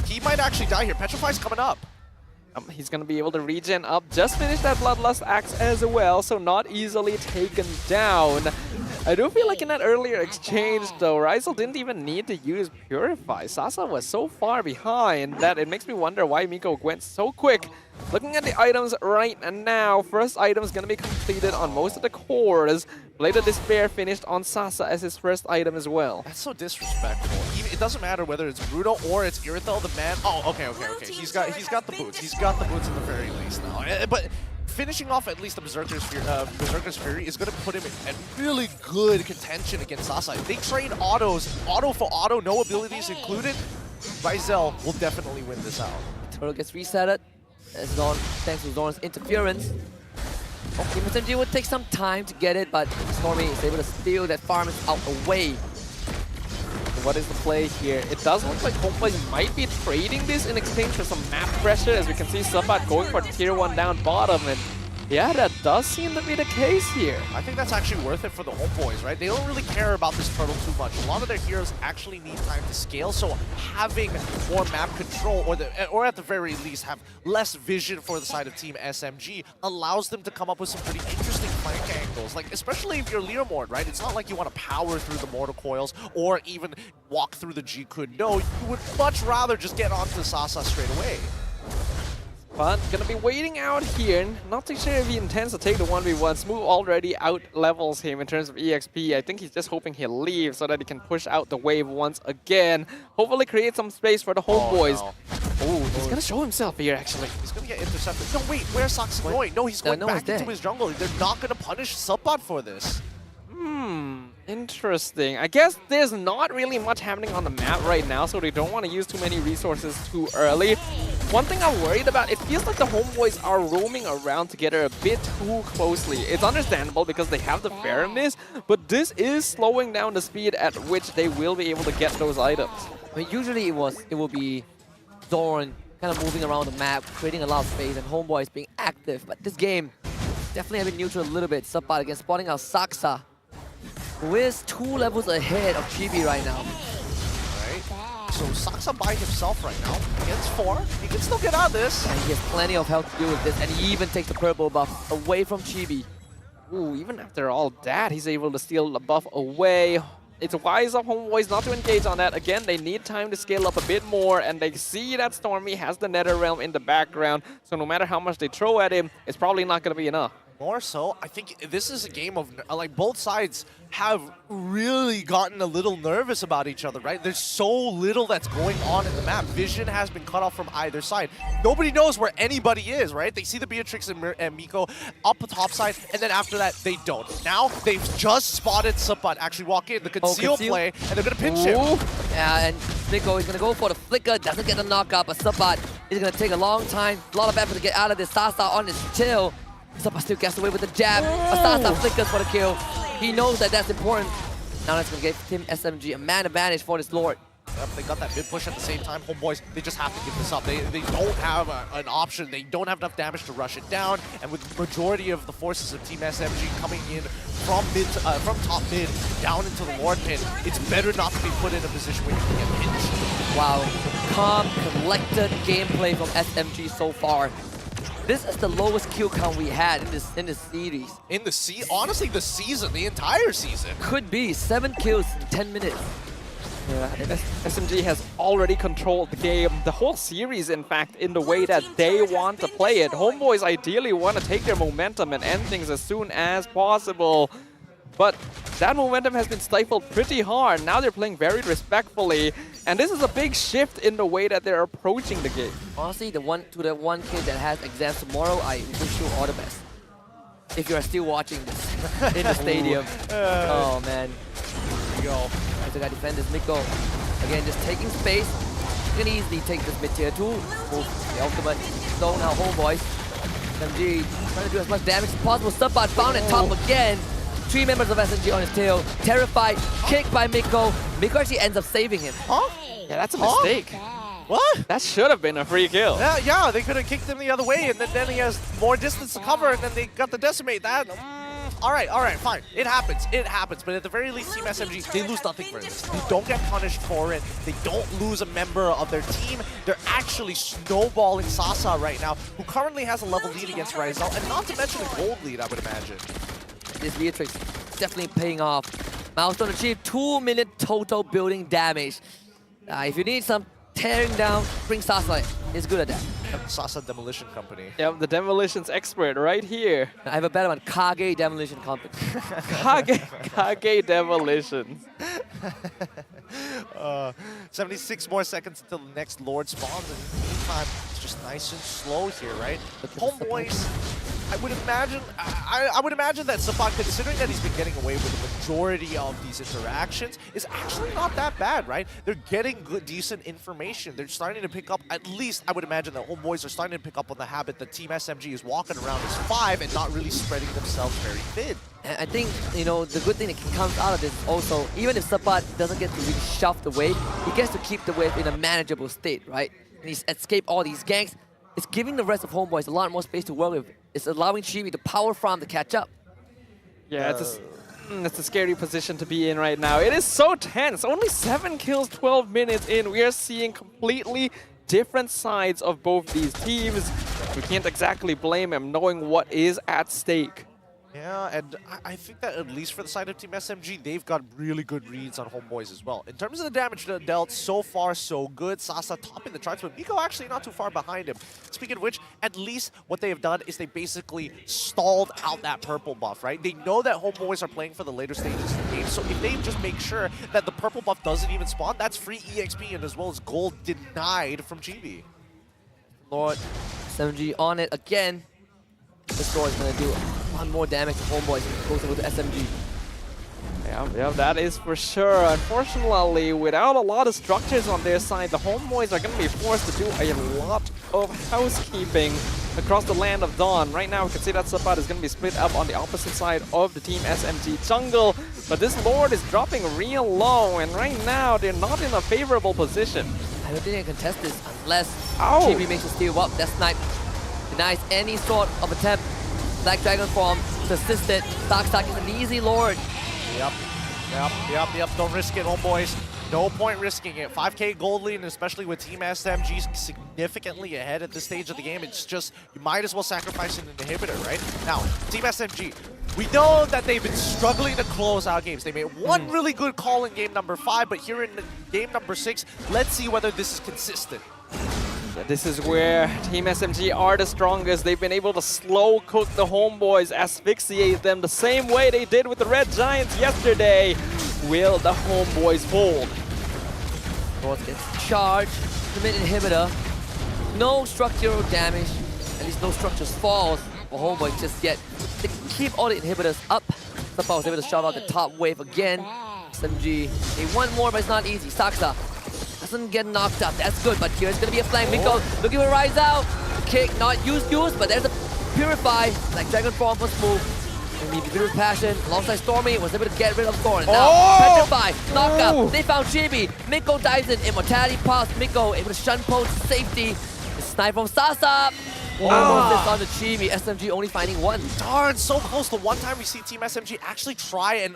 he might actually die here. Petrify's coming up. He's going to be able to regen up. Just finished that Bloodlust Axe as well, so not easily taken down. I do feel like in that earlier exchange, though, Rizal didn't even need to use Purify. Sasa was so far behind that it makes me wonder why Miko went so quick. Looking at the items right now, first item is going to be completed on most of the cores. Blade of Despair finished on Sasa as his first item as well. That's so disrespectful. It doesn't matter whether it's Bruno or it's Irithel, the man. Oh, okay. He's got the boots. He's got the boots at the very least now. But finishing off at least the Berserker's Fury is going to put him in really good contention against Sasa. If they trade autos, auto for auto, no abilities included, Rizal will definitely win this out. Turtle gets resetted. Thanks to Zorn's interference. Team SMG would take some time to get it, but Stormy is able to steal that farm out the way. What is the play here? It does look like Homebois might be trading this in exchange for some map pressure, as we can see Subat going for tier 1 down bottom, and yeah, that does seem to be the case here. I think that's actually worth it for the Homebois, right? They don't really care about this turtle too much. A lot of their heroes actually need time to scale, so having more map control, or at the very least have less vision for the side of Team SMG, allows them to come up with some pretty interesting flank angles. Like, especially if you're Learmord, right? It's not like you want to power through the mortar coils or even walk through the G-Kun. No, you would much rather just get onto the Sasa straight away. But gonna be waiting out here. Not too sure if he intends to take the 1v1. Smooth already out levels him in terms of EXP. I think he's just hoping he'll leave so that he can push out the wave once again. Hopefully create some space for the Homebois. Oh, he's gonna show himself here actually. He's gonna get intercepted. No, wait, where's Sox going? No, he's going back into his jungle. They're not gonna punish Subbot for this. Interesting. I guess there's not really much happening on the map right now, so they don't want to use too many resources too early. One thing I'm worried about, it feels like the Homebois are roaming around together a bit too closely. It's understandable because they have the Pharynx, but this is slowing down the speed at which they will be able to get those items. I mean, usually it will be Zorn kind of moving around the map, creating a lot of space, and Homebois being active. But this game definitely have been neutral a little bit. Subbot against spotting out Saksa, who is 2 levels ahead of Chibi right now. Alright, so Saksa by himself right now against 4. He can still get out of this. And he has plenty of health to deal with this, and he even takes the purple buff away from Chibi. Ooh, even after all that, he's able to steal the buff away. It's wise of Homebois not to engage on that. Again, they need time to scale up a bit more, and they see that Stormy has the Nether Realm in the background, so no matter how much they throw at him, it's probably not going to be enough. More so, I think this is a game of, like, both sides have really gotten a little nervous about each other, right? There's so little that's going on in the map. Vision has been cut off from either side. Nobody knows where anybody is, right? They see the Beatrix and Miko up the top side, and then after that, they don't. Now, they've just spotted Subbot actually walk in, the conceal play, and they're going to pinch him. Yeah, and Miko is going to go for the flicker, doesn't get the knockout, but Subbot is going to take a long time, a lot of effort to get out of this. Sasa on his tail. Subbot still gets away with the jab. Sasa flickers for the kill. He knows that that's important. Now that's going to give Team SMG a man advantage for this Lord. Yep, they got that mid push at the same time. Homebois, they just have to give this up. They don't have an option. They don't have enough damage to rush it down. And with the majority of the forces of Team SMG coming in from top mid down into the Lord pit, it's better not to be put in a position where you can get pinched. Wow, calm, collected gameplay from SMG so far. This is the lowest kill count we had in this series. Honestly, the season, the entire season. Could be 7 kills in 10 minutes. Yeah, SMG has already controlled the game, the whole series, in fact, in the way that they want to play it. Homebois ideally want to take their momentum and end things as soon as possible. But that momentum has been stifled pretty hard. Now they're playing very respectfully. And this is a big shift in the way that they're approaching the game. Honestly, the one kid that has exams tomorrow, I wish you all the best. If you are still watching this in the stadium. Oh man. Here we go. I still got defenders. Miko. Again, just taking space. You can easily take this mid tier 2. Move the ultimate. So now Homebois. SMG trying to do as much damage as possible. Subot found at top again. 3 members of SMG on his tail. Terrified, kicked by Miko. Miko actually ends up saving him. Huh? Yeah, that's a mistake. What? That should have been a free kill. Yeah, they could have kicked him the other way, and then he has more distance to cover, and then they got the decimate. That. All right, fine. It happens. But at the very least, Team SMG, they lose nothing for this. They don't get punished for it. They don't lose a member of their team. They're actually snowballing Sasa right now, who currently has a level lead against Rizal, and not to mention a gold lead, I would imagine. This Beatrix definitely paying off. Milestone achieved 2 million total building damage. If you need some tearing down, bring Sasa. He's good at that. Sasa Demolition Company. Yep, the demolitions expert right here. I have a better one, Kage Demolition Company. Kage Demolitions. 76 more seconds until the next Lord spawns, and in the meantime, it's just nice and slow here, right? Homebois, I would imagine, I would imagine that Sapat, considering that he's been getting away with the majority of these interactions, is actually not that bad, right? They're getting good, decent information. They're starting to pick up, at least I would imagine that Homebois are starting to pick up on the habit that Team SMG is walking around as 5 and not really spreading themselves very thin. And I think, you know, the good thing that comes out of this is also, even if Sapat doesn't get to really shove the wave, he gets to keep the wave in a manageable state, right? And he's escaped all these ganks. It's giving the rest of Homebois a lot more space to work with. It's allowing Chibi to power farm to catch up. Yeah, it's a scary position to be in right now. It is so tense. Only 7 kills, 12 minutes in. We are seeing completely different sides of both these teams. We can't exactly blame him knowing what is at stake. Yeah, and I think that at least for the side of Team SMG, they've got really good reads on Homebois as well. In terms of the damage dealt, so far so good. Sasa topping the charts, but Miko actually not too far behind him. Speaking of which, at least what they have done is they basically stalled out that purple buff, right? They know that Homebois are playing for the later stages of the game, so if they just make sure that the purple buff doesn't even spawn, that's free EXP and as well as gold denied from GB. Lord, SMG on it again. This door is going to do a lot more damage to Homebois if it goes over to SMG. Yeah, that is for sure. Unfortunately, without a lot of structures on their side, the Homebois are going to be forced to do a lot of housekeeping across the land of Dawn. Right now, we can see that Sapat is going to be split up on the opposite side of the Team SMG jungle. But this Lord is dropping real low, and right now, they're not in a favorable position. I don't think they can contest this unless Chibi makes a steal up. That snipe denies any sort of attempt. Black Dragon form persistent. Darkstalk is an easy Lord. Yep. Don't risk it, Homebois. No point risking it. 5k gold lead, and especially with Team SMG significantly ahead at this stage of the game, it's just, you might as well sacrifice an inhibitor, right? Now, Team SMG, we know that they've been struggling to close out games. They made one really good call in game number 5, but here in game number 6, let's see whether this is consistent. This is where Team SMG are the strongest. They've been able to slow cook the Homebois, asphyxiate them the same way they did with the Red Giants yesterday. Will the Homebois fold? Lord gets charged, commit inhibitor. No structural damage, at least no structures falls for Homebois just yet. They keep all the inhibitors up. Sapat was able to shove out the top wave again. SMG, they want more, but it's not easy. Saksa doesn't get knocked up. That's good, but here's gonna be a flank. Miko looking to rise out. Kick, not used, but there's a Purify. Like Dragon Form was smooth. And maybe Bitter Passion alongside Stormy was able to get rid of Thorn. And now Petrify, knockup. They found Chibi. Miko dives in. Immortality pass. Miko able to shun post safety. The snipe from Sasa. Almost this on the Chibi. SMG only finding one. Darn, so close. The one time we see Team SMG actually try and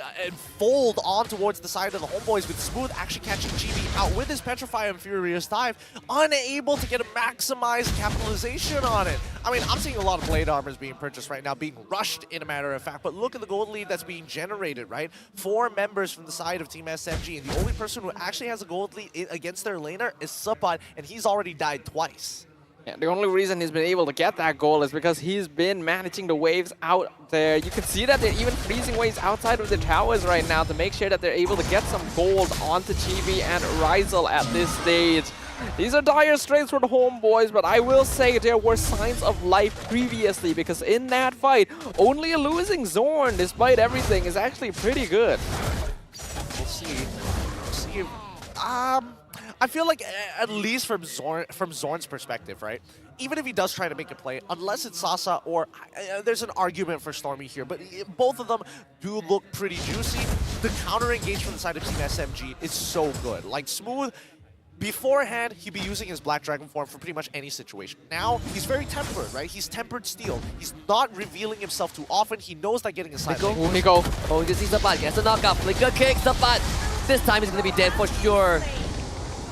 fold on towards the side of the Homebois, with Smooth actually catching GB out with his Petrify and Furious Dive, unable to get a maximized capitalization on it. I mean, I'm seeing a lot of blade armors being purchased right now, being rushed in a matter of fact, but look at the gold lead that's being generated, right? 4 members from the side of Team SMG, and the only person who actually has a gold lead against their laner is Sapat, and he's already died twice. Yeah, the only reason he's been able to get that goal is because he's been managing the waves out there. You can see that they're even freezing waves outside of the towers right now to make sure that they're able to get some gold onto Chibi and Rizal at this stage. These are dire straits for the Homebois, but I will say there were signs of life previously, because in that fight, only a losing Zorn, despite everything, is actually pretty good. We'll see. I feel like, at least from Zorn's perspective, right? even if he does try to make a play, unless it's Sasa or there's an argument for Stormy here, but both of them do look pretty juicy. The counter engage from the side of Team SMG is so good. Like Smooth, beforehand, he'd be using his Black Dragon form for pretty much any situation. Now, he's very tempered, right? He's tempered steel. He's not revealing himself too often. He knows that getting a side lane. Miko. Oh, you can see Sabat gets a knockout. Flicker kick, Sabat. This time he's going to be dead for sure.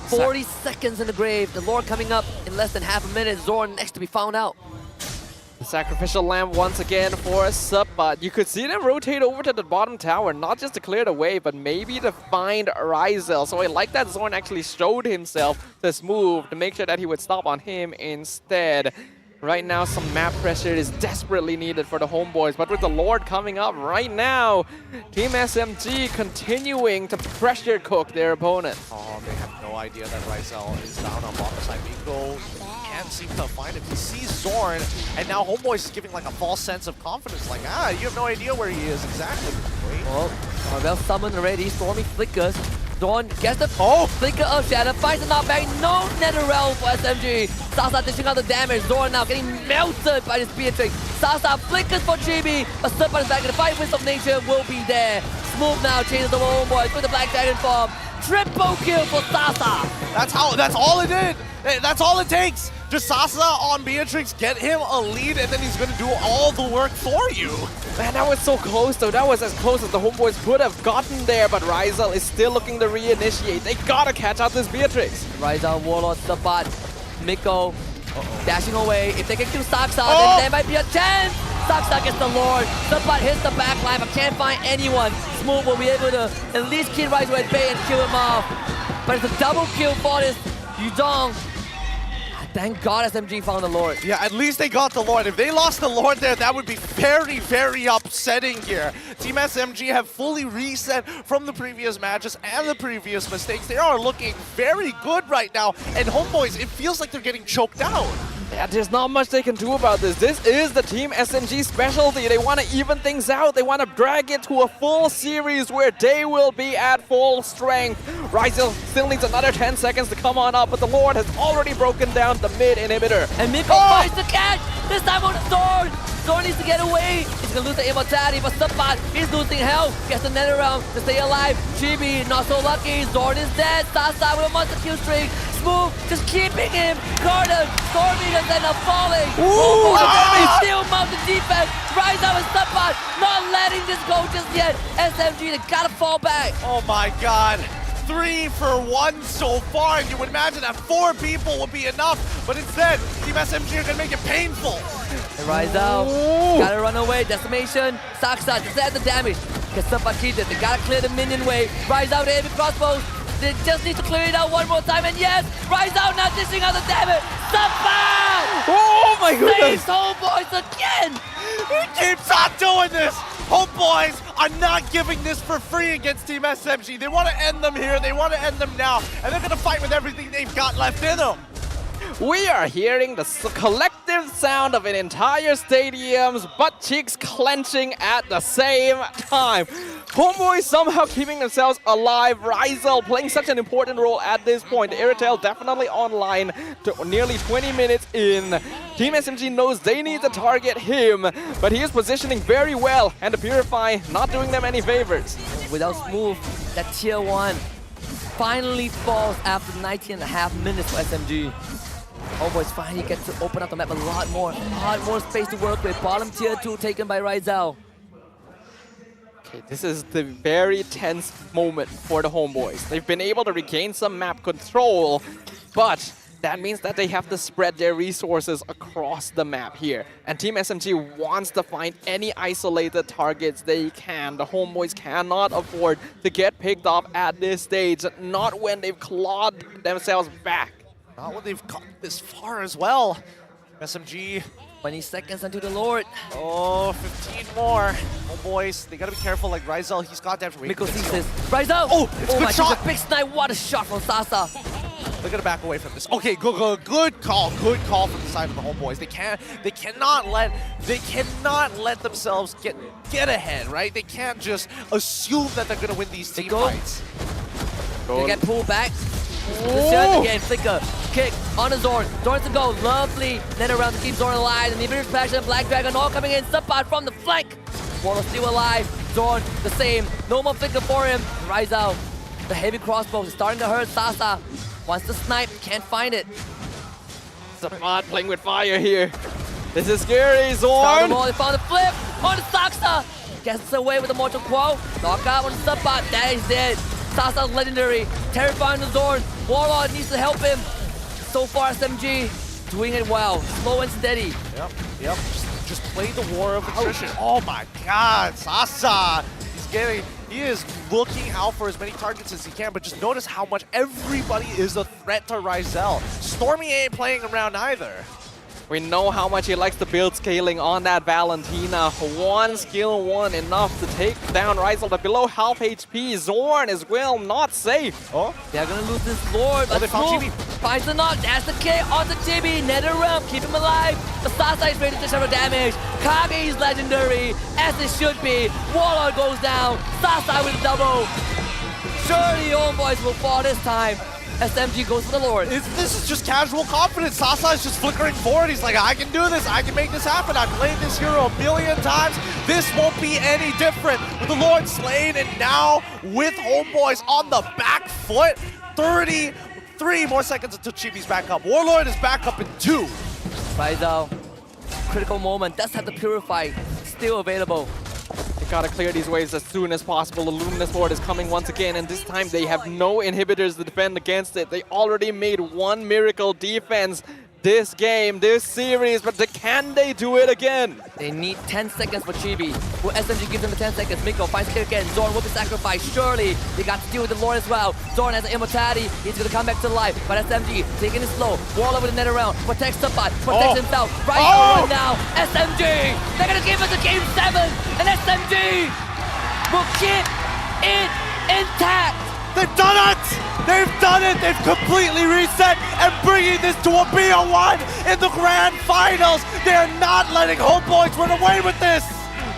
40 seconds in the grave. The Lord coming up in less than half a minute. Zorn next to be found out. The sacrificial lamb once again for a sub, but you could see them rotate over to the bottom tower, not just to clear the way, but maybe to find Ryzel. So I like that Zorn actually showed himself this move to make sure that he would stop on him instead. Right now, some map pressure is desperately needed for the Homebois, but with the Lord coming up right now, Team SMG continuing to pressure cook their opponent. Oh, they have no idea that Ryzel is down on bottom side. Miko can't seem to find him. He sees Zorn, and now Homebois is giving like a false sense of confidence. Like, you have no idea where he is exactly. Wait. Oh, Marvel summoned already. Stormy flickers. Zorn gets the flicker of Shadow, finds the knockback, no Nether Realm for SMG. Sasa dishing out the damage, Zorn now getting melted by this Beatrix. Sasa flickers for Chibi, but Serpent is back in the fight. Wisdom of Nature will be there. Smooth now changes the Homebois with the Black Dragon form. Triple kill for Sasa. That's all it did. That's all it takes. Just Sasa on Beatrix, get him a lead, and then he's going to do all the work for you. Man, that was so close though. That was as close as the Homebois could have gotten there, but Ryzel is still looking to reinitiate. They gotta catch out this Beatrix. Ryzel, Warlord, Sabat, Miko dashing away. If they can kill Saksa, then there might be a chance. Saksa gets the Lord. Sabat hits the backline, but can't find anyone. Smooth will be able to at least keep Ryzel at bay and kill him off. But it's a double kill for this Yudong. Thank God SMG found the Lord. Yeah, at least they got the Lord. If they lost the Lord there, that would be very, very upsetting here. Team SMG have fully reset from the previous matches and the previous mistakes. They are looking very good right now. And Homebois, it feels like they're getting choked out. Yeah, there's not much they can do about this. This is the Team SMG specialty. They want to even things out. They want to drag it to a full series where they will be at full strength. Ryzel still needs another 10 seconds to come on up, but the Lord has already broken down the mid inhibitor. And Miko finds the catch! This time on the Zorn! Zorn needs to get away! He's gonna lose the immortality, but Sabat is losing health. Gets the Nether Realm to stay alive. Chibi, not so lucky. Zorn is dead. Sasa with a monster kill streak. Smooth, just keeping him. Garden, Stormy does end up falling. Still mounted defense. Ryzel and Sabat not letting this go just yet. SMG, they gotta fall back. Oh my God. 3 for 1 so far. You would imagine that 4 people would be enough, but instead, Team SMG are gonna make it painful. And Ryzel, gotta run away. Decimation, Saksa, just add the damage. Gets up Akita, they gotta clear the minion wave. Ryzel with heavy crossbows. They just need to clear it out one more time, and yes, Ryzel now dishing out the damage. Sabat! Oh my goodness! Saves Homebois again! He keeps on doing this! Homebois are not giving this for free against Team SMG. They want to end them here, they want to end them now, and they're going to fight with everything they've got left in them. We are hearing the collective sound of an entire stadium's butt cheeks clenching at the same time. Homeboys somehow keeping themselves alive. Ryzel playing such an important role at this point. Irritel definitely online to nearly 20 minutes in. Team SMG knows they need to target him, but he is positioning very well, and the Purify not doing them any favors. Without Smooth, that tier 1 finally falls after 19.5 minutes for SMG. Homebois finally get to open up the map a lot more space to work with. Bottom tier 2 taken by Ryzel. Okay, this is the very tense moment for the Homebois. They've been able to regain some map control, but that means that they have to spread their resources across the map here. And Team SMG wants to find any isolated targets they can. The Homebois cannot afford to get picked off at this stage, not when they've clawed themselves back. Not when they've gotten this far as well. SMG. 20 seconds unto the Lord. Oh, 15 more. Oh, boys, they gotta be careful. Like Ryzel, he's got that. Miko sees this. Ryzel! Oh, it's a good shot. A big snipe. What a shot from Sasa. They're gonna back away from this. Okay, good call from the side of the Homebois. They cannot let themselves get ahead, right? They can't just assume that they're gonna win these team fights. They get pulled back. Series again, Flicker, kick on the Zorn. Zorn to go, lovely. Then around to keep Zorn alive. And Inhibitor's Passion, Black Dragon all coming in. Subpod from the flank. Warlord still alive. Zorn the same. No more Flicker for him. Rise out. The heavy crossbow is starting to hurt Sasa. Wants to snipe, can't find it. Samad playing with fire here. This is scary, Zorn. They found the flip on the Saksa. Gets away with the Mortal Quo. Knockout on the Subpod. That is it. Sasa's legendary. Terrifying the Zorn. Warlord needs to help him. So far, SMG doing it well. Slow and steady. Yep. Just play the war of attrition. Oh my God, Sasa. He is looking out for as many targets as he can, but just notice how much everybody is a threat to Ryzel. Stormy ain't playing around either. We know how much he likes to build scaling on that Valentina. One skill, one enough to take down Ryzel, but below half HP. Zorn as well, not safe. Oh, they're gonna lose this Lord. They found Chibi. Finds the knock, that's the K on the Chibi. Nether Realm, keep him alive. The Sasa is ready to shower damage. Kage is legendary, as it should be. Warlord goes down. Sasa with a double. Surely Homebois will fall this time. SMG goes for the Lord. This is just casual confidence. Sasa is just flickering forward. He's like, I can do this. I can make this happen. I've played this hero a million times. This won't be any different. With the Lord slain and now with Homebois on the back foot. 33 more seconds until Chibi's back up. Warlord is back up in 2. Ryzel, critical moment. Does have the Purify still available. They gotta clear these waves as soon as possible. The Luminous Lord is coming once again, and this time they have no inhibitors to defend against it. They already made one miracle defense this game, this series, but can they do it again? They need 10 seconds for Chibi. Will SMG give them the 10 seconds? Miko finds kill again. Zorn will be sacrificed. Surely they got to deal with the Lord as well. Zorn has an immortality. He's gonna come back to life. But SMG taking it slow. Warlord with the net around. Protects the bot. Protects himself. Right over now. SMG. They're gonna give us a game 7. And SMG will keep it intact. They've done it! They've done it! They've completely reset and bringing this to a BO1 in the grand finals. They are not letting Homebois run away with this.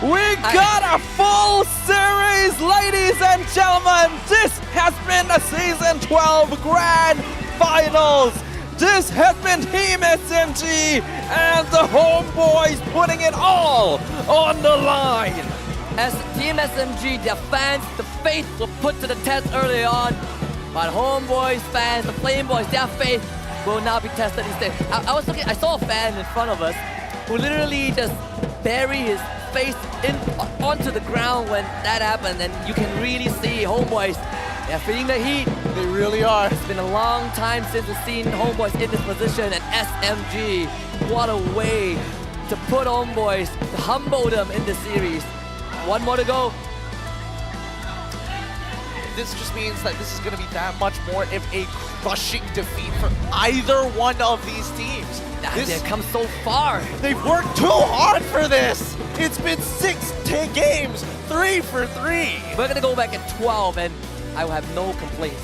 We got a full series, ladies and gentlemen. This has been the Season 12 Grand Finals. This has been Team SMG and the Homebois putting it all on the line. As Team SMG, their fans, the faith were put to the test early on. But Homebois fans, the Flame Boys, their faith will now be tested instead. I saw a fan in front of us who literally just buried his face onto the ground when that happened, and you can really see Homebois. They're feeling the heat. They really are. It's been a long time since we've seen Homebois in this position, and SMG, what a way to put Homebois, to humble them in the series. One more to go. This just means that this is going to be that much more of a crushing defeat for either one of these teams. They've come so far. They've worked too hard for this. It's been 10 games, 3 for 3. We're going to go back at 12, and I will have no complaints.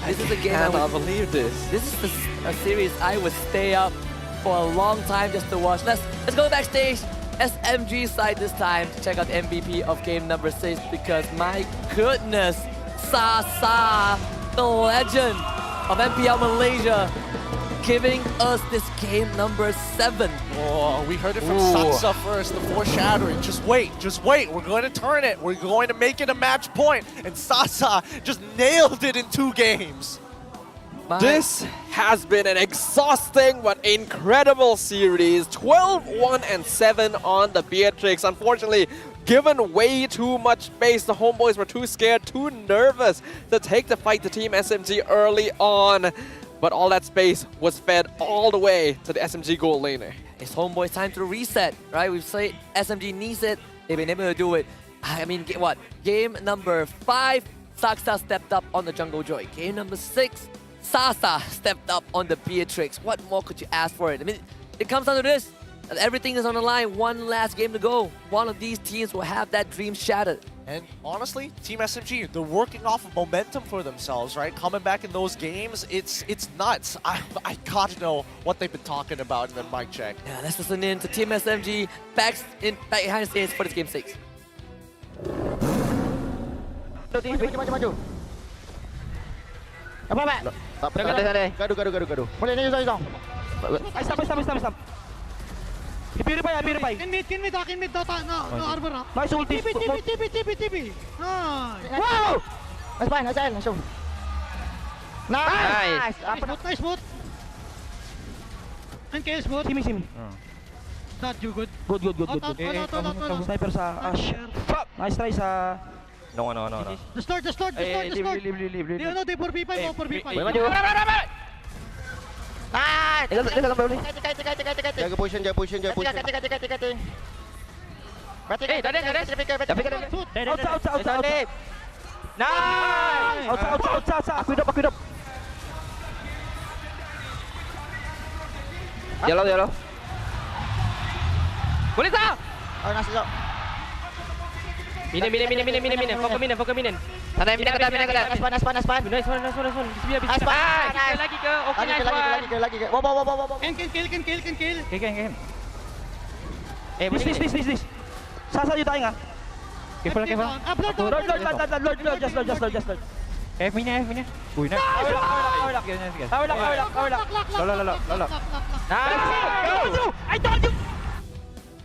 This is a game I cannot believe this. This is a series I would stay up for a long time just to watch. Let's go backstage. SMG side this time to check out the MVP of game number 6, because my goodness, Sasa, the legend of MPL Malaysia, giving us this game number 7. Oh, we heard it from Sasa first, the foreshadowing. Just wait. We're going to turn it. We're going to make it a match point. And Sasa just nailed it in 2 games. This has been an exhausting but incredible series. 12-1-7 on the Beatrix. Unfortunately, given way too much space, the Homebois were too scared, too nervous to take the fight to Team SMG early on. But all that space was fed all the way to the SMG gold laner. It's Homebois time to reset, right? We've said SMG needs it. They've been able to do it. I mean, what? Game number 5, Saksa stepped up on the Jungle Joy. Game number 6, Sasa stepped up on the Beatrix. What more could you ask for it? I mean, it comes down to this. Everything is on the line. One last game to go. One of these teams will have that dream shattered. And honestly, Team SMG, they're working off of momentum for themselves, right? Coming back in those games, it's nuts. I gotta know what they've been talking about in the mic check. Yeah, let's listen in to Team SMG back behind the scenes for this game 6. Maju. Apa, Mat? Tak apa. Gaduh. Boleh ni Zong. Stop. Purify. Can mid, no arbor. Nice ulti. TP. Wow! Nice fine, nice show. Nice. Nice boot. NKL smooth. Simi. That you good. Good. Out. Sniper sa Ash. Nice try sa... No. The start. Leave. They 4v5 or 4v5. Maju. Nice. Tinggal boleh. Jaga position. Kati. Outside. Nice. Outside. Aku hidup. Yellow. Boleh tak? Oh, nice shot. Minen. Fokus minen. Sana mina kata. Nice one. Nice one. Nice. Lagi ke? Okay, nice one. Lagi. Wow. Can kill. Okay. This. Sasa you dying ah. Careful. Lord. Just Lord. F mina. Ui, nice. Our luck. Lock. I told you!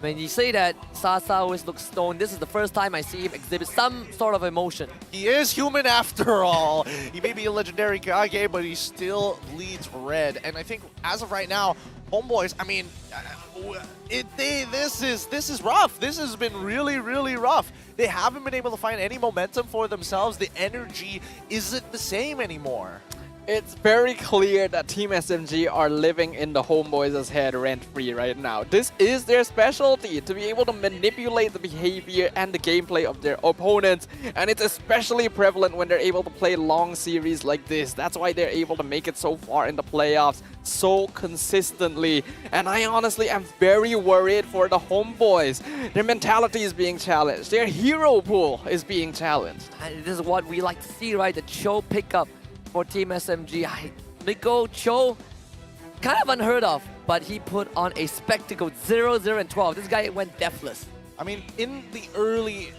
When you say that Sasa always looks stoned, this is the first time I see him exhibit some sort of emotion. He is human after all. He may be a legendary Kage, but he still bleeds red. And I think as of right now, Homebois, I mean, this is rough. This has been really rough. They haven't been able to find any momentum for themselves. The energy isn't the same anymore. It's very clear that Team SMG are living in the Homeboys' head rent-free right now. This is their specialty, to be able to manipulate the behavior and the gameplay of their opponents. And it's especially prevalent when they're able to play long series like this. That's why they're able to make it so far in the playoffs so consistently. And I honestly am very worried for the Homeboys. Their mentality is being challenged. Their hero pool is being challenged. And this is what we like to see, right? The Cho pickup for Team SMG. Miko Cho, kind of unheard of, but he put on a spectacle. 0-0-12. This guy went deathless. I mean, in the early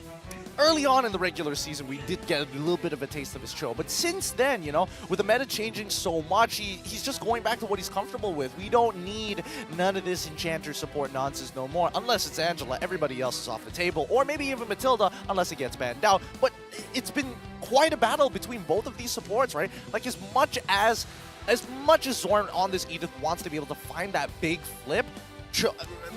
on in the regular season, we did get a little bit of a taste of his Cho. But since then, you know, with the meta changing so much, he's just going back to what he's comfortable with. We don't need none of this Enchanter support nonsense no more. Unless it's Angela, everybody else is off the table. Or maybe even Matilda, unless it gets banned out. But it's been quite a battle between both of these supports, right? Like, as much as Zorn on this Edith wants to be able to find that big flip,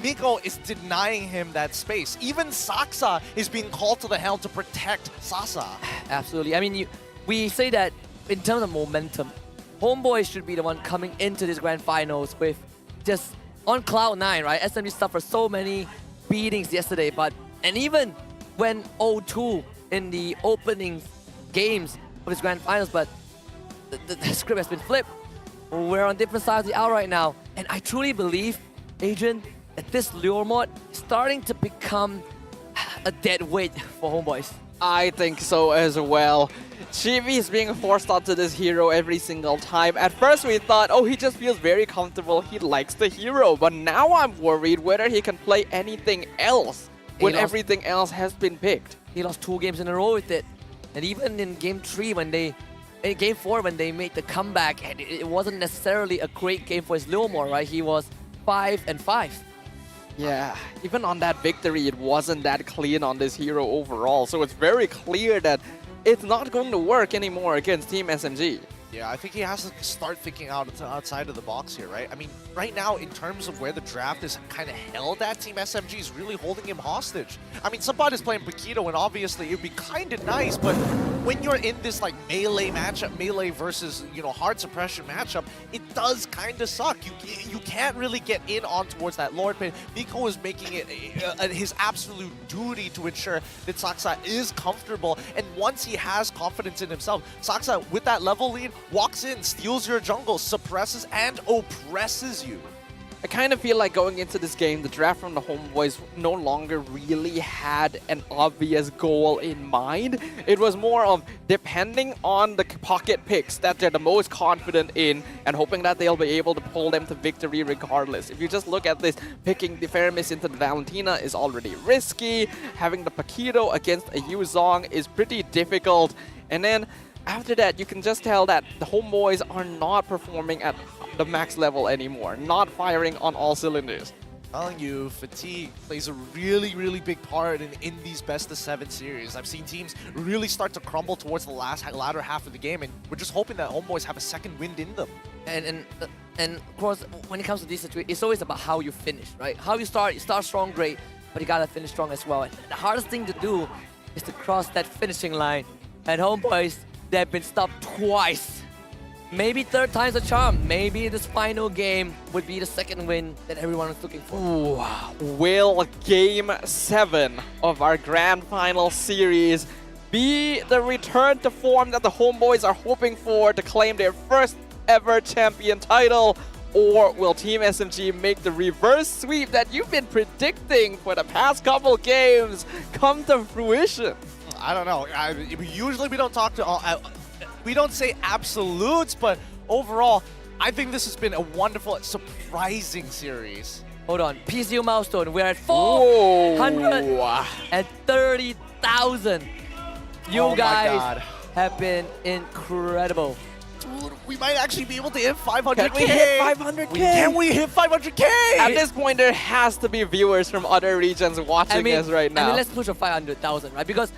Miko is denying him that space. Even Saksa is being called to the helm to protect Sasa. Absolutely. I mean, we say that in terms of momentum, Homeboy should be the one coming into this grand finals with just on cloud 9, right? SMG suffered so many beatings yesterday, and even when 0-2 in the opening games of this grand finals, but the script has been flipped. We're on different sides of the aisle right now, and I truly believe, Adrian, that this lure mod is starting to become a dead weight for Homeboys. I think so as well. Chibi is being forced onto this hero every single time. At first we thought, oh, he just feels very comfortable, he likes the hero. But now I'm worried whether he can play anything else when everything else has been picked. He lost 2 games in a row with it. And even in game 3 in game 4 when they made the comeback, and it wasn't necessarily a great game for his Leomore, right? He was 5-5. Yeah, even on that victory, it wasn't that clean on this hero overall. So it's very clear that it's not going to work anymore against Team SMG. Yeah, I think he has to start thinking outside of the box here, right? I mean, right now, in terms of where the draft is kind of held at, Team SMG is really holding him hostage. I mean, somebody is playing Paquito, and obviously it would be kind of nice, but when you're in this like melee matchup, melee versus, you know, hard suppression matchup, it does kind of suck. You can't really get in on towards that Lord pin. Miko is making it his absolute duty to ensure that Saksa is comfortable, and once he has confidence in himself, Saksa, with that level lead, walks in, steals your jungle, suppresses and oppresses you. I kind of feel like going into this game, the draft from the Homeboys no longer really had an obvious goal in mind. It was more of depending on the pocket picks that they're the most confident in and hoping that they'll be able to pull them to victory regardless. If you just look at this, picking the Feramis into the Valentina is already risky. Having the Paquito against a Yuzong is pretty difficult. And then after that, you can just tell that the Homebois are not performing at the max level anymore, not firing on all cylinders. Telling you, fatigue plays a really, really big part in these best-of-7 series. I've seen teams really start to crumble towards the latter half of the game, and we're just hoping that Homebois have a second wind in them. And of course, when it comes to this situation, it's always about how you finish, right? How you start strong, great, but you gotta finish strong as well. And the hardest thing to do is to cross that finishing line. And Homebois, they've been stopped twice. Maybe third time's a charm. Maybe this final game would be the second win that everyone was looking for. Ooh, will Game 7 of our Grand Final series be the return to form that the Homebois are hoping for to claim their first ever champion title? Or will Team SMG make the reverse sweep that you've been predicting for the past couple games come to fruition? I don't know. Usually we don't talk to we don't say absolutes, but overall, I think this has been a wonderful, surprising series. Hold on, PCU milestone. We're at 430,000. You guys have been incredible. Dude, we might actually be able to hit 500K. Can we hit 500K? Can we hit 500K? At this point, there has to be viewers from other regions watching us right now. I mean, let's push for 500,000, right? Because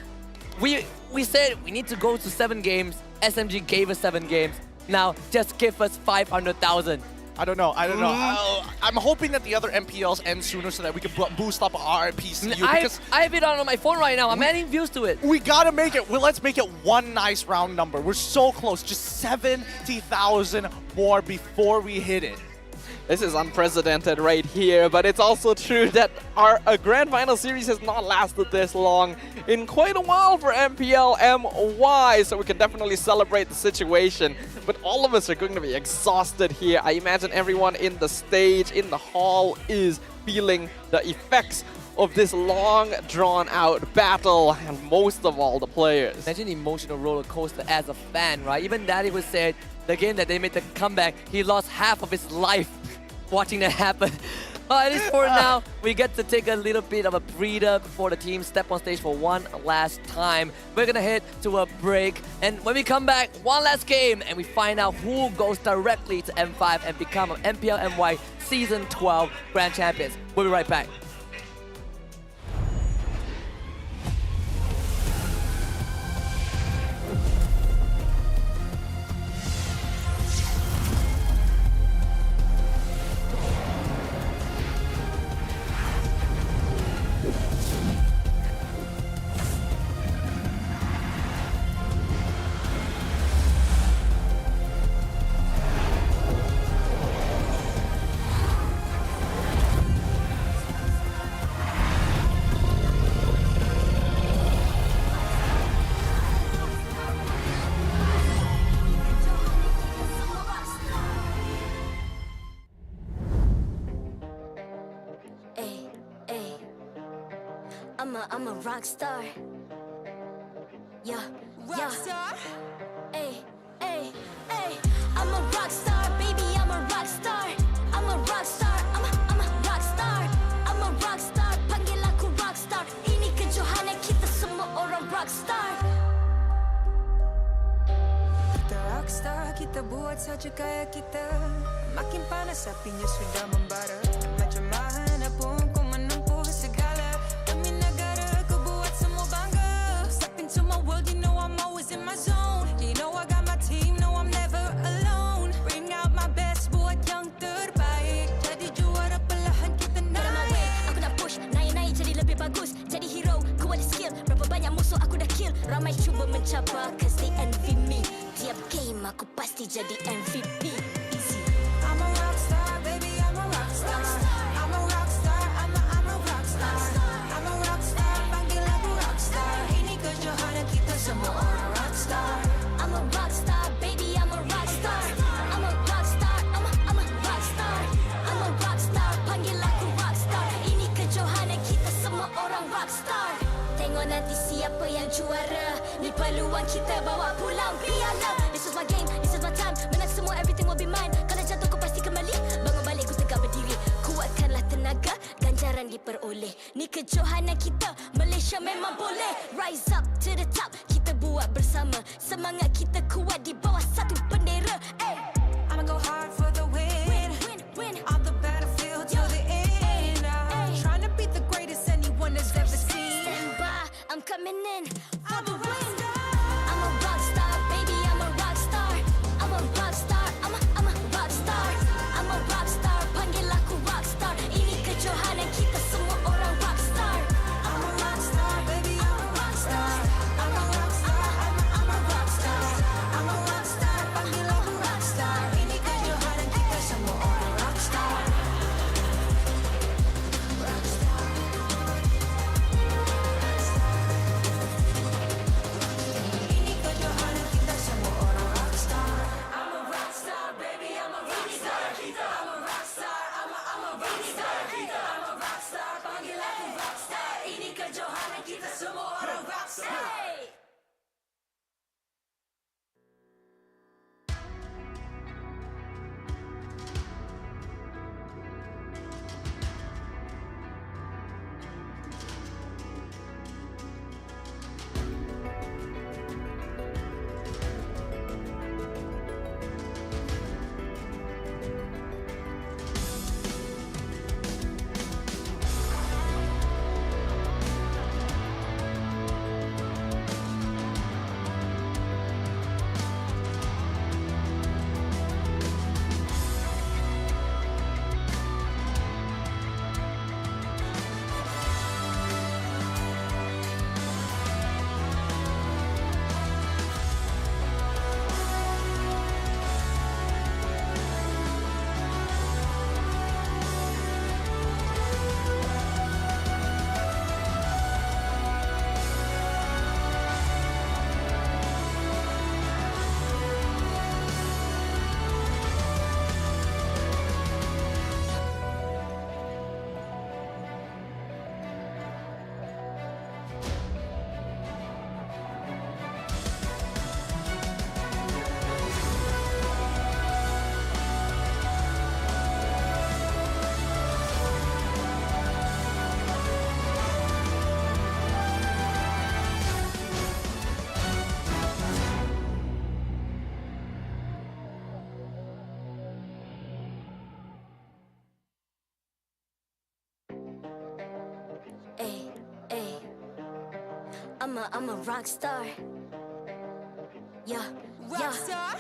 we said we need to go to 7 games. SMG gave us 7 games. Now, just give us 500,000. I don't know. I'm hoping that the other MPLs end sooner so that we can boost up our PCU. I have it on my phone right now. I'm adding views to it. We gotta make it. Well, let's make it one nice round number. We're so close. Just 70,000 more before we hit it. This is unprecedented right here, but it's also true that our Grand Final series has not lasted this long in quite a while for MPL MY, so we can definitely celebrate the situation. But all of us are going to be exhausted here. I imagine everyone in the stage, in the hall, is feeling the effects of this long, drawn-out battle, and most of all, the players. Imagine the emotional roller coaster as a fan, right? Even Daddy would say the game that they made the comeback, he lost half of his life watching that happen. At least for now, we get to take a little bit of a breather before the team step on stage for one last time. We're gonna head to a break, and when we come back, one last game, and we find out who goes directly to M5 and become an MPL MY Season 12 Grand Champions. We'll be right back. I'm a rock star. Yeah, rock star. Ay, ay, ay. I'm a rock star, baby. I'm a rock star. I'm a rock star. I'm a rock star. I'm a rock star. Panggil aku rock star. Ini kejohanan kita semua orang rock star. Kita rock star, kita buat saja gaya kita. Makin panas apinya sudah membara. Macam mana pun kau menempuh segala. Demi negara kau buat semua bangga. Step into my world, you know I'm always in my zone. You know I got my team, no I'm never alone. Bring out my best, buat yang terbaik. Jadi juara perlahan kita naik. Aku nak push, naik-naik jadi lebih bagus. Jadi hero, ku ada skill. Berapa banyak musuh aku dah kill. Ramai cuba mencabar, cause they envy me. Tiap game aku pasti jadi MVP. I'm a rock star, baby, I'm a rock star. I'm a rock star, I'm a rock star. I'm a rock star, panggil aku rock star. Ini kejohanan kita semua orang rock star. I'm a rock star, baby, I'm a rock star. I'm a rock star, I'm a rock star. I'm a rock star, panggil aku rock star. Ini kejohanan kita semua orang rock star. Tengok nanti siapa yang juara. Ni peluang kita bawa pulang piala. This is my game, this is my time. Menang semua, everything will be mine. Kalau jatuh kau pasti kembali. Bangun balik ku tegak berdiri. Kuatkanlah tenaga, ganjaran diperoleh. Ni kejohanan kita, Malaysia memang boleh. Rise up to the top, kita buat bersama. sama. Semangat kita kuat di bawah satu bendera. I'ma go hard for the win. On the battlefield till the end. Trying to beat the greatest anyone has ever seen. Stand by, I'm coming in for the win. I'm a rock star, baby, I'm a rock star. I'm a rock star, I'm a rock star. I'm a rock star, panggil aku rock star. Ini kejohanan kita semua orang rock star. I'm a rock star, baby, I'm a rock star. I'm a rock star, I'm a rock star. I'm a rock star, panggil aku rock star. Ini kejohanan kita semua orang rock star. Rock star. Ini kejohanan kita semua orang rock star. I'm a rock star, baby, I'm a rock star. I'm a rock star, I'm a rock star. I'm a rock star, panggil aku rock star. Ini kejohanan kita semua orang rock star. I'm a rock star. Yeah, Rock star.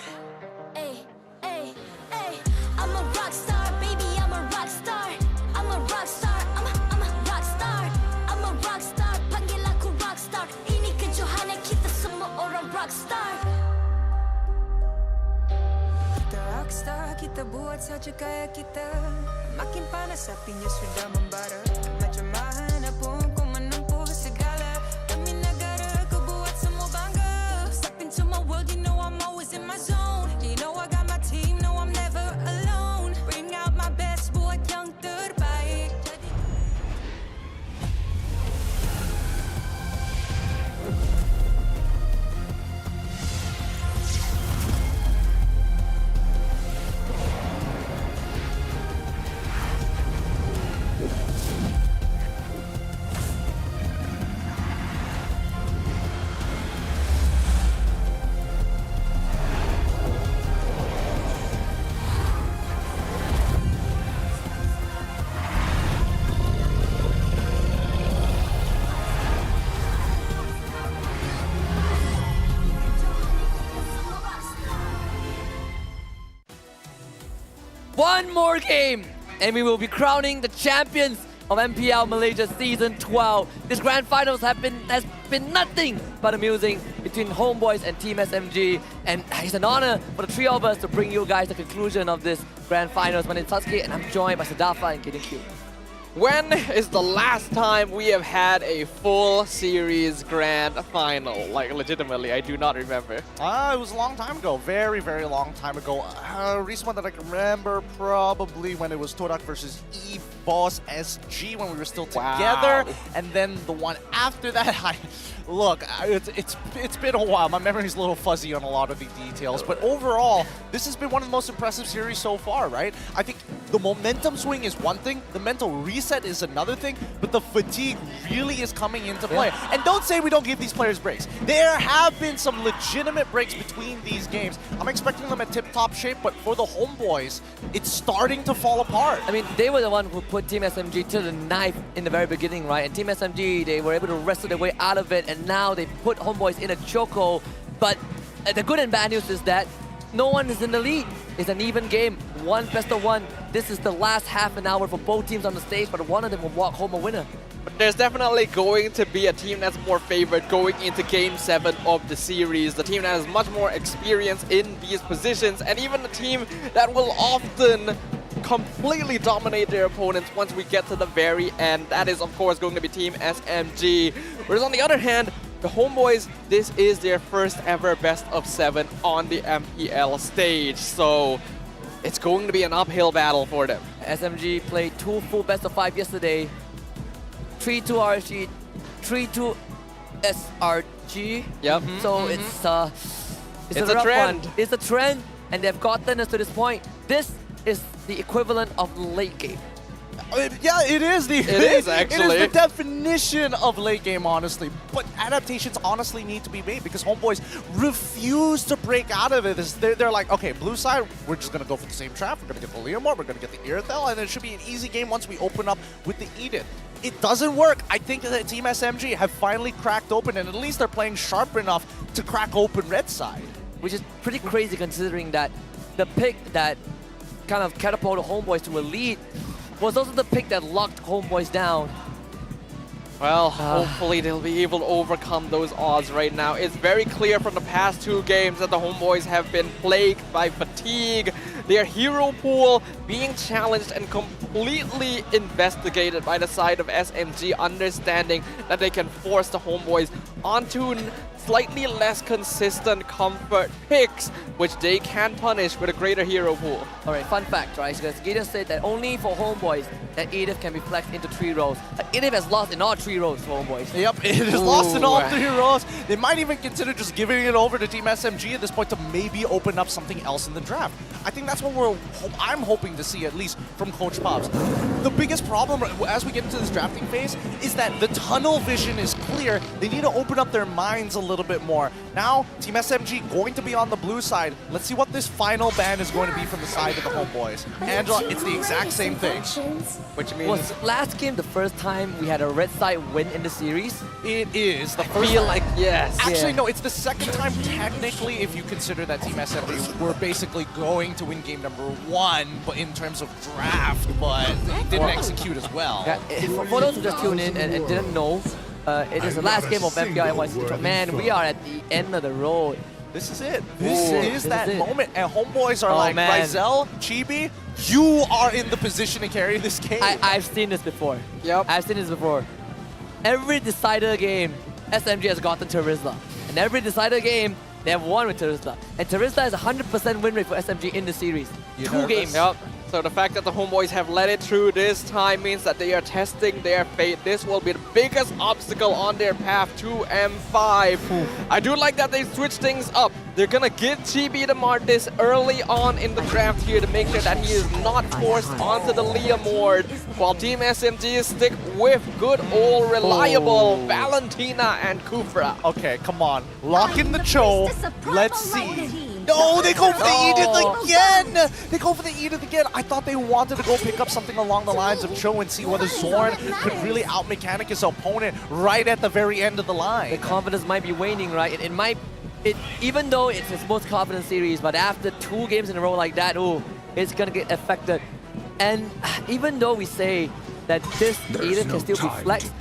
Ay. I'm a rock star, baby, I'm a rock star. I'm a rock star, I'm a rock star. I'm a rock star, panggil aku rock star. Ini kejohanan kita semua orang rock star. Kita rock star, kita buat saja gaya kita. Makin panas apinya sudah membara. Macam mana pun ku menempuh segala. Demi negara ku buat semua bangga. Step into my world, you know I'm always in my zone. You know I got my team, no I'm never alone. Bring out my best, buat yang terbaik. One more game, and we will be crowning the champions of MPL Malaysia Season 12. This grand finals has been nothing but amusing between Homebois and Team SMG, and it's an honor for the three of us to bring you guys the conclusion of this grand finals. My name is Sasuke, and I'm joined by Sadafa and KDQ. When is the last time we have had a full series grand final? Like, legitimately, I do not remember. It was a long time ago. Very, very long time ago. Recent one that I can remember, probably when it was Todak versus Eve Boss SG when we were still together, and then the one after that, it's been a while. My memory's a little fuzzy on a lot of the details, but overall, this has been one of the most impressive series so far, right? I think the momentum swing is one thing, the mental reset is another thing, but the fatigue really is coming into play. And don't say we don't give these players breaks. There have been some legitimate breaks between these games. I'm expecting them at tip-top shape, but for the Homebois, it's starting to fall apart. I mean, they were the one who put Team SMG to the knife in the very beginning, right? And Team SMG, they were able to wrestle their way out of it, and now they put Homebois in a chokehold. But the good and bad news is that no one is in the lead. It's an even game, one best of one. This is the last half an hour for both teams on the stage, but one of them will walk home a winner. But there's definitely going to be a team that's more favored going into Game 7 of the series. The team that has much more experience in these positions, and even a team that will often completely dominate their opponents once we get to the very end. That is, of course, going to be Team SMG. Whereas on the other hand, the Homebois, this is their first ever best of 7 on the MPL stage. So it's going to be an uphill battle for them. SMG played 2 full best of 5 yesterday. 3-2 RSG, 3-2 SRG. Yep. So it's a rough trend. one. It's a trend, and they've gotten us to this point. This is the equivalent of late game. Yeah, it is. It is, actually. It is the definition of late game, honestly. But adaptations honestly need to be made because Homebois refuse to break out of it. They're like, okay, blue side, we're just going to go for the same trap. We're going to get the Leomord, we're going to get the Irithel, and it should be an easy game once we open up with the Edith. It doesn't work. I think that Team SMG have finally cracked open, and at least they're playing sharp enough to crack open red side. Which is pretty crazy considering that the pick that kind of catapulted Homebois to a lead was also the pick that locked Homebois down. Well, hopefully they'll be able to overcome those odds right now. It's very clear from the past 2 games that the Homebois have been plagued by fatigue. Their hero pool being challenged and completely investigated by the side of SMG, understanding that they can force the Homebois onto slightly less consistent comfort picks, which they can punish with a greater hero pool. Alright, fun fact, right? Because Gideon said that only for Homebois that Edith can be flexed into 3 rows. Edith has lost in all 3 rows for Homebois. Yep, it is lost in all 3 rows. They might even consider just giving it over to Team SMG at this point to maybe open up something else in the draft. I think that's what I'm hoping to see, at least from Coach Pops. The biggest problem as we get into this drafting phase is that the tunnel vision is clear. They need to open up their minds a little bit more. Now, Team SMG going to be on the blue side. Let's see what this final ban is going to be from the side of the Homebois. Angela, it's the exact same thing. Which means... Was last game the first time we had a red side win in the series? It is. The I first feel time. like, yes. Actually, no, it's the second time technically if you consider that Team SMG were basically going to win game number 1, but in terms of draft, but they didn't execute as well. Yeah, for those who just tuned in and didn't know, it is the last game of MPL MY. Man, we are at the end of the road. This is it. This is that moment. And Homebois are like, Rizel, Chibi, you are in the position to carry this game. I've seen this before. Yep. I've seen this before. Every decider game, SMG has gotten Terizla. And every decider game, they have won with Terizla. And Terizla has a 100% win rate for SMG in the series. 2 games. Yep. So the fact that the Homebois have let it through this time means that they are testing their fate. This will be the biggest obstacle on their path to M5. I do like that they switch things up. They're gonna give Chibi the Martis early on in the draft here to make sure that he is not forced onto the Leomord, while Team SMG stick with good old reliable Valentina and Kufra. Okay, come on. Lock in the Cho. Let's see. No, they go for the Edith again! They go for the Edith again. I thought they wanted to go pick up something along the lines of Cho and see whether Zorn could really out-mechanic his opponent right at the very end of the line. The confidence might be waning, right? Even though it's his most confident series, but after 2 games in a row like that, it's gonna get affected. And even though we say that this Edith can still be flexed,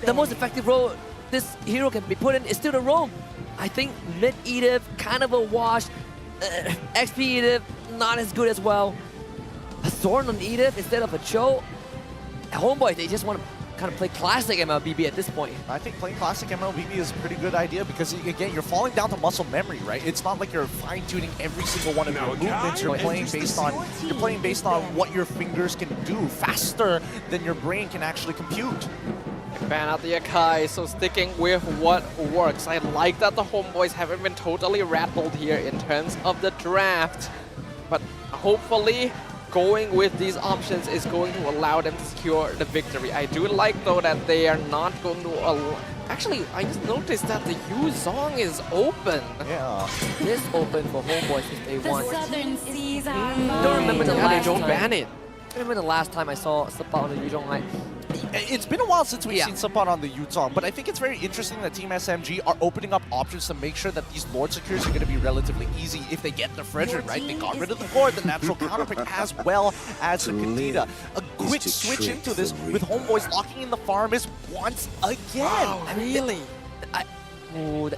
the most effective role this hero can be put in is still the roam. I think mid Edith, kind of a wash. XP Edith, not as good as well. A Zorn on Edith instead of a Cho. Homebois, they just want to kind of play classic MLBB at this point. I think playing classic MLBB is a pretty good idea because, again, you're falling down to muscle memory, right? It's not like you're fine-tuning every single one of your movements. You're playing based on what your fingers can do faster than your brain can actually compute. Ban out the Akai, so sticking with what works. I like that the Homeboys haven't been totally rattled here in terms of the draft, but hopefully going with these options is going to allow them to secure the victory. I do like though that they are not going to allow... Actually, I just noticed that the Yuzong is open. Yeah. It is open for Homeboys if they want. Southern seas are Don't remember the Yeah, last they don't time. ban it. I remember the last time I saw Support on the Yuzong. Like, It's been a while since we've seen support on the Yuzong, but I think it's very interesting that Team SMG are opening up options to make sure that these Lord secures are going to be relatively easy if they get the Frederick, right? They got rid of the Lord, the natural counterpick, as well as the Kadita. A quick switch into this with Homeboys locking in the farm is once again. Wow, really? I mean,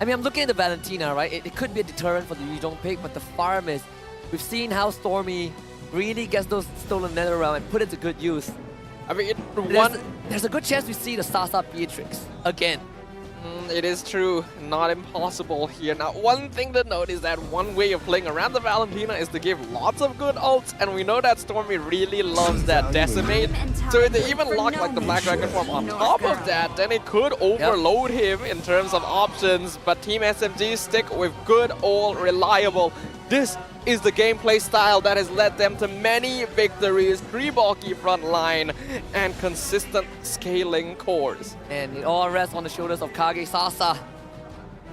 I'm looking at the Valentina, right? It could be a deterrent for the Yuzong pick, but the farm is... We've seen how Stormy really gets those stolen nether realm and put it to good use. I mean, there's a good chance we see the Sasa Beatrix again. It is true, not impossible here. Now, one thing to note is that one way of playing around the Valentina is to give lots of good ults, and we know that Stormy really loves that Decimate. So if they even lock like the Black Dragon form on top of that, then it could overload him in terms of options, but Team SMG stick with good old reliable. This is the gameplay style that has led them to many victories, 3 bulky front line, and consistent scaling cores. And it all rests on the shoulders of Kage Sasa.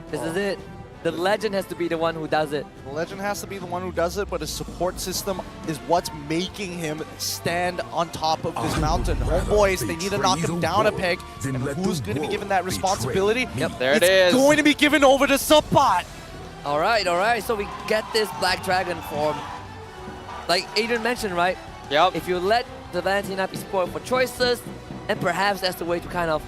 This is it. The legend has to be the one who does it. The legend has to be the one who does it, but his support system is what's making him stand on top of this mountain. Homeboys, they need to knock him down a peg. And who's going to be given that responsibility? Yep, there it It's is. going to be given over to Suppot. All right. So we get this Black Dragon form. Like Adrian mentioned, right? Yep. If you let the Valentina be spoiled for choices, and perhaps that's the way to kind of,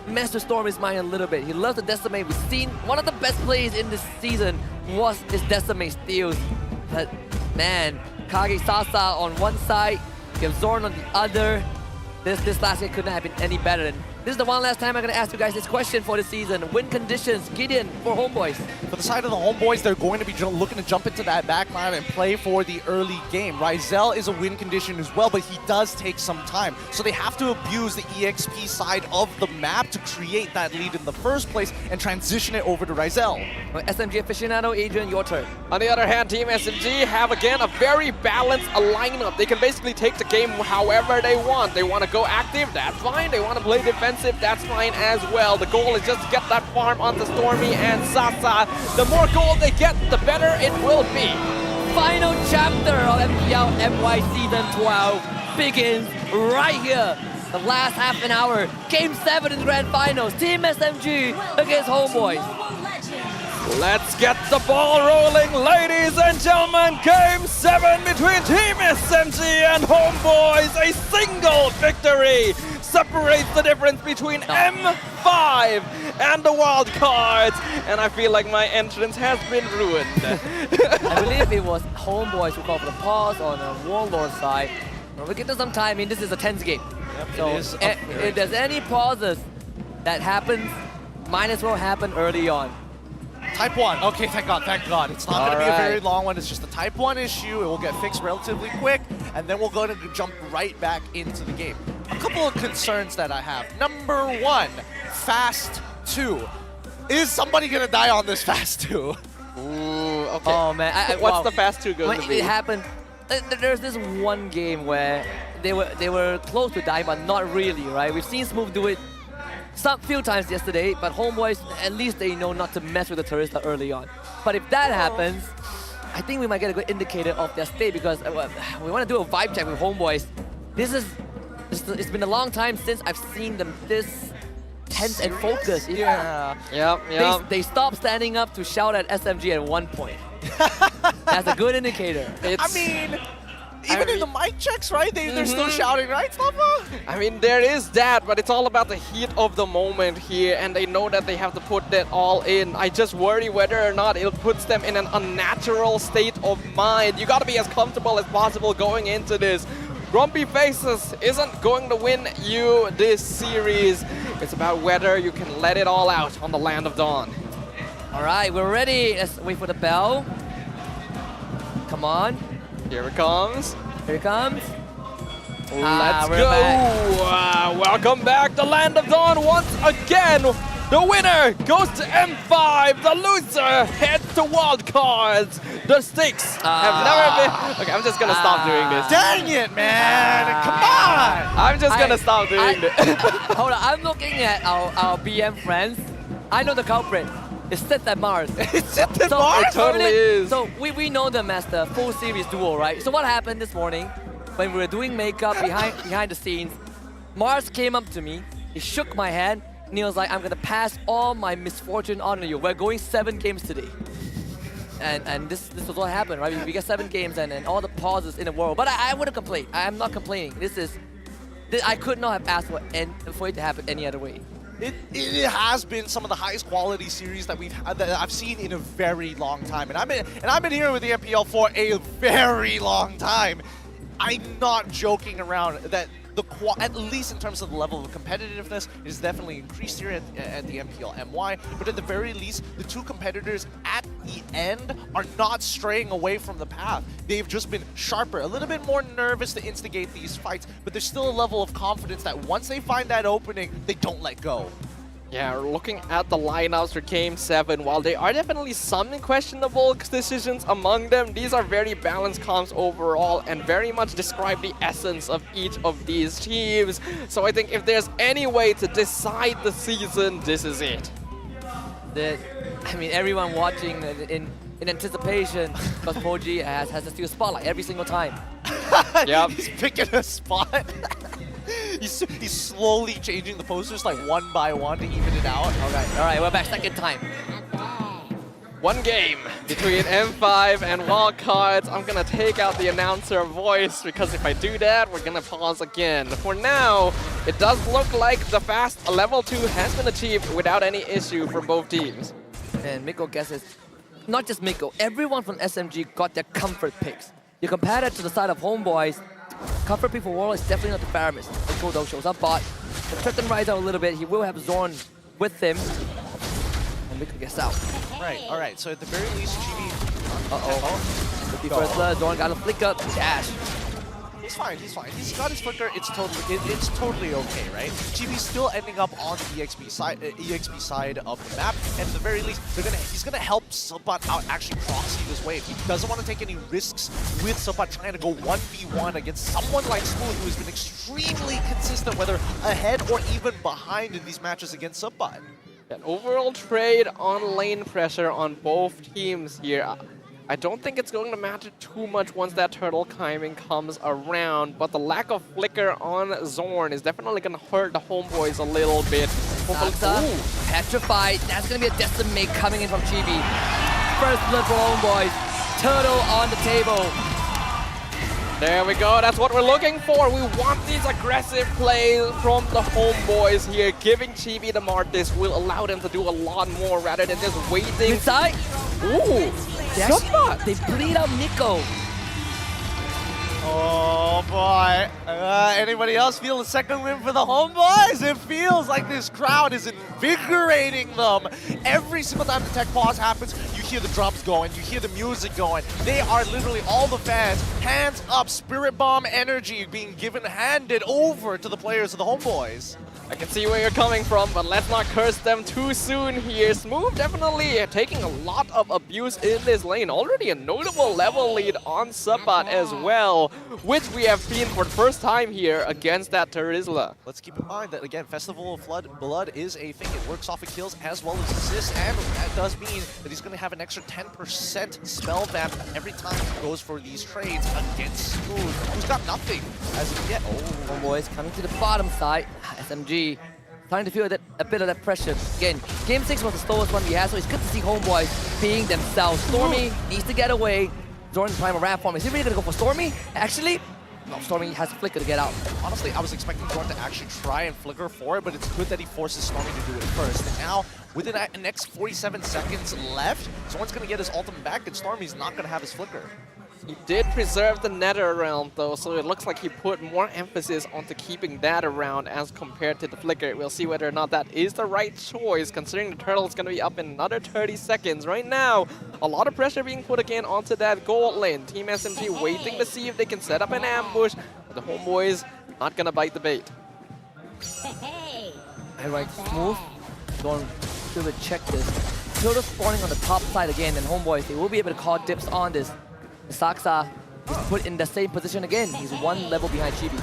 mess with Stormy's mind a little bit. He loves to decimate. We've seen one of the best plays in this season was his decimate steals. But man, Kage Sasa on one side, you have Zorn on the other. This last game couldn't have been any better. And this is the one last time I'm going to ask you guys this question for the season. Win conditions, Gideon for Homeboys. For the side of the Homeboys, they're going to be looking to jump into that backline and play for the early game. Ryzel is a win condition as well, but he does take some time. So they have to abuse the EXP side of the map to create that lead in the first place and transition it over to Ryzel. SMG aficionado, Adrian, your turn. On the other hand, Team SMG have again a very balanced lineup. They can basically take the game however they want. They want to go active, that's fine. They want to play defensive, that's fine as well. The goal is just to get that farm onto Stormy and Sasa. The more gold they get, the better it will be. Final chapter of MPL MY Season 12 begins right here. The last half an hour. Game 7 in the Grand Finals. Team SMG against Homeboys. Let's get the ball rolling, ladies and gentlemen. Game 7 between Team SMG and Homeboys. A single victory separates the difference between M5 and the wild cards. And I feel like my entrance has been ruined. I believe it was Homeboys who called for the pause on the Warlord side. We'll give them some time. I mean, this is a tense game. Yep, so if there's any pauses that happens, might as well happen early on. Type 1. Okay, thank God. It's not going to be a very long one. It's just a Type 1 issue. It will get fixed relatively quick, and then we'll go to jump right back into the game. A couple of concerns that I have. Number 1, Fast 2. Is somebody going to die on this Fast 2? Ooh, okay. Oh, man. What's the Fast 2 going to be? It happened. There's this one game where they were close to dying, but not really, right? We've seen Smooth do it some few times yesterday, but Homeboys, at least they know not to mess with the Turista early on. But if that happens, I think we might get a good indicator of their state, because we want to do a vibe check with Homeboys. It's been a long time since I've seen them this tense and focused. Yeah. Yep. They stopped standing up to shout at SMG at one point. That's a good indicator. I mean, even in the mic checks, right? They're still shouting, right, Slava? I mean, there is that, but it's all about the heat of the moment here, and they know that they have to put that all in. I just worry whether or not it puts them in an unnatural state of mind. You gotta be as comfortable as possible going into this. Grumpy Faces isn't going to win you this series. It's about whether you can let it all out on the Land of Dawn. All right, we're ready. Let's wait for the bell. Come on. Here it comes. Here it comes. Let's we're go. back. Welcome back to Land of Dawn once again. The winner goes to M5. The loser heads to wildcards. The stakes have never been... Okay, I'm just going to stop doing this. Dang it, man. Come on. I'm just going to stop doing this. Hold on, I'm looking at our BM friends. I know the culprit. It's Sith and Mars. It's Sith and Mars? It totally is. So we know them as the full series duo, right? So what happened this morning when we were doing makeup behind the scenes, Mars came up to me, he shook my hand, and he was like, I'm gonna pass all my misfortune on to you. We're going 7 games today. And this was what happened, right? We got 7 games and all the pauses in the world. But I wouldn't complain. I am not complaining. I could not have asked for it to happen any other way. It has been some of the highest quality series that I've seen in a very long time, and I've been here with the MPL for a very long time. I'm not joking around that at least in terms of the level of competitiveness, is definitely increased here at the MPL MY. But at the very least, the two competitors at the end are not straying away from the path. They've just been sharper, a little bit more nervous to instigate these fights, but there's still a level of confidence that once they find that opening, they don't let go. Yeah, looking at the lineups for Game 7, while there are definitely some questionable decisions among them, these are very balanced comps overall and very much describe the essence of each of these teams. So I think if there's any way to decide the season, this is it. I mean, everyone watching in anticipation, because Poji has to steal a spotlight every single time. Yep. He's picking a spot. He's slowly changing the posters like one by one to even it out. All right, we're back second time. One game between M5 and Wildcards. I'm gonna take out the announcer voice because if I do that, we're gonna pause again. For now, it does look like the fast level 2 has been achieved without any issue for both teams. And Miko guesses, not just Miko, everyone from SMG got their comfort picks. You compare that to the side of Homebois, comfort pick for Warlord is definitely not the Faramis. Miko though shows up bot. The Triton rides out a little bit, he will have Zorn with him. And Miko gets out. Right, alright, so at the very least, Chibi... Looking for a Zorn got a flick up, dash. He's fine, he's fine. He's got his flicker, it's totally okay, right? Chibi's still ending up on the EXP side of the map, and at the very least, he's gonna help Subbat out actually proxy this wave. He doesn't want to take any risks with Subbat trying to go 1v1 against someone like Smooth, who has been extremely consistent, whether ahead or even behind in these matches against Subbat. An overall trade on lane pressure on both teams here. I don't think it's going to matter too much once that turtle timing comes around, but the lack of flicker on Zorn is definitely going to hurt the Homebois a little bit. Petrified. That's going to be a decimate coming in from Chibi. First blood for Homebois. Turtle on the table. There we go, that's what we're looking for. We want these aggressive plays from the Homebois here. Giving Chibi the Martis will allow them to do a lot more rather than just waiting. Inside. Ooh, They bleed out Miko. Oh boy. Anybody else feel a second win for the Homebois? It feels like this crowd is invigorating them. Every single time the tech pause happens, you hear the drums going, you hear the music going. They are literally all the fans, hands up, Spirit Bomb energy being handed over to the players of the Homebois. I can see where you're coming from, but let's not curse them too soon here. Smooth definitely taking a lot of abuse in this lane. Already a notable level lead on Subbat as well, which we have seen for the first time here against that Terizla. Let's keep in mind that, again, Festival of Blood is a thing. It works off of kills as well as assists, and that does mean that he's going to have an extra 10% spell vamp every time he goes for these trades against Smooth, who's got nothing as of yet. Homebois coming to the bottom side. SMG starting to feel a bit of that pressure. Again, Game 6 was the slowest one we had, so it's good to see Homebois being themselves. Stormy needs to get away. Zorn Primal Ram form. Is he really going to go for Stormy? Actually, no, Stormy has a flicker to get out. Honestly, I was expecting Zorn to actually try and flicker for it, but it's good that he forces Stormy to do it first. And now, within the next 47 seconds left, Zorn's going to get his ultimate back, and Stormy's not going to have his flicker. He did preserve the nether realm though, so it looks like he put more emphasis onto keeping that around as compared to the flicker. We'll see whether or not that is the right choice, considering the turtle is going to be up in another 30 seconds. Right now, a lot of pressure being put again onto that gold lane. Team SMG waiting to see if they can set up an ambush, but the Homebois not going to bite the bait. Alright, smooth. Going to check this. Turtle spawning on the top side again, and Homebois, they will be able to call dips on this. Saksa is put in the same position again. He's one level behind Chibi.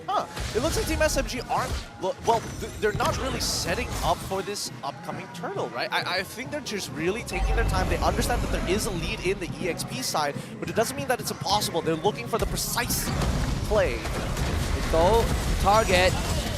Huh. It looks like Team SMG aren't, well, they're not really setting up for this upcoming turtle, right? I think they're just really taking their time. They understand that there is a lead in the EXP side, but it doesn't mean that it's impossible. They're looking for the precise play. Go, target,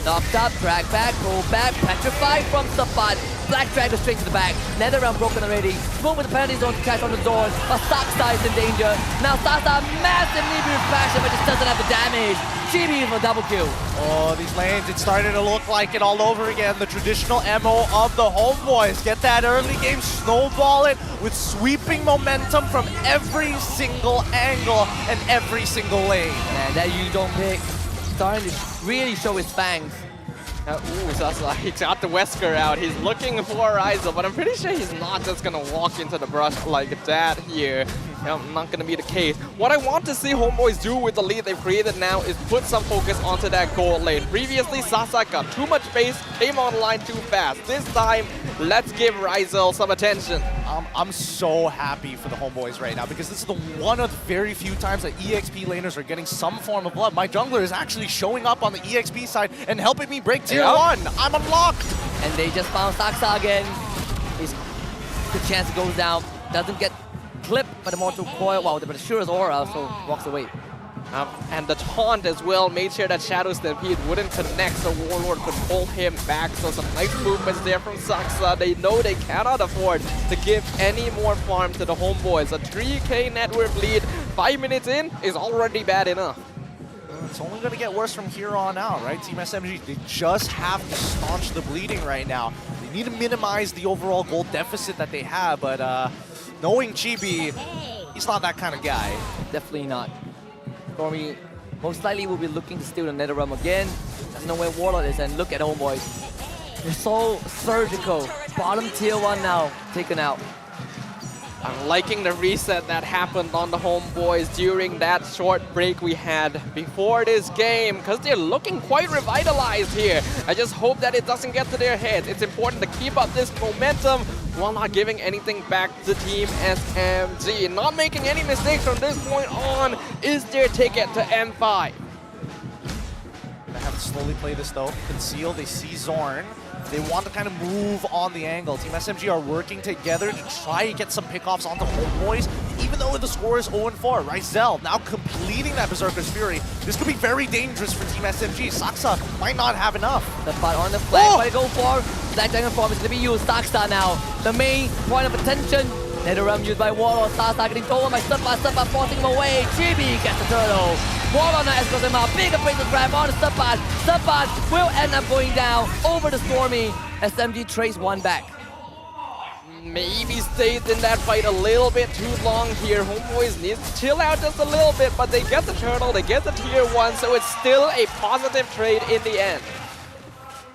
knocked up, drag back, roll back, petrified from Sapat. Black Dragon straight to the back. Nether realm broken already. Smoke with the penalty zone to catch on the door. But Saksa is in danger. Now Saksa massively refracted, but just doesn't have the damage. Chibi for double kill. Oh, these lanes, it's starting to look like it all over again. The traditional MO of the Homebois. Get that early game, snowball it with sweeping momentum from every single angle and every single lane. And that you don't pick. Starting to really show his fangs. Ooh, Sasa, he got the Wesker out. He's looking for Ryzel, but I'm pretty sure he's not just gonna walk into the brush like that here. Not gonna be the case. What I want to see Homebois do with the lead they've created now is put some focus onto that gold lane. Previously, Sasa got too much space, came online too fast. This time, let's give Ryzel some attention. I'm so happy for the Homebois right now because this is the one of the very few times that EXP laners are getting some form of love. My jungler is actually showing up on the EXP side and helping me break tier 1. I'm unlocked. And they just found Saksa again. His good chance goes down. Doesn't get clipped by the mortal coil. Wow, but sure as aura, so walks away. And the taunt as well made sure that Shadow Stampede wouldn't connect, so Warlord could pull him back. So some nice movements there from Saksa. They know they cannot afford to give any more farm to the Homebois. A 3k network lead 5 minutes in is already bad enough. It's only going to get worse from here on out, right? Team SMG, they just have to staunch the bleeding right now. They need to minimize the overall gold deficit that they have, but knowing Chibi, he's not that kind of guy. Definitely not. Stormy most likely will be looking to steal the nether realm again. Doesn't know where Warlord is, and look at Homebois. They're so surgical. Bottom tier 1 now, taken out. I'm liking the reset that happened on the Homebois during that short break we had before this game, because they're looking quite revitalized here. I just hope that it doesn't get to their heads. It's important to keep up this momentum while not giving anything back to Team SMG. Not making any mistakes from this point on is their ticket to M5. They have to slowly play this though. Conceal, they see Zorn. They want to kind of move on the angle. Team SMG are working together to try and get some pickoffs onto Homebois, even though the score is 0-4. Ryzel now completing that Berserker's Fury. This could be very dangerous for Team SMG. Saksa might not have enough. The butt on the flank, what to go for? Black Dragon form is going to be used. Saksa now, the main point of attention. Nether realm used by Warlord. Saksa getting stolen by Sapat forcing him away. Chibi gets the turtle. Warlord now escorts him out. Big appraisal grab on Sapat. Sapat will end up going down over the Stormy. SMG trace 1 back. Maybe stayed in that fight a little bit too long here. Homebois needs to chill out just a little bit, but they get the turtle, they get the tier 1, so it's still a positive trade in the end.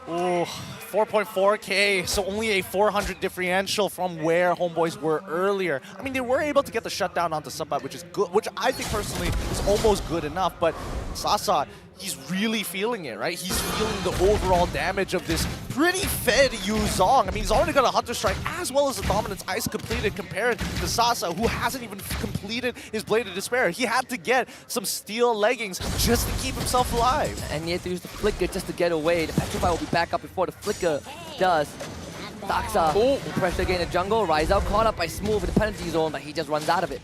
Ooh, 4.4k, so only a 400 differential from where Homebois were earlier. I mean, they were able to get the shutdown onto Sapat, which is good, which I think personally is almost good enough, but Sasa, he's really feeling it, right? He's feeling the overall damage of this pretty fed Yuzong. I mean, he's already got a Hunter Strike as well as the Dominance Ice completed compared to Sasa, who hasn't even completed his Blade of Despair. He had to get some steel leggings just to keep himself alive. And he had to use the Flicker just to get away. The Petrify will be back up before the Flicker does. Saksa, pressure again in the jungle. Ryzel caught up by Smooth with the penalty zone, but he just runs out of it.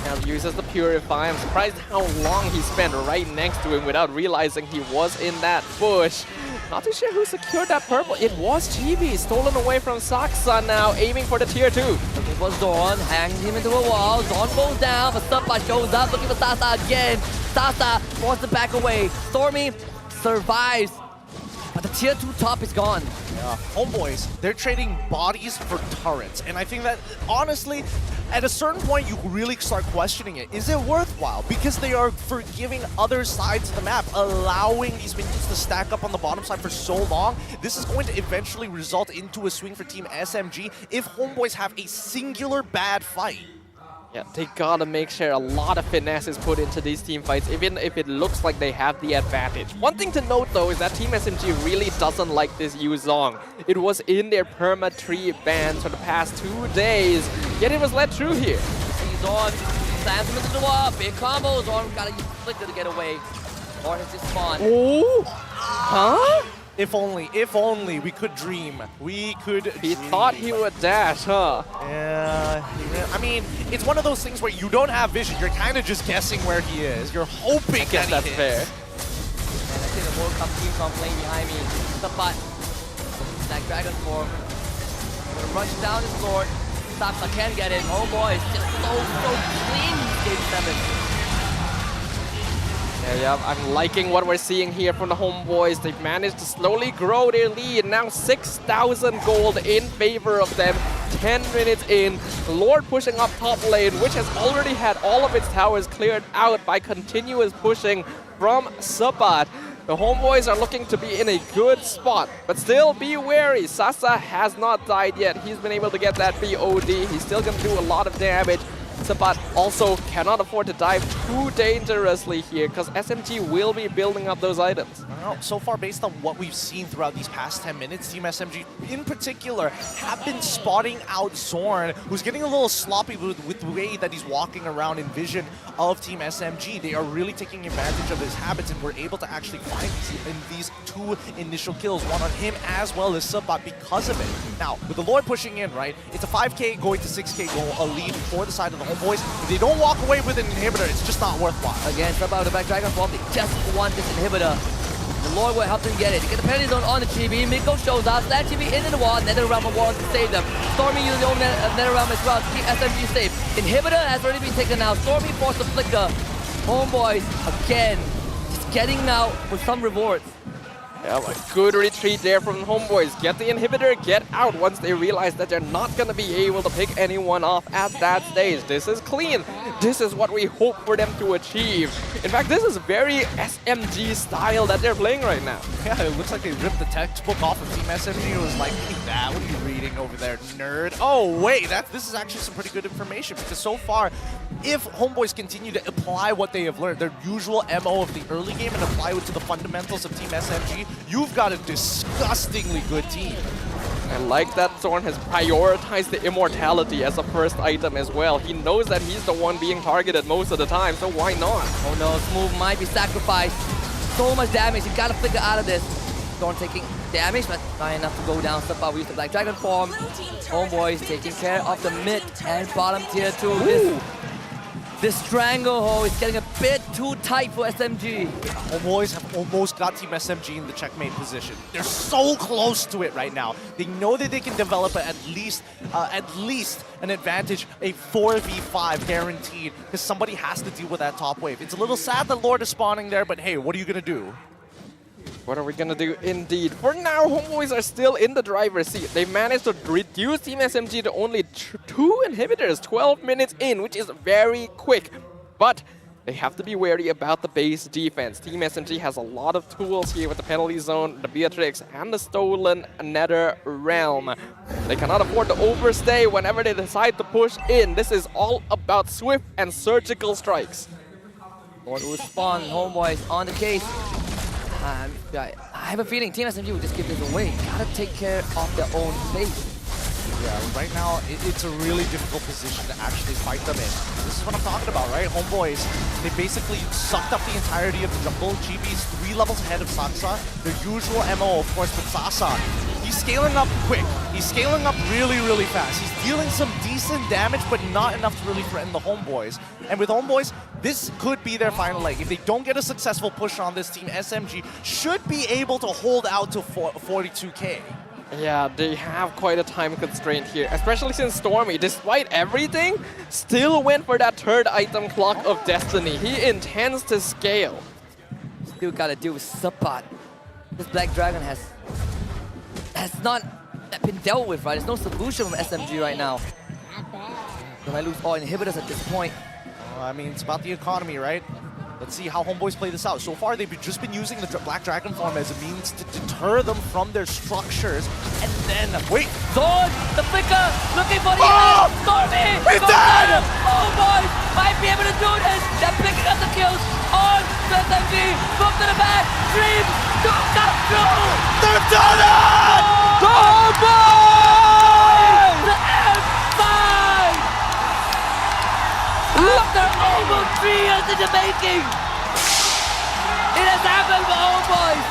Now uses the Purify. I'm surprised how long he spent right next to him without realizing he was in that bush. Not too sure who secured that purple. It was Chibi, stolen away from Saksa now, aiming for the tier 2. Looking for Zorn, hangs him into a wall. Zorn goes down, but Sapat shows up, looking for Sasa again. Sasa wants to back away. Stormy survives, but the tier 2 top is gone. Homeboys, they're trading bodies for turrets. And I think that, honestly, at a certain point, you really start questioning it. Is it worthwhile? Because they are forgiving other sides of the map, allowing these minions to stack up on the bottom side for so long. This is going to eventually result into a swing for Team SMG if Homeboys have a singular bad fight. Yeah, they gotta make sure a lot of finesse is put into these team fights, even if it looks like they have the advantage. One thing to note though is that Team SMG really doesn't like this Yuzong. It was in their perma tree bans for the past 2 days, yet it was let through here. He's on, slams him into the wall, big combos, or gotta use Flicker to get away. Or has just spawned. Oh! Huh? If only we could dream. We could He thought he would dash, huh? Yeah, I mean, it's one of those things where you don't have vision. You're kind of just guessing where he is. You're hoping I guess that that's he fair. hits. And I see the World Cup team from playing behind me. The butt. That Dragon form. Gonna rush down his sword. Stops, I can't get it. Oh boy, it's just so clean. Game 7. Yeah, I'm liking what we're seeing here from the Homeboys. They've managed to slowly grow their lead. Now 6,000 gold in favor of them. 10 minutes in. Lord pushing up top lane, which has already had all of its towers cleared out by continuous pushing from Sabat. The Homeboys are looking to be in a good spot, but still be wary. Sasa has not died yet. He's been able to get that BOD. He's still going to do a lot of damage. Sabat also cannot afford to dive too dangerously here because SMG will be building up those items. Well, so far, based on what we've seen throughout these past 10 minutes, Team SMG in particular have been spotting out Zorn, who's getting a little sloppy with the way that he's walking around in vision of Team SMG. They are really taking advantage of his habits, and we're able to actually find these 2 initial kills, one on him as well as Sabat because of it. Now, with the Lord pushing in, right, it's a 5k going to 6k goal, a lead for the side of the Homeboys. If they don't walk away with an inhibitor, it's just not worthwhile. Again, Sabat the back Dragon form. They just want this inhibitor. The Lord will help them get it. They get the penalty zone on the Chibi. Miko shows up. Slash Chibi into the wall. Nether Realm of Wall to save them. Stormy using the own Nether Realm as well to keep SMG safe. Inhibitor has already been taken out. Stormy forced to Flicker. Homeboys again. Just getting out with some rewards. Yeah, a good retreat there from the Homeboys. Get the inhibitor, get out once they realize that they're not going to be able to pick anyone off at that stage. This is clean. This is what we hope for them to achieve. In fact, this is very SMG style that they're playing right now. Yeah, it looks like they ripped the textbook off of Team SMG. It was like, that, what are you reading over there, nerd? Oh, wait, this is actually some pretty good information because so far, if Homeboys continue to apply what they have learned, their usual MO of the early game, and apply it to the fundamentals of Team SMG, you've got a disgustingly good team. I like that Zorn has prioritized the immortality as a first item as well. He knows that he's the one being targeted most of the time, so why not? Oh no, Smooth might be sacrificed. So much damage, you gotta figure out of this. Zorn taking damage, but not enough to go down. Sabat with the Black Dragon form. Homeboys taking care of the mid and bottom tier 2. This stranglehold is getting a bit too tight for SMG. Homeboys have almost got Team SMG in the checkmate position. They're so close to it right now. They know that they can develop at least an advantage, a 4v5 guaranteed, because somebody has to deal with that top wave. It's a little sad that Lord is spawning there, but hey, what are you gonna do? What are we gonna do indeed? For now, Homeboys are still in the driver's seat. They managed to reduce Team SMG to only 2 inhibitors 12 minutes in, which is very quick. But they have to be wary about the base defense. Team SMG has a lot of tools here with the penalty zone, the Beatrix, and the stolen Nether Realm. They cannot afford to overstay whenever they decide to push in. This is all about swift and surgical strikes. Lord will spawn, Homeboys on the case. I have a feeling Team SMG will just give this away. Gotta take care of their own base. Yeah, right now, it's a really difficult position to actually fight them in. This is what I'm talking about, right? Homeboys, they basically sucked up the entirety of the jungle. GB's 3 levels ahead of Saksa. Their usual MO, of course, but Sasa, he's scaling up quick. He's scaling up really, really fast. He's dealing some decent damage, but not enough to really threaten the Homeboys. And with Homeboys, this could be their final leg. If they don't get a successful push on this team, SMG should be able to hold out to 42k. Yeah, they have quite a time constraint here, especially since Stormy, despite everything, still went for that 3rd item, Clock of Destiny. He intends to scale. Still gotta deal with Sabat. This Black Dragon has has not been dealt with, right? There's no solution from SMG right now. They might lose all inhibitors at this point. I mean, it's about the economy, right? Let's see how Homebois play this out. So far, they've just been using the Black Dragon form as a means to deter them from their structures. And then, wait! Zone! The flicker! Looking for the Stormy! He's dead! Homebois might be able to do this! They're picking up the kills on the SMG! Move to the back! Dream to come through! They've done it! The Homebois! The M5! After almost 3 years in the making, it has happened for Homebois.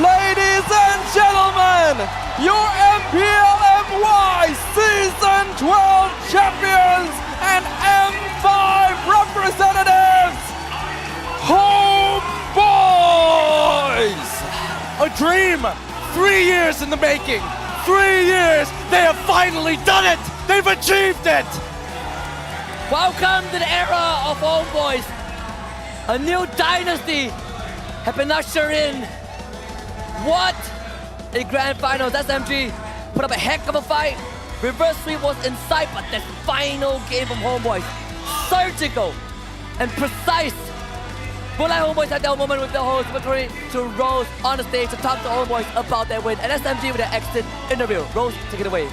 Ladies and gentlemen, your MPL MY Season 12 champions and M5 representatives, Homebois! A dream! 3 years in the making! 3 years! They have finally done it! They've achieved it! Welcome to the era of Homebois. A new dynasty have been ushered in. What a grand finals. SMG put up a heck of a fight. Reverse sweep was in sight, but that final game from Homebois, surgical and precise. Will Homebois had their moment with the host victory to Rose on the stage to talk to Homebois about their win, and SMG with their exit interview. Rose, take it away.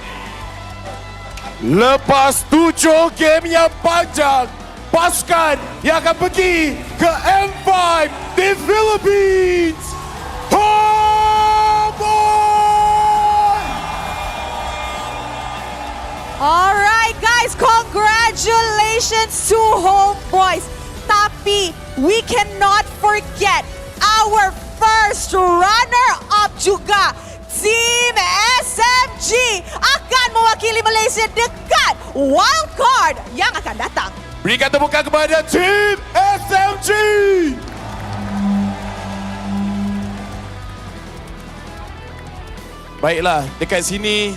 Lepas 7 game yang panjang, pasukan yang akan pergi ke M5 di Philippines, Homebois! Alright guys, congratulations to Homebois. Tapi we cannot forget our first runner-up juga. Team SMG akan mewakili Malaysia dekat wildcard yang akan datang. Berikan tepukan kepada Team SMG! Baiklah, dekat sini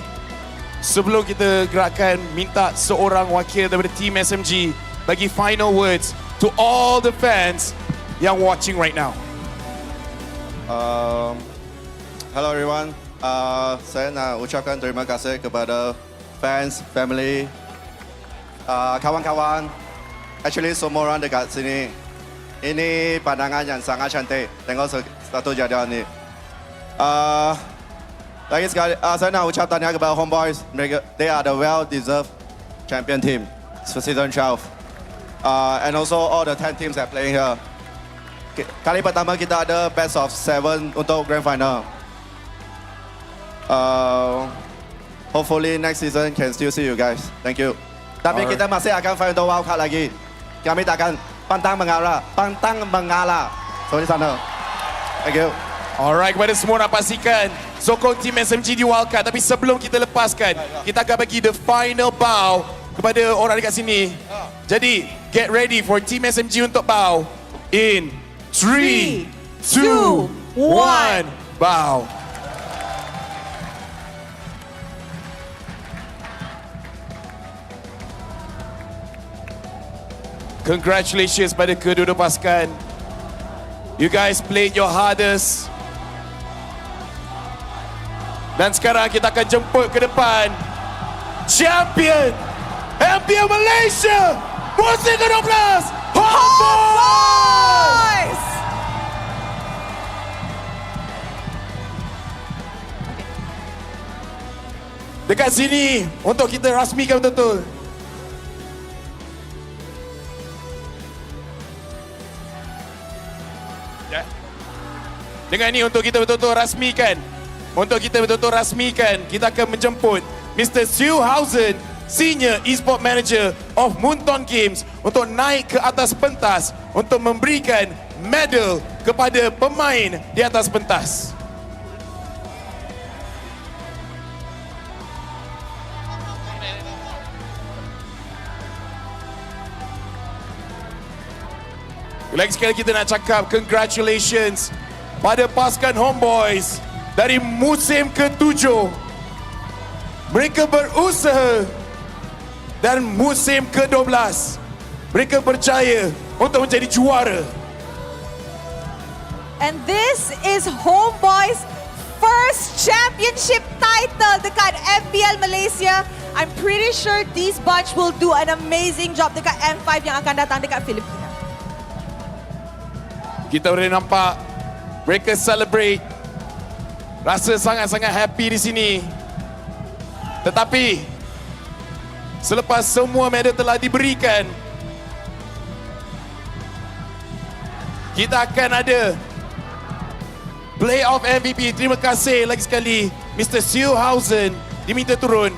sebelum kita gerakkan minta seorang wakil daripada Team SMG bagi final words to all the fans yang watching right now. Hello everyone. Saya nak ucapkan terima kasih kepada fans, family, kawan-kawan. Actually semua orang dekat sini. Ini pandangan yang sangat cantik. Tengok satu jadual ni. Lagi sekali, saya nak ucap tahniah kepada Homebois. They are the well-deserved champion team for season 12. And also all the 10 teams that playing here. Kali pertama kita ada best of 7 untuk grand final. Hopefully next season can still see you guys. Thank you. Tapi kita masih akan fight untuk wildcard lagi. Kami takkan pantang mengalah. Seperti sana. Thank you. Alright, kepada semua nak pastikan sokong Team SMG di wildcard. Tapi sebelum kita lepaskan, kita akan bagi the final bow kepada orang dekat sini. Jadi, get ready for Team SMG untuk bow in 3, 2, 1, bow. Congratulations pada kedua-dua pasukan. You guys played your hardest. Dan sekarang kita akan jemput ke depan champion MPL Malaysia musim ke-12, Homebois! Dekat sini untuk kita rasmikan betul-betul. Dengan ini untuk kita betul-betul rasmikan. Untuk kita betul-betul rasmikan, kita akan menjemput Mr. Siu Hausen, Senior Esports Manager of Moonton Games untuk naik ke atas pentas untuk memberikan medal kepada pemain di atas pentas. Lagi sekali kita nak cakap congratulations pada pasukan Homebois dari musim ke-7. Mereka berusaha dan musim ke-12 mereka berjaya untuk menjadi juara. And this is Homebois' first championship title dekat MPL Malaysia. I'm pretty sure these bunch will do an amazing job dekat M5 yang akan datang dekat Filipina. Kita boleh nampak mereka celebrate. Rasa sangat-sangat happy di sini. Tetapi selepas semua medal telah diberikan, kita akan ada Playoff MVP. Terima kasih lagi sekali Mr. Siuhausen diminta turun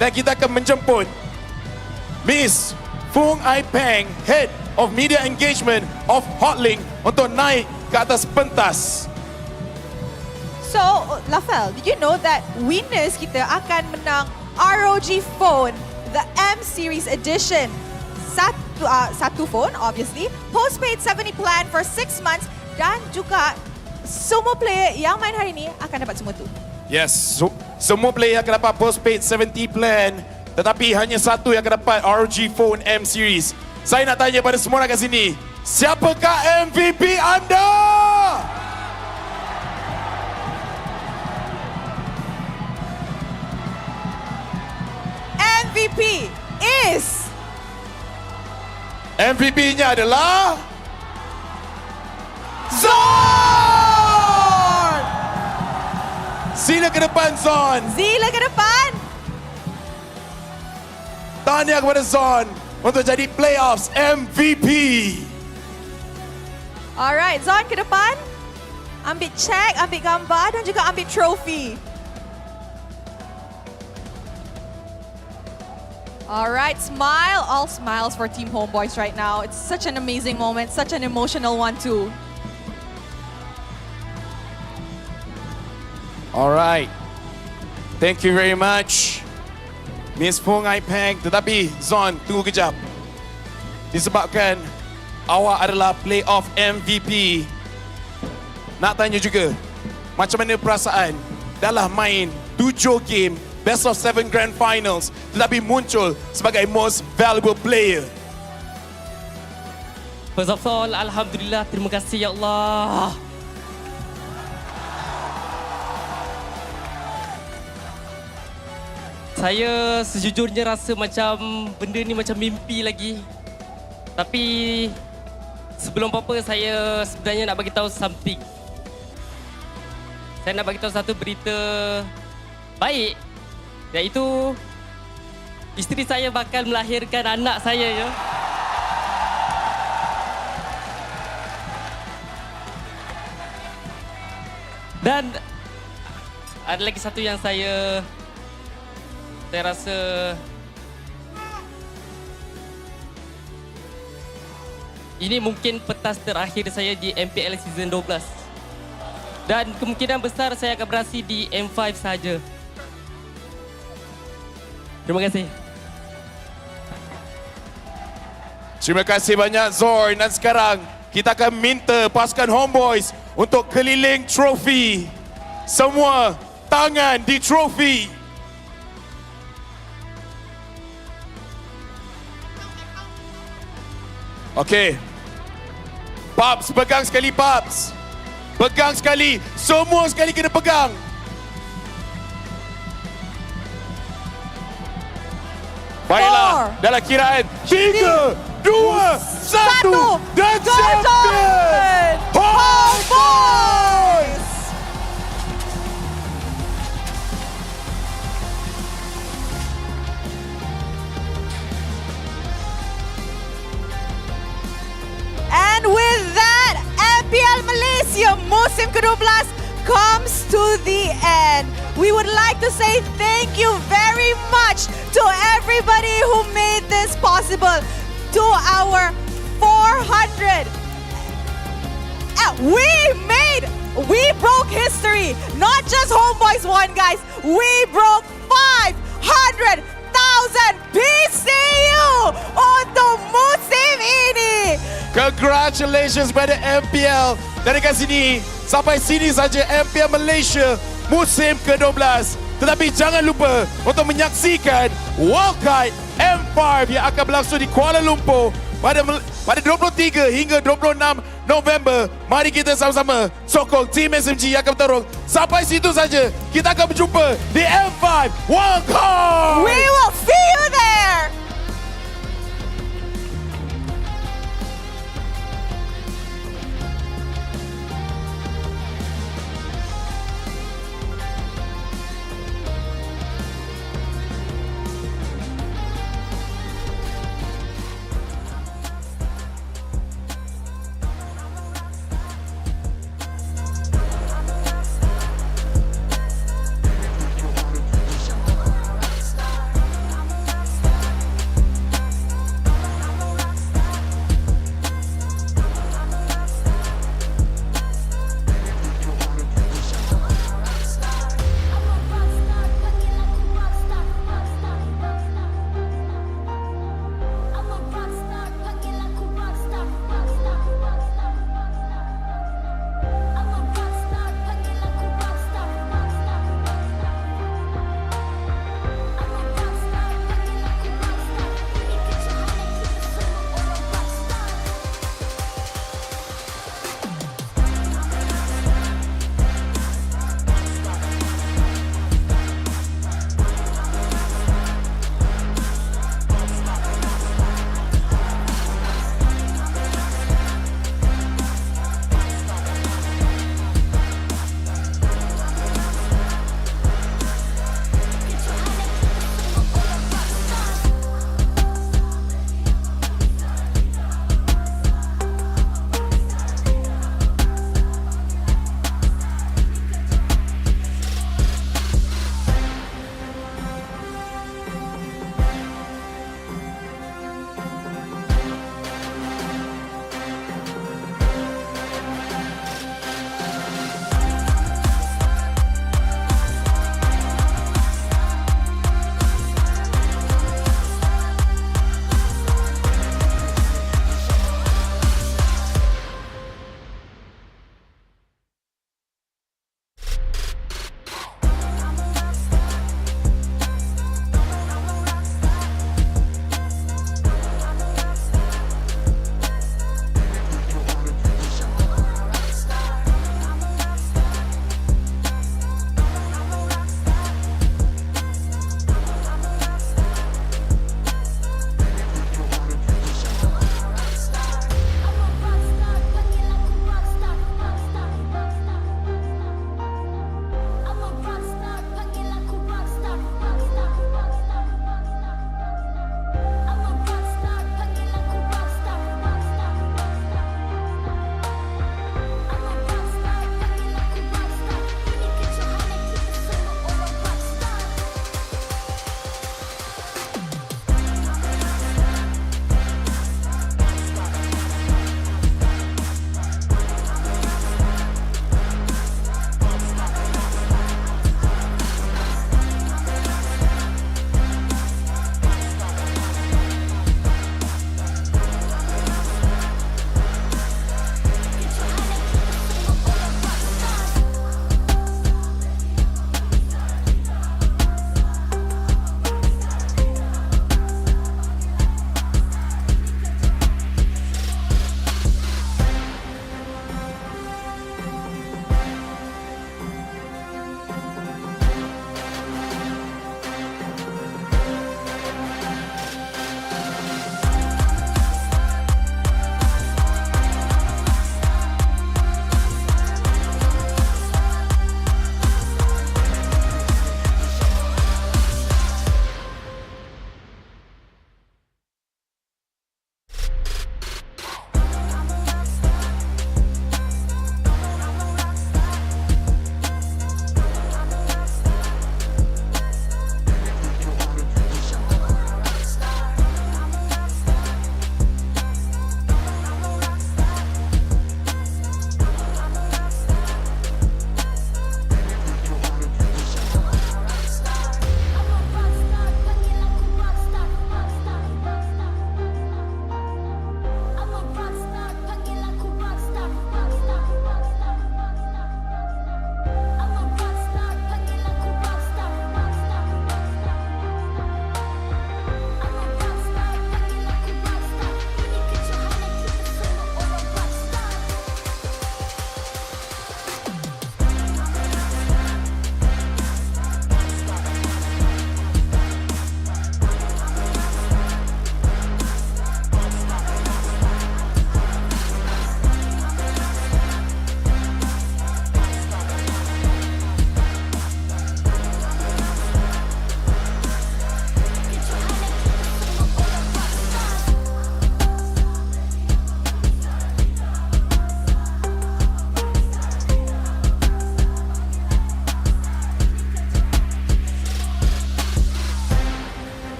dan kita akan menjemput Miss Fung Ai Peng, Head of Media Engagement of Hotlink untuk naik ke atas pentas. So, Lafel, did you know that winners kita akan menang ROG phone, the M Series edition? Satu phone, obviously. Postpaid 70 plan for 6 months dan juga semua player yang main hari ini akan dapat semua tu. Yes, semua player akan dapat postpaid 70 plan, tetapi hanya satu yang akan dapat ROG Phone M Series. Saya nak tanya pada semua orang kat sini, siapakah MVP anda? MVP is... MVP-nya adalah... Zon! Sila ke depan, Zon. Sila ke depan. Tahniah kepada Zon untuk jadi playoffs MVP. Alright, Zon ke depan. Ambil check, ambil gambar dan juga ambil trophy. Alright, smile. All smiles for Team Homebois right now. It's such an amazing moment, such an emotional one too. Alright. Thank you very much, Miss Fung Ai Peng. Tetapi Zon, tunggu kejap. Disebabkan awak adalah playoff MVP, nak tanya juga, macam mana perasaan dalam main 7 game Best of 7 Grand Finals tetapi muncul sebagai most valuable player? First of all, Alhamdulillah, terima kasih ya Allah. Saya sejujurnya rasa macam benda ni macam mimpi lagi. Tapi sebelum apa-apa saya sebenarnya nak bagi tahu something. Saya nak bagi tahu satu berita baik, iaitu isteri saya bakal melahirkan anak saya ya. Dan ada lagi satu yang saya rasa ini mungkin pentas terakhir saya di MPL Season 12. Dan kemungkinan besar saya akan beraksi di M5 saja. Terima kasih. Terima kasih banyak Zorn. Dan sekarang kita akan minta pasukan Homebois untuk keliling trofi. Semua tangan di trofi. Okey. Paps, pegang sekali Paps. Pegang sekali. Semua sekali kena pegang. Baiklah, dalam kiraan 3, 2, 1 dan champion Homebois! And with that, MPL Malaysia musim ke-12 comes to the end. We would like to say thank you very much to everybody who made this possible. To our 400. We broke history. Not just Homebois won, guys. We broke 500,000 PCU untuk musim ini. Congratulations pada MPL. Dan dekat sini, sampai sini saja MPL Malaysia musim ke-12. Tetapi jangan lupa untuk menyaksikan World Kite M5 yang akan berlangsung di Kuala Lumpur pada 23 hingga 26 November. Mari kita sama-sama sokong Team SMG yang akan bertarung. Sampai situ saja. Kita akan berjumpa di M5 World Cup.